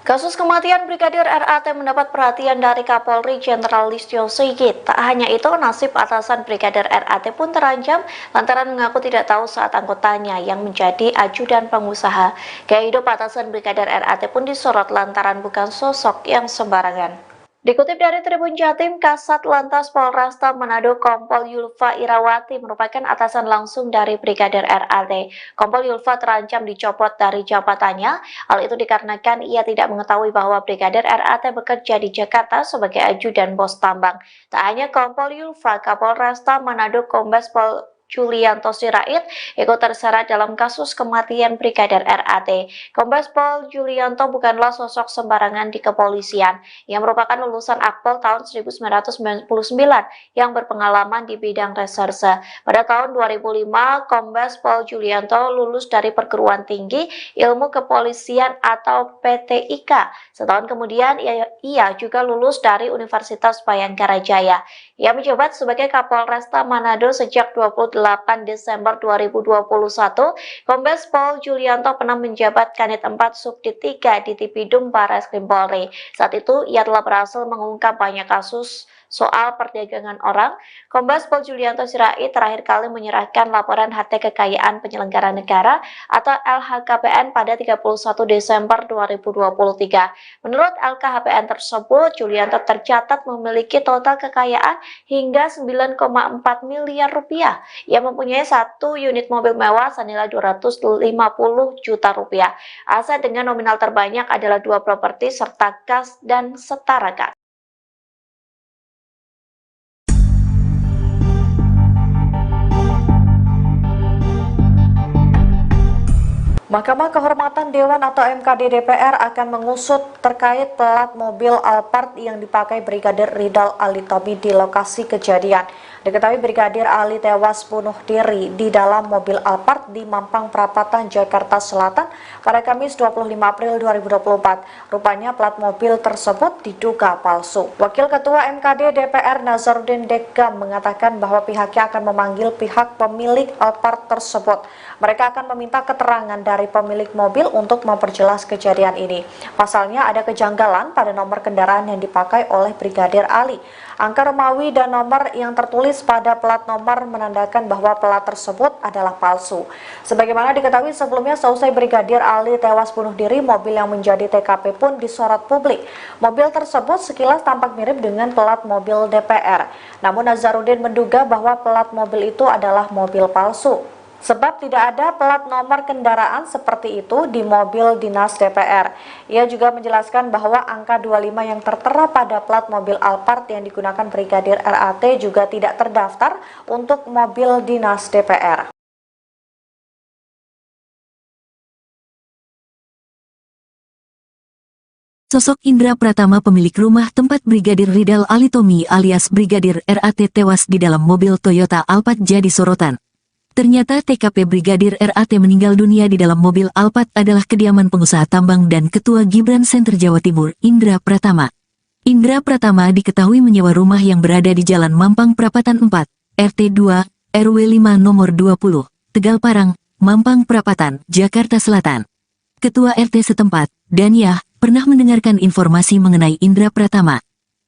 S3: Kasus kematian Brigadir RAT mendapat perhatian dari Kapolri Jenderal Listio Sigit. Tak hanya itu, nasib atasan Brigadir RAT pun terancam lantaran mengaku tidak tahu saat anggotanya yang menjadi ajudan pengusaha. Gaya hidup atasan Brigadir RAT pun disorot lantaran bukan sosok yang sembarangan. Dikutip dari Tribun Jatim, Kasat Lantas Polresta Manado Kompol Yulfa Irawati merupakan atasan langsung dari Brigadir RAT. Kompol Yulfa terancam dicopot dari jabatannya. Hal itu dikarenakan ia tidak mengetahui bahwa Brigadir RAT bekerja di Jakarta sebagai ajudan bos tambang. Tak hanya Kompol Yulfa, Kapolresta Manado Kombes Pol Julianto Sirait ikut terseret dalam kasus kematian Brigadir RAT. Kombes Pol Julianto bukanlah sosok sembarangan di kepolisian. Ia merupakan lulusan Akpol tahun 1999 yang berpengalaman di bidang reserse. Pada tahun 2005, Kombes Pol Julianto lulus dari Perguruan Tinggi Ilmu Kepolisian atau PTIK. Setahun kemudian, ia juga lulus dari Universitas Bayangkara Jaya. Ia menjabat sebagai Kapolresta Manado sejak 28 Desember 2021, Kombes Pol Julianto pernah menjabat Kanit 4 Subdit 3 di Tipidum Barreskrim Polri. Saat itu, ia telah berhasil mengungkap banyak kasus soal perdagangan orang. Kombes Pol Julianto Sirait terakhir kali menyerahkan laporan harta kekayaan penyelenggara negara atau LHKPN pada 31 Desember 2023. Menurut LKHPN tersebut, Julianto tercatat memiliki total kekayaan hingga 9,4 miliar rupiah. Ia mempunyai 1 unit mobil mewah senilai 250 juta rupiah. Aset dengan nominal terbanyak adalah 2 properti serta kas dan setara kas. Mahkamah Kehormatan Dewan atau MKD DPR akan mengusut terkait plat mobil Alphard yang dipakai Brigadir Ridal Alitomi di lokasi kejadian. Diketahui Brigadir Ali tewas bunuh diri di dalam mobil Alphard di Mampang Perapatan, Jakarta Selatan pada Kamis 25 April 2024. Rupanya plat mobil tersebut diduga palsu. Wakil Ketua MKD DPR Nazarudin Dekam mengatakan bahwa pihaknya akan memanggil pihak pemilik Alphard tersebut. Mereka akan meminta keterangan dari pemilik mobil untuk memperjelas kejadian ini. Pasalnya ada kejanggalan pada nomor kendaraan yang dipakai oleh Brigadir Ali. Angka Romawi dan nomor yang tertulis pada plat nomor menandakan bahwa plat tersebut adalah palsu. Sebagaimana diketahui sebelumnya, seusai Brigadir Ali tewas bunuh diri, mobil yang menjadi TKP pun disorot publik. Mobil tersebut sekilas tampak mirip dengan plat mobil DPR. Namun Nazarudin menduga bahwa plat mobil itu adalah mobil palsu. Sebagaimana diketahui sebelumnya, seusai Brigadir Ali tewas bunuh diri, mobil yang menjadi TKP pun disorot publik. Mobil tersebut sekilas tampak mirip dengan plat mobil DPR. Namun Nazarudin menduga bahwa plat mobil itu adalah mobil palsu. sebab tidak ada plat nomor kendaraan seperti itu di mobil dinas DPR. Ia juga menjelaskan bahwa angka 25 yang tertera pada plat mobil Alphard yang digunakan Brigadir RAT juga tidak terdaftar untuk mobil dinas DPR.
S4: Sosok Indra Pratama pemilik rumah tempat Brigadir Ridal Alitomi alias Brigadir RAT tewas di dalam mobil Toyota Alphard jadi sorotan. Ternyata TKP Brigadir RAT meninggal dunia di dalam mobil Alphard adalah kediaman pengusaha tambang dan Ketua Gibran Center Jawa Timur, Indra Pratama. Indra Pratama diketahui menyewa rumah yang berada di Jalan Mampang Prapatan 4, RT 2, RW 5 nomor 20, Tegal Parang, Mampang Prapatan, Jakarta Selatan. Ketua RT setempat, Daniah, pernah mendengarkan informasi mengenai Indra Pratama.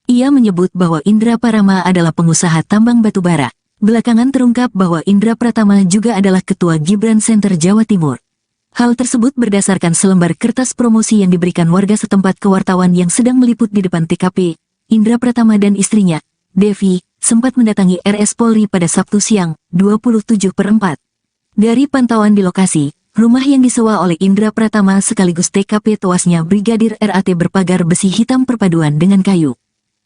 S4: Ia menyebut bahwa Indra Pratama adalah pengusaha tambang batubara. Belakangan terungkap bahwa Indra Pratama juga adalah Ketua Gibran Center Jawa Timur. Hal tersebut berdasarkan selembar kertas promosi yang diberikan warga setempat ke wartawan yang sedang meliput di depan TKP. Indra Pratama dan istrinya, Devi, sempat mendatangi RS Polri pada Sabtu siang, 27/4. Dari pantauan di lokasi, rumah yang disewa oleh Indra Pratama sekaligus TKP tewasnya Brigadir RAT berpagar besi hitam perpaduan dengan kayu.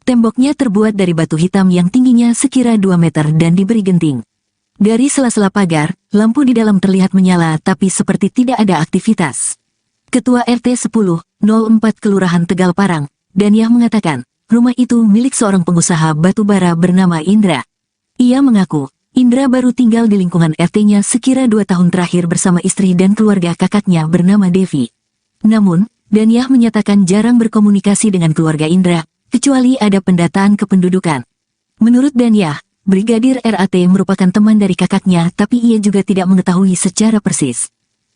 S4: Temboknya terbuat dari batu hitam yang tingginya sekira 2 meter dan diberi genting. Dari sela-sela pagar, lampu di dalam terlihat menyala tapi seperti tidak ada aktivitas. Ketua RT 10/04 Kelurahan Tegal Parang, Daniah mengatakan, rumah itu milik seorang pengusaha batubara bernama Indra. Ia mengaku, Indra baru tinggal di lingkungan RT-nya sekira 2 tahun terakhir bersama istri dan keluarga kakaknya bernama Devi. Namun, Daniah menyatakan jarang berkomunikasi dengan keluarga Indra, kecuali ada pendataan kependudukan. Menurut Daniah, Brigadir RAT merupakan teman dari kakaknya tapi ia juga tidak mengetahui secara persis.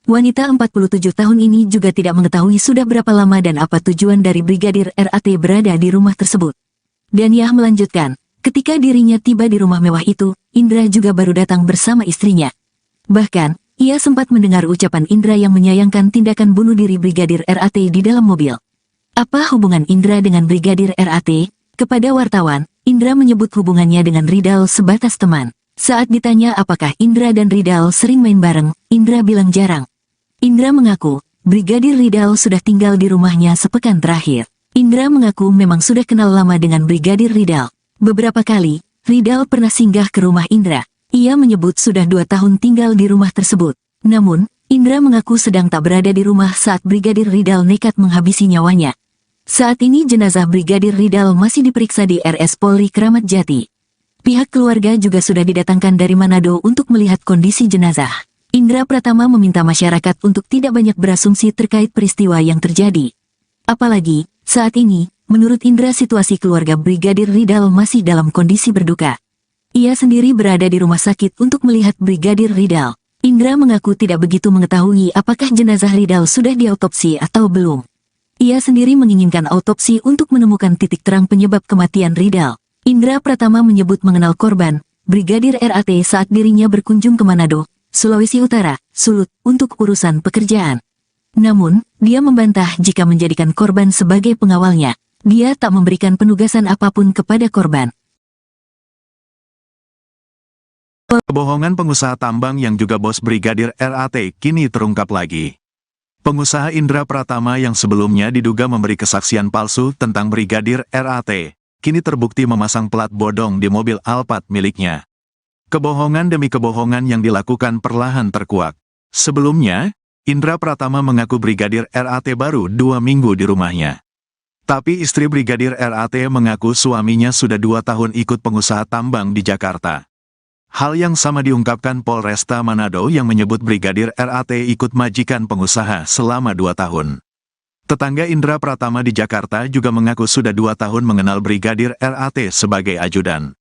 S4: Wanita 47 tahun ini juga tidak mengetahui sudah berapa lama dan apa tujuan dari Brigadir RAT berada di rumah tersebut. Daniah melanjutkan, ketika dirinya tiba di rumah mewah itu, Indra juga baru datang bersama istrinya. Bahkan, ia sempat mendengar ucapan Indra yang menyayangkan tindakan bunuh diri Brigadir RAT di dalam mobil. Apa hubungan Indra dengan Brigadir RAT? Kepada wartawan, Indra menyebut hubungannya dengan Ridal sebatas teman. Saat ditanya apakah Indra dan Ridal sering main bareng, Indra bilang jarang. Indra mengaku, Brigadir Ridal sudah tinggal di rumahnya sepekan terakhir. Indra mengaku memang sudah kenal lama dengan Brigadir Ridal. Beberapa kali, Ridal pernah singgah ke rumah Indra. Ia menyebut sudah 2 tahun tinggal di rumah tersebut. Namun, Indra mengaku sedang tak berada di rumah saat Brigadir Ridal nekat menghabisi nyawanya. Saat ini jenazah Brigadir Ridal masih diperiksa di RS Polri Kramat Jati. Pihak keluarga juga sudah didatangkan dari Manado untuk melihat kondisi jenazah. Indra Pratama meminta masyarakat untuk tidak banyak berasumsi terkait peristiwa yang terjadi. Apalagi, saat ini, menurut Indra situasi keluarga Brigadir Ridal masih dalam kondisi berduka. Ia sendiri berada di rumah sakit untuk melihat Brigadir Ridal. Indra mengaku tidak begitu mengetahui apakah jenazah Ridal sudah diautopsi atau belum. Ia sendiri menginginkan autopsi untuk menemukan titik terang penyebab kematian Ridal. Indra Pratama menyebut mengenal korban, Brigadir RAT saat dirinya berkunjung ke Manado, Sulawesi Utara, Sulut, untuk urusan pekerjaan. Namun, dia membantah jika menjadikan korban sebagai pengawalnya. Dia tak memberikan penugasan apapun kepada korban.
S1: Kebohongan pengusaha tambang yang juga bos Brigadir RAT kini terungkap lagi. Pengusaha Indra Pratama yang sebelumnya diduga memberi kesaksian palsu tentang Brigadir RAT, kini terbukti memasang plat bodong di mobil Alphard miliknya. Kebohongan demi kebohongan yang dilakukan perlahan terkuak. Sebelumnya, Indra Pratama mengaku Brigadir RAT baru 2 minggu di rumahnya. Tapi istri Brigadir RAT mengaku suaminya sudah 2 tahun ikut pengusaha tambang di Jakarta. Hal yang sama diungkapkan Polresta Manado yang menyebut Brigadir RAT ikut majikan pengusaha selama 2 tahun. Tetangga Indra Pratama di Jakarta juga mengaku sudah 2 tahun mengenal Brigadir RAT sebagai ajudan.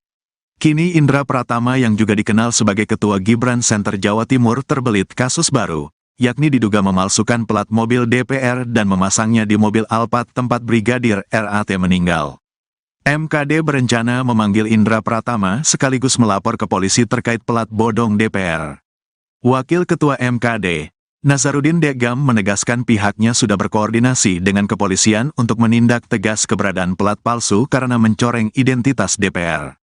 S1: Kini Indra Pratama yang juga dikenal sebagai Ketua Gibran Center Jawa Timur terbelit kasus baru, yakni diduga memalsukan plat mobil DPR dan memasangnya di mobil Alphard tempat Brigadir RAT meninggal. MKD berencana memanggil Indra Pratama sekaligus melapor ke polisi terkait plat bodong DPR. Wakil Ketua MKD, Nazarudin Degam menegaskan pihaknya sudah berkoordinasi dengan kepolisian untuk menindak tegas keberadaan plat palsu karena mencoreng identitas DPR.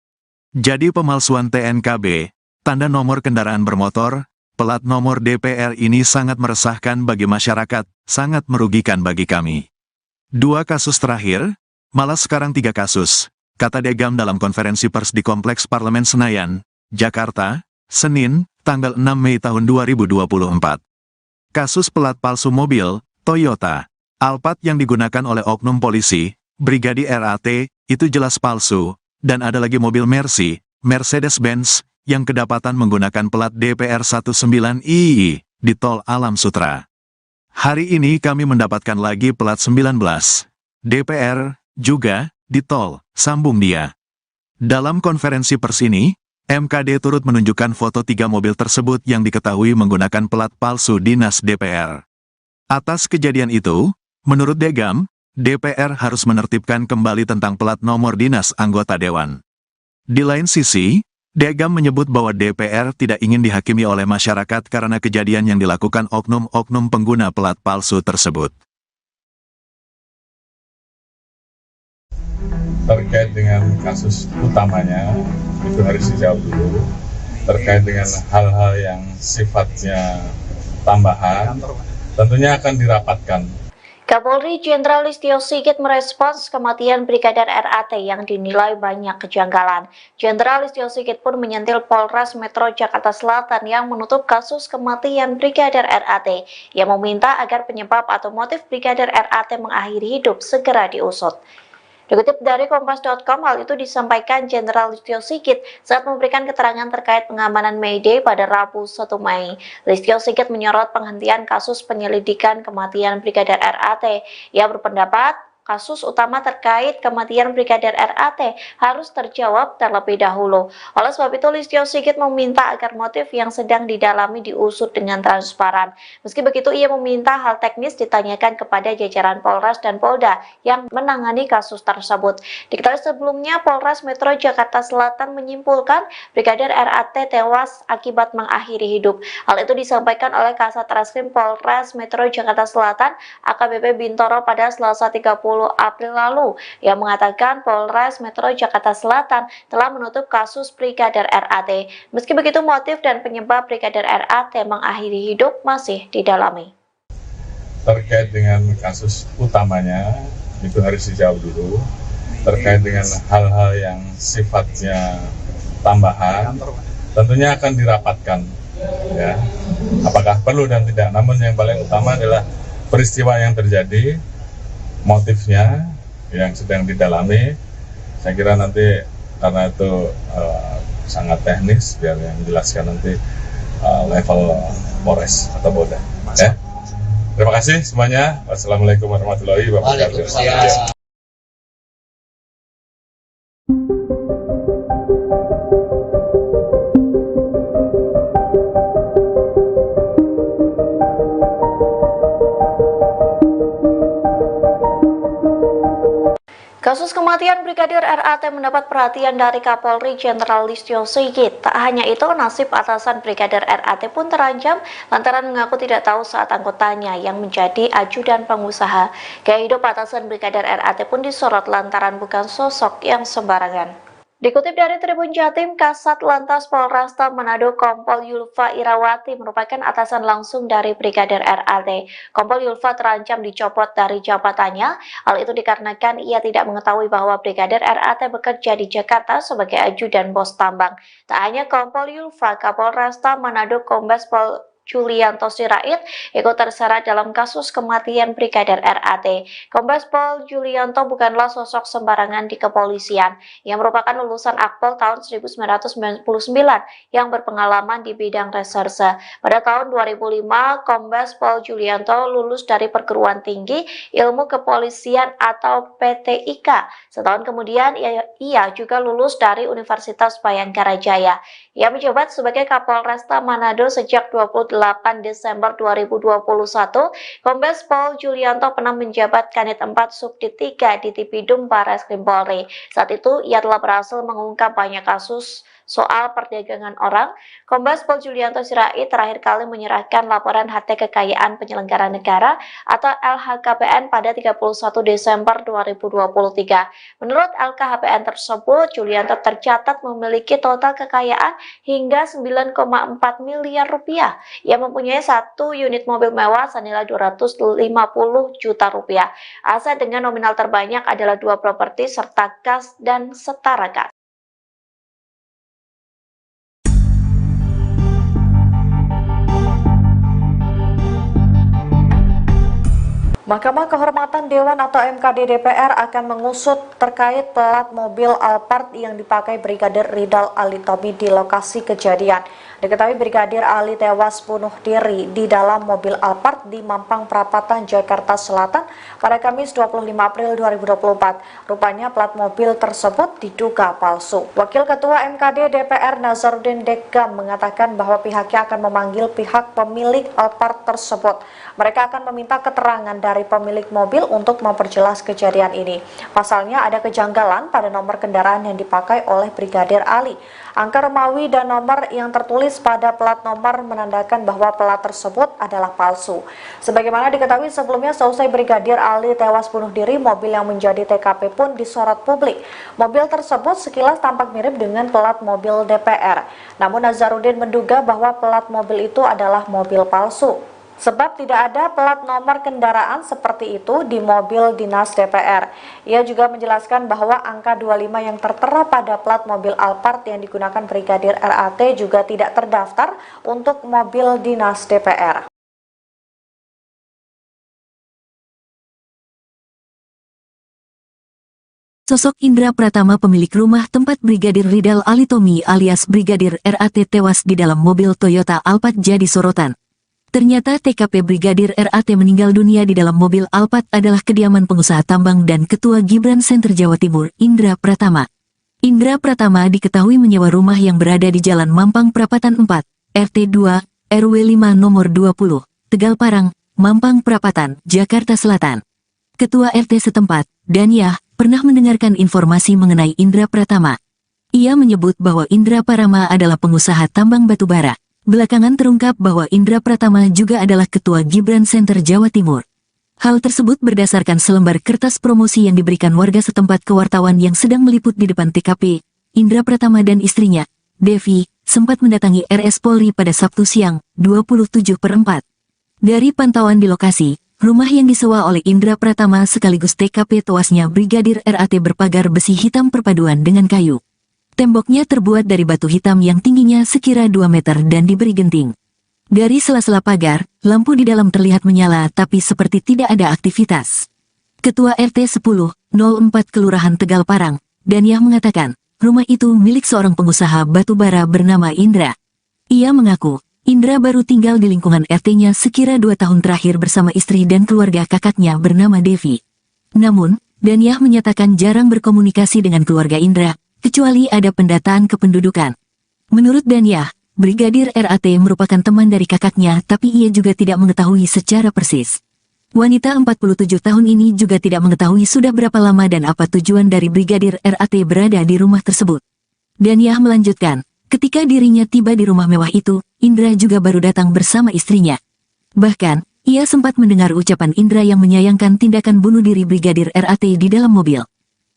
S1: Jadi pemalsuan TNKB, tanda nomor kendaraan bermotor, Plat nomor DPR ini sangat meresahkan bagi masyarakat, sangat merugikan bagi kami. 2 kasus terakhir, malah sekarang 3 kasus, kata Degam dalam konferensi pers di Kompleks Parlemen Senayan, Jakarta, Senin, tanggal 6 Mei tahun 2024. Kasus plat palsu mobil, Toyota, Alphard yang digunakan oleh oknum polisi, Brigadir RAT, itu jelas palsu, dan ada lagi mobil Mercy, Mercedes-Benz, yang kedapatan menggunakan plat DPR 19II di Tol Alam Sutra. Hari ini kami mendapatkan lagi plat 19 DPR juga di tol, sambung dia. Dalam konferensi pers ini, MKD turut menunjukkan foto 3 mobil tersebut yang diketahui menggunakan plat palsu dinas DPR. Atas kejadian itu, menurut Degam, DPR harus menertibkan kembali tentang plat nomor dinas anggota dewan. Di lain sisi, Degam menyebut bahwa DPR tidak ingin dihakimi oleh masyarakat karena kejadian yang dilakukan oknum-oknum pengguna plat palsu tersebut.
S2: Terkait dengan kasus utamanya, itu harus dijawab dulu. Terkait dengan hal-hal yang sifatnya tambahan, tentunya akan dirapatkan.
S3: Kapolri Jenderal Listio Sigit merespons kematian Brigadir RAT yang dinilai banyak kejanggalan. Jenderal Listio Sigit pun menyentil Polres Metro Jakarta Selatan yang menutup kasus kematian Brigadir RAT. Ia meminta agar penyebab atau motif Brigadir RAT mengakhiri hidup segera diusut. Dikutip dari Kompas.com, hal itu disampaikan Jenderal Listio Sigit saat memberikan keterangan terkait pengamanan May Day pada Rabu 1 Mei. Listio Sigit menyorot penghentian kasus penyelidikan kematian Brigadir RAT. Ia berpendapat kasus utama terkait kematian Brigadir RAT harus terjawab terlebih dahulu. Oleh sebab itu, Listio Sigit meminta agar motif yang sedang didalami diusut dengan transparan. Meski begitu, ia meminta hal teknis ditanyakan kepada jajaran Polres dan Polda yang menangani kasus tersebut. Diketahui sebelumnya, Polres Metro Jakarta Selatan menyimpulkan Brigadir RAT tewas akibat mengakhiri hidup. Hal itu disampaikan oleh Kasat Reskrim Polres Metro Jakarta Selatan, AKBP Bintoro pada Selasa 30 April lalu, yang mengatakan Polres Metro Jakarta Selatan telah menutup kasus Brigadir RAT. Meski begitu, motif dan penyebab Brigadir RAT mengakhiri hidup masih didalami.
S2: Terkait dengan kasus utamanya, itu harus dijawab dulu. Terkait dengan hal-hal yang sifatnya tambahan, tentunya akan dirapatkan. Ya, apakah perlu dan tidak. Namun yang paling utama adalah peristiwa yang terjadi, motifnya yang sedang didalami. Saya kira nanti karena itu sangat teknis, biar yang menjelaskan nanti level Polres atau Polda. Ya. Terima kasih semuanya. Wassalamualaikum warahmatullahi wabarakatuh.
S3: Kasus kematian Brigadir RAT mendapat perhatian dari Kapolri Jenderal Listio Sigit. Tak hanya itu, nasib atasan Brigadir RAT pun terancam lantaran mengaku tidak tahu saat anggotanya yang menjadi ajudan pengusaha. Gaya hidup atasan Brigadir RAT pun disorot lantaran bukan sosok yang sembarangan. Dikutip dari Tribun Jatim, Kasat Lantas Polresta Manado Kompol Yulfa Irawati merupakan atasan langsung dari Brigadir RAT. Kompol Yulfa terancam dicopot dari jabatannya. Hal itu dikarenakan ia tidak mengetahui bahwa Brigadir RAT bekerja di Jakarta sebagai ajudan bos tambang. Tak hanya Kompol Yulfa, Kapolresta Manado Kombes Pol Julianto Sirait ikut terseret dalam kasus kematian Brigadir RAT. Kombes Pol Julianto bukanlah sosok sembarangan di kepolisian. Ia merupakan lulusan Akpol tahun 1999 yang berpengalaman di bidang reserse. Pada tahun 2005, Kombes Pol Julianto lulus dari Perguruan Tinggi Ilmu Kepolisian atau PTIK. Setahun kemudian, ia juga lulus dari Universitas Bayangkara Jaya. Ia menjabat sebagai Kapolresta Manado sejak 28 Desember 2021, Kombes Pol Julianto pernah menjabat Kanit 4 Subdit 3 di Tipidum Barreskrim Polri. Saat itu, ia telah berhasil mengungkap banyak kasus soal perdagangan orang, Kombes Pol Julianto Sirait terakhir kali menyerahkan laporan harta kekayaan penyelenggara negara atau LHKPN pada 31 Desember 2023. Menurut LKHPN tersebut, Julianto tercatat memiliki total kekayaan hingga 9,4 miliar rupiah. Ia mempunyai satu unit mobil mewah senilai 250 juta rupiah. Aset dengan nominal terbanyak adalah 2 properti serta kas dan setara kas. Mahkamah Kehormatan Dewan atau MKD DPR akan mengusut terkait plat mobil Alphard yang dipakai Brigadir Ridal Ali Tommy di lokasi kejadian. Diketahui Brigadir Ali tewas bunuh diri di dalam mobil Alphard di Mampang Perapatan, Jakarta Selatan pada Kamis 25 April 2024. Rupanya plat mobil tersebut diduga palsu. Wakil Ketua MKD DPR Nazarudin Dekam mengatakan bahwa pihaknya akan memanggil pihak pemilik Alphard tersebut. Mereka akan meminta keterangan dari pemilik mobil untuk memperjelas kejadian ini. Pasalnya ada kejanggalan pada nomor kendaraan yang dipakai oleh Brigadir Ali. Angka Romawi dan nomor yang tertulis pada plat nomor menandakan bahwa plat tersebut adalah palsu. Sebagaimana diketahui sebelumnya, seusai Brigadir Ali tewas bunuh diri, mobil yang menjadi TKP pun disorot publik. Mobil tersebut sekilas tampak mirip dengan plat mobil DPR. Namun Nazarudin menduga bahwa plat mobil itu adalah mobil palsu. Sebab tidak ada plat nomor kendaraan seperti itu di mobil dinas DPR. Ia juga menjelaskan bahwa angka 25 yang tertera pada plat mobil Alphard yang digunakan Brigadir RAT juga tidak terdaftar untuk mobil dinas DPR.
S4: Sosok Indra Pratama, pemilik rumah tempat Brigadir Ridal Ali Tommy alias Brigadir RAT tewas di dalam mobil Toyota Alphard jadi sorotan. Ternyata TKP Brigadir RAT meninggal dunia di dalam mobil Alphard adalah kediaman pengusaha tambang dan Ketua Gibran Center Jawa Timur, Indra Pratama. Indra Pratama diketahui menyewa rumah yang berada di Jalan Mampang Perapatan 4, RT 2, RW 5 nomor 20, Tegal Parang, Mampang Perapatan, Jakarta Selatan. Ketua RT setempat, Danyah, pernah mendengarkan informasi mengenai Indra Pratama. Ia menyebut bahwa Indra Pratama adalah pengusaha tambang batubara. Belakangan terungkap bahwa Indra Pratama juga adalah Ketua Gibran Center Jawa Timur. Hal tersebut berdasarkan selembar kertas promosi yang diberikan warga setempat ke wartawan yang sedang meliput di depan TKP. Indra Pratama dan istrinya, Devi, sempat mendatangi RS Polri pada Sabtu siang, 27/4. Dari pantauan di lokasi, rumah yang disewa oleh Indra Pratama sekaligus TKP tewasnya Brigadir RAT berpagar besi hitam perpaduan dengan kayu. Temboknya terbuat dari batu hitam yang tingginya sekira 2 meter dan diberi genting. Dari sela-sela pagar, lampu di dalam terlihat menyala tapi seperti tidak ada aktivitas. Ketua RT 10/04 Kelurahan Tegal Parang, Danyah mengatakan, rumah itu milik seorang pengusaha batubara bernama Indra. Ia mengaku, Indra baru tinggal di lingkungan RT-nya sekira 2 tahun terakhir bersama istri dan keluarga kakaknya bernama Devi. Namun, Danyah menyatakan jarang berkomunikasi dengan keluarga Indra, kecuali ada pendataan kependudukan. Menurut Danyah, Brigadir RAT merupakan teman dari kakaknya tapi ia juga tidak mengetahui secara persis. Wanita 47 tahun ini juga tidak mengetahui sudah berapa lama dan apa tujuan dari Brigadir RAT berada di rumah tersebut. Danyah melanjutkan, ketika dirinya tiba di rumah mewah itu, Indra juga baru datang bersama istrinya. Bahkan, ia sempat mendengar ucapan Indra yang menyayangkan tindakan bunuh diri Brigadir RAT di dalam mobil.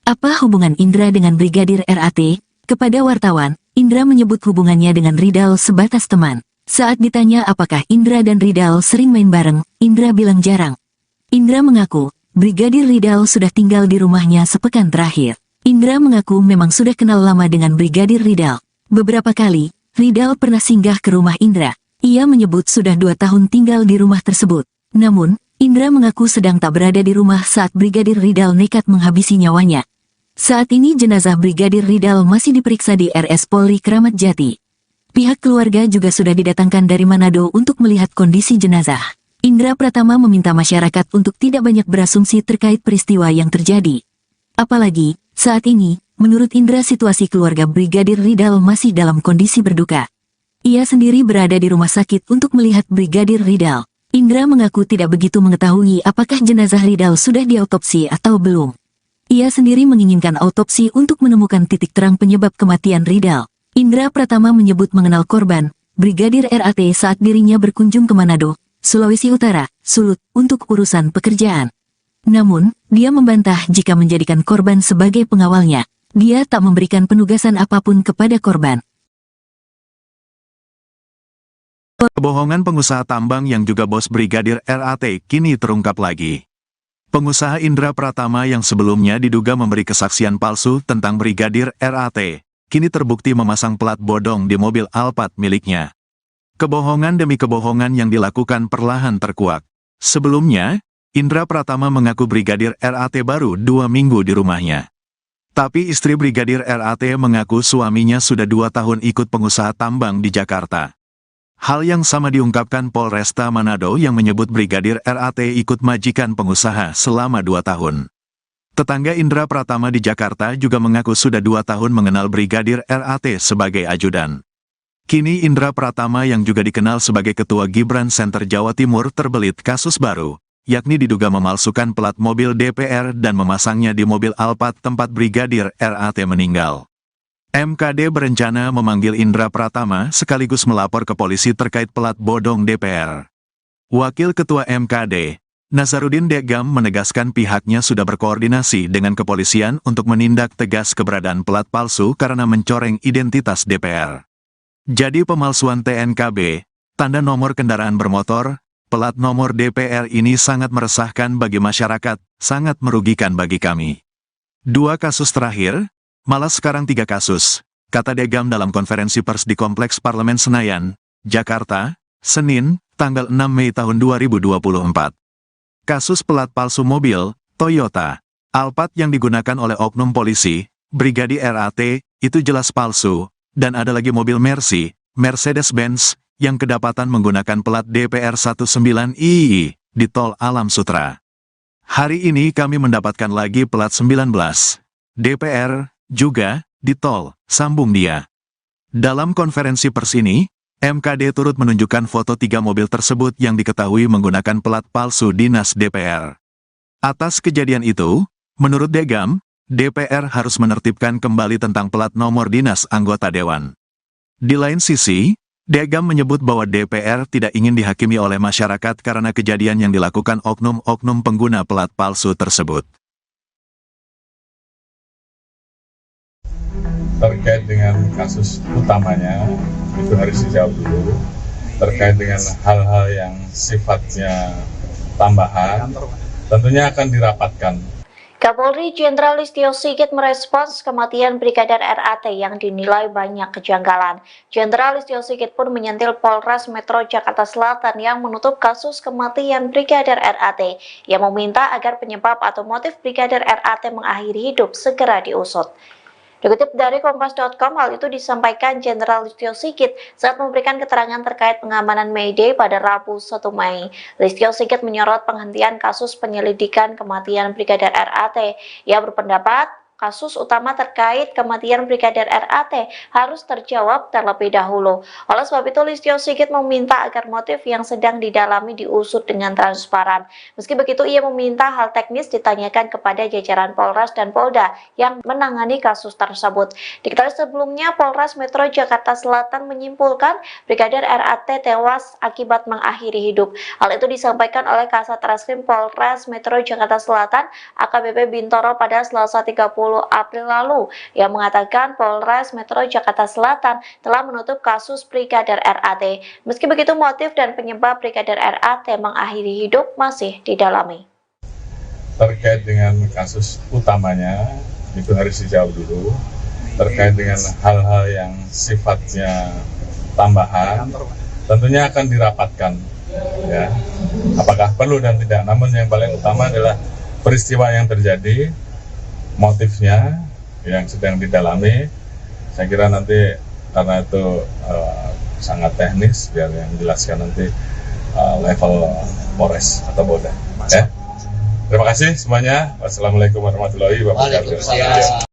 S4: Apa hubungan Indra dengan Brigadir RAT? Kepada wartawan, Indra menyebut hubungannya dengan Ridal sebatas teman. Saat ditanya apakah Indra dan Ridal sering main bareng, Indra bilang jarang. Indra mengaku, Brigadir Ridal sudah tinggal di rumahnya sepekan terakhir. Indra mengaku memang sudah kenal lama dengan Brigadir Ridal. Beberapa kali, Ridal pernah singgah ke rumah Indra. Ia menyebut sudah 2 tahun tinggal di rumah tersebut. Namun, Indra mengaku sedang tak berada di rumah saat Brigadir Ridal nekat menghabisi nyawanya. Saat ini jenazah Brigadir Ridal masih diperiksa di RS Polri Kramat Jati. Pihak keluarga juga sudah didatangkan dari Manado untuk melihat kondisi jenazah. Indra Pratama meminta masyarakat untuk tidak banyak berasumsi terkait peristiwa yang terjadi. Apalagi, saat ini, menurut Indra situasi keluarga Brigadir Ridal masih dalam kondisi berduka. Ia sendiri berada di rumah sakit untuk melihat Brigadir Ridal. Indra mengaku tidak begitu mengetahui apakah jenazah Ridal sudah diautopsi atau belum. Ia sendiri menginginkan autopsi untuk menemukan titik terang penyebab kematian Ridal. Indra Pratama menyebut mengenal korban, Brigadir RAT saat dirinya berkunjung ke Manado, Sulawesi Utara, Sulut, untuk urusan pekerjaan. Namun, dia membantah jika menjadikan korban sebagai pengawalnya. Dia tak memberikan penugasan apapun kepada korban.
S1: Kebohongan pengusaha tambang yang juga bos Brigadir RAT kini terungkap lagi. Pengusaha Indra Pratama yang sebelumnya diduga memberi kesaksian palsu tentang Brigadir RAT, kini terbukti memasang plat bodong di mobil Alphard miliknya. Kebohongan demi kebohongan yang dilakukan perlahan terkuak. Sebelumnya, Indra Pratama mengaku Brigadir RAT baru 2 minggu di rumahnya. Tapi istri Brigadir RAT mengaku suaminya sudah 2 tahun ikut pengusaha tambang di Jakarta. Hal yang sama diungkapkan Polresta Manado yang menyebut Brigadir RAT ikut majikan pengusaha selama 2 tahun. Tetangga Indra Pratama di Jakarta juga mengaku sudah 2 tahun mengenal Brigadir RAT sebagai ajudan. Kini Indra Pratama yang juga dikenal sebagai Ketua Gibran Center Jawa Timur terbelit kasus baru, yakni diduga memalsukan plat mobil DPR dan memasangnya di mobil Alphard tempat Brigadir RAT meninggal. MKD berencana memanggil Indra Pratama sekaligus melapor ke polisi terkait plat bodong DPR. Wakil Ketua MKD, Nazarudin Degam menegaskan pihaknya sudah berkoordinasi dengan kepolisian untuk menindak tegas keberadaan plat palsu karena mencoreng identitas DPR. Jadi pemalsuan TNKB, tanda nomor kendaraan bermotor, plat nomor DPR ini sangat meresahkan bagi masyarakat, sangat merugikan bagi kami. 2 kasus terakhir, malah sekarang 3 kasus, kata Degam dalam konferensi pers di Kompleks Parlemen Senayan, Jakarta, Senin, tanggal 6 Mei tahun 2024. Kasus plat palsu mobil, Toyota, Alphard yang digunakan oleh oknum polisi, Brigadir RAT, itu jelas palsu, dan ada lagi mobil Mercy, Mercedes-Benz, yang kedapatan menggunakan plat DPR 19II, di Tol Alam Sutra. Hari ini kami mendapatkan lagi plat 19, DPR, juga, di tol, sambung dia. Dalam konferensi pers ini, MKD turut menunjukkan foto 3 mobil tersebut yang diketahui menggunakan plat palsu dinas DPR. Atas kejadian itu, menurut Degam, DPR harus menertibkan kembali tentang plat nomor dinas anggota dewan. Di lain sisi, Degam menyebut bahwa DPR tidak ingin dihakimi oleh masyarakat karena kejadian yang dilakukan oknum-oknum pengguna plat palsu tersebut.
S2: Terkait dengan kasus utamanya, itu harus dijawab dulu. Terkait dengan hal-hal yang sifatnya tambahan, tentunya akan dirapatkan.
S3: Kapolri Jenderal Listio Sigit merespons kematian Brigadir RAT yang dinilai banyak kejanggalan. Jenderal Listio Sigit pun menyentil Polres Metro Jakarta Selatan yang menutup kasus kematian Brigadir RAT. Ia meminta agar penyebab atau motif Brigadir RAT mengakhiri hidup segera diusut. Dikutip dari Kompas.com, hal itu disampaikan Jenderal Listio Sigit saat memberikan keterangan terkait pengamanan May Day pada Rabu 1 Mei. Listio Sigit menyorot penghentian kasus penyelidikan kematian Brigadir RAT. Ia berpendapat kasus utama terkait kematian Brigadir RAT harus terjawab terlebih dahulu. Oleh sebab itu, Listio Sigit meminta agar motif yang sedang didalami diusut dengan transparan. Meski begitu, ia meminta hal teknis ditanyakan kepada jajaran Polres dan Polda yang menangani kasus tersebut. Diketahui sebelumnya, Polres Metro Jakarta Selatan menyimpulkan Brigadir RAT tewas akibat mengakhiri hidup. Hal itu disampaikan oleh Kasat Reskrim Polres Metro Jakarta Selatan, AKBP Bintoro pada Selasa 30 April lalu, yang mengatakan Polres Metro Jakarta Selatan telah menutup kasus Brigadir RAT. Meski begitu, motif dan penyebab Brigadir RAT mengakhiri hidup masih didalami.
S2: Terkait dengan kasus utamanya, itu harus dijawab dulu. Terkait dengan hal-hal yang sifatnya tambahan, tentunya akan dirapatkan. Ya, apakah perlu dan tidak. Namun yang paling utama adalah peristiwa yang terjadi, motifnya yang sedang didalami. Saya kira nanti karena itu sangat teknis, biar yang menjelaskan nanti level Polres atau Polda. Ya. Terima kasih semuanya. Wassalamualaikum warahmatullahi wabarakatuh.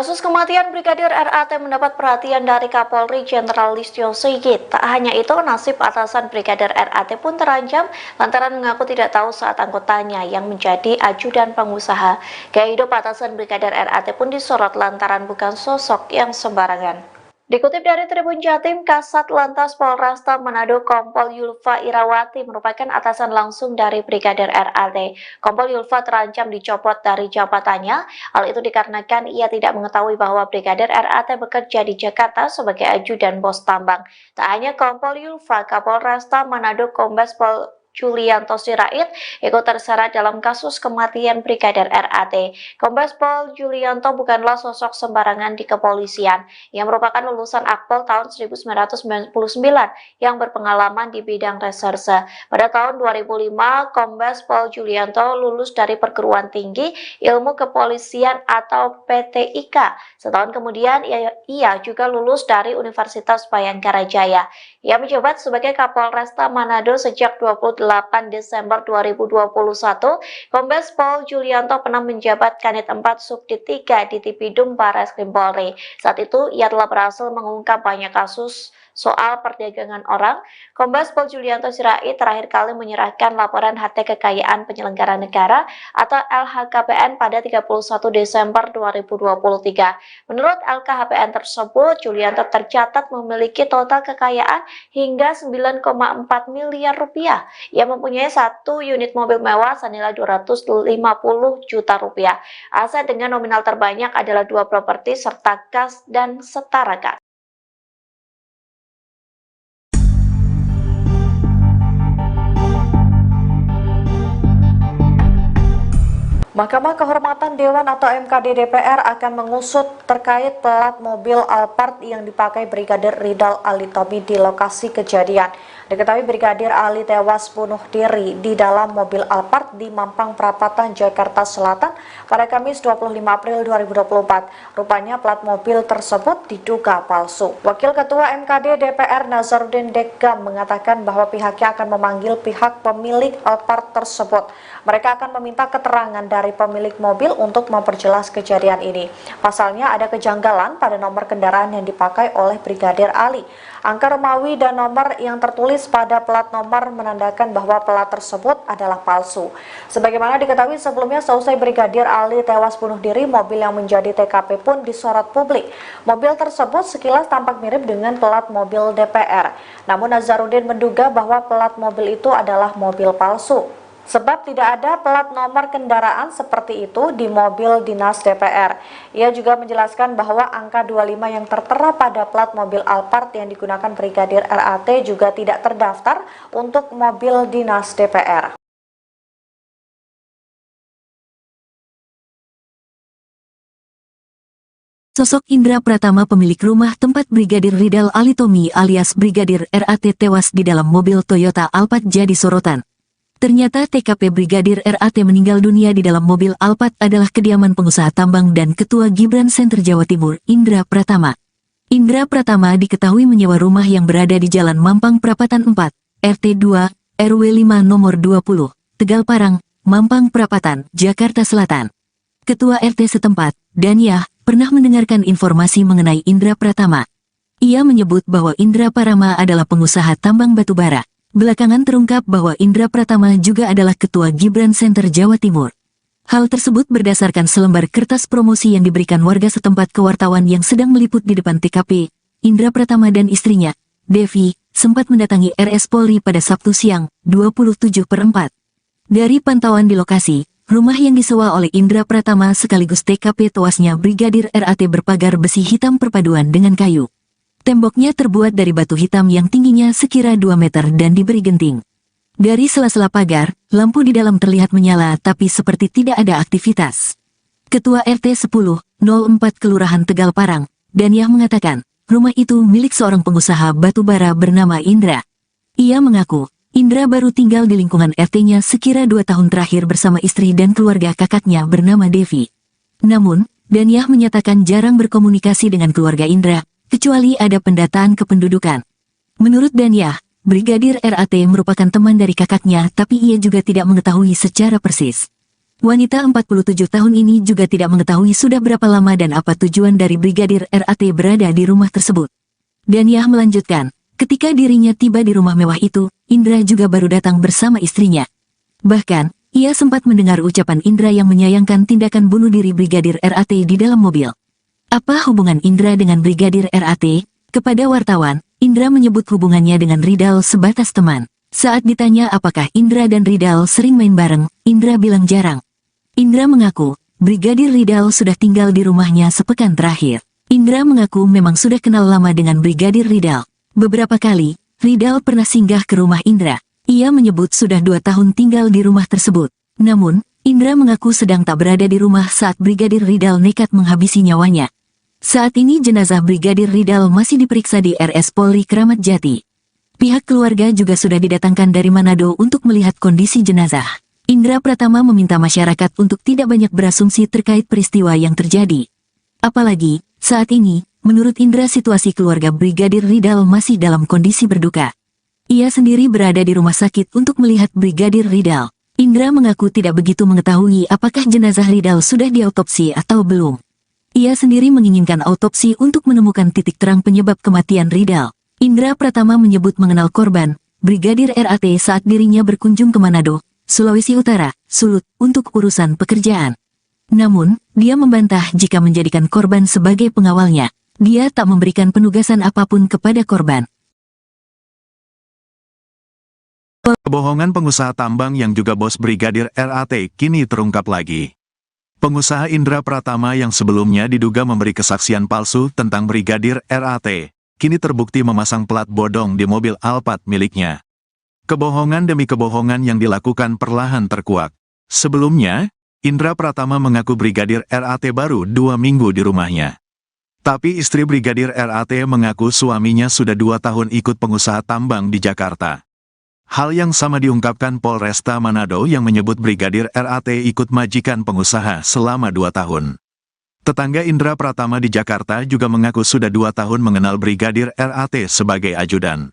S3: Kasus kematian Brigadir RAT mendapat perhatian dari Kapolri Jenderal Listio Sigit. Tak hanya itu, nasib atasan Brigadir RAT pun terancam lantaran mengaku tidak tahu saat anggotanya yang menjadi ajudan pengusaha. Gaya hidup atasan Brigadir RAT pun disorot lantaran bukan sosok yang sembarangan. Dikutip dari Tribun Jatim, Kasat Lantas Polresta Manado Kompol Yulfa Irawati merupakan atasan langsung dari Brigadir RAT. Kompol Yulfa terancam dicopot dari jabatannya. Hal itu dikarenakan ia tidak mengetahui bahwa Brigadir RAT bekerja di Jakarta sebagai ajudan bos tambang. Tak hanya Kompol Yulfa, Kapolresta Manado Kombes Pol Julianto Sirait ikut terseret dalam kasus kematian Brigadir RAT. Kombes Pol Julianto bukanlah sosok sembarangan di kepolisian. Ia merupakan lulusan Akpol tahun 1999 yang berpengalaman di bidang reserse. Pada tahun 2005, Kombes Pol Julianto lulus dari Perguruan Tinggi Ilmu Kepolisian atau PTIK. Setahun kemudian, ia juga lulus dari Universitas Bayangkara Jaya. Ia menjabat sebagai Kapolresta Manado sejak 28 Desember 2021, Kombes Pol Julianto pernah menjabat Kanit 4 Subdit 3 di Tipidum Barreskrim Polri. Saat itu, ia telah berhasil mengungkap banyak kasus soal perdagangan orang. Kombes Pol Julianto Sirait terakhir kali menyerahkan laporan harta kekayaan penyelenggara negara atau LHKPN pada 31 Desember 2023. Menurut LKHPN tersebut, Julianto tercatat memiliki total kekayaan hingga 9,4 miliar rupiah. Ia mempunyai satu unit mobil mewah senilai 250 juta rupiah. Aset dengan nominal terbanyak adalah 2 properti serta kas dan setara kas. Mahkamah Kehormatan Dewan atau MKD DPR akan mengusut terkait plat mobil Alphard yang dipakai Brigadir Ridal Ali Tommy di lokasi kejadian. Diketahui Brigadir Ali tewas bunuh diri di dalam mobil Alphard di Mampang Perapatan, Jakarta Selatan pada Kamis 25 April 2024. Rupanya plat mobil tersebut diduga palsu. Wakil Ketua MKD DPR Nazarudin Dekam mengatakan bahwa pihaknya akan memanggil pihak pemilik Alphard tersebut. Mereka akan meminta keterangan dari pemilik mobil untuk memperjelas kejadian ini. Pasalnya ada kejanggalan pada nomor kendaraan yang dipakai oleh Brigadir Ali. Angka Romawi dan nomor yang tertulis pada plat nomor menandakan bahwa plat tersebut adalah palsu. Sebagaimana diketahui sebelumnya, seusai Brigadir Ali tewas bunuh diri, mobil yang menjadi TKP pun disorot publik. Mobil tersebut sekilas tampak mirip dengan plat mobil DPR. Namun Nazarudin menduga bahwa plat mobil itu adalah mobil palsu. Sebab tidak ada plat nomor kendaraan seperti itu di mobil dinas DPR. Ia juga menjelaskan bahwa angka 25 yang tertera pada plat mobil Alphard yang digunakan Brigadir RAT juga tidak terdaftar untuk mobil dinas DPR.
S4: Sosok Indra Pratama, pemilik rumah tempat Brigadir Ridal Ali Tommy alias Brigadir RAT tewas di dalam mobil Toyota Alphard jadi sorotan. Ternyata TKP Brigadir RAT meninggal dunia di dalam mobil Alphard adalah kediaman pengusaha tambang dan Ketua Gibran Center Jawa Timur, Indra Pratama. Indra Pratama diketahui menyewa rumah yang berada di Jalan Mampang Perapatan 4, RT 2, RW 5 nomor 20, Tegal Parang, Mampang Perapatan, Jakarta Selatan. Ketua RT setempat, Danyah, pernah mendengarkan informasi mengenai Indra Pratama. Ia menyebut bahwa Indra Pratama adalah pengusaha tambang batubara. Belakangan terungkap bahwa Indra Pratama juga adalah Ketua Gibran Center Jawa Timur. Hal tersebut berdasarkan selembar kertas promosi yang diberikan warga setempat ke wartawan yang sedang meliput di depan TKP. Indra Pratama dan istrinya, Devi, sempat mendatangi RS Polri pada Sabtu siang, 27/4. Dari pantauan di lokasi, rumah yang disewa oleh Indra Pratama sekaligus TKP tewasnya Brigadir RAT berpagar besi hitam perpaduan dengan kayu. Temboknya terbuat dari batu hitam yang tingginya sekira 2 meter dan diberi genting. Dari sela-sela pagar, lampu di dalam terlihat menyala tapi seperti tidak ada aktivitas. Ketua RT 10/04 Kelurahan Tegal Parang, Danyah mengatakan, rumah itu milik seorang pengusaha batubara bernama Indra. Ia mengaku, Indra baru tinggal di lingkungan RT-nya sekira 2 tahun terakhir bersama istri dan keluarga kakaknya bernama Devi. Namun, Danyah menyatakan jarang berkomunikasi dengan keluarga Indra, kecuali ada pendataan kependudukan. Menurut Danyah, Brigadir RAT merupakan teman dari kakaknya tapi ia juga tidak mengetahui secara persis. Wanita 47 tahun ini juga tidak mengetahui sudah berapa lama dan apa tujuan dari Brigadir RAT berada di rumah tersebut. Daniah melanjutkan, ketika dirinya tiba di rumah mewah itu, Indra juga baru datang bersama istrinya. Bahkan, ia sempat mendengar ucapan Indra yang menyayangkan tindakan bunuh diri Brigadir RAT di dalam mobil. Apa hubungan Indra dengan Brigadir RAT? Kepada wartawan, Indra menyebut hubungannya dengan Ridal sebatas teman. Saat ditanya apakah Indra dan Ridal sering main bareng, Indra bilang jarang. Indra mengaku, Brigadir Ridal sudah tinggal di rumahnya sepekan terakhir. Indra mengaku memang sudah kenal lama dengan Brigadir Ridal. Beberapa kali, Ridal pernah singgah ke rumah Indra. Ia menyebut sudah 2 tahun tinggal di rumah tersebut. Namun, Indra mengaku sedang tak berada di rumah saat Brigadir Ridal nekat menghabisi nyawanya. Saat ini jenazah Brigadir Ridal masih diperiksa di RS Polri Kramat Jati. Pihak keluarga juga sudah didatangkan dari Manado untuk melihat kondisi jenazah. Indra Pratama meminta masyarakat untuk tidak banyak berasumsi terkait peristiwa yang terjadi. Apalagi, saat ini, menurut Indra situasi keluarga Brigadir Ridal masih dalam kondisi berduka. Ia sendiri berada di rumah sakit untuk melihat Brigadir Ridal. Indra mengaku tidak begitu mengetahui apakah jenazah Ridal sudah diautopsi atau belum. Ia sendiri menginginkan autopsi untuk menemukan titik terang penyebab kematian Ridal. Indra Pratama menyebut mengenal korban, Brigadir RAT saat dirinya berkunjung ke Manado, Sulawesi Utara, Sulut, untuk urusan pekerjaan. Namun, dia membantah jika menjadikan korban sebagai pengawalnya. Dia tak memberikan penugasan apapun kepada korban.
S1: Kebohongan pengusaha tambang yang juga bos Brigadir RAT kini terungkap lagi. Pengusaha Indra Pratama yang sebelumnya diduga memberi kesaksian palsu tentang Brigadir RAT, kini terbukti memasang plat bodong di mobil Alphard miliknya. Kebohongan demi kebohongan yang dilakukan perlahan terkuak. Sebelumnya, Indra Pratama mengaku Brigadir RAT baru 2 minggu di rumahnya. Tapi istri Brigadir RAT mengaku suaminya sudah 2 tahun ikut pengusaha tambang di Jakarta. Hal yang sama diungkapkan Polresta Manado yang menyebut Brigadir RAT ikut majikan pengusaha selama 2 tahun. Tetangga Indra Pratama di Jakarta juga mengaku sudah 2 tahun mengenal Brigadir RAT sebagai ajudan.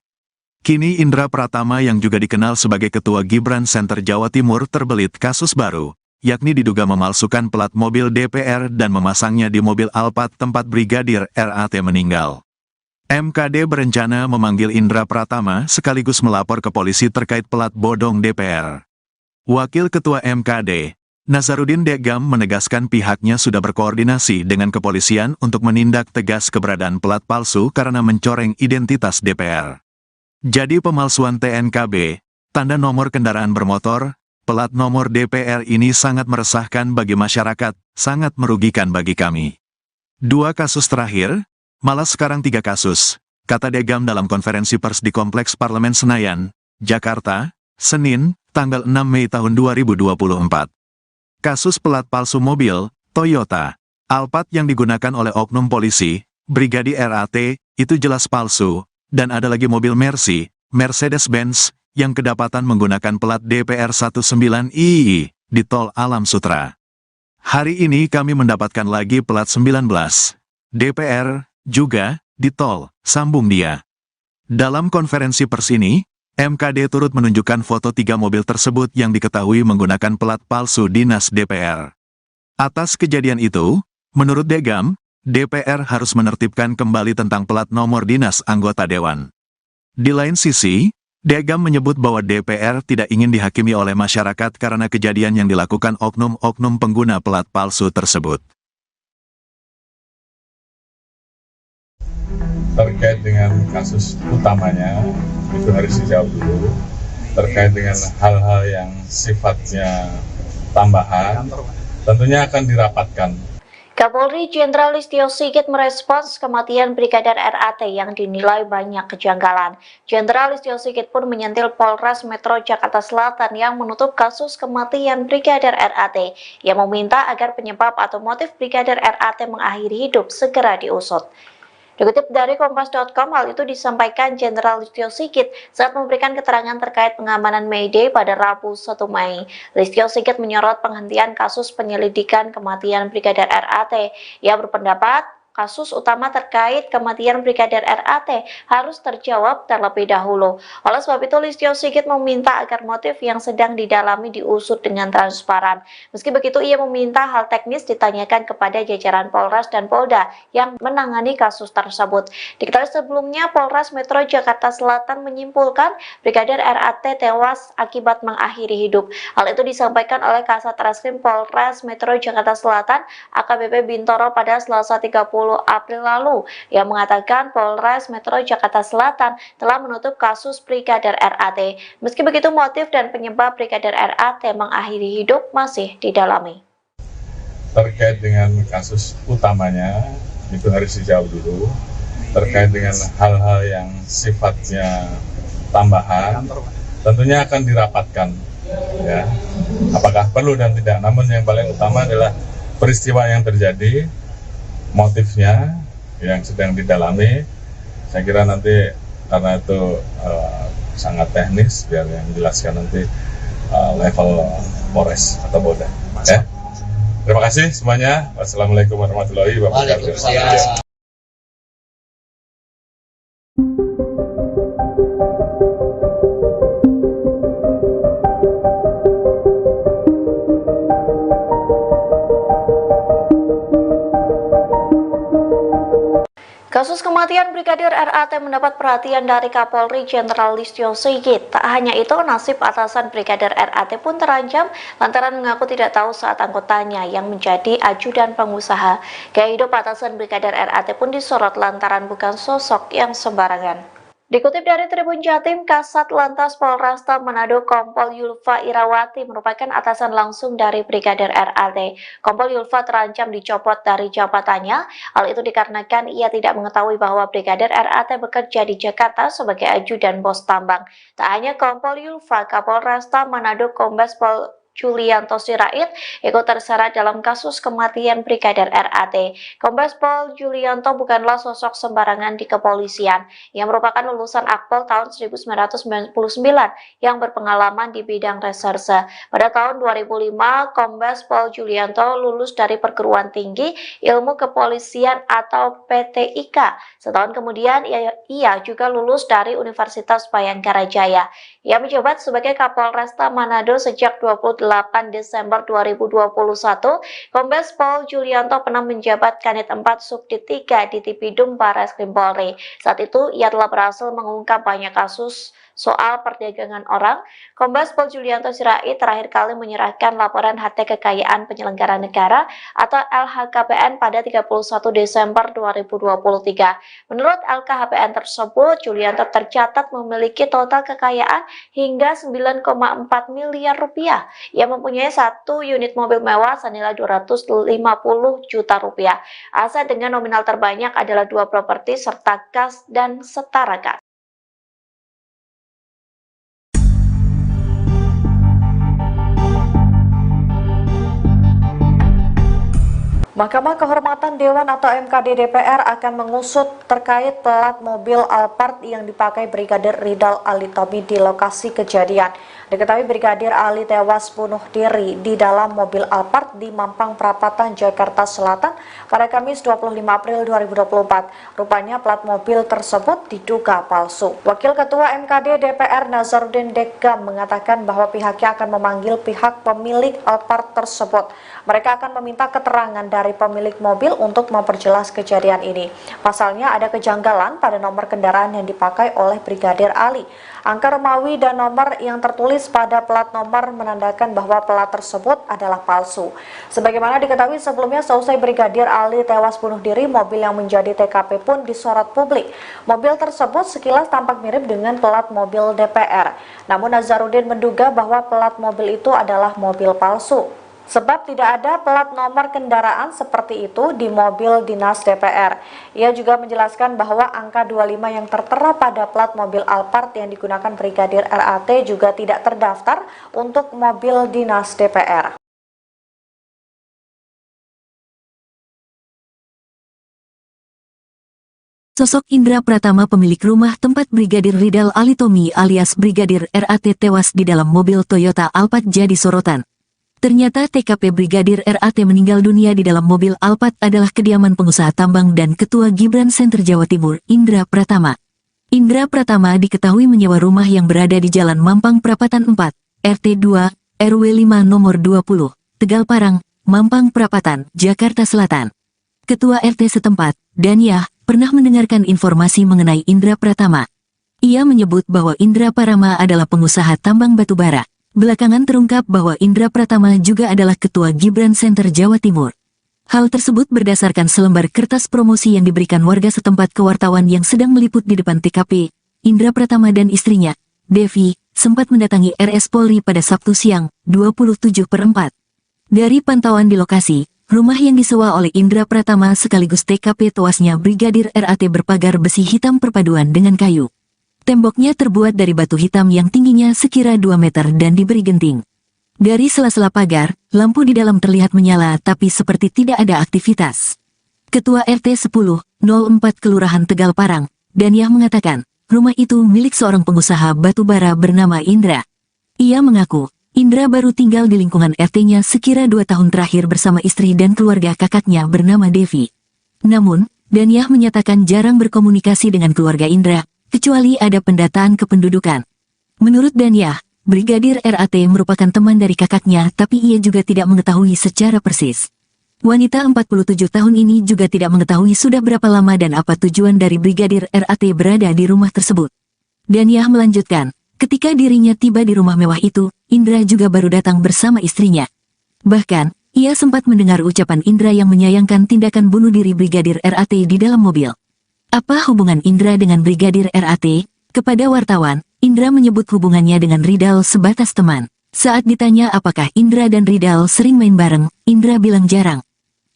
S1: Kini Indra Pratama yang juga dikenal sebagai Ketua Gibran Center Jawa Timur terbelit kasus baru, yakni diduga memalsukan plat mobil DPR dan memasangnya di mobil Alphard tempat Brigadir RAT meninggal. MKD berencana memanggil Indra Pratama sekaligus melapor ke polisi terkait plat bodong DPR. Wakil Ketua MKD, Nazarudin Degam menegaskan pihaknya sudah berkoordinasi dengan kepolisian untuk menindak tegas keberadaan plat palsu karena mencoreng identitas DPR. Jadi pemalsuan TNKB, tanda nomor kendaraan bermotor, plat nomor DPR ini sangat meresahkan bagi masyarakat, sangat merugikan bagi kami. 2 kasus terakhir, malah sekarang 3 kasus, kata Degam dalam konferensi pers di Kompleks Parlemen Senayan, Jakarta, Senin, tanggal 6 Mei tahun 2024. Kasus plat palsu mobil, Toyota, Alphard yang digunakan oleh oknum polisi, Brigadir RAT, itu jelas palsu. Dan ada lagi mobil Mercy, Mercedes-Benz, yang kedapatan menggunakan plat DPR 19II di Tol Alam Sutra. Hari ini kami mendapatkan lagi plat 19 DPR juga di Tol, sambung dia. Dalam konferensi pers ini, MKD turut menunjukkan foto 3 mobil tersebut yang diketahui menggunakan plat palsu dinas DPR. Atas kejadian itu, menurut Degam, DPR harus menertibkan kembali tentang plat nomor dinas anggota dewan. Di lain sisi, Degam menyebut bahwa DPR tidak ingin dihakimi oleh masyarakat karena kejadian yang dilakukan oknum-oknum pengguna plat palsu tersebut.
S2: Terkait dengan kasus utamanya, itu harus dijawab dulu. Terkait dengan hal-hal yang sifatnya tambahan, tentunya akan dirapatkan.
S3: Kapolri Jenderal Listio Sigit merespons kematian Brigadir RAT yang dinilai banyak kejanggalan. Jenderal Listio Sigit pun menyentil Polres Metro Jakarta Selatan yang menutup kasus kematian Brigadir RAT, yang meminta agar penyebab atau motif Brigadir RAT mengakhiri hidup segera diusut. Dikutip dari Kompas.com, hal itu disampaikan Jenderal Listio Sigit saat memberikan keterangan terkait pengamanan May Day pada Rabu 1 Mei. Listio Sigit menyorot penghentian kasus penyelidikan kematian Brigadir RAT. Ia berpendapat kasus utama terkait kematian Brigadir RAT harus terjawab terlebih dahulu. Oleh sebab itu, Listio Sigit meminta agar motif yang sedang didalami diusut dengan transparan. Meski begitu, ia meminta hal teknis ditanyakan kepada jajaran Polres dan Polda yang menangani kasus tersebut. Diketahui sebelumnya, Polres Metro Jakarta Selatan menyimpulkan Brigadir RAT tewas akibat mengakhiri hidup. Hal itu disampaikan oleh Kasat Reskrim Polres Metro Jakarta Selatan AKBP Bintoro pada Selasa 30 April lalu, yang mengatakan Polres Metro Jakarta Selatan telah menutup kasus Brigadir RAT. Meski begitu, motif dan penyebab Brigadir RAT mengakhiri hidup masih didalami.
S2: Terkait dengan kasus utamanya, itu harus dijawab dulu. Terkait dengan hal-hal yang sifatnya tambahan, tentunya akan dirapatkan. Ya, apakah perlu dan tidak. Namun yang paling utama adalah peristiwa yang terjadi, motifnya yang sedang didalami. Saya kira nanti karena itu sangat teknis, biar yang menjelaskan nanti level Polres atau Polda. Ya. Terima kasih semuanya. Wassalamualaikum warahmatullahi wabarakatuh.
S3: Kasus kematian Brigadir RAT mendapat perhatian dari Kapolri Jenderal Listio Sigit. Tak hanya itu, nasib atasan Brigadir RAT pun terancam lantaran mengaku tidak tahu saat anggotanya yang menjadi ajudan pengusaha. Gaya hidup atasan Brigadir RAT pun disorot lantaran bukan sosok yang sembarangan. Dikutip dari Tribun Jatim, Kasat Lantas Polresta Manado Kompol Yulfa Irawati merupakan atasan langsung dari Brigadir RAT. Kompol Yulfa terancam dicopot dari jabatannya. Hal itu dikarenakan ia tidak mengetahui bahwa Brigadir RAT bekerja di Jakarta sebagai ajudan bos tambang. Tak hanya Kompol Yulfa, Kapolresta Manado Kombes Pol Julianto Sirait ikut terseret dalam kasus kematian Brigadir RAT. Kombes Pol Julianto bukanlah sosok sembarangan di kepolisian. Ia merupakan lulusan Akpol tahun 1999 yang berpengalaman di bidang reserse. Pada tahun 2005, Kombes Pol Julianto lulus dari Perguruan Tinggi Ilmu Kepolisian atau PTIK. Setahun kemudian, ia juga lulus dari Universitas Bayangkara Jaya. Ia menjabat sebagai Kapolresta Manado sejak 28 Desember 2021, Kombes Pol Julianto pernah menjabat Kanit 4 Subdit 3 di Tipidum Barreskrim Polri. Saat itu, ia telah berhasil mengungkap banyak kasus soal perdagangan orang. Kombes Pol Julianto Sirait terakhir kali menyerahkan laporan harta kekayaan penyelenggara negara atau LHKPN pada 31 Desember 2023. Menurut LKHPN tersebut, Julianto tercatat memiliki total kekayaan hingga 9,4 miliar rupiah. Ia mempunyai 1 unit mobil mewah senilai 250 juta rupiah. Aset dengan nominal terbanyak adalah 2 properti serta kas dan setara kas. Mahkamah Kehormatan Dewan atau MKD DPR akan mengusut terkait plat mobil Alphard yang dipakai Brigadir Ridal Alitomi di lokasi kejadian. Diketahui Brigadir Ali tewas bunuh diri di dalam mobil Alphard di Mampang Perapatan, Jakarta Selatan pada Kamis 25 April 2024. Rupanya plat mobil tersebut diduga palsu. Wakil Ketua MKD DPR Nazarudin Dekam mengatakan bahwa pihaknya akan memanggil pihak pemilik Alphard tersebut. Mereka akan meminta keterangan dari pemilik mobil untuk memperjelas kejadian ini. Pasalnya ada kejanggalan pada nomor kendaraan yang dipakai oleh Brigadir Ali. Angka Romawi dan nomor yang tertulis pada plat nomor menandakan bahwa plat tersebut adalah palsu. Sebagaimana diketahui sebelumnya, seusai Brigadir Ali tewas bunuh diri, mobil yang menjadi TKP pun disorot publik. Mobil tersebut sekilas tampak mirip dengan plat mobil DPR. Namun Nazarudin menduga bahwa plat mobil itu adalah mobil palsu. Sebab tidak ada plat nomor kendaraan seperti itu di mobil dinas DPR. Ia juga menjelaskan bahwa angka 25 yang tertera pada plat mobil Alphard yang digunakan Brigadir RAT juga tidak terdaftar untuk mobil dinas DPR.
S4: Sosok Indra Pratama, pemilik rumah tempat Brigadir Ridal Alitomi alias Brigadir RAT tewas di dalam mobil Toyota Alphard jadi sorotan. Ternyata TKP Brigadir RAT meninggal dunia di dalam mobil Alphard adalah kediaman pengusaha tambang dan Ketua Gibran Center Jawa Timur, Indra Pratama. Indra Pratama diketahui menyewa rumah yang berada di Jalan Mampang Prapatan 4, RT 2, RW 5 nomor 20, Tegal Parang, Mampang Prapatan, Jakarta Selatan. Ketua RT setempat, Daniah, pernah mendengarkan informasi mengenai Indra Pratama. Ia menyebut bahwa Indra Pratama adalah pengusaha tambang batubara. Belakangan terungkap bahwa Indra Pratama juga adalah Ketua Gibran Center Jawa Timur. Hal tersebut berdasarkan selembar kertas promosi yang diberikan warga setempat ke wartawan yang sedang meliput di depan TKP. Indra Pratama dan istrinya, Devi, sempat mendatangi RS Polri pada Sabtu siang, 27/4. Dari pantauan di lokasi, rumah yang disewa oleh Indra Pratama sekaligus TKP tewasnya Brigadir RAT berpagar besi hitam perpaduan dengan kayu. Temboknya terbuat dari batu hitam yang tingginya sekira 2 meter dan diberi genting. Dari sela-sela pagar, lampu di dalam terlihat menyala tapi seperti tidak ada aktivitas. Ketua RT 10/04 Kelurahan Tegal Parang, Daniah mengatakan, rumah itu milik seorang pengusaha batubara bernama Indra. Ia mengaku, Indra baru tinggal di lingkungan RT-nya sekira 2 tahun terakhir bersama istri dan keluarga kakaknya bernama Devi. Namun, Daniah menyatakan jarang berkomunikasi dengan keluarga Indra, kecuali ada pendataan kependudukan. Menurut Daniah, Brigadir RAT merupakan teman dari kakaknya tapi ia juga tidak mengetahui secara persis. Wanita 47 tahun ini juga tidak mengetahui sudah berapa lama dan apa tujuan dari Brigadir RAT berada di rumah tersebut. Daniah melanjutkan, ketika dirinya tiba di rumah mewah itu, Indra juga baru datang bersama istrinya. Bahkan, ia sempat mendengar ucapan Indra yang menyayangkan tindakan bunuh diri Brigadir RAT di dalam mobil. Apa hubungan Indra dengan Brigadir RAT? Kepada wartawan, Indra menyebut hubungannya dengan Ridal sebatas teman. Saat ditanya apakah Indra dan Ridal sering main bareng, Indra bilang jarang.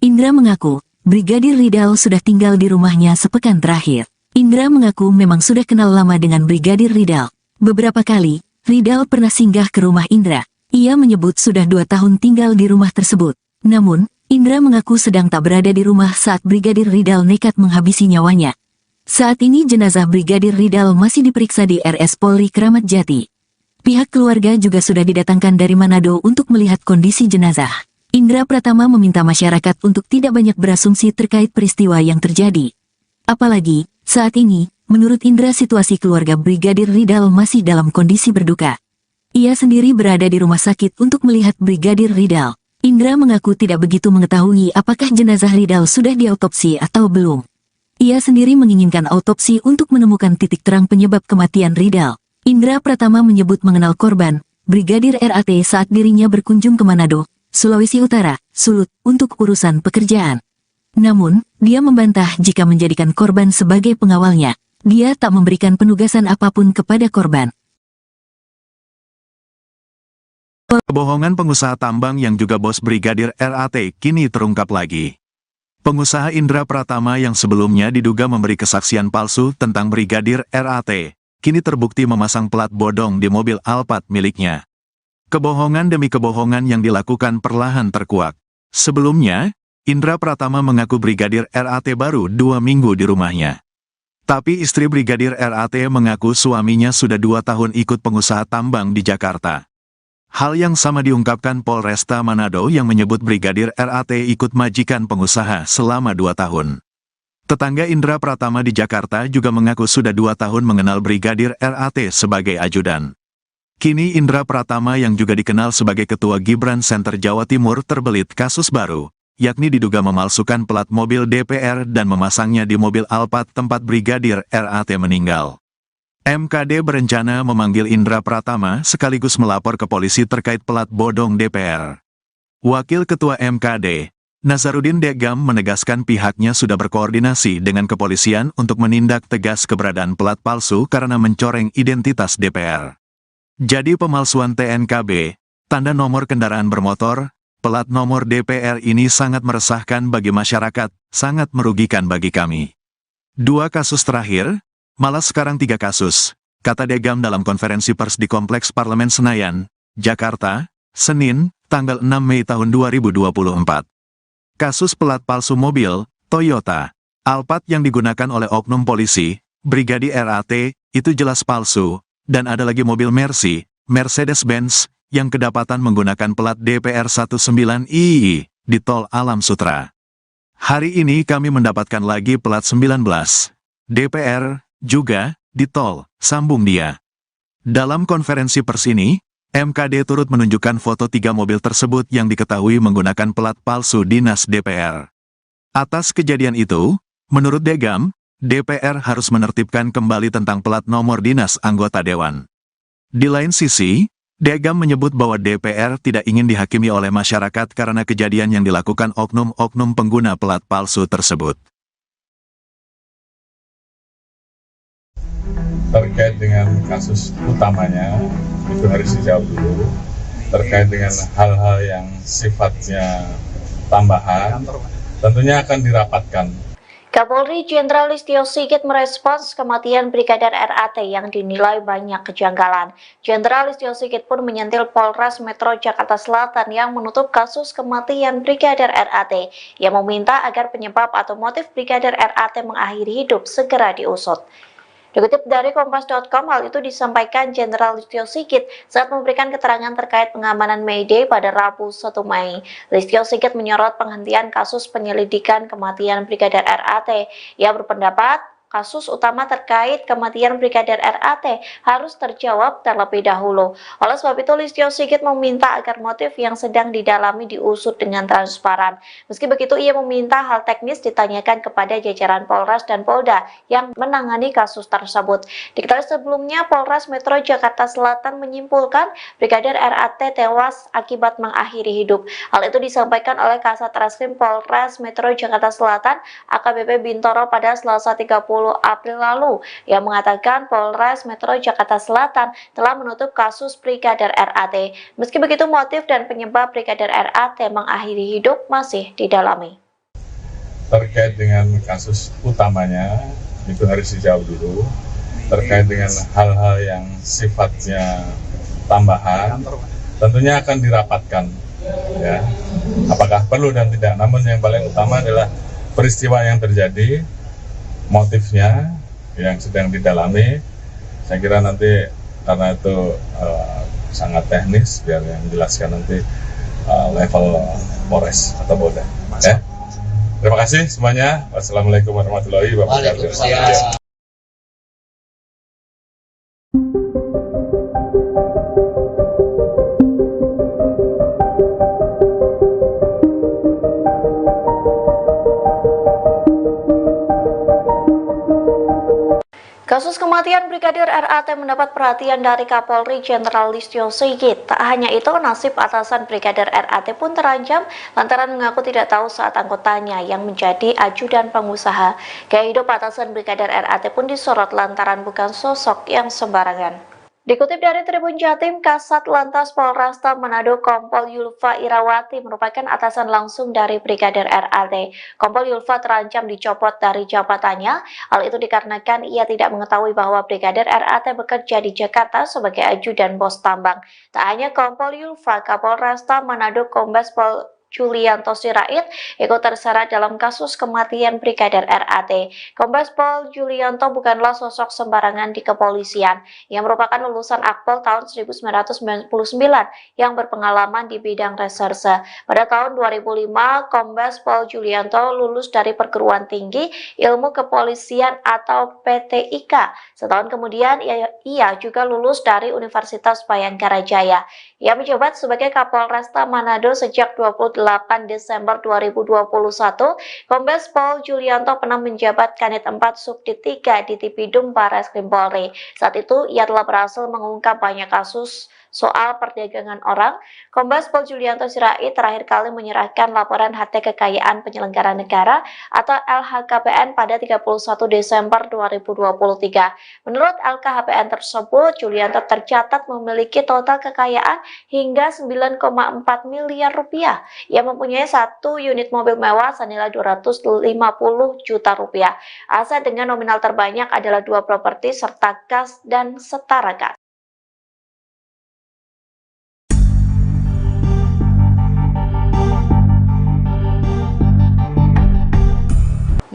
S4: Indra mengaku, Brigadir Ridal sudah tinggal di rumahnya sepekan terakhir. Indra mengaku memang sudah kenal lama dengan Brigadir Ridal. Beberapa kali, Ridal pernah singgah ke rumah Indra. Ia menyebut sudah 2 tahun tinggal di rumah tersebut. Namun, Indra mengaku sedang tak berada di rumah saat Brigadir Ridal nekat menghabisi nyawanya. Saat ini jenazah Brigadir Ridal masih diperiksa di RS Polri Kramat Jati. Pihak keluarga juga sudah didatangkan dari Manado untuk melihat kondisi jenazah. Indra Pratama meminta masyarakat untuk tidak banyak berasumsi terkait peristiwa yang terjadi. Apalagi, saat ini, menurut Indra situasi keluarga Brigadir Ridal masih dalam kondisi berduka. Ia sendiri berada di rumah sakit untuk melihat Brigadir Ridal. Indra mengaku tidak begitu mengetahui apakah jenazah Ridal sudah diautopsi atau belum. Ia sendiri menginginkan autopsi untuk menemukan titik terang penyebab kematian Ridal. Indra Pratama menyebut mengenal korban, Brigadir RAT saat dirinya berkunjung ke Manado, Sulawesi Utara, Sulut, untuk urusan pekerjaan. Namun, dia membantah jika menjadikan korban sebagai pengawalnya. Dia tak memberikan penugasan apapun kepada korban.
S1: Kebohongan pengusaha tambang yang juga bos Brigadir RAT kini terungkap lagi. Pengusaha Indra Pratama yang sebelumnya diduga memberi kesaksian palsu tentang Brigadir RAT, kini terbukti memasang plat bodong di mobil Alphard miliknya. Kebohongan demi kebohongan yang dilakukan perlahan terkuak. Sebelumnya, Indra Pratama mengaku Brigadir RAT baru 2 minggu di rumahnya. Tapi istri Brigadir RAT mengaku suaminya sudah 2 tahun ikut pengusaha tambang di Jakarta. Hal yang sama diungkapkan Polresta Manado yang menyebut Brigadir RAT ikut majikan pengusaha selama 2 tahun. Tetangga Indra Pratama di Jakarta juga mengaku sudah 2 tahun mengenal Brigadir RAT sebagai ajudan. Kini Indra Pratama yang juga dikenal sebagai Ketua Gibran Center Jawa Timur terbelit kasus baru, yakni diduga memalsukan plat mobil DPR dan memasangnya di mobil Alphard tempat Brigadir RAT meninggal. MKD berencana memanggil Indra Pratama sekaligus melapor ke polisi terkait plat bodong DPR. Wakil Ketua MKD, Nazarudin Degam menegaskan pihaknya sudah berkoordinasi dengan kepolisian untuk menindak tegas keberadaan plat palsu karena mencoreng identitas DPR. Jadi pemalsuan TNKB, tanda nomor kendaraan bermotor, plat nomor DPR ini sangat meresahkan bagi masyarakat, sangat merugikan bagi kami. 2 kasus terakhir, malah sekarang 3 kasus, kata Degam dalam konferensi pers di Kompleks Parlemen Senayan, Jakarta, Senin, tanggal 6 Mei tahun 2024. Kasus pelat palsu mobil, Toyota, Alphard yang digunakan oleh oknum polisi, Brigadir RAT, itu jelas palsu, dan ada lagi mobil Mercy, Mercedes-Benz, yang kedapatan menggunakan plat DPR 19II di Tol Alam Sutra. Hari ini kami mendapatkan lagi plat 19 DPR juga di Tol, sambung dia. Dalam konferensi pers ini, MKD turut menunjukkan foto 3 mobil tersebut yang diketahui menggunakan plat palsu dinas DPR. Atas kejadian itu, menurut Degam, DPR harus menertibkan kembali tentang plat nomor dinas anggota dewan. Di lain sisi, Degam menyebut bahwa DPR tidak ingin dihakimi oleh masyarakat karena kejadian yang dilakukan oknum-oknum pengguna plat palsu tersebut.
S2: Terkait dengan kasus utamanya, itu harus dijawab dulu. Terkait dengan hal-hal yang sifatnya tambahan, tentunya akan dirapatkan.
S3: Kapolri Jenderal Listio Sigit merespons kematian Brigadir RAT yang dinilai banyak kejanggalan. Jenderal Listio Sigit pun menyentil Polres Metro Jakarta Selatan yang menutup kasus kematian Brigadir RAT, yang meminta agar penyebab atau motif Brigadir RAT mengakhiri hidup segera diusut. Dikutip dari Kompas.com, hal itu disampaikan Jenderal Listio Sigit saat memberikan keterangan terkait pengamanan May Day pada Rabu 1 Mei. Listio Sigit menyorot penghentian kasus penyelidikan kematian Brigadir RAT. Ia berpendapat kasus utama terkait kematian Brigadir RAT harus terjawab terlebih dahulu. Oleh sebab itu, Listio Sigit meminta agar motif yang sedang didalami diusut dengan transparan. Meski begitu, ia meminta hal teknis ditanyakan kepada jajaran Polres dan Polda yang menangani kasus tersebut. Diketahui sebelumnya, Polres Metro Jakarta Selatan menyimpulkan Brigadir RAT tewas akibat mengakhiri hidup. Hal itu disampaikan oleh Kasat Reskrim Polres Metro Jakarta Selatan AKBP Bintoro pada Selasa 30 April lalu, yang mengatakan Polres Metro Jakarta Selatan telah menutup kasus Brigadir RAT. Meski begitu, motif dan penyebab Brigadir RAT mengakhiri hidup masih didalami.
S2: Terkait dengan kasus utamanya, itu harus dijawab dulu. Terkait dengan hal-hal yang sifatnya tambahan, tentunya akan dirapatkan. Ya, apakah perlu dan tidak. Namun yang paling utama adalah peristiwa yang terjadi, motifnya yang sedang didalami. Saya kira nanti karena itu sangat teknis, biar yang menjelaskan nanti level Polres atau Polda. Ya. Terima kasih semuanya. Wassalamualaikum warahmatullahi wabarakatuh.
S3: Kasus kematian Brigadir RAT mendapat perhatian dari Kapolri Jenderal Listio Sigit. Tak hanya itu, nasib atasan Brigadir RAT pun terancam lantaran mengaku tidak tahu saat anggotanya yang menjadi ajudan pengusaha. Gaya hidup atasan Brigadir RAT pun disorot lantaran bukan sosok yang sembarangan. Dikutip dari Tribun Jatim, Kasat Lantas Polresta Manado Kompol Yulfa Irawati merupakan atasan langsung dari Brigadir RAT. Kompol Yulfa terancam dicopot dari jabatannya. Hal itu dikarenakan ia tidak mengetahui bahwa Brigadir RAT bekerja di Jakarta sebagai ajudan bos tambang. Tak hanya Kompol Yulfa, Kapolresta Manado Kombes Pol Julianto Sirait ikut terseret dalam kasus kematian Brigadir RAT. Kombes Pol Julianto bukanlah sosok sembarangan di kepolisian. Ia merupakan lulusan Akpol tahun 1999 yang berpengalaman di bidang reserse. Pada tahun 2005, Kombes Pol Julianto lulus dari Perguruan Tinggi Ilmu Kepolisian atau PTIK. Setahun kemudian, ia juga lulus dari Universitas Bayangkara Jaya. Ia menjabat sebagai Kapolresta Manado sejak 28 Desember 2021, Kombes Pol Julianto pernah menjabat Kanit 4 Subdit 3 di Tipidum Barreskrim Polri. Saat itu, ia telah berhasil mengungkap banyak kasus soal perdagangan orang. Kombes Pol Julianto Sirait terakhir kali menyerahkan laporan harta kekayaan penyelenggara negara atau LHKPN pada 31 Desember 2023. Menurut LKHPN tersebut, Julianto tercatat memiliki total kekayaan hingga 9,4 miliar rupiah. Ia mempunyai 1 unit mobil mewah senilai 250 juta rupiah. Aset dengan nominal terbanyak adalah 2 properti serta kas dan setara kas.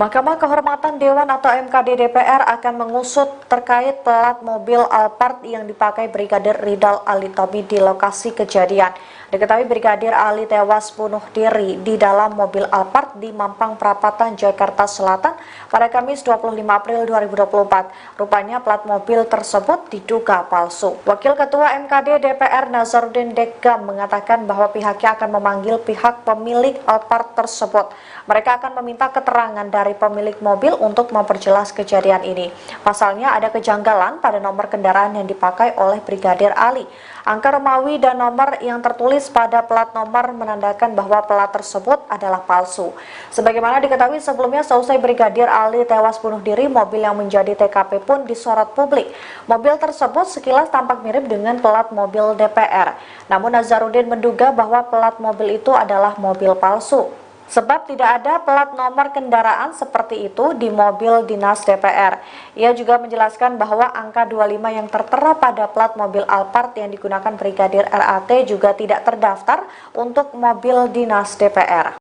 S3: Mahkamah Kehormatan Dewan atau MKD DPR akan mengusut terkait plat mobil Alphard yang dipakai Brigadir Ridal Alitomi di lokasi kejadian. Diketahui Brigadir Ali tewas bunuh diri di dalam mobil Alphard di Mampang Perapatan, Jakarta Selatan pada Kamis 25 April 2024. Rupanya plat mobil tersebut diduga palsu. Wakil Ketua MKD DPR Nazarudin Deggam mengatakan bahwa pihaknya akan memanggil pihak pemilik Alphard tersebut. Mereka akan meminta keterangan dari pemilik mobil untuk memperjelas kejadian ini. Pasalnya ada kejanggalan pada nomor kendaraan yang dipakai oleh Brigadir Ali. Angka Romawi dan nomor yang tertulis pada plat nomor menandakan bahwa plat tersebut adalah palsu. Sebagaimana diketahui sebelumnya, seusai Brigadir Ali tewas bunuh diri, mobil yang menjadi TKP pun disorot publik. Mobil tersebut sekilas tampak mirip dengan plat mobil DPR. Namun Nazarudin menduga bahwa plat mobil itu adalah mobil palsu, sebab tidak ada plat nomor kendaraan seperti itu di mobil dinas DPR. Ia juga menjelaskan bahwa angka 25 yang tertera pada plat mobil Alphard yang digunakan Brigadir RAT juga tidak terdaftar untuk mobil dinas DPR.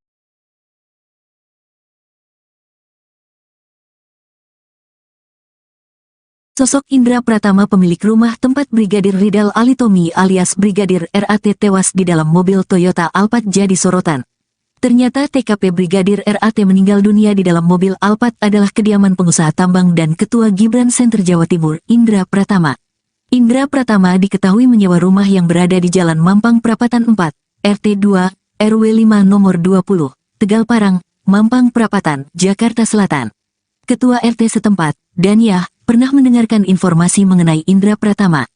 S4: Sosok Indra Pratama, pemilik rumah tempat Brigadir Ridal Alitomi alias Brigadir RAT tewas di dalam mobil Toyota Alphard jadi sorotan. Ternyata TKP Brigadir RAT meninggal dunia di dalam mobil Alphard adalah kediaman pengusaha tambang dan Ketua Gibran Center Jawa Timur, Indra Pratama. Indra Pratama diketahui menyewa rumah yang berada di Jalan Mampang Perapatan 4, RT 2, RW 5 nomor 20, Tegal Parang, Mampang Perapatan, Jakarta Selatan. Ketua RT setempat, Daniah, pernah mendengarkan informasi mengenai Indra Pratama.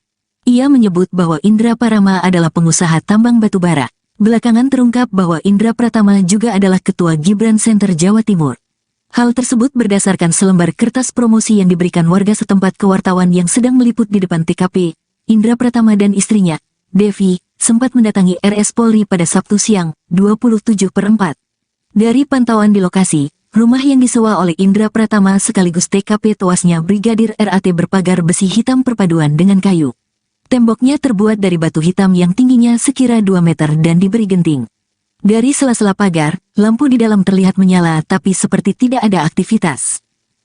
S4: Ia menyebut bahwa Indra Pratama adalah pengusaha tambang batubara. Belakangan terungkap bahwa Indra Pratama juga adalah Ketua Gibran Center Jawa Timur. Hal tersebut berdasarkan selembar kertas promosi yang diberikan warga setempat ke wartawan yang sedang meliput di depan TKP. Indra Pratama dan istrinya, Devi, sempat mendatangi RS Polri pada Sabtu siang, 27/4. Dari pantauan di lokasi, rumah yang disewa oleh Indra Pratama sekaligus TKP tewasnya Brigadir RAT berpagar besi hitam perpaduan dengan kayu. Temboknya terbuat dari batu hitam yang tingginya sekira 2 meter dan diberi genting. Dari sela-sela pagar, lampu di dalam terlihat menyala tapi seperti tidak ada aktivitas.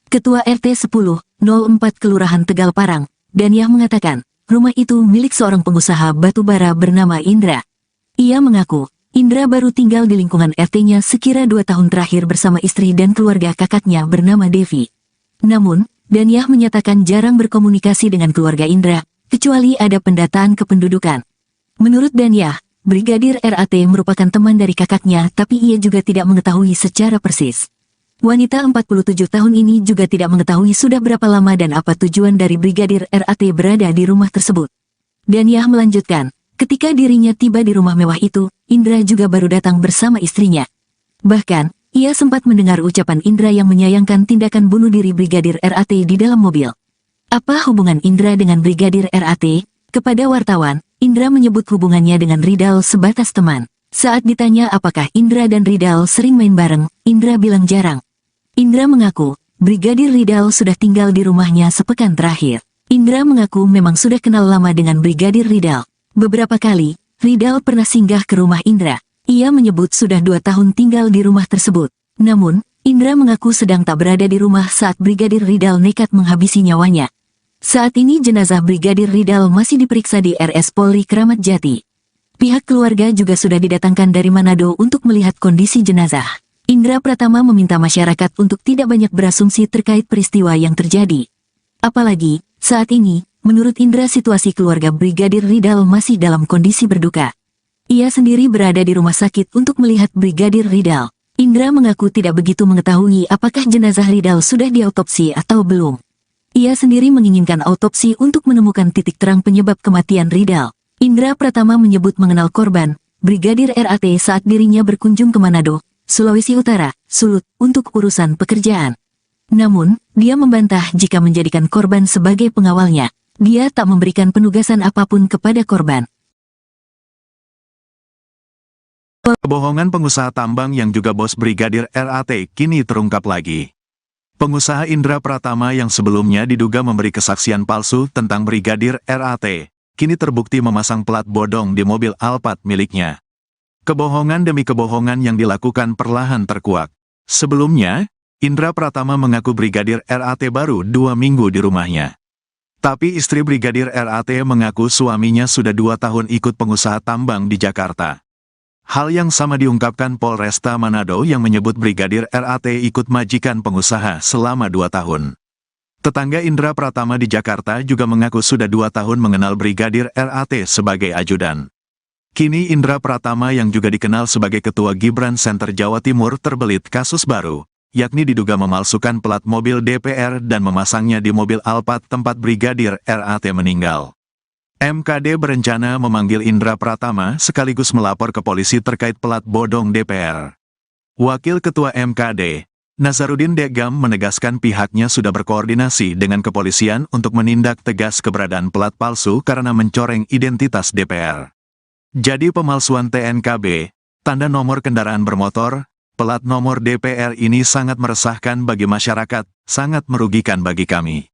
S4: Ketua RT 10/04 Kelurahan Tegal Parang, Daniah mengatakan, rumah itu milik seorang pengusaha batubara bernama Indra. Ia mengaku, Indra baru tinggal di lingkungan RT-nya sekira 2 tahun terakhir bersama istri dan keluarga kakaknya bernama Devi. Namun, Daniah menyatakan jarang berkomunikasi dengan keluarga Indra, kecuali ada pendataan kependudukan. Menurut Daniah, Brigadir RAT merupakan teman dari kakaknya tapi ia juga tidak mengetahui secara persis. Wanita 47 tahun ini juga tidak mengetahui sudah berapa lama dan apa tujuan dari Brigadir RAT berada di rumah tersebut. Daniah melanjutkan, ketika dirinya tiba di rumah mewah itu, Indra juga baru datang bersama istrinya. Bahkan, ia sempat mendengar ucapan Indra yang menyayangkan tindakan bunuh diri Brigadir RAT di dalam mobil. Apa hubungan Indra dengan Brigadir RAT? Kepada wartawan, Indra menyebut hubungannya dengan Ridal sebatas teman. Saat ditanya apakah Indra dan Ridal sering main bareng, Indra bilang jarang. Indra mengaku, Brigadir Ridal sudah tinggal di rumahnya sepekan terakhir. Indra mengaku memang sudah kenal lama dengan Brigadir Ridal. Beberapa kali, Ridal pernah singgah ke rumah Indra. Ia menyebut sudah 2 tahun tinggal di rumah tersebut. Namun, Indra mengaku sedang tak berada di rumah saat Brigadir Ridal nekat menghabisi nyawanya. Saat ini jenazah Brigadir Ridal masih diperiksa di RS Polri Kramat Jati. Pihak keluarga juga sudah didatangkan dari Manado untuk melihat kondisi jenazah. Indra Pratama meminta masyarakat untuk tidak banyak berasumsi terkait peristiwa yang terjadi. Apalagi, saat ini, menurut Indra situasi keluarga Brigadir Ridal masih dalam kondisi berduka. Ia sendiri berada di rumah sakit untuk melihat Brigadir Ridal. Indra mengaku tidak begitu mengetahui apakah jenazah Ridal sudah diautopsi atau belum. Ia sendiri menginginkan autopsi untuk menemukan titik terang penyebab kematian Ridal. Indra Pratama menyebut mengenal korban, Brigadir RAT saat dirinya berkunjung ke Manado, Sulawesi Utara, Sulut, untuk urusan pekerjaan. Namun, dia membantah jika menjadikan korban sebagai pengawalnya. Dia tak memberikan penugasan apapun kepada korban.
S1: Kebohongan pengusaha tambang yang juga bos Brigadir RAT kini terungkap lagi. Pengusaha Indra Pratama yang sebelumnya diduga memberi kesaksian palsu tentang Brigadir RAT, kini terbukti memasang plat bodong di mobil Alphard miliknya. Kebohongan demi kebohongan yang dilakukan perlahan terkuak. Sebelumnya, Indra Pratama mengaku Brigadir RAT baru 2 minggu di rumahnya. Tapi istri Brigadir RAT mengaku suaminya sudah 2 tahun ikut pengusaha tambang di Jakarta. Hal yang sama diungkapkan Polresta Manado yang menyebut Brigadir RAT ikut majikan pengusaha selama 2 tahun. Tetangga Indra Pratama di Jakarta juga mengaku sudah 2 tahun mengenal Brigadir RAT sebagai ajudan. Kini Indra Pratama yang juga dikenal sebagai Ketua Gibran Center Jawa Timur terbelit kasus baru, yakni diduga memalsukan plat mobil DPR dan memasangnya di mobil Alphard tempat Brigadir RAT meninggal. MKD berencana memanggil Indra Pratama sekaligus melapor ke polisi terkait plat bodong DPR. Wakil Ketua MKD, Nazarudin Degam menegaskan pihaknya sudah berkoordinasi dengan kepolisian untuk menindak tegas keberadaan plat palsu karena mencoreng identitas DPR. Jadi pemalsuan TNKB, tanda nomor kendaraan bermotor, plat nomor DPR ini sangat meresahkan bagi masyarakat, sangat merugikan bagi kami.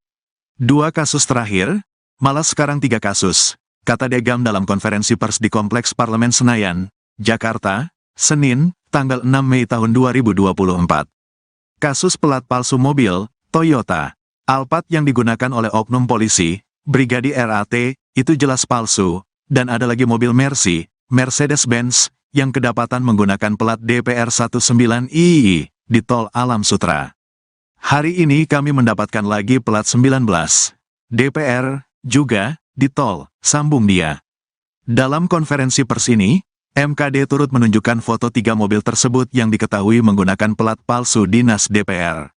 S1: 2 kasus terakhir, malah sekarang 3 kasus, kata Degam dalam konferensi pers di Kompleks Parlemen Senayan, Jakarta, Senin, tanggal 6 Mei tahun 2024. Kasus plat palsu mobil, Toyota, Alphard yang digunakan oleh oknum polisi, Brigadir RAT, itu jelas palsu, dan ada lagi mobil Mercy, Mercedes-Benz, yang kedapatan menggunakan plat DPR 19II di Tol Alam Sutra. Hari ini kami mendapatkan lagi plat 19, DPR, juga, di Tol, sambung dia. Dalam konferensi pers ini, MKD turut menunjukkan foto 3 mobil tersebut yang diketahui menggunakan plat palsu dinas DPR.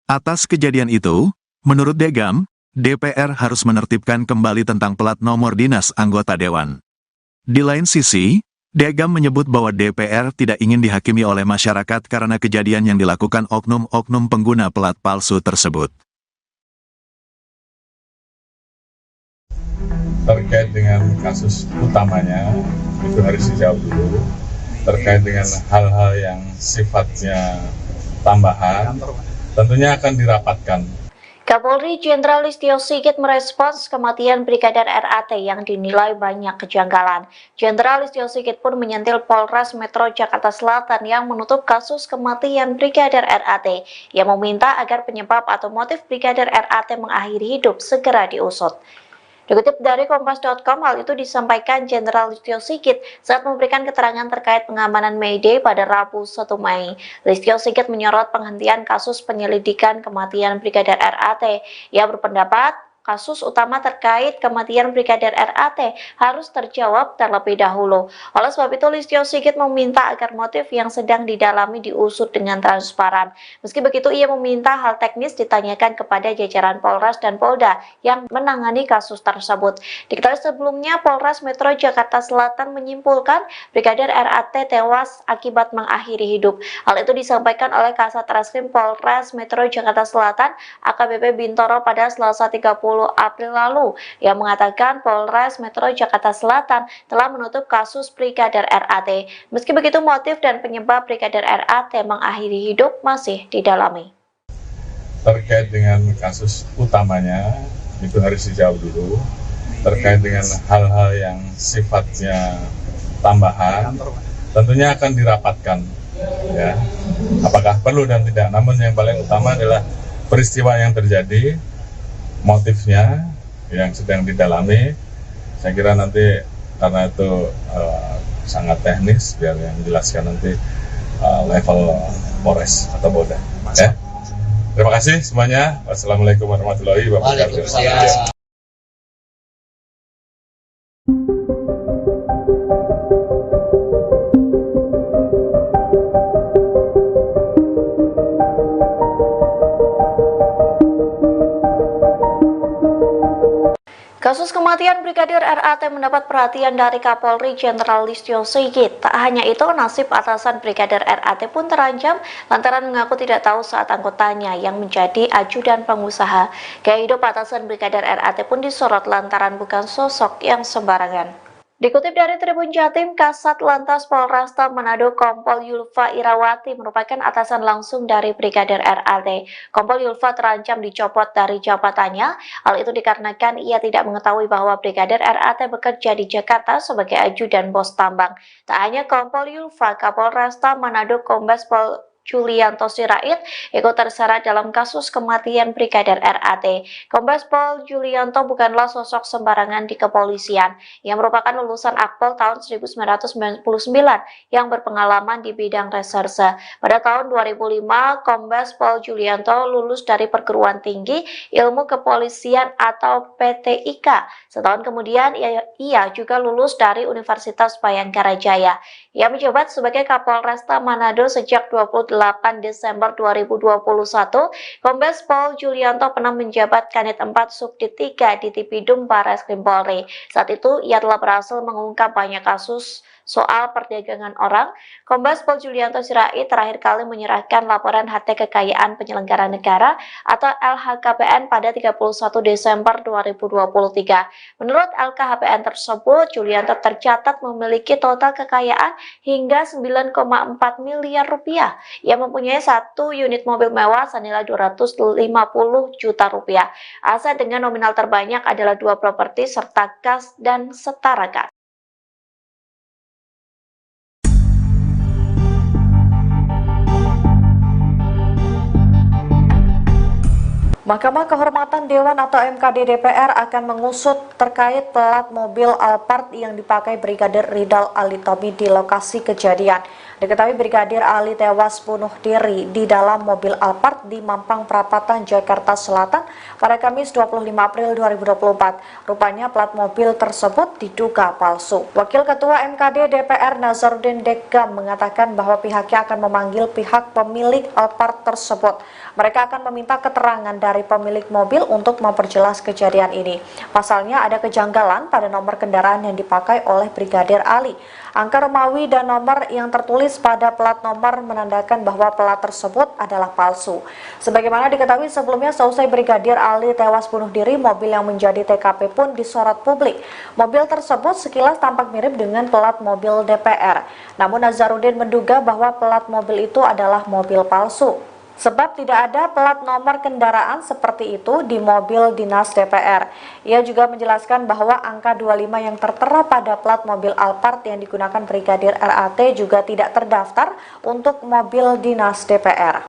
S1: Atas kejadian itu, menurut Degam, DPR harus menertibkan kembali tentang plat nomor dinas anggota dewan. Di lain sisi, Degam menyebut bahwa DPR tidak ingin dihakimi oleh masyarakat karena kejadian yang dilakukan oknum-oknum pengguna plat palsu tersebut.
S2: Terkait dengan kasus utamanya, itu harus dijawab dulu. Terkait dengan hal-hal yang sifatnya tambahan, tentunya akan dirapatkan.
S3: Kapolri Jenderal Listio Sigit merespons kematian Brigadir RAT yang dinilai banyak kejanggalan. Jenderal Listio Sigit pun menyentil Polres Metro Jakarta Selatan yang menutup kasus kematian Brigadir RAT, yang meminta agar penyebab atau motif Brigadir RAT mengakhiri hidup segera diusut. Dikutip dari Kompas.com, hal itu disampaikan Jenderal Listio Sigit saat memberikan keterangan terkait pengamanan May Day pada Rabu 1 Mei. Listio Sigit menyorot penghentian kasus penyelidikan kematian Brigadir RAT. Ia berpendapat kasus utama terkait kematian Brigadir RAT harus terjawab terlebih dahulu. Oleh sebab itu, Listio Sigit meminta agar motif yang sedang didalami diusut dengan transparan. Meski begitu, ia meminta hal teknis ditanyakan kepada jajaran Polres dan Polda yang menangani kasus tersebut. Diketahui sebelumnya, Polres Metro Jakarta Selatan menyimpulkan Brigadir RAT tewas akibat mengakhiri hidup. Hal itu disampaikan oleh Kasat Reskrim Polres Metro Jakarta Selatan, AKBP Bintoro pada Selasa 30 April lalu, yang mengatakan Polres Metro Jakarta Selatan telah menutup kasus Brigadir RAT. Meski begitu, motif dan penyebab Brigadir RAT mengakhiri hidup masih didalami.
S2: Terkait dengan kasus utamanya, itu harus dijawab dulu. Terkait dengan hal-hal yang sifatnya tambahan, tentunya akan dirapatkan. Ya, apakah perlu dan tidak. Namun yang paling utama adalah peristiwa yang terjadi, motifnya yang sedang didalami. Saya kira nanti karena itu sangat teknis, biar yang dijelaskan nanti level Polres atau Polda. Ya. Terima kasih semuanya. Wassalamualaikum warahmatullahi wabarakatuh.
S3: Kasus kematian Brigadir RAT mendapat perhatian dari Kapolri Jenderal Listio Sigit. Tak hanya itu, nasib atasan Brigadir RAT pun terancam lantaran mengaku tidak tahu saat anggotanya yang menjadi ajudan pengusaha. Gaya hidup atasan Brigadir RAT pun disorot lantaran bukan sosok yang sembarangan. Dikutip dari Tribun Jatim, Kasat Lantas Polresta Manado Kompol Yulfa Irawati merupakan atasan langsung dari Brigadir RAT. Kompol Yulfa terancam dicopot dari jabatannya. Hal itu dikarenakan ia tidak mengetahui bahwa Brigadir RAT bekerja di Jakarta sebagai ajudan bos tambang. Tak hanya Kompol Yulfa, Kapolresta Manado Kombes Pol Julianto Sirait ikut terseret dalam kasus kematian Brigadir RAT. Kombes Pol Julianto bukanlah sosok sembarangan di kepolisian. Ia merupakan lulusan Akpol tahun 1999 yang berpengalaman di bidang reserse. Pada tahun 2005, Kombes Pol Julianto lulus dari Perguruan Tinggi Ilmu Kepolisian atau PTIK. Setahun kemudian, ia juga lulus dari Universitas Bayangkara Jaya. Ia menjabat sebagai Kapolresta Manado sejak 28 Desember 2021. Kombes Pol Julianto pernah menjabat Kanit 4 Subdit 3 di Tipidum Barreskrim Polri. Saat itu, ia telah berhasil mengungkap banyak kasus soal perdagangan orang. Kombes Pol Julianto Sirait terakhir kali menyerahkan laporan harta kekayaan penyelenggara negara atau LHKPN pada 31 Desember 2023. Menurut LKHPN tersebut, Julianto tercatat memiliki total kekayaan hingga 9,4 miliar rupiah. Ia mempunyai 1 unit mobil mewah senilai 250 juta rupiah. Aset dengan nominal terbanyak adalah 2 properti serta kas dan setara kas. Mahkamah Kehormatan Dewan atau MKD DPR akan mengusut terkait plat mobil Alphard yang dipakai Brigadir Ridal Alitomi di lokasi kejadian. Diketahui Brigadir Ali tewas bunuh diri di dalam mobil Alphard di Mampang Perapatan, Jakarta Selatan pada Kamis 25 April 2024. Rupanya plat mobil tersebut diduga palsu. Wakil Ketua MKD DPR Nazarudin Dekam mengatakan bahwa pihaknya akan memanggil pihak pemilik Alphard tersebut. Mereka akan meminta keterangan dari pemilik mobil untuk memperjelas kejadian ini. Pasalnya ada kejanggalan pada nomor kendaraan yang dipakai oleh Brigadir Ali. Angka Romawi dan nomor yang tertulis pada plat nomor menandakan bahwa plat tersebut adalah palsu. Sebagaimana diketahui sebelumnya, seusai Brigadir Ali tewas bunuh diri, mobil yang menjadi TKP pun disorot publik. Mobil tersebut sekilas tampak mirip dengan plat mobil DPR. Namun Nazarudin menduga bahwa plat mobil itu adalah mobil palsu. Sebab tidak ada plat nomor kendaraan seperti itu di mobil dinas DPR. Ia juga menjelaskan bahwa angka 25 yang tertera pada plat mobil Alphard yang digunakan Brigadir RAT juga tidak terdaftar untuk mobil dinas DPR.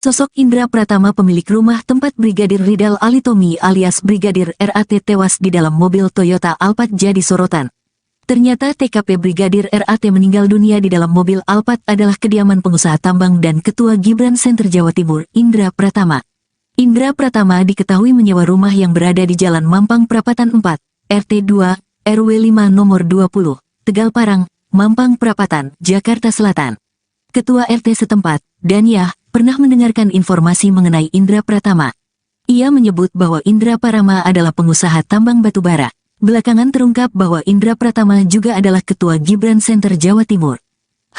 S4: Sosok Indra Pratama, pemilik rumah tempat Brigadir Ridal Alitomi alias Brigadir RAT tewas di dalam mobil Toyota Alphard jadi sorotan. Ternyata TKP Brigadir RAT meninggal dunia di dalam mobil Alphard adalah kediaman pengusaha tambang dan Ketua Gibran Center Jawa Timur, Indra Pratama. Indra Pratama diketahui menyewa rumah yang berada di Jalan Mampang Perapatan 4, RT 2, RW 5 nomor 20, Tegal Parang, Mampang Perapatan, Jakarta Selatan. Ketua RT setempat, Daniah, pernah mendengarkan informasi mengenai Indra Pratama. Ia menyebut bahwa Indra Pratama adalah pengusaha tambang batubara. Belakangan terungkap bahwa Indra Pratama juga adalah Ketua Gibran Center Jawa Timur.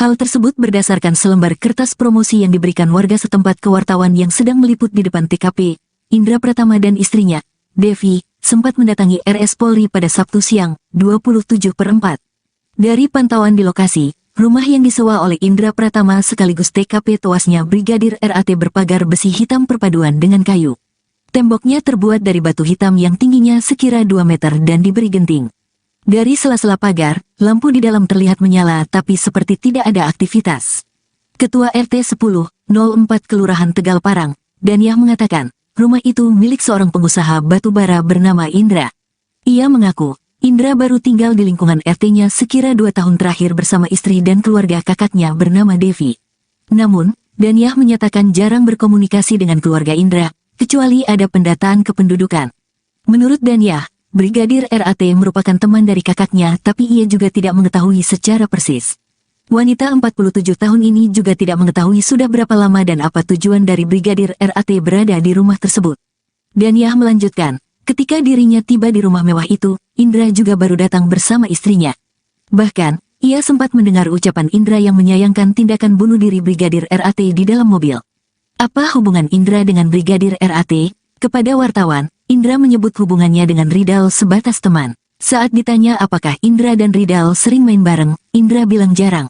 S4: Hal tersebut berdasarkan selembar kertas promosi yang diberikan warga setempat ke wartawan yang sedang meliput di depan TKP. Indra Pratama dan istrinya, Devi, sempat mendatangi RS Polri pada Sabtu siang, 27/4. Dari pantauan di lokasi, rumah yang disewa oleh Indra Pratama sekaligus TKP tewasnya Brigadir RAT berpagar besi hitam perpaduan dengan kayu. Temboknya terbuat dari batu hitam yang tingginya sekira 2 meter dan diberi genting. Dari sela-sela pagar, lampu di dalam terlihat menyala tapi seperti tidak ada aktivitas. Ketua RT 10/04 Kelurahan Tegal Parang, Daniah mengatakan, rumah itu milik seorang pengusaha batubara bernama Indra. Ia mengaku, Indra baru tinggal di lingkungan RT-nya sekira 2 tahun terakhir bersama istri dan keluarga kakaknya bernama Devi. Namun, Daniah menyatakan jarang berkomunikasi dengan keluarga Indra, kecuali ada pendataan kependudukan. Menurut Daniah, Brigadir RAT merupakan teman dari kakaknya tapi ia juga tidak mengetahui secara persis. Wanita 47 tahun ini juga tidak mengetahui sudah berapa lama dan apa tujuan dari Brigadir RAT berada di rumah tersebut. Daniah melanjutkan, ketika dirinya tiba di rumah mewah itu, Indra juga baru datang bersama istrinya. Bahkan, ia sempat mendengar ucapan Indra yang menyayangkan tindakan bunuh diri Brigadir RAT di dalam mobil. Apa hubungan Indra dengan Brigadir RAT? Kepada wartawan, Indra menyebut hubungannya dengan Ridal sebatas teman. Saat ditanya apakah Indra dan Ridal sering main bareng, Indra bilang jarang.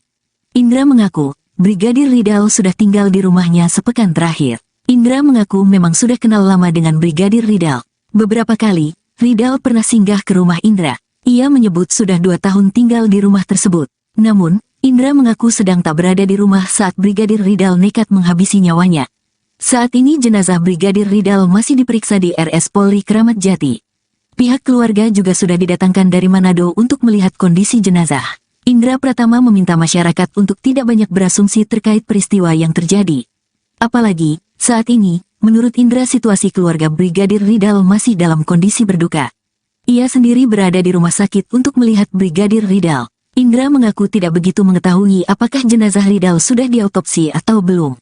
S4: Indra mengaku, Brigadir Ridal sudah tinggal di rumahnya sepekan terakhir. Indra mengaku memang sudah kenal lama dengan Brigadir Ridal. Beberapa kali, Ridal pernah singgah ke rumah Indra. Ia menyebut sudah 2 tahun tinggal di rumah tersebut. Namun, Indra mengaku sedang tak berada di rumah saat Brigadir Ridal nekat menghabisi nyawanya. Saat ini jenazah Brigadir Ridal masih diperiksa di RS Polri Kramat Jati. Pihak keluarga juga sudah didatangkan dari Manado untuk melihat kondisi jenazah. Indra Pratama meminta masyarakat untuk tidak banyak berasumsi terkait peristiwa yang terjadi. Apalagi, saat ini, menurut Indra situasi keluarga Brigadir Ridal masih dalam kondisi berduka. Ia sendiri berada di rumah sakit untuk melihat Brigadir Ridal. Indra mengaku tidak begitu mengetahui apakah jenazah Ridal sudah diautopsi atau belum.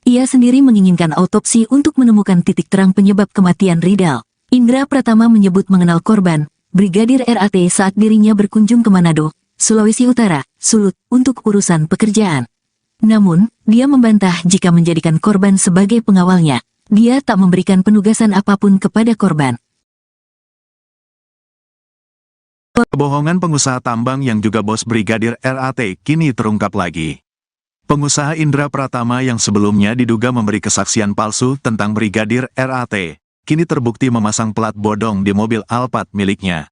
S4: Ia sendiri menginginkan autopsi untuk menemukan titik terang penyebab kematian Ridal. Indra Pratama menyebut mengenal korban, Brigadir RAT saat dirinya berkunjung ke Manado, Sulawesi Utara, Sulut, untuk urusan pekerjaan. Namun, dia membantah jika menjadikan korban sebagai pengawalnya. Dia tak memberikan penugasan apapun kepada korban.
S1: Kebohongan pengusaha tambang yang juga bos Brigadir RAT kini terungkap lagi. Pengusaha Indra Pratama yang sebelumnya diduga memberi kesaksian palsu tentang Brigadir RAT, kini terbukti memasang plat bodong di mobil Alphard miliknya.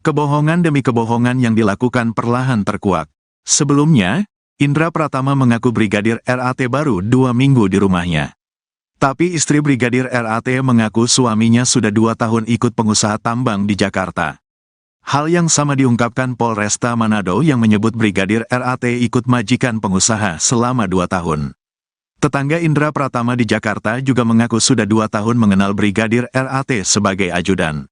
S1: Kebohongan demi kebohongan yang dilakukan perlahan terkuak. Sebelumnya, Indra Pratama mengaku Brigadir RAT baru 2 minggu di rumahnya. Tapi istri Brigadir RAT mengaku suaminya sudah 2 tahun ikut pengusaha tambang di Jakarta. Hal yang sama diungkapkan Polresta Manado yang menyebut Brigadir RAT ikut majikan pengusaha selama 2 tahun. Tetangga Indra Pratama di Jakarta juga mengaku sudah 2 tahun mengenal Brigadir RAT sebagai ajudan.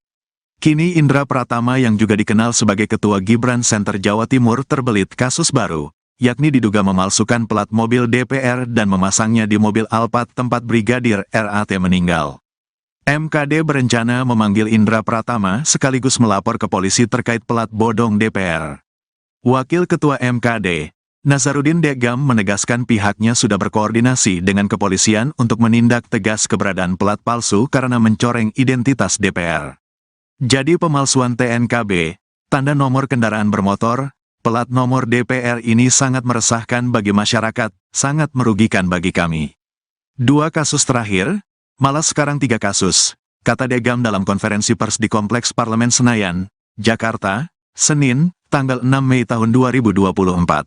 S1: Kini Indra Pratama yang juga dikenal sebagai Ketua Gibran Center Jawa Timur terbelit kasus baru, yakni diduga memalsukan plat mobil DPR dan memasangnya di mobil Alphard tempat Brigadir RAT meninggal. MKD berencana memanggil Indra Pratama sekaligus melapor ke polisi terkait plat bodong DPR. Wakil Ketua MKD, Nazarudin Degam menegaskan pihaknya sudah berkoordinasi dengan kepolisian untuk menindak tegas keberadaan plat palsu karena mencoreng identitas DPR. Jadi pemalsuan TNKB, tanda nomor kendaraan bermotor, plat nomor DPR ini sangat meresahkan bagi masyarakat, sangat merugikan bagi kami. 2 kasus terakhir, malah sekarang 3 kasus, kata Degam dalam konferensi pers di Kompleks Parlemen Senayan, Jakarta, Senin, tanggal 6 Mei tahun 2024.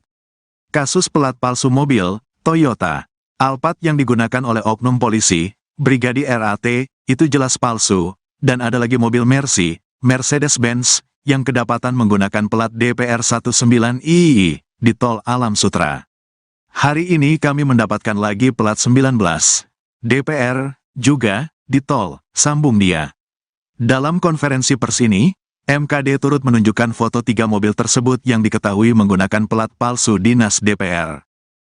S1: Kasus pelat palsu mobil, Toyota, Alphard yang digunakan oleh oknum polisi, Brigadir RAT, itu jelas palsu, dan ada lagi mobil Mercy, Mercedes-Benz, yang kedapatan menggunakan plat DPR 19II, di Tol Alam Sutra. Hari ini kami mendapatkan lagi plat 19, DPR, juga, di tol, sambung dia. Dalam konferensi pers ini, MKD turut menunjukkan foto 3 mobil tersebut yang diketahui menggunakan plat palsu dinas DPR.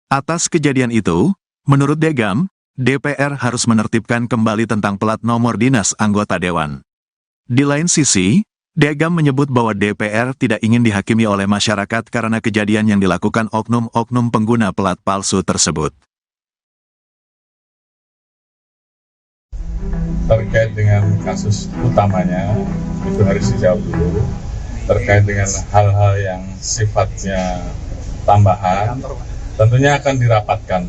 S1: Atas kejadian itu, menurut Degam, DPR harus menertibkan kembali tentang plat nomor dinas anggota dewan. Di lain sisi, Degam menyebut bahwa DPR tidak ingin dihakimi oleh masyarakat karena kejadian yang dilakukan oknum-oknum pengguna plat palsu tersebut.
S2: Terkait dengan kasus utamanya, itu harus dijawab dulu. Terkait dengan hal-hal yang sifatnya tambahan, tentunya akan dirapatkan.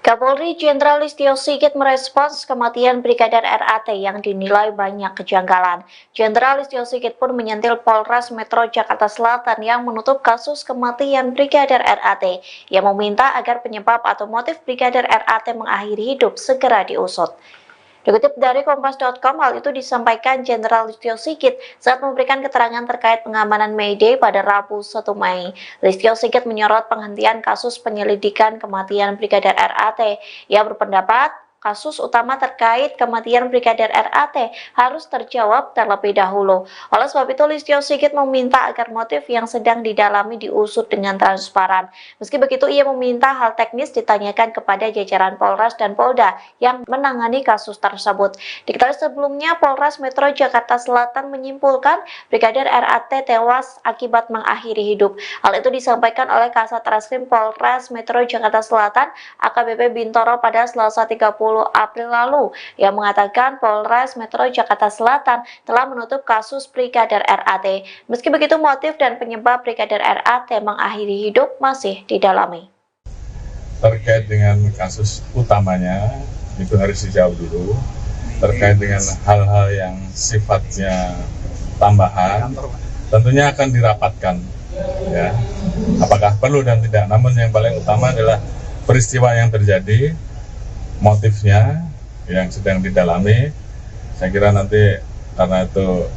S3: Kapolri Jenderal Listio Sigit merespons kematian Brigadir RAT yang dinilai banyak kejanggalan. Jenderal Listio Sigit pun menyentil Polres Metro Jakarta Selatan yang menutup kasus kematian Brigadir RAT, yang meminta agar penyebab atau motif Brigadir RAT mengakhiri hidup segera diusut. Dikutip dari Kompas.com, hal itu disampaikan Jenderal Listio Sigit saat memberikan keterangan terkait pengamanan May Day pada Rabu 1 Mei. Listio Sigit menyorot penghentian kasus penyelidikan kematian Brigadir RAT. Ia berpendapat kasus utama terkait kematian Brigadir RAT harus terjawab terlebih dahulu. Oleh sebab itu, Listio Sigit meminta agar motif yang sedang didalami diusut dengan transparan. Meski begitu, ia meminta hal teknis ditanyakan kepada jajaran Polres dan Polda yang menangani kasus tersebut. Diketahui sebelumnya, Polres Metro Jakarta Selatan menyimpulkan Brigadir RAT tewas akibat mengakhiri hidup. Hal itu disampaikan oleh Kasat Reskrim Polres Metro Jakarta Selatan, AKBP Bintoro pada Selasa 30 April lalu, yang mengatakan Polres Metro Jakarta Selatan telah menutup kasus Brigadir RAT. Meski begitu, motif dan penyebab Brigadir RAT mengakhiri hidup masih didalami.
S2: Terkait dengan kasus utamanya, itu harus dijawab dulu. Terkait dengan hal-hal yang sifatnya tambahan, tentunya akan dirapatkan, ya, apakah perlu dan tidak. Namun yang paling utama adalah peristiwa yang terjadi, motifnya yang sedang didalami. Saya kira nanti karena itu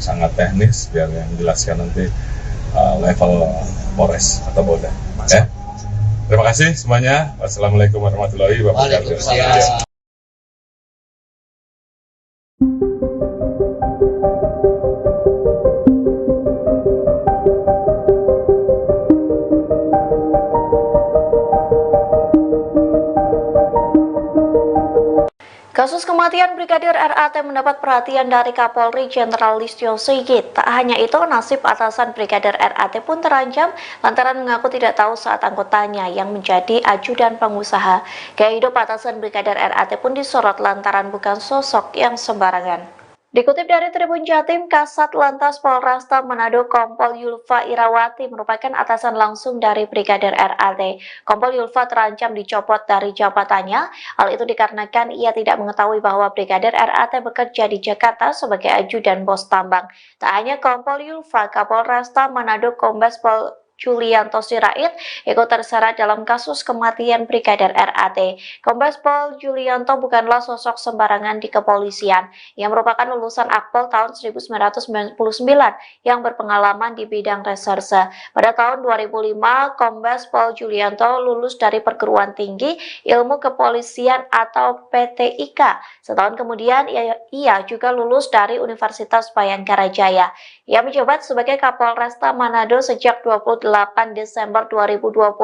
S2: sangat teknis, biar yang menjelaskan nanti level Polres atau Polda. Ya. Terima kasih semuanya. Wassalamualaikum warahmatullahi wabarakatuh.
S3: Kasus kematian Brigadir RAT mendapat perhatian dari Kapolri Jenderal Listio Sigit. Tak hanya itu, nasib atasan Brigadir RAT pun terancam lantaran mengaku tidak tahu saat anggotanya yang menjadi ajudan pengusaha. Gaya hidup atasan Brigadir RAT pun disorot lantaran bukan sosok yang sembarangan. Dikutip dari Tribun Jatim, Kasat Lantas Polresta Manado Kompol Yulfa Irawati merupakan atasan langsung dari Brigadir RAT. Kompol Yulfa terancam dicopot dari jabatannya. Hal itu dikarenakan ia tidak mengetahui bahwa Brigadir RAT bekerja di Jakarta sebagai ajudan bos tambang. Tak hanya Kompol Yulfa, Kapolresta Manado Kombes Pol Julianto Sirait ikut terseret dalam kasus kematian Brigadir RAT. Kombes Pol Julianto bukanlah sosok sembarangan di kepolisian. Ia merupakan lulusan Akpol tahun 1999 yang berpengalaman di bidang reserse. Pada tahun 2005, Kombes Pol Julianto lulus dari Perguruan Tinggi Ilmu Kepolisian atau PTIK. Setahun kemudian, ia juga lulus dari Universitas Bayangkara Jaya. Ia menjabat sebagai Kapolresta Manado sejak 28 Desember 2021,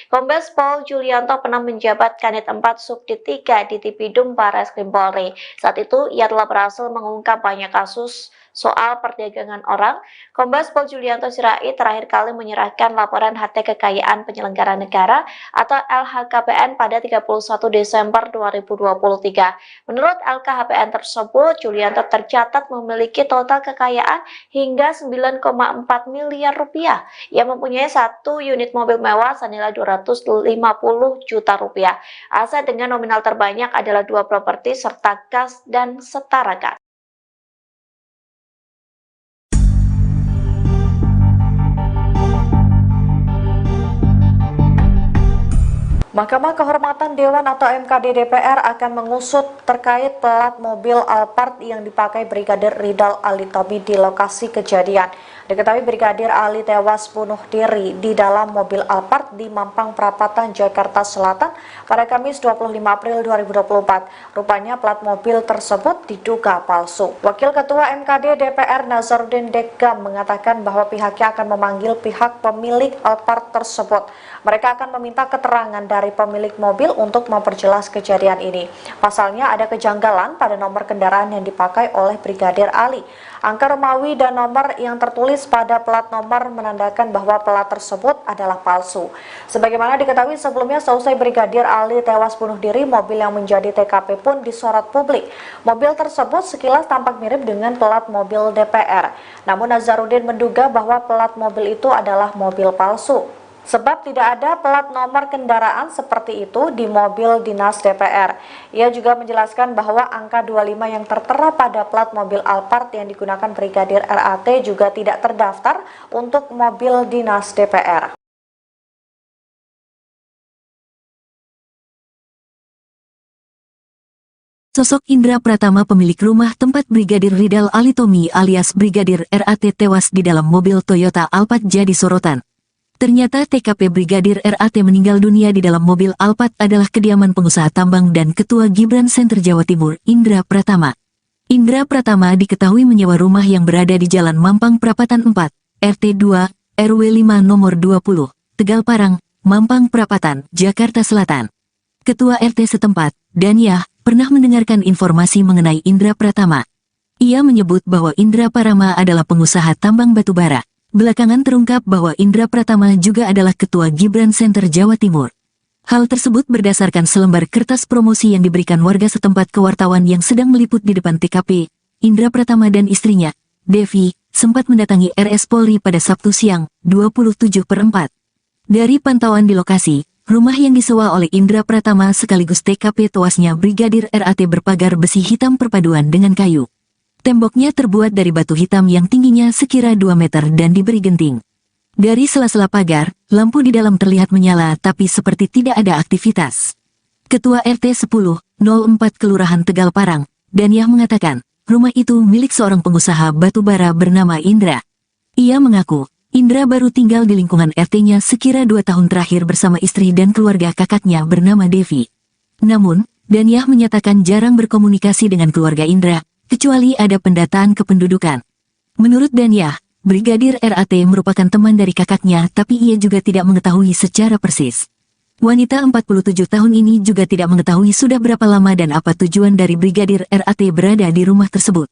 S3: Kombes Pol Julianto pernah menjabat Kanit 4 Subdit 3 di Tipidum Barreskrim Polri. Saat itu, ia telah berhasil mengungkap banyak kasus soal perdagangan orang. Kombes Pol Julianto Sirait terakhir kali menyerahkan laporan harta kekayaan penyelenggara negara atau LHKPN pada 31 Desember 2023. Menurut LKHPN tersebut, Julianto tercatat memiliki total kekayaan hingga 9,4 miliar rupiah. Ia mempunyai 1 unit mobil mewah senilai 250 juta rupiah. Aset dengan nominal terbanyak adalah 2 properti serta kas dan setara kas. Mahkamah Kehormatan Dewan atau MKD DPR akan mengusut terkait plat mobil Alphard yang dipakai Brigadir Ridal Alitomi di lokasi kejadian. Diketahui Brigadir Ali tewas bunuh diri di dalam mobil Alphard di Mampang Perapatan, Jakarta Selatan pada Kamis 25 April 2024. Rupanya plat mobil tersebut diduga palsu. Wakil Ketua MKD DPR Nazarudin Dekam mengatakan bahwa pihaknya akan memanggil pihak pemilik Alphard tersebut. Mereka akan meminta keterangan dari pemilik mobil untuk memperjelas kejadian ini. Pasalnya ada kejanggalan pada nomor kendaraan yang dipakai oleh Brigadir Ali. Angka Romawi dan nomor yang tertulis pada plat nomor menandakan bahwa plat tersebut adalah palsu. Sebagaimana diketahui sebelumnya, seusai Brigadir Ali tewas bunuh diri, mobil yang menjadi TKP pun disorot publik. Mobil tersebut sekilas tampak mirip dengan plat mobil DPR. Namun Nazarudin menduga bahwa plat mobil itu adalah mobil palsu. Sebab tidak ada plat nomor kendaraan seperti itu di mobil dinas DPR. Ia juga menjelaskan bahwa angka 25 yang tertera pada plat mobil Alphard yang digunakan Brigadir RAT juga tidak terdaftar untuk mobil dinas DPR.
S4: Sosok Indra Pratama, pemilik rumah tempat Brigadir Ridal Alitomi alias Brigadir RAT tewas di dalam mobil Toyota Alphard jadi sorotan. Ternyata TKP Brigadir RAT meninggal dunia di dalam mobil Alphard adalah kediaman pengusaha tambang dan Ketua Gibran Center Jawa Timur, Indra Pratama. Indra Pratama diketahui menyewa rumah yang berada di Jalan Mampang Perapatan 4, RT 2, RW 5 nomor 20, Tegal Parang, Mampang Perapatan, Jakarta Selatan. Ketua RT setempat, Daniah, pernah mendengarkan informasi mengenai Indra Pratama. Ia menyebut bahwa Indra Pratama adalah pengusaha tambang batubara. Belakangan terungkap bahwa Indra Pratama juga adalah Ketua Gibran Center Jawa Timur. Hal tersebut berdasarkan selembar kertas promosi yang diberikan warga setempat ke wartawan yang sedang meliput di depan TKP. Indra Pratama dan istrinya, Devi, sempat mendatangi RS Polri pada Sabtu siang, 27/4. Dari pantauan di lokasi, rumah yang disewa oleh Indra Pratama sekaligus TKP tewasnya Brigadir RAT berpagar besi hitam perpaduan dengan kayu. Temboknya terbuat dari batu hitam yang tingginya sekira 2 meter dan diberi genting. Dari sela-sela pagar, lampu di dalam terlihat menyala tapi seperti tidak ada aktivitas. Ketua RT 1004 Kelurahan Tegal Parang, Daniah mengatakan, rumah itu milik seorang pengusaha batubara bernama Indra. Ia mengaku, Indra baru tinggal di lingkungan RT-nya sekira 2 tahun terakhir bersama istri dan keluarga kakaknya bernama Devi. Namun, Daniah menyatakan jarang berkomunikasi dengan keluarga Indra, kecuali ada pendataan kependudukan. Menurut Daniah, Brigadir RAT merupakan teman dari kakaknya tapi ia juga tidak mengetahui secara persis. Wanita 47 tahun ini juga tidak mengetahui sudah berapa lama dan apa tujuan dari Brigadir RAT berada di rumah tersebut.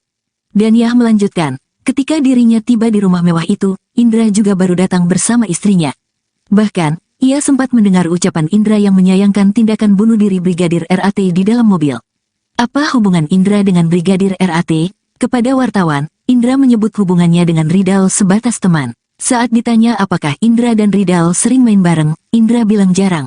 S4: Daniah melanjutkan, ketika dirinya tiba di rumah mewah itu, Indra juga baru datang bersama istrinya. Bahkan, ia sempat mendengar ucapan Indra yang menyayangkan tindakan bunuh diri Brigadir RAT di dalam mobil. Apa hubungan Indra dengan Brigadir RAT? Kepada wartawan, Indra menyebut hubungannya dengan Ridal sebatas teman. Saat ditanya apakah Indra dan Ridal sering main bareng, Indra bilang jarang.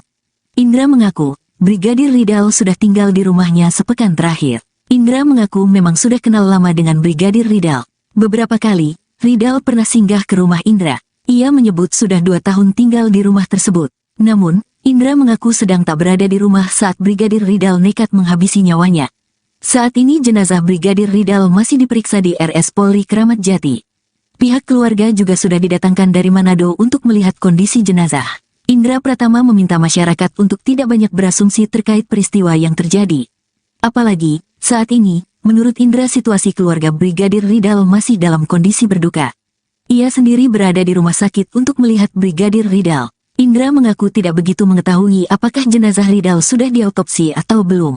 S4: Indra mengaku, Brigadir Ridal sudah tinggal di rumahnya sepekan terakhir. Indra mengaku memang sudah kenal lama dengan Brigadir Ridal. Beberapa kali, Ridal pernah singgah ke rumah Indra. Ia menyebut sudah 2 tahun tinggal di rumah tersebut. Namun, Indra mengaku sedang tak berada di rumah saat Brigadir Ridal nekat menghabisi nyawanya. Saat ini jenazah Brigadir Ridal masih diperiksa di RS Polri Kramat Jati. Pihak keluarga juga sudah didatangkan dari Manado untuk melihat kondisi jenazah. Indra Pratama meminta masyarakat untuk tidak banyak berasumsi terkait peristiwa yang terjadi. Apalagi, saat ini, menurut Indra situasi keluarga Brigadir Ridal masih dalam kondisi berduka. Ia sendiri berada di rumah sakit untuk melihat Brigadir Ridal. Indra mengaku tidak begitu mengetahui apakah jenazah Ridal sudah diautopsi atau belum.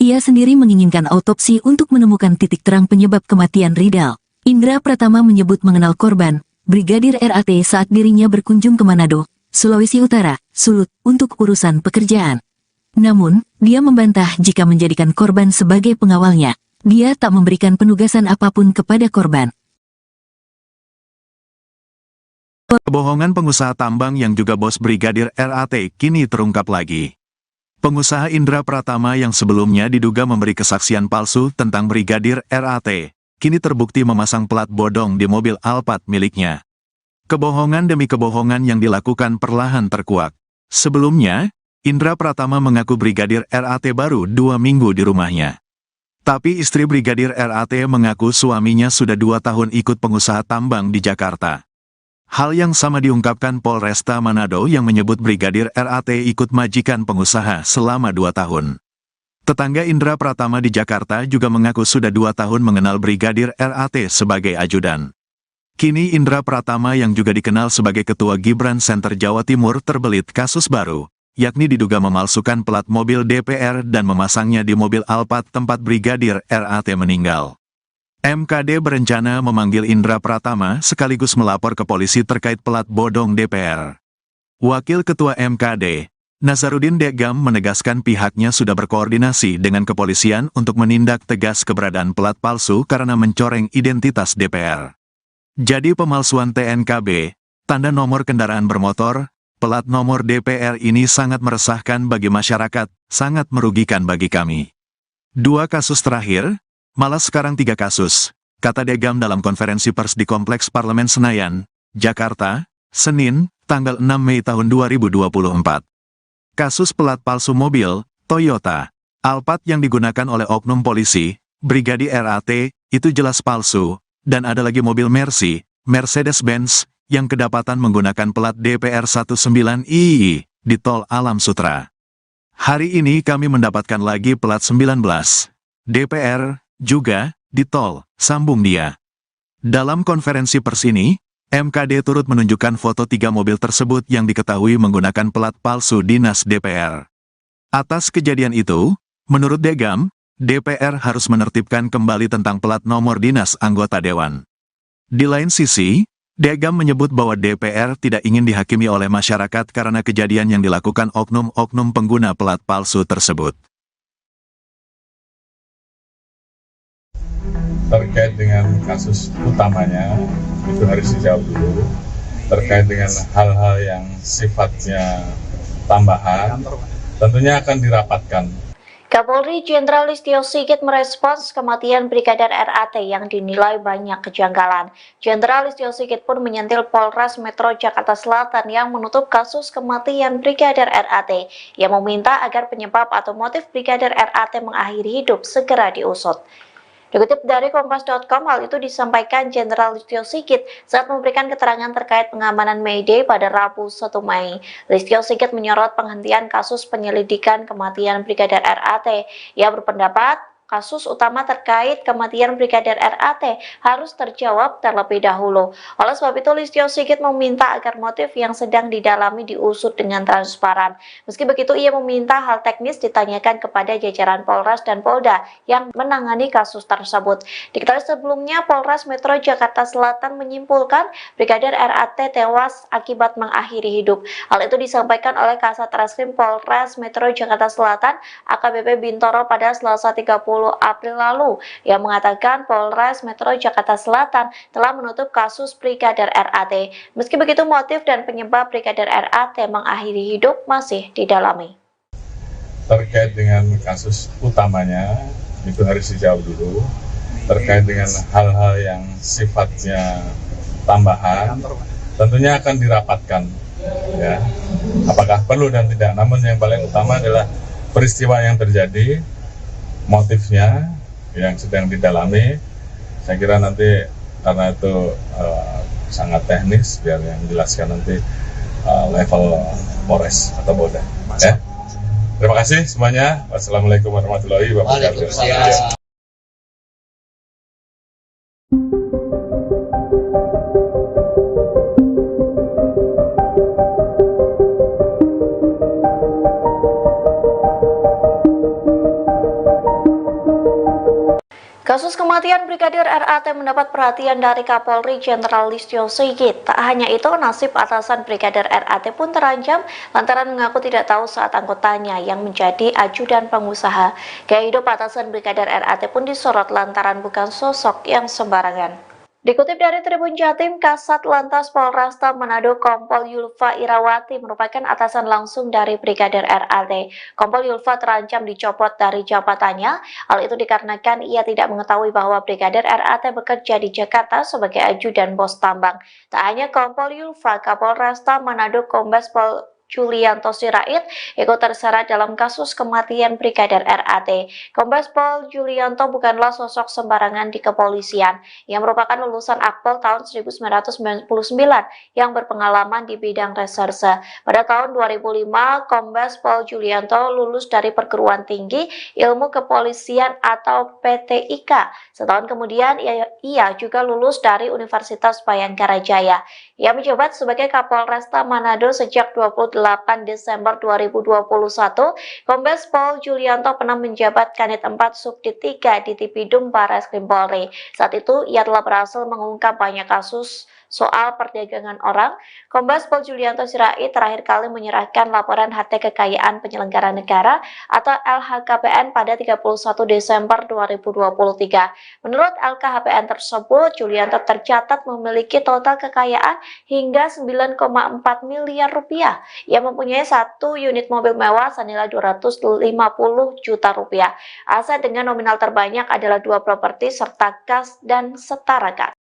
S4: Ia sendiri menginginkan autopsi untuk menemukan titik terang penyebab kematian Ridal. Indra Pratama menyebut mengenal korban, Brigadir RAT saat dirinya berkunjung ke Manado, Sulawesi Utara, Sulut, untuk urusan pekerjaan. Namun, dia membantah jika menjadikan korban sebagai pengawalnya. Dia tak memberikan penugasan apapun kepada korban.
S1: Kebohongan pengusaha tambang yang juga bos Brigadir RAT kini terungkap lagi. Pengusaha Indra Pratama yang sebelumnya diduga memberi kesaksian palsu tentang Brigadir RAT, kini terbukti memasang plat bodong di mobil Alphard miliknya. Kebohongan demi kebohongan yang dilakukan perlahan terkuak. Sebelumnya, Indra Pratama mengaku Brigadir RAT baru 2 minggu di rumahnya. Tapi istri Brigadir RAT mengaku suaminya sudah 2 tahun ikut pengusaha tambang di Jakarta. Hal yang sama diungkapkan Polresta Manado yang menyebut Brigadir RAT ikut majikan pengusaha selama 2 tahun. Tetangga Indra Pratama di Jakarta juga mengaku sudah 2 tahun mengenal Brigadir RAT sebagai ajudan. Kini Indra Pratama yang juga dikenal sebagai Ketua Gibran Center Jawa Timur terbelit kasus baru, yakni diduga memalsukan plat mobil DPR dan memasangnya di mobil Alphard tempat Brigadir RAT meninggal. MKD berencana memanggil Indra Pratama sekaligus melapor ke polisi terkait plat bodong DPR. Wakil Ketua MKD, Nazarudin Degam menegaskan pihaknya sudah berkoordinasi dengan kepolisian untuk menindak tegas keberadaan plat palsu karena mencoreng identitas DPR. Jadi pemalsuan TNKB, tanda nomor kendaraan bermotor, plat nomor DPR ini sangat meresahkan bagi masyarakat, sangat merugikan bagi kami. 2 kasus terakhir, malah sekarang 3 kasus, kata Degam dalam konferensi pers di Kompleks Parlemen Senayan, Jakarta, Senin, tanggal 6 Mei tahun 2024. Kasus pelat palsu mobil, Toyota, Alphard yang digunakan oleh oknum polisi, Brigadir RAT, itu jelas palsu, dan ada lagi mobil Mercy, Mercedes-Benz, yang kedapatan menggunakan plat DPR 19II, di Tol Alam Sutra. Hari ini kami mendapatkan lagi plat 19, DPR, juga, di tol, sambung dia. Dalam konferensi pers ini, MKD turut menunjukkan foto 3 mobil tersebut yang diketahui menggunakan plat palsu dinas DPR. Atas kejadian itu, menurut Degam, DPR harus menertibkan kembali tentang plat nomor dinas anggota dewan. Di lain sisi, Degam menyebut bahwa DPR tidak ingin dihakimi oleh masyarakat karena kejadian yang dilakukan oknum-oknum pengguna plat palsu tersebut.
S2: Terkait dengan kasus utamanya, itu harus dijawab dulu. Terkait dengan hal-hal yang sifatnya tambahan, tentunya akan dirapatkan.
S3: Kapolri Jenderal Listio Sigit merespons kematian Brigadir RAT yang dinilai banyak kejanggalan. Jenderal Listio Sigit pun menyentil Polres Metro Jakarta Selatan yang menutup kasus kematian Brigadir RAT, yang meminta agar penyebab atau motif Brigadir RAT mengakhiri hidup segera diusut. Dikutip dari Kompas.com, hal itu disampaikan Jenderal Listio Sigit saat memberikan keterangan terkait pengamanan May Day pada Rabu 1 Mei. Listio Sigit menyorot penghentian kasus penyelidikan kematian Brigadir RAT. Ia berpendapat kasus utama terkait kematian Brigadir RAT harus terjawab terlebih dahulu. Oleh sebab itu, Listio Sigit meminta agar motif yang sedang didalami diusut dengan transparan. Meski begitu, ia meminta hal teknis ditanyakan kepada jajaran Polres dan Polda yang menangani kasus tersebut. Diketahui sebelumnya, Polres Metro Jakarta Selatan menyimpulkan Brigadir RAT tewas akibat mengakhiri hidup. Hal itu disampaikan oleh Kasat Reskrim Polres Metro Jakarta Selatan AKBP Bintoro pada Selasa 30 April lalu, yang mengatakan Polres Metro Jakarta Selatan telah menutup kasus Brigadir RAT. Meski begitu, motif dan penyebab Brigadir RAT mengakhiri hidup masih didalami.
S2: Terkait dengan kasus utamanya, itu harus dijawab dulu. Terkait dengan hal-hal yang sifatnya tambahan, tentunya akan dirapatkan. Ya, apakah perlu dan tidak. Namun yang paling utama adalah peristiwa yang terjadi, motifnya yang sedang didalami. Saya kira nanti karena itu sangat teknis, biar yang jelaskan nanti level Polres atau Polda. Ya. Terima kasih semuanya. Wassalamualaikum warahmatullahi wabarakatuh.
S3: Kasus kematian Brigadir RAT mendapat perhatian dari Kapolri Jenderal Listio Sigit. Tak hanya itu, nasib atasan Brigadir RAT pun terancam lantaran mengaku tidak tahu saat anggotanya yang menjadi ajudan pengusaha. Gaya hidup atasan Brigadir RAT pun disorot lantaran bukan sosok yang sembarangan. Dikutip dari Tribun Jatim, Kasat Lantas Polresta Manado Kompol Yulfa Irawati merupakan atasan langsung dari Brigadir RAT. Kompol Yulfa terancam dicopot dari jabatannya. Hal itu dikarenakan ia tidak mengetahui bahwa Brigadir RAT bekerja di Jakarta sebagai ajudan bos tambang. Tak hanya Kompol Yulfa, Kapolresta Manado Kombes Pol Julianto Sirait ikut terseret dalam kasus kematian Brigadir RAT. Kombes Pol Julianto bukanlah sosok sembarangan di kepolisian. Ia merupakan lulusan Akpol tahun 1999 yang berpengalaman di bidang reserse. Pada tahun 2005, Kombes Pol Julianto lulus dari Perguruan Tinggi Ilmu Kepolisian atau PTIK. Setahun kemudian, ia juga lulus dari Universitas Bayangkara Jaya. Ia menjabat sebagai Kapolresta Manado sejak 28 Desember 2021, Kombes Pol Julianto pernah menjabat Kanit 4 Subdit 3 di Tipidum Barreskrim Polri. Saat itu, ia telah berhasil mengungkap banyak kasus soal perdagangan orang. Kombes Pol Julianto Sirait terakhir kali menyerahkan laporan harta kekayaan penyelenggara negara atau LHKPN pada 31 Desember 2023. Menurut LKHPN tersebut, Julianto tercatat memiliki total kekayaan hingga 9,4 miliar rupiah. Ia mempunyai 1 unit mobil mewah senilai 250 juta rupiah. Aset dengan nominal terbanyak adalah 2 properti serta kas dan setara kas.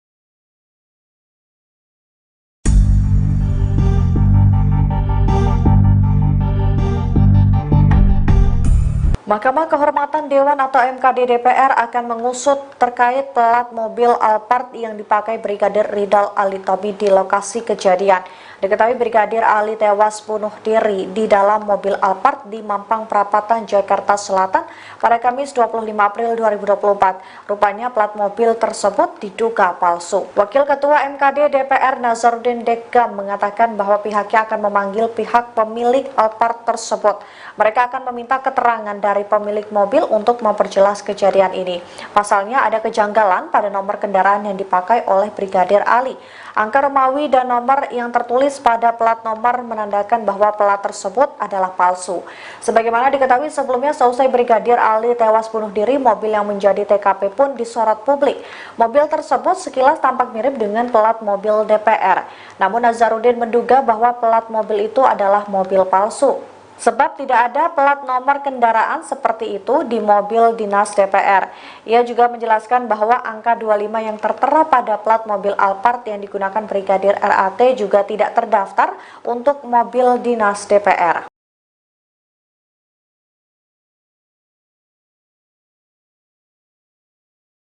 S3: Mahkamah Kehormatan Dewan atau MKD DPR akan mengusut terkait plat mobil Alphard yang dipakai Brigadir Ridal Alitomi di lokasi kejadian. Diketahui Brigadir Ali tewas bunuh diri di dalam mobil Alphard di Mampang Perapatan, Jakarta Selatan pada Kamis 25 April 2024. Rupanya plat mobil tersebut diduga palsu. Wakil Ketua MKD DPR Nazarudin Dekam mengatakan bahwa pihaknya akan memanggil pihak pemilik Alphard tersebut. Mereka akan meminta keterangan dari pemilik mobil untuk memperjelas kejadian ini. Pasalnya ada kejanggalan pada nomor kendaraan yang dipakai oleh Brigadir Ali. Angka Romawi dan nomor yang tertulis pada plat nomor menandakan bahwa plat tersebut adalah palsu. Sebagaimana diketahui sebelumnya, seusai Brigadir Ali tewas bunuh diri, mobil yang menjadi TKP pun disorot publik. Mobil tersebut sekilas tampak mirip dengan plat mobil DPR. Namun Nazarudin menduga bahwa plat mobil itu adalah mobil palsu. sebab tidak ada plat nomor kendaraan seperti itu di mobil dinas DPR. Ia juga menjelaskan bahwa angka 25 yang tertera pada plat mobil Alphard yang digunakan Brigadir RAT juga tidak terdaftar untuk mobil dinas DPR.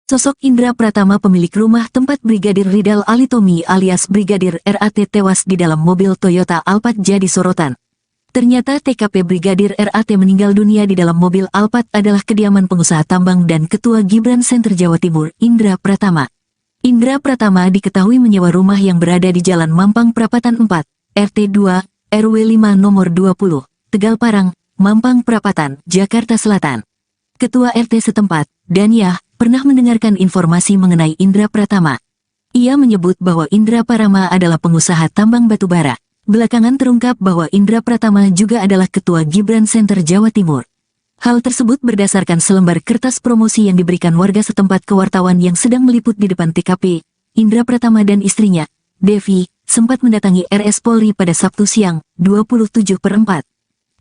S4: Sosok Indra Pratama pemilik rumah tempat Brigadir Ridal Alitomi alias Brigadir RAT tewas di dalam mobil Toyota Alphard jadi sorotan. Ternyata TKP Brigadir RAT meninggal dunia di dalam mobil Alphard adalah kediaman pengusaha tambang dan Ketua Gibran Center Jawa Timur, Indra Pratama. Indra Pratama diketahui menyewa rumah yang berada di Jalan Mampang Prapatan 4, RT 2, RW 5 nomor 20, Tegal Parang, Mampang Prapatan, Jakarta Selatan. Ketua RT setempat, Daniah, pernah mendengarkan informasi mengenai Indra Pratama. Ia menyebut bahwa Indra Pratama adalah pengusaha tambang batubara. Belakangan terungkap bahwa Indra Pratama juga adalah Ketua Gibran Center Jawa Timur. Hal tersebut berdasarkan selembar kertas promosi yang diberikan warga setempat ke wartawan yang sedang meliput di depan TKP. Indra Pratama dan istrinya, Devi, sempat mendatangi RS Polri pada Sabtu siang, 27/4.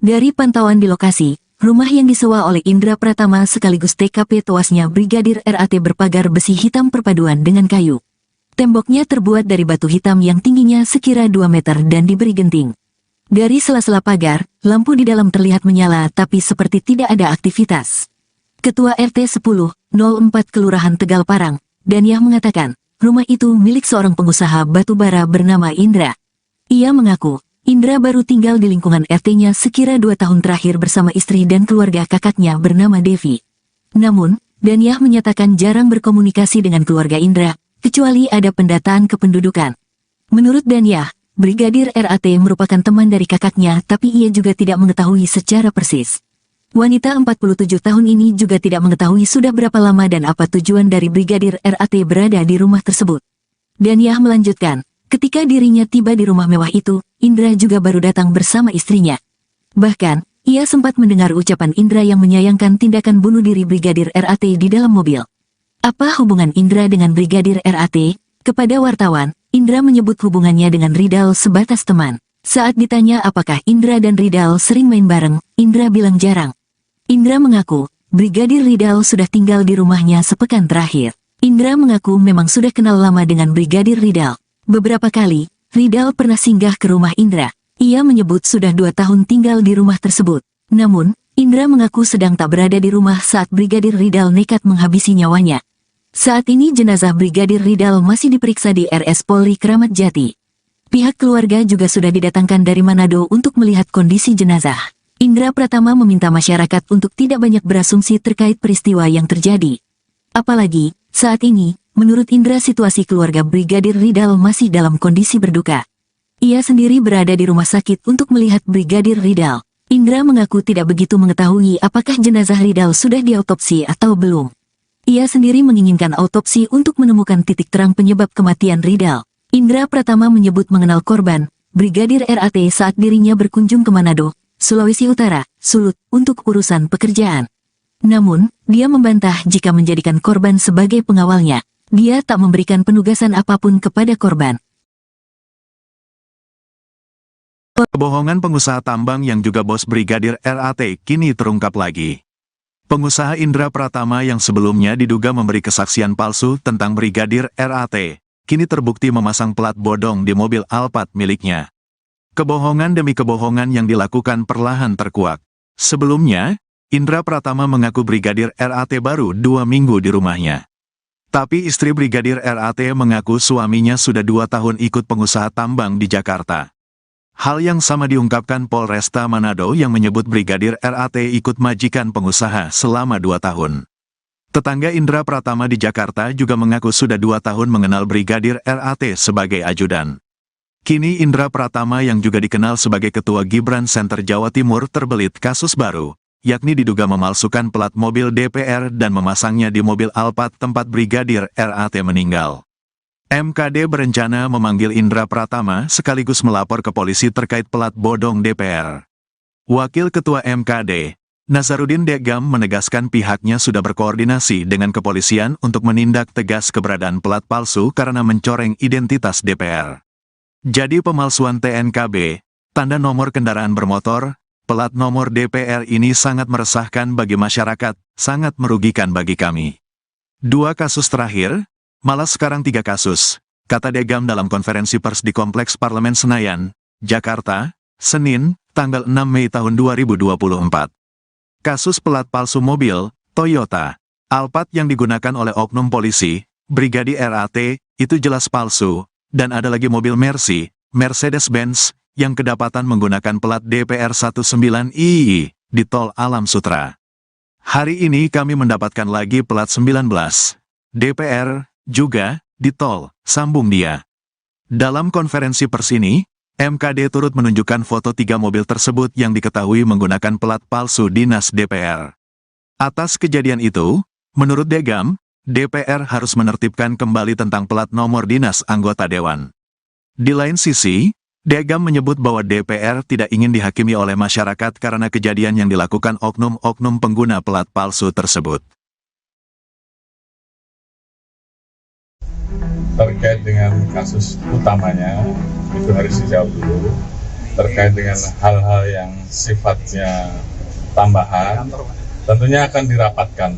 S4: Dari pantauan di lokasi, rumah yang disewa oleh Indra Pratama sekaligus TKP tewasnya Brigadir RAT berpagar besi hitam perpaduan dengan kayu. Temboknya terbuat dari batu hitam yang tingginya sekira 2 meter dan diberi genting. Dari sela-sela pagar, lampu di dalam terlihat menyala tapi seperti tidak ada aktivitas. Ketua RT 10/04 Kelurahan Tegal Parang, Daniah mengatakan, rumah itu milik seorang pengusaha batubara bernama Indra. Ia mengaku, Indra baru tinggal di lingkungan RT-nya sekira 2 tahun terakhir bersama istri dan keluarga kakaknya bernama Devi. Namun, Daniah menyatakan jarang berkomunikasi dengan keluarga Indra, kecuali ada pendataan kependudukan. Menurut Daniah, Brigadir RAT merupakan teman dari kakaknya tapi ia juga tidak mengetahui secara persis. Wanita 47 tahun ini juga tidak mengetahui sudah berapa lama dan apa tujuan dari Brigadir RAT berada di rumah tersebut. Daniah melanjutkan, ketika dirinya tiba di rumah mewah itu, Indra juga baru datang bersama istrinya. Bahkan, ia sempat mendengar ucapan Indra yang menyayangkan tindakan bunuh diri Brigadir RAT di dalam mobil. Apa hubungan Indra dengan Brigadir RAT? Kepada wartawan, Indra menyebut hubungannya dengan Ridal sebatas teman. Saat ditanya apakah Indra dan Ridal sering main bareng, Indra bilang jarang. Indra mengaku, Brigadir Ridal sudah tinggal di rumahnya sepekan terakhir. Indra mengaku memang sudah kenal lama dengan Brigadir Ridal. Beberapa kali, Ridal pernah singgah ke rumah Indra. Ia menyebut sudah 2 tahun tinggal di rumah tersebut. Namun, Indra mengaku sedang tak berada di rumah saat Brigadir Ridal nekat menghabisi nyawanya. Saat ini jenazah Brigadir Ridal masih diperiksa di RS Polri Kramat Jati. Pihak keluarga juga sudah didatangkan dari Manado untuk melihat kondisi jenazah. Indra Pratama meminta masyarakat untuk tidak banyak berasumsi terkait peristiwa yang terjadi. Apalagi, saat ini, menurut Indra situasi keluarga Brigadir Ridal masih dalam kondisi berduka. Ia sendiri berada di rumah sakit untuk melihat Brigadir Ridal. Indra mengaku tidak begitu mengetahui apakah jenazah Ridal sudah diautopsi atau belum. Ia sendiri menginginkan autopsi untuk menemukan titik terang penyebab kematian Ridal. Indra Pratama menyebut mengenal korban, Brigadir RAT saat dirinya berkunjung ke Manado, Sulawesi Utara, Sulut, untuk urusan pekerjaan. Namun, dia membantah jika menjadikan korban sebagai pengawalnya. Dia tak memberikan penugasan apapun kepada korban.
S1: Kebohongan pengusaha tambang yang juga bos Brigadir RAT kini terungkap lagi. Pengusaha Indra Pratama yang sebelumnya diduga memberi kesaksian palsu tentang Brigadir RAT, kini terbukti memasang plat bodong di mobil Alphard miliknya. Kebohongan demi kebohongan yang dilakukan perlahan terkuak. Sebelumnya, Indra Pratama mengaku Brigadir RAT baru 2 minggu di rumahnya. Tapi istri Brigadir RAT mengaku suaminya sudah 2 tahun ikut pengusaha tambang di Jakarta. Hal yang sama diungkapkan Polresta Manado yang menyebut Brigadir RAT ikut majikan pengusaha selama 2 tahun. Tetangga Indra Pratama di Jakarta juga mengaku sudah 2 tahun mengenal Brigadir RAT sebagai ajudan. Kini Indra Pratama yang juga dikenal sebagai Ketua Gibran Center Jawa Timur terbelit kasus baru, yakni diduga memalsukan plat mobil DPR dan memasangnya di mobil Alphard tempat Brigadir RAT meninggal. MKD berencana memanggil Indra Pratama sekaligus melapor ke polisi terkait plat bodong DPR. Wakil Ketua MKD, Nazarudin Degam menegaskan pihaknya sudah berkoordinasi dengan kepolisian untuk menindak tegas keberadaan plat palsu karena mencoreng identitas DPR. Jadi pemalsuan TNKB, tanda nomor kendaraan bermotor, Plat nomor DPR ini sangat meresahkan bagi masyarakat, sangat merugikan bagi kami. 2 kasus terakhir, malah sekarang 3 kasus, kata Degam dalam konferensi pers di Kompleks Parlemen Senayan, Jakarta, Senin, tanggal 6 Mei tahun 2024. Kasus pelat palsu mobil, Toyota, Alphard yang digunakan oleh oknum polisi, Brigadir RAT, itu jelas palsu, dan ada lagi mobil Mercy, Mercedes-Benz, yang kedapatan menggunakan pelat DPR 19II di Tol Alam Sutra. Hari ini kami mendapatkan lagi pelat 19, DPR, juga, di Tol, sambung dia. Dalam konferensi pers ini, MKD turut menunjukkan foto 3 mobil tersebut yang diketahui menggunakan pelat palsu dinas DPR. Atas kejadian itu, menurut Degam, DPR harus menertibkan kembali tentang plat nomor dinas anggota dewan. Di lain sisi, Degam menyebut bahwa DPR tidak ingin dihakimi oleh masyarakat karena kejadian yang dilakukan oknum-oknum pengguna pelat palsu tersebut.
S2: Terkait dengan kasus utamanya, itu harus dijawab dulu. Terkait dengan hal-hal yang sifatnya tambahan, tentunya akan dirapatkan.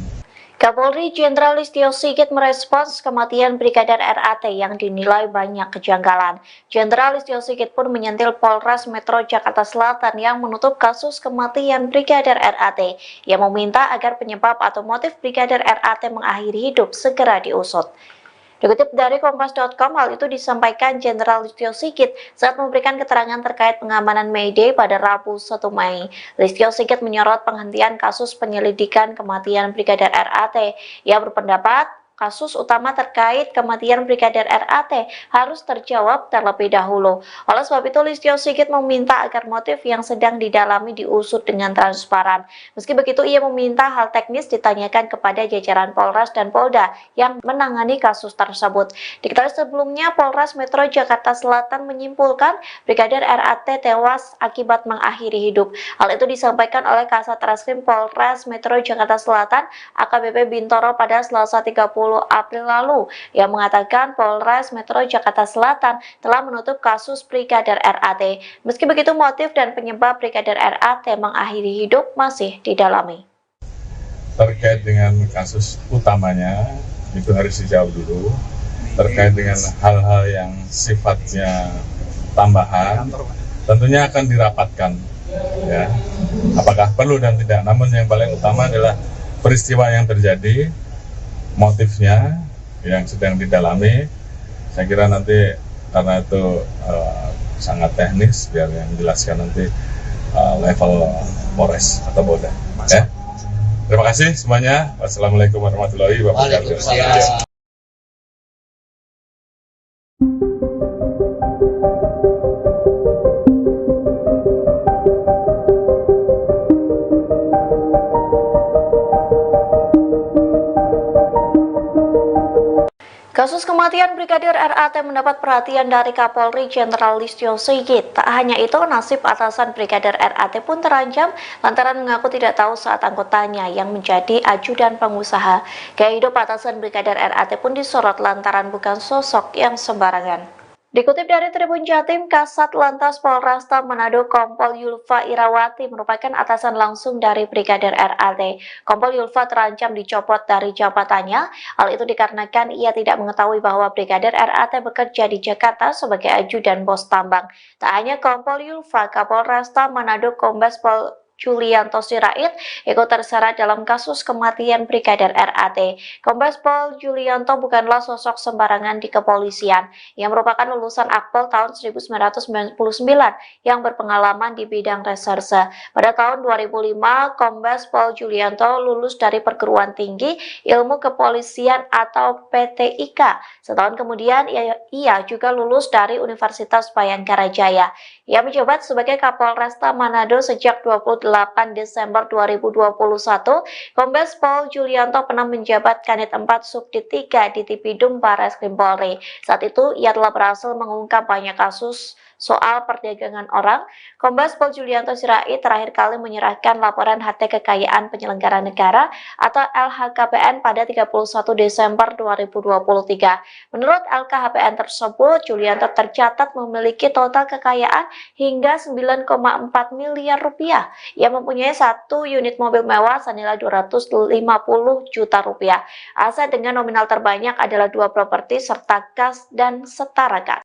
S3: Kapolri Jenderal Listio Sigit merespons kematian Brigadir RAT yang dinilai banyak kejanggalan. Jenderal Listio Sigit pun menyentil Polres Metro Jakarta Selatan yang menutup kasus kematian Brigadir RAT, yang meminta agar penyebab atau motif Brigadir RAT mengakhiri hidup segera diusut. Dikutip dari Kompas.com, hal itu disampaikan Jenderal Listio Sigit saat memberikan keterangan terkait pengamanan May Day pada Rabu 1 Mei. Listio Sigit menyorot penghentian kasus penyelidikan kematian Brigadir RAT. Ia berpendapat kasus utama terkait kematian Brigadir RAT harus terjawab terlebih dahulu. Oleh sebab itu, Listio Sigit meminta agar motif yang sedang didalami diusut dengan transparan. Meski begitu, ia meminta hal teknis ditanyakan kepada jajaran Polres dan Polda yang menangani kasus tersebut. Diketahui sebelumnya, Polres Metro Jakarta Selatan menyimpulkan Brigadir RAT tewas akibat mengakhiri hidup. Hal itu disampaikan oleh Kasat Reskrim Polres Metro Jakarta Selatan, AKBP Bintoro pada Selasa 30 April lalu, yang mengatakan Polres Metro Jakarta Selatan telah menutup kasus Brigadir RAT. Meski begitu, motif dan penyebab Brigadir RAT mengakhiri hidup masih didalami.
S2: Terkait dengan kasus utamanya, itu harus dijawab dulu. Terkait dengan hal-hal yang sifatnya tambahan, tentunya akan dirapatkan. Ya, apakah perlu dan tidak. Namun yang paling utama adalah peristiwa yang terjadi, motifnya yang sedang didalami. Saya kira nanti karena itu sangat teknis, biar yang dijelaskan nanti level Polres atau Polda. Ya. Terima kasih semuanya. Wassalamualaikum warahmatullahi wabarakatuh.
S3: Kasus kematian Brigadir RAT mendapat perhatian dari Kapolri Jenderal Listio Sigit. Tak hanya itu, nasib atasan Brigadir RAT pun terancam lantaran mengaku tidak tahu saat anggotanya yang menjadi ajudan pengusaha. Gaya hidup atasan Brigadir RAT pun disorot lantaran bukan sosok yang sembarangan. Dikutip dari Tribun Jatim, Kasat Lantas Polresta Manado Kompol Yulfa Irawati merupakan atasan langsung dari Brigadir RAT. Kompol Yulfa terancam dicopot dari jabatannya. Hal itu dikarenakan ia tidak mengetahui bahwa Brigadir RAT bekerja di Jakarta sebagai ajudan bos tambang. Tak hanya Kompol Yulfa, Kapolresta Manado Kombes Pol Julianto Sirait ikut terseret dalam kasus kematian Brigadir RAT. Kombes Pol Julianto bukanlah sosok sembarangan di kepolisian. Ia merupakan lulusan Akpol tahun 1999 yang berpengalaman di bidang reserse. Pada tahun 2005, Kombes Pol Julianto lulus dari Perguruan Tinggi Ilmu Kepolisian atau PTIK. Setahun kemudian, ia juga lulus dari Universitas Bayangkara Jaya. Ia menjabat sebagai Kapolresta Manado sejak 28 Desember 2021, Kombes Pol Julianto pernah menjabat Kanit 4 Subdit 3 di Tipidum Barreskrim Polri. Saat itu, ia telah berhasil mengungkap banyak kasus soal perdagangan orang. Kombes Pol Julianto Sirait terakhir kali menyerahkan laporan harta kekayaan penyelenggara negara atau LHKPN pada 31 Desember 2023. Menurut LKHPN tersebut, Julianto tercatat memiliki total kekayaan hingga 9,4 miliar rupiah. Ia mempunyai satu unit mobil mewah senilai 250 juta rupiah. Aset dengan nominal terbanyak adalah 2 properti serta kas dan setara kas.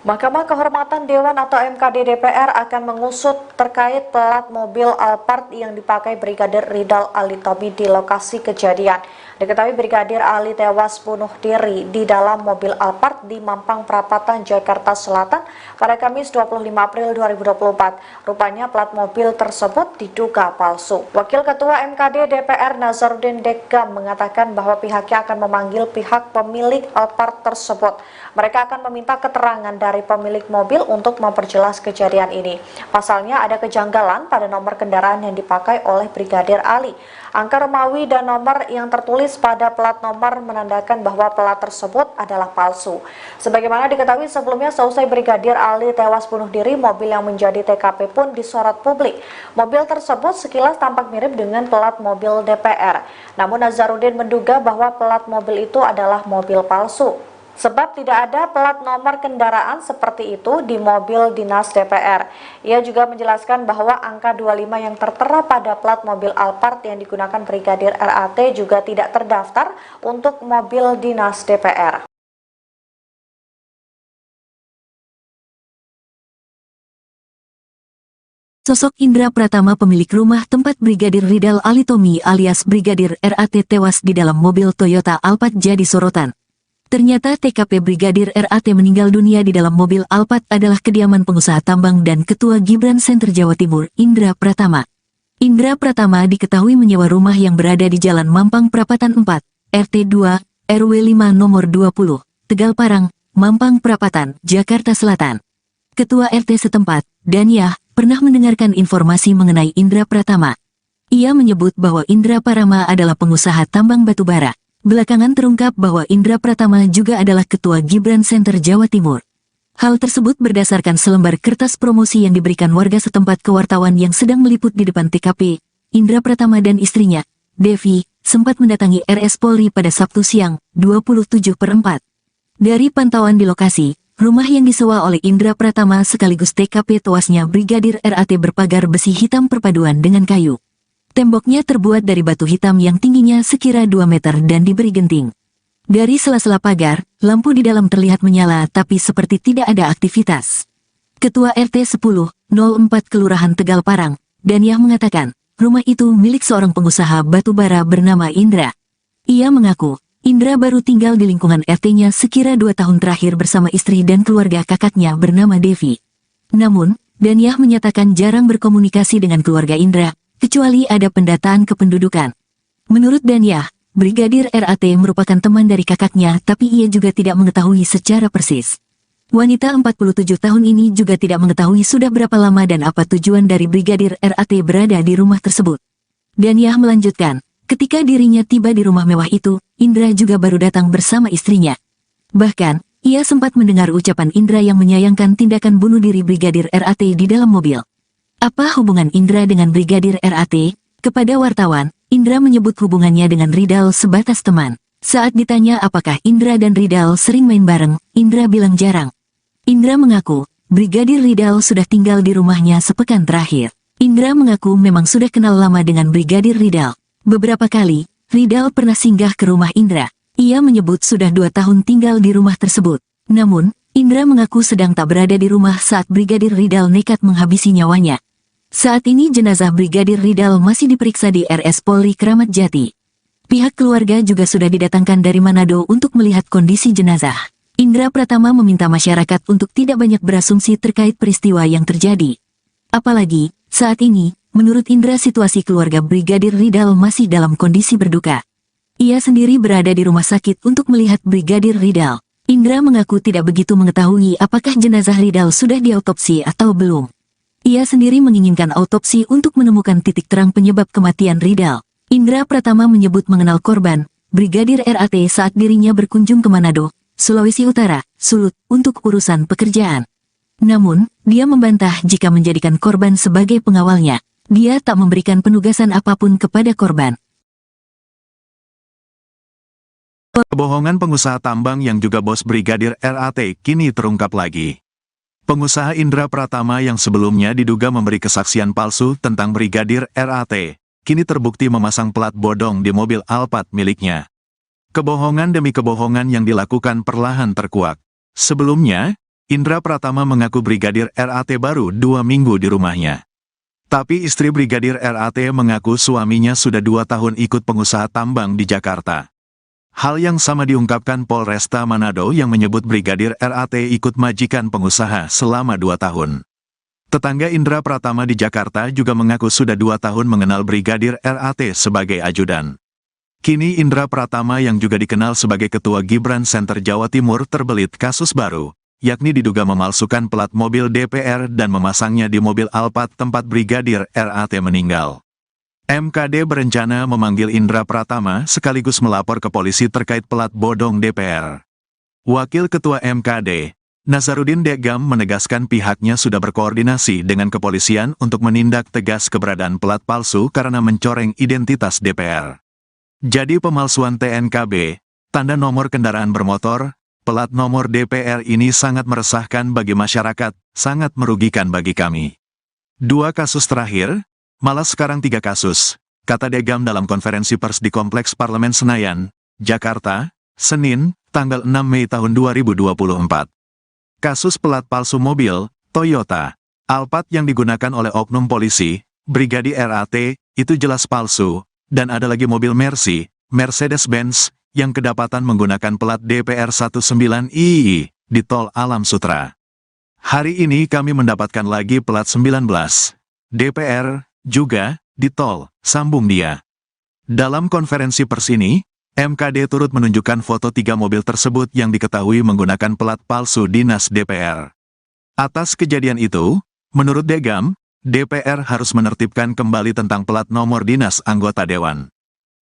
S3: Mahkamah Kehormatan Dewan atau MKD DPR akan mengusut terkait plat mobil Alphard yang dipakai Brigadir Ridal Alitomi di lokasi kejadian. Diketahui Brigadir Ali tewas bunuh diri di dalam mobil Alphard di Mampang Perapatan, Jakarta Selatan pada Kamis 25 April 2024. Rupanya plat mobil tersebut diduga palsu. Wakil Ketua MKD DPR Nazarudin Dekam mengatakan bahwa pihaknya akan memanggil pihak pemilik Alphard tersebut. Mereka akan meminta keterangan dari pemilik mobil untuk memperjelas kejadian ini. Pasalnya ada kejanggalan pada nomor kendaraan yang dipakai oleh Brigadir Ali. Angka Romawi dan nomor yang tertulis pada plat nomor menandakan bahwa plat tersebut adalah palsu. Sebagaimana diketahui sebelumnya, seusai Brigadir Ali tewas bunuh diri, mobil yang menjadi TKP pun disorot publik. Mobil tersebut sekilas tampak mirip dengan plat mobil DPR. Namun Nazarudin menduga bahwa plat mobil itu adalah mobil palsu. Sebab tidak ada plat nomor kendaraan seperti itu di mobil dinas DPR. Ia juga menjelaskan bahwa angka 25 yang tertera pada plat mobil Alphard yang digunakan Brigadir RAT juga tidak terdaftar untuk mobil dinas DPR.
S4: Sosok Indra Pratama, pemilik rumah tempat Brigadir Ridal Alitomi alias Brigadir RAT tewas di dalam mobil Toyota Alphard jadi sorotan. Ternyata TKP Brigadir RAT meninggal dunia di dalam mobil Alphard adalah kediaman pengusaha tambang dan Ketua Gibran Center Jawa Timur, Indra Pratama. Indra Pratama diketahui menyewa rumah yang berada di Jalan Mampang Perapatan 4, RT 2, RW 5 nomor 20, Tegal Parang, Mampang Perapatan, Jakarta Selatan. Ketua RT setempat, Daniah, pernah mendengarkan informasi mengenai Indra Pratama. Ia menyebut bahwa Indra Pratama adalah pengusaha tambang batubara. Belakangan terungkap bahwa Indra Pratama juga adalah Ketua Gibran Center Jawa Timur. Hal tersebut berdasarkan selembar kertas promosi yang diberikan warga setempat ke wartawan yang sedang meliput di depan TKP. Indra Pratama dan istrinya, Devi, sempat mendatangi RS Polri pada Sabtu siang, 27/4. Dari pantauan di lokasi, rumah yang disewa oleh Indra Pratama sekaligus TKP tewasnya Brigadir RAT berpagar besi hitam perpaduan dengan kayu. Temboknya terbuat dari batu hitam yang tingginya sekira 2 meter dan diberi genting. Dari sela-sela pagar, lampu di dalam terlihat menyala tapi seperti tidak ada aktivitas. Ketua RT 10/04 Kelurahan Tegal Parang, Daniah mengatakan, rumah itu milik seorang pengusaha batubara bernama Indra. Ia mengaku, Indra baru tinggal di lingkungan RT-nya sekira 2 tahun terakhir bersama istri dan keluarga kakaknya bernama Devi. Namun, Daniah menyatakan jarang berkomunikasi dengan keluarga Indra, kecuali ada pendataan kependudukan. Menurut Daniah, Brigadir RAT merupakan teman dari kakaknya tapi ia juga tidak mengetahui secara persis. Wanita 47 tahun ini juga tidak mengetahui sudah berapa lama dan apa tujuan dari Brigadir RAT berada di rumah tersebut. Daniah melanjutkan, ketika dirinya tiba di rumah mewah itu, Indra juga baru datang bersama istrinya. Bahkan, ia sempat mendengar ucapan Indra yang menyayangkan tindakan bunuh diri Brigadir RAT di dalam mobil. Apa hubungan Indra dengan Brigadir RAT? Kepada wartawan, Indra menyebut hubungannya dengan Ridal sebatas teman. Saat ditanya apakah Indra dan Ridal sering main bareng, Indra bilang jarang. Indra mengaku, Brigadir Ridal sudah tinggal di rumahnya sepekan terakhir. Indra mengaku memang sudah kenal lama dengan Brigadir Ridal. Beberapa kali, Ridal pernah singgah ke rumah Indra. Ia menyebut sudah 2 tahun tinggal di rumah tersebut. Namun, Indra mengaku sedang tak berada di rumah saat Brigadir Ridal nekat menghabisi nyawanya. Saat ini jenazah Brigadir Ridal masih diperiksa di RS Polri Kramat Jati. Pihak keluarga juga sudah didatangkan dari Manado untuk melihat kondisi jenazah. Indra Pratama meminta masyarakat untuk tidak banyak berasumsi terkait peristiwa yang terjadi. Apalagi, saat ini, menurut Indra situasi keluarga Brigadir Ridal masih dalam kondisi berduka. Ia sendiri berada di rumah sakit untuk melihat Brigadir Ridal. Indra mengaku tidak begitu mengetahui apakah jenazah Ridal sudah diautopsi atau belum. Ia sendiri menginginkan autopsi untuk menemukan titik terang penyebab kematian Ridal. Indra Pratama menyebut mengenal korban, Brigadir RAT saat dirinya berkunjung ke Manado, Sulawesi Utara, Sulut, untuk urusan pekerjaan. Namun, dia membantah jika menjadikan korban sebagai pengawalnya. Dia tak memberikan penugasan apapun kepada korban.
S1: Kebohongan pengusaha tambang yang juga bos Brigadir RAT kini terungkap lagi. Pengusaha Indra Pratama yang sebelumnya diduga memberi kesaksian palsu tentang Brigadir RAT, kini terbukti memasang plat bodong di mobil Alphard miliknya. Kebohongan demi kebohongan yang dilakukan perlahan terkuak. Sebelumnya, Indra Pratama mengaku Brigadir RAT baru 2 minggu di rumahnya. Tapi istri Brigadir RAT mengaku suaminya sudah 2 tahun ikut pengusaha tambang di Jakarta. Hal yang sama diungkapkan Polresta Manado yang menyebut Brigadir RAT ikut majikan pengusaha selama 2 tahun. Tetangga Indra Pratama di Jakarta juga mengaku sudah 2 tahun mengenal Brigadir RAT sebagai ajudan. Kini Indra Pratama yang juga dikenal sebagai Ketua Gibran Center Jawa Timur terbelit kasus baru, yakni diduga memalsukan plat mobil DPR dan memasangnya di mobil Alphard tempat Brigadir RAT meninggal. MKD berencana memanggil Indra Pratama sekaligus melapor ke polisi terkait plat bodong DPR. Wakil Ketua MKD, Nazarudin Degam menegaskan pihaknya sudah berkoordinasi dengan kepolisian untuk menindak tegas keberadaan plat palsu karena mencoreng identitas DPR. Jadi pemalsuan TNKB, tanda nomor kendaraan bermotor, plat nomor DPR ini sangat meresahkan bagi masyarakat, sangat merugikan bagi kami. 2 kasus terakhir, malah sekarang 3 kasus, kata Degam dalam konferensi pers di Kompleks Parlemen Senayan, Jakarta, Senin, tanggal 6 Mei tahun 2024. Kasus pelat palsu mobil, Toyota, Alphard yang digunakan oleh oknum polisi, Brigadir RAT, itu jelas palsu, dan ada lagi mobil Mercy, Mercedes-Benz, yang kedapatan menggunakan plat DPR 19II, di Tol Alam Sutra. Hari ini kami mendapatkan lagi plat 19, DPR, juga, di tol, sambung dia. Dalam konferensi pers ini, MKD turut menunjukkan foto 3 mobil tersebut yang diketahui menggunakan plat palsu dinas DPR. Atas kejadian itu, menurut Degam, DPR harus menertibkan kembali tentang plat nomor dinas anggota dewan.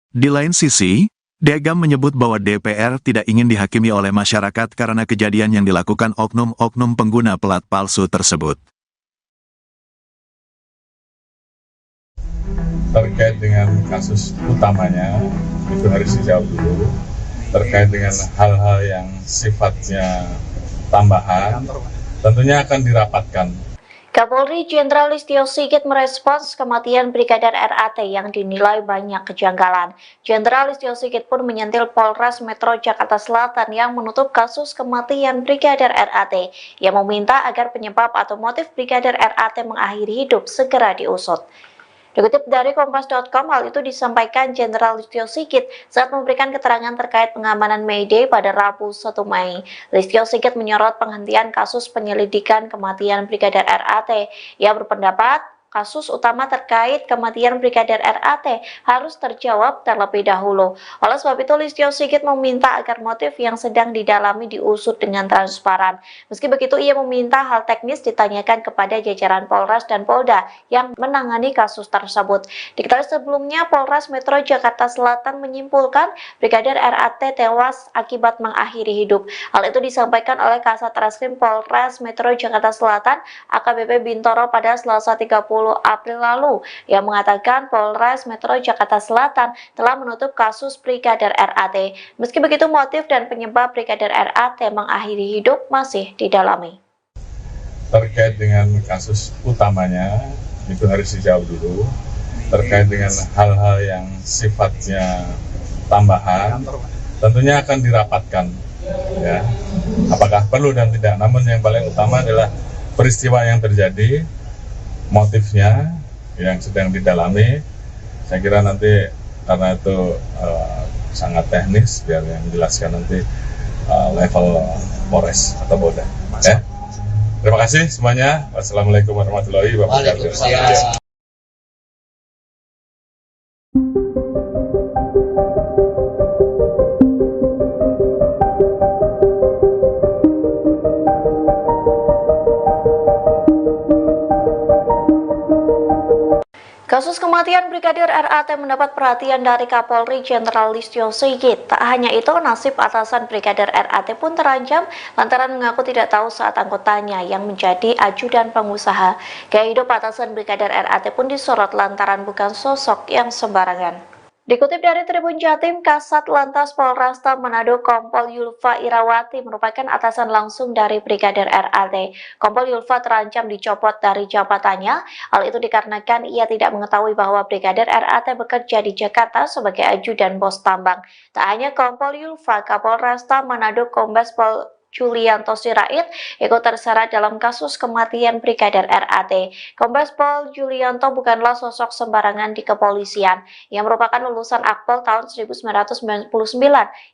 S1: Di lain sisi, Degam menyebut bahwa DPR tidak ingin dihakimi oleh masyarakat karena kejadian yang dilakukan oknum-oknum pengguna plat palsu tersebut.
S2: Terkait dengan kasus utamanya, itu harus dijawab dulu. Terkait dengan hal-hal yang sifatnya tambahan, tentunya akan dirapatkan.
S3: Kapolri Jenderal Listio Sigit merespons kematian Brigadir RAT yang dinilai banyak kejanggalan. Jenderal Listio Sigit pun menyentil Polres Metro Jakarta Selatan yang menutup kasus kematian Brigadir RAT, yang meminta agar penyebab atau motif Brigadir RAT mengakhiri hidup segera diusut. Dikutip dari Kompas.com, hal itu disampaikan Jenderal Listio Sigit saat memberikan keterangan terkait pengamanan May Day pada Rabu 1 Mei. Listio Sigit menyorot penghentian kasus penyelidikan kematian Brigadir RAT. Ia berpendapat kasus utama terkait kematian Brigadir RAT harus terjawab terlebih dahulu. Oleh sebab itu, Listio Sigit meminta agar motif yang sedang didalami diusut dengan transparan. Meski begitu, ia meminta hal teknis ditanyakan kepada jajaran Polres dan Polda yang menangani kasus tersebut. Diketahui sebelumnya, Polres Metro Jakarta Selatan menyimpulkan Brigadir RAT tewas akibat mengakhiri hidup. Hal itu disampaikan oleh Kasat Reskrim Polres Metro Jakarta Selatan, AKBP Bintoro pada Selasa 30 April lalu, yang mengatakan Polres Metro Jakarta Selatan telah menutup kasus Brigadir RAT. Meski begitu, motif dan penyebab Brigadir RAT mengakhiri hidup masih didalami.
S2: Terkait dengan kasus utamanya, itu harus dijawab dulu. Terkait dengan hal-hal yang sifatnya tambahan, tentunya akan dirapatkan. Ya, apakah perlu dan tidak. Namun yang paling utama adalah peristiwa yang terjadi, motifnya yang sedang didalami. Saya kira nanti karena itu sangat teknis, biar yang dijelaskan nanti level Polres atau Polda. Ya. Terima kasih semuanya. Wassalamualaikum warahmatullahi wabarakatuh.
S3: Kasus kematian Brigadir RAT mendapat perhatian dari Kapolri Jenderal Listio Sigit. Tak hanya itu, nasib atasan Brigadir RAT pun terancam lantaran mengaku tidak tahu saat anggotanya yang menjadi ajudan pengusaha. Gaya hidup atasan Brigadir RAT pun disorot lantaran bukan sosok yang sembarangan. Dikutip dari Tribun Jatim, Kasat Lantas Polresta Manado Kompol Yulfa Irawati merupakan atasan langsung dari Brigadir RAT. Kompol Yulfa terancam dicopot dari jabatannya. Hal itu dikarenakan ia tidak mengetahui bahwa Brigadir RAT bekerja di Jakarta sebagai ajudan bos tambang. Tak hanya Kompol Yulfa, Kapolresta Manado Kombes Pol Julianto Sirait ikut terseret dalam kasus kematian Brigadir RAT. Kombes Pol Julianto bukanlah sosok sembarangan di kepolisian. Ia merupakan lulusan Akpol tahun 1999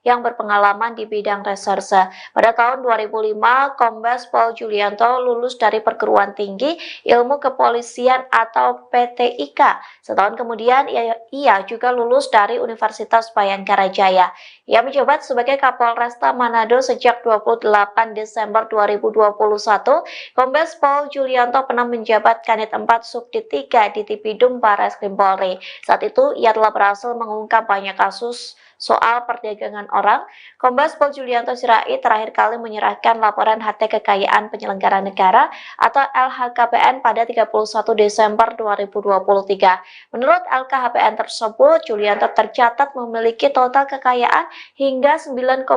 S3: yang berpengalaman di bidang reserse. Pada tahun 2005, Kombes Pol Julianto lulus dari Perguruan Tinggi Ilmu Kepolisian atau PTIK. Setahun kemudian, ia juga lulus dari Universitas Bayangkara Jaya. Ia menjabat sebagai Kapolresta Manado sejak 28 Desember 2021, Kombes Pol Julianto pernah menjabat Kanit 4 Subdit 3 di Tipidum Barreskrim Polri. Saat itu, ia telah berhasil mengungkap banyak kasus soal perdagangan orang. Kombes Pol Julianto Sirait terakhir kali menyerahkan laporan harta kekayaan penyelenggara negara atau LHKPN pada 31 Desember 2023. Menurut LKHPN tersebut, Julianto tercatat memiliki total kekayaan hingga 9,4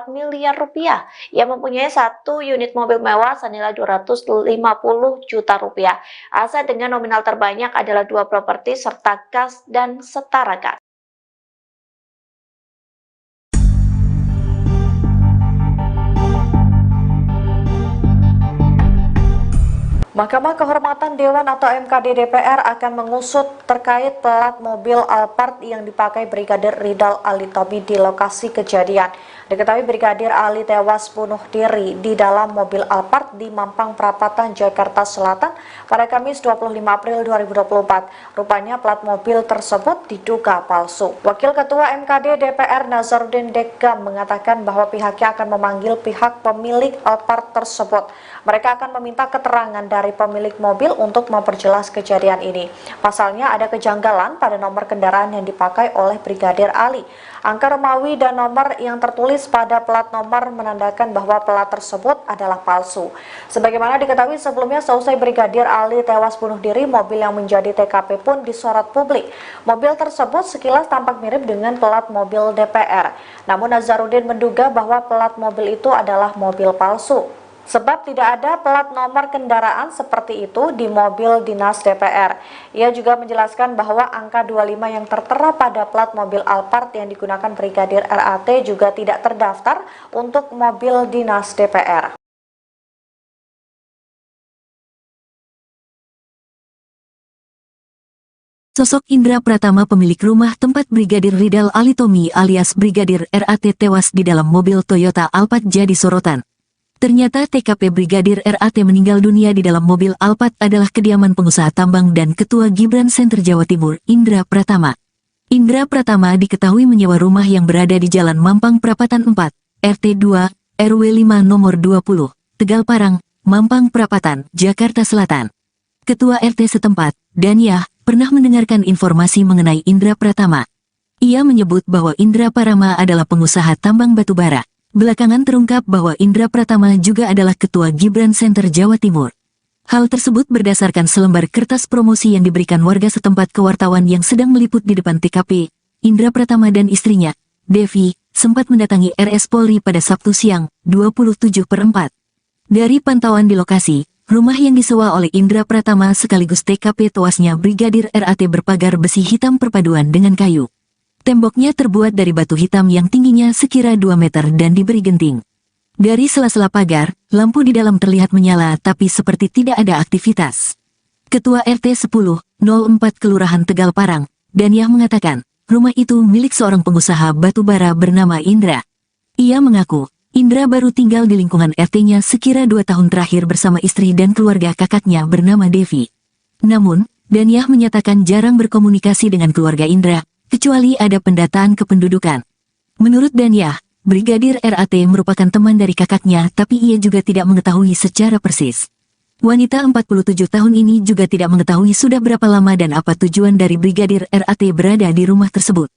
S3: miliar rupiah. Ia mempunyai 1 unit mobil mewah senilai 250 juta rupiah. Aset dengan nominal terbanyak adalah 2 properti serta kas dan setara kas. Mahkamah Kehormatan Dewan atau MKD DPR akan mengusut terkait plat mobil Alphard yang dipakai Brigadir Ridal Alitomi di lokasi kejadian. Diketahui Brigadir Ali tewas bunuh diri di dalam mobil Alphard di Mampang Perapatan, Jakarta Selatan pada Kamis 25 April 2024. Rupanya plat mobil tersebut diduga palsu. Wakil Ketua MKD DPR Nazarudin Dekam mengatakan bahwa pihaknya akan memanggil pihak pemilik Alphard tersebut. Mereka akan meminta keterangan dari pemilik mobil untuk memperjelas kejadian ini. Pasalnya ada kejanggalan pada nomor kendaraan yang dipakai oleh Brigadir Ali. Angka Romawi dan nomor yang tertulis pada plat nomor menandakan bahwa plat tersebut adalah palsu. Sebagaimana diketahui sebelumnya, seusai Brigadir Ali tewas bunuh diri, mobil yang menjadi TKP pun disorot publik. Mobil tersebut sekilas tampak mirip dengan plat mobil DPR. Namun Nazarudin menduga bahwa plat mobil itu adalah mobil palsu. Sebab tidak ada plat nomor kendaraan seperti itu di mobil dinas DPR. Ia juga menjelaskan bahwa angka 25 yang tertera pada plat mobil Alphard yang digunakan Brigadir RAT juga tidak terdaftar untuk mobil dinas DPR.
S4: Sosok Indra Pratama, pemilik rumah tempat Brigadir Ridal Alitomi alias Brigadir RAT tewas di dalam mobil Toyota Alphard jadi sorotan. Ternyata TKP Brigadir RAT meninggal dunia di dalam mobil Alphard adalah kediaman pengusaha tambang dan Ketua Gibran Center Jawa Timur, Indra Pratama. Indra Pratama diketahui menyewa rumah yang berada di Jalan Mampang Perapatan 4, RT 2, RW 5 nomor 20, Tegal Parang, Mampang Perapatan, Jakarta Selatan. Ketua RT setempat, Daniah, pernah mendengarkan informasi mengenai Indra Pratama. Ia menyebut bahwa Indra Pratama adalah pengusaha tambang batubara. Belakangan terungkap bahwa Indra Pratama juga adalah Ketua Gibran Center Jawa Timur. Hal tersebut berdasarkan selembar kertas promosi yang diberikan warga setempat ke wartawan yang sedang meliput di depan TKP. Indra Pratama dan istrinya, Devi, sempat mendatangi RS Polri pada Sabtu siang, 27/4. Dari pantauan di lokasi, rumah yang disewa oleh Indra Pratama sekaligus TKP tewasnya Brigadir RAT berpagar besi hitam perpaduan dengan kayu. Temboknya terbuat dari batu hitam yang tingginya sekira 2 meter dan diberi genting. Dari sela-sela pagar, lampu di dalam terlihat menyala tapi seperti tidak ada aktivitas. Ketua RT 10/04 Kelurahan Tegal Parang, Daniah mengatakan, rumah itu milik seorang pengusaha batubara bernama Indra. Ia mengaku, Indra baru tinggal di lingkungan RT-nya sekira 2 tahun terakhir bersama istri dan keluarga kakaknya bernama Devi. Namun, Daniah menyatakan jarang berkomunikasi dengan keluarga Indra, kecuali ada pendataan kependudukan. Menurut Daniah, Brigadir RAT merupakan teman dari kakaknya tapi ia juga tidak mengetahui secara persis. Wanita 47 tahun ini juga tidak mengetahui sudah berapa lama dan apa tujuan dari Brigadir RAT berada di rumah tersebut.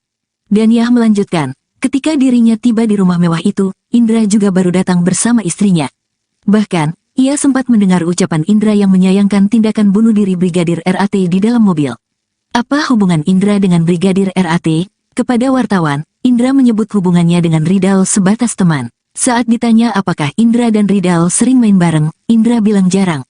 S4: Daniah melanjutkan, ketika dirinya tiba di rumah mewah itu, Indra juga baru datang bersama istrinya. Bahkan, ia sempat mendengar ucapan Indra yang menyayangkan tindakan bunuh diri Brigadir RAT di dalam mobil. Apa hubungan Indra dengan Brigadir RAT? Kepada wartawan, Indra menyebut hubungannya dengan Rizal sebatas teman. Saat ditanya apakah Indra dan Rizal sering main bareng, Indra bilang jarang.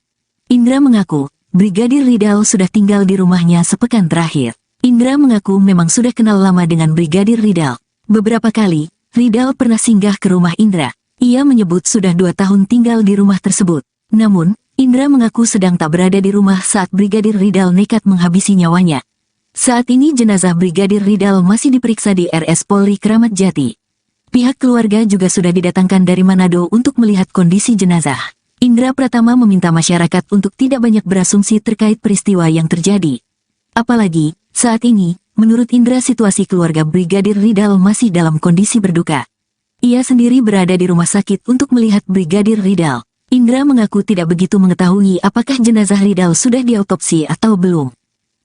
S4: Indra mengaku, Brigadir Rizal sudah tinggal di rumahnya sepekan terakhir. Indra mengaku memang sudah kenal lama dengan Brigadir Rizal. Beberapa kali, Rizal pernah singgah ke rumah Indra. Ia menyebut sudah 2 tahun tinggal di rumah tersebut. Namun, Indra mengaku sedang tak berada di rumah saat Brigadir Rizal nekat menghabisi nyawanya. Saat ini jenazah Brigadir Rizal masih diperiksa di RS Polri Kramat Jati. Pihak keluarga juga sudah didatangkan dari Manado untuk melihat kondisi jenazah. Indra Pratama meminta masyarakat untuk tidak banyak berasumsi terkait peristiwa yang terjadi. Apalagi, saat ini, menurut Indra situasi keluarga Brigadir Rizal masih dalam kondisi berduka. Ia sendiri berada di rumah sakit untuk melihat Brigadir Rizal. Indra mengaku tidak begitu mengetahui apakah jenazah Rizal sudah diautopsi atau belum.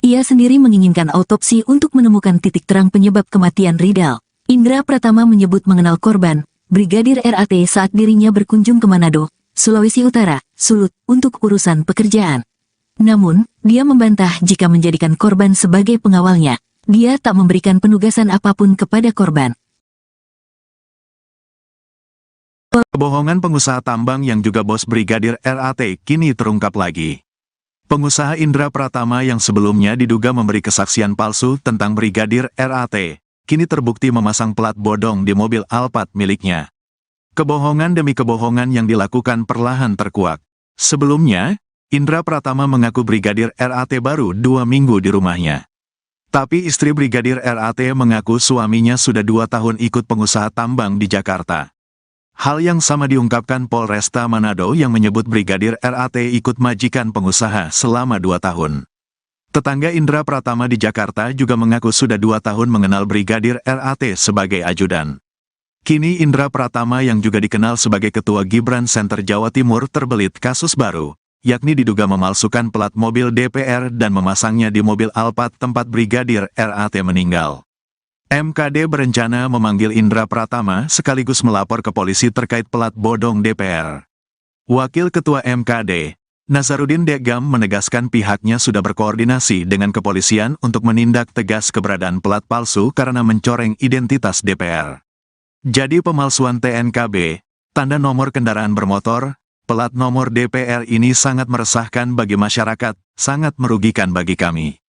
S4: Ia sendiri menginginkan autopsi untuk menemukan titik terang penyebab kematian Rizal. Indra Pratama menyebut mengenal korban, Brigadir RAT saat dirinya berkunjung ke Manado, Sulawesi Utara, Sulut, untuk urusan pekerjaan. Namun, dia membantah jika menjadikan korban sebagai pengawalnya. Dia tak memberikan penugasan apapun kepada korban.
S1: Kebohongan pengusaha tambang yang juga bos Brigadir RAT kini terungkap lagi. Pengusaha Indra Pratama yang sebelumnya diduga memberi kesaksian palsu tentang Brigadir RAT, kini terbukti memasang plat bodong di mobil Alphard miliknya. Kebohongan demi kebohongan yang dilakukan perlahan terkuak. Sebelumnya, Indra Pratama mengaku Brigadir RAT baru 2 minggu di rumahnya. Tapi istri Brigadir RAT mengaku suaminya sudah 2 tahun ikut pengusaha tambang di Jakarta. Hal yang sama diungkapkan Polresta Manado yang menyebut Brigadir RAT ikut majikan pengusaha selama 2 tahun. Tetangga Indra Pratama di Jakarta juga mengaku sudah 2 tahun mengenal Brigadir RAT sebagai ajudan. Kini Indra Pratama yang juga dikenal sebagai Ketua Gibran Center Jawa Timur terbelit kasus baru, yakni diduga memalsukan plat mobil DPR dan memasangnya di mobil Alphard tempat Brigadir RAT meninggal. MKD berencana memanggil Indra Pratama sekaligus melapor ke polisi terkait plat bodong DPR. Wakil Ketua MKD, Nazarudin Degam menegaskan pihaknya sudah berkoordinasi dengan kepolisian untuk menindak tegas keberadaan plat palsu karena mencoreng identitas DPR. Jadi pemalsuan TNKB, tanda nomor kendaraan bermotor, plat nomor DPR ini sangat meresahkan bagi masyarakat, sangat merugikan bagi kami.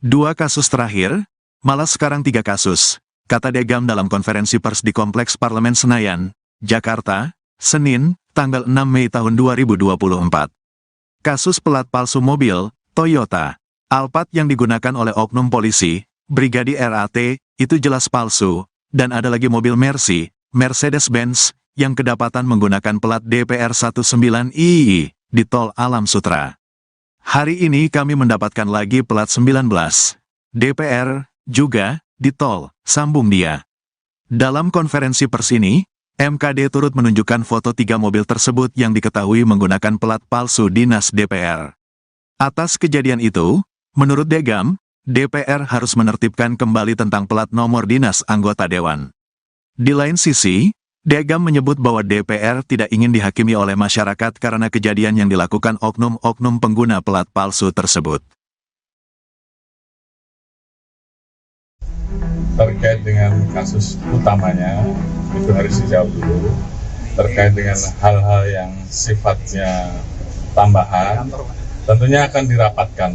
S1: 2 kasus terakhir, malah sekarang 3 kasus, kata Degam dalam konferensi pers di Kompleks Parlemen Senayan, Jakarta, Senin, tanggal 6 Mei tahun 2024. Kasus pelat palsu mobil, Toyota, Alphard yang digunakan oleh oknum polisi, Brigadir RAT, itu jelas palsu, dan ada lagi mobil Mercedes-Benz, yang kedapatan menggunakan plat DPR 19II, di Tol Alam Sutra. Hari ini kami mendapatkan lagi plat 19, DPR, juga, di Tol, sambung dia. Dalam konferensi pers ini, MKD turut menunjukkan foto 3 mobil tersebut yang diketahui menggunakan plat palsu dinas DPR. Atas kejadian itu, menurut Degam, DPR harus menertibkan kembali tentang plat nomor dinas anggota dewan. Di lain sisi, Degam menyebut bahwa DPR tidak ingin dihakimi oleh masyarakat karena kejadian yang dilakukan oknum-oknum pengguna plat palsu tersebut.
S2: Terkait dengan kasus utamanya, itu harus dijawab dulu. Terkait dengan hal-hal yang sifatnya tambahan, tentunya akan dirapatkan.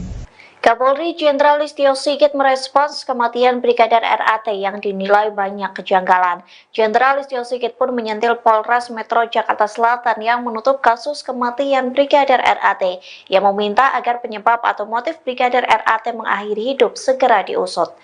S3: Kapolri Jenderal Listio Sigit merespons kematian Brigadir RAT yang dinilai banyak kejanggalan. Jenderal Listio Sigit pun menyentil Polres Metro Jakarta Selatan yang menutup kasus kematian Brigadir RAT. Ia meminta agar penyebab atau motif Brigadir RAT mengakhiri hidup segera diusut.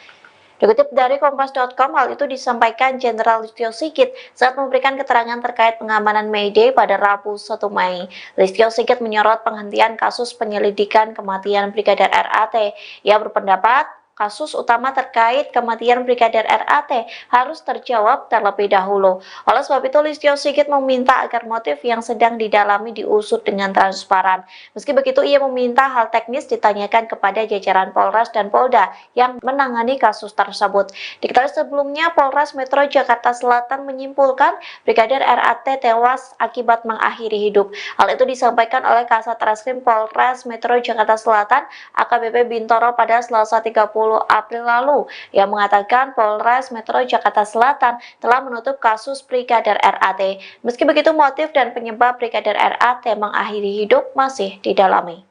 S3: Dikutip dari Kompas.com, hal itu disampaikan Jenderal Listio Sigit saat memberikan keterangan terkait pengamanan May Day pada Rabu 1 Mei. Listio Sigit menyorot penghentian kasus penyelidikan kematian Brigadir RAT. Ia berpendapat, kasus utama terkait kematian Brigadir RAT harus terjawab terlebih dahulu. Oleh sebab itu, Listio Sigit meminta agar motif yang sedang didalami diusut dengan transparan. Meski begitu, ia meminta hal teknis ditanyakan kepada jajaran Polres dan Polda yang menangani kasus tersebut. Diketahui sebelumnya, Polres Metro Jakarta Selatan menyimpulkan Brigadir RAT tewas akibat mengakhiri hidup. Hal itu disampaikan oleh Kasat Reskrim Polres Metro Jakarta Selatan, AKBP Bintoro pada Selasa 30 April lalu yang mengatakan Polres Metro Jakarta Selatan telah menutup kasus Brigadir RAT. Meski begitu, motif dan penyebab Brigadir RAT mengakhiri hidup masih didalami.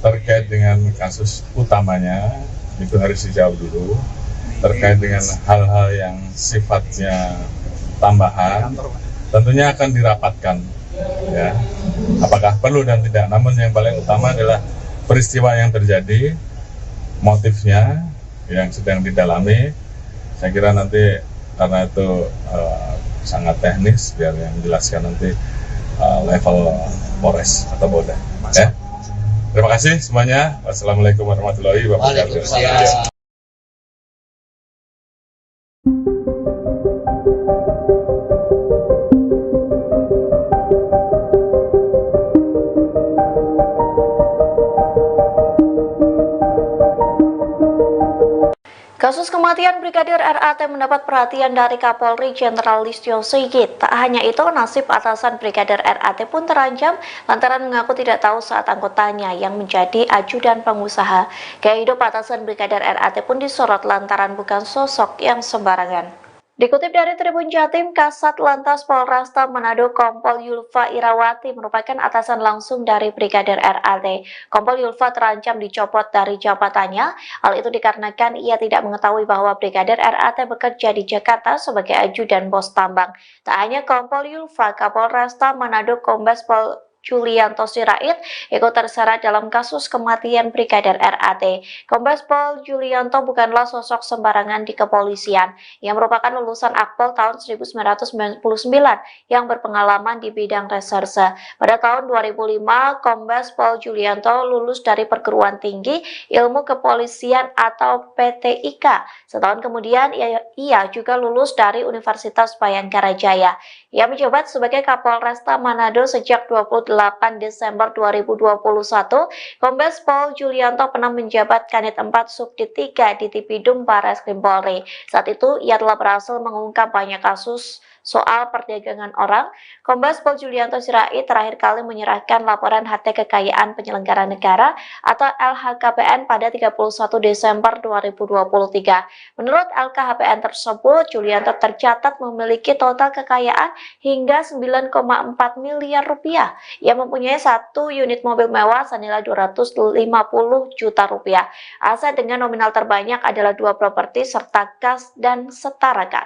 S2: Terkait dengan kasus utamanya, itu harus dijawab dulu. Terkait dengan hal-hal yang sifatnya tambahan, tentunya akan dirapatkan. Ya, apakah perlu dan tidak. Namun yang paling utama adalah peristiwa yang terjadi, motifnya yang sedang didalami. Saya kira nanti karena itu sangat teknis, biar yang menjelaskan nanti level Polres atau Polda. Ya. Terima kasih semuanya. Wassalamualaikum warahmatullahi wabarakatuh.
S3: Kasus kematian Brigadir RAT mendapat perhatian dari Kapolri Jenderal Listio Sigit. Tak hanya itu, nasib atasan Brigadir RAT pun terancam lantaran mengaku tidak tahu saat anggotanya yang menjadi ajudan pengusaha. Gaya hidup atasan Brigadir RAT pun disorot lantaran bukan sosok yang sembarangan. Dikutip dari Tribun Jatim, Kasat Lantas Polresta Manado Kompol Yulfa Irawati merupakan atasan langsung dari Brigadir RAT. Kompol Yulfa terancam dicopot dari jabatannya. Hal itu dikarenakan ia tidak mengetahui bahwa Brigadir RAT bekerja di Jakarta sebagai ajudan bos tambang. Tak hanya Kompol Yulfa, Kapolresta Manado Kombes Pol Julianto Sirait ikut terseret dalam kasus kematian Brigadir RAT. Kombes Pol Julianto bukanlah sosok sembarangan di kepolisian. Ia merupakan lulusan Akpol tahun 1999 yang berpengalaman di bidang reserse. Pada tahun 2005, Kombes Pol Julianto lulus dari Perguruan Tinggi Ilmu Kepolisian atau PTIK. Setahun kemudian, ia juga lulus dari Universitas Bayangkara Jaya. Ia menjabat sebagai Kapolresta Manado sejak 28 Desember 2021, Kombes Pol Julianto pernah menjabat Kanit 4 Subdit 3 di Tipidum Barreskrim Polri. Saat itu, ia telah berhasil mengungkap banyak kasus soal perdagangan orang. Kombes Pol Julianto Sirait terakhir kali menyerahkan laporan harta kekayaan penyelenggara negara atau LHKPN pada 31 Desember 2023. Menurut LKHPN tersebut, Julianto tercatat memiliki total kekayaan hingga 9,4 miliar rupiah. Ia mempunyai satu unit mobil mewah senilai 250 juta rupiah. Aset dengan nominal terbanyak adalah 2 properti serta kas dan setara kas.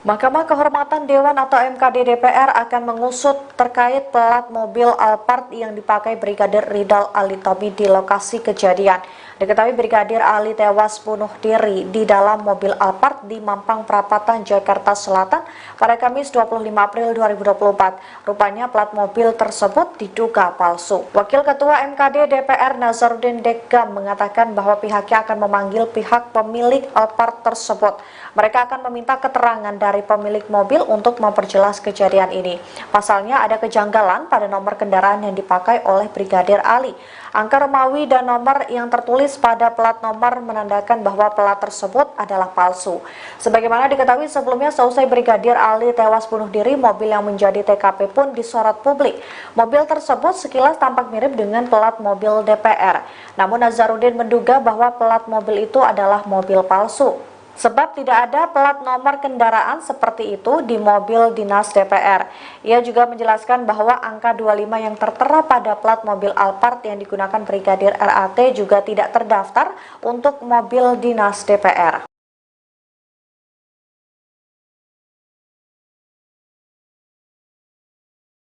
S3: Mahkamah Kehormatan Dewan atau MKD DPR akan mengusut terkait plat mobil Alphard yang dipakai Brigadir Ridal Ali Tommy di lokasi kejadian. Diketahui Brigadir Ali tewas bunuh diri di dalam mobil Alphard di Mampang Perapatan, Jakarta Selatan pada Kamis 25 April 2024. Rupanya plat mobil tersebut diduga palsu. Wakil Ketua MKD DPR Nazarudin Dekam mengatakan bahwa pihaknya akan memanggil pihak pemilik Alphard tersebut. Mereka akan meminta keterangan dari pemilik mobil untuk memperjelas kejadian ini. Pasalnya ada kejanggalan pada nomor kendaraan yang dipakai oleh Brigadir Ali. Angka Romawi dan nomor yang tertulis pada plat nomor menandakan bahwa plat tersebut adalah palsu. Sebagaimana diketahui sebelumnya, seusai Brigadir Ali tewas bunuh diri, mobil yang menjadi TKP pun disorot publik. Mobil tersebut sekilas tampak mirip dengan plat mobil DPR. Namun Nazarudin menduga bahwa plat mobil itu adalah mobil palsu. Sebab tidak ada plat nomor kendaraan seperti itu di mobil dinas DPR. Ia juga menjelaskan bahwa angka 25 yang tertera pada plat mobil Alphard yang digunakan Brigadir RAT juga tidak terdaftar untuk mobil dinas DPR.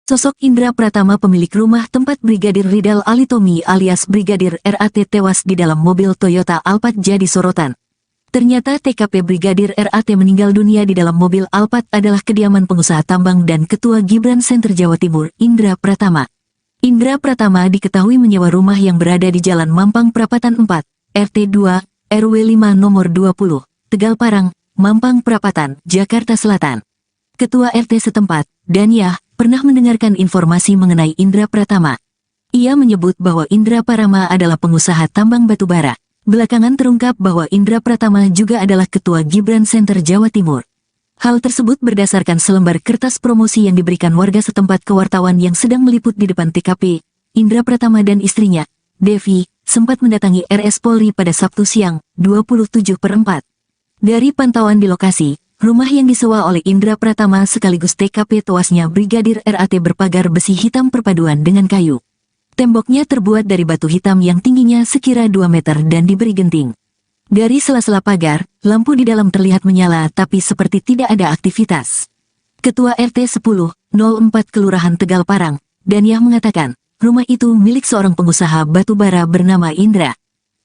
S4: Sosok Indra Pratama, pemilik rumah tempat Brigadir Ridal Ali Tommy alias Brigadir RAT tewas di dalam mobil Toyota Alphard jadi sorotan. Ternyata TKP Brigadir RAT meninggal dunia di dalam mobil Alphard adalah kediaman pengusaha tambang dan Ketua Gibran Center Jawa Timur, Indra Pratama. Indra Pratama diketahui menyewa rumah yang berada di Jalan Mampang Perapatan 4, RT 2, RW 5 nomor 20, Tegal Parang, Mampang Perapatan, Jakarta Selatan. Ketua RT setempat, Danyah, pernah mendengarkan informasi mengenai Indra Pratama. Ia menyebut bahwa Indra Pratama adalah pengusaha tambang batubara. Belakangan terungkap bahwa Indra Pratama juga adalah Ketua Gibran Center Jawa Timur. Hal tersebut berdasarkan selembar kertas promosi yang diberikan warga setempat ke wartawan yang sedang meliput di depan TKP. Indra Pratama dan istrinya, Devi, sempat mendatangi RS Polri pada Sabtu siang, 27/4. Dari pantauan di lokasi, rumah yang disewa oleh Indra Pratama sekaligus TKP tewasnya Brigadir RAT berpagar besi hitam perpaduan dengan kayu. Temboknya terbuat dari batu hitam yang tingginya sekira 2 meter dan diberi genting. Dari sela-sela pagar, lampu di dalam terlihat menyala tapi seperti tidak ada aktivitas. Ketua RT 10/04 Kelurahan Tegal Parang, Daniah mengatakan, rumah itu milik seorang pengusaha batubara bernama Indra.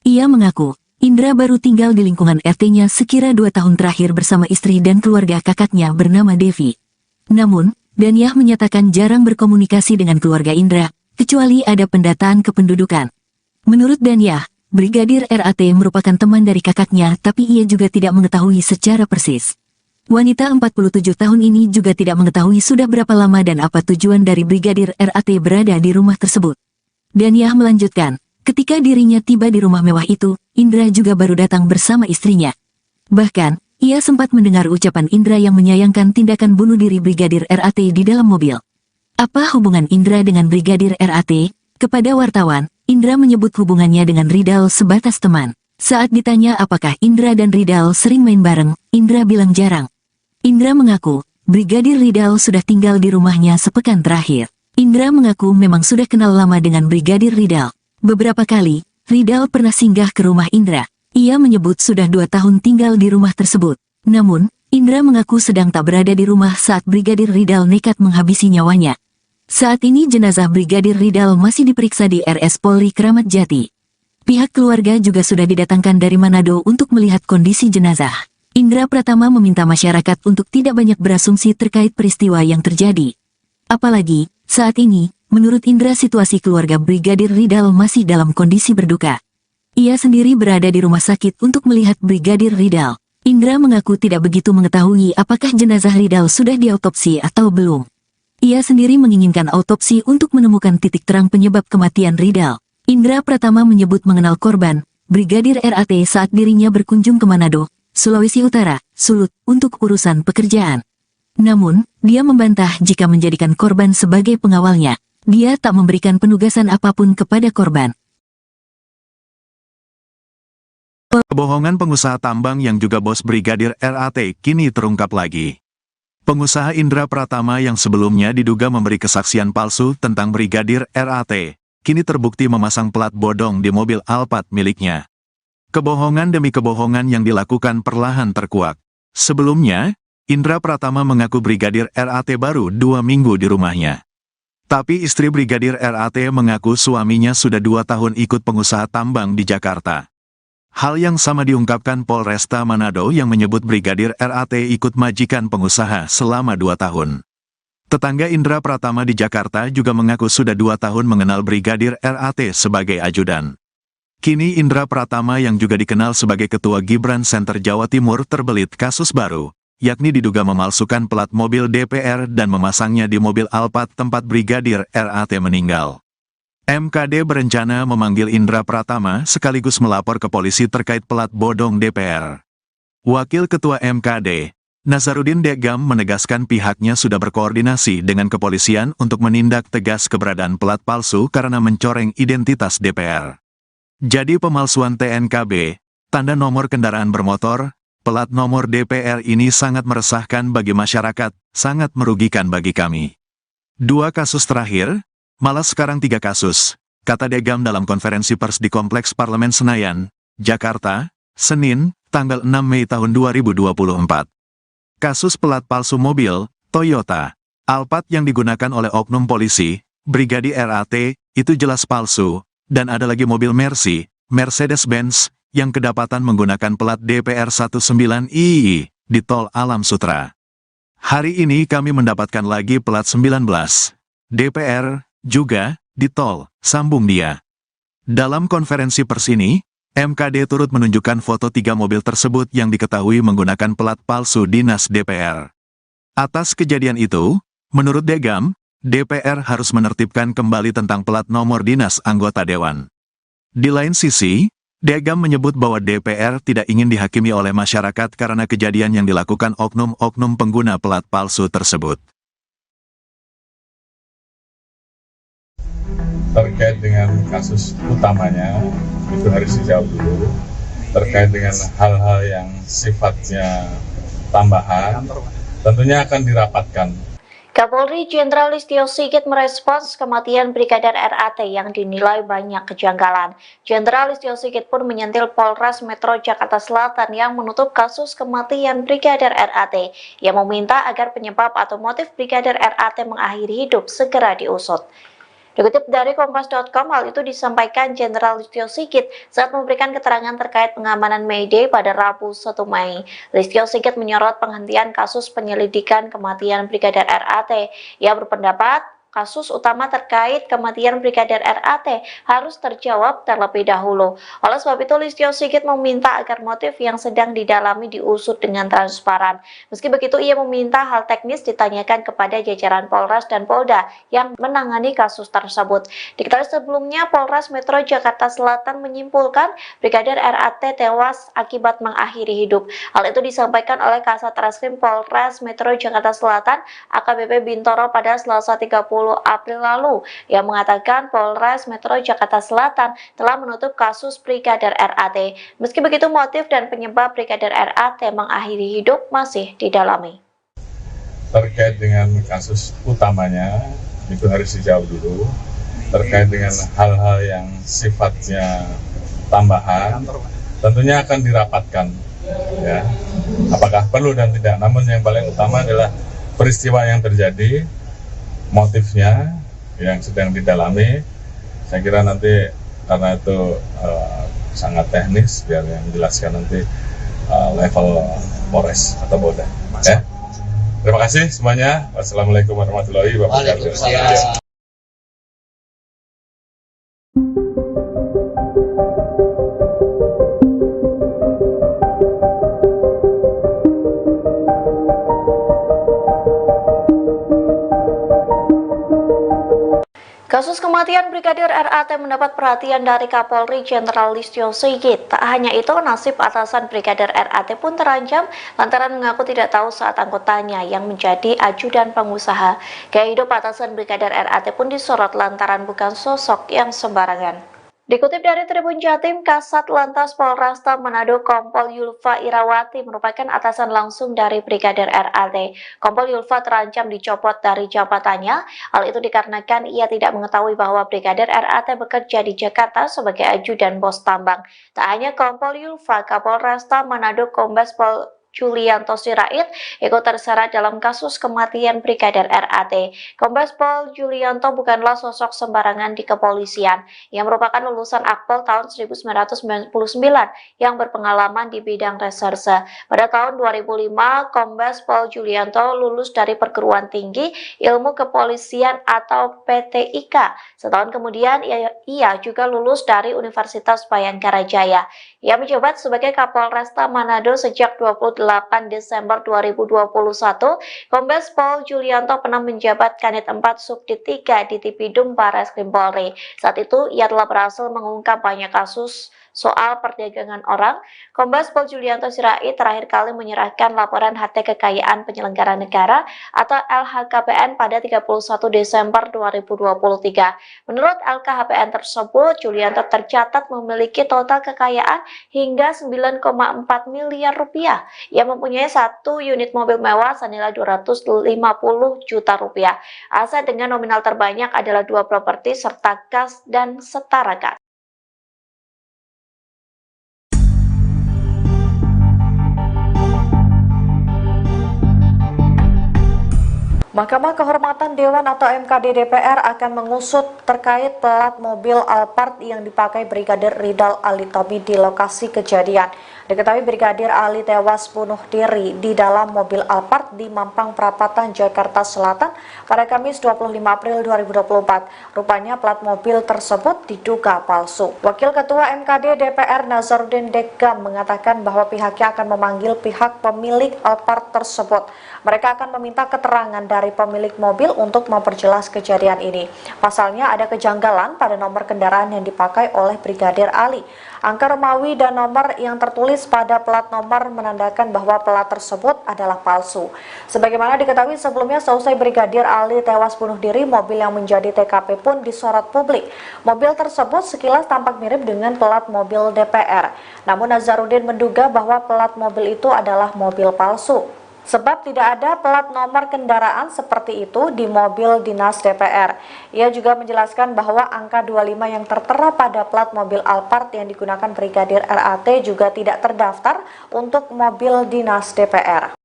S4: Ia mengaku, Indra baru tinggal di lingkungan RT-nya sekira 2 tahun terakhir bersama istri dan keluarga kakaknya bernama Devi. Namun, Daniah menyatakan jarang berkomunikasi dengan keluarga Indra, kecuali ada pendataan kependudukan. Menurut Daniah, Brigadir RAT merupakan teman dari kakaknya tapi ia juga tidak mengetahui secara persis. Wanita 47 tahun ini juga tidak mengetahui sudah berapa lama dan apa tujuan dari Brigadir RAT berada di rumah tersebut. Daniah melanjutkan, ketika dirinya tiba di rumah mewah itu, Indra juga baru datang bersama istrinya. Bahkan, ia sempat mendengar ucapan Indra yang menyayangkan tindakan bunuh diri Brigadir RAT di dalam mobil. Apa hubungan Indra dengan Brigadir RAT? Kepada wartawan, Indra menyebut hubungannya dengan Ridal sebatas teman. Saat ditanya apakah Indra dan Ridal sering main bareng, Indra bilang jarang. Indra mengaku, Brigadir Ridal sudah tinggal di rumahnya sepekan terakhir. Indra mengaku memang sudah kenal lama dengan Brigadir Ridal. Beberapa kali, Ridal pernah singgah ke rumah Indra. Ia menyebut sudah 2 tahun tinggal di rumah tersebut. Namun, Indra mengaku sedang tak berada di rumah saat Brigadir Ridal nekat menghabisi nyawanya. Saat ini jenazah Brigadir Ridal masih diperiksa di RS Polri Kramat Jati. Pihak keluarga juga sudah didatangkan dari Manado untuk melihat kondisi jenazah. Indra Pratama meminta masyarakat untuk tidak banyak berasumsi terkait peristiwa yang terjadi. Apalagi, saat ini, menurut Indra situasi keluarga Brigadir Ridal masih dalam kondisi berduka. Ia sendiri berada di rumah sakit untuk melihat Brigadir Ridal. Indra mengaku tidak begitu mengetahui apakah jenazah Ridal sudah diautopsi atau belum. Ia sendiri menginginkan autopsi untuk menemukan titik terang penyebab kematian Ridal. Indra Pratama menyebut mengenal korban, Brigadir RAT saat dirinya berkunjung ke Manado, Sulawesi Utara, Sulut, untuk urusan pekerjaan. Namun, dia membantah jika menjadikan korban sebagai pengawalnya. Dia tak memberikan penugasan apapun kepada korban.
S1: Kebohongan pengusaha tambang yang juga bos Brigadir RAT kini terungkap lagi. Pengusaha Indra Pratama yang sebelumnya diduga memberi kesaksian palsu tentang Brigadir RAT, kini terbukti memasang plat bodong di mobil Alphard miliknya. Kebohongan demi kebohongan yang dilakukan perlahan terkuak. Sebelumnya, Indra Pratama mengaku Brigadir RAT baru 2 minggu di rumahnya. Tapi istri Brigadir RAT mengaku suaminya sudah 2 tahun ikut pengusaha tambang di Jakarta. Hal yang sama diungkapkan Polresta Manado yang menyebut Brigadir RAT ikut majikan pengusaha selama 2 tahun. Tetangga Indra Pratama di Jakarta juga mengaku sudah 2 tahun mengenal Brigadir RAT sebagai ajudan. Kini Indra Pratama yang juga dikenal sebagai Ketua Gibran Center Jawa Timur terbelit kasus baru, yakni diduga memalsukan plat mobil DPR dan memasangnya di mobil Alphard tempat Brigadir RAT meninggal. MKD berencana memanggil Indra Pratama sekaligus melapor ke polisi terkait plat bodong DPR. Wakil Ketua MKD, Nazarudin Degam menegaskan pihaknya sudah berkoordinasi dengan kepolisian untuk menindak tegas keberadaan plat palsu karena mencoreng identitas DPR. Jadi pemalsuan TNKB, tanda nomor kendaraan bermotor, plat nomor DPR ini sangat meresahkan bagi masyarakat, sangat merugikan bagi kami. 2 kasus terakhir, malah sekarang 3 kasus, kata Degam dalam konferensi pers di Kompleks Parlemen Senayan, Jakarta, Senin, tanggal 6 Mei tahun 2024. Kasus pelat palsu mobil, Toyota, Alphard yang digunakan oleh oknum polisi, Brigadir RAT, itu jelas palsu, dan ada lagi mobil Mercy, Mercedes-Benz, yang kedapatan menggunakan plat DPR 19II, di Tol Alam Sutra. Hari ini kami mendapatkan lagi plat 19, DPR, juga, di tol, sambung dia. Dalam konferensi pers ini, MKD turut menunjukkan foto 3 mobil tersebut yang diketahui menggunakan plat palsu dinas DPR. Atas kejadian itu, menurut Degam, DPR harus menertibkan kembali tentang plat nomor dinas anggota dewan. Di lain sisi, Degam menyebut bahwa DPR tidak ingin dihakimi oleh masyarakat karena kejadian yang dilakukan oknum-oknum pengguna plat palsu tersebut.
S2: Terkait dengan kasus utamanya, itu harus dijawab dulu. Terkait dengan hal-hal yang sifatnya tambahan, tentunya akan dirapatkan.
S3: Kapolri Jenderal Listio Sigit merespons kematian Brigadir RAT yang dinilai banyak kejanggalan. Jenderal Listio Sigit pun menyentil Polres Metro Jakarta Selatan yang menutup kasus kematian Brigadir RAT, yang meminta agar penyebab atau motif Brigadir RAT mengakhiri hidup segera diusut. Dikutip dari Kompas.com, hal itu disampaikan Jenderal Listio Sigit saat memberikan keterangan terkait pengamanan May Day pada Rabu 1 Mei. Listio Sigit menyorot penghentian kasus penyelidikan kematian Brigadir RAT. Ia berpendapat kasus utama terkait kematian Brigadir RAT harus terjawab terlebih dahulu. Oleh sebab itu, Listio Sigit meminta agar motif yang sedang didalami diusut dengan transparan. Meski begitu, ia meminta hal teknis ditanyakan kepada jajaran Polres dan Polda yang menangani kasus tersebut. Diketahui sebelumnya, Polres Metro Jakarta Selatan menyimpulkan Brigadir RAT tewas akibat mengakhiri hidup. Hal itu disampaikan oleh Kasat Reskrim Polres Metro Jakarta Selatan AKBP Bintoro pada Selasa 30 April lalu, yang mengatakan Polres Metro Jakarta Selatan telah menutup kasus Brigadir RAT. Meski begitu, motif dan penyebab Brigadir RAT mengakhiri hidup masih didalami.
S2: Terkait dengan kasus utamanya, itu harus dijawab dulu. Terkait dengan hal-hal yang sifatnya tambahan, tentunya akan dirapatkan. Ya, apakah perlu dan tidak. Namun yang paling utama adalah peristiwa yang terjadi, motifnya yang sedang didalami. Saya kira nanti karena itu sangat teknis, biar yang menjelaskan nanti level Polres atau Polda. Ya. Terima kasih semuanya. Wassalamualaikum warahmatullahi wabarakatuh.
S3: Kasus kematian Brigadir RAT mendapat perhatian dari Kapolri Jenderal Listio Sigit. Tak hanya itu, nasib atasan Brigadir RAT pun terancam lantaran mengaku tidak tahu saat anggotanya yang menjadi ajudan pengusaha. Gaya hidup atasan Brigadir RAT pun disorot lantaran bukan sosok yang sembarangan. Dikutip dari Tribun Jatim, Kasat Lantas Polresta Manado Kompol Yulfa Irawati merupakan atasan langsung dari Brigadir RAT. Kompol Yulfa terancam dicopot dari jabatannya. Hal itu dikarenakan ia tidak mengetahui bahwa Brigadir RAT bekerja di Jakarta sebagai ajudan bos tambang. Tak hanya Kompol Yulfa, Kapolresta Manado Kombes Pol Julianto Sirait ikut terseret dalam kasus kematian Brigadir RAT. Kombes Pol Julianto bukanlah sosok sembarangan di kepolisian. Ia merupakan lulusan Akpol tahun 1999 yang berpengalaman di bidang reserse. Pada tahun 2005, Kombes Pol Julianto lulus dari Perguruan Tinggi Ilmu Kepolisian atau PTIK. Setahun kemudian, ia juga lulus dari Universitas Bayangkara Jaya. Ia menjabat sebagai Kapolresta Manado sejak 28 Desember 2021, Kombes Pol Julianto pernah menjabat Kanit 4 Subdit 3 di Tipidum Barreskrim Polri. Saat itu, ia telah berhasil mengungkap banyak kasus soal perdagangan orang. Kombes Pol Julianto Sirait terakhir kali menyerahkan laporan harta kekayaan penyelenggara negara atau LHKPN pada 31 Desember 2023. Menurut LKHPN tersebut, Julianto tercatat memiliki total kekayaan hingga 9,4 miliar rupiah. Ia mempunyai 1 unit mobil mewah senilai 250 juta rupiah. Aset dengan nominal terbanyak adalah 2 properti serta kas dan setara kas. Mahkamah Kehormatan Dewan atau MKD DPR akan mengusut terkait plat mobil Alphard yang dipakai Brigadir Ridal Alitomi di lokasi kejadian. Diketahui Brigadir Ali tewas bunuh diri di dalam mobil Alphard di Mampang Perapatan, Jakarta Selatan pada Kamis 25 April 2024. Rupanya plat mobil tersebut diduga palsu. Wakil Ketua MKD DPR Nazarudin Degam mengatakan bahwa pihaknya akan memanggil pihak pemilik Alphard tersebut. Mereka akan meminta keterangan dari pemilik mobil untuk memperjelas kejadian ini. Pasalnya ada kejanggalan pada nomor kendaraan yang dipakai oleh Brigadir Ali. Angka Romawi dan nomor yang tertulis pada plat nomor menandakan bahwa plat tersebut adalah palsu. Sebagaimana diketahui sebelumnya, seusai Brigadir Ali tewas bunuh diri, mobil yang menjadi TKP pun disorot publik. Mobil tersebut sekilas tampak mirip dengan plat mobil DPR. Namun Nazarudin menduga bahwa plat mobil itu adalah mobil palsu. Sebab tidak ada plat nomor kendaraan seperti itu di mobil dinas DPR. Ia juga menjelaskan bahwa angka 25 yang tertera pada plat mobil Alphard yang digunakan Brigadir RAT juga tidak terdaftar untuk mobil dinas DPR.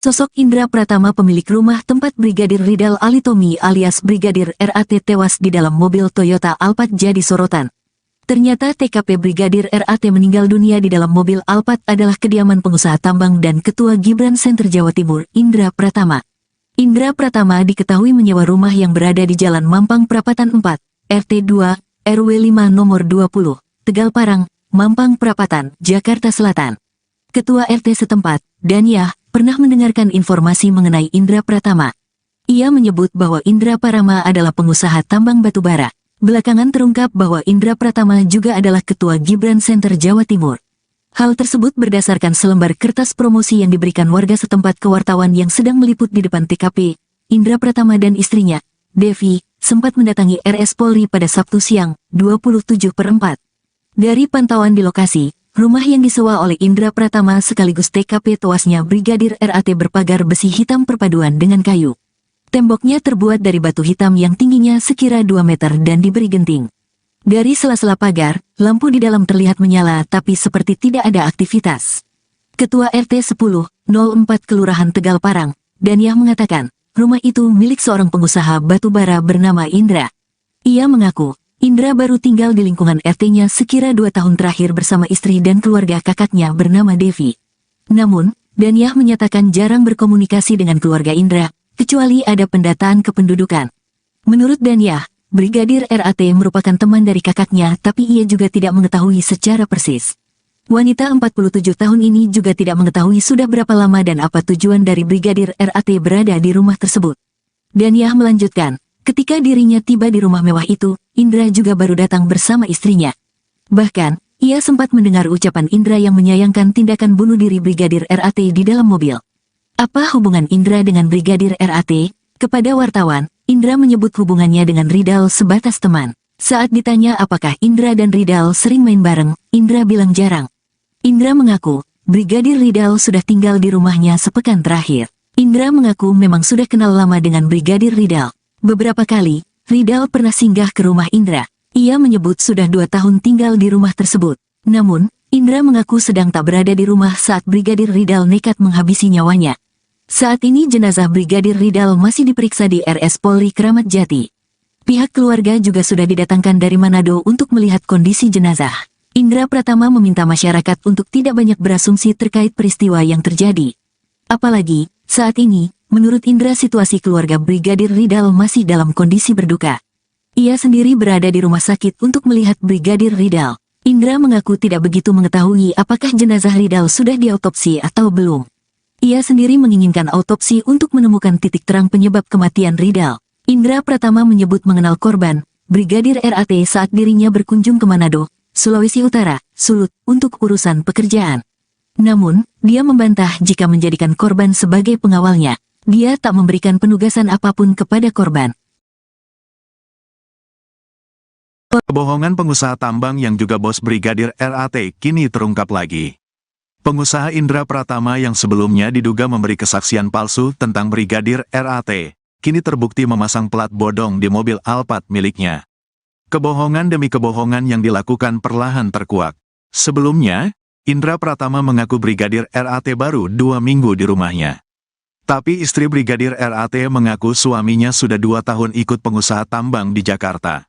S4: Sosok Indra Pratama, pemilik rumah tempat Brigadir Ridal Alitomi alias Brigadir RAT tewas di dalam mobil Toyota Alphard jadi sorotan. Ternyata TKP Brigadir RAT meninggal dunia di dalam mobil Alphard adalah kediaman pengusaha tambang dan Ketua Gibran Center Jawa Timur, Indra Pratama. Indra Pratama diketahui menyewa rumah yang berada di Jalan Mampang Prapatan 4, RT 2, RW 5 nomor 20, Tegal Parang, Mampang Prapatan, Jakarta Selatan. Ketua RT setempat, Daniah, pernah mendengarkan informasi mengenai Indra Pratama. Ia menyebut bahwa Indra Pratama adalah pengusaha tambang batubara. Belakangan terungkap bahwa Indra Pratama juga adalah Ketua Gibran Center Jawa Timur. Hal tersebut berdasarkan selembar kertas promosi yang diberikan warga setempat ke wartawan yang sedang meliput di depan TKP. Indra Pratama dan istrinya, Devi, sempat mendatangi RS Polri pada Sabtu siang, 27/4. Dari pantauan di lokasi, rumah yang disewa oleh Indra Pratama sekaligus TKP tewasnya Brigadir RAT berpagar besi hitam perpaduan dengan kayu. Temboknya terbuat dari batu hitam yang tingginya sekira 2 meter dan diberi genting. Dari sela-sela pagar, lampu di dalam terlihat menyala tapi seperti tidak ada aktivitas. Ketua RT 10/04 Kelurahan Tegal Parang, Daniah mengatakan, rumah itu milik seorang pengusaha batubara bernama Indra. Ia mengaku, Indra baru tinggal di lingkungan RT-nya sekira 2 tahun terakhir bersama istri dan keluarga kakaknya bernama Devi. Namun, Daniah menyatakan jarang berkomunikasi dengan keluarga Indra, kecuali ada pendataan kependudukan. Menurut Daniah, Brigadir RAT merupakan teman dari kakaknya tapi ia juga tidak mengetahui secara persis. Wanita 47 tahun ini juga tidak mengetahui sudah berapa lama dan apa tujuan dari Brigadir RAT berada di rumah tersebut. Daniah melanjutkan, ketika dirinya tiba di rumah mewah itu, Indra juga baru datang bersama istrinya. Bahkan, ia sempat mendengar ucapan Indra yang menyayangkan tindakan bunuh diri Brigadir RAT di dalam mobil. Apa hubungan Indra dengan Brigadir RAT? Kepada wartawan, Indra menyebut hubungannya dengan Ridal sebatas teman. Saat ditanya apakah Indra dan Ridal sering main bareng, Indra bilang jarang. Indra mengaku, Brigadir Ridal sudah tinggal di rumahnya sepekan terakhir. Indra mengaku memang sudah kenal lama dengan Brigadir Ridal. Beberapa kali, Ridal pernah singgah ke rumah Indra. Ia menyebut sudah 2 tahun tinggal di rumah tersebut. Namun, Indra mengaku sedang tak berada di rumah saat Brigadir Ridal nekat menghabisi nyawanya. Saat ini jenazah Brigadir Ridal masih diperiksa di RS Polri Kramat Jati. Pihak keluarga juga sudah didatangkan dari Manado untuk melihat kondisi jenazah. Indra Pratama meminta masyarakat untuk tidak banyak berasumsi terkait peristiwa yang terjadi. Apalagi, saat ini, menurut Indra situasi keluarga Brigadir Ridal masih dalam kondisi berduka. Ia sendiri berada di rumah sakit untuk melihat Brigadir Ridal. Indra mengaku tidak begitu mengetahui apakah jenazah Ridal sudah diautopsi atau belum. Ia sendiri menginginkan autopsi untuk menemukan titik terang penyebab kematian Ridal. Indra Pratama menyebut mengenal korban, Brigadir RAT saat dirinya berkunjung ke Manado, Sulawesi Utara, Sulut, untuk urusan pekerjaan. Namun, dia membantah jika menjadikan korban sebagai pengawalnya. Dia tak memberikan penugasan apapun kepada korban.
S1: Kebohongan pengusaha tambang yang juga bos Brigadir RAT kini terungkap lagi. Pengusaha Indra Pratama yang sebelumnya diduga memberi kesaksian palsu tentang Brigadir RAT, kini terbukti memasang plat bodong di mobil Alphard miliknya. Kebohongan demi kebohongan yang dilakukan perlahan terkuak. Sebelumnya, Indra Pratama mengaku Brigadir RAT baru 2 minggu di rumahnya. Tapi istri Brigadir RAT mengaku suaminya sudah 2 tahun ikut pengusaha tambang di Jakarta.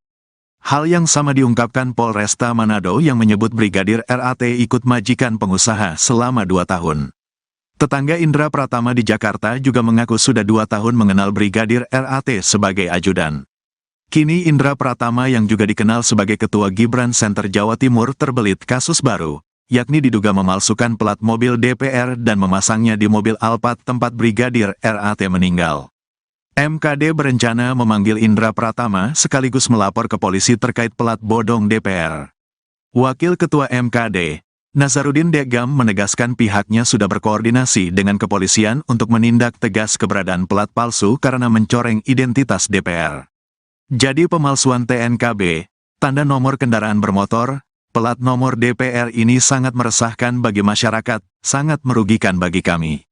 S1: Hal yang sama diungkapkan Polresta Manado yang menyebut Brigadir RAT ikut majikan pengusaha selama 2 tahun. Tetangga Indra Pratama di Jakarta juga mengaku sudah 2 tahun mengenal Brigadir RAT sebagai ajudan. Kini Indra Pratama yang juga dikenal sebagai Ketua Gibran Center Jawa Timur terbelit kasus baru, yakni diduga memalsukan plat mobil DPR dan memasangnya di mobil Alphard tempat Brigadir RAT meninggal. MKD berencana memanggil Indra Pratama sekaligus melapor ke polisi terkait pelat bodong DPR. Wakil Ketua MKD, Nazarudin Degam menegaskan pihaknya sudah berkoordinasi dengan kepolisian untuk menindak tegas keberadaan pelat palsu karena mencoreng identitas DPR. Jadi pemalsuan TNKB, tanda nomor kendaraan bermotor, pelat nomor DPR ini sangat meresahkan bagi masyarakat, sangat merugikan bagi kami.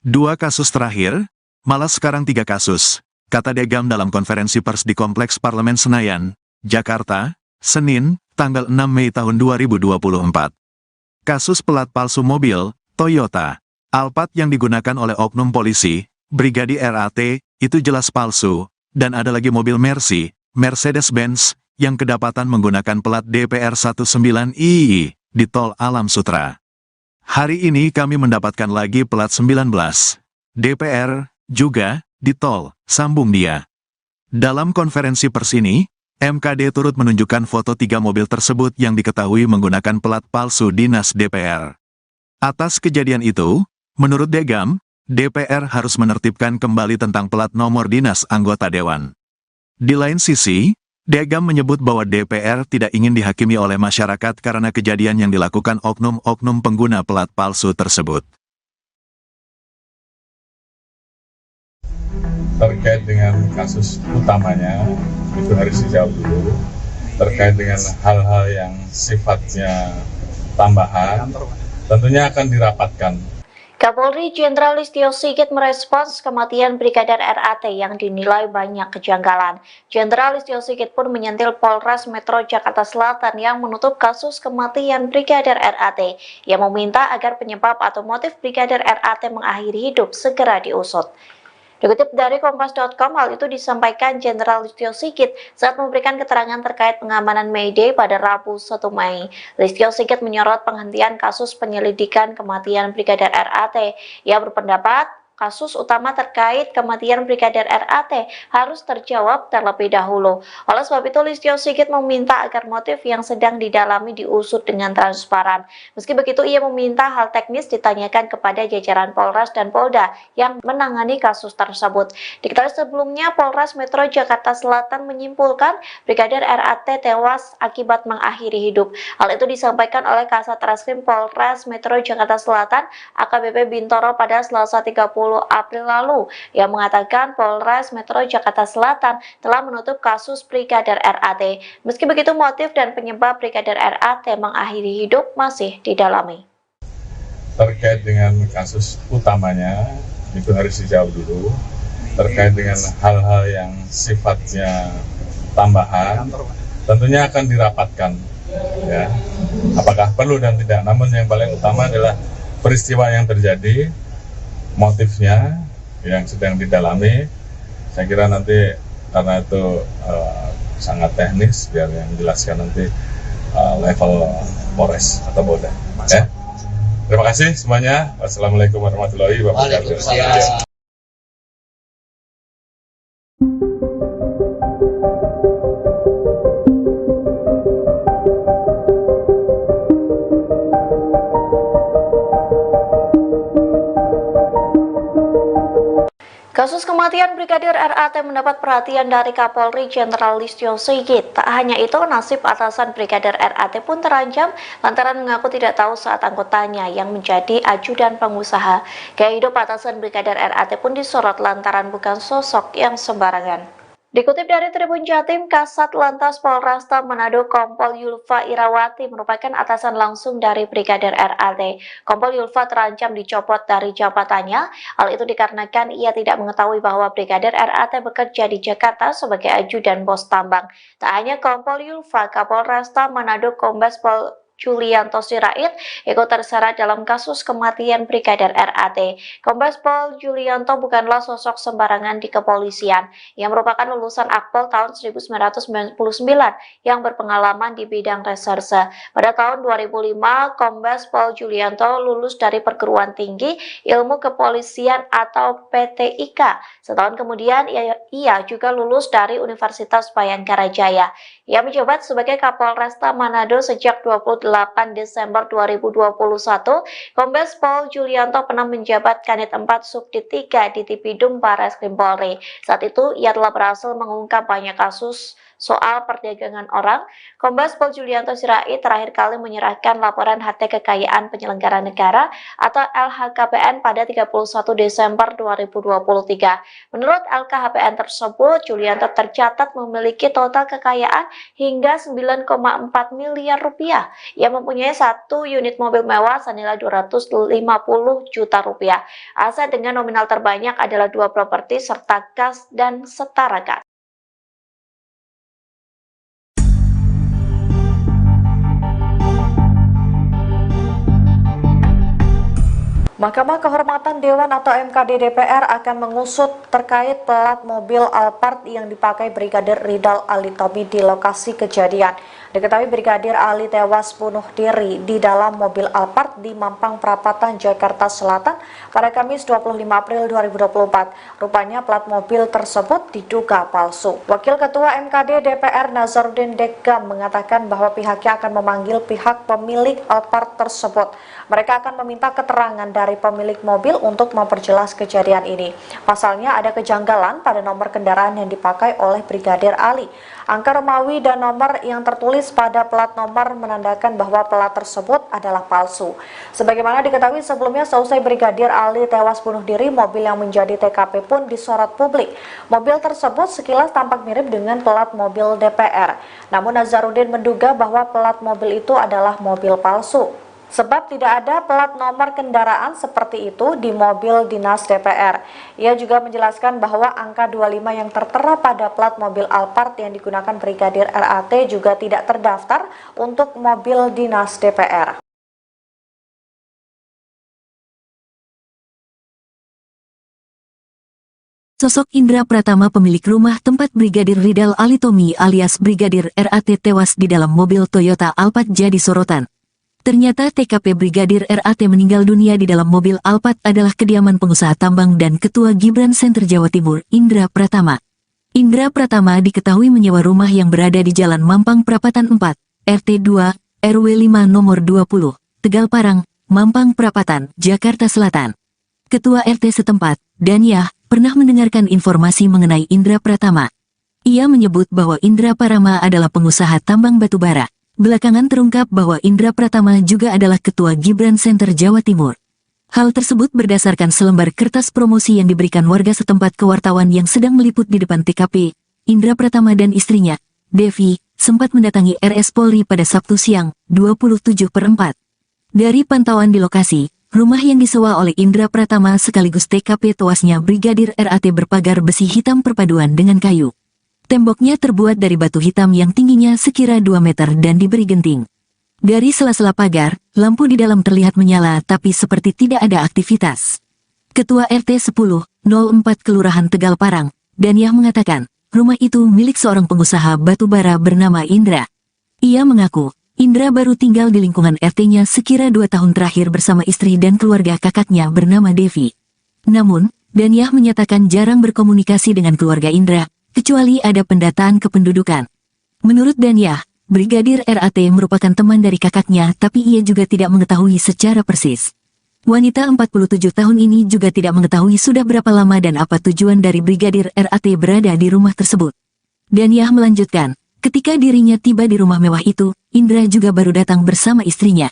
S1: 2 kasus terakhir, malah sekarang 3 kasus, kata Degam dalam konferensi pers di Kompleks Parlemen Senayan, Jakarta, Senin, tanggal 6 Mei tahun 2024. Kasus pelat palsu mobil, Toyota, Alphard yang digunakan oleh oknum polisi, Brigadir RAT, itu jelas palsu, dan ada lagi mobil Mercy, Mercedes-Benz, yang kedapatan menggunakan pelat DPR 19II, di Tol Alam Sutra. Hari ini kami mendapatkan lagi pelat 19, DPR, juga, di tol, sambung dia. Dalam konferensi pers ini, MKD turut menunjukkan foto 3 mobil tersebut yang diketahui menggunakan pelat palsu dinas DPR. Atas kejadian itu, menurut Degam, DPR harus menertibkan kembali tentang plat nomor dinas anggota dewan. Di lain sisi, Degam menyebut bahwa DPR tidak ingin dihakimi oleh masyarakat karena kejadian yang dilakukan oknum-oknum pengguna pelat palsu tersebut.
S2: Terkait dengan kasus utamanya, itu harus dijawab dulu. Terkait dengan hal-hal yang sifatnya tambahan, tentunya akan dirapatkan.
S3: Kapolri Jenderal Listio Sigit merespons kematian Brigadir RAT yang dinilai banyak kejanggalan. Jenderal Listio Sigit pun menyentil Polres Metro Jakarta Selatan yang menutup kasus kematian Brigadir RAT, yang meminta agar penyebab atau motif Brigadir RAT mengakhiri hidup segera diusut. Dikutip dari Kompas.com, hal itu disampaikan Jenderal Listio Sigit saat memberikan keterangan terkait pengamanan May Day pada Rabu 1 Mei. Listio Sigit menyorot penghentian kasus penyelidikan kematian Brigadir RAT. Ia berpendapat kasus utama terkait kematian Brigadir RAT harus terjawab terlebih dahulu. Oleh sebab itu, Listio Sigit meminta agar motif yang sedang didalami diusut dengan transparan. Meski begitu, ia meminta hal teknis ditanyakan kepada jajaran Polres dan Polda yang menangani kasus tersebut. Diketahui sebelumnya, Polres Metro Jakarta Selatan menyimpulkan Brigadir RAT tewas akibat mengakhiri hidup. Hal itu disampaikan oleh Kasat Reskrim Polres Metro Jakarta Selatan, AKBP Bintoro, pada Selasa 30 April lalu, yang mengatakan Polres Metro Jakarta Selatan telah menutup kasus Brigadir RAT. Meski begitu, motif dan penyebab Brigadir RAT mengakhiri hidup masih didalami.
S2: Terkait dengan kasus utamanya, itu harus dijawab dulu. Terkait dengan hal-hal yang sifatnya tambahan, tentunya akan dirapatkan. Ya, apakah perlu dan tidak. Namun yang paling utama adalah peristiwa yang terjadi, motifnya yang sedang didalami. Saya kira nanti karena itu sangat teknis, biar yang jelaskan nanti level Polres atau Polda. Ya. Terima kasih semuanya. Wassalamualaikum warahmatullahi wabarakatuh.
S3: Kasus kematian Brigadir RAT mendapat perhatian dari Kapolri Jenderal Listio Sigit. Tak hanya itu, nasib atasan Brigadir RAT pun terancam lantaran mengaku tidak tahu saat anggotanya yang menjadi ajudan pengusaha. Gaya hidup atasan Brigadir RAT pun disorot lantaran bukan sosok yang sembarangan. Dikutip dari Tribun Jatim, Kasat Lantas Polresta Manado Kompol Yulfa Irawati merupakan atasan langsung dari Brigadir RAT. Kompol Yulfa terancam dicopot dari jabatannya. Hal itu dikarenakan ia tidak mengetahui bahwa Brigadir RAT bekerja di Jakarta sebagai ajudan bos tambang. Tak hanya Kompol Yulfa, Kapolresta Manado Kombes Pol Julianto Sirait ikut terseret dalam kasus kematian Brigadir RAT. Kombes Pol Julianto bukanlah sosok sembarangan di kepolisian. Ia merupakan lulusan Akpol tahun 1999 yang berpengalaman di bidang reserse. Pada tahun 2005, Kombes Pol Julianto lulus dari Perguruan Tinggi Ilmu Kepolisian atau PTIK. Setahun kemudian, ia juga lulus dari Universitas Bayangkara Jaya. Ia menjabat sebagai Kapolresta Manado sejak 28 8 Desember 2021, Kombes Pol Julianto pernah menjabat Kanit 4 Subdit 3 di Tipidum Barreskrim Polri. Saat itu, ia telah berhasil mengungkap banyak kasus soal perdagangan orang. Kombes Pol Julianto Sirait terakhir kali menyerahkan laporan harta kekayaan penyelenggara negara atau LHKPN pada 31 Desember 2023. Menurut LKHPN tersebut, Julianto tercatat memiliki total kekayaan hingga 9,4 miliar rupiah. Ia mempunyai 1 unit mobil mewah senilai 250 juta rupiah. Aset dengan nominal terbanyak adalah 2 properti serta gas dan setara gas. Mahkamah Kehormatan Dewan atau MKD DPR akan mengusut terkait plat mobil Alphard yang dipakai Brigadir Ridal Alitomi di lokasi kejadian. Diketahui Brigadir Ali tewas bunuh diri di dalam mobil Alphard di Mampang Perapatan, Jakarta Selatan pada Kamis 25 April 2024. Rupanya plat mobil tersebut diduga palsu. Wakil Ketua MKD DPR Nazarudin Deggam mengatakan bahwa pihaknya akan memanggil pihak pemilik Alphard tersebut. Mereka akan meminta keterangan dari pemilik mobil untuk memperjelas kejadian ini. Pasalnya ada kejanggalan pada nomor kendaraan yang dipakai oleh Brigadir Ali. Angka Romawi dan nomor yang tertulis pada plat nomor menandakan bahwa plat tersebut adalah palsu. Sebagaimana diketahui sebelumnya, seusai Brigadir Ali tewas bunuh diri, mobil yang menjadi TKP pun disorot publik. Mobil tersebut sekilas tampak mirip dengan plat mobil DPR. Namun Nazarudin menduga bahwa plat mobil itu adalah mobil palsu. Sebab tidak ada plat nomor kendaraan seperti itu di mobil dinas DPR. Ia juga menjelaskan bahwa angka 25 yang tertera pada plat mobil Alphard yang digunakan Brigadir RAT juga tidak terdaftar untuk mobil dinas DPR.
S4: Sosok Indra Pratama, pemilik rumah tempat Brigadir Ridal Alitomi alias Brigadir RAT tewas di dalam mobil Toyota Alphard jadi sorotan. Ternyata TKP Brigadir RAT meninggal dunia di dalam mobil Alphard adalah kediaman pengusaha tambang dan Ketua Gibran Center Jawa Timur, Indra Pratama. Indra Pratama diketahui menyewa rumah yang berada di Jalan Mampang Perapatan 4, RT 2, RW 5 nomor 20, Tegal Parang, Mampang Perapatan, Jakarta Selatan. Ketua RT setempat, Daniah, pernah mendengarkan informasi mengenai Indra Pratama. Ia menyebut bahwa Indra Pratama adalah pengusaha tambang batubara. Belakangan terungkap bahwa Indra Pratama juga adalah Ketua Gibran Center Jawa Timur. Hal tersebut berdasarkan selembar kertas promosi yang diberikan warga setempat ke wartawan yang sedang meliput di depan TKP. Indra Pratama dan istrinya, Devi, sempat mendatangi RS Polri pada Sabtu siang, 27/4. Dari pantauan di lokasi, rumah yang disewa oleh Indra Pratama sekaligus TKP tewasnya Brigadir RAT berpagar besi hitam perpaduan dengan kayu. Temboknya terbuat dari batu hitam yang tingginya sekira 2 meter dan diberi genting. Dari sela-sela pagar, lampu di dalam terlihat menyala tapi seperti tidak ada aktivitas. Ketua RT 10/04 Kelurahan Tegal Parang, Daniah mengatakan, rumah itu milik seorang pengusaha batubara bernama Indra. Ia mengaku, Indra baru tinggal di lingkungan RT-nya sekira 2 tahun terakhir bersama istri dan keluarga kakaknya bernama Devi. Namun, Daniah menyatakan jarang berkomunikasi dengan keluarga Indra, kecuali ada pendataan kependudukan. Menurut Daniah, Brigadir RAT merupakan teman dari kakaknya tapi ia juga tidak mengetahui secara persis. Wanita 47 tahun ini juga tidak mengetahui sudah berapa lama dan apa tujuan dari Brigadir RAT berada di rumah tersebut. Daniah melanjutkan, ketika dirinya tiba di rumah mewah itu, Indra juga baru datang bersama istrinya.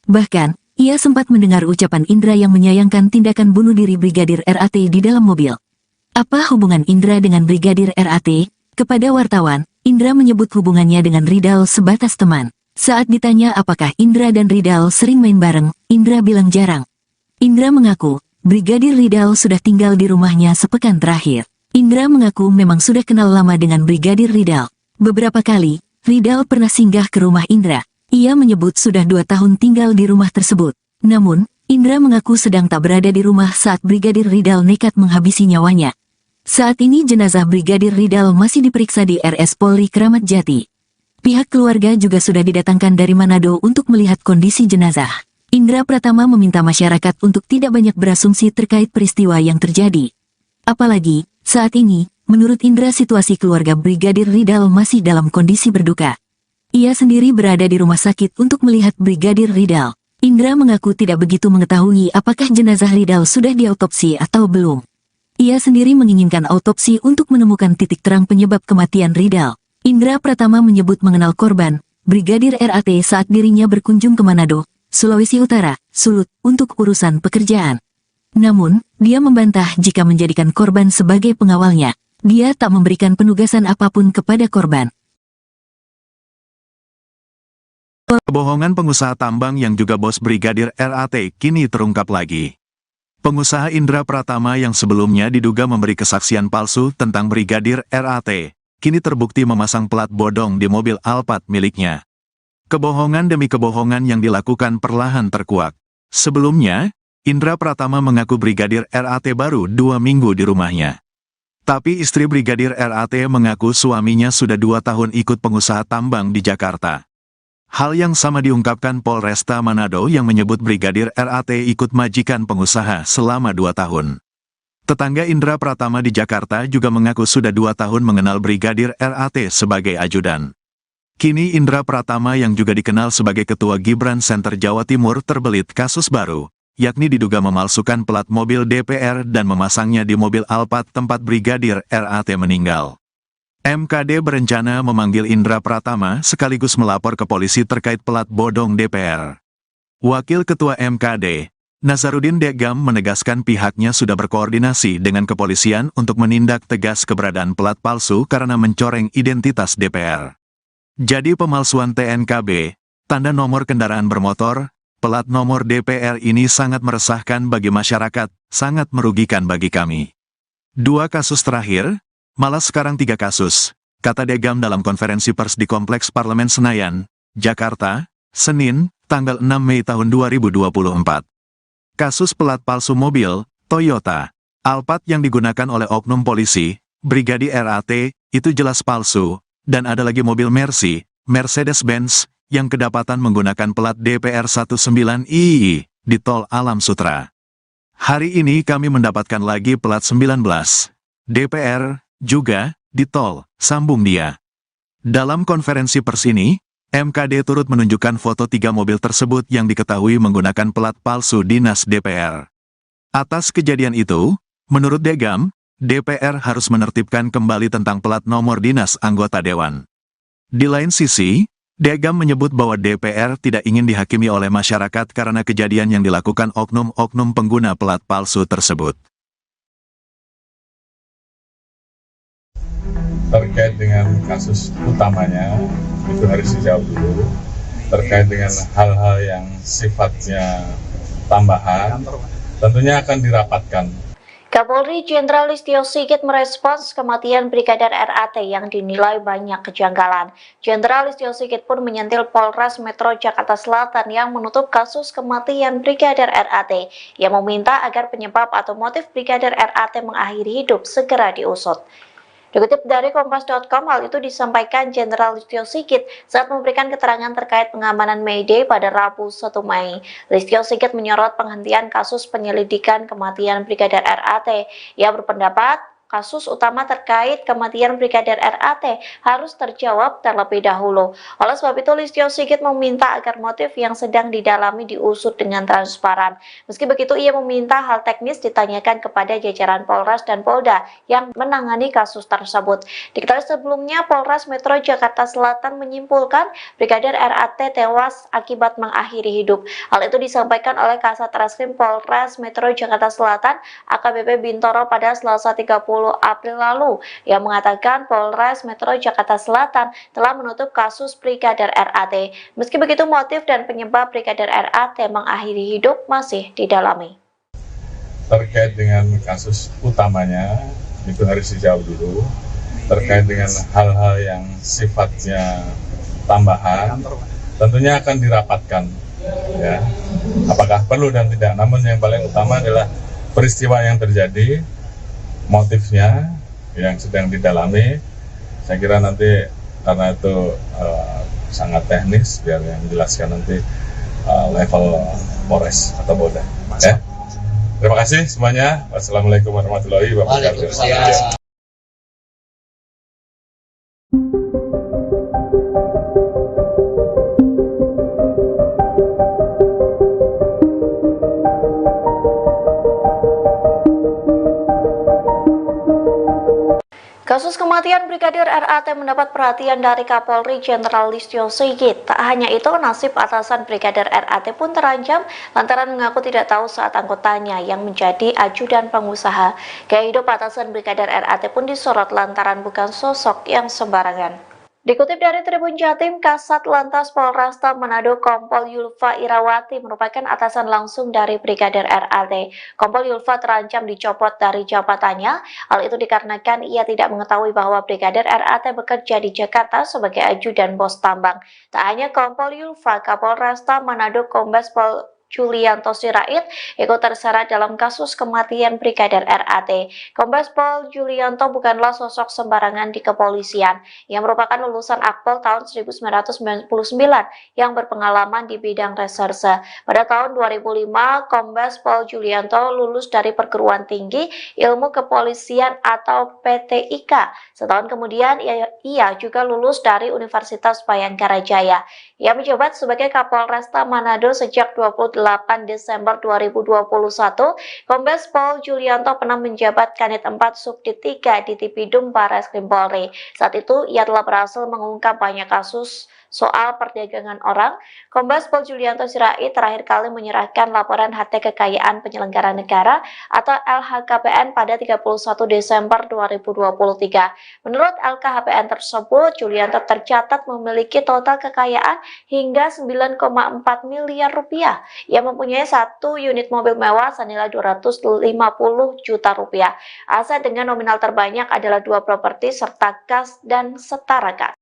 S4: Bahkan, ia sempat mendengar ucapan Indra yang menyayangkan tindakan bunuh diri Brigadir RAT di dalam mobil. Apa hubungan Indra dengan Brigadir RAT? Kepada wartawan, Indra menyebut hubungannya dengan Ridal sebatas teman. Saat ditanya apakah Indra dan Ridal sering main bareng, Indra bilang jarang. Indra mengaku, Brigadir Ridal sudah tinggal di rumahnya sepekan terakhir. Indra mengaku memang sudah kenal lama dengan Brigadir Ridal. Beberapa kali, Ridal pernah singgah ke rumah Indra. Ia menyebut sudah 2 tahun tinggal di rumah tersebut. Namun, Indra mengaku sedang tak berada di rumah saat Brigadir Ridal nekat menghabisi nyawanya. Saat ini jenazah Brigadir Ridal masih diperiksa di RS Polri Kramat Jati. Pihak keluarga juga sudah didatangkan dari Manado untuk melihat kondisi jenazah. Indra Pratama meminta masyarakat untuk tidak banyak berasumsi terkait peristiwa yang terjadi. Apalagi, saat ini, menurut Indra situasi keluarga Brigadir Ridal masih dalam kondisi berduka. Ia sendiri berada di rumah sakit untuk melihat Brigadir Ridal. Indra mengaku tidak begitu mengetahui apakah jenazah Ridal sudah diautopsi atau belum. Ia sendiri menginginkan autopsi untuk menemukan titik terang penyebab kematian Ridal. Indra Pratama menyebut mengenal korban, Brigadir RAT saat dirinya berkunjung ke Manado, Sulawesi Utara, Sulut, untuk urusan pekerjaan. Namun, dia membantah jika menjadikan korban sebagai pengawalnya. Dia tak memberikan penugasan apapun kepada korban.
S1: Kebohongan pengusaha tambang yang juga bos Brigadir RAT kini terungkap lagi. Pengusaha Indra Pratama yang sebelumnya diduga memberi kesaksian palsu tentang Brigadir RAT, kini terbukti memasang plat bodong di mobil Alphard miliknya. Kebohongan demi kebohongan yang dilakukan perlahan terkuak. Sebelumnya, Indra Pratama mengaku Brigadir RAT baru 2 minggu di rumahnya. Tapi istri Brigadir RAT mengaku suaminya sudah 2 tahun ikut pengusaha tambang di Jakarta. Hal yang sama diungkapkan Polresta Manado yang menyebut Brigadir RAT ikut majikan pengusaha selama 2 tahun. Tetangga Indra Pratama di Jakarta juga mengaku sudah 2 tahun mengenal Brigadir RAT sebagai ajudan. Kini Indra Pratama yang juga dikenal sebagai Ketua Gibran Center Jawa Timur terbelit kasus baru, yakni diduga memalsukan plat mobil DPR dan memasangnya di mobil Alphard tempat Brigadir RAT meninggal. MKD berencana memanggil Indra Pratama sekaligus melapor ke polisi terkait plat bodong DPR. Wakil Ketua MKD, Nazarudin Degam menegaskan pihaknya sudah berkoordinasi dengan kepolisian untuk menindak tegas keberadaan plat palsu karena mencoreng identitas DPR. Jadi pemalsuan TNKB, tanda nomor kendaraan bermotor, plat nomor DPR ini sangat meresahkan bagi masyarakat, sangat merugikan bagi kami. 2 kasus terakhir, malah sekarang 3 kasus, kata Degam dalam konferensi pers di Kompleks Parlemen Senayan, Jakarta, Senin, tanggal 6 Mei tahun 2024. Kasus plat palsu mobil, Toyota, Alphard yang digunakan oleh oknum polisi, Brigadir RAT, itu jelas palsu, dan ada lagi mobil Mercy, Mercedes-Benz, yang kedapatan menggunakan plat DPR 19II di Tol Alam Sutra. Hari ini kami mendapatkan lagi plat 19 DPR juga di tol, sambung dia. Dalam konferensi pers ini, MKD turut menunjukkan foto 3 mobil tersebut yang diketahui menggunakan plat palsu dinas DPR. Atas kejadian itu, menurut Degam, DPR harus menertibkan kembali tentang plat nomor dinas anggota dewan. Di lain sisi, Degam menyebut bahwa DPR tidak ingin dihakimi oleh masyarakat karena kejadian yang dilakukan oknum-oknum pengguna plat palsu tersebut.
S2: Terkait dengan kasus utamanya, itu harus dijawab dulu. Terkait dengan hal-hal yang sifatnya tambahan, tentunya akan dirapatkan.
S3: Kapolri Jenderal Listio Sigit merespons kematian Brigadir RAT yang dinilai banyak kejanggalan. Jenderal Listio Sigit pun menyentil Polres Metro Jakarta Selatan yang menutup kasus kematian Brigadir RAT, yang meminta agar penyebab atau motif Brigadir RAT mengakhiri hidup segera diusut. Dikutip dari Kompas.com, hal itu disampaikan Jenderal Listio Sigit saat memberikan keterangan terkait pengamanan May Day pada Rabu 1 Mei. Listio Sigit menyorot penghentian kasus penyelidikan kematian Brigadir RAT. Ia berpendapat kasus utama terkait kematian Brigadir RAT harus terjawab terlebih dahulu. Oleh sebab itu, Listio Sigit meminta agar motif yang sedang didalami diusut dengan transparan. Meski begitu, ia meminta hal teknis ditanyakan kepada jajaran Polres dan Polda yang menangani kasus tersebut. Diketahui sebelumnya, Polres Metro Jakarta Selatan menyimpulkan Brigadir RAT tewas akibat mengakhiri hidup. Hal itu disampaikan oleh Kasat Reskrim Polres Metro Jakarta Selatan, AKBP Bintoro, pada Selasa 30 April lalu, yang mengatakan Polres Metro Jakarta Selatan telah menutup kasus Brigadir RAT. Meski begitu, motif dan penyebab Brigadir RAT mengakhiri hidup masih didalami.
S2: Terkait dengan kasus utamanya, itu harus dijawab dulu. Terkait dengan hal-hal yang sifatnya tambahan, tentunya akan dirapatkan. Ya, apakah perlu dan tidak. Namun yang paling utama adalah peristiwa yang terjadi, motifnya yang sedang didalami. Saya kira nanti karena itu sangat teknis, biar yang menjelaskan nanti level Polres atau Polda. Ya. Terima kasih semuanya. Wassalamualaikum warahmatullahi wabarakatuh.
S3: Kasus kematian Brigadir RAT mendapat perhatian dari Kapolri Jenderal Listio Sigit. Tak hanya itu, nasib atasan Brigadir RAT pun terancam lantaran mengaku tidak tahu saat anggotanya yang menjadi ajudan pengusaha. Gaya hidup atasan Brigadir RAT pun disorot lantaran bukan sosok yang sembarangan. Dikutip dari Tribun Jatim, Kasat Lantas Polresta Manado Kompol Yulfa Irawati merupakan atasan langsung dari Brigadir RAT. Kompol Yulfa terancam dicopot dari jabatannya. Hal itu dikarenakan ia tidak mengetahui bahwa Brigadir RAT bekerja di Jakarta sebagai ajudan bos tambang. Tak hanya Kompol Yulfa, Kapolresta Manado Kombes Pol Julianto Sirait ikut terseret dalam kasus kematian Brigadir RAT. Kombes Pol Julianto bukanlah sosok sembarangan di kepolisian. Ia merupakan lulusan Akpol tahun 1999 yang berpengalaman di bidang reserse. Pada tahun 2005, Kombes Pol Julianto lulus dari Perguruan Tinggi Ilmu Kepolisian atau PTIK. Setahun kemudian, ia juga lulus dari Universitas Bayangkara Jaya. Ia menjabat sebagai Kapolresta Manado sejak 28 Desember 2021, Kombes Pol Julianto pernah menjabat Kanit 4 Subdit 3 di Tipidum Barreskrim Polri. Saat itu, ia telah berhasil mengungkap banyak kasus soal perdagangan orang. Kombes Pol Julianto Sirait terakhir kali menyerahkan laporan harta kekayaan penyelenggara negara atau LHKPN pada 31 Desember 2023. Menurut LKHPN tersebut, Julianto tercatat memiliki total kekayaan hingga 9,4 miliar rupiah. Ia mempunyai 1 unit mobil mewah senilai 250 juta rupiah. Aset dengan nominal terbanyak adalah 2 properti serta kas dan setara kas.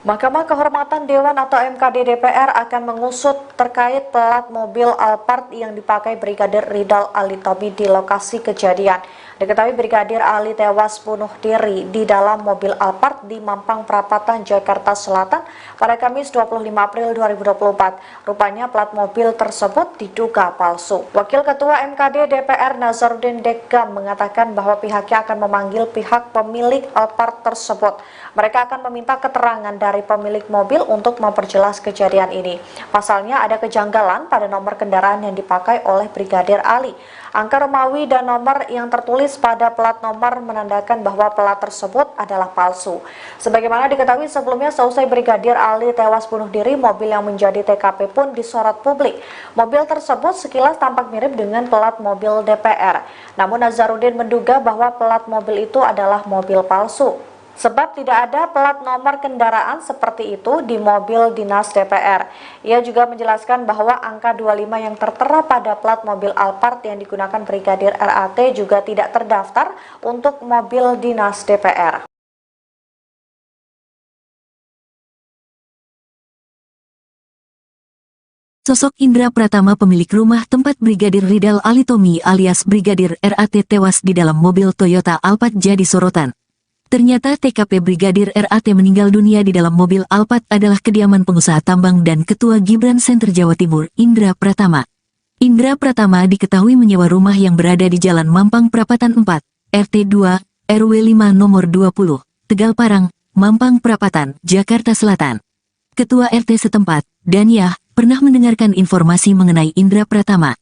S3: Mahkamah Kehormatan Dewan atau MKD DPR akan mengusut terkait plat mobil Alphard yang dipakai Brigadir Ridal Alitomi di lokasi kejadian. Diketahui Brigadir Ali tewas bunuh diri di dalam mobil Alphard di Mampang Perapatan, Jakarta Selatan pada Kamis 25 April 2024. Rupanya plat mobil tersebut diduga palsu. Wakil Ketua MKD DPR Nazarudin Dekam mengatakan bahwa pihaknya akan memanggil pihak pemilik Alphard tersebut. Mereka akan meminta keterangan dari pemilik mobil untuk memperjelas kejadian ini. Pasalnya ada kejanggalan pada nomor kendaraan yang dipakai oleh Brigadir Ali. Angka Romawi dan nomor yang tertulis pada plat nomor menandakan bahwa plat tersebut adalah palsu. Sebagaimana diketahui sebelumnya, seusai Brigadir Ali tewas bunuh diri, mobil yang menjadi TKP pun disorot publik. Mobil tersebut sekilas tampak mirip dengan plat mobil DPR. Namun Nazarudin menduga bahwa plat mobil itu adalah mobil palsu. Sebab tidak ada plat nomor kendaraan seperti itu di mobil dinas DPR. Ia juga menjelaskan bahwa angka 25 yang tertera pada plat mobil Alphard yang digunakan Brigadir RAT juga tidak terdaftar untuk mobil dinas DPR.
S4: Sosok Indra Pratama, pemilik rumah tempat Brigadir Ridal Alitomi alias Brigadir RAT tewas di dalam mobil Toyota Alphard jadi sorotan. Ternyata TKP Brigadir RAT meninggal dunia di dalam mobil Alphard adalah kediaman pengusaha tambang dan Ketua Gibran Center Jawa Timur, Indra Pratama. Indra Pratama diketahui menyewa rumah yang berada di Jalan Mampang Perapatan 4, RT 2, RW 5 nomor 20, Tegal Parang, Mampang Perapatan, Jakarta Selatan. Ketua RT setempat, Daniah, pernah mendengarkan informasi mengenai Indra Pratama.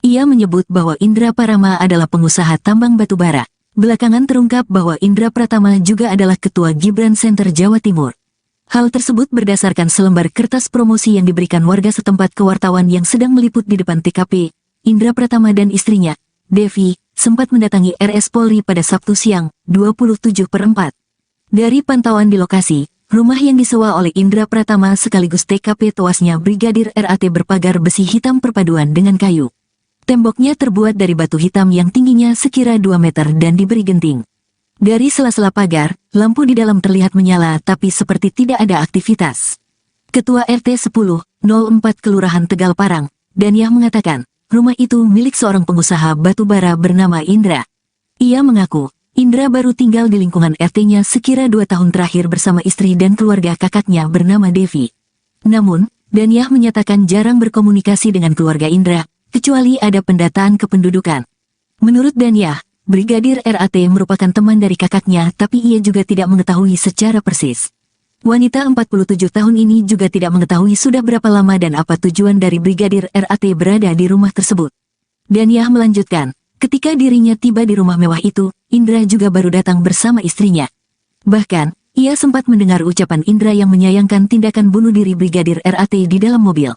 S4: Ia menyebut bahwa Indra Pratama adalah pengusaha tambang batubara. Belakangan terungkap bahwa Indra Pratama juga adalah Ketua Gibran Center Jawa Timur. Hal tersebut berdasarkan selembar kertas promosi yang diberikan warga setempat ke wartawan yang sedang meliput di depan TKP. Indra Pratama dan istrinya, Devi, sempat mendatangi RS Polri pada Sabtu siang, 27/4. Dari pantauan di lokasi, rumah yang disewa oleh Indra Pratama sekaligus TKP tewasnya Brigadir RAT berpagar besi hitam perpaduan dengan kayu. Temboknya terbuat dari batu hitam yang tingginya sekira 2 meter dan diberi genting. Dari sela-sela pagar, lampu di dalam terlihat menyala tapi seperti tidak ada aktivitas. Ketua RT 10/04 Kelurahan Tegal Parang, Daniah mengatakan, rumah itu milik seorang pengusaha batubara bernama Indra. Ia mengaku, Indra baru tinggal di lingkungan RT-nya sekira 2 tahun terakhir bersama istri dan keluarga kakaknya bernama Devi. Namun, Daniah menyatakan jarang berkomunikasi dengan keluarga Indra, kecuali ada pendataan kependudukan. Menurut Daniah, Brigadir RAT merupakan teman dari kakaknya tapi ia juga tidak mengetahui secara persis. Wanita 47 tahun ini juga tidak mengetahui sudah berapa lama dan apa tujuan dari Brigadir RAT berada di rumah tersebut. Daniah melanjutkan, ketika dirinya tiba di rumah mewah itu, Indra juga baru datang bersama istrinya. Bahkan, ia sempat mendengar ucapan Indra yang menyayangkan tindakan bunuh diri Brigadir RAT di dalam mobil.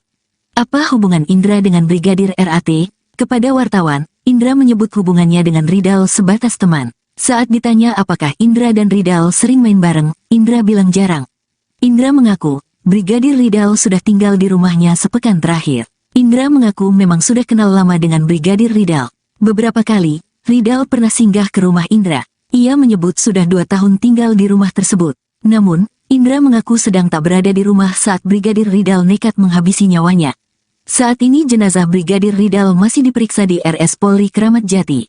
S4: Apa hubungan Indra dengan Brigadir RAT? Kepada wartawan, Indra menyebut hubungannya dengan Ridal sebatas teman. Saat ditanya apakah Indra dan Ridal sering main bareng, Indra bilang jarang. Indra mengaku, Brigadir Ridal sudah tinggal di rumahnya sepekan terakhir. Indra mengaku memang sudah kenal lama dengan Brigadir Ridal. Beberapa kali, Ridal pernah singgah ke rumah Indra. Ia menyebut sudah 2 tahun tinggal di rumah tersebut. Namun, Indra mengaku sedang tak berada di rumah saat Brigadir Ridal nekat menghabisi nyawanya. Saat ini jenazah Brigadir Ridal masih diperiksa di RS Polri Kramat Jati.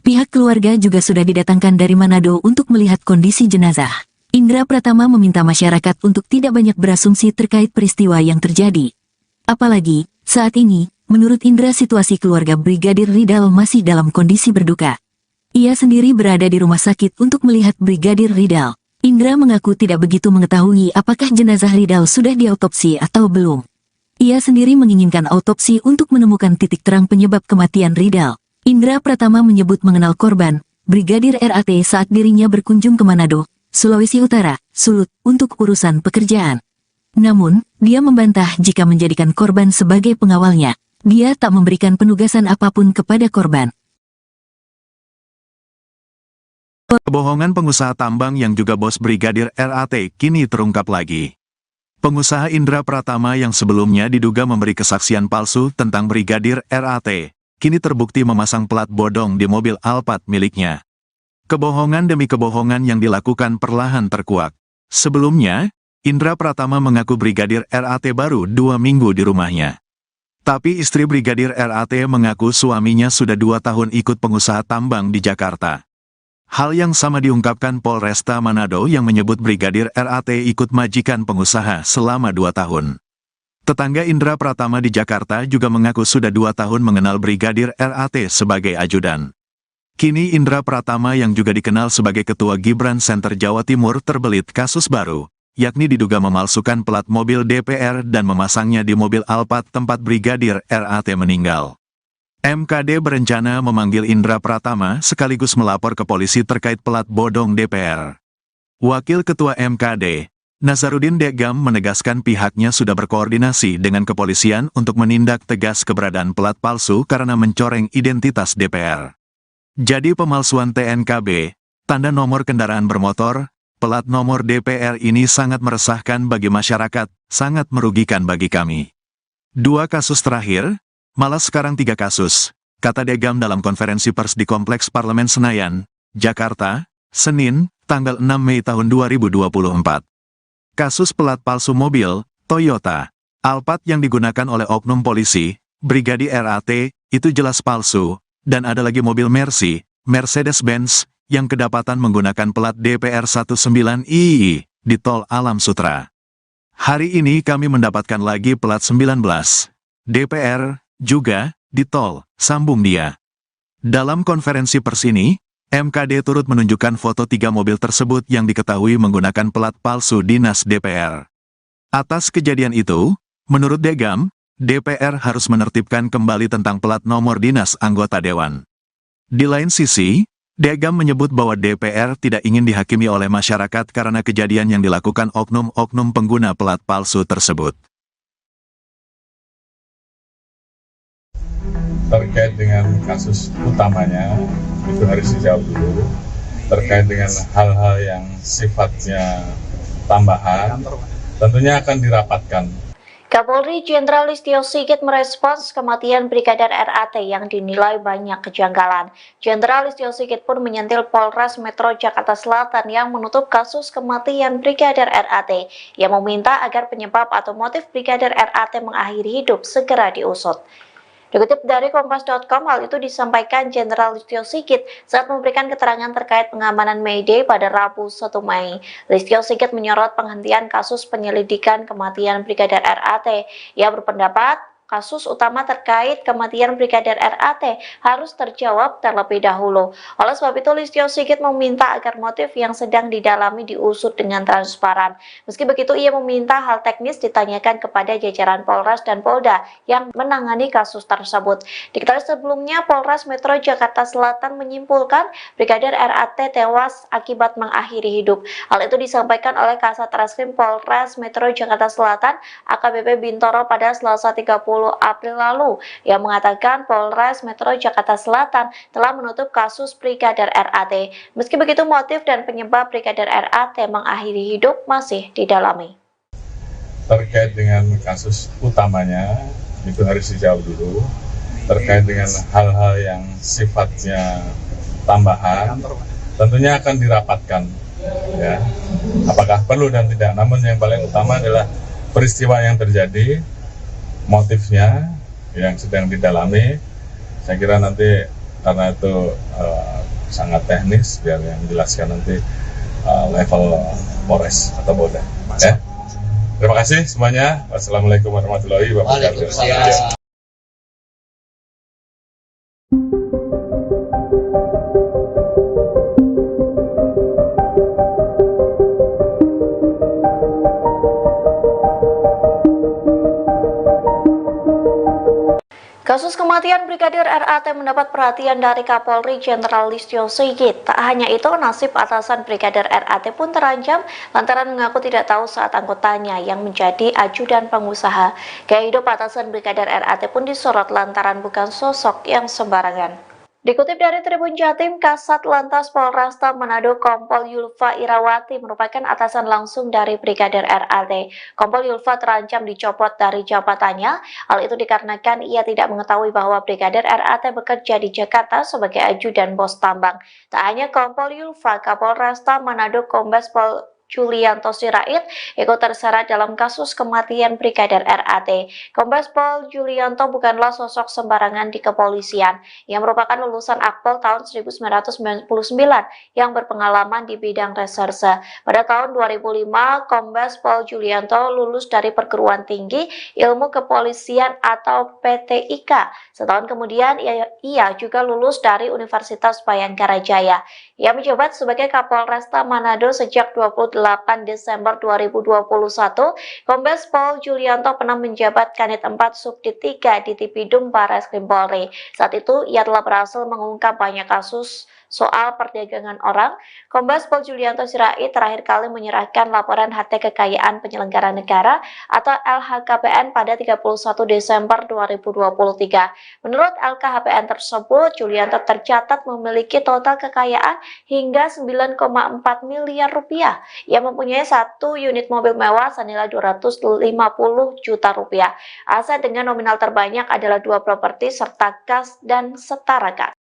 S4: Pihak keluarga juga sudah didatangkan dari Manado untuk melihat kondisi jenazah. Indra Pratama meminta masyarakat untuk tidak banyak berasumsi terkait peristiwa yang terjadi. Apalagi, saat ini, menurut Indra situasi keluarga Brigadir Ridal masih dalam kondisi berduka. Ia sendiri berada di rumah sakit untuk melihat Brigadir Ridal. Indra mengaku tidak begitu mengetahui apakah jenazah Ridal sudah diautopsi atau belum. Ia sendiri menginginkan autopsi untuk menemukan titik terang penyebab kematian Ridal. Indra Pratama menyebut mengenal korban, Brigadir RAT saat dirinya berkunjung ke Manado, Sulawesi Utara, Sulut, untuk urusan pekerjaan. Namun, dia membantah jika menjadikan korban sebagai pengawalnya. Dia tak memberikan penugasan apapun kepada korban.
S1: Kebohongan pengusaha tambang yang juga bos Brigadir RAT kini terungkap lagi. Pengusaha Indra Pratama yang sebelumnya diduga memberi kesaksian palsu tentang Brigadir RAT, kini terbukti memasang plat bodong di mobil Alphard miliknya. Kebohongan demi kebohongan yang dilakukan perlahan terkuak. Sebelumnya, Indra Pratama mengaku Brigadir RAT baru 2 minggu di rumahnya. Tapi istri Brigadir RAT mengaku suaminya sudah 2 tahun ikut pengusaha tambang di Jakarta. Hal yang sama diungkapkan Polresta Manado yang menyebut Brigadir RAT ikut majikan pengusaha selama 2 tahun. Tetangga Indra Pratama di Jakarta juga mengaku sudah 2 tahun mengenal Brigadir RAT sebagai ajudan. Kini Indra Pratama yang juga dikenal sebagai Ketua Gibran Center Jawa Timur terbelit kasus baru, yakni diduga memalsukan plat mobil DPR dan memasangnya di mobil Alphard tempat Brigadir RAT meninggal. MKD berencana memanggil Indra Pratama sekaligus melapor ke polisi terkait plat bodong DPR. Wakil Ketua MKD, Nazarudin Degam menegaskan pihaknya sudah berkoordinasi dengan kepolisian untuk menindak tegas keberadaan plat palsu karena mencoreng identitas DPR. Jadi pemalsuan TNKB, tanda nomor kendaraan bermotor, plat nomor DPR ini sangat meresahkan bagi masyarakat, sangat merugikan bagi kami. 2 kasus terakhir, malah sekarang 3 kasus, kata Degam dalam konferensi pers di Kompleks Parlemen Senayan, Jakarta, Senin, tanggal 6 Mei tahun 2024. Kasus plat palsu mobil, Toyota, Alphard yang digunakan oleh oknum polisi, Brigadir RAT, itu jelas palsu, dan ada lagi mobil Mercy, Mercedes-Benz, yang kedapatan menggunakan plat DPR 19II di Tol Alam Sutra. Hari ini kami mendapatkan lagi plat 19, DPR, juga, di Tol, sambung dia. Dalam konferensi pers ini, MKD turut menunjukkan foto 3 mobil tersebut yang diketahui menggunakan plat palsu dinas DPR. Atas kejadian itu, menurut Degam, DPR harus menertibkan kembali tentang plat nomor dinas anggota dewan. Di lain sisi, Degam menyebut bahwa DPR tidak ingin dihakimi oleh masyarakat karena kejadian yang dilakukan oknum-oknum pengguna plat palsu tersebut.
S2: Terkait dengan kasus utamanya, itu harus dijawab dulu. Terkait dengan hal-hal yang sifatnya tambahan, tentunya akan dirapatkan.
S3: Kapolri Jenderal Listio Sigit merespons kematian Brigadir RAT yang dinilai banyak kejanggalan. Jenderal Listio Sigit pun menyentil Polres Metro Jakarta Selatan yang menutup kasus kematian Brigadir RAT, yang meminta agar penyebab atau motif Brigadir RAT mengakhiri hidup segera diusut. Dikutip dari Kompas.com, hal itu disampaikan Jenderal Listio Sigit saat memberikan keterangan terkait pengamanan May Day pada Rabu 1 Mei. Listio Sigit menyorot penghentian kasus penyelidikan kematian Brigadir RAT. Ia berpendapat kasus utama terkait kematian Brigadir RAT harus terjawab terlebih dahulu. Oleh sebab itu, Listio Sigit meminta agar motif yang sedang didalami diusut dengan transparan. Meski begitu, ia meminta hal teknis ditanyakan kepada jajaran Polres dan Polda yang menangani kasus tersebut. Diketahui sebelumnya, Polres Metro Jakarta Selatan menyimpulkan Brigadir RAT tewas akibat mengakhiri hidup. Hal itu disampaikan oleh Kasat Reskrim Polres Metro Jakarta Selatan AKBP Bintoro pada Selasa 30 April lalu, yang mengatakan Polres Metro Jakarta Selatan telah menutup kasus Brigadir RAT. Meski begitu, motif dan penyebab Brigadir RAT mengakhiri hidup masih didalami.
S2: Terkait dengan kasus utamanya, itu harus dijawab dulu. Terkait dengan hal-hal yang sifatnya tambahan, tentunya akan dirapatkan. Ya, apakah perlu dan tidak. Namun yang paling utama adalah peristiwa yang terjadi, motifnya yang sedang didalami. Saya kira nanti karena itu sangat teknis, biar yang menjelaskan nanti level Polres atau Polda. Ya. Terima kasih semuanya. Wassalamualaikum warahmatullahi wabarakatuh.
S3: Kasus kematian Brigadir RAT mendapat perhatian dari Kapolri Jenderal Listio Sigit. Tak hanya itu, nasib atasan Brigadir RAT pun terancam lantaran mengaku tidak tahu saat anggotanya yang menjadi ajudan pengusaha. Gaya hidup atasan Brigadir RAT pun disorot lantaran bukan sosok yang sembarangan. Dikutip dari Tribun Jatim, Kasat Lantas Polresta Manado Kompol Yulfa Irawati merupakan atasan langsung dari Brigadir RAT. Kompol Yulfa terancam dicopot dari jabatannya. Hal itu dikarenakan ia tidak mengetahui bahwa Brigadir RAT bekerja di Jakarta sebagai ajudan bos tambang. Tak hanya Kompol Yulfa, Kapolresta Manado Kombes Pol Julianto Sirait ikut terseret dalam kasus kematian Brigadir RAT. Kombes Pol Julianto bukanlah sosok sembarangan di kepolisian. Ia merupakan lulusan Akpol tahun 1999 yang berpengalaman di bidang reserse. Pada tahun 2005, Kombes Pol Julianto lulus dari Perguruan Tinggi Ilmu Kepolisian atau PTIK. Setahun kemudian, ia juga lulus dari Universitas Bayangkara Jaya. Ia menjabat sebagai Kapolresta Manado sejak 28 Desember 2021, Kombes Pol Julianto pernah menjabat Kanit 4 Subdit 3 di Tipidum Barreskrim Polri. Saat itu, ia telah berhasil mengungkap banyak kasus soal perdagangan orang. Kombes Pol Julianto Sirait terakhir kali menyerahkan laporan harta kekayaan penyelenggara negara atau LHKPN pada 31 Desember 2023. Menurut LKHPN tersebut, Julianto tercatat memiliki total kekayaan hingga 9,4 miliar rupiah. Ia mempunyai 1 unit mobil mewah senilai 250 juta rupiah. Aset dengan nominal terbanyak adalah 2 properti serta kas dan setara kas.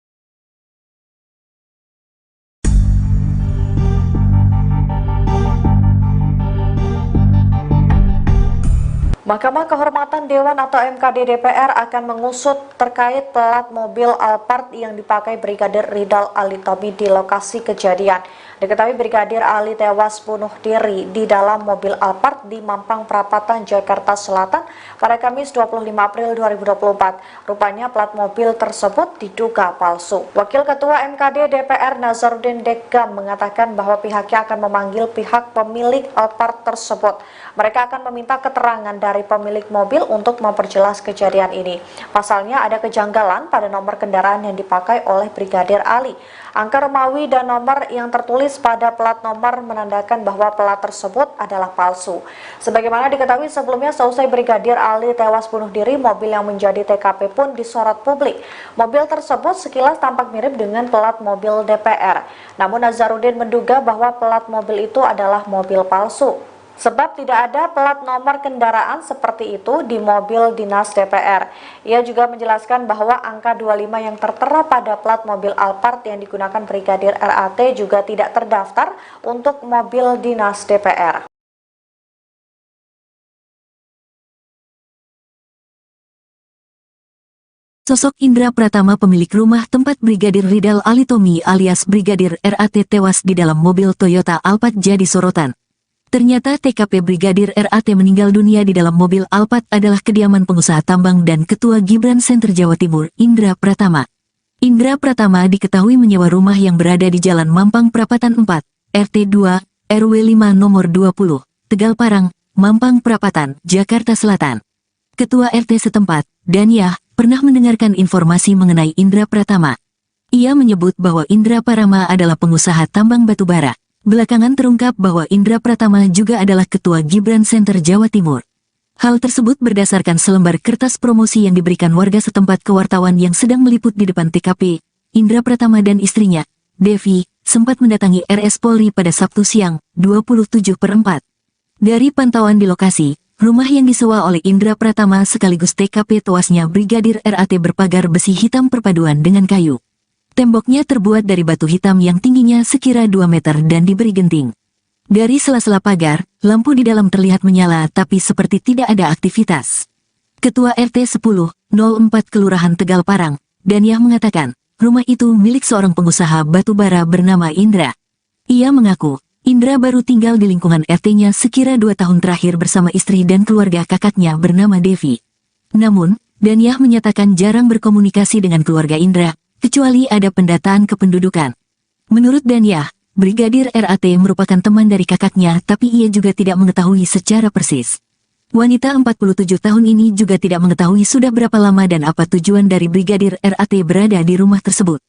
S3: Mahkamah Kehormatan Dewan atau MKD DPR akan mengusut terkait plat mobil Alphard yang dipakai Brigadir Ridal Alitomi di lokasi kejadian. Diketahui Brigadir Ali tewas bunuh diri di dalam mobil Alphard di Mampang Perapatan, Jakarta Selatan pada Kamis 25 April 2024. Rupanya plat mobil tersebut diduga palsu. Wakil Ketua MKD DPR Nazarudin Dekam mengatakan bahwa pihaknya akan memanggil pihak pemilik Alphard tersebut. Mereka akan meminta keterangan dari pemilik mobil untuk memperjelas kejadian ini. Pasalnya ada kejanggalan pada nomor kendaraan yang dipakai oleh Brigadir Ali. Angka Romawi dan nomor yang tertulis pada plat nomor menandakan bahwa plat tersebut adalah palsu. Sebagaimana diketahui sebelumnya, seusai Brigadir Ali tewas bunuh diri, mobil yang menjadi TKP pun disorot publik. Mobil tersebut sekilas tampak mirip dengan plat mobil DPR. Namun Nazarudin menduga bahwa plat mobil itu adalah mobil palsu. Sebab tidak ada plat nomor kendaraan seperti itu di mobil dinas DPR. Ia juga menjelaskan bahwa angka 25 yang tertera pada plat mobil Alphard yang digunakan Brigadir RAT juga tidak terdaftar untuk mobil dinas DPR.
S4: Sosok Indra Pratama, pemilik rumah tempat Brigadir Ridal Alitomi alias Brigadir RAT tewas di dalam mobil Toyota Alphard jadi sorotan. Ternyata TKP Brigadir RAT meninggal dunia di dalam mobil Alphard adalah kediaman pengusaha tambang dan Ketua Gibran Center Jawa Timur, Indra Pratama. Indra Pratama diketahui menyewa rumah yang berada di Jalan Mampang Prapatan 4, RT 2, RW 5 nomor 20, Tegal Parang, Mampang Prapatan, Jakarta Selatan. Ketua RT setempat, Daniah, pernah mendengarkan informasi mengenai Indra Pratama. Ia menyebut bahwa Indra Pratama adalah pengusaha tambang batubara. Belakangan terungkap bahwa Indra Pratama juga adalah Ketua Gibran Center Jawa Timur. Hal tersebut berdasarkan selembar kertas promosi yang diberikan warga setempat ke wartawan yang sedang meliput di depan TKP. Indra Pratama dan istrinya, Devi, sempat mendatangi RS Polri pada Sabtu siang, 27/4. Dari pantauan di lokasi, rumah yang disewa oleh Indra Pratama sekaligus TKP tewasnya Brigadir RAT berpagar besi hitam perpaduan dengan kayu. Temboknya terbuat dari batu hitam yang tingginya sekira 2 meter dan diberi genting. Dari sela-sela pagar, lampu di dalam terlihat menyala tapi seperti tidak ada aktivitas. Ketua RT 10/04 Kelurahan Tegal Parang, Daniah mengatakan, rumah itu milik seorang pengusaha batubara bernama Indra. Ia mengaku, Indra baru tinggal di lingkungan RT-nya sekira 2 tahun terakhir bersama istri dan keluarga kakaknya bernama Devi. Namun, Daniah menyatakan jarang berkomunikasi dengan keluarga Indra, kecuali ada pendataan kependudukan. Menurut Daniah, Brigadir RAT merupakan teman dari kakaknya tapi ia juga tidak mengetahui secara persis. Wanita 47 tahun ini juga tidak mengetahui sudah berapa lama dan apa tujuan dari Brigadir RAT berada di rumah tersebut.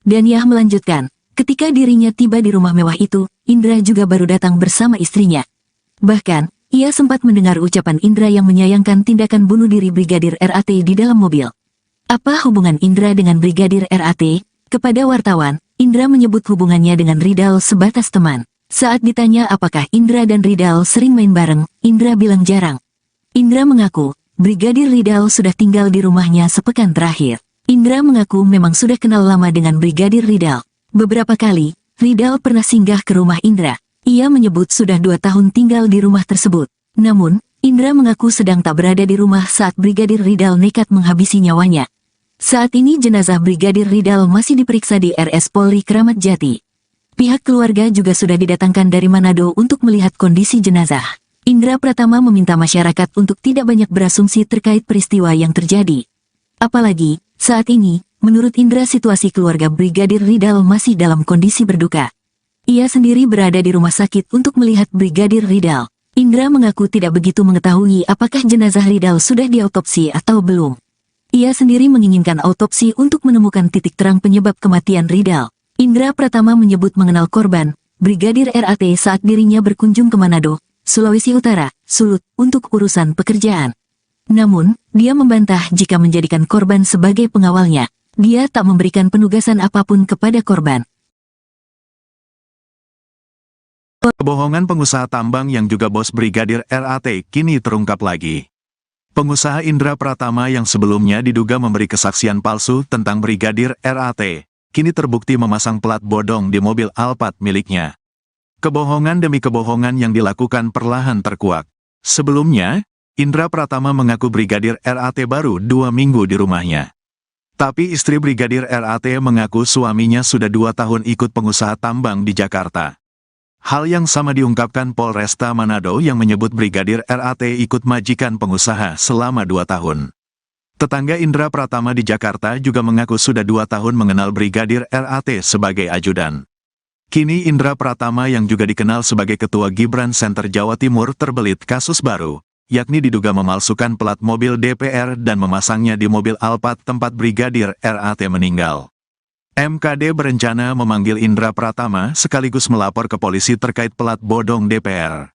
S4: Daniah melanjutkan, ketika dirinya tiba di rumah mewah itu, Indra juga baru datang bersama istrinya. Bahkan, ia sempat mendengar ucapan Indra yang menyayangkan tindakan bunuh diri Brigadir RAT di dalam mobil. Apa hubungan Indra dengan Brigadir RAT? Kepada wartawan, Indra menyebut hubungannya dengan Ridal sebatas teman. Saat ditanya apakah Indra dan Ridal sering main bareng, Indra bilang jarang. Indra mengaku, Brigadir Ridal sudah tinggal di rumahnya sepekan terakhir. Indra mengaku memang sudah kenal lama dengan Brigadir Ridal. Beberapa kali, Ridal pernah singgah ke rumah Indra. Ia menyebut sudah 2 tahun tinggal di rumah tersebut. Namun, Indra mengaku sedang tak berada di rumah saat Brigadir Ridal nekat menghabisi nyawanya. Saat ini jenazah Brigadir Ridal masih diperiksa di RS Polri Kramat Jati. Pihak keluarga juga sudah didatangkan dari Manado untuk melihat kondisi jenazah. Indra Pratama meminta masyarakat untuk tidak banyak berasumsi terkait peristiwa yang terjadi. Apalagi, saat ini, menurut Indra situasi keluarga Brigadir Ridal masih dalam kondisi berduka. Ia sendiri berada di rumah sakit untuk melihat Brigadir Ridal. Indra mengaku tidak begitu mengetahui apakah jenazah Ridal sudah diautopsi atau belum. Ia sendiri menginginkan autopsi untuk menemukan titik terang penyebab kematian Ridal. Indra Pratama menyebut mengenal korban, Brigadir RAT saat dirinya berkunjung ke Manado, Sulawesi Utara, Sulut, untuk urusan pekerjaan. Namun, dia membantah jika menjadikan korban sebagai pengawalnya. Dia tak memberikan penugasan apapun kepada korban.
S1: Kebohongan pengusaha tambang yang juga bos Brigadir RAT kini terungkap lagi. Pengusaha Indra Pratama yang sebelumnya diduga memberi kesaksian palsu tentang Brigadir RAT, kini terbukti memasang plat bodong di mobil Alphard miliknya. Kebohongan demi kebohongan yang dilakukan perlahan terkuak. Sebelumnya, Indra Pratama mengaku Brigadir RAT baru 2 minggu di rumahnya. Tapi istri Brigadir RAT mengaku suaminya sudah 2 tahun ikut pengusaha tambang di Jakarta. Hal yang sama diungkapkan Polresta Manado yang menyebut Brigadir RAT ikut majikan pengusaha selama 2 tahun. Tetangga Indra Pratama di Jakarta juga mengaku sudah 2 tahun mengenal Brigadir RAT sebagai ajudan. Kini Indra Pratama yang juga dikenal sebagai Ketua Gibran Center Jawa Timur terbelit kasus baru, yakni diduga memalsukan plat mobil DPR dan memasangnya di mobil Alphard tempat Brigadir RAT meninggal. MKD berencana memanggil Indra Pratama sekaligus melapor ke polisi terkait plat bodong DPR.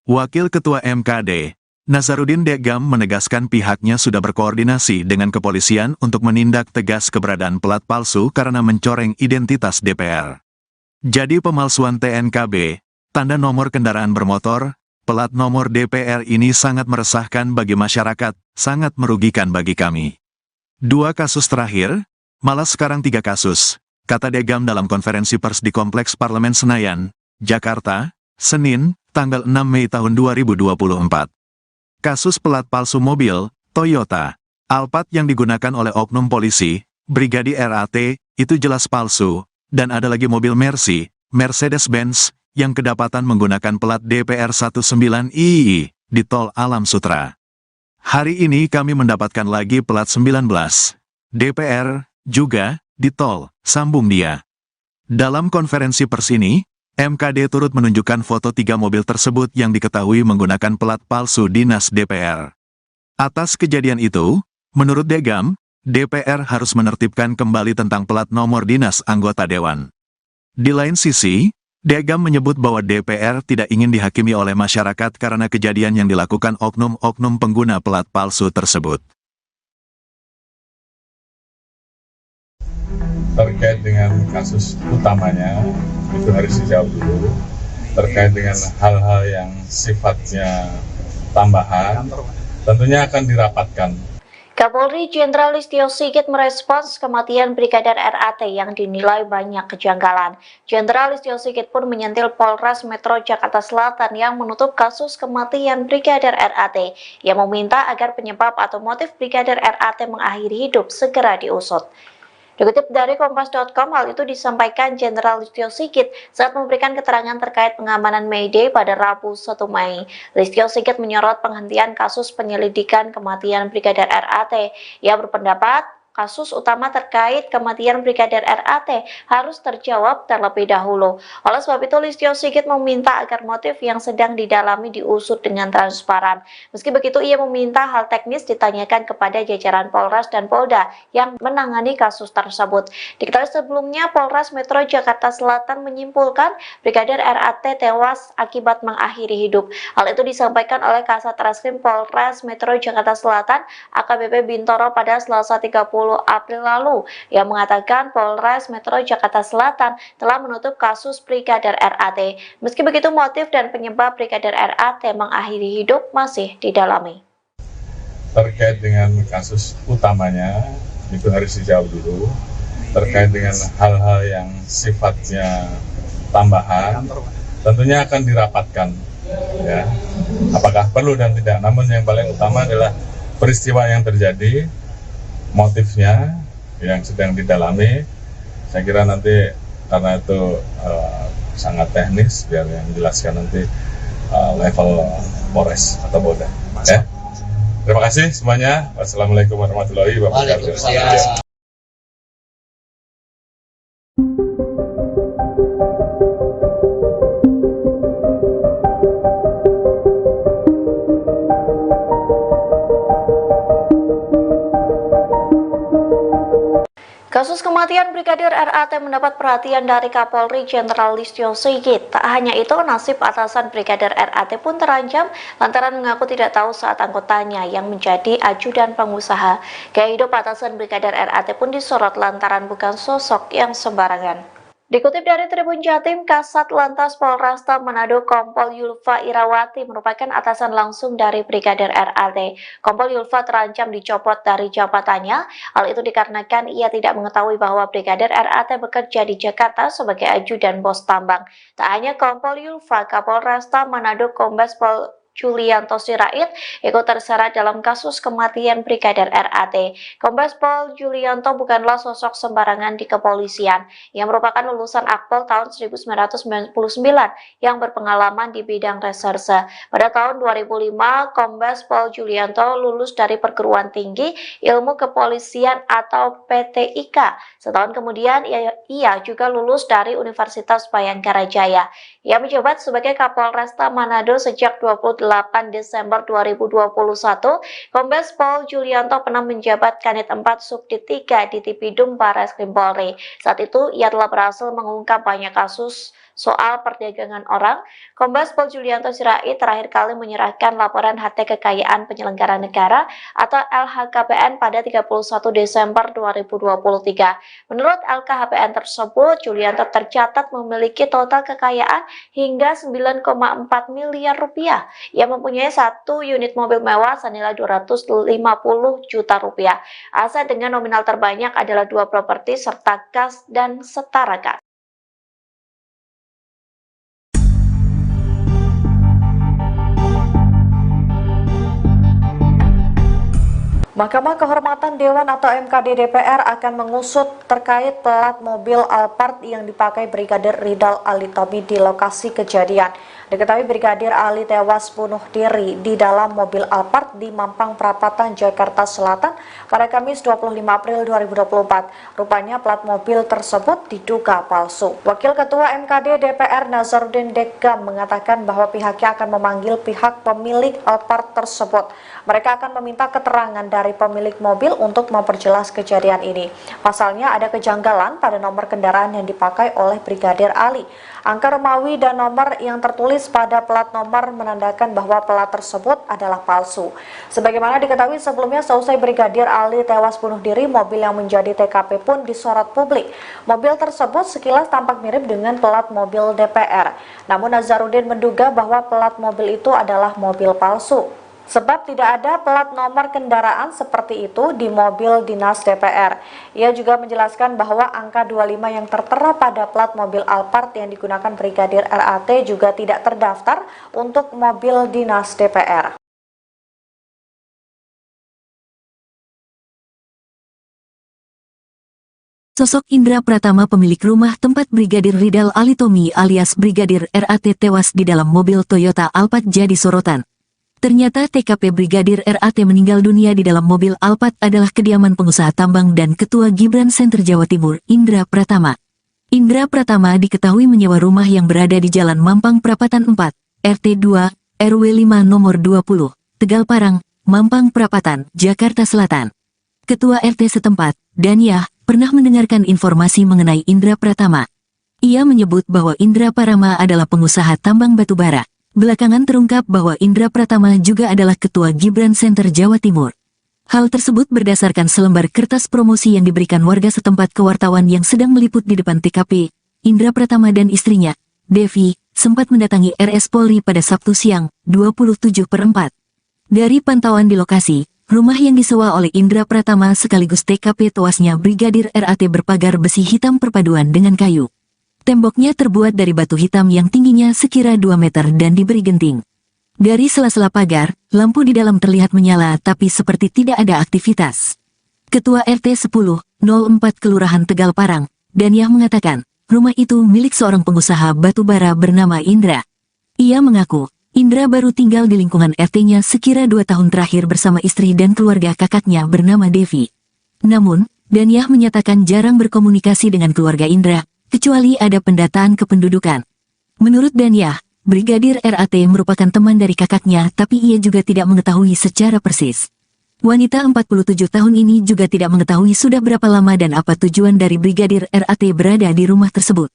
S1: Wakil Ketua MKD, Nazarudin Degam menegaskan pihaknya sudah berkoordinasi dengan kepolisian untuk menindak tegas keberadaan plat palsu karena mencoreng identitas DPR. Jadi pemalsuan TNKB, tanda nomor kendaraan bermotor, plat nomor DPR ini sangat meresahkan bagi masyarakat, sangat merugikan bagi kami. 2 kasus terakhir, malah sekarang 3 kasus, kata Degam dalam konferensi pers di Kompleks Parlemen Senayan, Jakarta, Senin, tanggal 6 Mei tahun 2024. Kasus pelat palsu mobil, Toyota, Alphard yang digunakan oleh oknum polisi, Brigadir RAT, itu jelas palsu, dan ada lagi mobil Mercy, Mercedes-Benz, yang kedapatan menggunakan plat DPR 19II di Tol Alam Sutra. Hari ini kami mendapatkan lagi plat 19 DPR juga di Tol, sambung dia. Dalam konferensi pers ini, MKD turut menunjukkan foto 3 mobil tersebut yang diketahui menggunakan plat palsu dinas DPR. Atas kejadian itu, menurut Degam, DPR harus menertibkan kembali tentang plat nomor dinas anggota dewan. Di lain sisi, Degam menyebut bahwa DPR tidak ingin dihakimi oleh masyarakat karena kejadian yang dilakukan oknum-oknum pengguna plat palsu tersebut.
S2: Terkait dengan kasus utamanya, itu harus dijawab dulu. Terkait dengan hal-hal yang sifatnya tambahan, tentunya akan dirapatkan.
S3: Kapolri Jenderal Listio Sigit merespons kematian Brigadir RAT yang dinilai banyak kejanggalan. Jenderal Listio Sigit pun menyentil Polres Metro Jakarta Selatan yang menutup kasus kematian Brigadir RAT, yang meminta agar penyebab atau motif Brigadir RAT mengakhiri hidup segera diusut. Dikutip dari Kompas.com, hal itu disampaikan Jenderal Listio Sigit saat memberikan keterangan terkait pengamanan May Day pada Rabu 1 Mei. Listio Sigit menyorot penghentian kasus penyelidikan kematian Brigadir RAT. Ia berpendapat kasus utama terkait kematian Brigadir RAT harus terjawab terlebih dahulu. Oleh sebab itu, Listio Sigit meminta agar motif yang sedang didalami diusut dengan transparan. Meski begitu, ia meminta hal teknis ditanyakan kepada jajaran Polres dan Polda yang menangani kasus tersebut. Diketahui sebelumnya, Polres Metro Jakarta Selatan menyimpulkan Brigadir RAT tewas akibat mengakhiri hidup. Hal itu disampaikan oleh Kasat Reskrim Polres Metro Jakarta Selatan AKBP Bintoro pada Selasa 30 April lalu, yang mengatakan Polres Metro Jakarta Selatan telah menutup kasus Brigadir RAT. Meski begitu, motif dan penyebab Brigadir RAT mengakhiri hidup masih didalami.
S2: Terkait dengan kasus utamanya, itu harus dijawab dulu. Terkait dengan hal-hal yang sifatnya tambahan, tentunya akan dirapatkan. Ya, apakah perlu dan tidak. Namun yang paling utama adalah peristiwa yang terjadi, motifnya yang sedang didalami. Saya kira nanti karena itu sangat teknis, biar yang menjelaskan nanti level Polres atau Polda. Ya. Terima kasih semuanya. Wassalamualaikum warahmatullahi wabarakatuh.
S3: Kasus kematian Brigadir RAT mendapat perhatian dari Kapolri Jenderal Listio Sigit. Tak hanya itu, nasib atasan Brigadir RAT pun terancam lantaran mengaku tidak tahu saat anggotanya yang menjadi ajudan pengusaha. Gaya hidup atasan Brigadir RAT pun disorot lantaran bukan sosok yang sembarangan. Dikutip dari Tribun Jatim, Kasat Lantas Polresta Manado Kompol Yulfa Irawati merupakan atasan langsung dari Brigadir RAT. Kompol Yulfa terancam dicopot dari jabatannya. Hal itu dikarenakan ia tidak mengetahui bahwa Brigadir RAT bekerja di Jakarta sebagai ajudan bos tambang. Tak hanya Kompol Yulfa, Kapolresta Manado Kombes Pol Julianto Sirait ikut terseret dalam kasus kematian Brigadir RAT. Kombes Pol Julianto bukanlah sosok sembarangan di kepolisian. Ia merupakan lulusan Akpol tahun 1999 yang berpengalaman di bidang reserse. Pada tahun 2005, Kombes Pol Julianto lulus dari Perguruan Tinggi Ilmu Kepolisian atau PTIK. Setahun kemudian, ia juga lulus dari Universitas Bayangkara Jaya. Ia menjabat sebagai Kapolresta Manado sejak 28 Desember 2021, Kombes Pol Julianto pernah menjabat Kanit 4 Subdit 3 di Tipidum Barreskrim Polri. Saat itu, ia telah berhasil mengungkap banyak kasus soal perdagangan orang. Kombes Pol Julianto Sirait terakhir kali menyerahkan laporan harta kekayaan penyelenggara negara atau LHKPN pada 31 Desember 2023. Menurut LKHPN tersebut, Julianto tercatat memiliki total kekayaan hingga 9,4 miliar rupiah. Ia mempunyai 1 unit mobil mewah senilai 250 juta rupiah. Aset dengan nominal terbanyak adalah 2 properti serta kas dan setara kas. Mahkamah Kehormatan Dewan atau MKD DPR akan mengusut terkait plat mobil Alphard yang dipakai Brigadir Ridal Alitomi di lokasi kejadian. Diketahui Brigadir Ali tewas bunuh diri di dalam mobil Alphard di Mampang Perapatan, Jakarta Selatan pada Kamis 25 April 2024. Rupanya plat mobil tersebut diduga palsu. Wakil Ketua MKD DPR Nazarudin Dekam mengatakan bahwa pihaknya akan memanggil pihak pemilik Alphard tersebut. Mereka akan meminta keterangan dari pemilik mobil untuk memperjelas kejadian ini. Pasalnya ada kejanggalan pada nomor kendaraan yang dipakai oleh Brigadir Ali. Angka Romawi dan nomor yang tertulis pada plat nomor menandakan bahwa plat tersebut adalah palsu. Sebagaimana diketahui sebelumnya, seusai Brigadir Ali tewas bunuh diri, mobil yang menjadi TKP pun disorot publik. Mobil tersebut sekilas tampak mirip dengan plat mobil DPR. Namun Nazarudin menduga bahwa plat mobil itu adalah mobil palsu. Sebab tidak ada plat nomor kendaraan seperti itu di mobil dinas DPR. Ia juga menjelaskan bahwa angka 25 yang tertera pada plat mobil Alphard yang digunakan Brigadir RAT juga tidak terdaftar untuk mobil dinas DPR.
S4: Sosok Indra Pratama, pemilik rumah tempat Brigadir Ridal Alitomi alias Brigadir RAT tewas di dalam mobil Toyota Alphard jadi sorotan. Ternyata TKP Brigadir RAT meninggal dunia di dalam mobil Alphard adalah kediaman pengusaha tambang dan Ketua Gibran Center Jawa Timur, Indra Pratama. Indra Pratama diketahui menyewa rumah yang berada di Jalan Mampang Perapatan 4, RT 2, RW 5 nomor 20, Tegal Parang, Mampang Perapatan, Jakarta Selatan. Ketua RT setempat, Daniah, pernah mendengarkan informasi mengenai Indra Pratama. Ia menyebut bahwa Indra Pratama adalah pengusaha tambang batubara. Belakangan terungkap bahwa Indra Pratama juga adalah Ketua Gibran Center Jawa Timur. Hal tersebut berdasarkan selembar kertas promosi yang diberikan warga setempat ke wartawan yang sedang meliput di depan TKP. Indra Pratama dan istrinya, Devi, sempat mendatangi RS Polri pada Sabtu siang, 27/4. Dari pantauan di lokasi, rumah yang disewa oleh Indra Pratama sekaligus TKP tewasnya Brigadir RAT berpagar besi hitam perpaduan dengan kayu. Temboknya terbuat dari batu hitam yang tingginya sekira 2 meter dan diberi genting. Dari sela-sela pagar, lampu di dalam terlihat menyala tapi seperti tidak ada aktivitas. Ketua RT 10/04 Kelurahan Tegal Parang, Daniah mengatakan, rumah itu milik seorang pengusaha batubara bernama Indra. Ia mengaku, Indra baru tinggal di lingkungan RT-nya sekira 2 tahun terakhir bersama istri dan keluarga kakaknya bernama Devi. Namun, Daniah menyatakan jarang berkomunikasi dengan keluarga Indra, kecuali ada pendataan kependudukan. Menurut Daniah, Brigadir RAT merupakan teman dari kakaknya tapi ia juga tidak mengetahui secara persis. Wanita 47 tahun ini juga tidak mengetahui sudah berapa lama dan apa tujuan dari Brigadir RAT berada di rumah tersebut.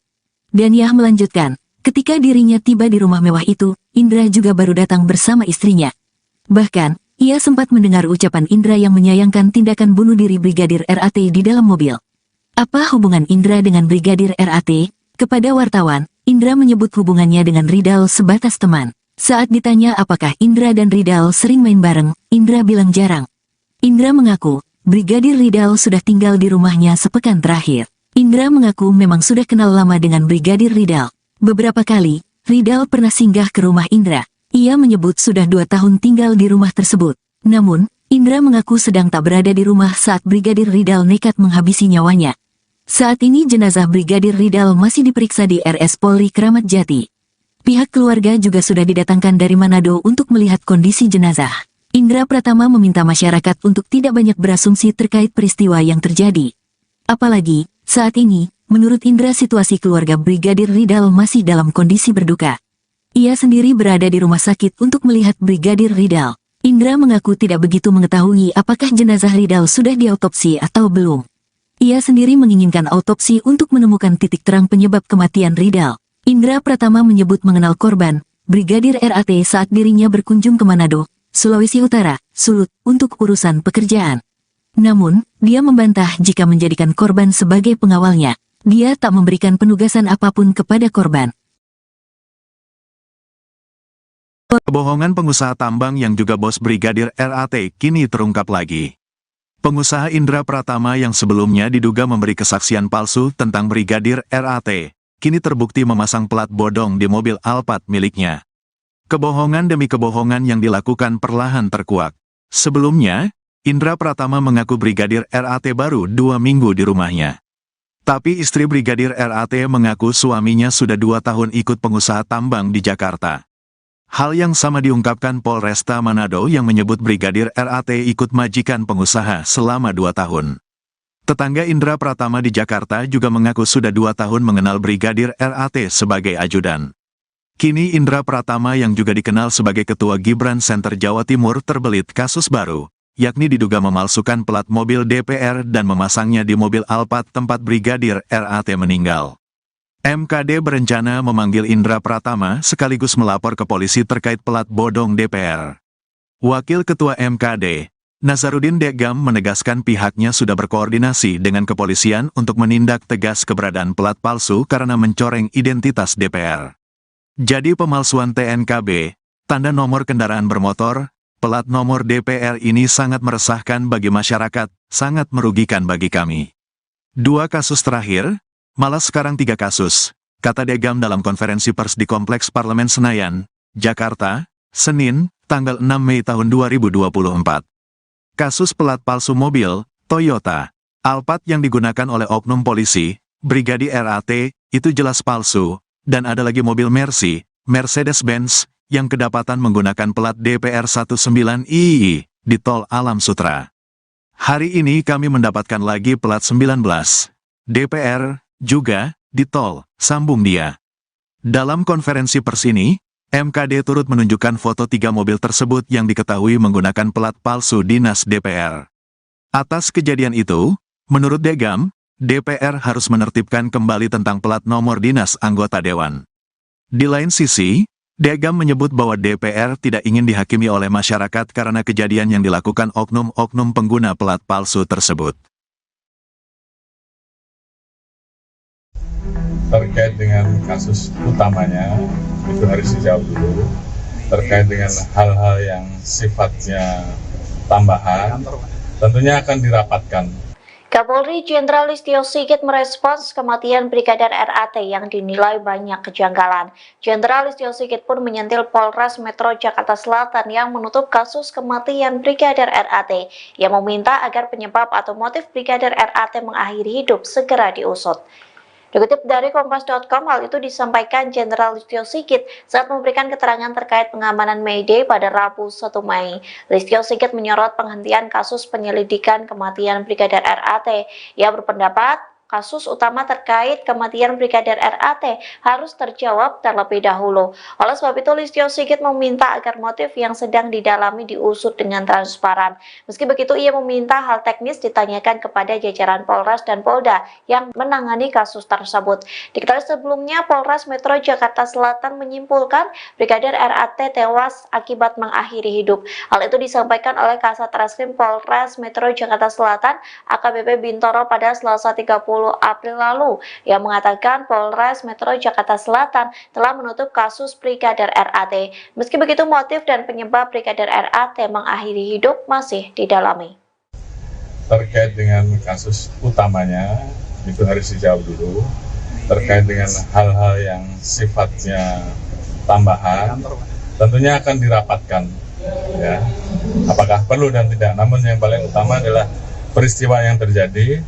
S4: Daniah melanjutkan, ketika dirinya tiba di rumah mewah itu, Indra juga baru datang bersama istrinya. Bahkan, ia sempat mendengar ucapan Indra yang menyayangkan tindakan bunuh diri Brigadir RAT di dalam mobil. Apa hubungan Indra dengan Brigadir RAT? Kepada wartawan, Indra menyebut hubungannya dengan Ridal sebatas teman. Saat ditanya apakah Indra dan Ridal sering main bareng, Indra bilang jarang. Indra mengaku, Brigadir Ridal sudah tinggal di rumahnya sepekan terakhir. Indra mengaku memang sudah kenal lama dengan Brigadir Ridal. Beberapa kali, Ridal pernah singgah ke rumah Indra. Ia menyebut sudah 2 tahun tinggal di rumah tersebut. Namun, Indra mengaku sedang tak berada di rumah saat Brigadir Ridal nekat menghabisi nyawanya. Saat ini jenazah Brigadir Ridal masih diperiksa di RS Polri Kramat Jati. Pihak keluarga juga sudah didatangkan dari Manado untuk melihat kondisi jenazah. Indra Pratama meminta masyarakat untuk tidak banyak berasumsi terkait peristiwa yang terjadi. Apalagi, saat ini, menurut Indra situasi keluarga Brigadir Ridal masih dalam kondisi berduka. Ia sendiri berada di rumah sakit untuk melihat Brigadir Ridal. Indra mengaku tidak begitu mengetahui apakah jenazah Ridal sudah diautopsi atau belum. Ia sendiri menginginkan autopsi untuk menemukan titik terang penyebab kematian Ridal. Indra Pratama menyebut mengenal korban, Brigadir RAT saat dirinya berkunjung ke Manado, Sulawesi Utara, Sulut, untuk urusan pekerjaan. Namun, dia membantah jika menjadikan korban sebagai pengawalnya. Dia tak memberikan penugasan apapun kepada korban.
S1: Kebohongan pengusaha tambang yang juga bos Brigadir RAT kini terungkap lagi. Pengusaha Indra Pratama yang sebelumnya diduga memberi kesaksian palsu tentang Brigadir RAT, kini terbukti memasang plat bodong di mobil Alphard miliknya. Kebohongan demi kebohongan yang dilakukan perlahan terkuak. Sebelumnya, Indra Pratama mengaku Brigadir RAT baru 2 minggu di rumahnya. Tapi istri Brigadir RAT mengaku suaminya sudah 2 tahun ikut pengusaha tambang di Jakarta. Hal yang sama diungkapkan Polresta Manado yang menyebut Brigadir RAT ikut majikan pengusaha selama 2 tahun. Tetangga Indra Pratama di Jakarta juga mengaku sudah 2 tahun mengenal Brigadir RAT sebagai ajudan. Kini Indra Pratama yang juga dikenal sebagai Ketua Gibran Center Jawa Timur terbelit kasus baru, yakni diduga memalsukan plat mobil DPR dan memasangnya di mobil Alphard tempat Brigadir RAT meninggal. MKD berencana memanggil Indra Pratama sekaligus melapor ke polisi terkait plat bodong DPR. Wakil Ketua MKD, Nazarudin Degam menegaskan pihaknya sudah berkoordinasi dengan kepolisian untuk menindak tegas keberadaan plat palsu karena mencoreng identitas DPR. Jadi pemalsuan TNKB, tanda nomor kendaraan bermotor, plat nomor DPR ini sangat meresahkan bagi masyarakat, sangat merugikan bagi kami. 2 kasus terakhir, malah sekarang 3 kasus, kata Degam dalam konferensi pers di Kompleks Parlemen Senayan, Jakarta, Senin, tanggal 6 Mei tahun 2024. Kasus plat palsu mobil, Toyota, Alphard yang digunakan oleh oknum polisi, Brigadir RAT, itu jelas palsu, dan ada lagi mobil Mercy, Mercedes-Benz, yang kedapatan menggunakan plat DPR 19II di Tol Alam Sutra. Hari ini kami mendapatkan lagi plat 19 DPR juga di tol, sambung dia. Dalam konferensi pers ini, MKD turut menunjukkan foto 3 mobil tersebut yang diketahui menggunakan plat palsu dinas DPR. Atas kejadian itu, menurut Degam, DPR harus menertibkan kembali tentang plat nomor dinas anggota dewan. Di lain sisi, Degam menyebut bahwa DPR tidak ingin dihakimi oleh masyarakat karena kejadian yang dilakukan oknum-oknum pengguna plat palsu tersebut.
S2: Terkait dengan kasus utamanya, itu harus dijawab dulu. Terkait dengan hal-hal yang sifatnya tambahan, tentunya akan dirapatkan.
S3: Kapolri Jenderal Listio Sigit merespons kematian Brigadir RAT yang dinilai banyak kejanggalan. Jenderal Listio Sigit pun menyentil Polres Metro Jakarta Selatan yang menutup kasus kematian Brigadir RAT, yang meminta agar penyebab atau motif Brigadir RAT mengakhiri hidup segera diusut. Dikutip dari Kompas.com, hal itu disampaikan Jenderal Listio Sigit saat memberikan keterangan terkait pengamanan May Day pada Rabu 1 Mei. Listio Sigit menyorot penghentian kasus penyelidikan kematian Brigadir RAT. Ia berpendapat kasus utama terkait kematian Brigadir RAT harus terjawab terlebih dahulu. Oleh sebab itu, Listio Sigit meminta agar motif yang sedang didalami diusut dengan transparan. Meski begitu, ia meminta hal teknis ditanyakan kepada jajaran Polres dan Polda yang menangani kasus tersebut. Diketahui sebelumnya, Polres Metro Jakarta Selatan menyimpulkan Brigadir RAT tewas akibat mengakhiri hidup. Hal itu disampaikan oleh Kasat Reskrim Polres Metro Jakarta Selatan, AKBP Bintoro pada Selasa 30 April lalu, yang mengatakan Polres Metro Jakarta Selatan telah menutup kasus Brigadir RAT. Meski begitu, motif dan penyebab Brigadir RAT mengakhiri hidup masih didalami.
S2: Terkait dengan kasus utamanya, itu harus dijawab dulu. Terkait dengan hal-hal yang sifatnya tambahan, tentunya akan dirapatkan. Ya, apakah perlu dan tidak. Namun yang paling utama adalah peristiwa yang terjadi,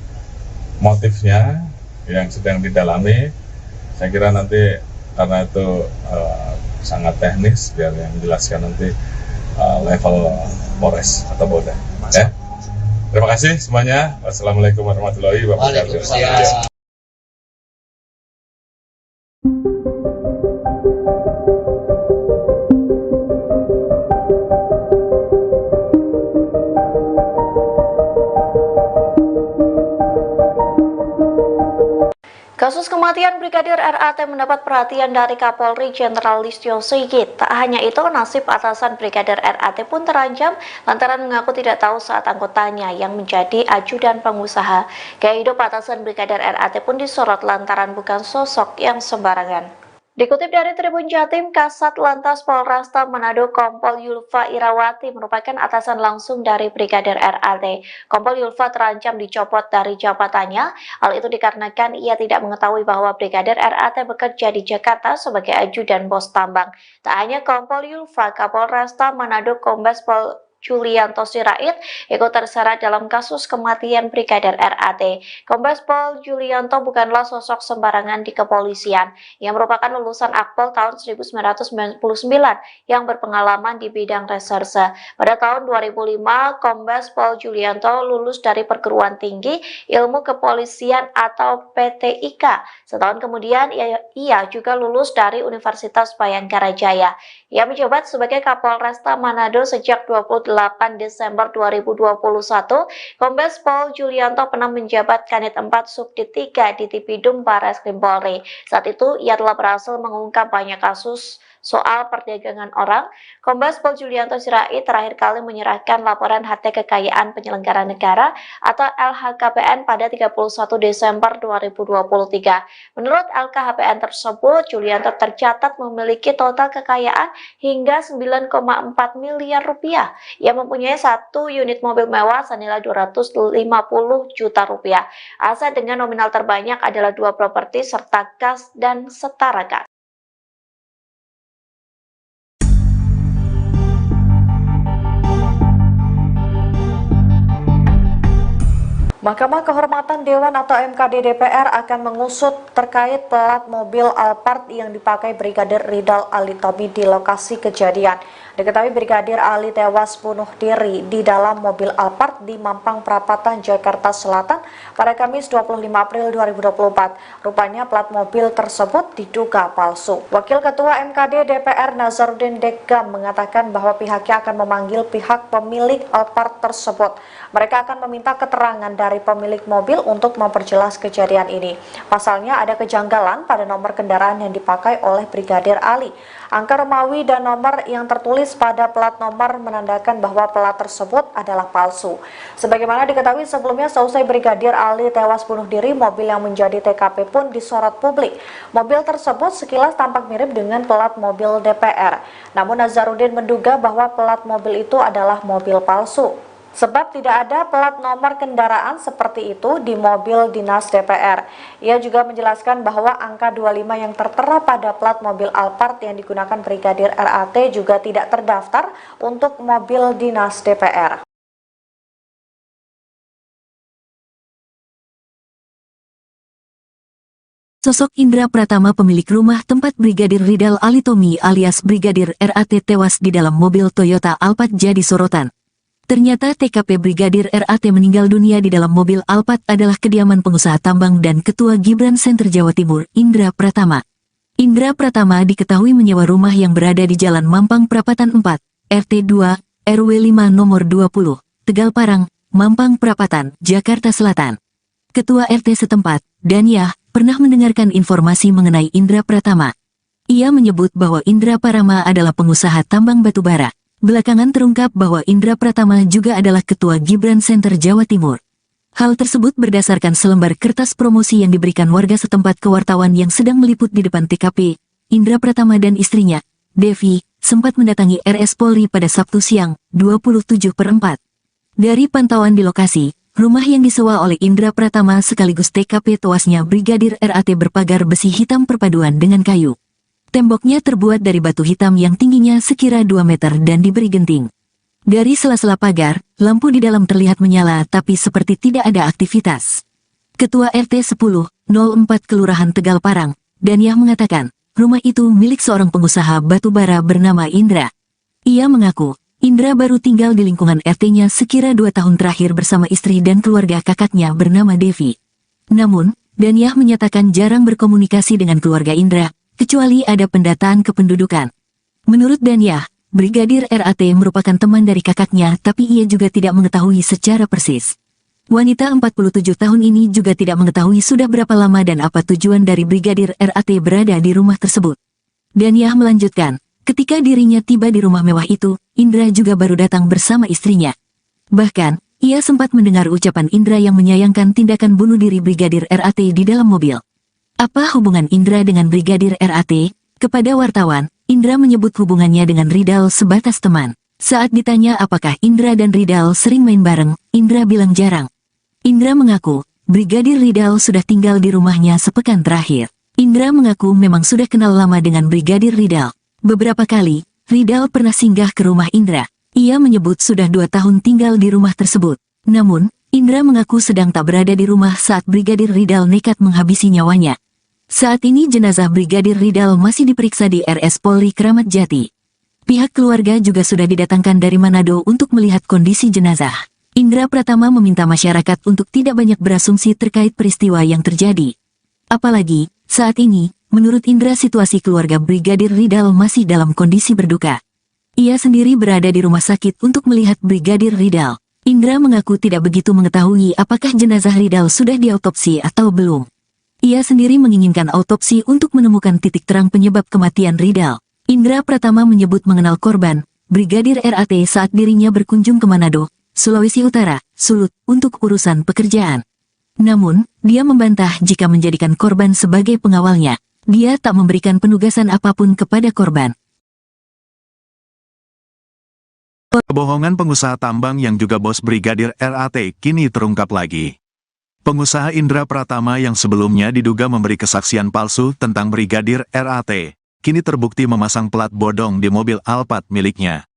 S2: motifnya yang sedang didalami. Saya kira nanti karena itu sangat teknis, biar yang menjelaskan nanti level Polres atau Polda. Ya. Terima kasih semuanya. Wassalamualaikum warahmatullahi wabarakatuh.
S3: Kasus kematian Brigadir RAT mendapat perhatian dari Kapolri Jenderal Listio Sigit. Tak hanya itu, nasib atasan Brigadir RAT pun terancam lantaran mengaku tidak tahu saat anggotanya yang menjadi ajudan pengusaha. Gaya hidup atasan Brigadir RAT pun disorot lantaran bukan sosok yang sembarangan. Dikutip dari Tribun Jatim, Kasat Lantas Polresta Manado Kompol Yulfa Irawati merupakan atasan langsung dari Brigadir RAT. Kompol Yulfa terancam dicopot dari jabatannya. Hal itu dikarenakan ia tidak mengetahui bahwa Brigadir RAT bekerja di Jakarta sebagai ajudan bos tambang. Tak hanya Kompol Yulfa, Kapolresta Manado Kombes Pol Julianto Sirait ikut terseret dalam kasus kematian Brigadir RAT. Kombes Pol Julianto bukanlah sosok sembarangan di kepolisian. Ia merupakan lulusan Akpol tahun 1999 yang berpengalaman di bidang reserse. Pada tahun 2005, Kombes Pol Julianto lulus dari Perguruan Tinggi Ilmu Kepolisian atau PTIK. Setahun kemudian, ia juga lulus dari Universitas Bayangkara Jaya. Ia menjabat sebagai Kapolresta Manado sejak 28 Desember 2021. Kombes Pol Julianto pernah menjabat Kanit 4 Subdit 3 di Tipidum Barreskrim Polri. Saat itu, ia telah berhasil mengungkap banyak kasus soal perdagangan orang. Kombes Pol Julianto Sirait terakhir kali menyerahkan laporan harta kekayaan penyelenggara negara atau LHKPN pada 31 Desember 2023. Menurut LKHPN tersebut, Julianto tercatat memiliki total kekayaan hingga 9,4 miliar rupiah. Ia mempunyai 1 unit mobil mewah senilai 250 juta rupiah. Aset dengan nominal terbanyak adalah 2 properti serta kas dan setara kas. Mahkamah Kehormatan Dewan atau MKD DPR akan mengusut terkait plat mobil Alphard yang dipakai Brigadir Ridal Alitomi di lokasi kejadian. Diketahui Brigadir Ali tewas bunuh diri di dalam mobil Alphard di Mampang Perapatan, Jakarta Selatan pada Kamis 25 April 2024. Rupanya plat mobil tersebut diduga palsu. Wakil Ketua MKD DPR Nazarudin Dekam mengatakan bahwa pihaknya akan memanggil pihak pemilik Alphard tersebut. Mereka akan meminta keterangan dari pemilik mobil untuk memperjelas kejadian ini. Pasalnya ada kejanggalan pada nomor kendaraan yang dipakai oleh Brigadir Ali. Angka Romawi dan nomor yang tertulis pada plat nomor menandakan bahwa plat tersebut adalah palsu. Sebagaimana diketahui sebelumnya, seusai Brigadir Ali tewas bunuh diri, mobil yang menjadi TKP pun disorot publik. Mobil tersebut sekilas tampak mirip dengan plat mobil DPR. Namun Nazarudin menduga bahwa plat mobil itu adalah mobil palsu. Sebab tidak ada plat nomor kendaraan seperti itu di mobil dinas DPR. Ia juga menjelaskan bahwa angka 25 yang tertera pada plat mobil Alphard yang digunakan Brigadir RAT juga tidak terdaftar untuk mobil dinas DPR.
S4: Sosok Indra Pratama, pemilik rumah tempat Brigadir Ridal Alitomi alias Brigadir RAT tewas di dalam mobil Toyota Alphard jadi sorotan. Ternyata TKP Brigadir RAT meninggal dunia di dalam mobil Alphard adalah kediaman pengusaha tambang dan Ketua Gibran Center Jawa Timur, Indra Pratama. Indra Pratama diketahui menyewa rumah yang berada di Jalan Mampang Perapatan 4, RT 2, RW 5 nomor 20, Tegal Parang, Mampang Perapatan, Jakarta Selatan. Ketua RT setempat, Daniah, pernah mendengarkan informasi mengenai Indra Pratama. Ia menyebut bahwa Indra Pratama adalah pengusaha tambang batubara. Belakangan terungkap bahwa Indra Pratama juga adalah Ketua Gibran Center Jawa Timur. Hal tersebut berdasarkan selembar kertas promosi yang diberikan warga setempat ke wartawan yang sedang meliput di depan TKP. Indra Pratama dan istrinya, Devi, sempat mendatangi RS Polri pada Sabtu siang, 27/4. Dari pantauan di lokasi, rumah yang disewa oleh Indra Pratama sekaligus TKP tewasnya Brigadir RAT berpagar besi hitam perpaduan dengan kayu. Temboknya terbuat dari batu hitam yang tingginya sekira 2 meter dan diberi genting. Dari sela-sela pagar, lampu di dalam terlihat menyala tapi seperti tidak ada aktivitas. Ketua RT 10/04 Kelurahan Tegal Parang, Daniah mengatakan, rumah itu milik seorang pengusaha batubara bernama Indra. Ia mengaku, Indra baru tinggal di lingkungan RT-nya sekira 2 tahun terakhir bersama istri dan keluarga kakaknya bernama Devi. Namun, Daniah menyatakan jarang berkomunikasi dengan keluarga Indra, kecuali ada pendataan kependudukan. Menurut Daniah, Brigadir RAT merupakan teman dari kakaknya tapi ia juga tidak mengetahui secara persis. Wanita 47 tahun ini juga tidak mengetahui sudah berapa lama dan apa tujuan dari Brigadir RAT berada di rumah tersebut. Daniah melanjutkan, ketika dirinya tiba di rumah mewah itu, Indra juga baru datang bersama istrinya. Bahkan, ia sempat mendengar ucapan Indra yang menyayangkan tindakan bunuh diri Brigadir RAT di dalam mobil. Apa hubungan Indra dengan Brigadir RAT? Kepada wartawan, Indra menyebut hubungannya dengan Ridal sebatas teman. Saat ditanya apakah Indra dan Ridal sering main bareng, Indra bilang jarang. Indra mengaku, Brigadir Ridal sudah tinggal di rumahnya sepekan terakhir. Indra mengaku memang sudah kenal lama dengan Brigadir Ridal. Beberapa kali, Ridal pernah singgah ke rumah Indra. Ia menyebut sudah 2 tahun tinggal di rumah tersebut. Namun, Indra mengaku sedang tak berada di rumah saat Brigadir Ridal nekat menghabisi nyawanya. Saat ini jenazah Brigadir Ridal masih diperiksa di RS Polri Kramat Jati. Pihak keluarga juga sudah didatangkan dari Manado untuk melihat kondisi jenazah. Indra Pratama meminta masyarakat untuk tidak banyak berasumsi terkait peristiwa yang terjadi. Apalagi, saat ini, menurut Indra situasi keluarga Brigadir Ridal masih dalam kondisi berduka. Ia sendiri berada di rumah sakit untuk melihat Brigadir Ridal. Indra mengaku tidak begitu mengetahui apakah jenazah Ridal sudah diautopsi atau belum. Ia sendiri menginginkan autopsi untuk menemukan titik terang penyebab kematian Ridal. Indra Pratama menyebut mengenal korban, Brigadir RAT saat dirinya berkunjung ke Manado, Sulawesi Utara, Sulut, untuk urusan pekerjaan. Namun, dia membantah jika menjadikan korban sebagai pengawalnya. Dia tak memberikan penugasan apapun kepada korban.
S1: Kebohongan pengusaha tambang yang juga bos Brigadir RAT kini terungkap lagi. Pengusaha Indra Pratama yang sebelumnya diduga memberi kesaksian palsu tentang Brigadir RAT, kini terbukti memasang plat bodong di mobil Alphard miliknya.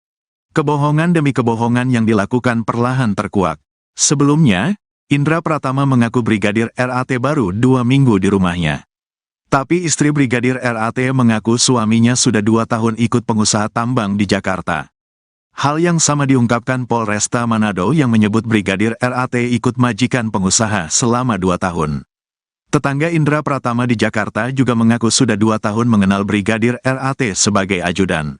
S1: Kebohongan demi kebohongan yang dilakukan perlahan terkuak. Sebelumnya, Indra Pratama mengaku Brigadir RAT baru 2 minggu di rumahnya. Tapi istri Brigadir RAT mengaku suaminya sudah 2 tahun ikut pengusaha tambang di Jakarta. Hal yang sama diungkapkan Polresta Manado yang menyebut Brigadir RAT ikut majikan pengusaha selama 2 tahun. Tetangga Indra Pratama di Jakarta juga mengaku sudah 2 tahun mengenal Brigadir RAT sebagai ajudan.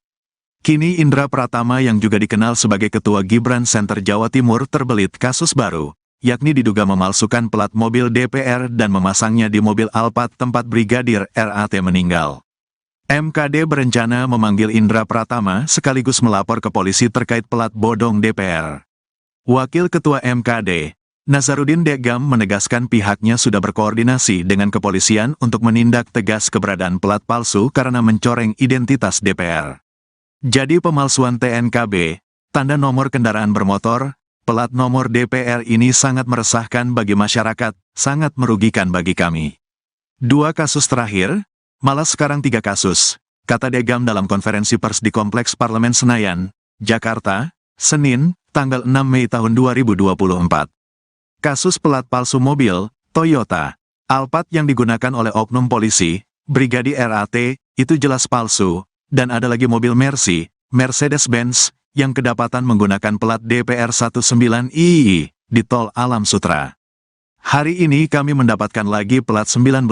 S1: Kini Indra Pratama yang juga dikenal sebagai Ketua Gibran Center Jawa Timur terbelit kasus baru, yakni diduga memalsukan plat mobil DPR dan memasangnya di mobil Alphard tempat Brigadir RAT meninggal. MKD berencana memanggil Indra Pratama sekaligus melapor ke polisi terkait plat bodong DPR. Wakil Ketua MKD, Nazarudin Degam menegaskan pihaknya sudah berkoordinasi dengan kepolisian untuk menindak tegas keberadaan plat palsu karena mencoreng identitas DPR. Jadi pemalsuan TNKB, tanda nomor kendaraan bermotor, plat nomor DPR ini sangat meresahkan bagi masyarakat, sangat merugikan bagi kami. 2 kasus terakhir, malah sekarang 3 kasus, kata Degam dalam konferensi pers di Kompleks Parlemen Senayan, Jakarta, Senin, tanggal 6 Mei tahun 2024. Kasus pelat palsu mobil, Toyota, Alphard yang digunakan oleh oknum polisi, Brigadir RAT, itu jelas palsu, dan ada lagi mobil Mercy, Mercedes-Benz, yang kedapatan menggunakan plat DPR 19II, di Tol Alam Sutra. Hari ini kami mendapatkan lagi plat 19,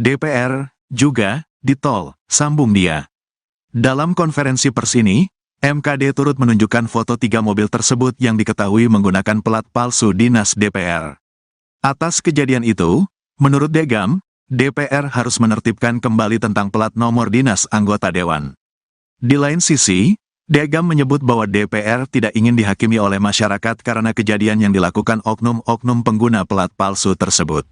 S1: DPR, juga, di tol, sambung dia. Dalam konferensi pers ini, MKD turut menunjukkan foto 3 mobil tersebut yang diketahui menggunakan plat palsu dinas DPR. Atas kejadian itu, menurut Degam, DPR harus menertibkan kembali tentang plat nomor dinas anggota dewan. Di lain sisi, Degam menyebut bahwa DPR tidak ingin dihakimi oleh masyarakat karena kejadian yang dilakukan oknum-oknum pengguna plat palsu tersebut.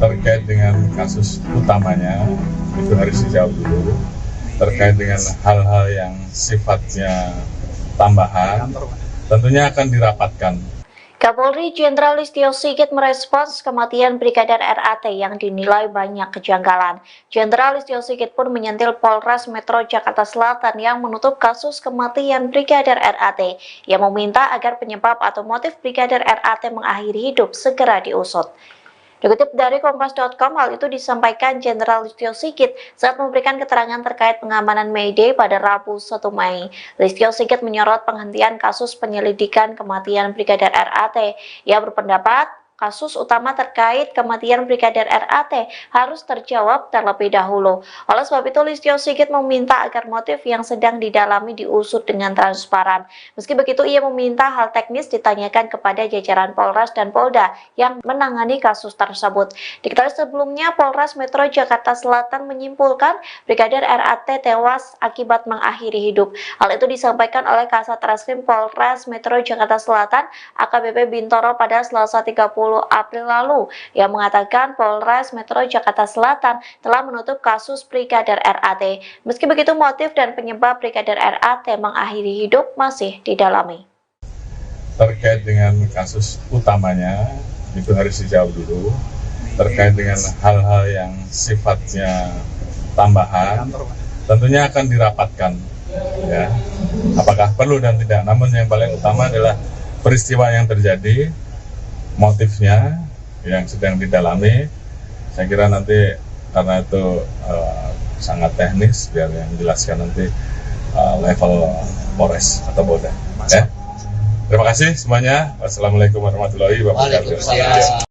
S2: Terkait dengan kasus utamanya, itu harus dijawab dulu. Terkait dengan hal-hal yang sifatnya tambahan, tentunya akan dirapatkan.
S3: Kapolri Jenderal Listio Sigit merespons kematian Brigadir RAT yang dinilai banyak kejanggalan. Jenderal Listio Sigit pun menyentil Polres Metro Jakarta Selatan yang menutup kasus kematian Brigadir RAT. Ia meminta agar penyebab atau motif Brigadir RAT mengakhiri hidup segera diusut. Dikutip dari Kompas.com, hal itu disampaikan Jenderal Listio Sigit saat memberikan keterangan terkait pengamanan May Day pada Rabu 1 Mei. Listio Sigit menyorot penghentian kasus penyelidikan kematian Brigadir RAT. Ia berpendapat kasus utama terkait kematian Brigadir RAT harus terjawab terlebih dahulu. Oleh sebab itu, Listio Sigit meminta agar motif yang sedang didalami diusut dengan transparan. Meski begitu, ia meminta hal teknis ditanyakan kepada jajaran Polres dan Polda yang menangani kasus tersebut. Diketahui sebelumnya, Polres Metro Jakarta Selatan menyimpulkan Brigadir RAT tewas akibat mengakhiri hidup. Hal itu disampaikan oleh Kasat Reskrim Polres Metro Jakarta Selatan, AKBP Bintoro pada Selasa 30 April lalu, yang mengatakan Polres Metro Jakarta Selatan telah menutup kasus Brigadir RAT. Meski begitu, motif dan penyebab Brigadir RAT mengakhiri hidup masih didalami.
S2: Terkait dengan kasus utamanya, itu harus dijawab dulu. Terkait dengan hal-hal yang sifatnya tambahan, tentunya akan dirapatkan, ya, apakah perlu dan tidak. Namun yang paling utama adalah peristiwa yang terjadi, motifnya yang sedang didalami. Saya kira nanti karena itu sangat teknis, biar yang menjelaskan nanti level Polres atau Polda. Ya. Terima kasih semuanya. Wassalamualaikum warahmatullahi wabarakatuh.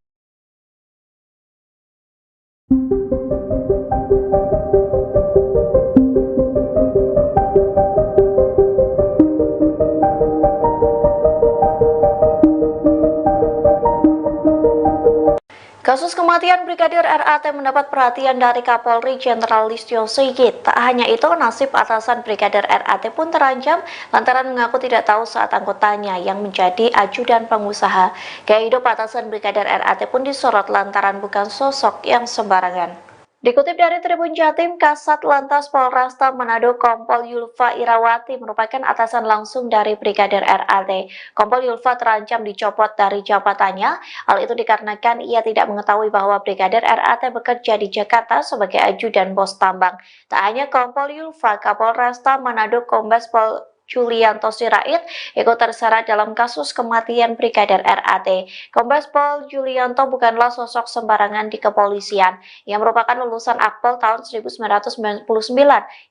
S3: Kasus kematian Brigadir RAT mendapat perhatian dari Kapolri Jenderal Listio Sigit. Tak hanya itu, nasib atasan Brigadir RAT pun terancam lantaran mengaku tidak tahu saat anggotanya yang menjadi ajudan pengusaha. Gaya hidup atasan Brigadir RAT pun disorot lantaran bukan sosok yang sembarangan. Dikutip dari Tribun Jatim, Kasat Lantas Polresta Manado Kompol Yulfa Irawati merupakan atasan langsung dari Brigadir RAT. Kompol Yulfa terancam dicopot dari jabatannya. Hal itu dikarenakan ia tidak mengetahui bahwa Brigadir RAT bekerja di Jakarta sebagai ajudan bos tambang. Tak hanya Kompol Yulfa, Kapolresta Manado Kombes Pol Julianto Sirait ikut terseret dalam kasus kematian Brigadir RAT. Kombes Pol Julianto bukanlah sosok sembarangan di kepolisian. Ia merupakan lulusan Akpol tahun 1999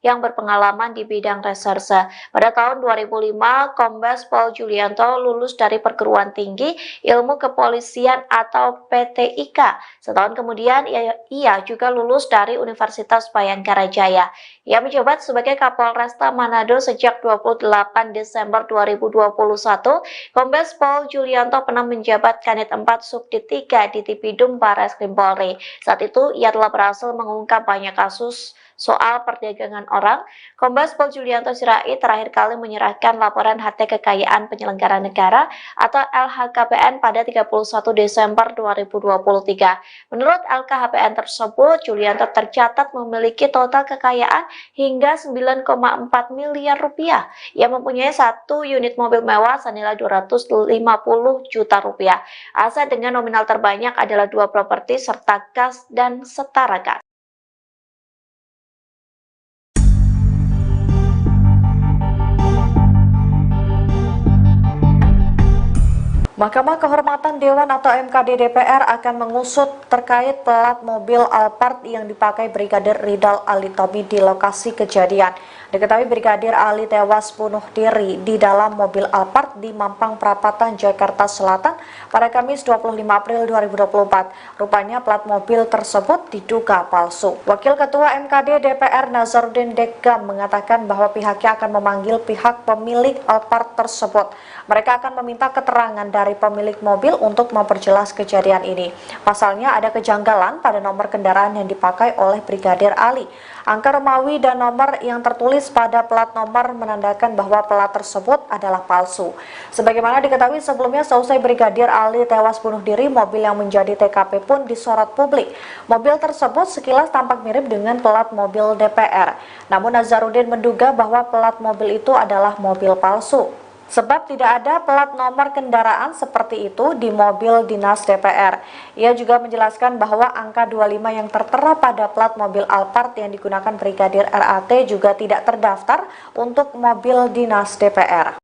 S3: yang berpengalaman di bidang reserse. Pada tahun 2005, Kombes Pol Julianto lulus dari Perguruan Tinggi Ilmu Kepolisian atau PTIK. Setahun kemudian, ia juga lulus dari Universitas Bayangkara Jaya. Ia menjabat sebagai Kapolresta Manado sejak 28 Desember 2021, Kombes Pol Julianto pernah menjabat Kanit 4 Subdit 3 di Tipidum Barreskrim Polri. Saat itu, ia telah berhasil mengungkap banyak kasus soal perdagangan orang. Kombes Pol Julianto Sirait terakhir kali menyerahkan laporan harta kekayaan penyelenggara negara atau LHKPN pada 31 Desember 2023. Menurut LKHPN tersebut, Julianto tercatat memiliki total kekayaan hingga 9,4 miliar rupiah. Ia mempunyai 1 unit mobil mewah senilai 250 juta rupiah. Aset dengan nominal terbanyak adalah 2 properti serta kas dan setara kas. Mahkamah Kehormatan Dewan atau MKD DPR akan mengusut terkait plat mobil Alphard yang dipakai Brigadir Ridal Alitomi di lokasi kejadian. Diketahui Brigadir Ali tewas bunuh diri di dalam mobil Alphard di Mampang Perapatan, Jakarta Selatan pada Kamis 25 April 2024. Rupanya plat mobil tersebut diduga palsu. Wakil Ketua MKD DPR Nazarudin Dekgam mengatakan bahwa pihaknya akan memanggil pihak pemilik Alphard tersebut. Mereka akan meminta keterangan dari pemilik mobil untuk memperjelas kejadian ini. Pasalnya ada kejanggalan pada nomor kendaraan yang dipakai oleh Brigadir Ali. Angka Romawi dan nomor yang tertulis pada plat nomor menandakan bahwa plat tersebut adalah palsu. Sebagaimana diketahui sebelumnya, seusai Brigadir Ali tewas bunuh diri, mobil yang menjadi TKP pun disorot publik. Mobil tersebut sekilas tampak mirip dengan plat mobil DPR. Namun Nazarudin menduga bahwa plat mobil itu adalah mobil palsu. Sebab tidak ada plat nomor kendaraan seperti itu di mobil dinas DPR. Ia juga menjelaskan bahwa angka 25 yang tertera pada plat mobil Alphard yang digunakan Brigadir RAT juga tidak terdaftar untuk mobil dinas DPR.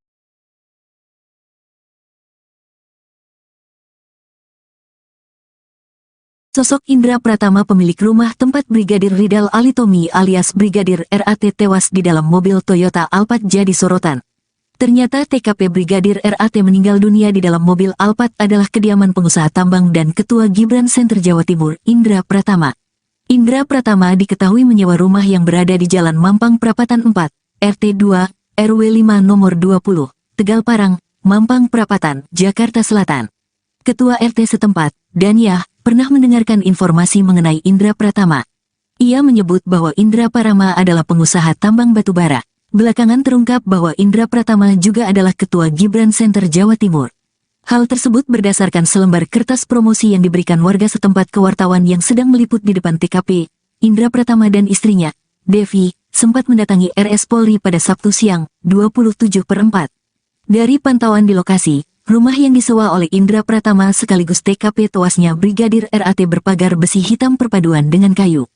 S4: Sosok Indra Pratama, pemilik rumah tempat Brigadir Ridal Alitomi alias Brigadir RAT tewas di dalam mobil Toyota Alphard jadi sorotan. Ternyata TKP Brigadir RAT meninggal dunia di dalam mobil Alphard adalah kediaman pengusaha tambang dan Ketua Gibran Center Jawa Timur, Indra Pratama. Indra Pratama diketahui menyewa rumah yang berada di Jalan Mampang Perapatan 4, RT 2, RW 5 nomor 20, Tegal Parang, Mampang Perapatan, Jakarta Selatan. Ketua RT setempat, Daniah, pernah mendengarkan informasi mengenai Indra Pratama. Ia menyebut bahwa Indra Pratama adalah pengusaha tambang batubara. Belakangan terungkap bahwa Indra Pratama juga adalah Ketua Gibran Center Jawa Timur. Hal tersebut berdasarkan selembar kertas promosi yang diberikan warga setempat ke wartawan yang sedang meliput di depan TKP. Indra Pratama dan istrinya, Devi, sempat mendatangi RS Polri pada Sabtu siang, 27/4. Dari pantauan di lokasi, rumah yang disewa oleh Indra Pratama sekaligus TKP tewasnya Brigadir RAT berpagar besi hitam perpaduan dengan kayu.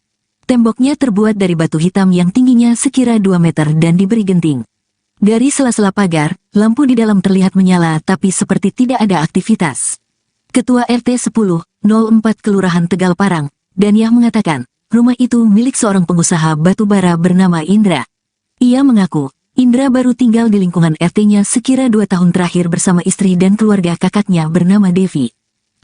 S4: Temboknya terbuat dari batu hitam yang tingginya sekira 2 meter dan diberi genting. Dari sela-sela pagar, lampu di dalam terlihat menyala tapi seperti tidak ada aktivitas. Ketua RT 1004 Kelurahan Tegal Parang, Daniah mengatakan, rumah itu milik seorang pengusaha batubara bernama Indra. Ia mengaku, Indra baru tinggal di lingkungan RT-nya sekira 2 tahun terakhir bersama istri dan keluarga kakaknya bernama Devi.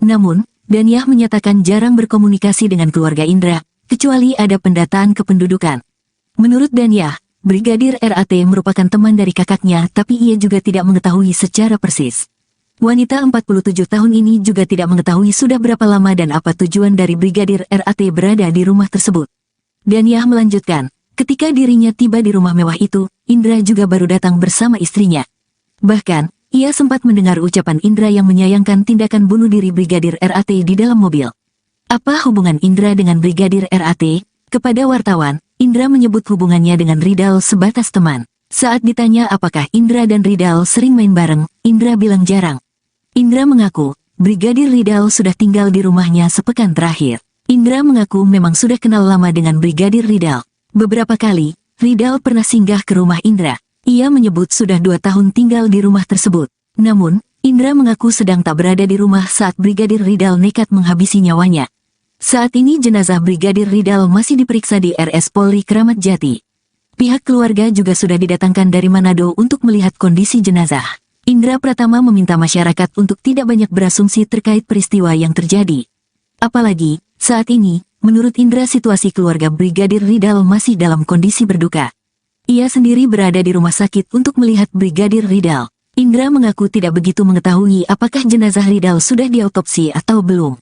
S4: Namun, Daniah menyatakan jarang berkomunikasi dengan keluarga Indra, kecuali ada pendataan kependudukan. Menurut Daniah, Brigadir RAT merupakan teman dari kakaknya tapi ia juga tidak mengetahui secara persis. Wanita 47 tahun ini juga tidak mengetahui sudah berapa lama dan apa tujuan dari Brigadir RAT berada di rumah tersebut. Daniah melanjutkan, ketika dirinya tiba di rumah mewah itu, Indra juga baru datang bersama istrinya. Bahkan, ia sempat mendengar ucapan Indra yang menyayangkan tindakan bunuh diri Brigadir RAT di dalam mobil. Apa hubungan Indra dengan Brigadir RAT? Kepada wartawan, Indra menyebut hubungannya dengan Ridal sebatas teman. Saat ditanya apakah Indra dan Ridal sering main bareng, Indra bilang jarang. Indra mengaku, Brigadir Ridal sudah tinggal di rumahnya sepekan terakhir. Indra mengaku memang sudah kenal lama dengan Brigadir Ridal. Beberapa kali, Ridal pernah singgah ke rumah Indra. Ia menyebut sudah 2 tahun tinggal di rumah tersebut. Namun, Indra mengaku sedang tak berada di rumah saat Brigadir Ridal nekat menghabisi nyawanya. Saat ini jenazah Brigadir Ridal masih diperiksa di RS Polri Kramat Jati. Pihak keluarga juga sudah didatangkan dari Manado untuk melihat kondisi jenazah. Indra Pratama meminta masyarakat untuk tidak banyak berasumsi terkait peristiwa yang terjadi. Apalagi, saat ini, menurut Indra situasi keluarga Brigadir Ridal masih dalam kondisi berduka. Ia sendiri berada di rumah sakit untuk melihat Brigadir Ridal. Indra mengaku tidak begitu mengetahui apakah jenazah Ridal sudah diautopsi atau belum.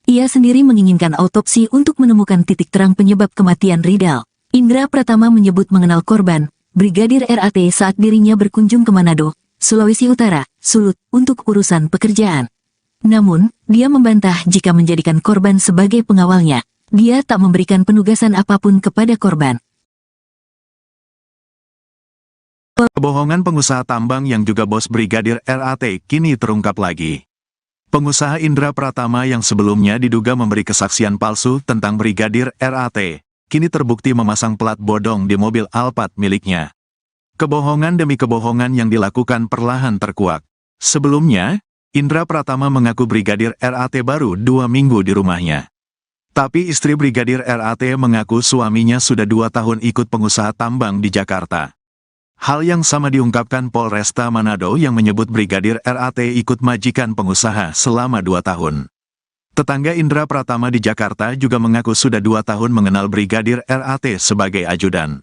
S4: Ia sendiri menginginkan autopsi untuk menemukan titik terang penyebab kematian Ridal. Indra Pratama menyebut mengenal korban, Brigadir RAT saat dirinya berkunjung ke Manado, Sulawesi Utara, Sulut, untuk urusan pekerjaan. Namun, dia membantah jika menjadikan korban sebagai pengawalnya. Dia tak memberikan penugasan apapun kepada korban.
S1: Kebohongan pengusaha tambang yang juga bos Brigadir RAT kini terungkap lagi. Pengusaha Indra Pratama yang sebelumnya diduga memberi kesaksian palsu tentang Brigadir RAT, kini terbukti memasang plat bodong di mobil Alphard miliknya. Kebohongan demi kebohongan yang dilakukan perlahan terkuak. Sebelumnya, Indra Pratama mengaku Brigadir RAT baru 2 minggu di rumahnya. Tapi istri Brigadir RAT mengaku suaminya sudah 2 tahun ikut pengusaha tambang di Jakarta. Hal yang sama diungkapkan Polresta Manado yang menyebut Brigadir RAT ikut majikan pengusaha selama 2 tahun. Tetangga Indra Pratama di Jakarta juga mengaku sudah 2 tahun mengenal Brigadir RAT sebagai ajudan.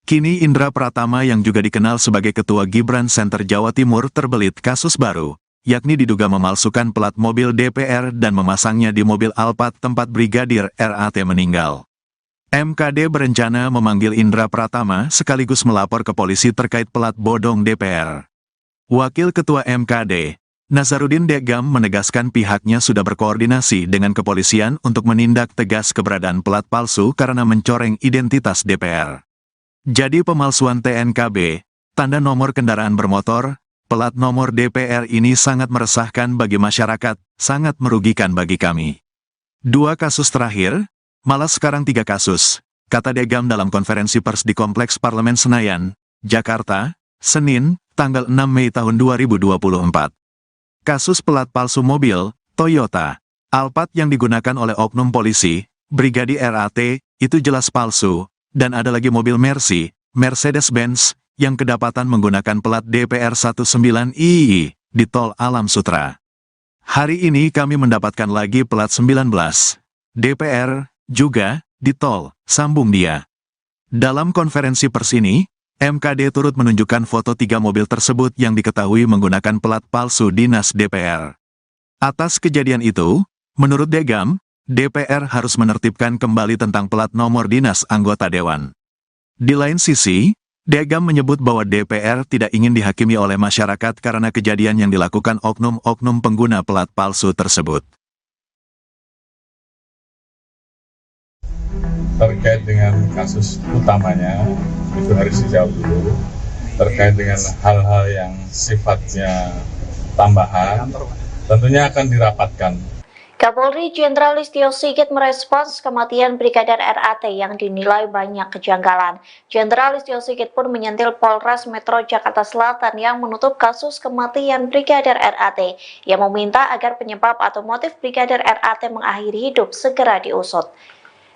S1: Kini Indra Pratama yang juga dikenal sebagai Ketua Gibran Center Jawa Timur terbelit kasus baru, yakni diduga memalsukan plat mobil DPR dan memasangnya di mobil Alphard tempat Brigadir RAT meninggal. MKD berencana memanggil Indra Pratama sekaligus melapor ke polisi terkait plat bodong DPR. Wakil Ketua MKD, Nazarudin Degam menegaskan pihaknya sudah berkoordinasi dengan kepolisian untuk menindak tegas keberadaan plat palsu karena mencoreng identitas DPR. Jadi pemalsuan TNKB, tanda nomor kendaraan bermotor, plat nomor DPR ini sangat meresahkan bagi masyarakat, sangat merugikan bagi kami. 2 kasus terakhir, malah sekarang 3 kasus, kata Degam dalam konferensi pers di Kompleks Parlemen Senayan, Jakarta, Senin, tanggal 6 Mei tahun 2024. Kasus pelat palsu mobil, Toyota, Alphard yang digunakan oleh oknum polisi, Brigadir RAT, itu jelas palsu, dan ada lagi mobil Mercy, Mercedes-Benz, yang kedapatan menggunakan plat DPR 19II, di Tol Alam Sutra. Hari ini kami mendapatkan lagi plat 19, DPR, juga, di tol, sambung dia. Dalam konferensi pers ini, MKD turut menunjukkan foto 3 mobil tersebut yang diketahui menggunakan plat palsu dinas DPR. Atas kejadian itu, menurut Degam, DPR harus menertibkan kembali tentang plat nomor dinas anggota dewan. Di lain sisi, Degam menyebut bahwa DPR tidak ingin dihakimi oleh masyarakat karena kejadian yang dilakukan oknum-oknum pengguna plat palsu tersebut.
S2: Terkait dengan kasus utamanya, itu harus dijawab dulu. Terkait dengan hal-hal yang sifatnya tambahan, tentunya akan dirapatkan.
S3: Kapolri Jenderal Listio Sigit merespons kematian Brigadir RAT yang dinilai banyak kejanggalan. Jenderal Listio Sigit pun menyentil Polres Metro Jakarta Selatan yang menutup kasus kematian Brigadir RAT. Ia meminta agar penyebab atau motif Brigadir RAT mengakhiri hidup segera diusut.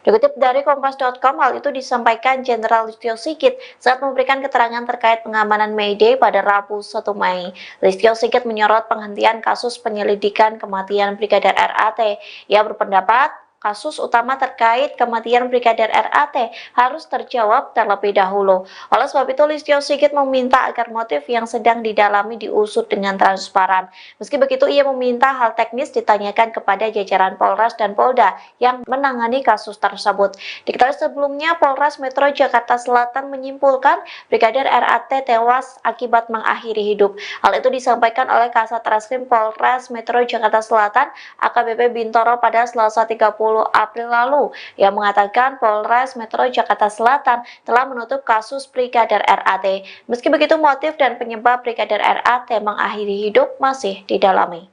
S3: Dikutip dari Kompas.com, hal itu disampaikan Jenderal Listio Sigit saat memberikan keterangan terkait pengamanan May Day pada Rabu 1 Mei. Listio Sigit menyorot penghentian kasus penyelidikan kematian Brigadir RAT. Ia berpendapat kasus utama terkait kematian Brigadir RAT harus terjawab terlebih dahulu. Oleh sebab itu, Listio Sigit meminta agar motif yang sedang didalami diusut dengan transparan. Meski begitu, ia meminta hal teknis ditanyakan kepada jajaran Polres dan Polda yang menangani kasus tersebut. Diketahui sebelumnya, Polres Metro Jakarta Selatan menyimpulkan Brigadir RAT tewas akibat mengakhiri hidup. Hal itu disampaikan oleh Kasat Reskrim Polres Metro Jakarta Selatan AKBP Bintoro pada Selasa 30 April lalu, yang mengatakan Polres Metro Jakarta Selatan telah menutup kasus Brigadir RAT. Meski begitu, motif dan penyebab Brigadir RAT mengakhiri hidup masih didalami.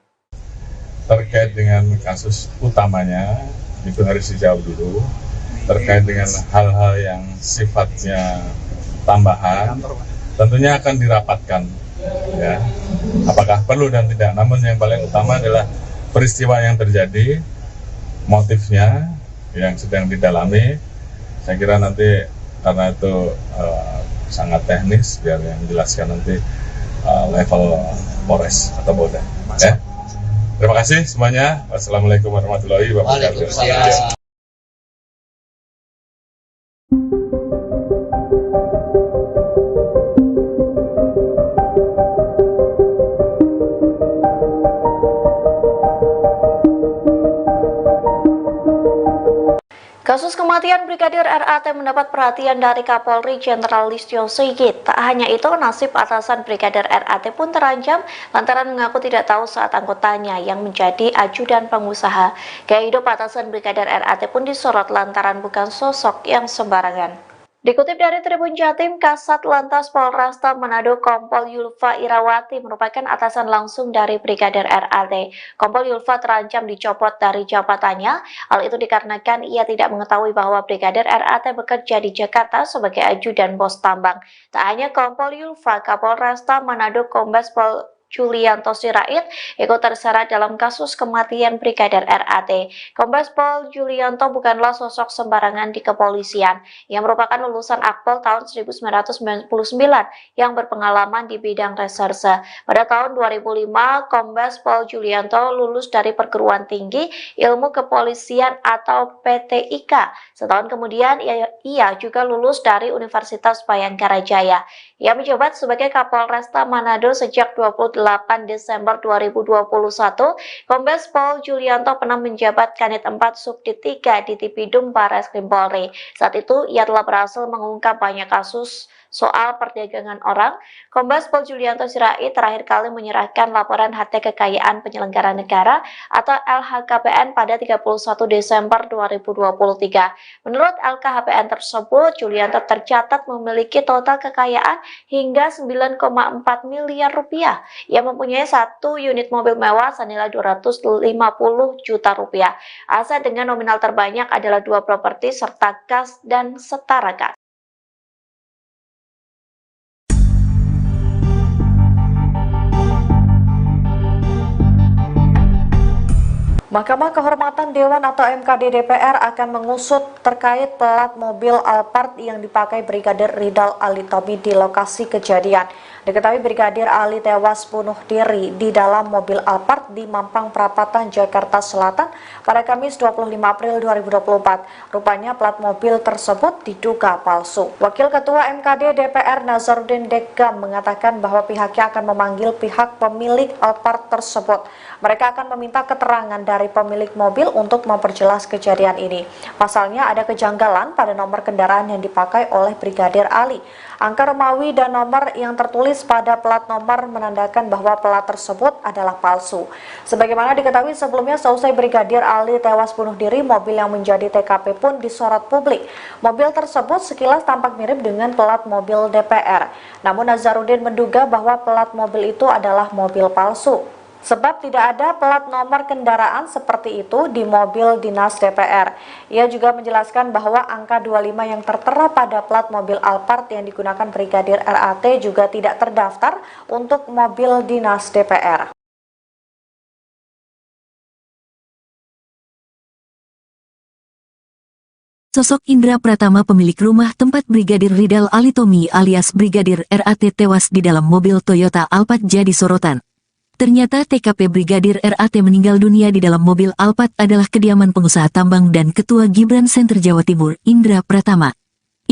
S2: Terkait dengan kasus utamanya, itu harus dijawab dulu. Terkait dengan hal-hal yang sifatnya tambahan, tentunya akan dirapatkan. Ya, apakah perlu dan tidak. Namun yang paling utama adalah peristiwa yang terjadi, motifnya yang sedang didalami. Saya kira nanti karena itu sangat teknis, biar yang menjelaskan nanti level Polres atau Polda. Ya. Terima kasih semuanya. Wassalamualaikum warahmatullahi wabarakatuh.
S3: Kasus kematian Brigadir RAT mendapat perhatian dari Kapolri Jenderal Listio Sigit. Tak hanya itu, nasib atasan Brigadir RAT pun terancam lantaran mengaku tidak tahu saat anggotanya yang menjadi ajudan pengusaha. Gaya hidup atasan Brigadir RAT pun disorot lantaran bukan sosok yang sembarangan. Dikutip dari Tribun Jatim, Kasat Lantas Polresta Manado Kompol Yulfa Irawati merupakan atasan langsung dari Brigadir RAT. Kompol Yulfa terancam dicopot dari jabatannya. Hal itu dikarenakan ia tidak mengetahui bahwa Brigadir RAT bekerja di Jakarta sebagai ajudan bos tambang. Tak hanya Kompol Yulfa, Kapolresta Manado Kombes Pol Julianto Sirait ikut terseret dalam kasus kematian Brigadir RAT. Kombes Pol Julianto bukanlah sosok sembarangan di kepolisian. Ia merupakan lulusan Akpol tahun 1999 yang berpengalaman di bidang reserse. Pada tahun 2005, Kombes Pol Julianto lulus dari Perguruan Tinggi Ilmu Kepolisian atau PTIK. Setahun kemudian, ia juga lulus dari Universitas Bayangkara Jaya. Ia menjabat sebagai Kapolresta Manado sejak 28 Desember 2021, Kombes Pol Julianto pernah menjabat Kanit 4 Subdit 3 di Tipidum Barreskrim Polri. Saat itu, ia telah berhasil mengungkap banyak kasus soal perdagangan orang. Kombes Pol Julianto Sirait terakhir kali menyerahkan laporan harta kekayaan penyelenggara negara atau LHKPN pada 31 Desember 2023. Menurut LKHPN tersebut, Julianto tercatat memiliki total kekayaan hingga 9,4 miliar rupiah. Ia mempunyai 1 unit mobil mewah senilai 250 juta rupiah. Aset dengan nominal terbanyak adalah 2 properti serta kas dan setara kas. Mahkamah Kehormatan Dewan atau MKD DPR akan mengusut terkait plat mobil Alphard yang dipakai Brigadir Ridal Ali Tommy di lokasi kejadian. Diketahui Brigadir Ali tewas bunuh diri di dalam mobil Alphard di Mampang Perapatan, Jakarta Selatan pada Kamis 25 April 2024. Rupanya plat mobil tersebut diduga palsu. Wakil Ketua MKD DPR Nazarudin Dekam mengatakan bahwa pihaknya akan memanggil pihak pemilik Alphard tersebut. Mereka akan meminta keterangan dari pemilik mobil untuk memperjelas kejadian ini. Pasalnya ada kejanggalan pada nomor kendaraan yang dipakai oleh Brigadir Ali. Angka Romawi dan nomor yang tertulis pada plat nomor menandakan bahwa plat tersebut adalah palsu. Sebagaimana diketahui sebelumnya, seusai Brigadir Ali tewas bunuh diri, mobil yang menjadi TKP pun disorot publik. Mobil tersebut sekilas tampak mirip dengan plat mobil DPR. Namun Nazarudin menduga bahwa plat mobil itu adalah mobil palsu. sebab tidak ada plat nomor kendaraan seperti itu di mobil dinas DPR. Ia juga menjelaskan bahwa angka 25 yang tertera pada plat mobil Alphard yang digunakan Brigadir RAT juga tidak terdaftar untuk mobil dinas DPR.
S4: Sosok Indra Pratama pemilik rumah tempat Brigadir Ridal Alitomi alias Brigadir RAT tewas di dalam mobil Toyota Alphard jadi sorotan. Ternyata TKP Brigadir RAT meninggal dunia di dalam mobil Alphard adalah kediaman pengusaha tambang dan Ketua Gibran Center Jawa Timur, Indra Pratama.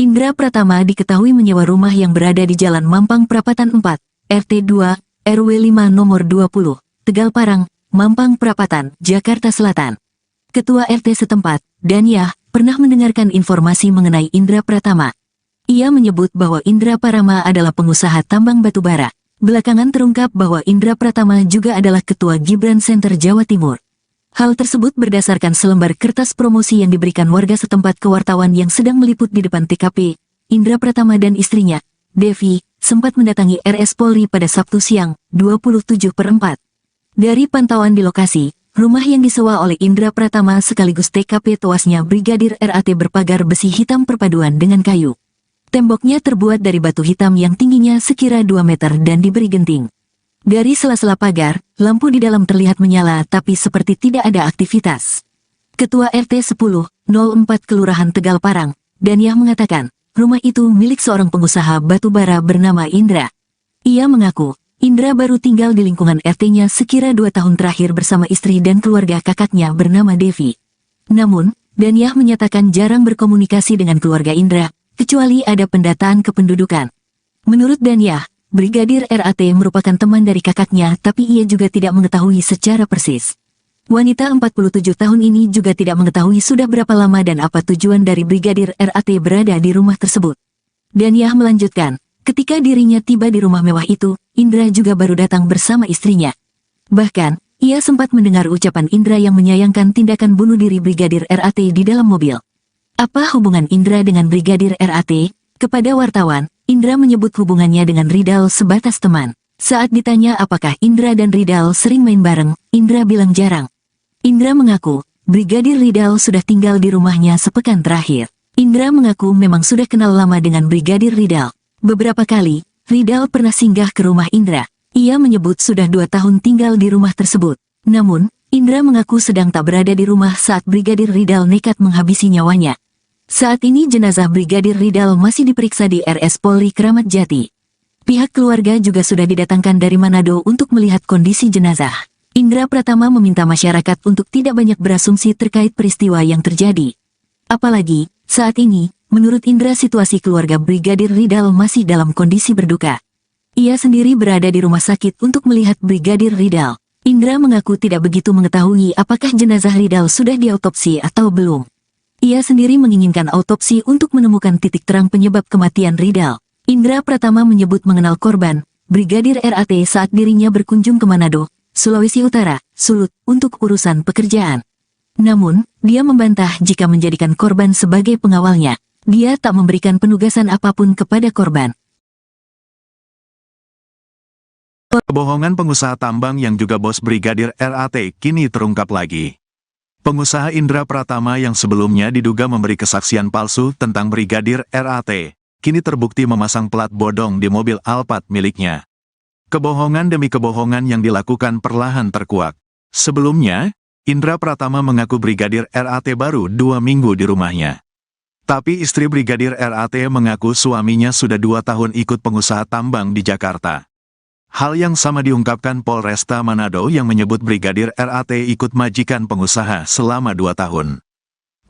S4: Indra Pratama diketahui menyewa rumah yang berada di Jalan Mampang Prapatan 4, RT 2, RW 5 nomor 20, Tegal Parang, Mampang Prapatan, Jakarta Selatan. Ketua RT setempat, Danyah, pernah mendengarkan informasi mengenai Indra Pratama. Ia menyebut bahwa Indra Pratama adalah pengusaha tambang batubara. Belakangan terungkap bahwa Indra Pratama juga adalah Ketua Gibran Center Jawa Timur. Hal tersebut berdasarkan selembar kertas promosi yang diberikan warga setempat ke wartawan yang sedang meliput di depan TKP. Indra Pratama dan istrinya, Devi, sempat mendatangi RS Polri pada Sabtu siang, 27/4. Dari pantauan di lokasi, rumah yang disewa oleh Indra Pratama sekaligus TKP tewasnya Brigadir RAT berpagar besi hitam perpaduan dengan kayu. Temboknya terbuat dari batu hitam yang tingginya sekira 2 meter dan diberi genting. Dari sela-sela pagar, lampu di dalam terlihat menyala tapi seperti tidak ada aktivitas. Ketua RT 10/04 Kelurahan Tegal Parang, Danyah mengatakan, rumah itu milik seorang pengusaha batubara bernama Indra. Ia mengaku, Indra baru tinggal di lingkungan RT-nya sekira 2 tahun terakhir bersama istri dan keluarga kakaknya bernama Devi. Namun, Danyah menyatakan jarang berkomunikasi dengan keluarga Indra, kecuali ada pendataan kependudukan. Menurut Danyah, Brigadir RAT merupakan teman dari kakaknya tapi ia juga tidak mengetahui secara persis. Wanita 47 tahun ini juga tidak mengetahui sudah berapa lama dan apa tujuan dari Brigadir RAT berada di rumah tersebut. Danyah melanjutkan, ketika dirinya tiba di rumah mewah itu, Indra juga baru datang bersama istrinya. Bahkan, ia sempat mendengar ucapan Indra yang menyayangkan tindakan bunuh diri Brigadir RAT di dalam mobil. Apa hubungan Indra dengan Brigadir RAT? Kepada wartawan, Indra menyebut hubungannya dengan Ridal sebatas teman. Saat ditanya apakah Indra dan Ridal sering main bareng, Indra bilang jarang. Indra mengaku, Brigadir Ridal sudah tinggal di rumahnya sepekan terakhir. Indra mengaku memang sudah kenal lama dengan Brigadir Ridal. Beberapa kali, Ridal pernah singgah ke rumah Indra. Ia menyebut sudah 2 tahun tinggal di rumah tersebut. Namun, Indra mengaku sedang tak berada di rumah saat Brigadir Ridal nekat menghabisi nyawanya. Saat ini jenazah Brigadir Ridal masih diperiksa di RS Polri Kramat Jati. Pihak keluarga juga sudah didatangkan dari Manado untuk melihat kondisi jenazah. Indra Pratama meminta masyarakat untuk tidak banyak berasumsi terkait peristiwa yang terjadi. Apalagi, saat ini, menurut Indra situasi keluarga Brigadir Ridal masih dalam kondisi berduka. Ia sendiri berada di rumah sakit untuk melihat Brigadir Ridal. Indra mengaku tidak begitu mengetahui apakah jenazah Ridal sudah diautopsi atau belum. Ia sendiri menginginkan autopsi untuk menemukan titik terang penyebab kematian Ridal. Indra Pratama menyebut mengenal korban, Brigadir RAT saat dirinya berkunjung ke Manado, Sulawesi Utara, Sulut, untuk urusan pekerjaan. Namun, dia membantah jika menjadikan korban sebagai pengawalnya. Dia tak memberikan penugasan apapun kepada korban.
S1: Kebohongan pengusaha tambang yang juga bos Brigadir RAT kini terungkap lagi. Pengusaha Indra Pratama yang sebelumnya diduga memberi kesaksian palsu tentang Brigadir RAT, kini terbukti memasang plat bodong di mobil Alphard miliknya. Kebohongan demi kebohongan yang dilakukan perlahan terkuak. Sebelumnya, Indra Pratama mengaku Brigadir RAT baru 2 minggu di rumahnya. Tapi istri Brigadir RAT mengaku suaminya sudah 2 tahun ikut pengusaha tambang di Jakarta. Hal yang sama diungkapkan Polresta Manado yang menyebut Brigadir RAT ikut majikan pengusaha selama 2 tahun.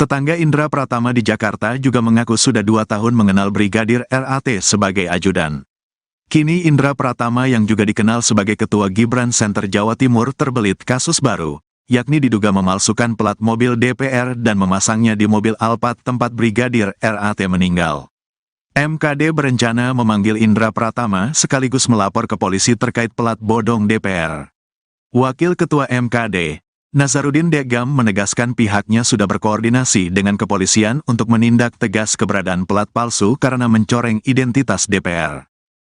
S1: Tetangga Indra Pratama di Jakarta juga mengaku sudah 2 tahun mengenal Brigadir RAT sebagai ajudan. Kini Indra Pratama yang juga dikenal sebagai Ketua Gibran Center Jawa Timur terbelit kasus baru, yakni diduga memalsukan plat mobil DPR dan memasangnya di mobil Alphard tempat Brigadir RAT meninggal. MKD berencana memanggil Indra Pratama sekaligus melapor ke polisi terkait plat bodong DPR. Wakil Ketua MKD, Nazarudin Degam menegaskan pihaknya sudah berkoordinasi dengan kepolisian untuk menindak tegas keberadaan plat palsu karena mencoreng identitas DPR.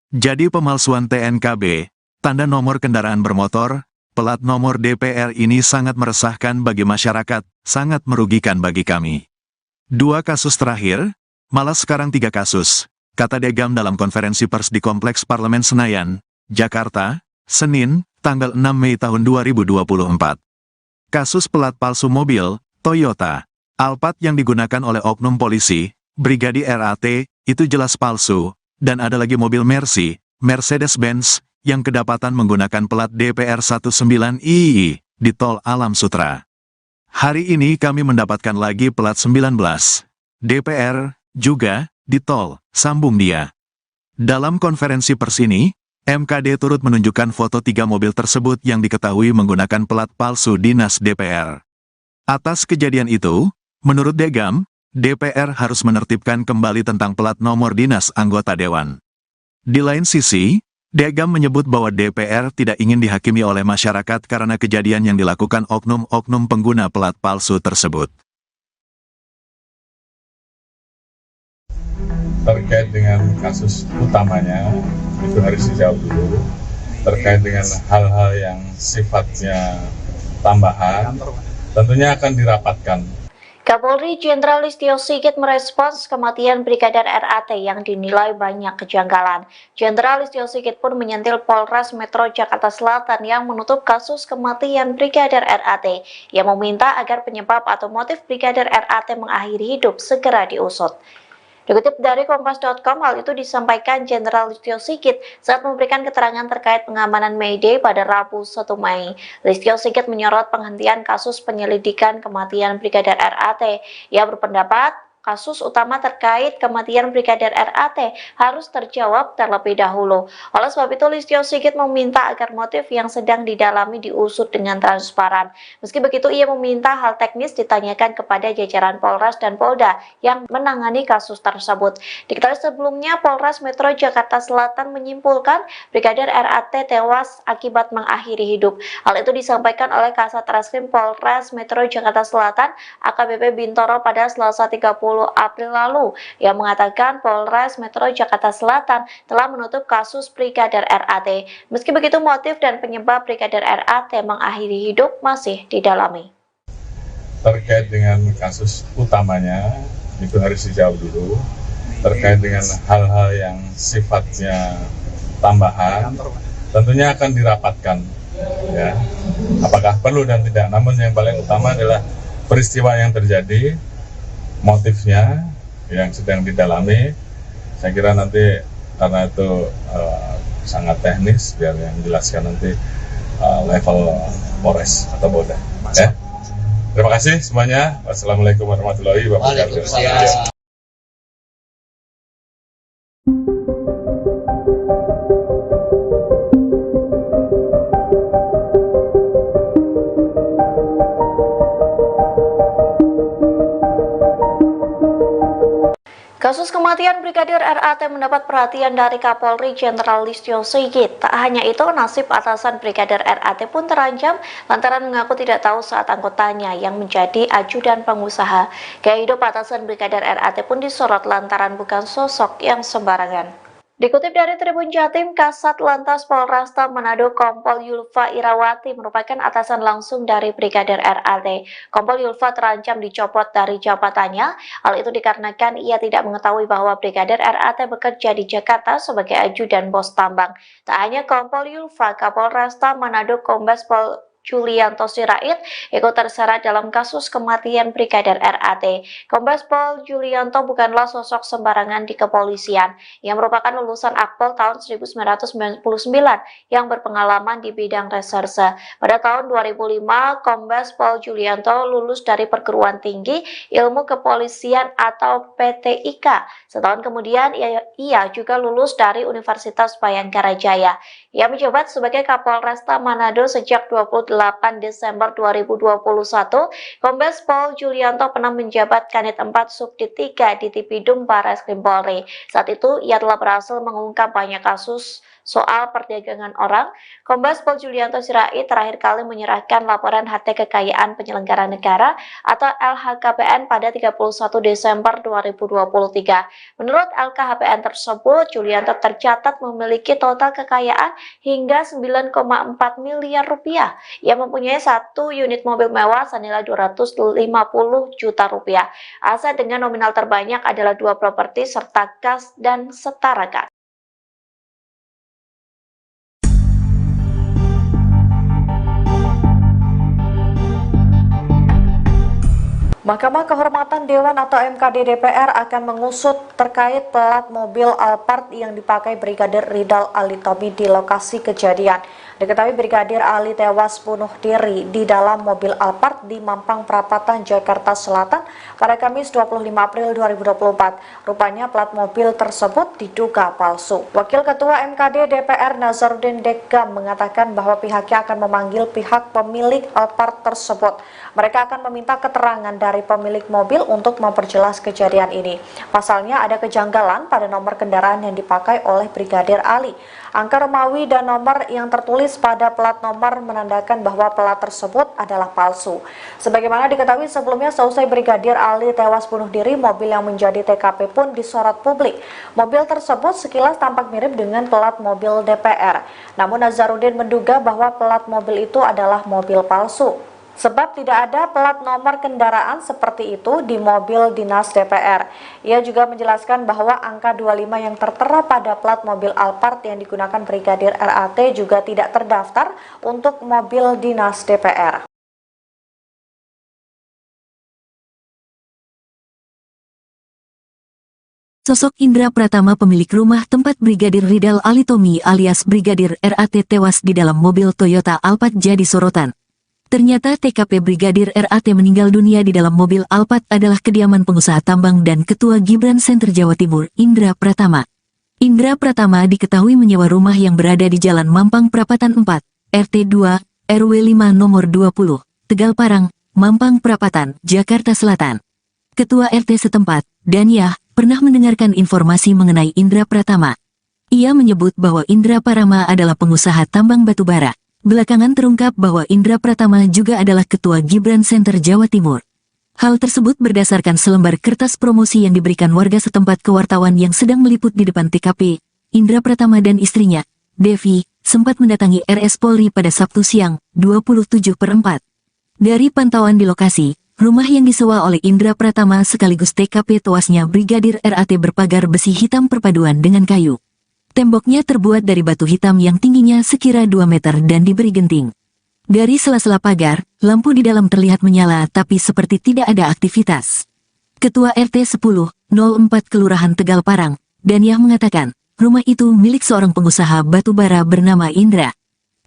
S1: Jadi pemalsuan TNKB, tanda nomor kendaraan bermotor, Pelat nomor DPR ini sangat meresahkan bagi masyarakat, sangat merugikan bagi kami. 2 kasus terakhir, malah sekarang 3 kasus, kata Degam dalam konferensi pers di Kompleks Parlemen Senayan, Jakarta, Senin, tanggal 6 Mei tahun 2024. Kasus pelat palsu mobil, Toyota, Alphard yang digunakan oleh oknum polisi, Brigadir RAT, itu jelas palsu, dan ada lagi mobil Mercy, Mercedes-Benz, yang kedapatan menggunakan pelat DPR 19II di Tol Alam Sutra. Hari ini kami mendapatkan lagi pelat 19 DPR juga di tol, sambung dia. Dalam konferensi pers ini, MKD turut menunjukkan foto 3 mobil tersebut yang diketahui menggunakan pelat palsu dinas DPR. Atas kejadian itu, menurut Degam, DPR harus menertibkan kembali tentang pelat nomor dinas anggota dewan. Di lain sisi, Degam menyebut bahwa DPR tidak ingin dihakimi oleh masyarakat karena kejadian yang dilakukan oknum-oknum pengguna pelat palsu tersebut.
S2: Terkait dengan kasus utamanya, itu harus dijawab dulu. Terkait dengan hal-hal yang sifatnya tambahan, tentunya akan dirapatkan.
S3: Kapolri Jenderal Listio Sigit merespons kematian Brigadir RAT yang dinilai banyak kejanggalan. Jenderal Listio Sigit pun menyentil Polres Metro Jakarta Selatan yang menutup kasus kematian Brigadir RAT, yang meminta agar penyebab atau motif Brigadir RAT mengakhiri hidup segera diusut. Dikutip dari Kompas.com, hal itu disampaikan Jenderal Listio Sigit saat memberikan keterangan terkait pengamanan May Day pada Rabu 1 Mei. Listio Sigit menyorot penghentian kasus penyelidikan kematian Brigadir RAT. Ia berpendapat kasus utama terkait kematian Brigadir RAT harus terjawab terlebih dahulu. Oleh sebab itu, Listio Sigit meminta agar motif yang sedang didalami diusut dengan transparan. Meski begitu, ia meminta hal teknis ditanyakan kepada jajaran Polres dan Polda yang menangani kasus tersebut. Diketahui sebelumnya, Polres Metro Jakarta Selatan menyimpulkan Brigadir RAT tewas akibat mengakhiri hidup. Hal itu disampaikan oleh Kasat Reskrim Polres Metro Jakarta Selatan AKBP Bintoro pada Selasa 30 April lalu, yang mengatakan Polres Metro Jakarta Selatan telah menutup kasus Brigadir RAT. Meski begitu, motif dan penyebab Brigadir RAT mengakhiri hidup masih didalami.
S2: Terkait dengan kasus utamanya, itu harus dijawab dulu. Terkait dengan hal-hal yang sifatnya tambahan, tentunya akan dirapatkan. Ya, apakah perlu dan tidak. Namun yang paling utama adalah peristiwa yang terjadi, motifnya yang sedang didalami. Saya kira nanti karena itu sangat teknis, biar yang jelaskan nanti level Polres atau Polda. Ya. Terima kasih semuanya. Wassalamualaikum warahmatullahi wabarakatuh.
S3: Kasus kematian Brigadir RAT mendapat perhatian dari Kapolri Jenderal Listio Sigit. Tak hanya itu, nasib atasan Brigadir RAT pun terancam lantaran mengaku tidak tahu saat anggotanya yang menjadi ajudan pengusaha. Gaya hidup atasan Brigadir RAT pun disorot lantaran bukan sosok yang sembarangan. Dikutip dari Tribun Jatim, Kasat Lantas Polresta Manado Kompol Yulfa Irawati merupakan atasan langsung dari Brigadir RAT. Kompol Yulfa terancam dicopot dari jabatannya. Hal itu dikarenakan ia tidak mengetahui bahwa Brigadir RAT bekerja di Jakarta sebagai ajudan bos tambang. Tak hanya Kompol Yulfa, Kapolresta Manado Kombes Pol Julianto Sirait ikut terseret dalam kasus kematian Brigadir RAT. Kombes Pol Julianto bukanlah sosok sembarangan di kepolisian. Ia merupakan lulusan Akpol tahun 1999 yang berpengalaman di bidang reserse. Pada tahun 2005, Kombes Pol Julianto lulus dari Perguruan Tinggi Ilmu Kepolisian atau PTIK. Setahun kemudian, ia juga lulus dari Universitas Bayangkara Jaya. Ia menjabat sebagai Kapolresta Manado sejak 28 Desember 2021, Kombes Pol Julianto pernah menjabat Kanit 4 Subdit 3 di Tipidum Barreskrim Polri. Saat itu, ia telah berhasil mengungkap banyak kasus soal perdagangan orang, Kombes Pol Julianto Sirait terakhir kali menyerahkan laporan harta kekayaan penyelenggara negara atau LHKPN pada 31 Desember 2023. Menurut LKHPN tersebut, Julianto tercatat memiliki total kekayaan hingga 9,4 miliar rupiah. Ia mempunyai 1 unit mobil mewah senilai 250 juta rupiah. Aset dengan nominal terbanyak adalah 2 properti serta kas dan setara kas. Mahkamah Kehormatan Dewan atau MKD DPR akan mengusut terkait plat mobil Alphard yang dipakai Brigadir Ridal Ali Tommy di lokasi kejadian. Diketahui Brigadir Ali tewas bunuh diri di dalam mobil Alphard di Mampang Perapatan, Jakarta Selatan pada Kamis 25 April 2024. Rupanya plat mobil tersebut diduga palsu. Wakil Ketua MKD DPR Nazarudin Dekam mengatakan bahwa pihaknya akan memanggil pihak pemilik Alphard tersebut. Mereka akan meminta keterangan dari pemilik mobil untuk memperjelas kejadian ini. Pasalnya ada kejanggalan pada nomor kendaraan yang dipakai oleh Brigadir Ali. Angka Romawi dan nomor yang tertulis pada plat nomor menandakan bahwa plat tersebut adalah palsu. Sebagaimana diketahui sebelumnya, seusai Brigadir Ali tewas bunuh diri, mobil yang menjadi TKP pun disorot publik. Mobil tersebut sekilas tampak mirip dengan plat mobil DPR. Namun Nazarudin menduga bahwa plat mobil itu adalah mobil palsu. Sebab tidak ada plat nomor kendaraan seperti itu di mobil dinas DPR. Ia juga menjelaskan bahwa angka 25 yang tertera pada plat mobil Alphard yang digunakan Brigadir RAT juga tidak terdaftar untuk mobil dinas DPR.
S4: Sosok Indra Pratama, pemilik rumah tempat Brigadir Ridal Ali Tommy alias Brigadir RAT tewas di dalam mobil Toyota Alphard jadi sorotan. Ternyata TKP Brigadir RAT meninggal dunia di dalam mobil Alphard adalah kediaman pengusaha tambang dan Ketua Gibran Center Jawa Timur, Indra Pratama. Indra Pratama diketahui menyewa rumah yang berada di Jalan Mampang Perapatan 4, RT 2, RW 5 nomor 20, Tegal Parang, Mampang Perapatan, Jakarta Selatan. Ketua RT setempat, Danyah, pernah mendengarkan informasi mengenai Indra Pratama. Ia menyebut bahwa Indra Pratama adalah pengusaha tambang batubara. Belakangan terungkap bahwa Indra Pratama juga adalah Ketua Gibran Center Jawa Timur. Hal tersebut berdasarkan selembar kertas promosi yang diberikan warga setempat ke wartawan yang sedang meliput di depan TKP. Indra Pratama dan istrinya, Devi, sempat mendatangi RS Polri pada Sabtu siang, 27/4. Dari pantauan di lokasi, rumah yang disewa oleh Indra Pratama sekaligus TKP tewasnya Brigadir RAT berpagar besi hitam perpaduan dengan kayu. Temboknya terbuat dari batu hitam yang tingginya sekira 2 meter dan diberi genting. Dari sela-sela pagar, lampu di dalam terlihat menyala tapi seperti tidak ada aktivitas. Ketua RT 10/04 Kelurahan Tegal Parang, Danyah mengatakan, rumah itu milik seorang pengusaha batubara bernama Indra.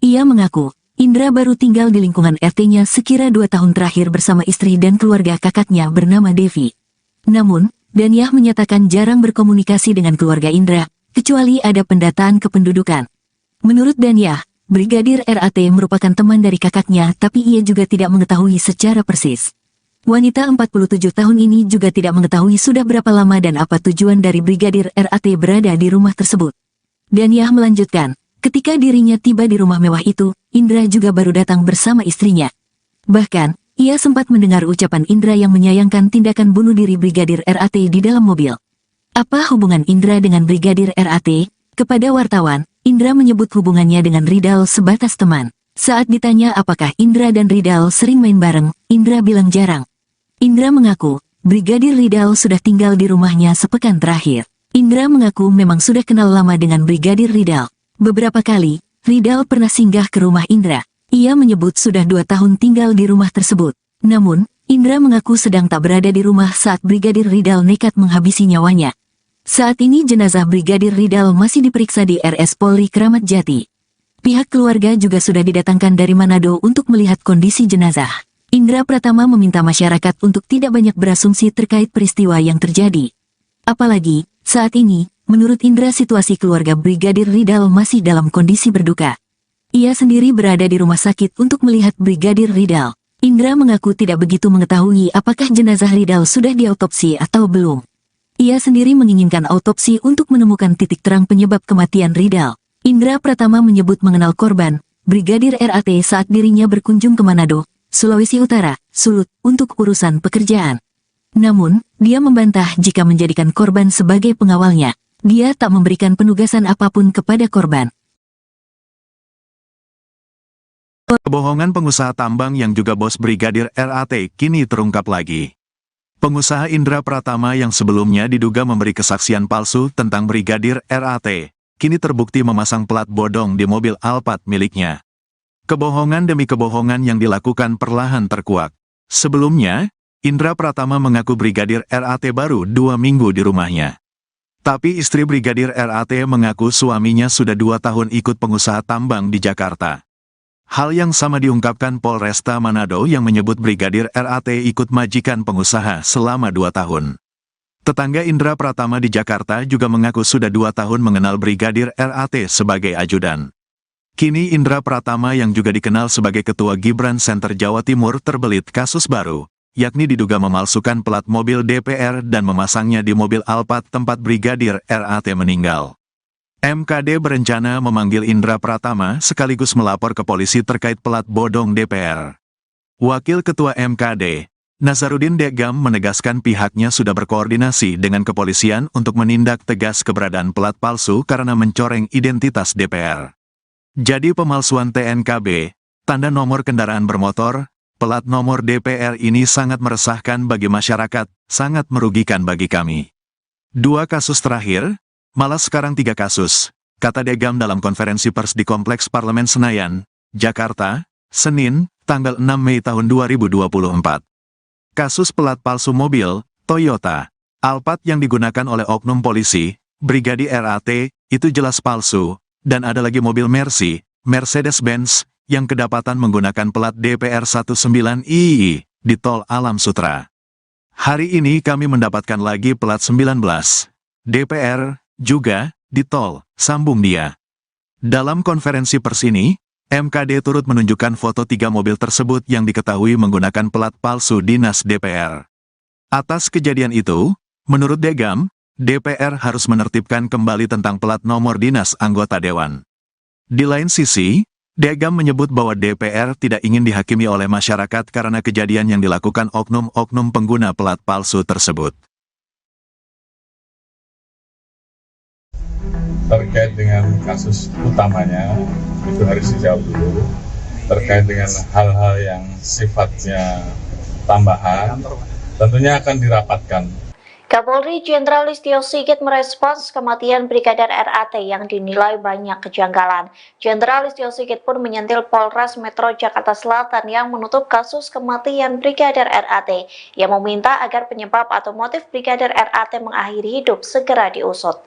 S4: Ia mengaku, Indra baru tinggal di lingkungan RT-nya sekira 2 tahun terakhir bersama istri dan keluarga kakaknya bernama Devi. Namun, Danyah menyatakan jarang berkomunikasi dengan keluarga Indra, kecuali ada pendataan kependudukan. Menurut Danyah, Brigadir RAT merupakan teman dari kakaknya tapi ia juga tidak mengetahui secara persis. Wanita 47 tahun ini juga tidak mengetahui sudah berapa lama dan apa tujuan dari Brigadir RAT berada di rumah tersebut. Danyah melanjutkan, ketika dirinya tiba di rumah mewah itu, Indra juga baru datang bersama istrinya. Bahkan, ia sempat mendengar ucapan Indra yang menyayangkan tindakan bunuh diri Brigadir RAT di dalam mobil. Apa hubungan Indra dengan Brigadir RAT? Kepada wartawan, Indra menyebut hubungannya dengan Ridal sebatas teman. Saat ditanya apakah Indra dan Ridal sering main bareng, Indra bilang jarang. Indra mengaku, Brigadir Ridal sudah tinggal di rumahnya sepekan terakhir. Indra mengaku memang sudah kenal lama dengan Brigadir Ridal. Beberapa kali, Ridal pernah singgah ke rumah Indra. Ia menyebut sudah 2 tahun tinggal di rumah tersebut. Namun, Indra mengaku sedang tak berada di rumah saat Brigadir Ridal nekat menghabisi nyawanya. Saat ini jenazah Brigadir Ridal masih diperiksa di RS Polri Kramat Jati. Pihak keluarga juga sudah didatangkan dari Manado untuk melihat kondisi jenazah. Indra Pratama meminta masyarakat untuk tidak banyak berasumsi terkait peristiwa yang terjadi. Apalagi, saat ini, menurut Indra situasi keluarga Brigadir Ridal masih dalam kondisi berduka. Ia sendiri berada di rumah sakit untuk melihat Brigadir Ridal. Indra mengaku tidak begitu mengetahui apakah jenazah Ridal sudah diautopsi atau belum. Ia sendiri menginginkan autopsi untuk menemukan titik terang penyebab kematian Ridal. Indra Pratama menyebut mengenal korban, Brigadir RAT saat dirinya berkunjung ke Manado, Sulawesi Utara, Sulut, untuk urusan pekerjaan. Namun, dia membantah jika menjadikan korban sebagai pengawalnya. Dia tak memberikan penugasan apapun kepada korban.
S1: Kebohongan pengusaha tambang yang juga bos Brigadir RAT kini terungkap lagi. Pengusaha Indra Pratama yang sebelumnya diduga memberi kesaksian palsu tentang Brigadir RAT, kini terbukti memasang plat bodong di mobil Alphard miliknya. Kebohongan demi kebohongan yang dilakukan perlahan terkuak. Sebelumnya, Indra Pratama mengaku Brigadir RAT baru 2 minggu di rumahnya. Tapi istri Brigadir RAT mengaku suaminya sudah 2 tahun ikut pengusaha tambang di Jakarta. Hal yang sama diungkapkan Polresta Manado yang menyebut Brigadir RAT ikut majikan pengusaha selama 2 tahun. Tetangga Indra Pratama di Jakarta juga mengaku sudah 2 tahun mengenal Brigadir RAT sebagai ajudan. Kini Indra Pratama yang juga dikenal sebagai Ketua Gibran Center Jawa Timur terbelit kasus baru, yakni diduga memalsukan plat mobil DPR dan memasangnya di mobil Alphard tempat Brigadir RAT meninggal. MKD berencana memanggil Indra Pratama sekaligus melapor ke polisi terkait plat bodong DPR. Wakil Ketua MKD, Nazarudin Degam menegaskan pihaknya sudah berkoordinasi dengan kepolisian untuk menindak tegas keberadaan plat palsu karena mencoreng identitas DPR. Jadi pemalsuan TNKB, tanda nomor kendaraan bermotor, plat nomor DPR ini sangat meresahkan bagi masyarakat, sangat merugikan bagi kami. 2 kasus terakhir, malah sekarang 3 kasus, kata Degam dalam konferensi pers di Kompleks Parlemen Senayan, Jakarta, Senin, tanggal 6 Mei tahun 2024. Kasus plat palsu mobil, Toyota, Alphard yang digunakan oleh oknum polisi, Brigadir RAT, itu jelas palsu, dan ada lagi mobil Mercy, Mercedes-Benz, yang kedapatan menggunakan plat DPR 19II, di Tol Alam Sutra. Hari ini kami mendapatkan lagi plat 19, DPR, juga, di Tol, sambung dia. Dalam konferensi pers ini, MKD turut menunjukkan foto 3 mobil tersebut yang diketahui menggunakan plat palsu dinas DPR. Atas kejadian itu, menurut Degam, DPR harus menertibkan kembali tentang plat nomor dinas anggota dewan. Di lain sisi, Degam menyebut bahwa DPR tidak ingin dihakimi oleh masyarakat karena kejadian yang dilakukan oknum-oknum pengguna plat palsu tersebut.
S2: Terkait dengan kasus utamanya, itu harus dijawab dulu. Terkait dengan hal-hal yang sifatnya tambahan, tentunya akan dirapatkan.
S3: Kapolri Jenderal Listio Sigit merespons kematian Brigadir RAT yang dinilai banyak kejanggalan. Jenderal Listio Sigit pun menyentil Polres Metro Jakarta Selatan yang menutup kasus kematian Brigadir RAT, yang meminta agar penyebab atau motif Brigadir RAT mengakhiri hidup segera diusut.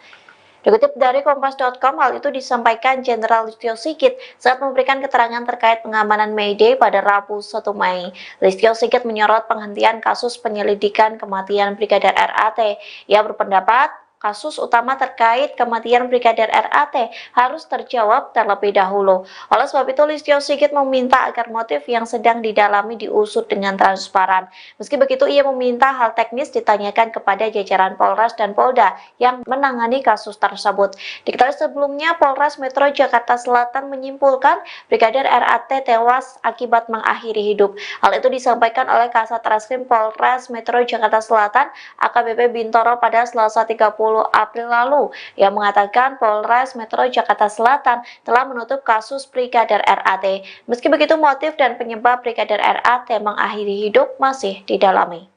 S3: Dikutip dari Kompas.com, hal itu disampaikan Jenderal Listio Sigit saat memberikan keterangan terkait pengamanan May Day pada Rabu 1 Mei. Listio Sigit menyorot penghentian kasus penyelidikan kematian Brigadir RAT. Ia berpendapat kasus utama terkait kematian Brigadir RAT harus terjawab terlebih dahulu. Oleh sebab itu, Listio Sigit meminta agar motif yang sedang didalami diusut dengan transparan. Meski begitu, ia meminta hal teknis ditanyakan kepada jajaran Polres dan Polda yang menangani kasus tersebut. Diketahui sebelumnya, Polres Metro Jakarta Selatan menyimpulkan Brigadir RAT tewas akibat mengakhiri hidup. Hal itu disampaikan oleh Kasat Reskrim Polres Metro Jakarta Selatan, AKBP Bintoro, pada Selasa 30 April lalu, yang mengatakan Polres Metro Jakarta Selatan telah menutup kasus Brigadir RAT. Meski begitu, motif dan penyebab Brigadir RAT mengakhiri hidup masih didalami.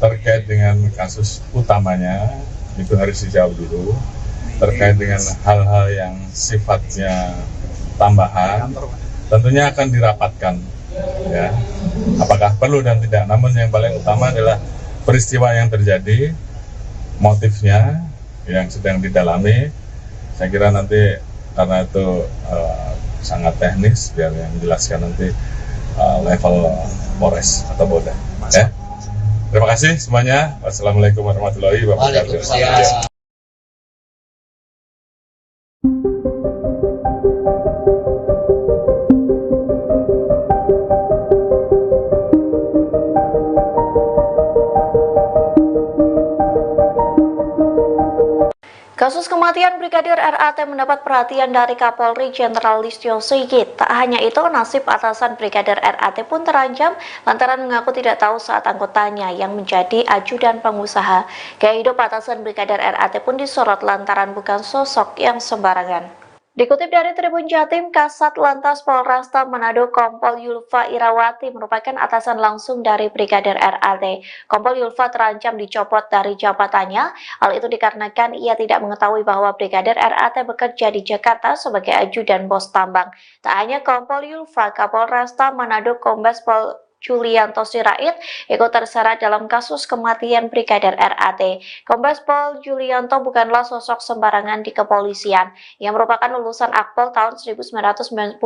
S2: Terkait dengan kasus utamanya, itu harus dijawab dulu. Terkait dengan hal-hal yang sifatnya tambahan, tentunya akan dirapatkan. Ya, apakah perlu dan tidak. Namun yang paling utama adalah peristiwa yang terjadi, motifnya yang sedang didalami. Saya kira nanti karena itu sangat teknis, biar yang menjelaskan nanti level Polres atau Polda. Ya. Terima kasih semuanya. Wassalamualaikum warahmatullahi wabarakatuh.
S3: Kasus Kasus kematian Brigadir RAT mendapat perhatian dari Kapolri Jenderal Listio Sigit. Tak hanya itu, nasib atasan Brigadir RAT pun terancam lantaran mengaku tidak tahu saat anggotanya yang menjadi ajudan pengusaha. Gaya hidup atasan Brigadir RAT pun disorot lantaran bukan sosok yang sembarangan. Dikutip dari Tribun Jatim, Kasat Lantas Polresta Manado Kompol Yulfa Irawati merupakan atasan langsung dari Brigadir RAT. Kompol Yulfa terancam dicopot dari jabatannya. Hal itu dikarenakan ia tidak mengetahui bahwa Brigadir RAT bekerja di Jakarta sebagai ajudan bos tambang. Tak hanya Kompol Yulfa, Kapolresta Manado Kombes Pol Julianto Sirait ikut terseret dalam kasus kematian Brigadir RAT. Kombes Pol Julianto bukanlah sosok sembarangan di kepolisian. Ia merupakan lulusan Akpol tahun 1999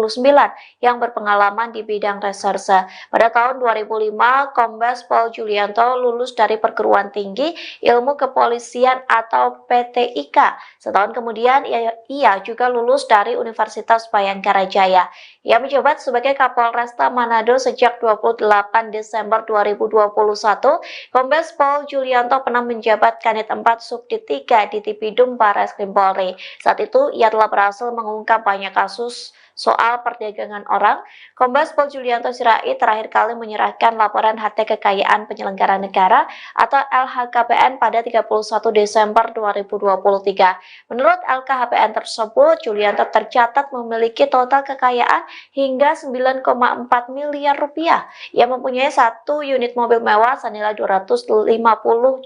S3: yang berpengalaman di bidang reserse. Pada tahun 2005, Kombes Pol Julianto lulus dari Perguruan Tinggi Ilmu Kepolisian atau PTIK. Setahun kemudian, ia juga lulus dari Universitas Bayangkara Jaya. Ia menjabat sebagai Kapolresta Manado sejak 28 Desember 2021, Kombes Pol Julianto pernah menjabat Kanit 4 Subdit 3 di Tipidum Barreskrim Polri. Saat itu, ia telah berhasil mengungkap banyak kasus soal perdagangan orang. Kombes Pol Julianto Sirait terakhir kali menyerahkan laporan harta kekayaan penyelenggara negara atau LHKPN pada 31 Desember 2023. Menurut LKHPN tersebut, Julianto tercatat memiliki total kekayaan hingga 9,4 miliar rupiah. Ia mempunyai satu unit mobil mewah senilai 250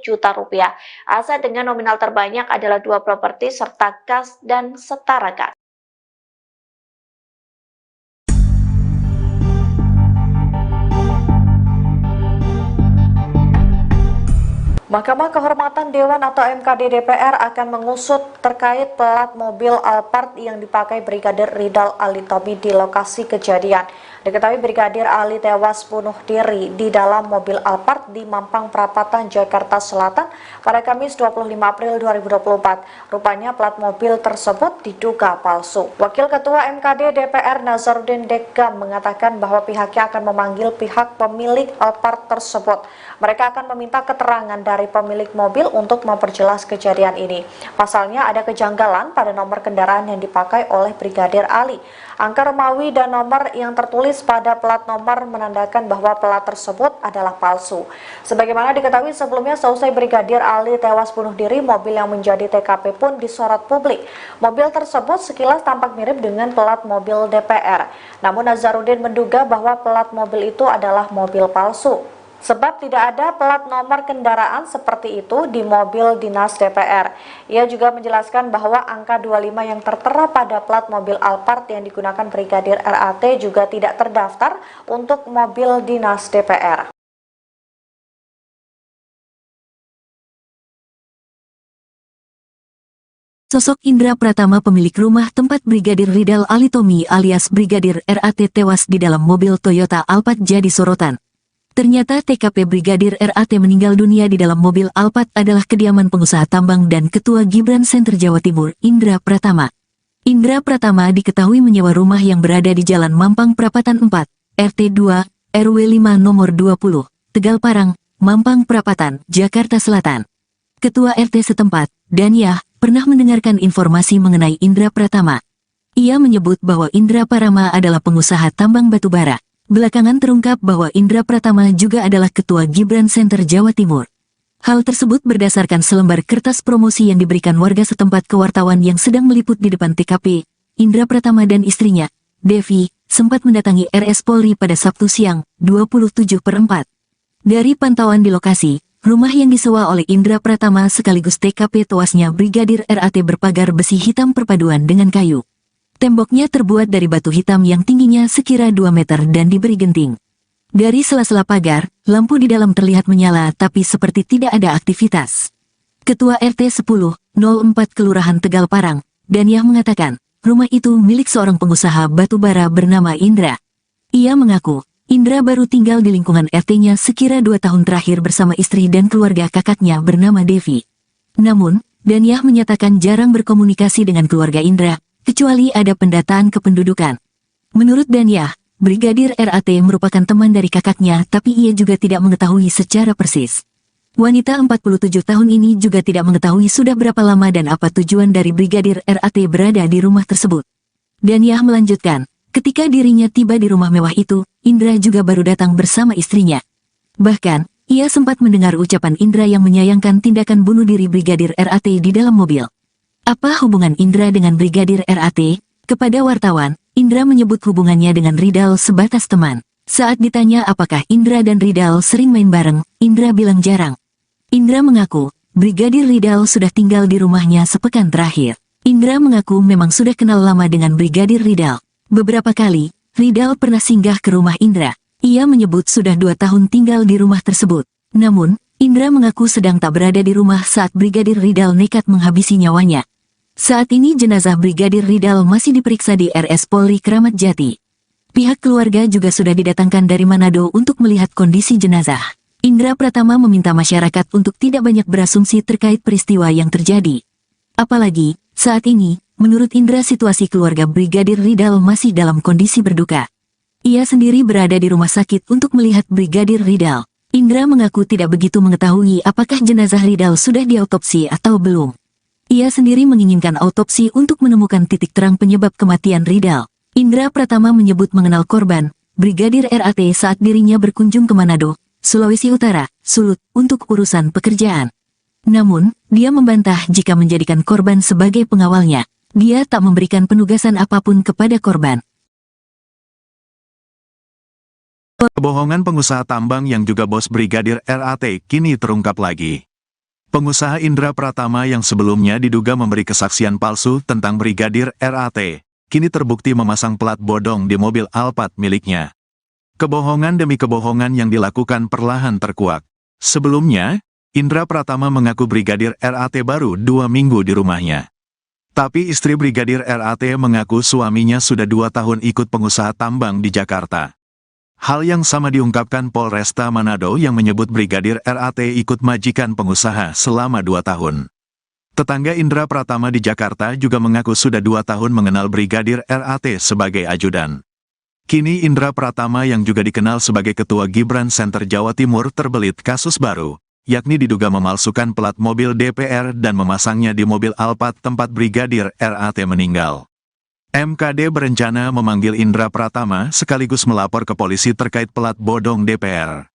S3: juta rupiah. Aset dengan nominal terbanyak adalah 2 properti serta kas dan setara kas. Mahkamah Kehormatan Dewan atau MKD DPR akan mengusut terkait plat mobil Alphard yang dipakai Brigadir Ridal Ali Tommy di lokasi kejadian. Diketahui Brigadir Ali tewas bunuh diri di dalam mobil Alphard di Mampang Perapatan, Jakarta Selatan pada Kamis 25 April 2024. Rupanya plat mobil tersebut diduga palsu. Wakil Ketua MKD DPR Nazarudin Dekam mengatakan bahwa pihaknya akan memanggil pihak pemilik Alphard tersebut. Mereka akan meminta keterangan dari pemilik mobil untuk memperjelas kejadian ini. Pasalnya ada kejanggalan pada nomor kendaraan yang dipakai oleh Brigadir Ali. Angka Romawi dan nomor yang tertulis pada plat nomor menandakan bahwa plat tersebut adalah palsu. Sebagaimana diketahui sebelumnya, seusai Brigadir Ali tewas bunuh diri, mobil yang menjadi TKP pun disorot publik. Mobil tersebut sekilas tampak mirip dengan plat mobil DPR. Namun Nazarudin menduga bahwa plat mobil itu adalah mobil palsu. Sebab tidak ada plat nomor kendaraan seperti itu di mobil dinas DPR. Ia juga menjelaskan bahwa angka 25 yang tertera pada plat mobil Alphard yang digunakan Brigadir RAT juga tidak terdaftar untuk mobil dinas DPR.
S4: Sosok Indra Pratama, pemilik rumah tempat Brigadir Ridal Ali Tommy alias Brigadir RAT tewas di dalam mobil Toyota Alphard jadi sorotan. Ternyata TKP Brigadir RAT meninggal dunia di dalam mobil Alphard adalah kediaman pengusaha tambang dan Ketua Gibran Center Jawa Timur, Indra Pratama. Indra Pratama diketahui menyewa rumah yang berada di Jalan Mampang Perapatan 4, RT 2, RW 5 nomor 20, Tegal Parang, Mampang Perapatan, Jakarta Selatan. Ketua RT setempat, Danyah, pernah mendengarkan informasi mengenai Indra Pratama. Ia menyebut bahwa Indra Pratama adalah pengusaha tambang batubara. Belakangan terungkap bahwa Indra Pratama juga adalah Ketua Gibran Center Jawa Timur. Hal tersebut berdasarkan selembar kertas promosi yang diberikan warga setempat ke wartawan yang sedang meliput di depan TKP. Indra Pratama dan istrinya, Devi, sempat mendatangi RS Polri pada Sabtu siang, 27/4. Dari pantauan di lokasi, rumah yang disewa oleh Indra Pratama sekaligus TKP tewasnya Brigadir RAT berpagar besi hitam perpaduan dengan kayu. Temboknya terbuat dari batu hitam yang tingginya sekira 2 meter dan diberi genting. Dari sela-sela pagar, lampu di dalam terlihat menyala tapi seperti tidak ada aktivitas. Ketua RT 10/04 Kelurahan Tegal Parang, Danyah mengatakan, rumah itu milik seorang pengusaha batubara bernama Indra. Ia mengaku, Indra baru tinggal di lingkungan RT-nya sekira 2 tahun terakhir bersama istri dan keluarga kakaknya bernama Devi. Namun, Danyah menyatakan jarang berkomunikasi dengan keluarga Indra, kecuali ada pendataan kependudukan. Menurut Danyah, Brigadir RAT merupakan teman dari kakaknya tapi ia juga tidak mengetahui secara persis. Wanita 47 tahun ini juga tidak mengetahui sudah berapa lama dan apa tujuan dari Brigadir RAT berada di rumah tersebut. Daniah melanjutkan, ketika dirinya tiba di rumah mewah itu, Indra juga baru datang bersama istrinya. Bahkan, ia sempat mendengar ucapan Indra yang menyayangkan tindakan bunuh diri Brigadir RAT di dalam mobil. Apa hubungan Indra dengan Brigadir RAT? Kepada wartawan, Indra menyebut hubungannya dengan Ridal sebatas teman. Saat ditanya apakah Indra dan Ridal sering main bareng, Indra bilang jarang. Indra mengaku, Brigadir Ridal sudah tinggal di rumahnya sepekan terakhir. Indra mengaku memang sudah kenal lama dengan Brigadir Ridal. Beberapa kali, Ridal pernah singgah ke rumah Indra. Ia menyebut sudah 2 tahun tinggal di rumah tersebut. Namun, Indra mengaku sedang tak berada di rumah saat Brigadir Ridal nekat menghabisi nyawanya. Saat ini jenazah Brigadir Ridal masih diperiksa di RS Polri Kramat Jati. Pihak keluarga juga sudah didatangkan dari Manado untuk melihat kondisi jenazah. Indra Pratama meminta masyarakat untuk tidak banyak berasumsi terkait peristiwa yang terjadi. Apalagi, saat ini, menurut Indra situasi keluarga Brigadir Ridal masih dalam kondisi berduka. Ia sendiri berada di rumah sakit untuk melihat Brigadir Ridal. Indra mengaku tidak begitu mengetahui apakah jenazah Ridal sudah diautopsi atau belum. Ia sendiri menginginkan autopsi untuk menemukan titik terang penyebab kematian Ridal. Indra Pratama menyebut mengenal korban, Brigadir RAT saat dirinya berkunjung ke Manado, Sulawesi Utara, Sulut, untuk urusan pekerjaan. Namun, dia membantah jika menjadikan korban sebagai pengawalnya. Dia tak memberikan penugasan apapun kepada korban.
S1: Kebohongan pengusaha tambang yang juga bos Brigadir RAT kini terungkap lagi. Pengusaha Indra Pratama yang sebelumnya diduga memberi kesaksian palsu tentang Brigadir RAT, kini terbukti memasang plat bodong di mobil Alphard miliknya. Kebohongan demi kebohongan yang dilakukan perlahan terkuak. Sebelumnya, Indra Pratama mengaku Brigadir RAT baru 2 minggu di rumahnya. Tapi istri Brigadir RAT mengaku suaminya sudah 2 tahun ikut pengusaha tambang di Jakarta. Hal yang sama diungkapkan Polresta Manado yang menyebut Brigadir RAT ikut majikan pengusaha selama 2 tahun. Tetangga Indra Pratama di Jakarta juga mengaku sudah 2 tahun mengenal Brigadir RAT sebagai ajudan. Kini Indra Pratama yang juga dikenal sebagai Ketua Gibran Center Jawa Timur terbelit kasus baru, yakni diduga memalsukan plat mobil DPR dan memasangnya di mobil Alphard tempat Brigadir RAT meninggal. MKD berencana memanggil Indra Pratama sekaligus melapor ke polisi terkait plat bodong DPR.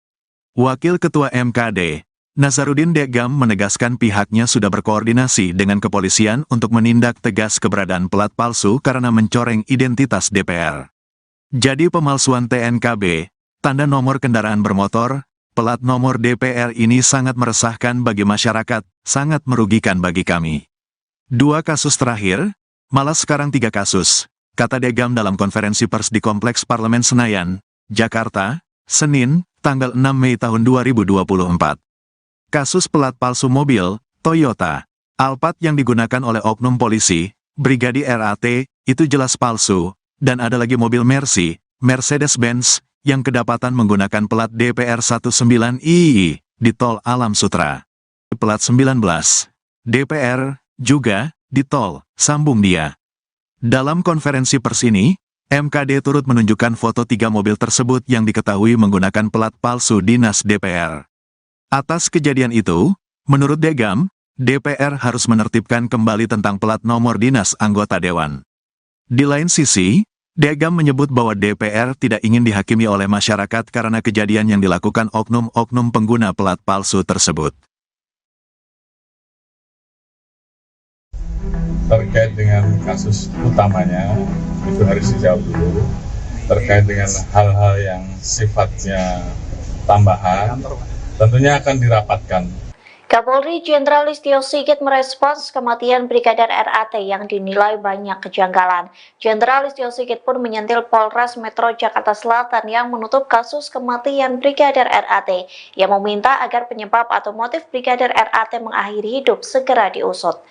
S1: Wakil Ketua MKD, Nazarudin Degam menegaskan pihaknya sudah berkoordinasi dengan kepolisian untuk menindak tegas keberadaan plat palsu karena mencoreng identitas DPR. Jadi pemalsuan TNKB, tanda nomor kendaraan bermotor, plat nomor DPR ini sangat meresahkan bagi masyarakat, sangat merugikan bagi kami. 2 kasus terakhir, malah sekarang 3 kasus, kata Degam dalam konferensi pers di Kompleks Parlemen Senayan, Jakarta, Senin, tanggal 6 Mei tahun 2024. Kasus plat palsu mobil, Toyota, Alphard yang digunakan oleh oknum polisi, Brigadir RAT, itu jelas palsu, dan ada lagi mobil Mercedes-Benz, yang kedapatan menggunakan plat DPR 19II, di Tol Alam Sutra. Plat 19, DPR, juga, di tol, sambung dia. Dalam konferensi pers ini, MKD turut menunjukkan foto 3 mobil tersebut yang diketahui menggunakan plat palsu dinas DPR. Atas kejadian itu, menurut Degam, DPR harus menertibkan kembali tentang plat nomor dinas anggota dewan. Di lain sisi, Degam menyebut bahwa DPR tidak ingin dihakimi oleh masyarakat karena kejadian yang dilakukan oknum-oknum pengguna plat palsu tersebut.
S2: Terkait dengan kasus utamanya, itu harus dijawab dulu. Terkait dengan hal-hal yang sifatnya tambahan, tentunya akan dirapatkan.
S3: Kapolri Jenderal Listio Sigit merespons kematian Brigadir RAT yang dinilai banyak kejanggalan. Jenderal Listio Sigit pun menyentil Polres Metro Jakarta Selatan yang menutup kasus kematian Brigadir RAT, yang meminta agar penyebab atau motif Brigadir RAT mengakhiri hidup segera diusut.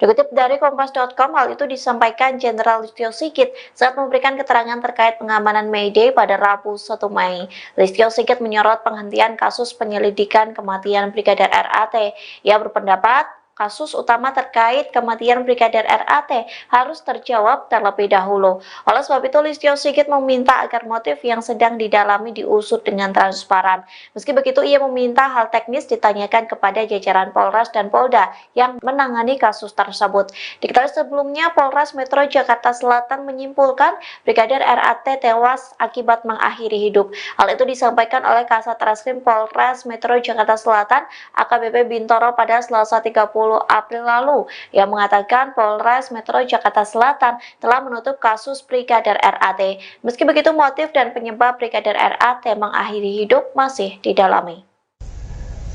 S3: Dikutip dari Kompas.com, hal itu disampaikan Jenderal Listio Sigit saat memberikan keterangan terkait pengamanan May Day pada Rabu 1 Mei. Listio Sigit menyorot penghentian kasus penyelidikan kematian Brigadir RAT. Ia berpendapat kasus utama terkait kematian Brigadir RAT harus terjawab terlebih dahulu. Oleh sebab itu, Listio Sigit meminta agar motif yang sedang didalami diusut dengan transparan. Meski begitu, ia meminta hal teknis ditanyakan kepada jajaran Polres dan Polda yang menangani kasus tersebut. Diketahui sebelumnya, Polres Metro Jakarta Selatan menyimpulkan Brigadir RAT tewas akibat mengakhiri hidup. Hal itu disampaikan oleh Kasat Reskrim Polres Metro Jakarta Selatan AKBP Bintoro pada Selasa 30 April lalu, yang mengatakan Polres Metro Jakarta Selatan telah menutup kasus Brigadir RAT. Meski begitu, motif dan penyebab Brigadir RAT mengakhiri hidup masih didalami.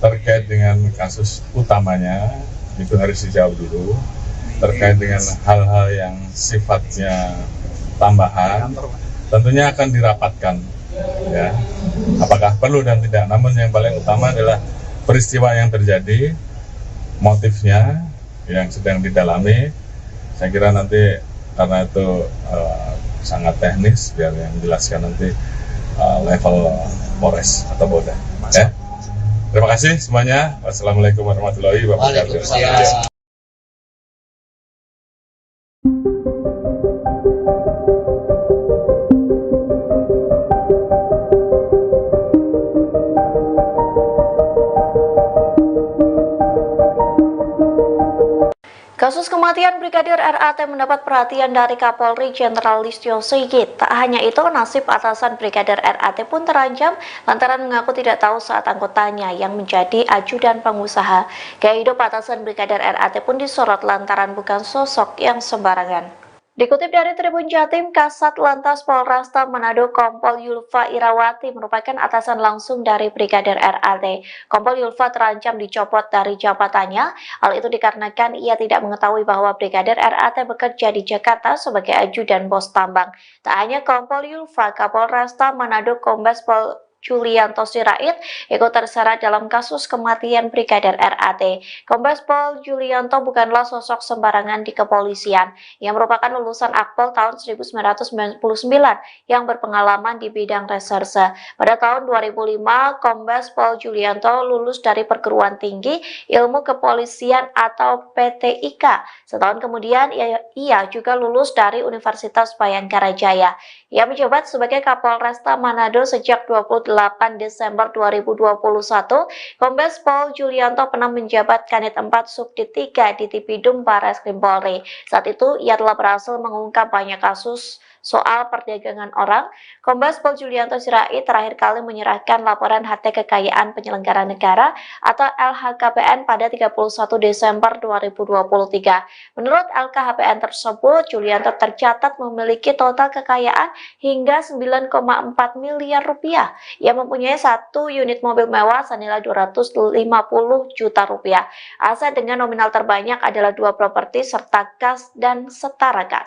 S2: Terkait dengan kasus utamanya, itu harus dijawab dulu. Terkait dengan hal-hal yang sifatnya tambahan, tentunya akan dirapatkan. Ya, apakah perlu dan tidak. Namun yang paling utama adalah peristiwa yang terjadi, motifnya yang sedang didalami. Saya kira nanti karena itu sangat teknis, biar yang menjelaskan nanti level Polres atau Polda. Ya. Terima kasih semuanya. Wassalamualaikum warahmatullahi wabarakatuh.
S3: Kasus kematian Brigadir RAT mendapat perhatian dari Kapolri Jenderal Listio Sigit. Tak hanya itu, nasib atasan Brigadir RAT pun terancam lantaran mengaku tidak tahu saat anggotanya yang menjadi ajudan pengusaha. Gaya hidup atasan Brigadir RAT pun disorot lantaran bukan sosok yang sembarangan. Dikutip dari Tribun Jatim, Kasat Lantas Polresta Manado Kompol Yulfa Irawati merupakan atasan langsung dari Brigadir RAT. Kompol Yulfa terancam dicopot dari jabatannya. Hal itu dikarenakan ia tidak mengetahui bahwa Brigadir RAT bekerja di Jakarta sebagai ajudan bos tambang. Tak hanya Kompol Yulfa, Kapolresta Manado Kombes Pol Julianto Sirait ikut terseret dalam kasus kematian Brigadir RAT. Kombes Pol Julianto bukanlah sosok sembarangan di kepolisian. Ia merupakan lulusan Akpol tahun 1999 yang berpengalaman di bidang reserse. Pada tahun 2005, Kombes Pol Julianto lulus dari Perguruan Tinggi Ilmu Kepolisian atau PTIK. Setahun kemudian, ia juga lulus dari Universitas Bayangkara Jaya. Ia menjabat sebagai Kapolresta Manado sejak 28 Desember 2021, Kombes Pol Julianto pernah menjabat Kanit 4 Subdit 3 di Tipidum Barreskrim Polri. Saat itu, ia telah berhasil mengungkap banyak kasus soal perdagangan orang. Kombes Pol Julianto Sirait terakhir kali menyerahkan laporan harta kekayaan penyelenggara negara atau LHKPN pada 31 Desember 2023. Menurut LKHPN tersebut, Julianto tercatat memiliki total kekayaan hingga 9,4 miliar rupiah. Ia mempunyai 1 unit mobil mewah senilai 250 juta rupiah. Aset dengan nominal terbanyak adalah 2 properti serta kas dan setara kas.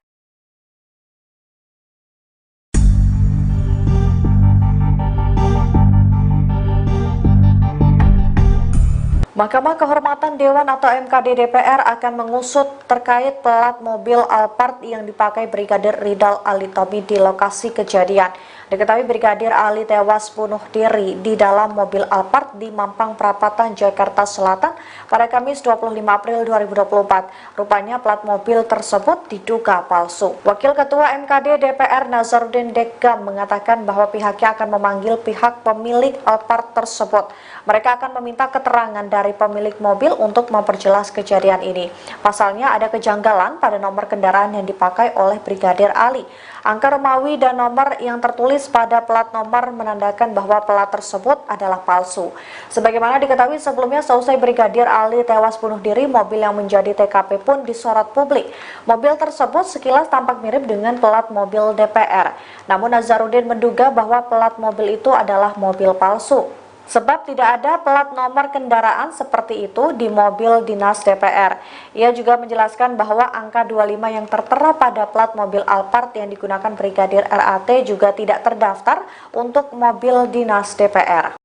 S3: Mahkamah Kehormatan Dewan atau MKD DPR akan mengusut terkait plat mobil Alphard yang dipakai Brigadir Ridal Alitomi di lokasi kejadian. Diketahui Brigadir Ali tewas bunuh diri di dalam mobil Alphard di Mampang Perapatan, Jakarta Selatan pada Kamis 25 April 2024. Rupanya plat mobil tersebut diduga palsu. Wakil Ketua MKD DPR Nazarudin Deggam mengatakan bahwa pihaknya akan memanggil pihak pemilik Alphard tersebut. Mereka akan meminta keterangan dari pemilik mobil untuk memperjelas kejadian ini. Pasalnya ada kejanggalan pada nomor kendaraan yang dipakai oleh Brigadir Ali. Angka Romawi dan nomor yang tertulis pada plat nomor menandakan bahwa plat tersebut adalah palsu. Sebagaimana diketahui sebelumnya, seusai Brigadir Ali tewas bunuh diri, mobil yang menjadi TKP pun disorot publik. Mobil tersebut sekilas tampak mirip dengan plat mobil DPR. Namun Nazarudin menduga bahwa plat mobil itu adalah mobil palsu. Sebab tidak ada plat nomor kendaraan seperti itu di mobil dinas DPR. Ia juga menjelaskan bahwa angka 25 yang tertera pada plat mobil Alphard yang digunakan Brigadir RAT juga tidak terdaftar untuk mobil dinas DPR.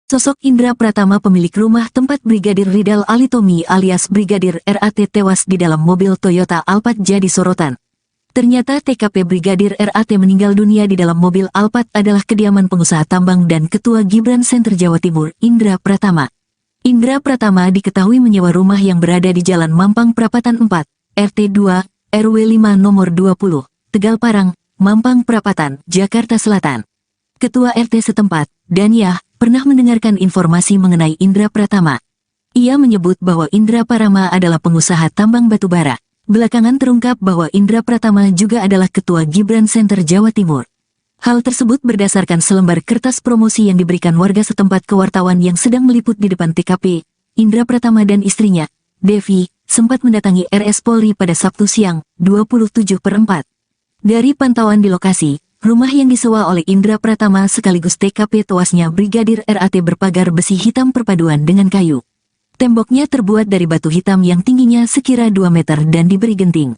S4: Sosok Indra Pratama, pemilik rumah tempat Brigadir Ridal Alitomi alias Brigadir RAT tewas di dalam mobil Toyota Alphard jadi sorotan. Ternyata TKP Brigadir RAT meninggal dunia di dalam mobil Alphard adalah kediaman pengusaha tambang dan Ketua Gibran Center Jawa Timur, Indra Pratama. Indra Pratama diketahui menyewa rumah yang berada di Jalan Mampang Prapatan 4, RT 2, RW 5 nomor 20, Tegal Parang, Mampang Prapatan, Jakarta Selatan. Ketua RT setempat, Daniah, pernah mendengarkan informasi mengenai Indra Pratama. Ia menyebut bahwa Indra Pratama adalah pengusaha tambang batubara. Belakangan terungkap bahwa Indra Pratama juga adalah Ketua Gibran Center Jawa Timur. Hal tersebut berdasarkan selembar kertas promosi yang diberikan warga setempat ke wartawan yang sedang meliput di depan TKP. Indra Pratama dan istrinya, Devi, sempat mendatangi RS Polri pada Sabtu siang, 27/4. Dari pantauan di lokasi, rumah yang disewa oleh Indra Pratama sekaligus TKP tewasnya Brigadir RAT berpagar besi hitam perpaduan dengan kayu. Temboknya terbuat dari batu hitam yang tingginya sekira 2 meter dan diberi genting.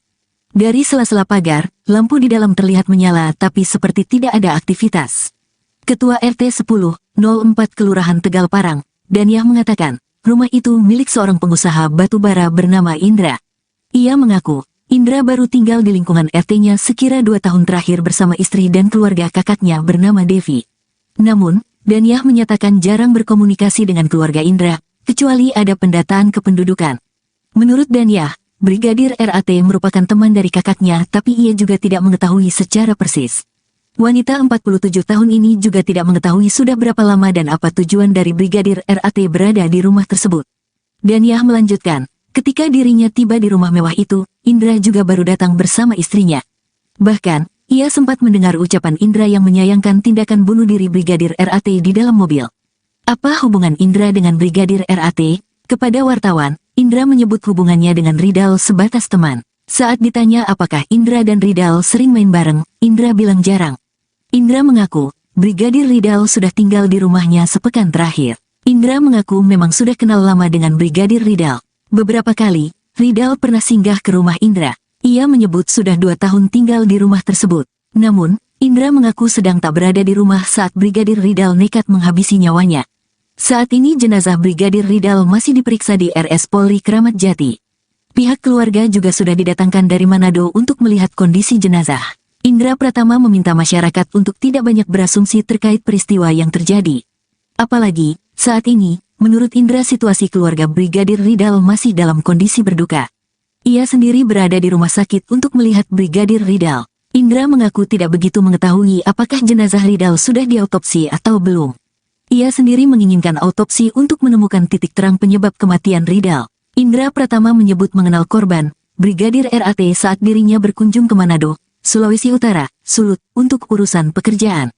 S4: Dari sela-sela pagar, lampu di dalam terlihat menyala tapi seperti tidak ada aktivitas. Ketua RT 10/04 Kelurahan Tegal Parang, Daniah mengatakan, rumah itu milik seorang pengusaha batubara bernama Indra. Ia mengaku, Indra baru tinggal di lingkungan RT-nya sekira 2 tahun terakhir bersama istri dan keluarga kakaknya bernama Devi. Namun, Daniah menyatakan jarang berkomunikasi dengan keluarga Indra, kecuali ada pendataan kependudukan. Menurut Daniah, Brigadir RAT merupakan teman dari kakaknya tapi ia juga tidak mengetahui secara persis. Wanita 47 tahun ini juga tidak mengetahui sudah berapa lama dan apa tujuan dari Brigadir RAT berada di rumah tersebut. Daniah melanjutkan, ketika dirinya tiba di rumah mewah itu, Indra juga baru datang bersama istrinya. Bahkan, ia sempat mendengar ucapan Indra yang menyayangkan tindakan bunuh diri Brigadir RAT di dalam mobil. Apa hubungan Indra dengan Brigadir RAT? Kepada wartawan, Indra menyebut hubungannya dengan Ridal sebatas teman. Saat ditanya apakah Indra dan Ridal sering main bareng, Indra bilang jarang. Indra mengaku, Brigadir Ridal sudah tinggal di rumahnya sepekan terakhir. Indra mengaku memang sudah kenal lama dengan Brigadir Ridal. Beberapa kali, Ridal pernah singgah ke rumah Indra. Ia menyebut sudah 2 tahun tinggal di rumah tersebut. Namun, Indra mengaku sedang tak berada di rumah saat Brigadir Ridal nekat menghabisi nyawanya. Saat ini jenazah Brigadir Ridal masih diperiksa di RS Polri Kramat Jati. Pihak keluarga juga sudah didatangkan dari Manado untuk melihat kondisi jenazah. Indra Pratama meminta masyarakat untuk tidak banyak berasumsi terkait peristiwa yang terjadi. Apalagi, saat ini, menurut Indra situasi keluarga Brigadir Ridal masih dalam kondisi berduka. Ia sendiri berada di rumah sakit untuk melihat Brigadir Ridal. Indra mengaku tidak begitu mengetahui apakah jenazah Ridal sudah diautopsi atau belum. Ia sendiri menginginkan autopsi untuk menemukan titik terang penyebab kematian Ridal. Indra Pratama menyebut mengenal korban, Brigadir RAT saat dirinya berkunjung ke Manado, Sulawesi Utara, Sulut, untuk urusan pekerjaan.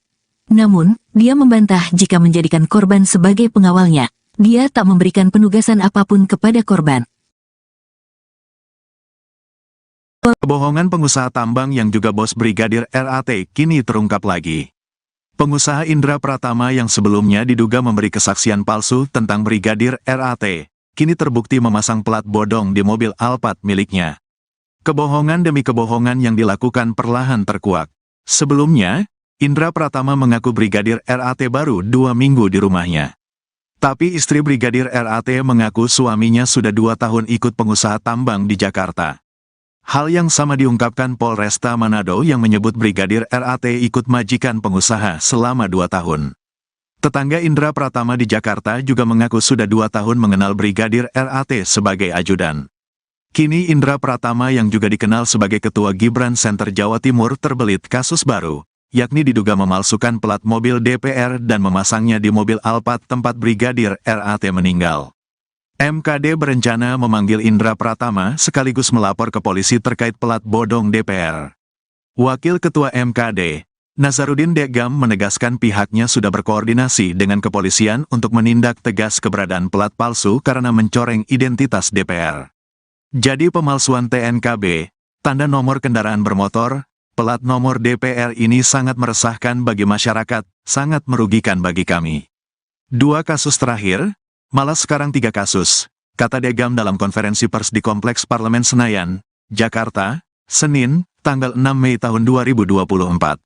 S4: Namun, dia membantah jika menjadikan korban sebagai pengawalnya. Dia tak memberikan penugasan apapun kepada korban.
S1: Kebohongan pengusaha tambang yang juga bos Brigadir RAT kini terungkap lagi. Pengusaha Indra Pratama yang sebelumnya diduga memberi kesaksian palsu tentang Brigadir RAT, kini terbukti memasang plat bodong di mobil Alphard miliknya. Kebohongan demi kebohongan yang dilakukan perlahan terkuak. Sebelumnya, Indra Pratama mengaku Brigadir RAT baru 2 minggu di rumahnya. Tapi istri Brigadir RAT mengaku suaminya sudah 2 tahun ikut pengusaha tambang di Jakarta. Hal yang sama diungkapkan Polresta Manado yang menyebut Brigadir RAT ikut majikan pengusaha selama 2 tahun. Tetangga Indra Pratama di Jakarta juga mengaku sudah 2 tahun mengenal Brigadir RAT sebagai ajudan. Kini Indra Pratama yang juga dikenal sebagai Ketua Gibran Center Jawa Timur terbelit kasus baru, yakni diduga memalsukan plat mobil DPR dan memasangnya di mobil Alphard tempat Brigadir RAT meninggal. MKD berencana memanggil Indra Pratama sekaligus melapor ke polisi terkait plat bodong DPR. Wakil Ketua MKD, Nazarudin Degam menegaskan pihaknya sudah berkoordinasi dengan kepolisian untuk menindak tegas keberadaan plat palsu karena mencoreng identitas DPR. Jadi pemalsuan TNKB, tanda nomor kendaraan bermotor, plat nomor DPR ini sangat meresahkan bagi masyarakat, sangat merugikan bagi kami. 2 kasus terakhir, malah sekarang 3 kasus, kata Degam dalam konferensi pers di Kompleks Parlemen Senayan, Jakarta, Senin, tanggal 6 Mei tahun 2024.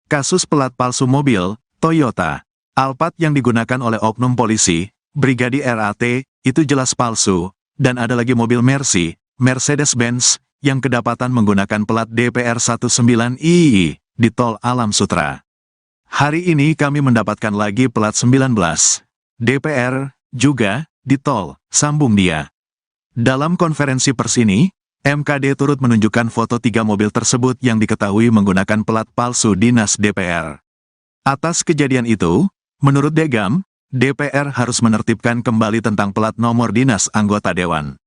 S1: Kasus pelat palsu mobil, Toyota, Alphard yang digunakan oleh oknum polisi, Brigadir RAT, itu jelas palsu, dan ada lagi mobil Mercy, Mercedes-Benz, yang kedapatan menggunakan plat DPR 19II di Tol Alam Sutra. Hari ini kami mendapatkan lagi plat 19 DPR juga di Tol, sambung dia. Dalam konferensi pers ini, MKD turut menunjukkan foto 3 mobil tersebut yang diketahui menggunakan plat palsu dinas DPR. Atas kejadian itu, menurut Degam, DPR harus menertibkan kembali tentang plat nomor dinas anggota dewan.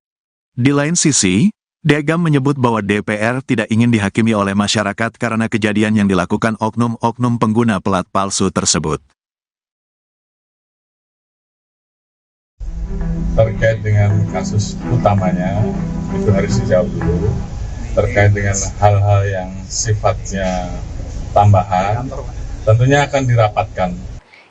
S1: Di lain sisi, Degam menyebut bahwa DPR tidak ingin dihakimi oleh masyarakat karena kejadian yang dilakukan oknum-oknum pengguna plat palsu tersebut.
S2: Terkait dengan kasus utamanya, itu harus dijawab dulu. Terkait dengan hal-hal yang sifatnya tambahan, tentunya akan dirapatkan.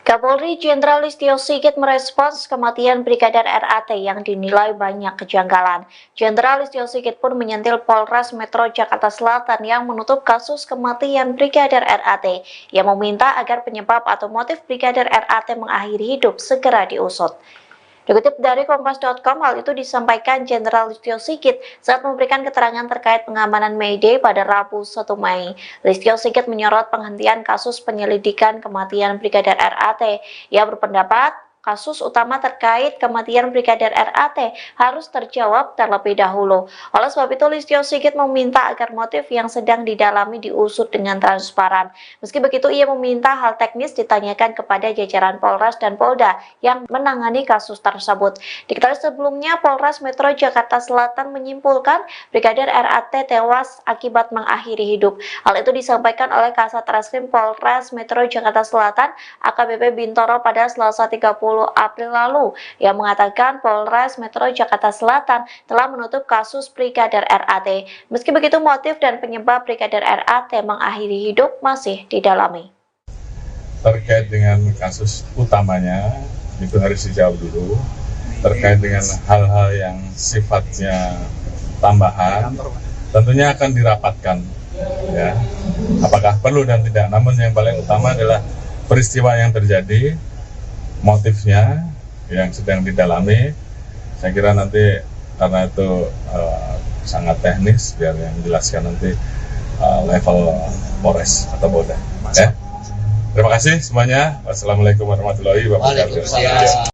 S3: Kapolri Jenderal Listio Sigit merespons kematian Brigadir RAT yang dinilai banyak kejanggalan. Jenderal Listio Sigit pun menyentil Polres Metro Jakarta Selatan yang menutup kasus kematian Brigadir RAT, yang meminta agar penyebab atau motif Brigadir RAT mengakhiri hidup segera diusut. Dikutip dari Kompas.com, hal itu disampaikan Jenderal Listio Sigit saat memberikan keterangan terkait pengamanan May Day pada Rabu 1 Mei. Listio Sigit menyorot penghentian kasus penyelidikan kematian Brigadir RAT. Ia berpendapat kasus utama terkait kematian Brigadir RAT harus terjawab terlebih dahulu. Oleh sebab itu, Listio Sigit meminta agar motif yang sedang didalami diusut dengan transparan. Meski begitu, ia meminta hal teknis ditanyakan kepada jajaran Polres dan Polda yang menangani kasus tersebut. Diketahui sebelumnya, Polres Metro Jakarta Selatan menyimpulkan Brigadir RAT tewas akibat mengakhiri hidup. Hal itu disampaikan oleh Kasat Reskrim Polres Metro Jakarta Selatan AKBP Bintoro pada Selasa 30 April lalu, yang mengatakan Polres Metro Jakarta Selatan telah menutup kasus Brigadir RAT. Meski begitu, motif dan penyebab Brigadir RAT mengakhiri hidup masih didalami.
S2: Terkait dengan kasus utamanya, itu harus dijawab dulu. Terkait dengan hal-hal yang sifatnya tambahan, tentunya akan dirapatkan. Ya, apakah perlu dan tidak. Namun yang paling utama adalah peristiwa yang terjadi, motifnya yang sedang didalami. Saya kira nanti karena itu sangat teknis, biar yang menjelaskan nanti level Polres atau Polda. Ya. Terima kasih semuanya. Wassalamualaikum warahmatullahi wabarakatuh.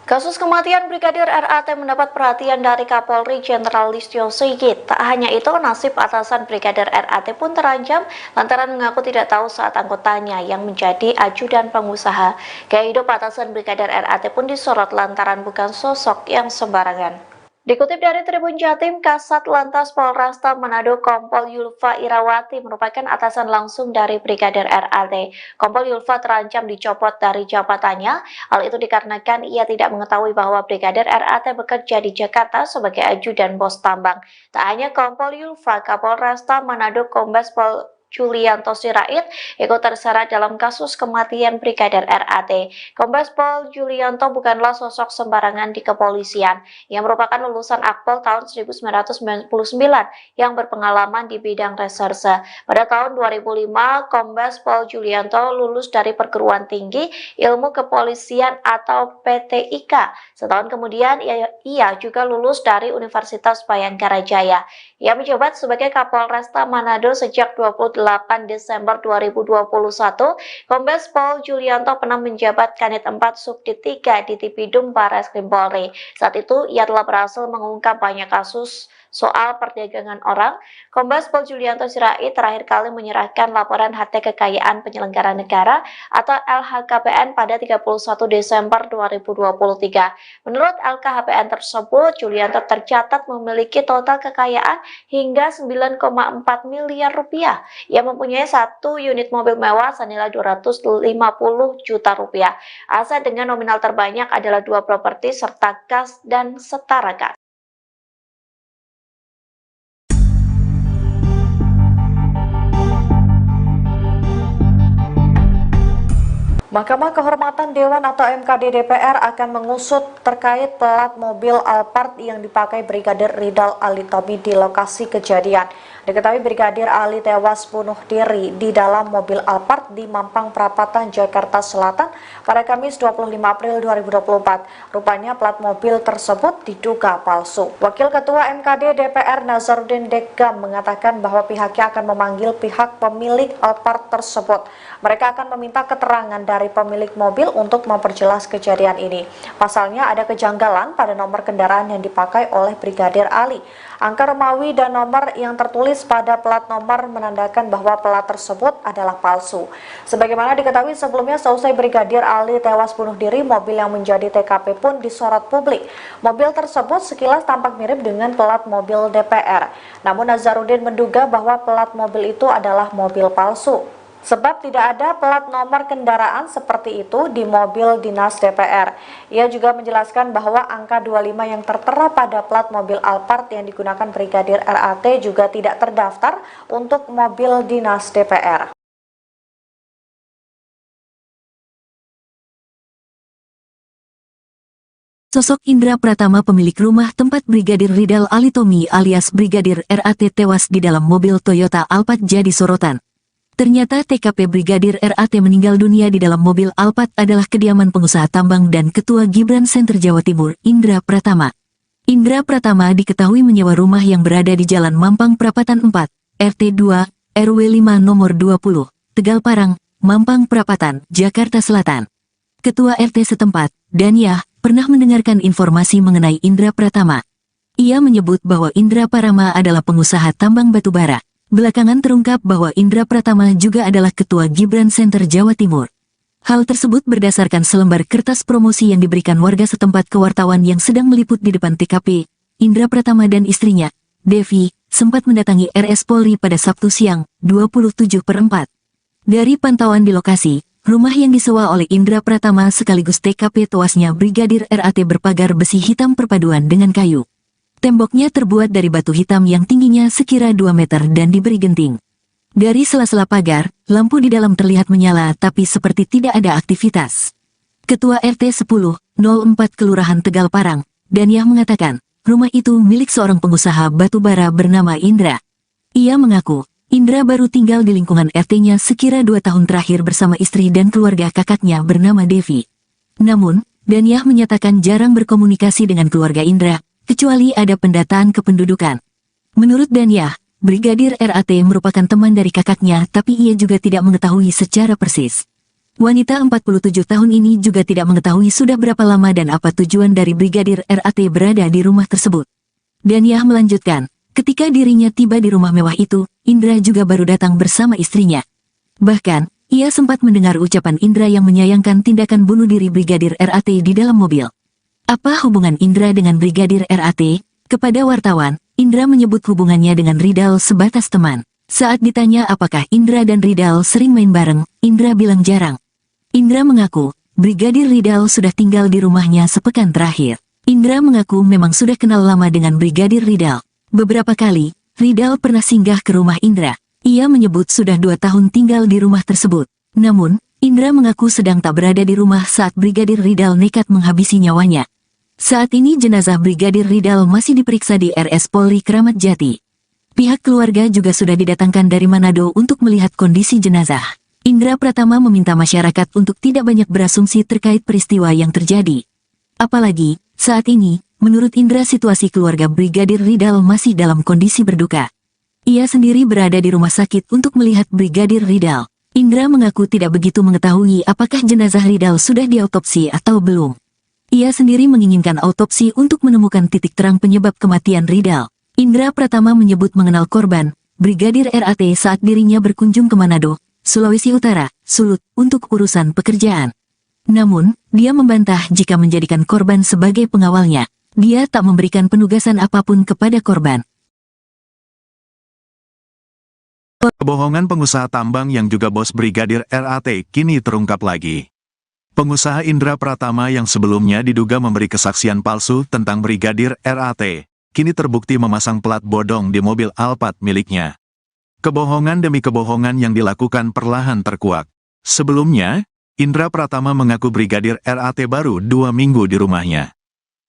S3: Kasus kematian Brigadir RAT mendapat perhatian dari Kapolri Jenderal Listio Sigit. Tak hanya itu, nasib atasan Brigadir RAT pun terancam lantaran mengaku tidak tahu saat anggotanya yang menjadi ajudan pengusaha. Gaya hidup atasan Brigadir RAT pun disorot lantaran bukan sosok yang sembarangan. Dikutip dari Tribun Jatim, Kasat Lantas Polresta Manado Kompol Yulfa Irawati merupakan atasan langsung dari Brigadir RAT. Kompol Yulfa terancam dicopot dari jabatannya. Hal itu dikarenakan ia tidak mengetahui bahwa Brigadir RAT bekerja di Jakarta sebagai ajudan bos tambang. Tak hanya Kompol Yulfa, Kapolresta Manado Kombes Pol Julianto Sirait ikut terseret dalam kasus kematian Brigadir RAT. Kombes Pol Julianto bukanlah sosok sembarangan di kepolisian. Ia merupakan lulusan Akpol tahun 1999 yang berpengalaman di bidang reserse. Pada tahun 2005, Kombes Pol Julianto lulus dari Perguruan Tinggi Ilmu Kepolisian atau PTIK. Setahun kemudian, ia juga lulus dari Universitas Bayangkara Jaya. Ia menjabat sebagai Kapolresta Manado sejak 28 Desember 2021, Kombes Pol Julianto pernah menjabat Kanit 4 Subdit 3 di Tipidum Barreskrim Polri. Saat itu, ia telah berhasil mengungkap banyak kasus soal perdagangan orang. Kombes Pol Julianto Sirait terakhir kali menyerahkan laporan harta kekayaan penyelenggara negara atau LHKPN pada 31 Desember 2023. Menurut LKHPN tersebut, Julianto tercatat memiliki total kekayaan hingga 9,4 miliar rupiah. Ia mempunyai 1 unit mobil mewah senilai 250 juta rupiah. Aset dengan nominal terbanyak adalah 2 properti serta kas dan setara kas. Mahkamah Kehormatan Dewan atau MKD DPR akan mengusut terkait plat mobil Alphard yang dipakai Brigadir Ridal Alitomi di lokasi kejadian. Diketahui Brigadir Ali tewas bunuh diri di dalam mobil Alphard di Mampang Perapatan, Jakarta Selatan pada Kamis 25 April 2024. Rupanya plat mobil tersebut diduga palsu. Wakil Ketua MKD DPR Nazarudin Dekam mengatakan bahwa pihaknya akan memanggil pihak pemilik Alphard tersebut. Mereka akan meminta keterangan dari pemilik mobil untuk memperjelas kejadian ini. Pasalnya ada kejanggalan pada nomor kendaraan yang dipakai oleh Brigadir Ali. Angka Romawi dan nomor yang tertulis pada plat nomor menandakan bahwa plat tersebut adalah palsu. Sebagaimana diketahui sebelumnya, seusai Brigadir Ali tewas bunuh diri, mobil yang menjadi TKP pun disorot publik. Mobil tersebut sekilas tampak mirip dengan plat mobil DPR. Namun Nazarudin menduga bahwa plat mobil itu adalah mobil palsu. Sebab tidak ada plat nomor kendaraan seperti itu di mobil dinas DPR. Ia juga menjelaskan bahwa angka 25 yang tertera pada plat mobil Alphard yang digunakan Brigadir RAT juga tidak terdaftar untuk mobil dinas DPR.
S4: Sosok Indra Pratama, pemilik rumah tempat Brigadir Ridal Alitomi alias Brigadir RAT tewas di dalam mobil Toyota Alphard jadi sorotan. Ternyata TKP Brigadir RAT meninggal dunia di dalam mobil Alphard adalah kediaman pengusaha tambang dan Ketua Gibran Center Jawa Timur, Indra Pratama. Indra Pratama diketahui menyewa rumah yang berada di Jalan Mampang Perapatan 4, RT 2, RW 5 nomor 20, Tegal Parang, Mampang Perapatan, Jakarta Selatan. Ketua RT setempat, Daniah, pernah mendengarkan informasi mengenai Indra Pratama. Ia menyebut bahwa Indra Pratama adalah pengusaha tambang batubara. Belakangan terungkap bahwa Indra Pratama juga adalah Ketua Gibran Center Jawa Timur. Hal tersebut berdasarkan selembar kertas promosi yang diberikan warga setempat ke wartawan yang sedang meliput di depan TKP. Indra Pratama dan istrinya, Devi, sempat mendatangi RS Polri pada Sabtu siang, 27/4. Dari pantauan di lokasi, rumah yang disewa oleh Indra Pratama sekaligus TKP tewasnya Brigadir RAT berpagar besi hitam perpaduan dengan kayu. Temboknya terbuat dari batu hitam yang tingginya sekira 2 meter dan diberi genting. Dari sela-sela pagar, lampu di dalam terlihat menyala tapi seperti tidak ada aktivitas. Ketua RT 10/04 Kelurahan Tegal Parang, Daniah mengatakan, rumah itu milik seorang pengusaha batubara bernama Indra. Ia mengaku, Indra baru tinggal di lingkungan RT-nya sekira 2 tahun terakhir bersama istri dan keluarga kakaknya bernama Devi. Namun, Daniah menyatakan jarang berkomunikasi dengan keluarga Indra, kecuali ada pendataan kependudukan. Menurut Daniah, Brigadir RAT merupakan teman dari kakaknya tapi ia juga tidak mengetahui secara persis. Wanita 47 tahun ini juga tidak mengetahui sudah berapa lama dan apa tujuan dari Brigadir RAT berada di rumah tersebut. Daniah melanjutkan, ketika dirinya tiba di rumah mewah itu, Indra juga baru datang bersama istrinya. Bahkan, ia sempat mendengar ucapan Indra yang menyayangkan tindakan bunuh diri Brigadir RAT di dalam mobil. Apa hubungan Indra dengan Brigadir RAT? Kepada wartawan, Indra menyebut hubungannya dengan Ridal sebatas teman. Saat ditanya apakah Indra dan Ridal sering main bareng, Indra bilang jarang. Indra mengaku, Brigadir Ridal sudah tinggal di rumahnya sepekan terakhir. Indra mengaku memang sudah kenal lama dengan Brigadir Ridal. Beberapa kali, Ridal pernah singgah ke rumah Indra. Ia menyebut sudah 2 tahun tinggal di rumah tersebut. Namun, Indra mengaku sedang tak berada di rumah saat Brigadir Ridal nekat menghabisi nyawanya. Saat ini jenazah Brigadir Ridal masih diperiksa di RS Polri Kramat Jati. Pihak keluarga juga sudah didatangkan dari Manado untuk melihat kondisi jenazah. Indra Pratama meminta masyarakat untuk tidak banyak berasumsi terkait peristiwa yang terjadi. Apalagi, saat ini, menurut Indra situasi keluarga Brigadir Ridal masih dalam kondisi berduka. Ia sendiri berada di rumah sakit untuk melihat Brigadir Ridal. Indra mengaku tidak begitu mengetahui apakah jenazah Ridal sudah diautopsi atau belum. Ia sendiri menginginkan autopsi untuk menemukan titik terang penyebab kematian Ridal. Indra Pratama menyebut mengenal korban, Brigadir RAT saat dirinya berkunjung ke Manado, Sulawesi Utara, Sulut, untuk urusan pekerjaan. Namun, dia membantah jika menjadikan korban sebagai pengawalnya. Dia tak memberikan penugasan apapun kepada korban.
S1: Kebohongan pengusaha tambang yang juga bos Brigadir RAT kini terungkap lagi. Pengusaha Indra Pratama yang sebelumnya diduga memberi kesaksian palsu tentang Brigadir RAT, kini terbukti memasang plat bodong di mobil Alphard miliknya. Kebohongan demi kebohongan yang dilakukan perlahan terkuak. Sebelumnya, Indra Pratama mengaku Brigadir RAT baru 2 minggu di rumahnya.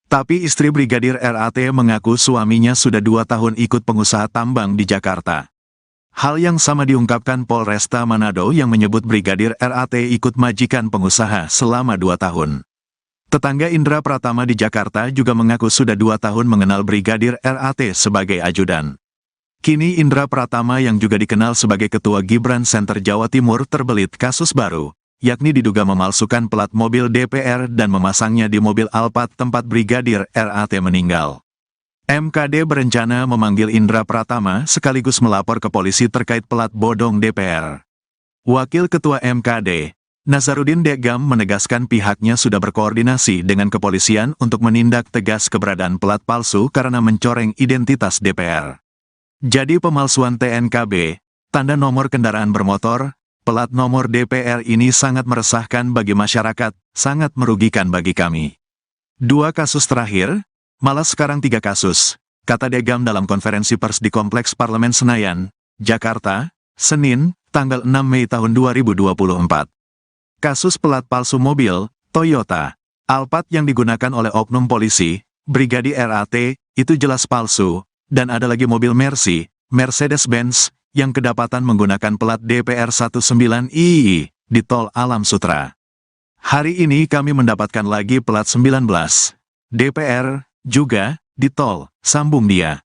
S1: Tapi istri Brigadir RAT mengaku suaminya sudah 2 tahun ikut pengusaha tambang di Jakarta. Hal yang sama diungkapkan Polresta Manado yang menyebut Brigadir RAT ikut majikan pengusaha selama 2 tahun. Tetangga Indra Pratama di Jakarta juga mengaku sudah 2 tahun mengenal Brigadir RAT sebagai ajudan. Kini Indra Pratama yang juga dikenal sebagai Ketua Gibran Center Jawa Timur terbelit kasus baru, yakni diduga memalsukan plat mobil DPR dan memasangnya di mobil Alphard tempat Brigadir RAT meninggal. MKD berencana memanggil Indra Pratama sekaligus melapor ke polisi terkait plat bodong DPR. Wakil Ketua MKD, Nazarudin Degam menegaskan pihaknya sudah berkoordinasi dengan kepolisian untuk menindak tegas keberadaan plat palsu karena mencoreng identitas DPR. Jadi pemalsuan TNKB, tanda nomor kendaraan bermotor, plat nomor DPR ini sangat meresahkan bagi masyarakat, sangat merugikan bagi kami. 2 kasus terakhir, malah sekarang 3 kasus, kata Degam dalam konferensi pers di Kompleks Parlemen Senayan, Jakarta, Senin, tanggal 6 Mei tahun 2024. Kasus plat palsu mobil, Toyota, Alphard yang digunakan oleh oknum polisi, Brigadir RAT, itu jelas palsu, dan ada lagi mobil Mercedes-Benz, yang kedapatan menggunakan plat DPR 19II di Tol Alam Sutra. Hari ini kami mendapatkan lagi plat 19 DPR juga di tol, sambung dia.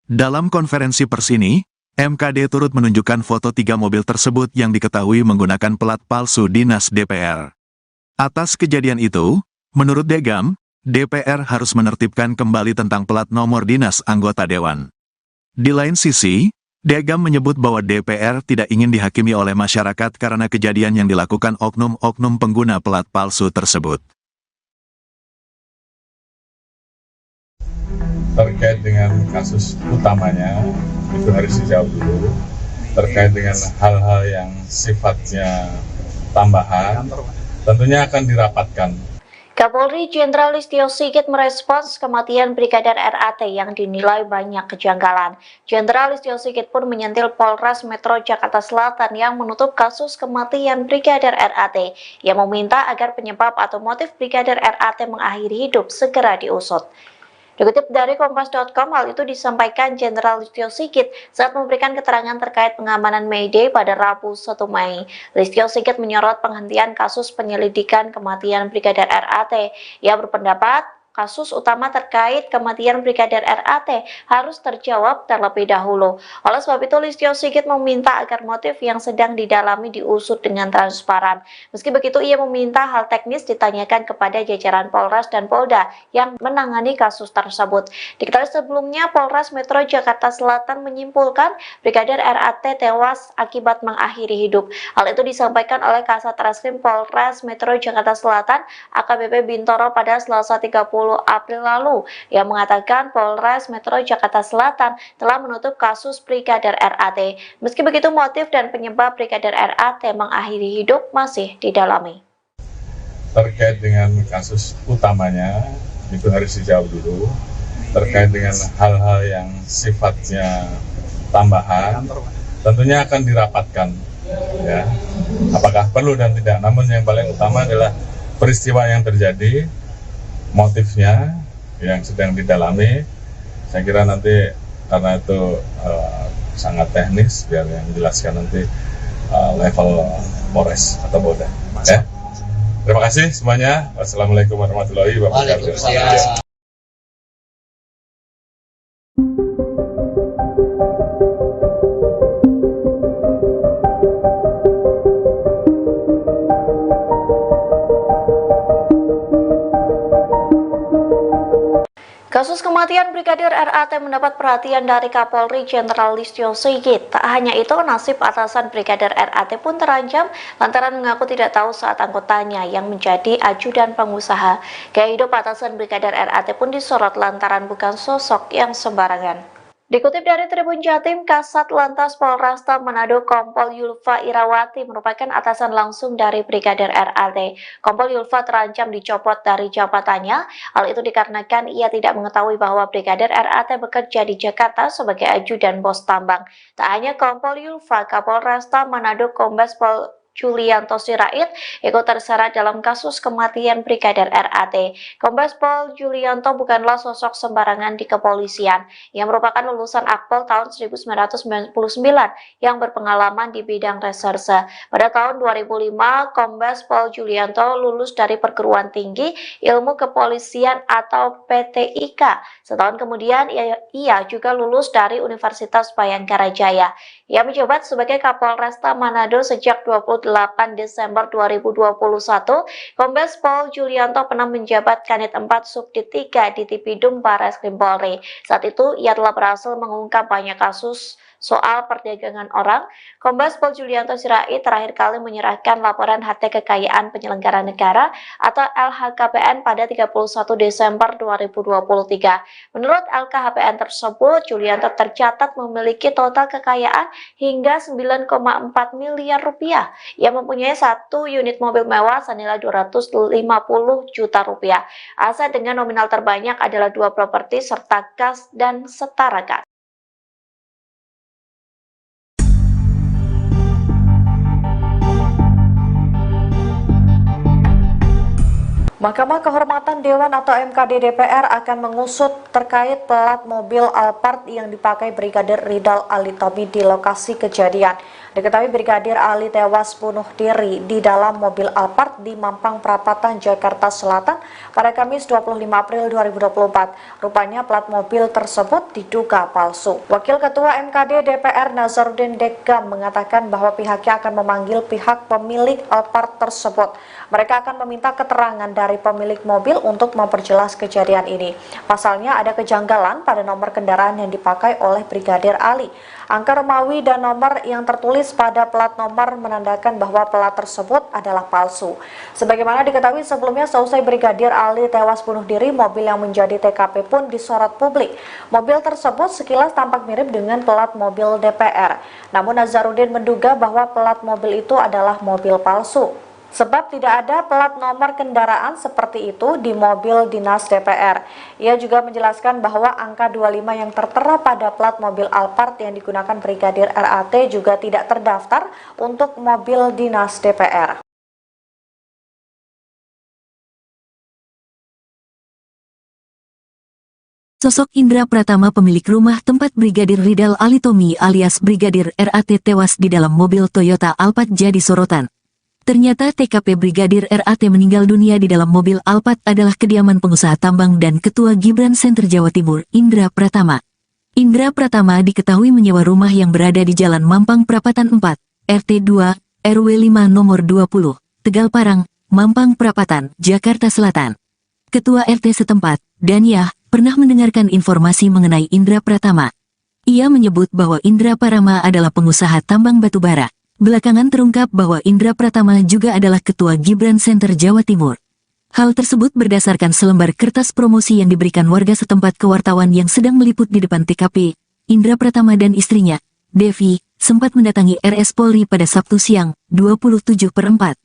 S1: Dalam konferensi pers ini, MKD turut menunjukkan foto 3 mobil tersebut yang diketahui menggunakan plat palsu dinas DPR. Atas kejadian itu, menurut Degam, DPR harus menertibkan kembali tentang plat nomor dinas anggota dewan. Di lain sisi, Degam menyebut bahwa DPR tidak ingin dihakimi oleh masyarakat karena kejadian yang dilakukan oknum-oknum pengguna plat palsu tersebut.
S2: Terkait dengan kasus utamanya, itu harus dijawab dulu. Terkait dengan hal-hal yang sifatnya tambahan, tentunya akan dirapatkan.
S3: Kapolri Jenderal Listio Sigit merespons kematian Brigadir RAT yang dinilai banyak kejanggalan. Jenderal Listio Sigit pun menyentil Polres Metro Jakarta Selatan yang menutup kasus kematian Brigadir RAT, yang meminta agar penyebab atau motif Brigadir RAT mengakhiri hidup segera diusut. Dikutip dari Kompas.com, hal itu disampaikan Jenderal Listio Sigit saat memberikan keterangan terkait pengamanan May Day pada Rabu 1 Mei. Listio Sigit menyorot penghentian kasus penyelidikan kematian Brigadir RAT. Ia berpendapat kasus utama terkait kematian Brigadir RAT harus terjawab terlebih dahulu. Oleh sebab itu, Listio Sigit meminta agar motif yang sedang didalami diusut dengan transparan. Meski begitu, ia meminta hal teknis ditanyakan kepada jajaran Polres dan Polda yang menangani kasus tersebut. Diketahui sebelumnya, Polres Metro Jakarta Selatan menyimpulkan Brigadir RAT tewas akibat mengakhiri hidup. Hal itu disampaikan oleh Kasat Reskrim Polres Metro Jakarta Selatan, AKBP Bintoro pada Selasa 30 April lalu, yang mengatakan Polres Metro Jakarta Selatan telah menutup kasus Brigadir RAT. Meski begitu, motif dan penyebab Brigadir RAT mengakhiri hidup masih didalami.
S2: Terkait dengan kasus utamanya, itu harus dijawab dulu. Terkait dengan hal-hal yang sifatnya tambahan, tentunya akan dirapatkan. Ya, apakah perlu dan tidak. Namun yang paling utama adalah peristiwa yang terjadi, motifnya yang sedang didalami. Saya kira nanti karena itu sangat teknis, biar yang menjelaskan nanti level Polres atau Polda. Ya. Terima kasih semuanya. Wassalamualaikum warahmatullahi wabarakatuh.
S3: Kasus kematian Brigadir RAT mendapat perhatian dari Kapolri Jenderal Listio Sigit. Tak hanya itu, nasib atasan Brigadir RAT pun terancam lantaran mengaku tidak tahu saat anggotanya yang menjadi ajudan pengusaha. Gaya hidup atasan Brigadir RAT pun disorot lantaran bukan sosok yang sembarangan. Dikutip dari Tribun Jatim, Kasat Lantas Polresta Manado Kompol Yulfa Irawati merupakan atasan langsung dari Brigadir RAT. Kompol Yulfa terancam dicopot dari jabatannya. Hal itu dikarenakan ia tidak mengetahui bahwa Brigadir RAT bekerja di Jakarta sebagai ajudan bos tambang. Tak hanya Kompol Yulfa, Kapolresta Manado Kombes Pol Julianto Sirait ikut terseret dalam kasus kematian Brigadir RAT. Kombes Pol Julianto bukanlah sosok sembarangan di kepolisian. Ia merupakan lulusan Akpol tahun 1999 yang berpengalaman di bidang reserse. Pada tahun 2005, Kombes Pol Julianto lulus dari perguruan tinggi ilmu kepolisian atau PTIK. Setahun kemudian, ia juga lulus dari Universitas Bayangkara Jaya. Ia menjabat sebagai Kapolresta Manado sejak 28 Desember 2021. Kombes Pol Julianto pernah menjabat Kanit 4 Subdit 3 di Tipidum Barreskrim Polri. Saat itu, ia telah berhasil mengungkap banyak kasus soal perdagangan orang. Kombes Pol Julianto Sirait terakhir kali menyerahkan laporan harta kekayaan penyelenggara negara atau LHKPN pada 31 Desember 2023. Menurut LKHPN tersebut, Julianto tercatat memiliki total kekayaan hingga 9,4 miliar rupiah. Ia mempunyai 1 unit mobil mewah senilai 250 juta rupiah. Aset dengan nominal terbanyak adalah 2 properti serta gas dan setara gas. Mahkamah Kehormatan Dewan atau MKD DPR akan mengusut terkait plat mobil Alphard yang dipakai Brigadir Ridal Alitomi di lokasi kejadian. Diketahui Brigadir Ali tewas bunuh diri di dalam mobil Alphard di Mampang Perapatan, Jakarta Selatan pada Kamis 25 April 2024. Rupanya plat mobil tersebut diduga palsu. Wakil Ketua MKD DPR Nazarudin Deggam mengatakan bahwa pihaknya akan memanggil pihak pemilik Alphard tersebut. Mereka akan meminta keterangan dari pemilik mobil untuk memperjelas kejadian ini. Pasalnya ada kejanggalan pada nomor kendaraan yang dipakai oleh Brigadir Ali. Angka Romawi dan nomor yang tertulis pada plat nomor menandakan bahwa plat tersebut adalah palsu. Sebagaimana diketahui sebelumnya, seusai Brigadir Ali tewas bunuh diri, mobil yang menjadi TKP pun disorot publik. Mobil tersebut sekilas tampak mirip dengan plat mobil DPR. Namun Nazarudin menduga bahwa plat mobil itu adalah mobil palsu. Sebab tidak ada plat nomor kendaraan seperti itu di mobil dinas DPR. Ia juga menjelaskan bahwa angka 25 yang tertera pada plat mobil Alphard yang digunakan Brigadir RAT juga tidak terdaftar untuk mobil dinas DPR.
S4: Sosok Indra Pratama, pemilik rumah tempat Brigadir Ridal Alitomi alias Brigadir RAT tewas di dalam mobil Toyota Alphard jadi sorotan. Ternyata TKP Brigadir RAT meninggal dunia di dalam mobil Alphard adalah kediaman pengusaha tambang dan Ketua Gibran Center Jawa Timur, Indra Pratama. Indra Pratama diketahui menyewa rumah yang berada di Jalan Mampang Perapatan 4, RT 2, RW 5 nomor 20, Tegal Parang, Mampang Perapatan, Jakarta Selatan. Ketua RT setempat, Daniah, pernah mendengarkan informasi mengenai Indra Pratama. Ia menyebut bahwa Indra Pratama adalah pengusaha tambang batubara. Belakangan terungkap bahwa Indra Pratama juga adalah Ketua Gibran Center Jawa Timur. Hal tersebut berdasarkan selembar kertas promosi yang diberikan warga setempat ke wartawan yang sedang meliput di depan TKP. Indra Pratama dan istrinya, Devi, sempat mendatangi RS Polri pada Sabtu siang, 27/4.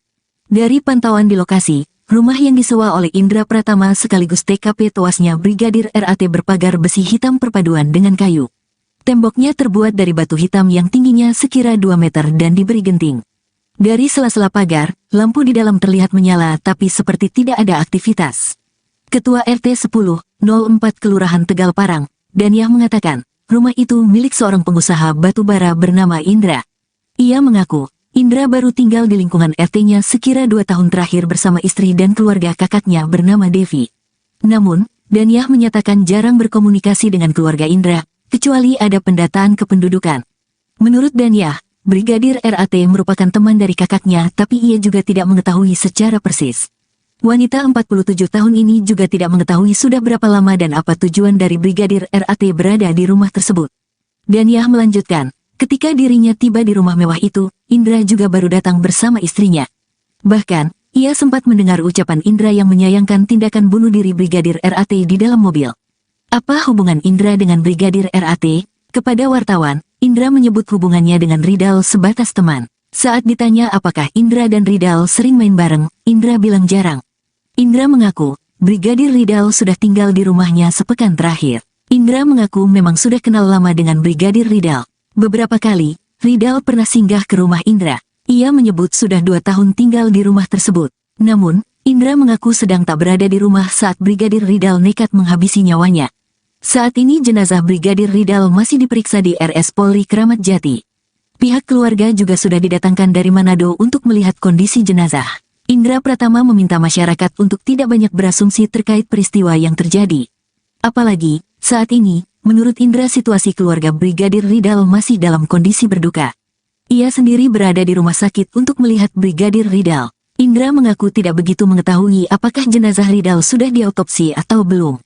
S4: Dari pantauan di lokasi, rumah yang disewa oleh Indra Pratama sekaligus TKP tewasnya Brigadir RAT berpagar besi hitam perpaduan dengan kayu. Temboknya terbuat dari batu hitam yang tingginya sekira 2 meter dan diberi genting. Dari sela-sela pagar, lampu di dalam terlihat menyala tapi seperti tidak ada aktivitas. Ketua RT 10/04 Kelurahan Tegal Parang, Daniah mengatakan, rumah itu milik seorang pengusaha batubara bernama Indra. Ia mengaku, Indra baru tinggal di lingkungan RT-nya sekira 2 tahun terakhir bersama istri dan keluarga kakaknya bernama Devi. Namun, Daniah menyatakan jarang berkomunikasi dengan keluarga Indra, kecuali ada pendataan kependudukan. Menurut Daniah, Brigadir RAT merupakan teman dari kakaknya tapi ia juga tidak mengetahui secara persis. Wanita 47 tahun ini juga tidak mengetahui sudah berapa lama dan apa tujuan dari Brigadir RAT berada di rumah tersebut. Daniah melanjutkan, ketika dirinya tiba di rumah mewah itu, Indra juga baru datang bersama istrinya. Bahkan, ia sempat mendengar ucapan Indra yang menyayangkan tindakan bunuh diri Brigadir RAT di dalam mobil. Apa hubungan Indra dengan Brigadir RAT? Kepada wartawan, Indra menyebut hubungannya dengan Ridal sebatas teman. Saat ditanya apakah Indra dan Ridal sering main bareng, Indra bilang jarang. Indra mengaku, Brigadir Ridal sudah tinggal di rumahnya sepekan terakhir. Indra mengaku memang sudah kenal lama dengan Brigadir Ridal. Beberapa kali, Ridal pernah singgah ke rumah Indra. Ia menyebut sudah 2 tahun tinggal di rumah tersebut. Namun, Indra mengaku sedang tak berada di rumah saat Brigadir Ridal nekat menghabisi nyawanya. Saat ini jenazah Brigadir Ridal masih diperiksa di RS Polri Kramat Jati. Pihak keluarga juga sudah didatangkan dari Manado untuk melihat kondisi jenazah. Indra Pratama meminta masyarakat untuk tidak banyak berasumsi terkait peristiwa yang terjadi. Apalagi, saat ini, menurut Indra situasi keluarga Brigadir Ridal masih dalam kondisi berduka. Ia sendiri berada di rumah sakit untuk melihat Brigadir Ridal. Indra mengaku tidak begitu mengetahui apakah jenazah Ridal sudah diautopsi atau belum.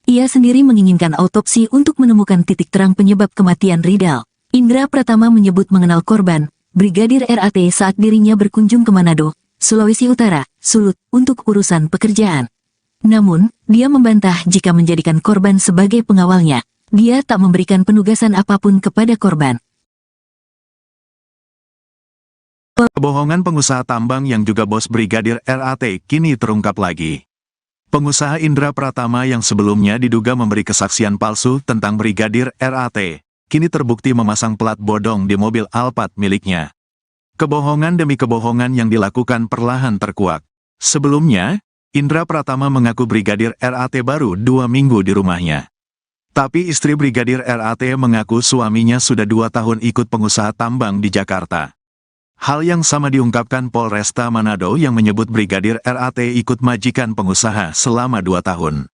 S4: Ia sendiri menginginkan autopsi untuk menemukan titik terang penyebab kematian Ridal. Indra Pratama menyebut mengenal korban, Brigadir RAT saat dirinya berkunjung ke Manado, Sulawesi Utara, Sulut, untuk urusan pekerjaan. Namun, dia membantah jika menjadikan korban sebagai pengawalnya. Dia tak memberikan penugasan apapun kepada korban.
S1: Kebohongan pengusaha tambang yang juga bos Brigadir RAT kini terungkap lagi. Pengusaha Indra Pratama yang sebelumnya diduga memberi kesaksian palsu tentang Brigadir RAT, kini terbukti memasang plat bodong di mobil Alphard miliknya. Kebohongan demi kebohongan yang dilakukan perlahan terkuak. Sebelumnya, Indra Pratama mengaku Brigadir RAT baru 2 minggu di rumahnya. Tapi istri Brigadir RAT mengaku suaminya sudah 2 tahun ikut pengusaha tambang di Jakarta. Hal yang sama diungkapkan Polresta Manado yang menyebut Brigadir RAT ikut majikan pengusaha selama 2 tahun.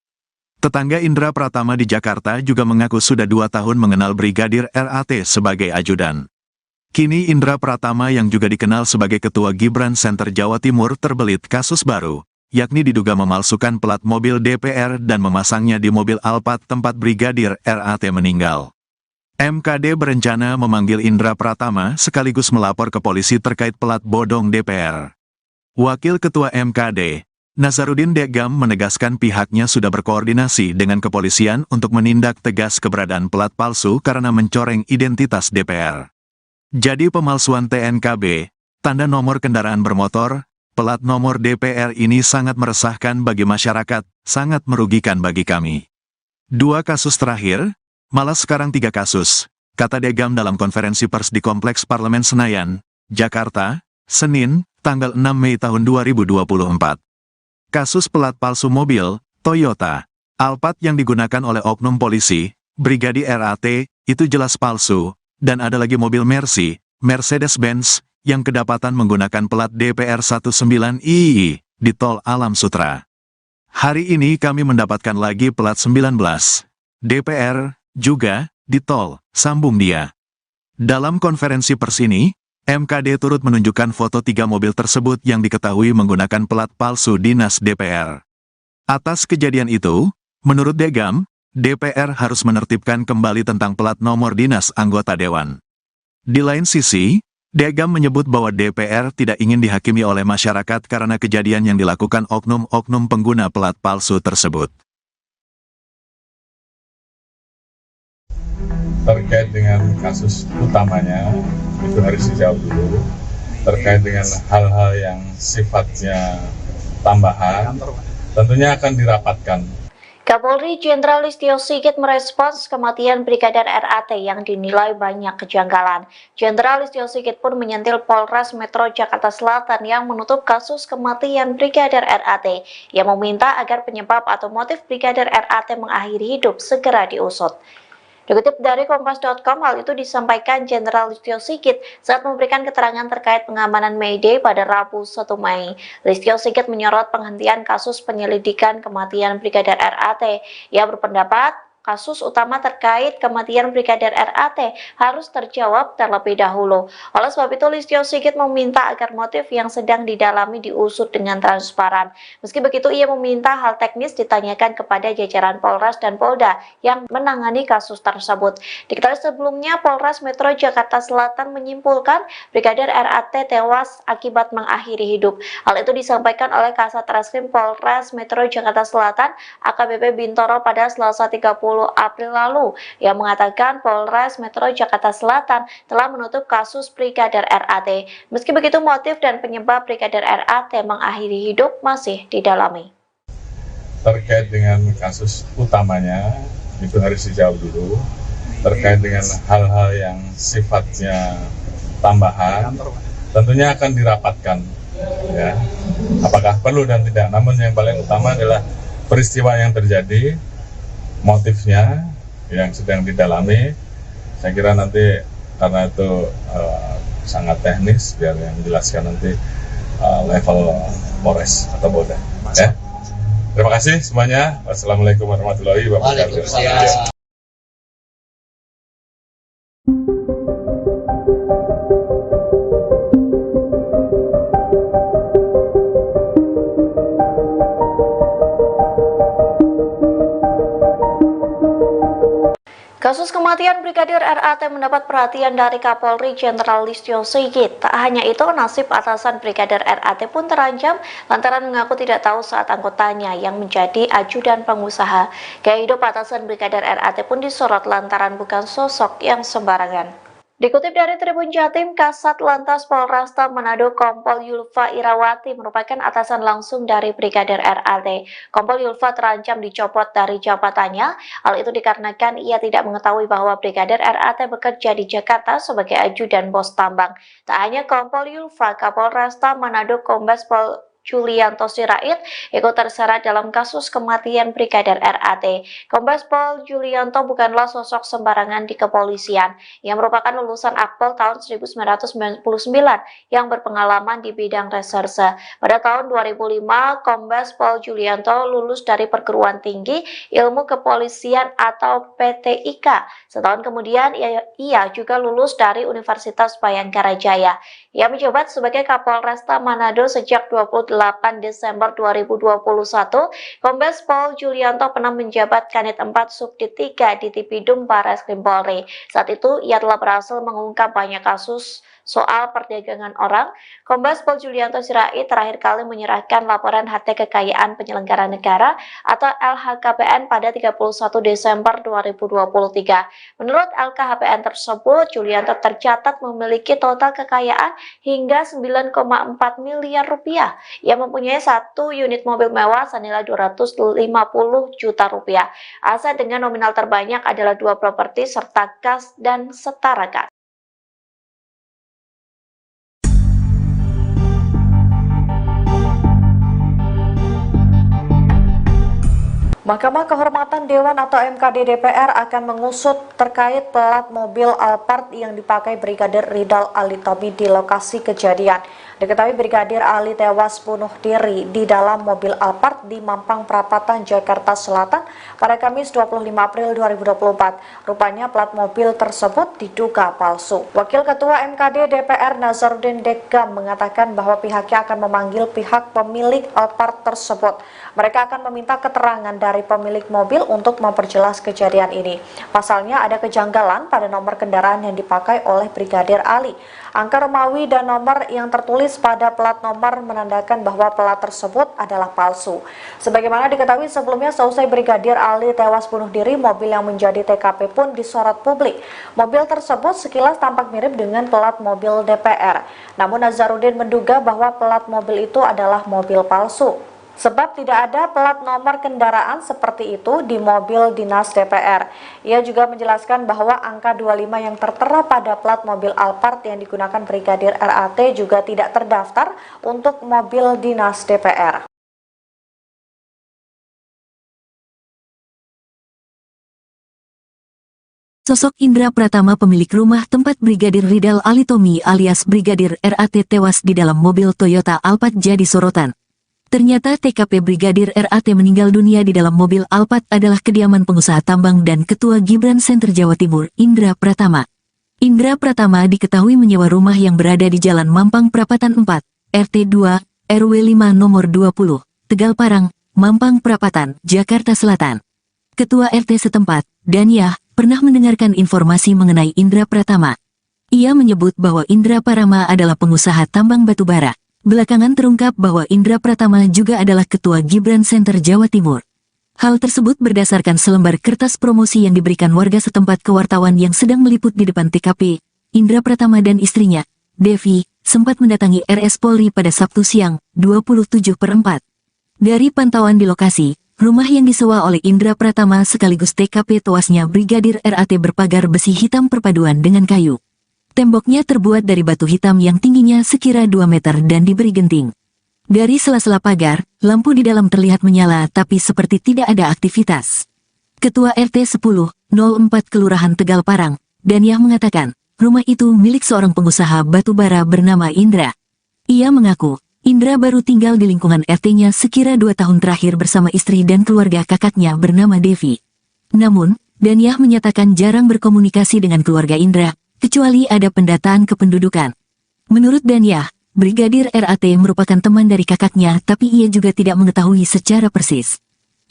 S1: Tetangga Indra Pratama di Jakarta juga mengaku sudah 2 tahun mengenal Brigadir RAT sebagai ajudan. Kini Indra Pratama yang juga dikenal sebagai Ketua Gibran Center Jawa Timur terbelit kasus baru, yakni diduga memalsukan plat mobil DPR dan memasangnya di mobil Alphard tempat Brigadir RAT meninggal. MKD berencana memanggil Indra Pratama sekaligus melapor ke polisi terkait plat bodong DPR. Wakil Ketua MKD, Nazarudin Degam menegaskan pihaknya sudah berkoordinasi dengan kepolisian untuk menindak tegas keberadaan plat palsu karena mencoreng identitas DPR. Jadi pemalsuan TNKB, tanda nomor kendaraan bermotor, plat nomor DPR ini sangat meresahkan bagi masyarakat, sangat merugikan bagi kami. 2 kasus terakhir, malah sekarang 3 kasus, kata Degam dalam konferensi pers di Kompleks Parlemen Senayan, Jakarta, Senin, tanggal 6 Mei tahun 2024. Kasus pelat palsu mobil, Toyota, Alphard yang digunakan oleh oknum polisi, Brigadir RAT, itu jelas palsu, dan ada lagi mobil Mercy, Mercedes-Benz, yang kedapatan menggunakan plat DPR 19II, di Tol Alam Sutra. Hari ini kami mendapatkan lagi plat 19, DPR, juga, di Tol, sambung dia. Dalam konferensi pers ini, MKD turut menunjukkan foto 3 mobil tersebut yang diketahui menggunakan plat palsu dinas DPR. Atas kejadian itu, menurut Degam, DPR harus menertibkan kembali tentang plat nomor dinas anggota dewan. Di lain sisi, Degam menyebut bahwa DPR tidak ingin dihakimi oleh masyarakat karena kejadian yang dilakukan oknum-oknum pengguna plat palsu tersebut.
S2: Terkait dengan kasus utamanya, itu harus dijawab dulu. Terkait dengan hal-hal yang sifatnya tambahan, tentunya akan dirapatkan.
S3: Kapolri Jenderal Listio Sigit merespons kematian Brigadir RAT yang dinilai banyak kejanggalan. Jenderal Listio Sigit pun menyentil Polres Metro Jakarta Selatan yang menutup kasus kematian Brigadir RAT, yang meminta agar penyebab atau motif Brigadir RAT mengakhiri hidup segera diusut. Dikutip dari Kompas.com, hal itu disampaikan Jenderal Listio Sigit saat memberikan keterangan terkait pengamanan May Day pada Rabu 1 Mei. Listio Sigit menyorot penghentian kasus penyelidikan kematian Brigadir RAT. Ia berpendapat kasus utama terkait kematian Brigadir RAT harus terjawab terlebih dahulu. Oleh sebab itu, Listio Sigit meminta agar motif yang sedang didalami diusut dengan transparan. Meski begitu, ia meminta hal teknis ditanyakan kepada jajaran Polres dan Polda yang menangani kasus tersebut. Diketahui sebelumnya, Polres Metro Jakarta Selatan menyimpulkan Brigadir RAT tewas akibat mengakhiri hidup. Hal itu disampaikan oleh Kasat Reskrim Polres Metro Jakarta Selatan, AKBP Bintoro, pada Selasa 30 April lalu, yang mengatakan Polres Metro Jakarta Selatan telah menutup kasus Brigadir RAT. Meski begitu, motif dan penyebab Brigadir RAT mengakhiri hidup masih didalami.
S2: Terkait dengan kasus utamanya, itu harus dijawab dulu. Terkait dengan hal-hal yang sifatnya tambahan, tentunya akan dirapatkan, ya, apakah perlu dan tidak. Namun yang paling utama adalah peristiwa yang terjadi, motifnya yang sedang didalami. Saya kira nanti karena itu sangat teknis, biar yang menjelaskan nanti level Polres atau Polda. Ya. Terima kasih semuanya. Wassalamualaikum warahmatullahi wabarakatuh.
S3: Kasus kematian Brigadir RAT mendapat perhatian dari Kapolri Jenderal Listio Sigit. Tak hanya itu, nasib atasan Brigadir RAT pun terancam lantaran mengaku tidak tahu saat anggotanya yang menjadi ajudan pengusaha. Gaya hidup atasan Brigadir RAT pun disorot lantaran bukan sosok yang sembarangan. Dikutip dari Tribun Jatim, Kasat Lantas Polresta Manado Kompol Yulfa Irawati merupakan atasan langsung dari Brigadir RAT. Kompol Yulfa terancam dicopot dari jabatannya. Hal itu dikarenakan ia tidak mengetahui bahwa Brigadir RAT bekerja di Jakarta sebagai ajudan bos tambang. Tak hanya Kompol Yulfa, Kapolresta Manado Kombes Pol Julianto Sirait ikut terseret dalam kasus kematian Brigadir RAT. Kombes Pol Julianto bukanlah sosok sembarangan di kepolisian. Ia merupakan lulusan Akpol tahun 1999 yang berpengalaman di bidang reserse. Pada tahun 2005, Kombes Pol Julianto lulus dari Perguruan Tinggi Ilmu Kepolisian atau PTIK. Setahun kemudian, ia juga lulus dari Universitas Bayangkara Jaya. Ia menjabat sebagai Kapolresta Manado sejak 28 Desember 2021, Kombes Pol Julianto pernah menjabat Kanit 4 Subdit 3 di Tipidum Barreskrim Polri. Saat itu, ia telah berhasil mengungkap banyak kasus soal perdagangan orang. Kombes Pol Julianto Sirait terakhir kali menyerahkan laporan harta kekayaan penyelenggara negara atau LHKPN pada 31 Desember 2023. Menurut LKHPN tersebut, Julianto tercatat memiliki total kekayaan hingga 9,4 miliar rupiah. Ia mempunyai 1 unit mobil mewah senilai 250 juta rupiah. Aset dengan nominal terbanyak adalah 2 properti serta kas dan setara kas. Mahkamah Kehormatan Dewan atau MKD DPR akan mengusut terkait plat mobil Alphard yang dipakai Brigadir Ridal Alitomi di lokasi kejadian. Diketahui Brigadir Ali tewas bunuh diri di dalam mobil Alphard di Mampang Perapatan, Jakarta Selatan pada Kamis 25 April 2024. Rupanya plat mobil tersebut diduga palsu. Wakil Ketua MKD DPR Nazarudin Dekam mengatakan bahwa pihaknya akan memanggil pihak pemilik Alphard tersebut. Mereka akan meminta keterangan dari pemilik mobil untuk memperjelas kejadian ini. Pasalnya ada kejanggalan pada nomor kendaraan yang dipakai oleh Brigadir Ali. Angka Romawi dan nomor yang tertulis pada plat nomor menandakan bahwa plat tersebut adalah palsu. Sebagaimana diketahui sebelumnya, seusai Brigadir Ali tewas bunuh diri, mobil yang menjadi TKP pun disorot publik. Mobil tersebut sekilas tampak mirip dengan plat mobil DPR. Namun Nazarudin menduga bahwa plat mobil itu adalah mobil palsu. Sebab tidak ada plat nomor kendaraan seperti itu di mobil dinas DPR. Ia juga menjelaskan bahwa angka 25 yang tertera pada plat mobil Alphard yang digunakan Brigadir RAT juga tidak terdaftar untuk mobil dinas DPR.
S4: Sosok Indra Pratama, pemilik rumah tempat Brigadir Ridal Alitomi alias Brigadir RAT tewas di dalam mobil Toyota Alphard jadi sorotan. Ternyata TKP Brigadir RAT meninggal dunia di dalam mobil Alphard adalah kediaman pengusaha tambang dan Ketua Gibran Center Jawa Timur, Indra Pratama. Indra Pratama diketahui menyewa rumah yang berada di Jalan Mampang Perapatan 4, RT 2, RW 5 nomor 20, Tegal Parang, Mampang Perapatan, Jakarta Selatan. Ketua RT setempat, Daniah, pernah mendengarkan informasi mengenai Indra Pratama. Ia menyebut bahwa Indra Pratama adalah pengusaha tambang batubara. Belakangan terungkap bahwa Indra Pratama juga adalah Ketua Gibran Center Jawa Timur. Hal tersebut berdasarkan selembar kertas promosi yang diberikan warga setempat ke wartawan yang sedang meliput di depan TKP. Indra Pratama dan istrinya, Devi, sempat mendatangi RS Polri pada Sabtu siang, 27/4. Dari pantauan di lokasi, rumah yang disewa oleh Indra Pratama sekaligus TKP tewasnya Brigadir RAT berpagar besi hitam perpaduan dengan kayu. Temboknya terbuat dari batu hitam yang tingginya sekira 2 meter dan diberi genting. Dari sela-sela pagar, lampu di dalam terlihat menyala tapi seperti tidak ada aktivitas. Ketua RT 1004 Kelurahan Tegal Parang, Daniah mengatakan, rumah itu milik seorang pengusaha batubara bernama Indra. Ia mengaku, Indra baru tinggal di lingkungan RT-nya sekira 2 tahun terakhir bersama istri dan keluarga kakaknya bernama Devi. Namun, Daniah menyatakan jarang berkomunikasi dengan keluarga Indra, kecuali ada pendataan kependudukan. Menurut Daniah, Brigadir RAT merupakan teman dari kakaknya tapi ia juga tidak mengetahui secara persis.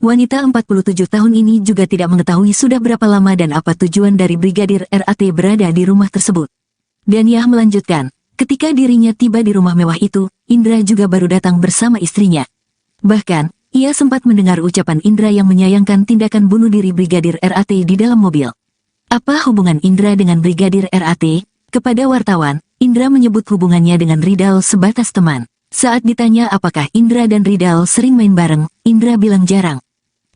S4: Wanita 47 tahun ini juga tidak mengetahui sudah berapa lama dan apa tujuan dari Brigadir RAT berada di rumah tersebut. Daniah melanjutkan, ketika dirinya tiba di rumah mewah itu, Indra juga baru datang bersama istrinya. Bahkan, ia sempat mendengar ucapan Indra yang menyayangkan tindakan bunuh diri Brigadir RAT di dalam mobil. Apa hubungan Indra dengan Brigadir RAT? Kepada wartawan, Indra menyebut hubungannya dengan Ridal sebatas teman. Saat ditanya apakah Indra dan Ridal sering main bareng, Indra bilang jarang.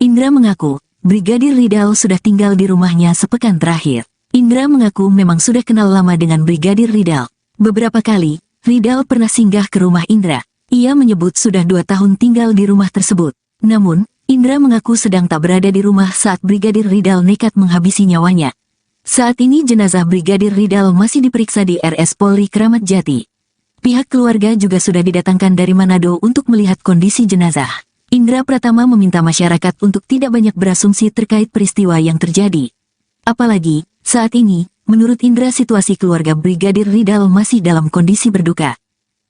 S4: Indra mengaku, Brigadir Ridal sudah tinggal di rumahnya sepekan terakhir. Indra mengaku memang sudah kenal lama dengan Brigadir Ridal. Beberapa kali, Ridal pernah singgah ke rumah Indra. Ia menyebut sudah 2 tahun tinggal di rumah tersebut. Namun, Indra mengaku sedang tak berada di rumah saat Brigadir Ridal nekat menghabisi nyawanya. Saat ini jenazah Brigadir Ridal masih diperiksa di RS Polri Kramat Jati. Pihak keluarga juga sudah didatangkan dari Manado untuk melihat kondisi jenazah. Indra Pratama meminta masyarakat untuk tidak banyak berasumsi terkait peristiwa yang terjadi. Apalagi, saat ini, menurut Indra situasi keluarga Brigadir Ridal masih dalam kondisi berduka.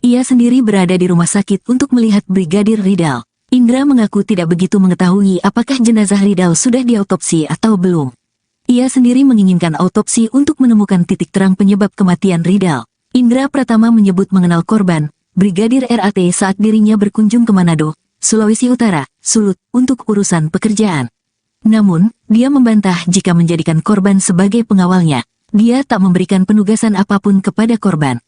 S4: Ia sendiri berada di rumah sakit untuk melihat Brigadir Ridal. Indra mengaku tidak begitu mengetahui apakah jenazah Ridal sudah diautopsi atau belum. Ia sendiri menginginkan autopsi untuk menemukan titik terang penyebab kematian Ridal. Indra Pratama menyebut mengenal korban, Brigadir RAT saat dirinya berkunjung ke Manado, Sulawesi Utara, Sulut, untuk urusan pekerjaan. Namun, dia membantah jika menjadikan korban sebagai pengawalnya. Dia tak memberikan penugasan apapun kepada korban.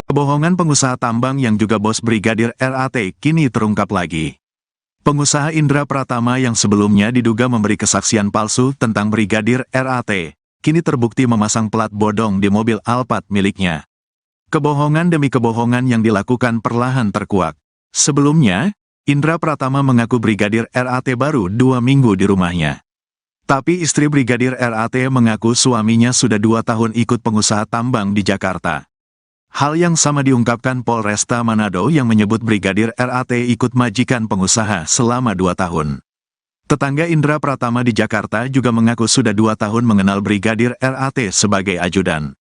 S1: Kebohongan pengusaha tambang yang juga bos Brigadir RAT kini terungkap lagi. Pengusaha Indra Pratama yang sebelumnya diduga memberi kesaksian palsu tentang Brigadir RAT, kini terbukti memasang plat bodong di mobil Alphard miliknya. Kebohongan demi kebohongan yang dilakukan perlahan terkuak. Sebelumnya, Indra Pratama mengaku Brigadir RAT baru 2 minggu di rumahnya. Tapi istri Brigadir RAT mengaku suaminya sudah 2 tahun ikut pengusaha tambang di Jakarta. Hal yang sama diungkapkan Polresta Manado yang menyebut Brigadir RAT ikut majikan pengusaha selama 2 tahun. Tetangga Indra Pratama di Jakarta juga mengaku sudah 2 tahun mengenal Brigadir RAT sebagai ajudan.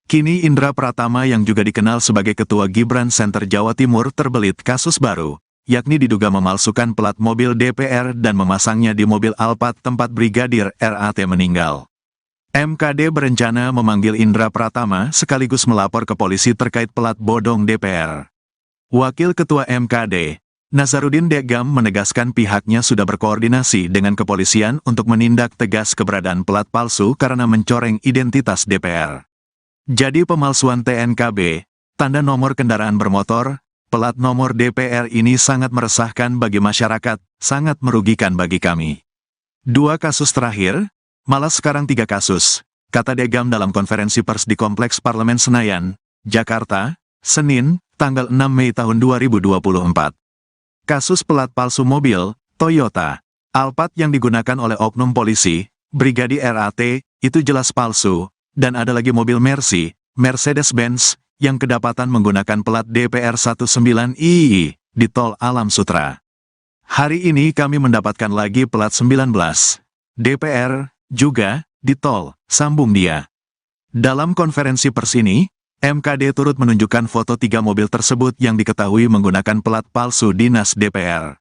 S1: Kini Indra Pratama yang juga dikenal sebagai Ketua Gibran Center Jawa Timur terbelit kasus baru, yakni diduga memalsukan plat mobil DPR dan memasangnya di mobil Alphard tempat Brigadir RAT meninggal. MKD berencana memanggil Indra Pratama sekaligus melapor ke polisi terkait plat bodong DPR. Wakil Ketua MKD, Nazarudin Degam menegaskan pihaknya sudah berkoordinasi dengan kepolisian untuk menindak tegas keberadaan plat palsu karena mencoreng identitas DPR. Jadi pemalsuan TNKB, tanda nomor kendaraan bermotor, plat nomor DPR ini sangat meresahkan bagi masyarakat, sangat merugikan bagi kami. 2 kasus terakhir, malah sekarang 3 kasus, kata Degam dalam konferensi pers di Kompleks Parlemen Senayan, Jakarta, Senin, tanggal 6 Mei tahun 2024. Kasus plat palsu mobil, Toyota, Alphard yang digunakan oleh oknum polisi, Brigadir RAT, itu jelas palsu, dan ada lagi mobil Mercy, Mercedes-Benz, yang kedapatan menggunakan plat DPR 19II, di Tol Alam Sutra. Hari ini kami mendapatkan lagi plat 19, DPR, juga, di tol, sambung dia. Dalam konferensi pers ini, MKD turut menunjukkan foto 3 mobil tersebut yang diketahui menggunakan plat palsu dinas DPR.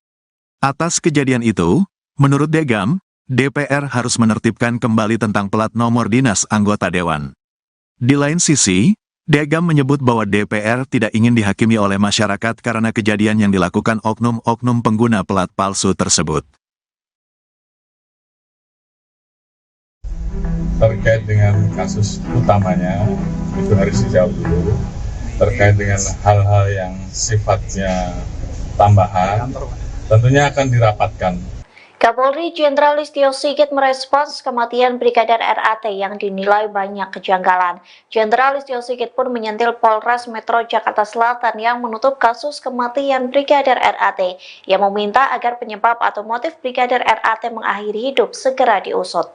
S1: Atas kejadian itu, menurut Degam, DPR harus menertibkan kembali tentang plat nomor dinas anggota dewan. Di lain sisi, Degam menyebut bahwa DPR tidak ingin dihakimi oleh masyarakat karena kejadian yang dilakukan oknum-oknum pengguna plat palsu tersebut.
S2: Terkait dengan kasus utamanya, itu harus dijawab dulu. Terkait dengan hal-hal yang sifatnya tambahan, tentunya akan dirapatkan.
S3: Kapolri Jenderal Listio Sigit merespons kematian Brigadir RAT yang dinilai banyak kejanggalan. Jenderal Listio Sigit pun menyentil Polres Metro Jakarta Selatan yang menutup kasus kematian Brigadir RAT. Ia meminta agar penyebab atau motif Brigadir RAT mengakhiri hidup segera diusut.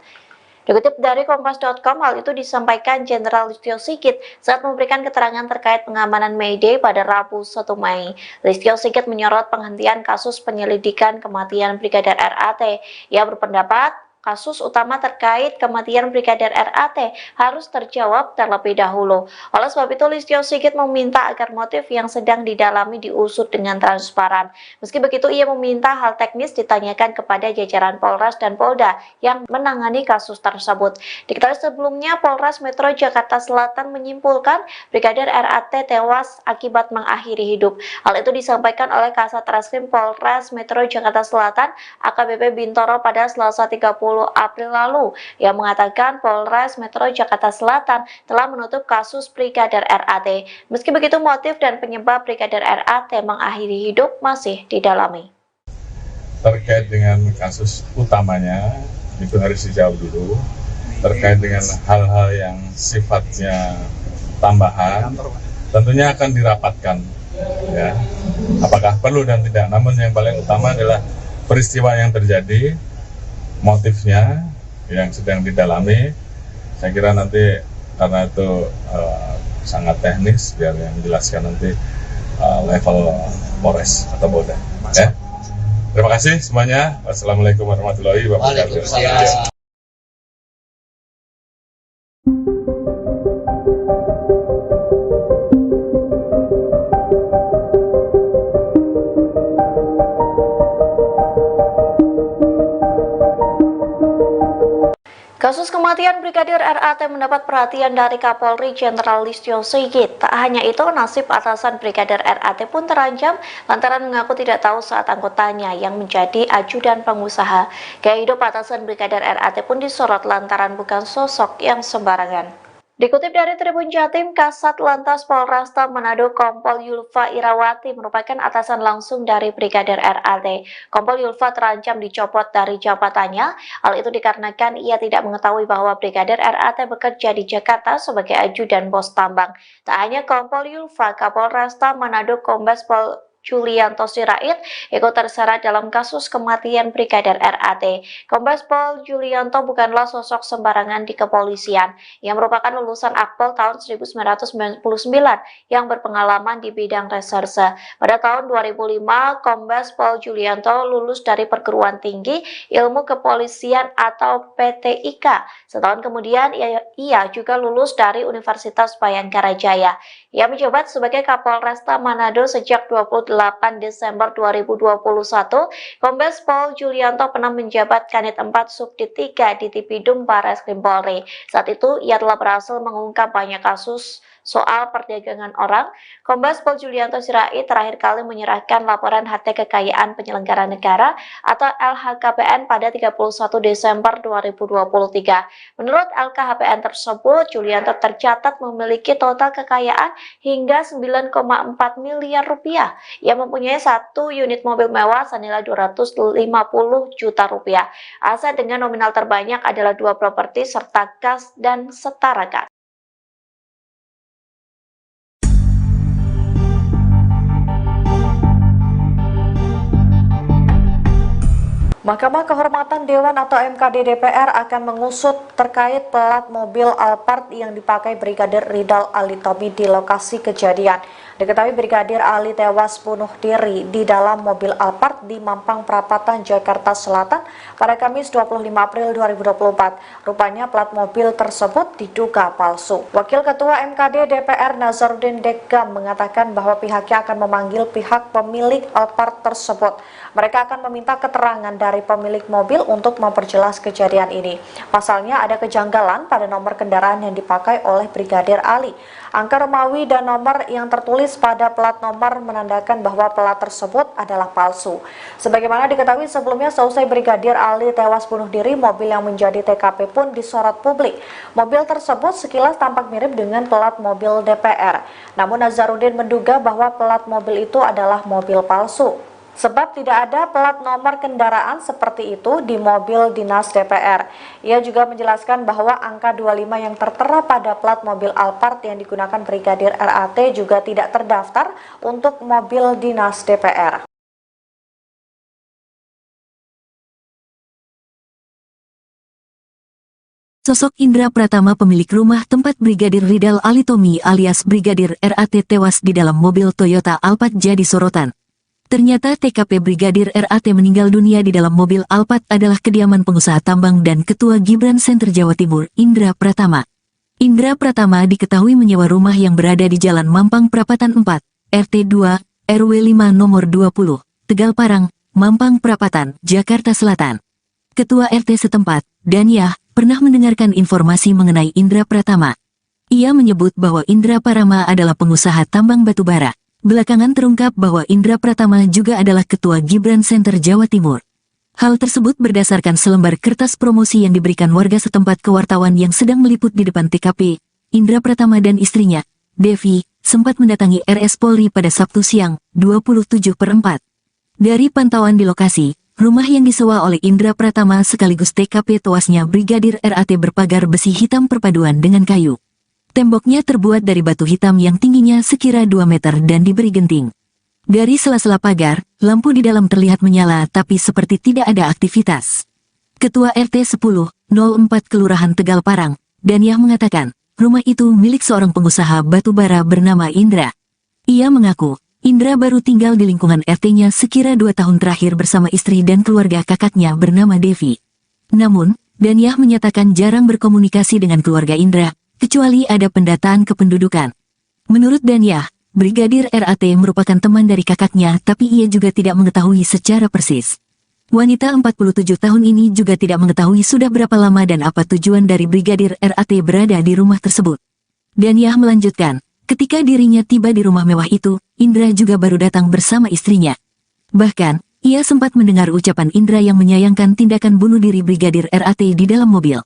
S3: Dikutip dari Kompas.com, hal itu disampaikan Jenderal Listio Sigit saat memberikan keterangan terkait pengamanan May Day pada Rabu 1 Mei. Listio Sigit menyorot penghentian kasus penyelidikan kematian Brigadir RAT. Ia berpendapat kasus utama terkait kematian Brigadir RAT harus terjawab terlebih dahulu. Oleh sebab itu, Listio Sigit meminta agar motif yang sedang didalami diusut dengan transparan. Meski begitu, ia meminta hal teknis ditanyakan kepada jajaran Polres dan Polda yang menangani kasus tersebut. Diketahui sebelumnya, Polres Metro Jakarta Selatan menyimpulkan Brigadir RAT tewas akibat mengakhiri hidup. Hal itu disampaikan oleh Kasat Reskrim Polres Metro Jakarta Selatan AKBP Bintoro pada Selasa 30 April lalu, yang mengatakan Polres Metro Jakarta Selatan telah menutup kasus Brigadir RAT. Meski begitu, motif dan penyebab Brigadir RAT mengakhiri hidup masih didalami.
S2: Terkait dengan kasus utamanya, itu harus dijawab dulu. Terkait dengan hal-hal yang sifatnya tambahan, tentunya akan dirapatkan. Ya, apakah perlu dan tidak. Namun yang paling utama adalah peristiwa yang terjadi, motifnya yang sedang didalami. Saya kira nanti karena itu sangat teknis, biar yang menjelaskan nanti level Polres atau Polda. Ya. Terima kasih semuanya. Wassalamualaikum warahmatullahi wabarakatuh.
S3: Kasus kematian Brigadir RAT mendapat perhatian dari Kapolri Jenderal Listio Sigit. Tak hanya itu, nasib atasan Brigadir RAT pun terancam lantaran mengaku tidak tahu saat anggotanya yang menjadi ajudan pengusaha. Gaya hidup atasan Brigadir RAT pun disorot lantaran bukan sosok yang sembarangan. Dikutip dari Tribun Jatim, Kasat Lantas Polresta Manado Kompol Yulfa Irawati merupakan atasan langsung dari Brigadir RAT. Kompol Yulfa terancam dicopot dari jabatannya. Hal itu dikarenakan ia tidak mengetahui bahwa Brigadir RAT bekerja di Jakarta sebagai ajudan bos tambang. Tak hanya Kompol Yulfa, Kapolresta Manado Kombes Pol Julianto Sirait ikut terseret dalam kasus kematian Brigadir RAT. Kombes Pol Julianto bukanlah sosok sembarangan di kepolisian. Ia merupakan lulusan Akpol tahun 1999 yang berpengalaman di bidang reserse. Pada tahun 2005, Kombes Pol Julianto lulus dari Perguruan Tinggi Ilmu Kepolisian atau PTIK. Setahun kemudian, ia juga lulus dari Universitas Bayangkara Jaya. Ia menjabat sebagai Kapolresta Manado sejak 28 Desember 2021. Kombes Pol Julianto pernah menjabat Kanit 4 Subdit 3 di Tipidum Barreskrim Polri. Saat itu, ia telah berhasil mengungkap banyak kasus soal perdagangan orang. Kombes Pol Julianto Sirait terakhir kali menyerahkan laporan harta kekayaan penyelenggara negara atau LHKPN pada 31 Desember 2023. Menurut LKHPN tersebut, Julianto tercatat memiliki total kekayaan hingga 9,4 miliar rupiah. Ia mempunyai 1 unit mobil mewah senilai 250 juta rupiah. Aset dengan nominal terbanyak adalah 2 properti serta kas dan setara kas. Mahkamah Kehormatan Dewan atau MKD DPR akan mengusut terkait plat mobil Alphard yang dipakai Brigadir Ridal Ali Tommy di lokasi kejadian. Diketahui Brigadir Ali tewas bunuh diri di dalam mobil Alphard di Mampang Perapatan, Jakarta Selatan pada Kamis 25 April 2024. Rupanya plat mobil tersebut diduga palsu. Wakil Ketua MKD DPR Nazarudin Dekam mengatakan bahwa pihaknya akan memanggil pihak pemilik Alphard tersebut. Mereka akan meminta keterangan dari pemilik mobil untuk memperjelas kejadian ini. Pasalnya ada kejanggalan pada nomor kendaraan yang dipakai oleh Brigadir Ali. Angka Romawi dan nomor yang tertulis pada plat nomor menandakan bahwa plat tersebut adalah palsu. Sebagaimana diketahui sebelumnya, seusai Brigadir Ali tewas bunuh diri, mobil yang menjadi TKP pun disorot publik. Mobil tersebut sekilas tampak mirip dengan plat mobil DPR. Namun Nazarudin menduga bahwa plat mobil itu adalah mobil palsu. sebab tidak ada plat nomor kendaraan seperti itu di mobil dinas DPR. Ia juga menjelaskan bahwa angka 25 yang tertera pada plat mobil Alphard yang digunakan Brigadir RAT juga tidak terdaftar untuk mobil dinas DPR.
S4: Sosok Indra Pratama pemilik rumah tempat Brigadir Ridal Alitomi alias Brigadir RAT tewas di dalam mobil Toyota Alphard jadi sorotan. Ternyata TKP Brigadir RAT meninggal dunia di dalam mobil Alphard adalah kediaman pengusaha tambang dan Ketua Gibran Center Jawa Timur, Indra Pratama. Indra Pratama diketahui menyewa rumah yang berada di Jalan Mampang Prapatan 4, RT 2, RW 5 nomor 20, Tegal Parang, Mampang Prapatan, Jakarta Selatan. Ketua RT setempat, Daniah, pernah mendengarkan informasi mengenai Indra Pratama. Ia menyebut bahwa Indra Pratama adalah pengusaha tambang batubara. Belakangan terungkap bahwa Indra Pratama juga adalah Ketua Gibran Center Jawa Timur. Hal tersebut berdasarkan selembar kertas promosi yang diberikan warga setempat ke wartawan yang sedang meliput di depan TKP. Indra Pratama dan istrinya, Devi, sempat mendatangi RS Polri pada Sabtu siang, 27/4. Dari pantauan di lokasi, rumah yang disewa oleh Indra Pratama sekaligus TKP tewasnya Brigadir RAT berpagar besi hitam perpaduan dengan kayu. Temboknya terbuat dari batu hitam yang tingginya sekira 2 meter dan diberi genting. Dari sela-sela pagar, lampu di dalam terlihat menyala tapi seperti tidak ada aktivitas. Ketua RT 10/04 Kelurahan Tegal Parang, Daniah mengatakan, rumah itu milik seorang pengusaha batubara bernama Indra. Ia mengaku, Indra baru tinggal di lingkungan RT-nya sekira 2 tahun terakhir bersama istri dan keluarga kakaknya bernama Devi. Namun, Daniah menyatakan jarang berkomunikasi dengan keluarga Indra, kecuali ada pendataan kependudukan. Menurut Daniah, Brigadir RAT merupakan teman dari kakaknya tapi ia juga tidak mengetahui secara persis. Wanita 47 tahun ini juga tidak mengetahui sudah berapa lama dan apa tujuan dari Brigadir RAT berada di rumah tersebut. Daniah melanjutkan, ketika dirinya tiba di rumah mewah itu, Indra juga baru datang bersama istrinya. Bahkan, ia sempat mendengar ucapan Indra yang menyayangkan tindakan bunuh diri Brigadir RAT di dalam mobil.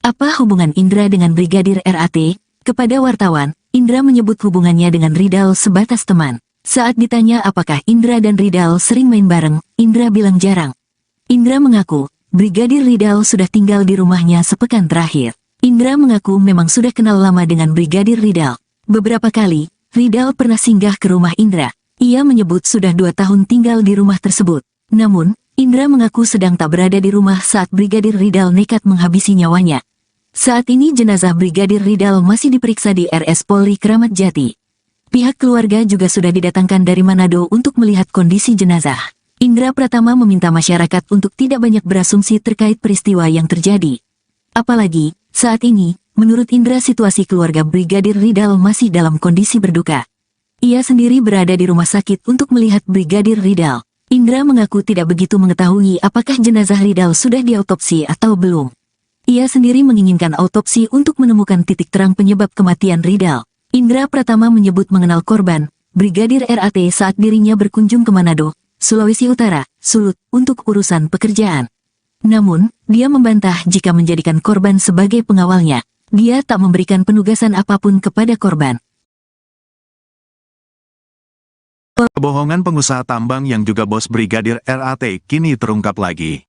S4: Apa hubungan Indra dengan Brigadir RAT? Kepada wartawan, Indra menyebut hubungannya dengan Ridal sebatas teman. Saat ditanya apakah Indra dan Ridal sering main bareng, Indra bilang jarang. Indra mengaku, Brigadir Ridal sudah tinggal di rumahnya sepekan terakhir. Indra mengaku memang sudah kenal lama dengan Brigadir Ridal. Beberapa kali, Ridal pernah singgah ke rumah Indra. Ia menyebut sudah 2 tahun tinggal di rumah tersebut. Namun, Indra mengaku sedang tak berada di rumah saat Brigadir Ridal nekat menghabisi nyawanya. Saat ini jenazah Brigadir Ridal masih diperiksa di RS Polri Kramat Jati. Pihak keluarga juga sudah didatangkan dari Manado untuk melihat kondisi jenazah. Indra Pratama meminta masyarakat untuk tidak banyak berasumsi terkait peristiwa yang terjadi. Apalagi, saat ini, menurut Indra situasi keluarga Brigadir Ridal masih dalam kondisi berduka. Ia sendiri berada di rumah sakit untuk melihat Brigadir Ridal. Indra mengaku tidak begitu mengetahui apakah jenazah Ridal sudah diautopsi atau belum. Ia sendiri menginginkan autopsi untuk menemukan titik terang penyebab kematian Ridal. Indra Pratama menyebut mengenal korban, Brigadir RAT saat dirinya berkunjung ke Manado, Sulawesi Utara, Sulut, untuk urusan pekerjaan. Namun, dia membantah jika menjadikan korban sebagai pengawalnya. Dia tak memberikan penugasan apapun kepada korban.
S1: Kebohongan pengusaha tambang yang juga bos Brigadir RAT kini terungkap lagi.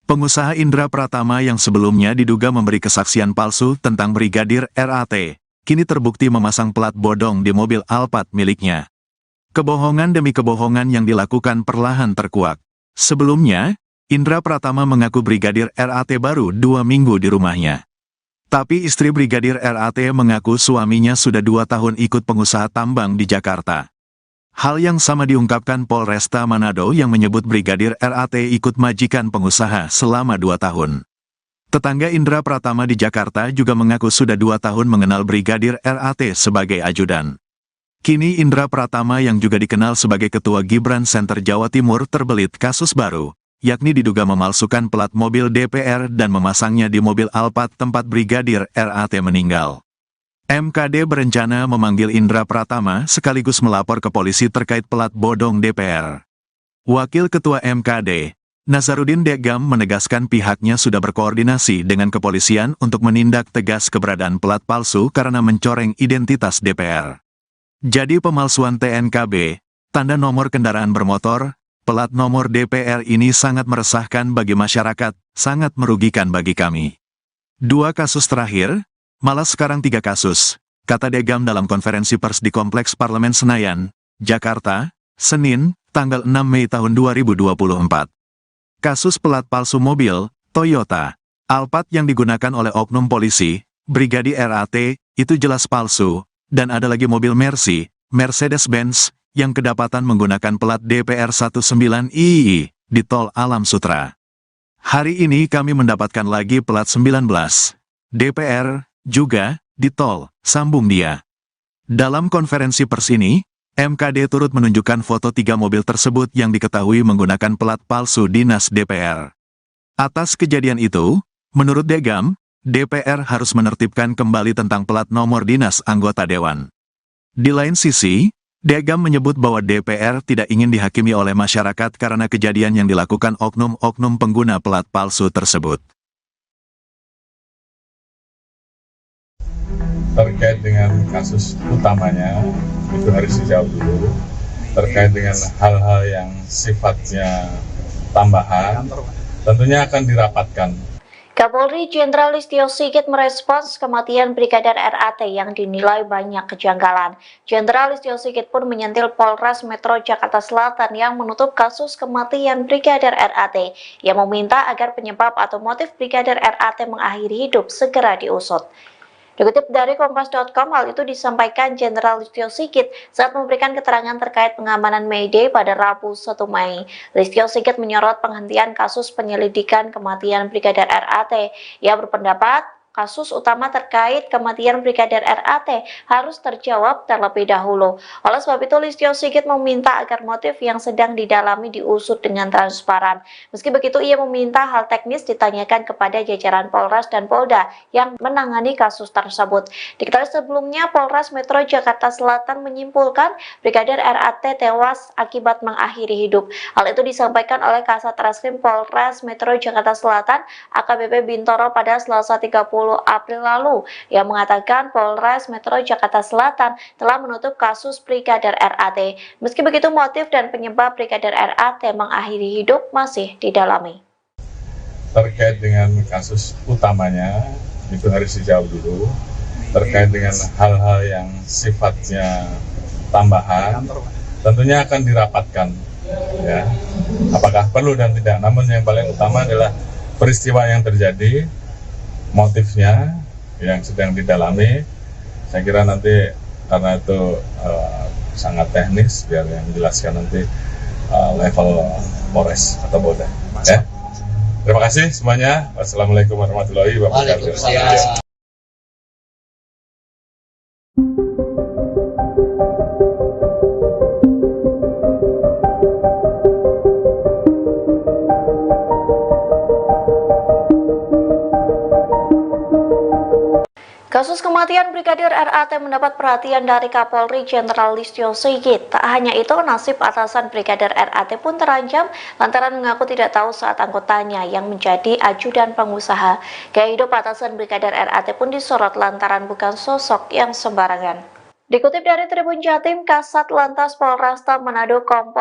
S1: Pengusaha Indra Pratama yang sebelumnya diduga memberi kesaksian palsu tentang Brigadir RAT, kini terbukti memasang plat bodong di mobil Alphard miliknya. Kebohongan demi kebohongan yang dilakukan perlahan terkuak. Sebelumnya, Indra Pratama mengaku Brigadir RAT baru 2 minggu di rumahnya. Tapi istri Brigadir RAT mengaku suaminya sudah 2 tahun ikut pengusaha tambang di Jakarta. Hal yang sama diungkapkan Polresta Manado yang menyebut Brigadir RAT ikut majikan pengusaha selama 2 tahun. Tetangga Indra Pratama di Jakarta juga mengaku sudah 2 tahun mengenal Brigadir RAT sebagai ajudan. Kini Indra Pratama yang juga dikenal sebagai Ketua Gibran Center Jawa Timur terbelit kasus baru, yakni diduga memalsukan plat mobil DPR dan memasangnya di mobil Alphard tempat Brigadir RAT meninggal. MKD berencana memanggil Indra Pratama sekaligus melapor ke polisi terkait plat bodong DPR. Wakil Ketua MKD, Nazarudin Degam menegaskan pihaknya sudah berkoordinasi dengan kepolisian untuk menindak tegas keberadaan plat palsu karena mencoreng identitas DPR. Jadi pemalsuan TNKB, tanda nomor kendaraan bermotor, Pelat nomor DPR ini sangat meresahkan bagi masyarakat, sangat merugikan bagi kami. 2 kasus terakhir, malah sekarang 3 kasus, kata Degam dalam konferensi pers di Kompleks Parlemen Senayan, Jakarta, Senin, tanggal 6 Mei tahun 2024. Kasus pelat palsu mobil, Toyota, Alphard yang digunakan oleh oknum polisi, Brigadir RAT, itu jelas palsu, dan ada lagi mobil Mercy, Mercedes-Benz, yang kedapatan menggunakan pelat DPR 19II di Tol Alam Sutra. Hari ini kami mendapatkan lagi pelat 19 DPR, juga, di tol, sambung dia. Dalam konferensi pers ini, MKD turut menunjukkan foto 3 mobil tersebut yang diketahui menggunakan pelat palsu dinas DPR. Atas kejadian itu, menurut Degam, DPR harus menertibkan kembali tentang pelat nomor dinas anggota dewan. Di lain sisi, Degam menyebut bahwa DPR tidak ingin dihakimi oleh masyarakat karena kejadian yang dilakukan oknum-oknum pengguna pelat palsu tersebut.
S2: Terkait dengan kasus utamanya, itu harus dijawab dulu. Terkait dengan hal-hal yang sifatnya tambahan, tentunya akan dirapatkan.
S3: Kapolri Jenderal Listio Sigit merespons kematian Brigadir RAT yang dinilai banyak kejanggalan. Jenderal Listio Sigit pun menyentil Polres Metro Jakarta Selatan yang menutup kasus kematian Brigadir RAT, yang meminta agar penyebab atau motif Brigadir RAT mengakhiri hidup segera diusut. Dikutip dari Kompas.com, hal itu disampaikan Jenderal Listio Sigit saat memberikan keterangan terkait pengamanan May Day pada Rabu 1 Mei. Listio Sigit menyorot penghentian kasus penyelidikan kematian Brigadir RAT. Ia berpendapat kasus utama terkait kematian Brigadir RAT harus terjawab terlebih dahulu. Oleh sebab itu, Listio Sigit meminta agar motif yang sedang didalami diusut dengan transparan. Meski begitu, ia meminta hal teknis ditanyakan kepada jajaran Polres dan Polda yang menangani kasus tersebut. Diketahui sebelumnya, Polres Metro Jakarta Selatan menyimpulkan Brigadir RAT tewas akibat mengakhiri hidup. Hal itu disampaikan oleh Kasat Reskrim Polres Metro Jakarta Selatan, AKBP Bintoro, pada Selasa 30 April lalu, yang mengatakan Polres Metro Jakarta Selatan telah menutup kasus Brigadir RAT. Meski begitu, motif dan penyebab Brigadir RAT mengakhiri hidup masih didalami.
S2: Terkait dengan kasus utamanya, itu harus dijawab dulu. Terkait dengan hal-hal yang sifatnya tambahan, tentunya akan dirapatkan. Ya, apakah perlu dan tidak. Namun yang paling utama adalah peristiwa yang terjadi, motifnya yang sedang didalami. Saya kira nanti karena itu sangat teknis, biar yang menjelaskan nanti level Polres atau Polda. Ya. Terima kasih semuanya. Wassalamualaikum warahmatullahi wabarakatuh.
S3: Kasus kematian Brigadir RAT mendapat perhatian dari Kapolri Jenderal Listio Sigit. Tak hanya itu, nasib atasan Brigadir RAT pun terancam lantaran mengaku tidak tahu saat anggotanya yang menjadi ajudan pengusaha. Gaya hidup atasan Brigadir RAT pun disorot lantaran bukan sosok yang sembarangan. Dikutip dari Tribun Jatim, Kasat Lantas Polresta Manado Kompol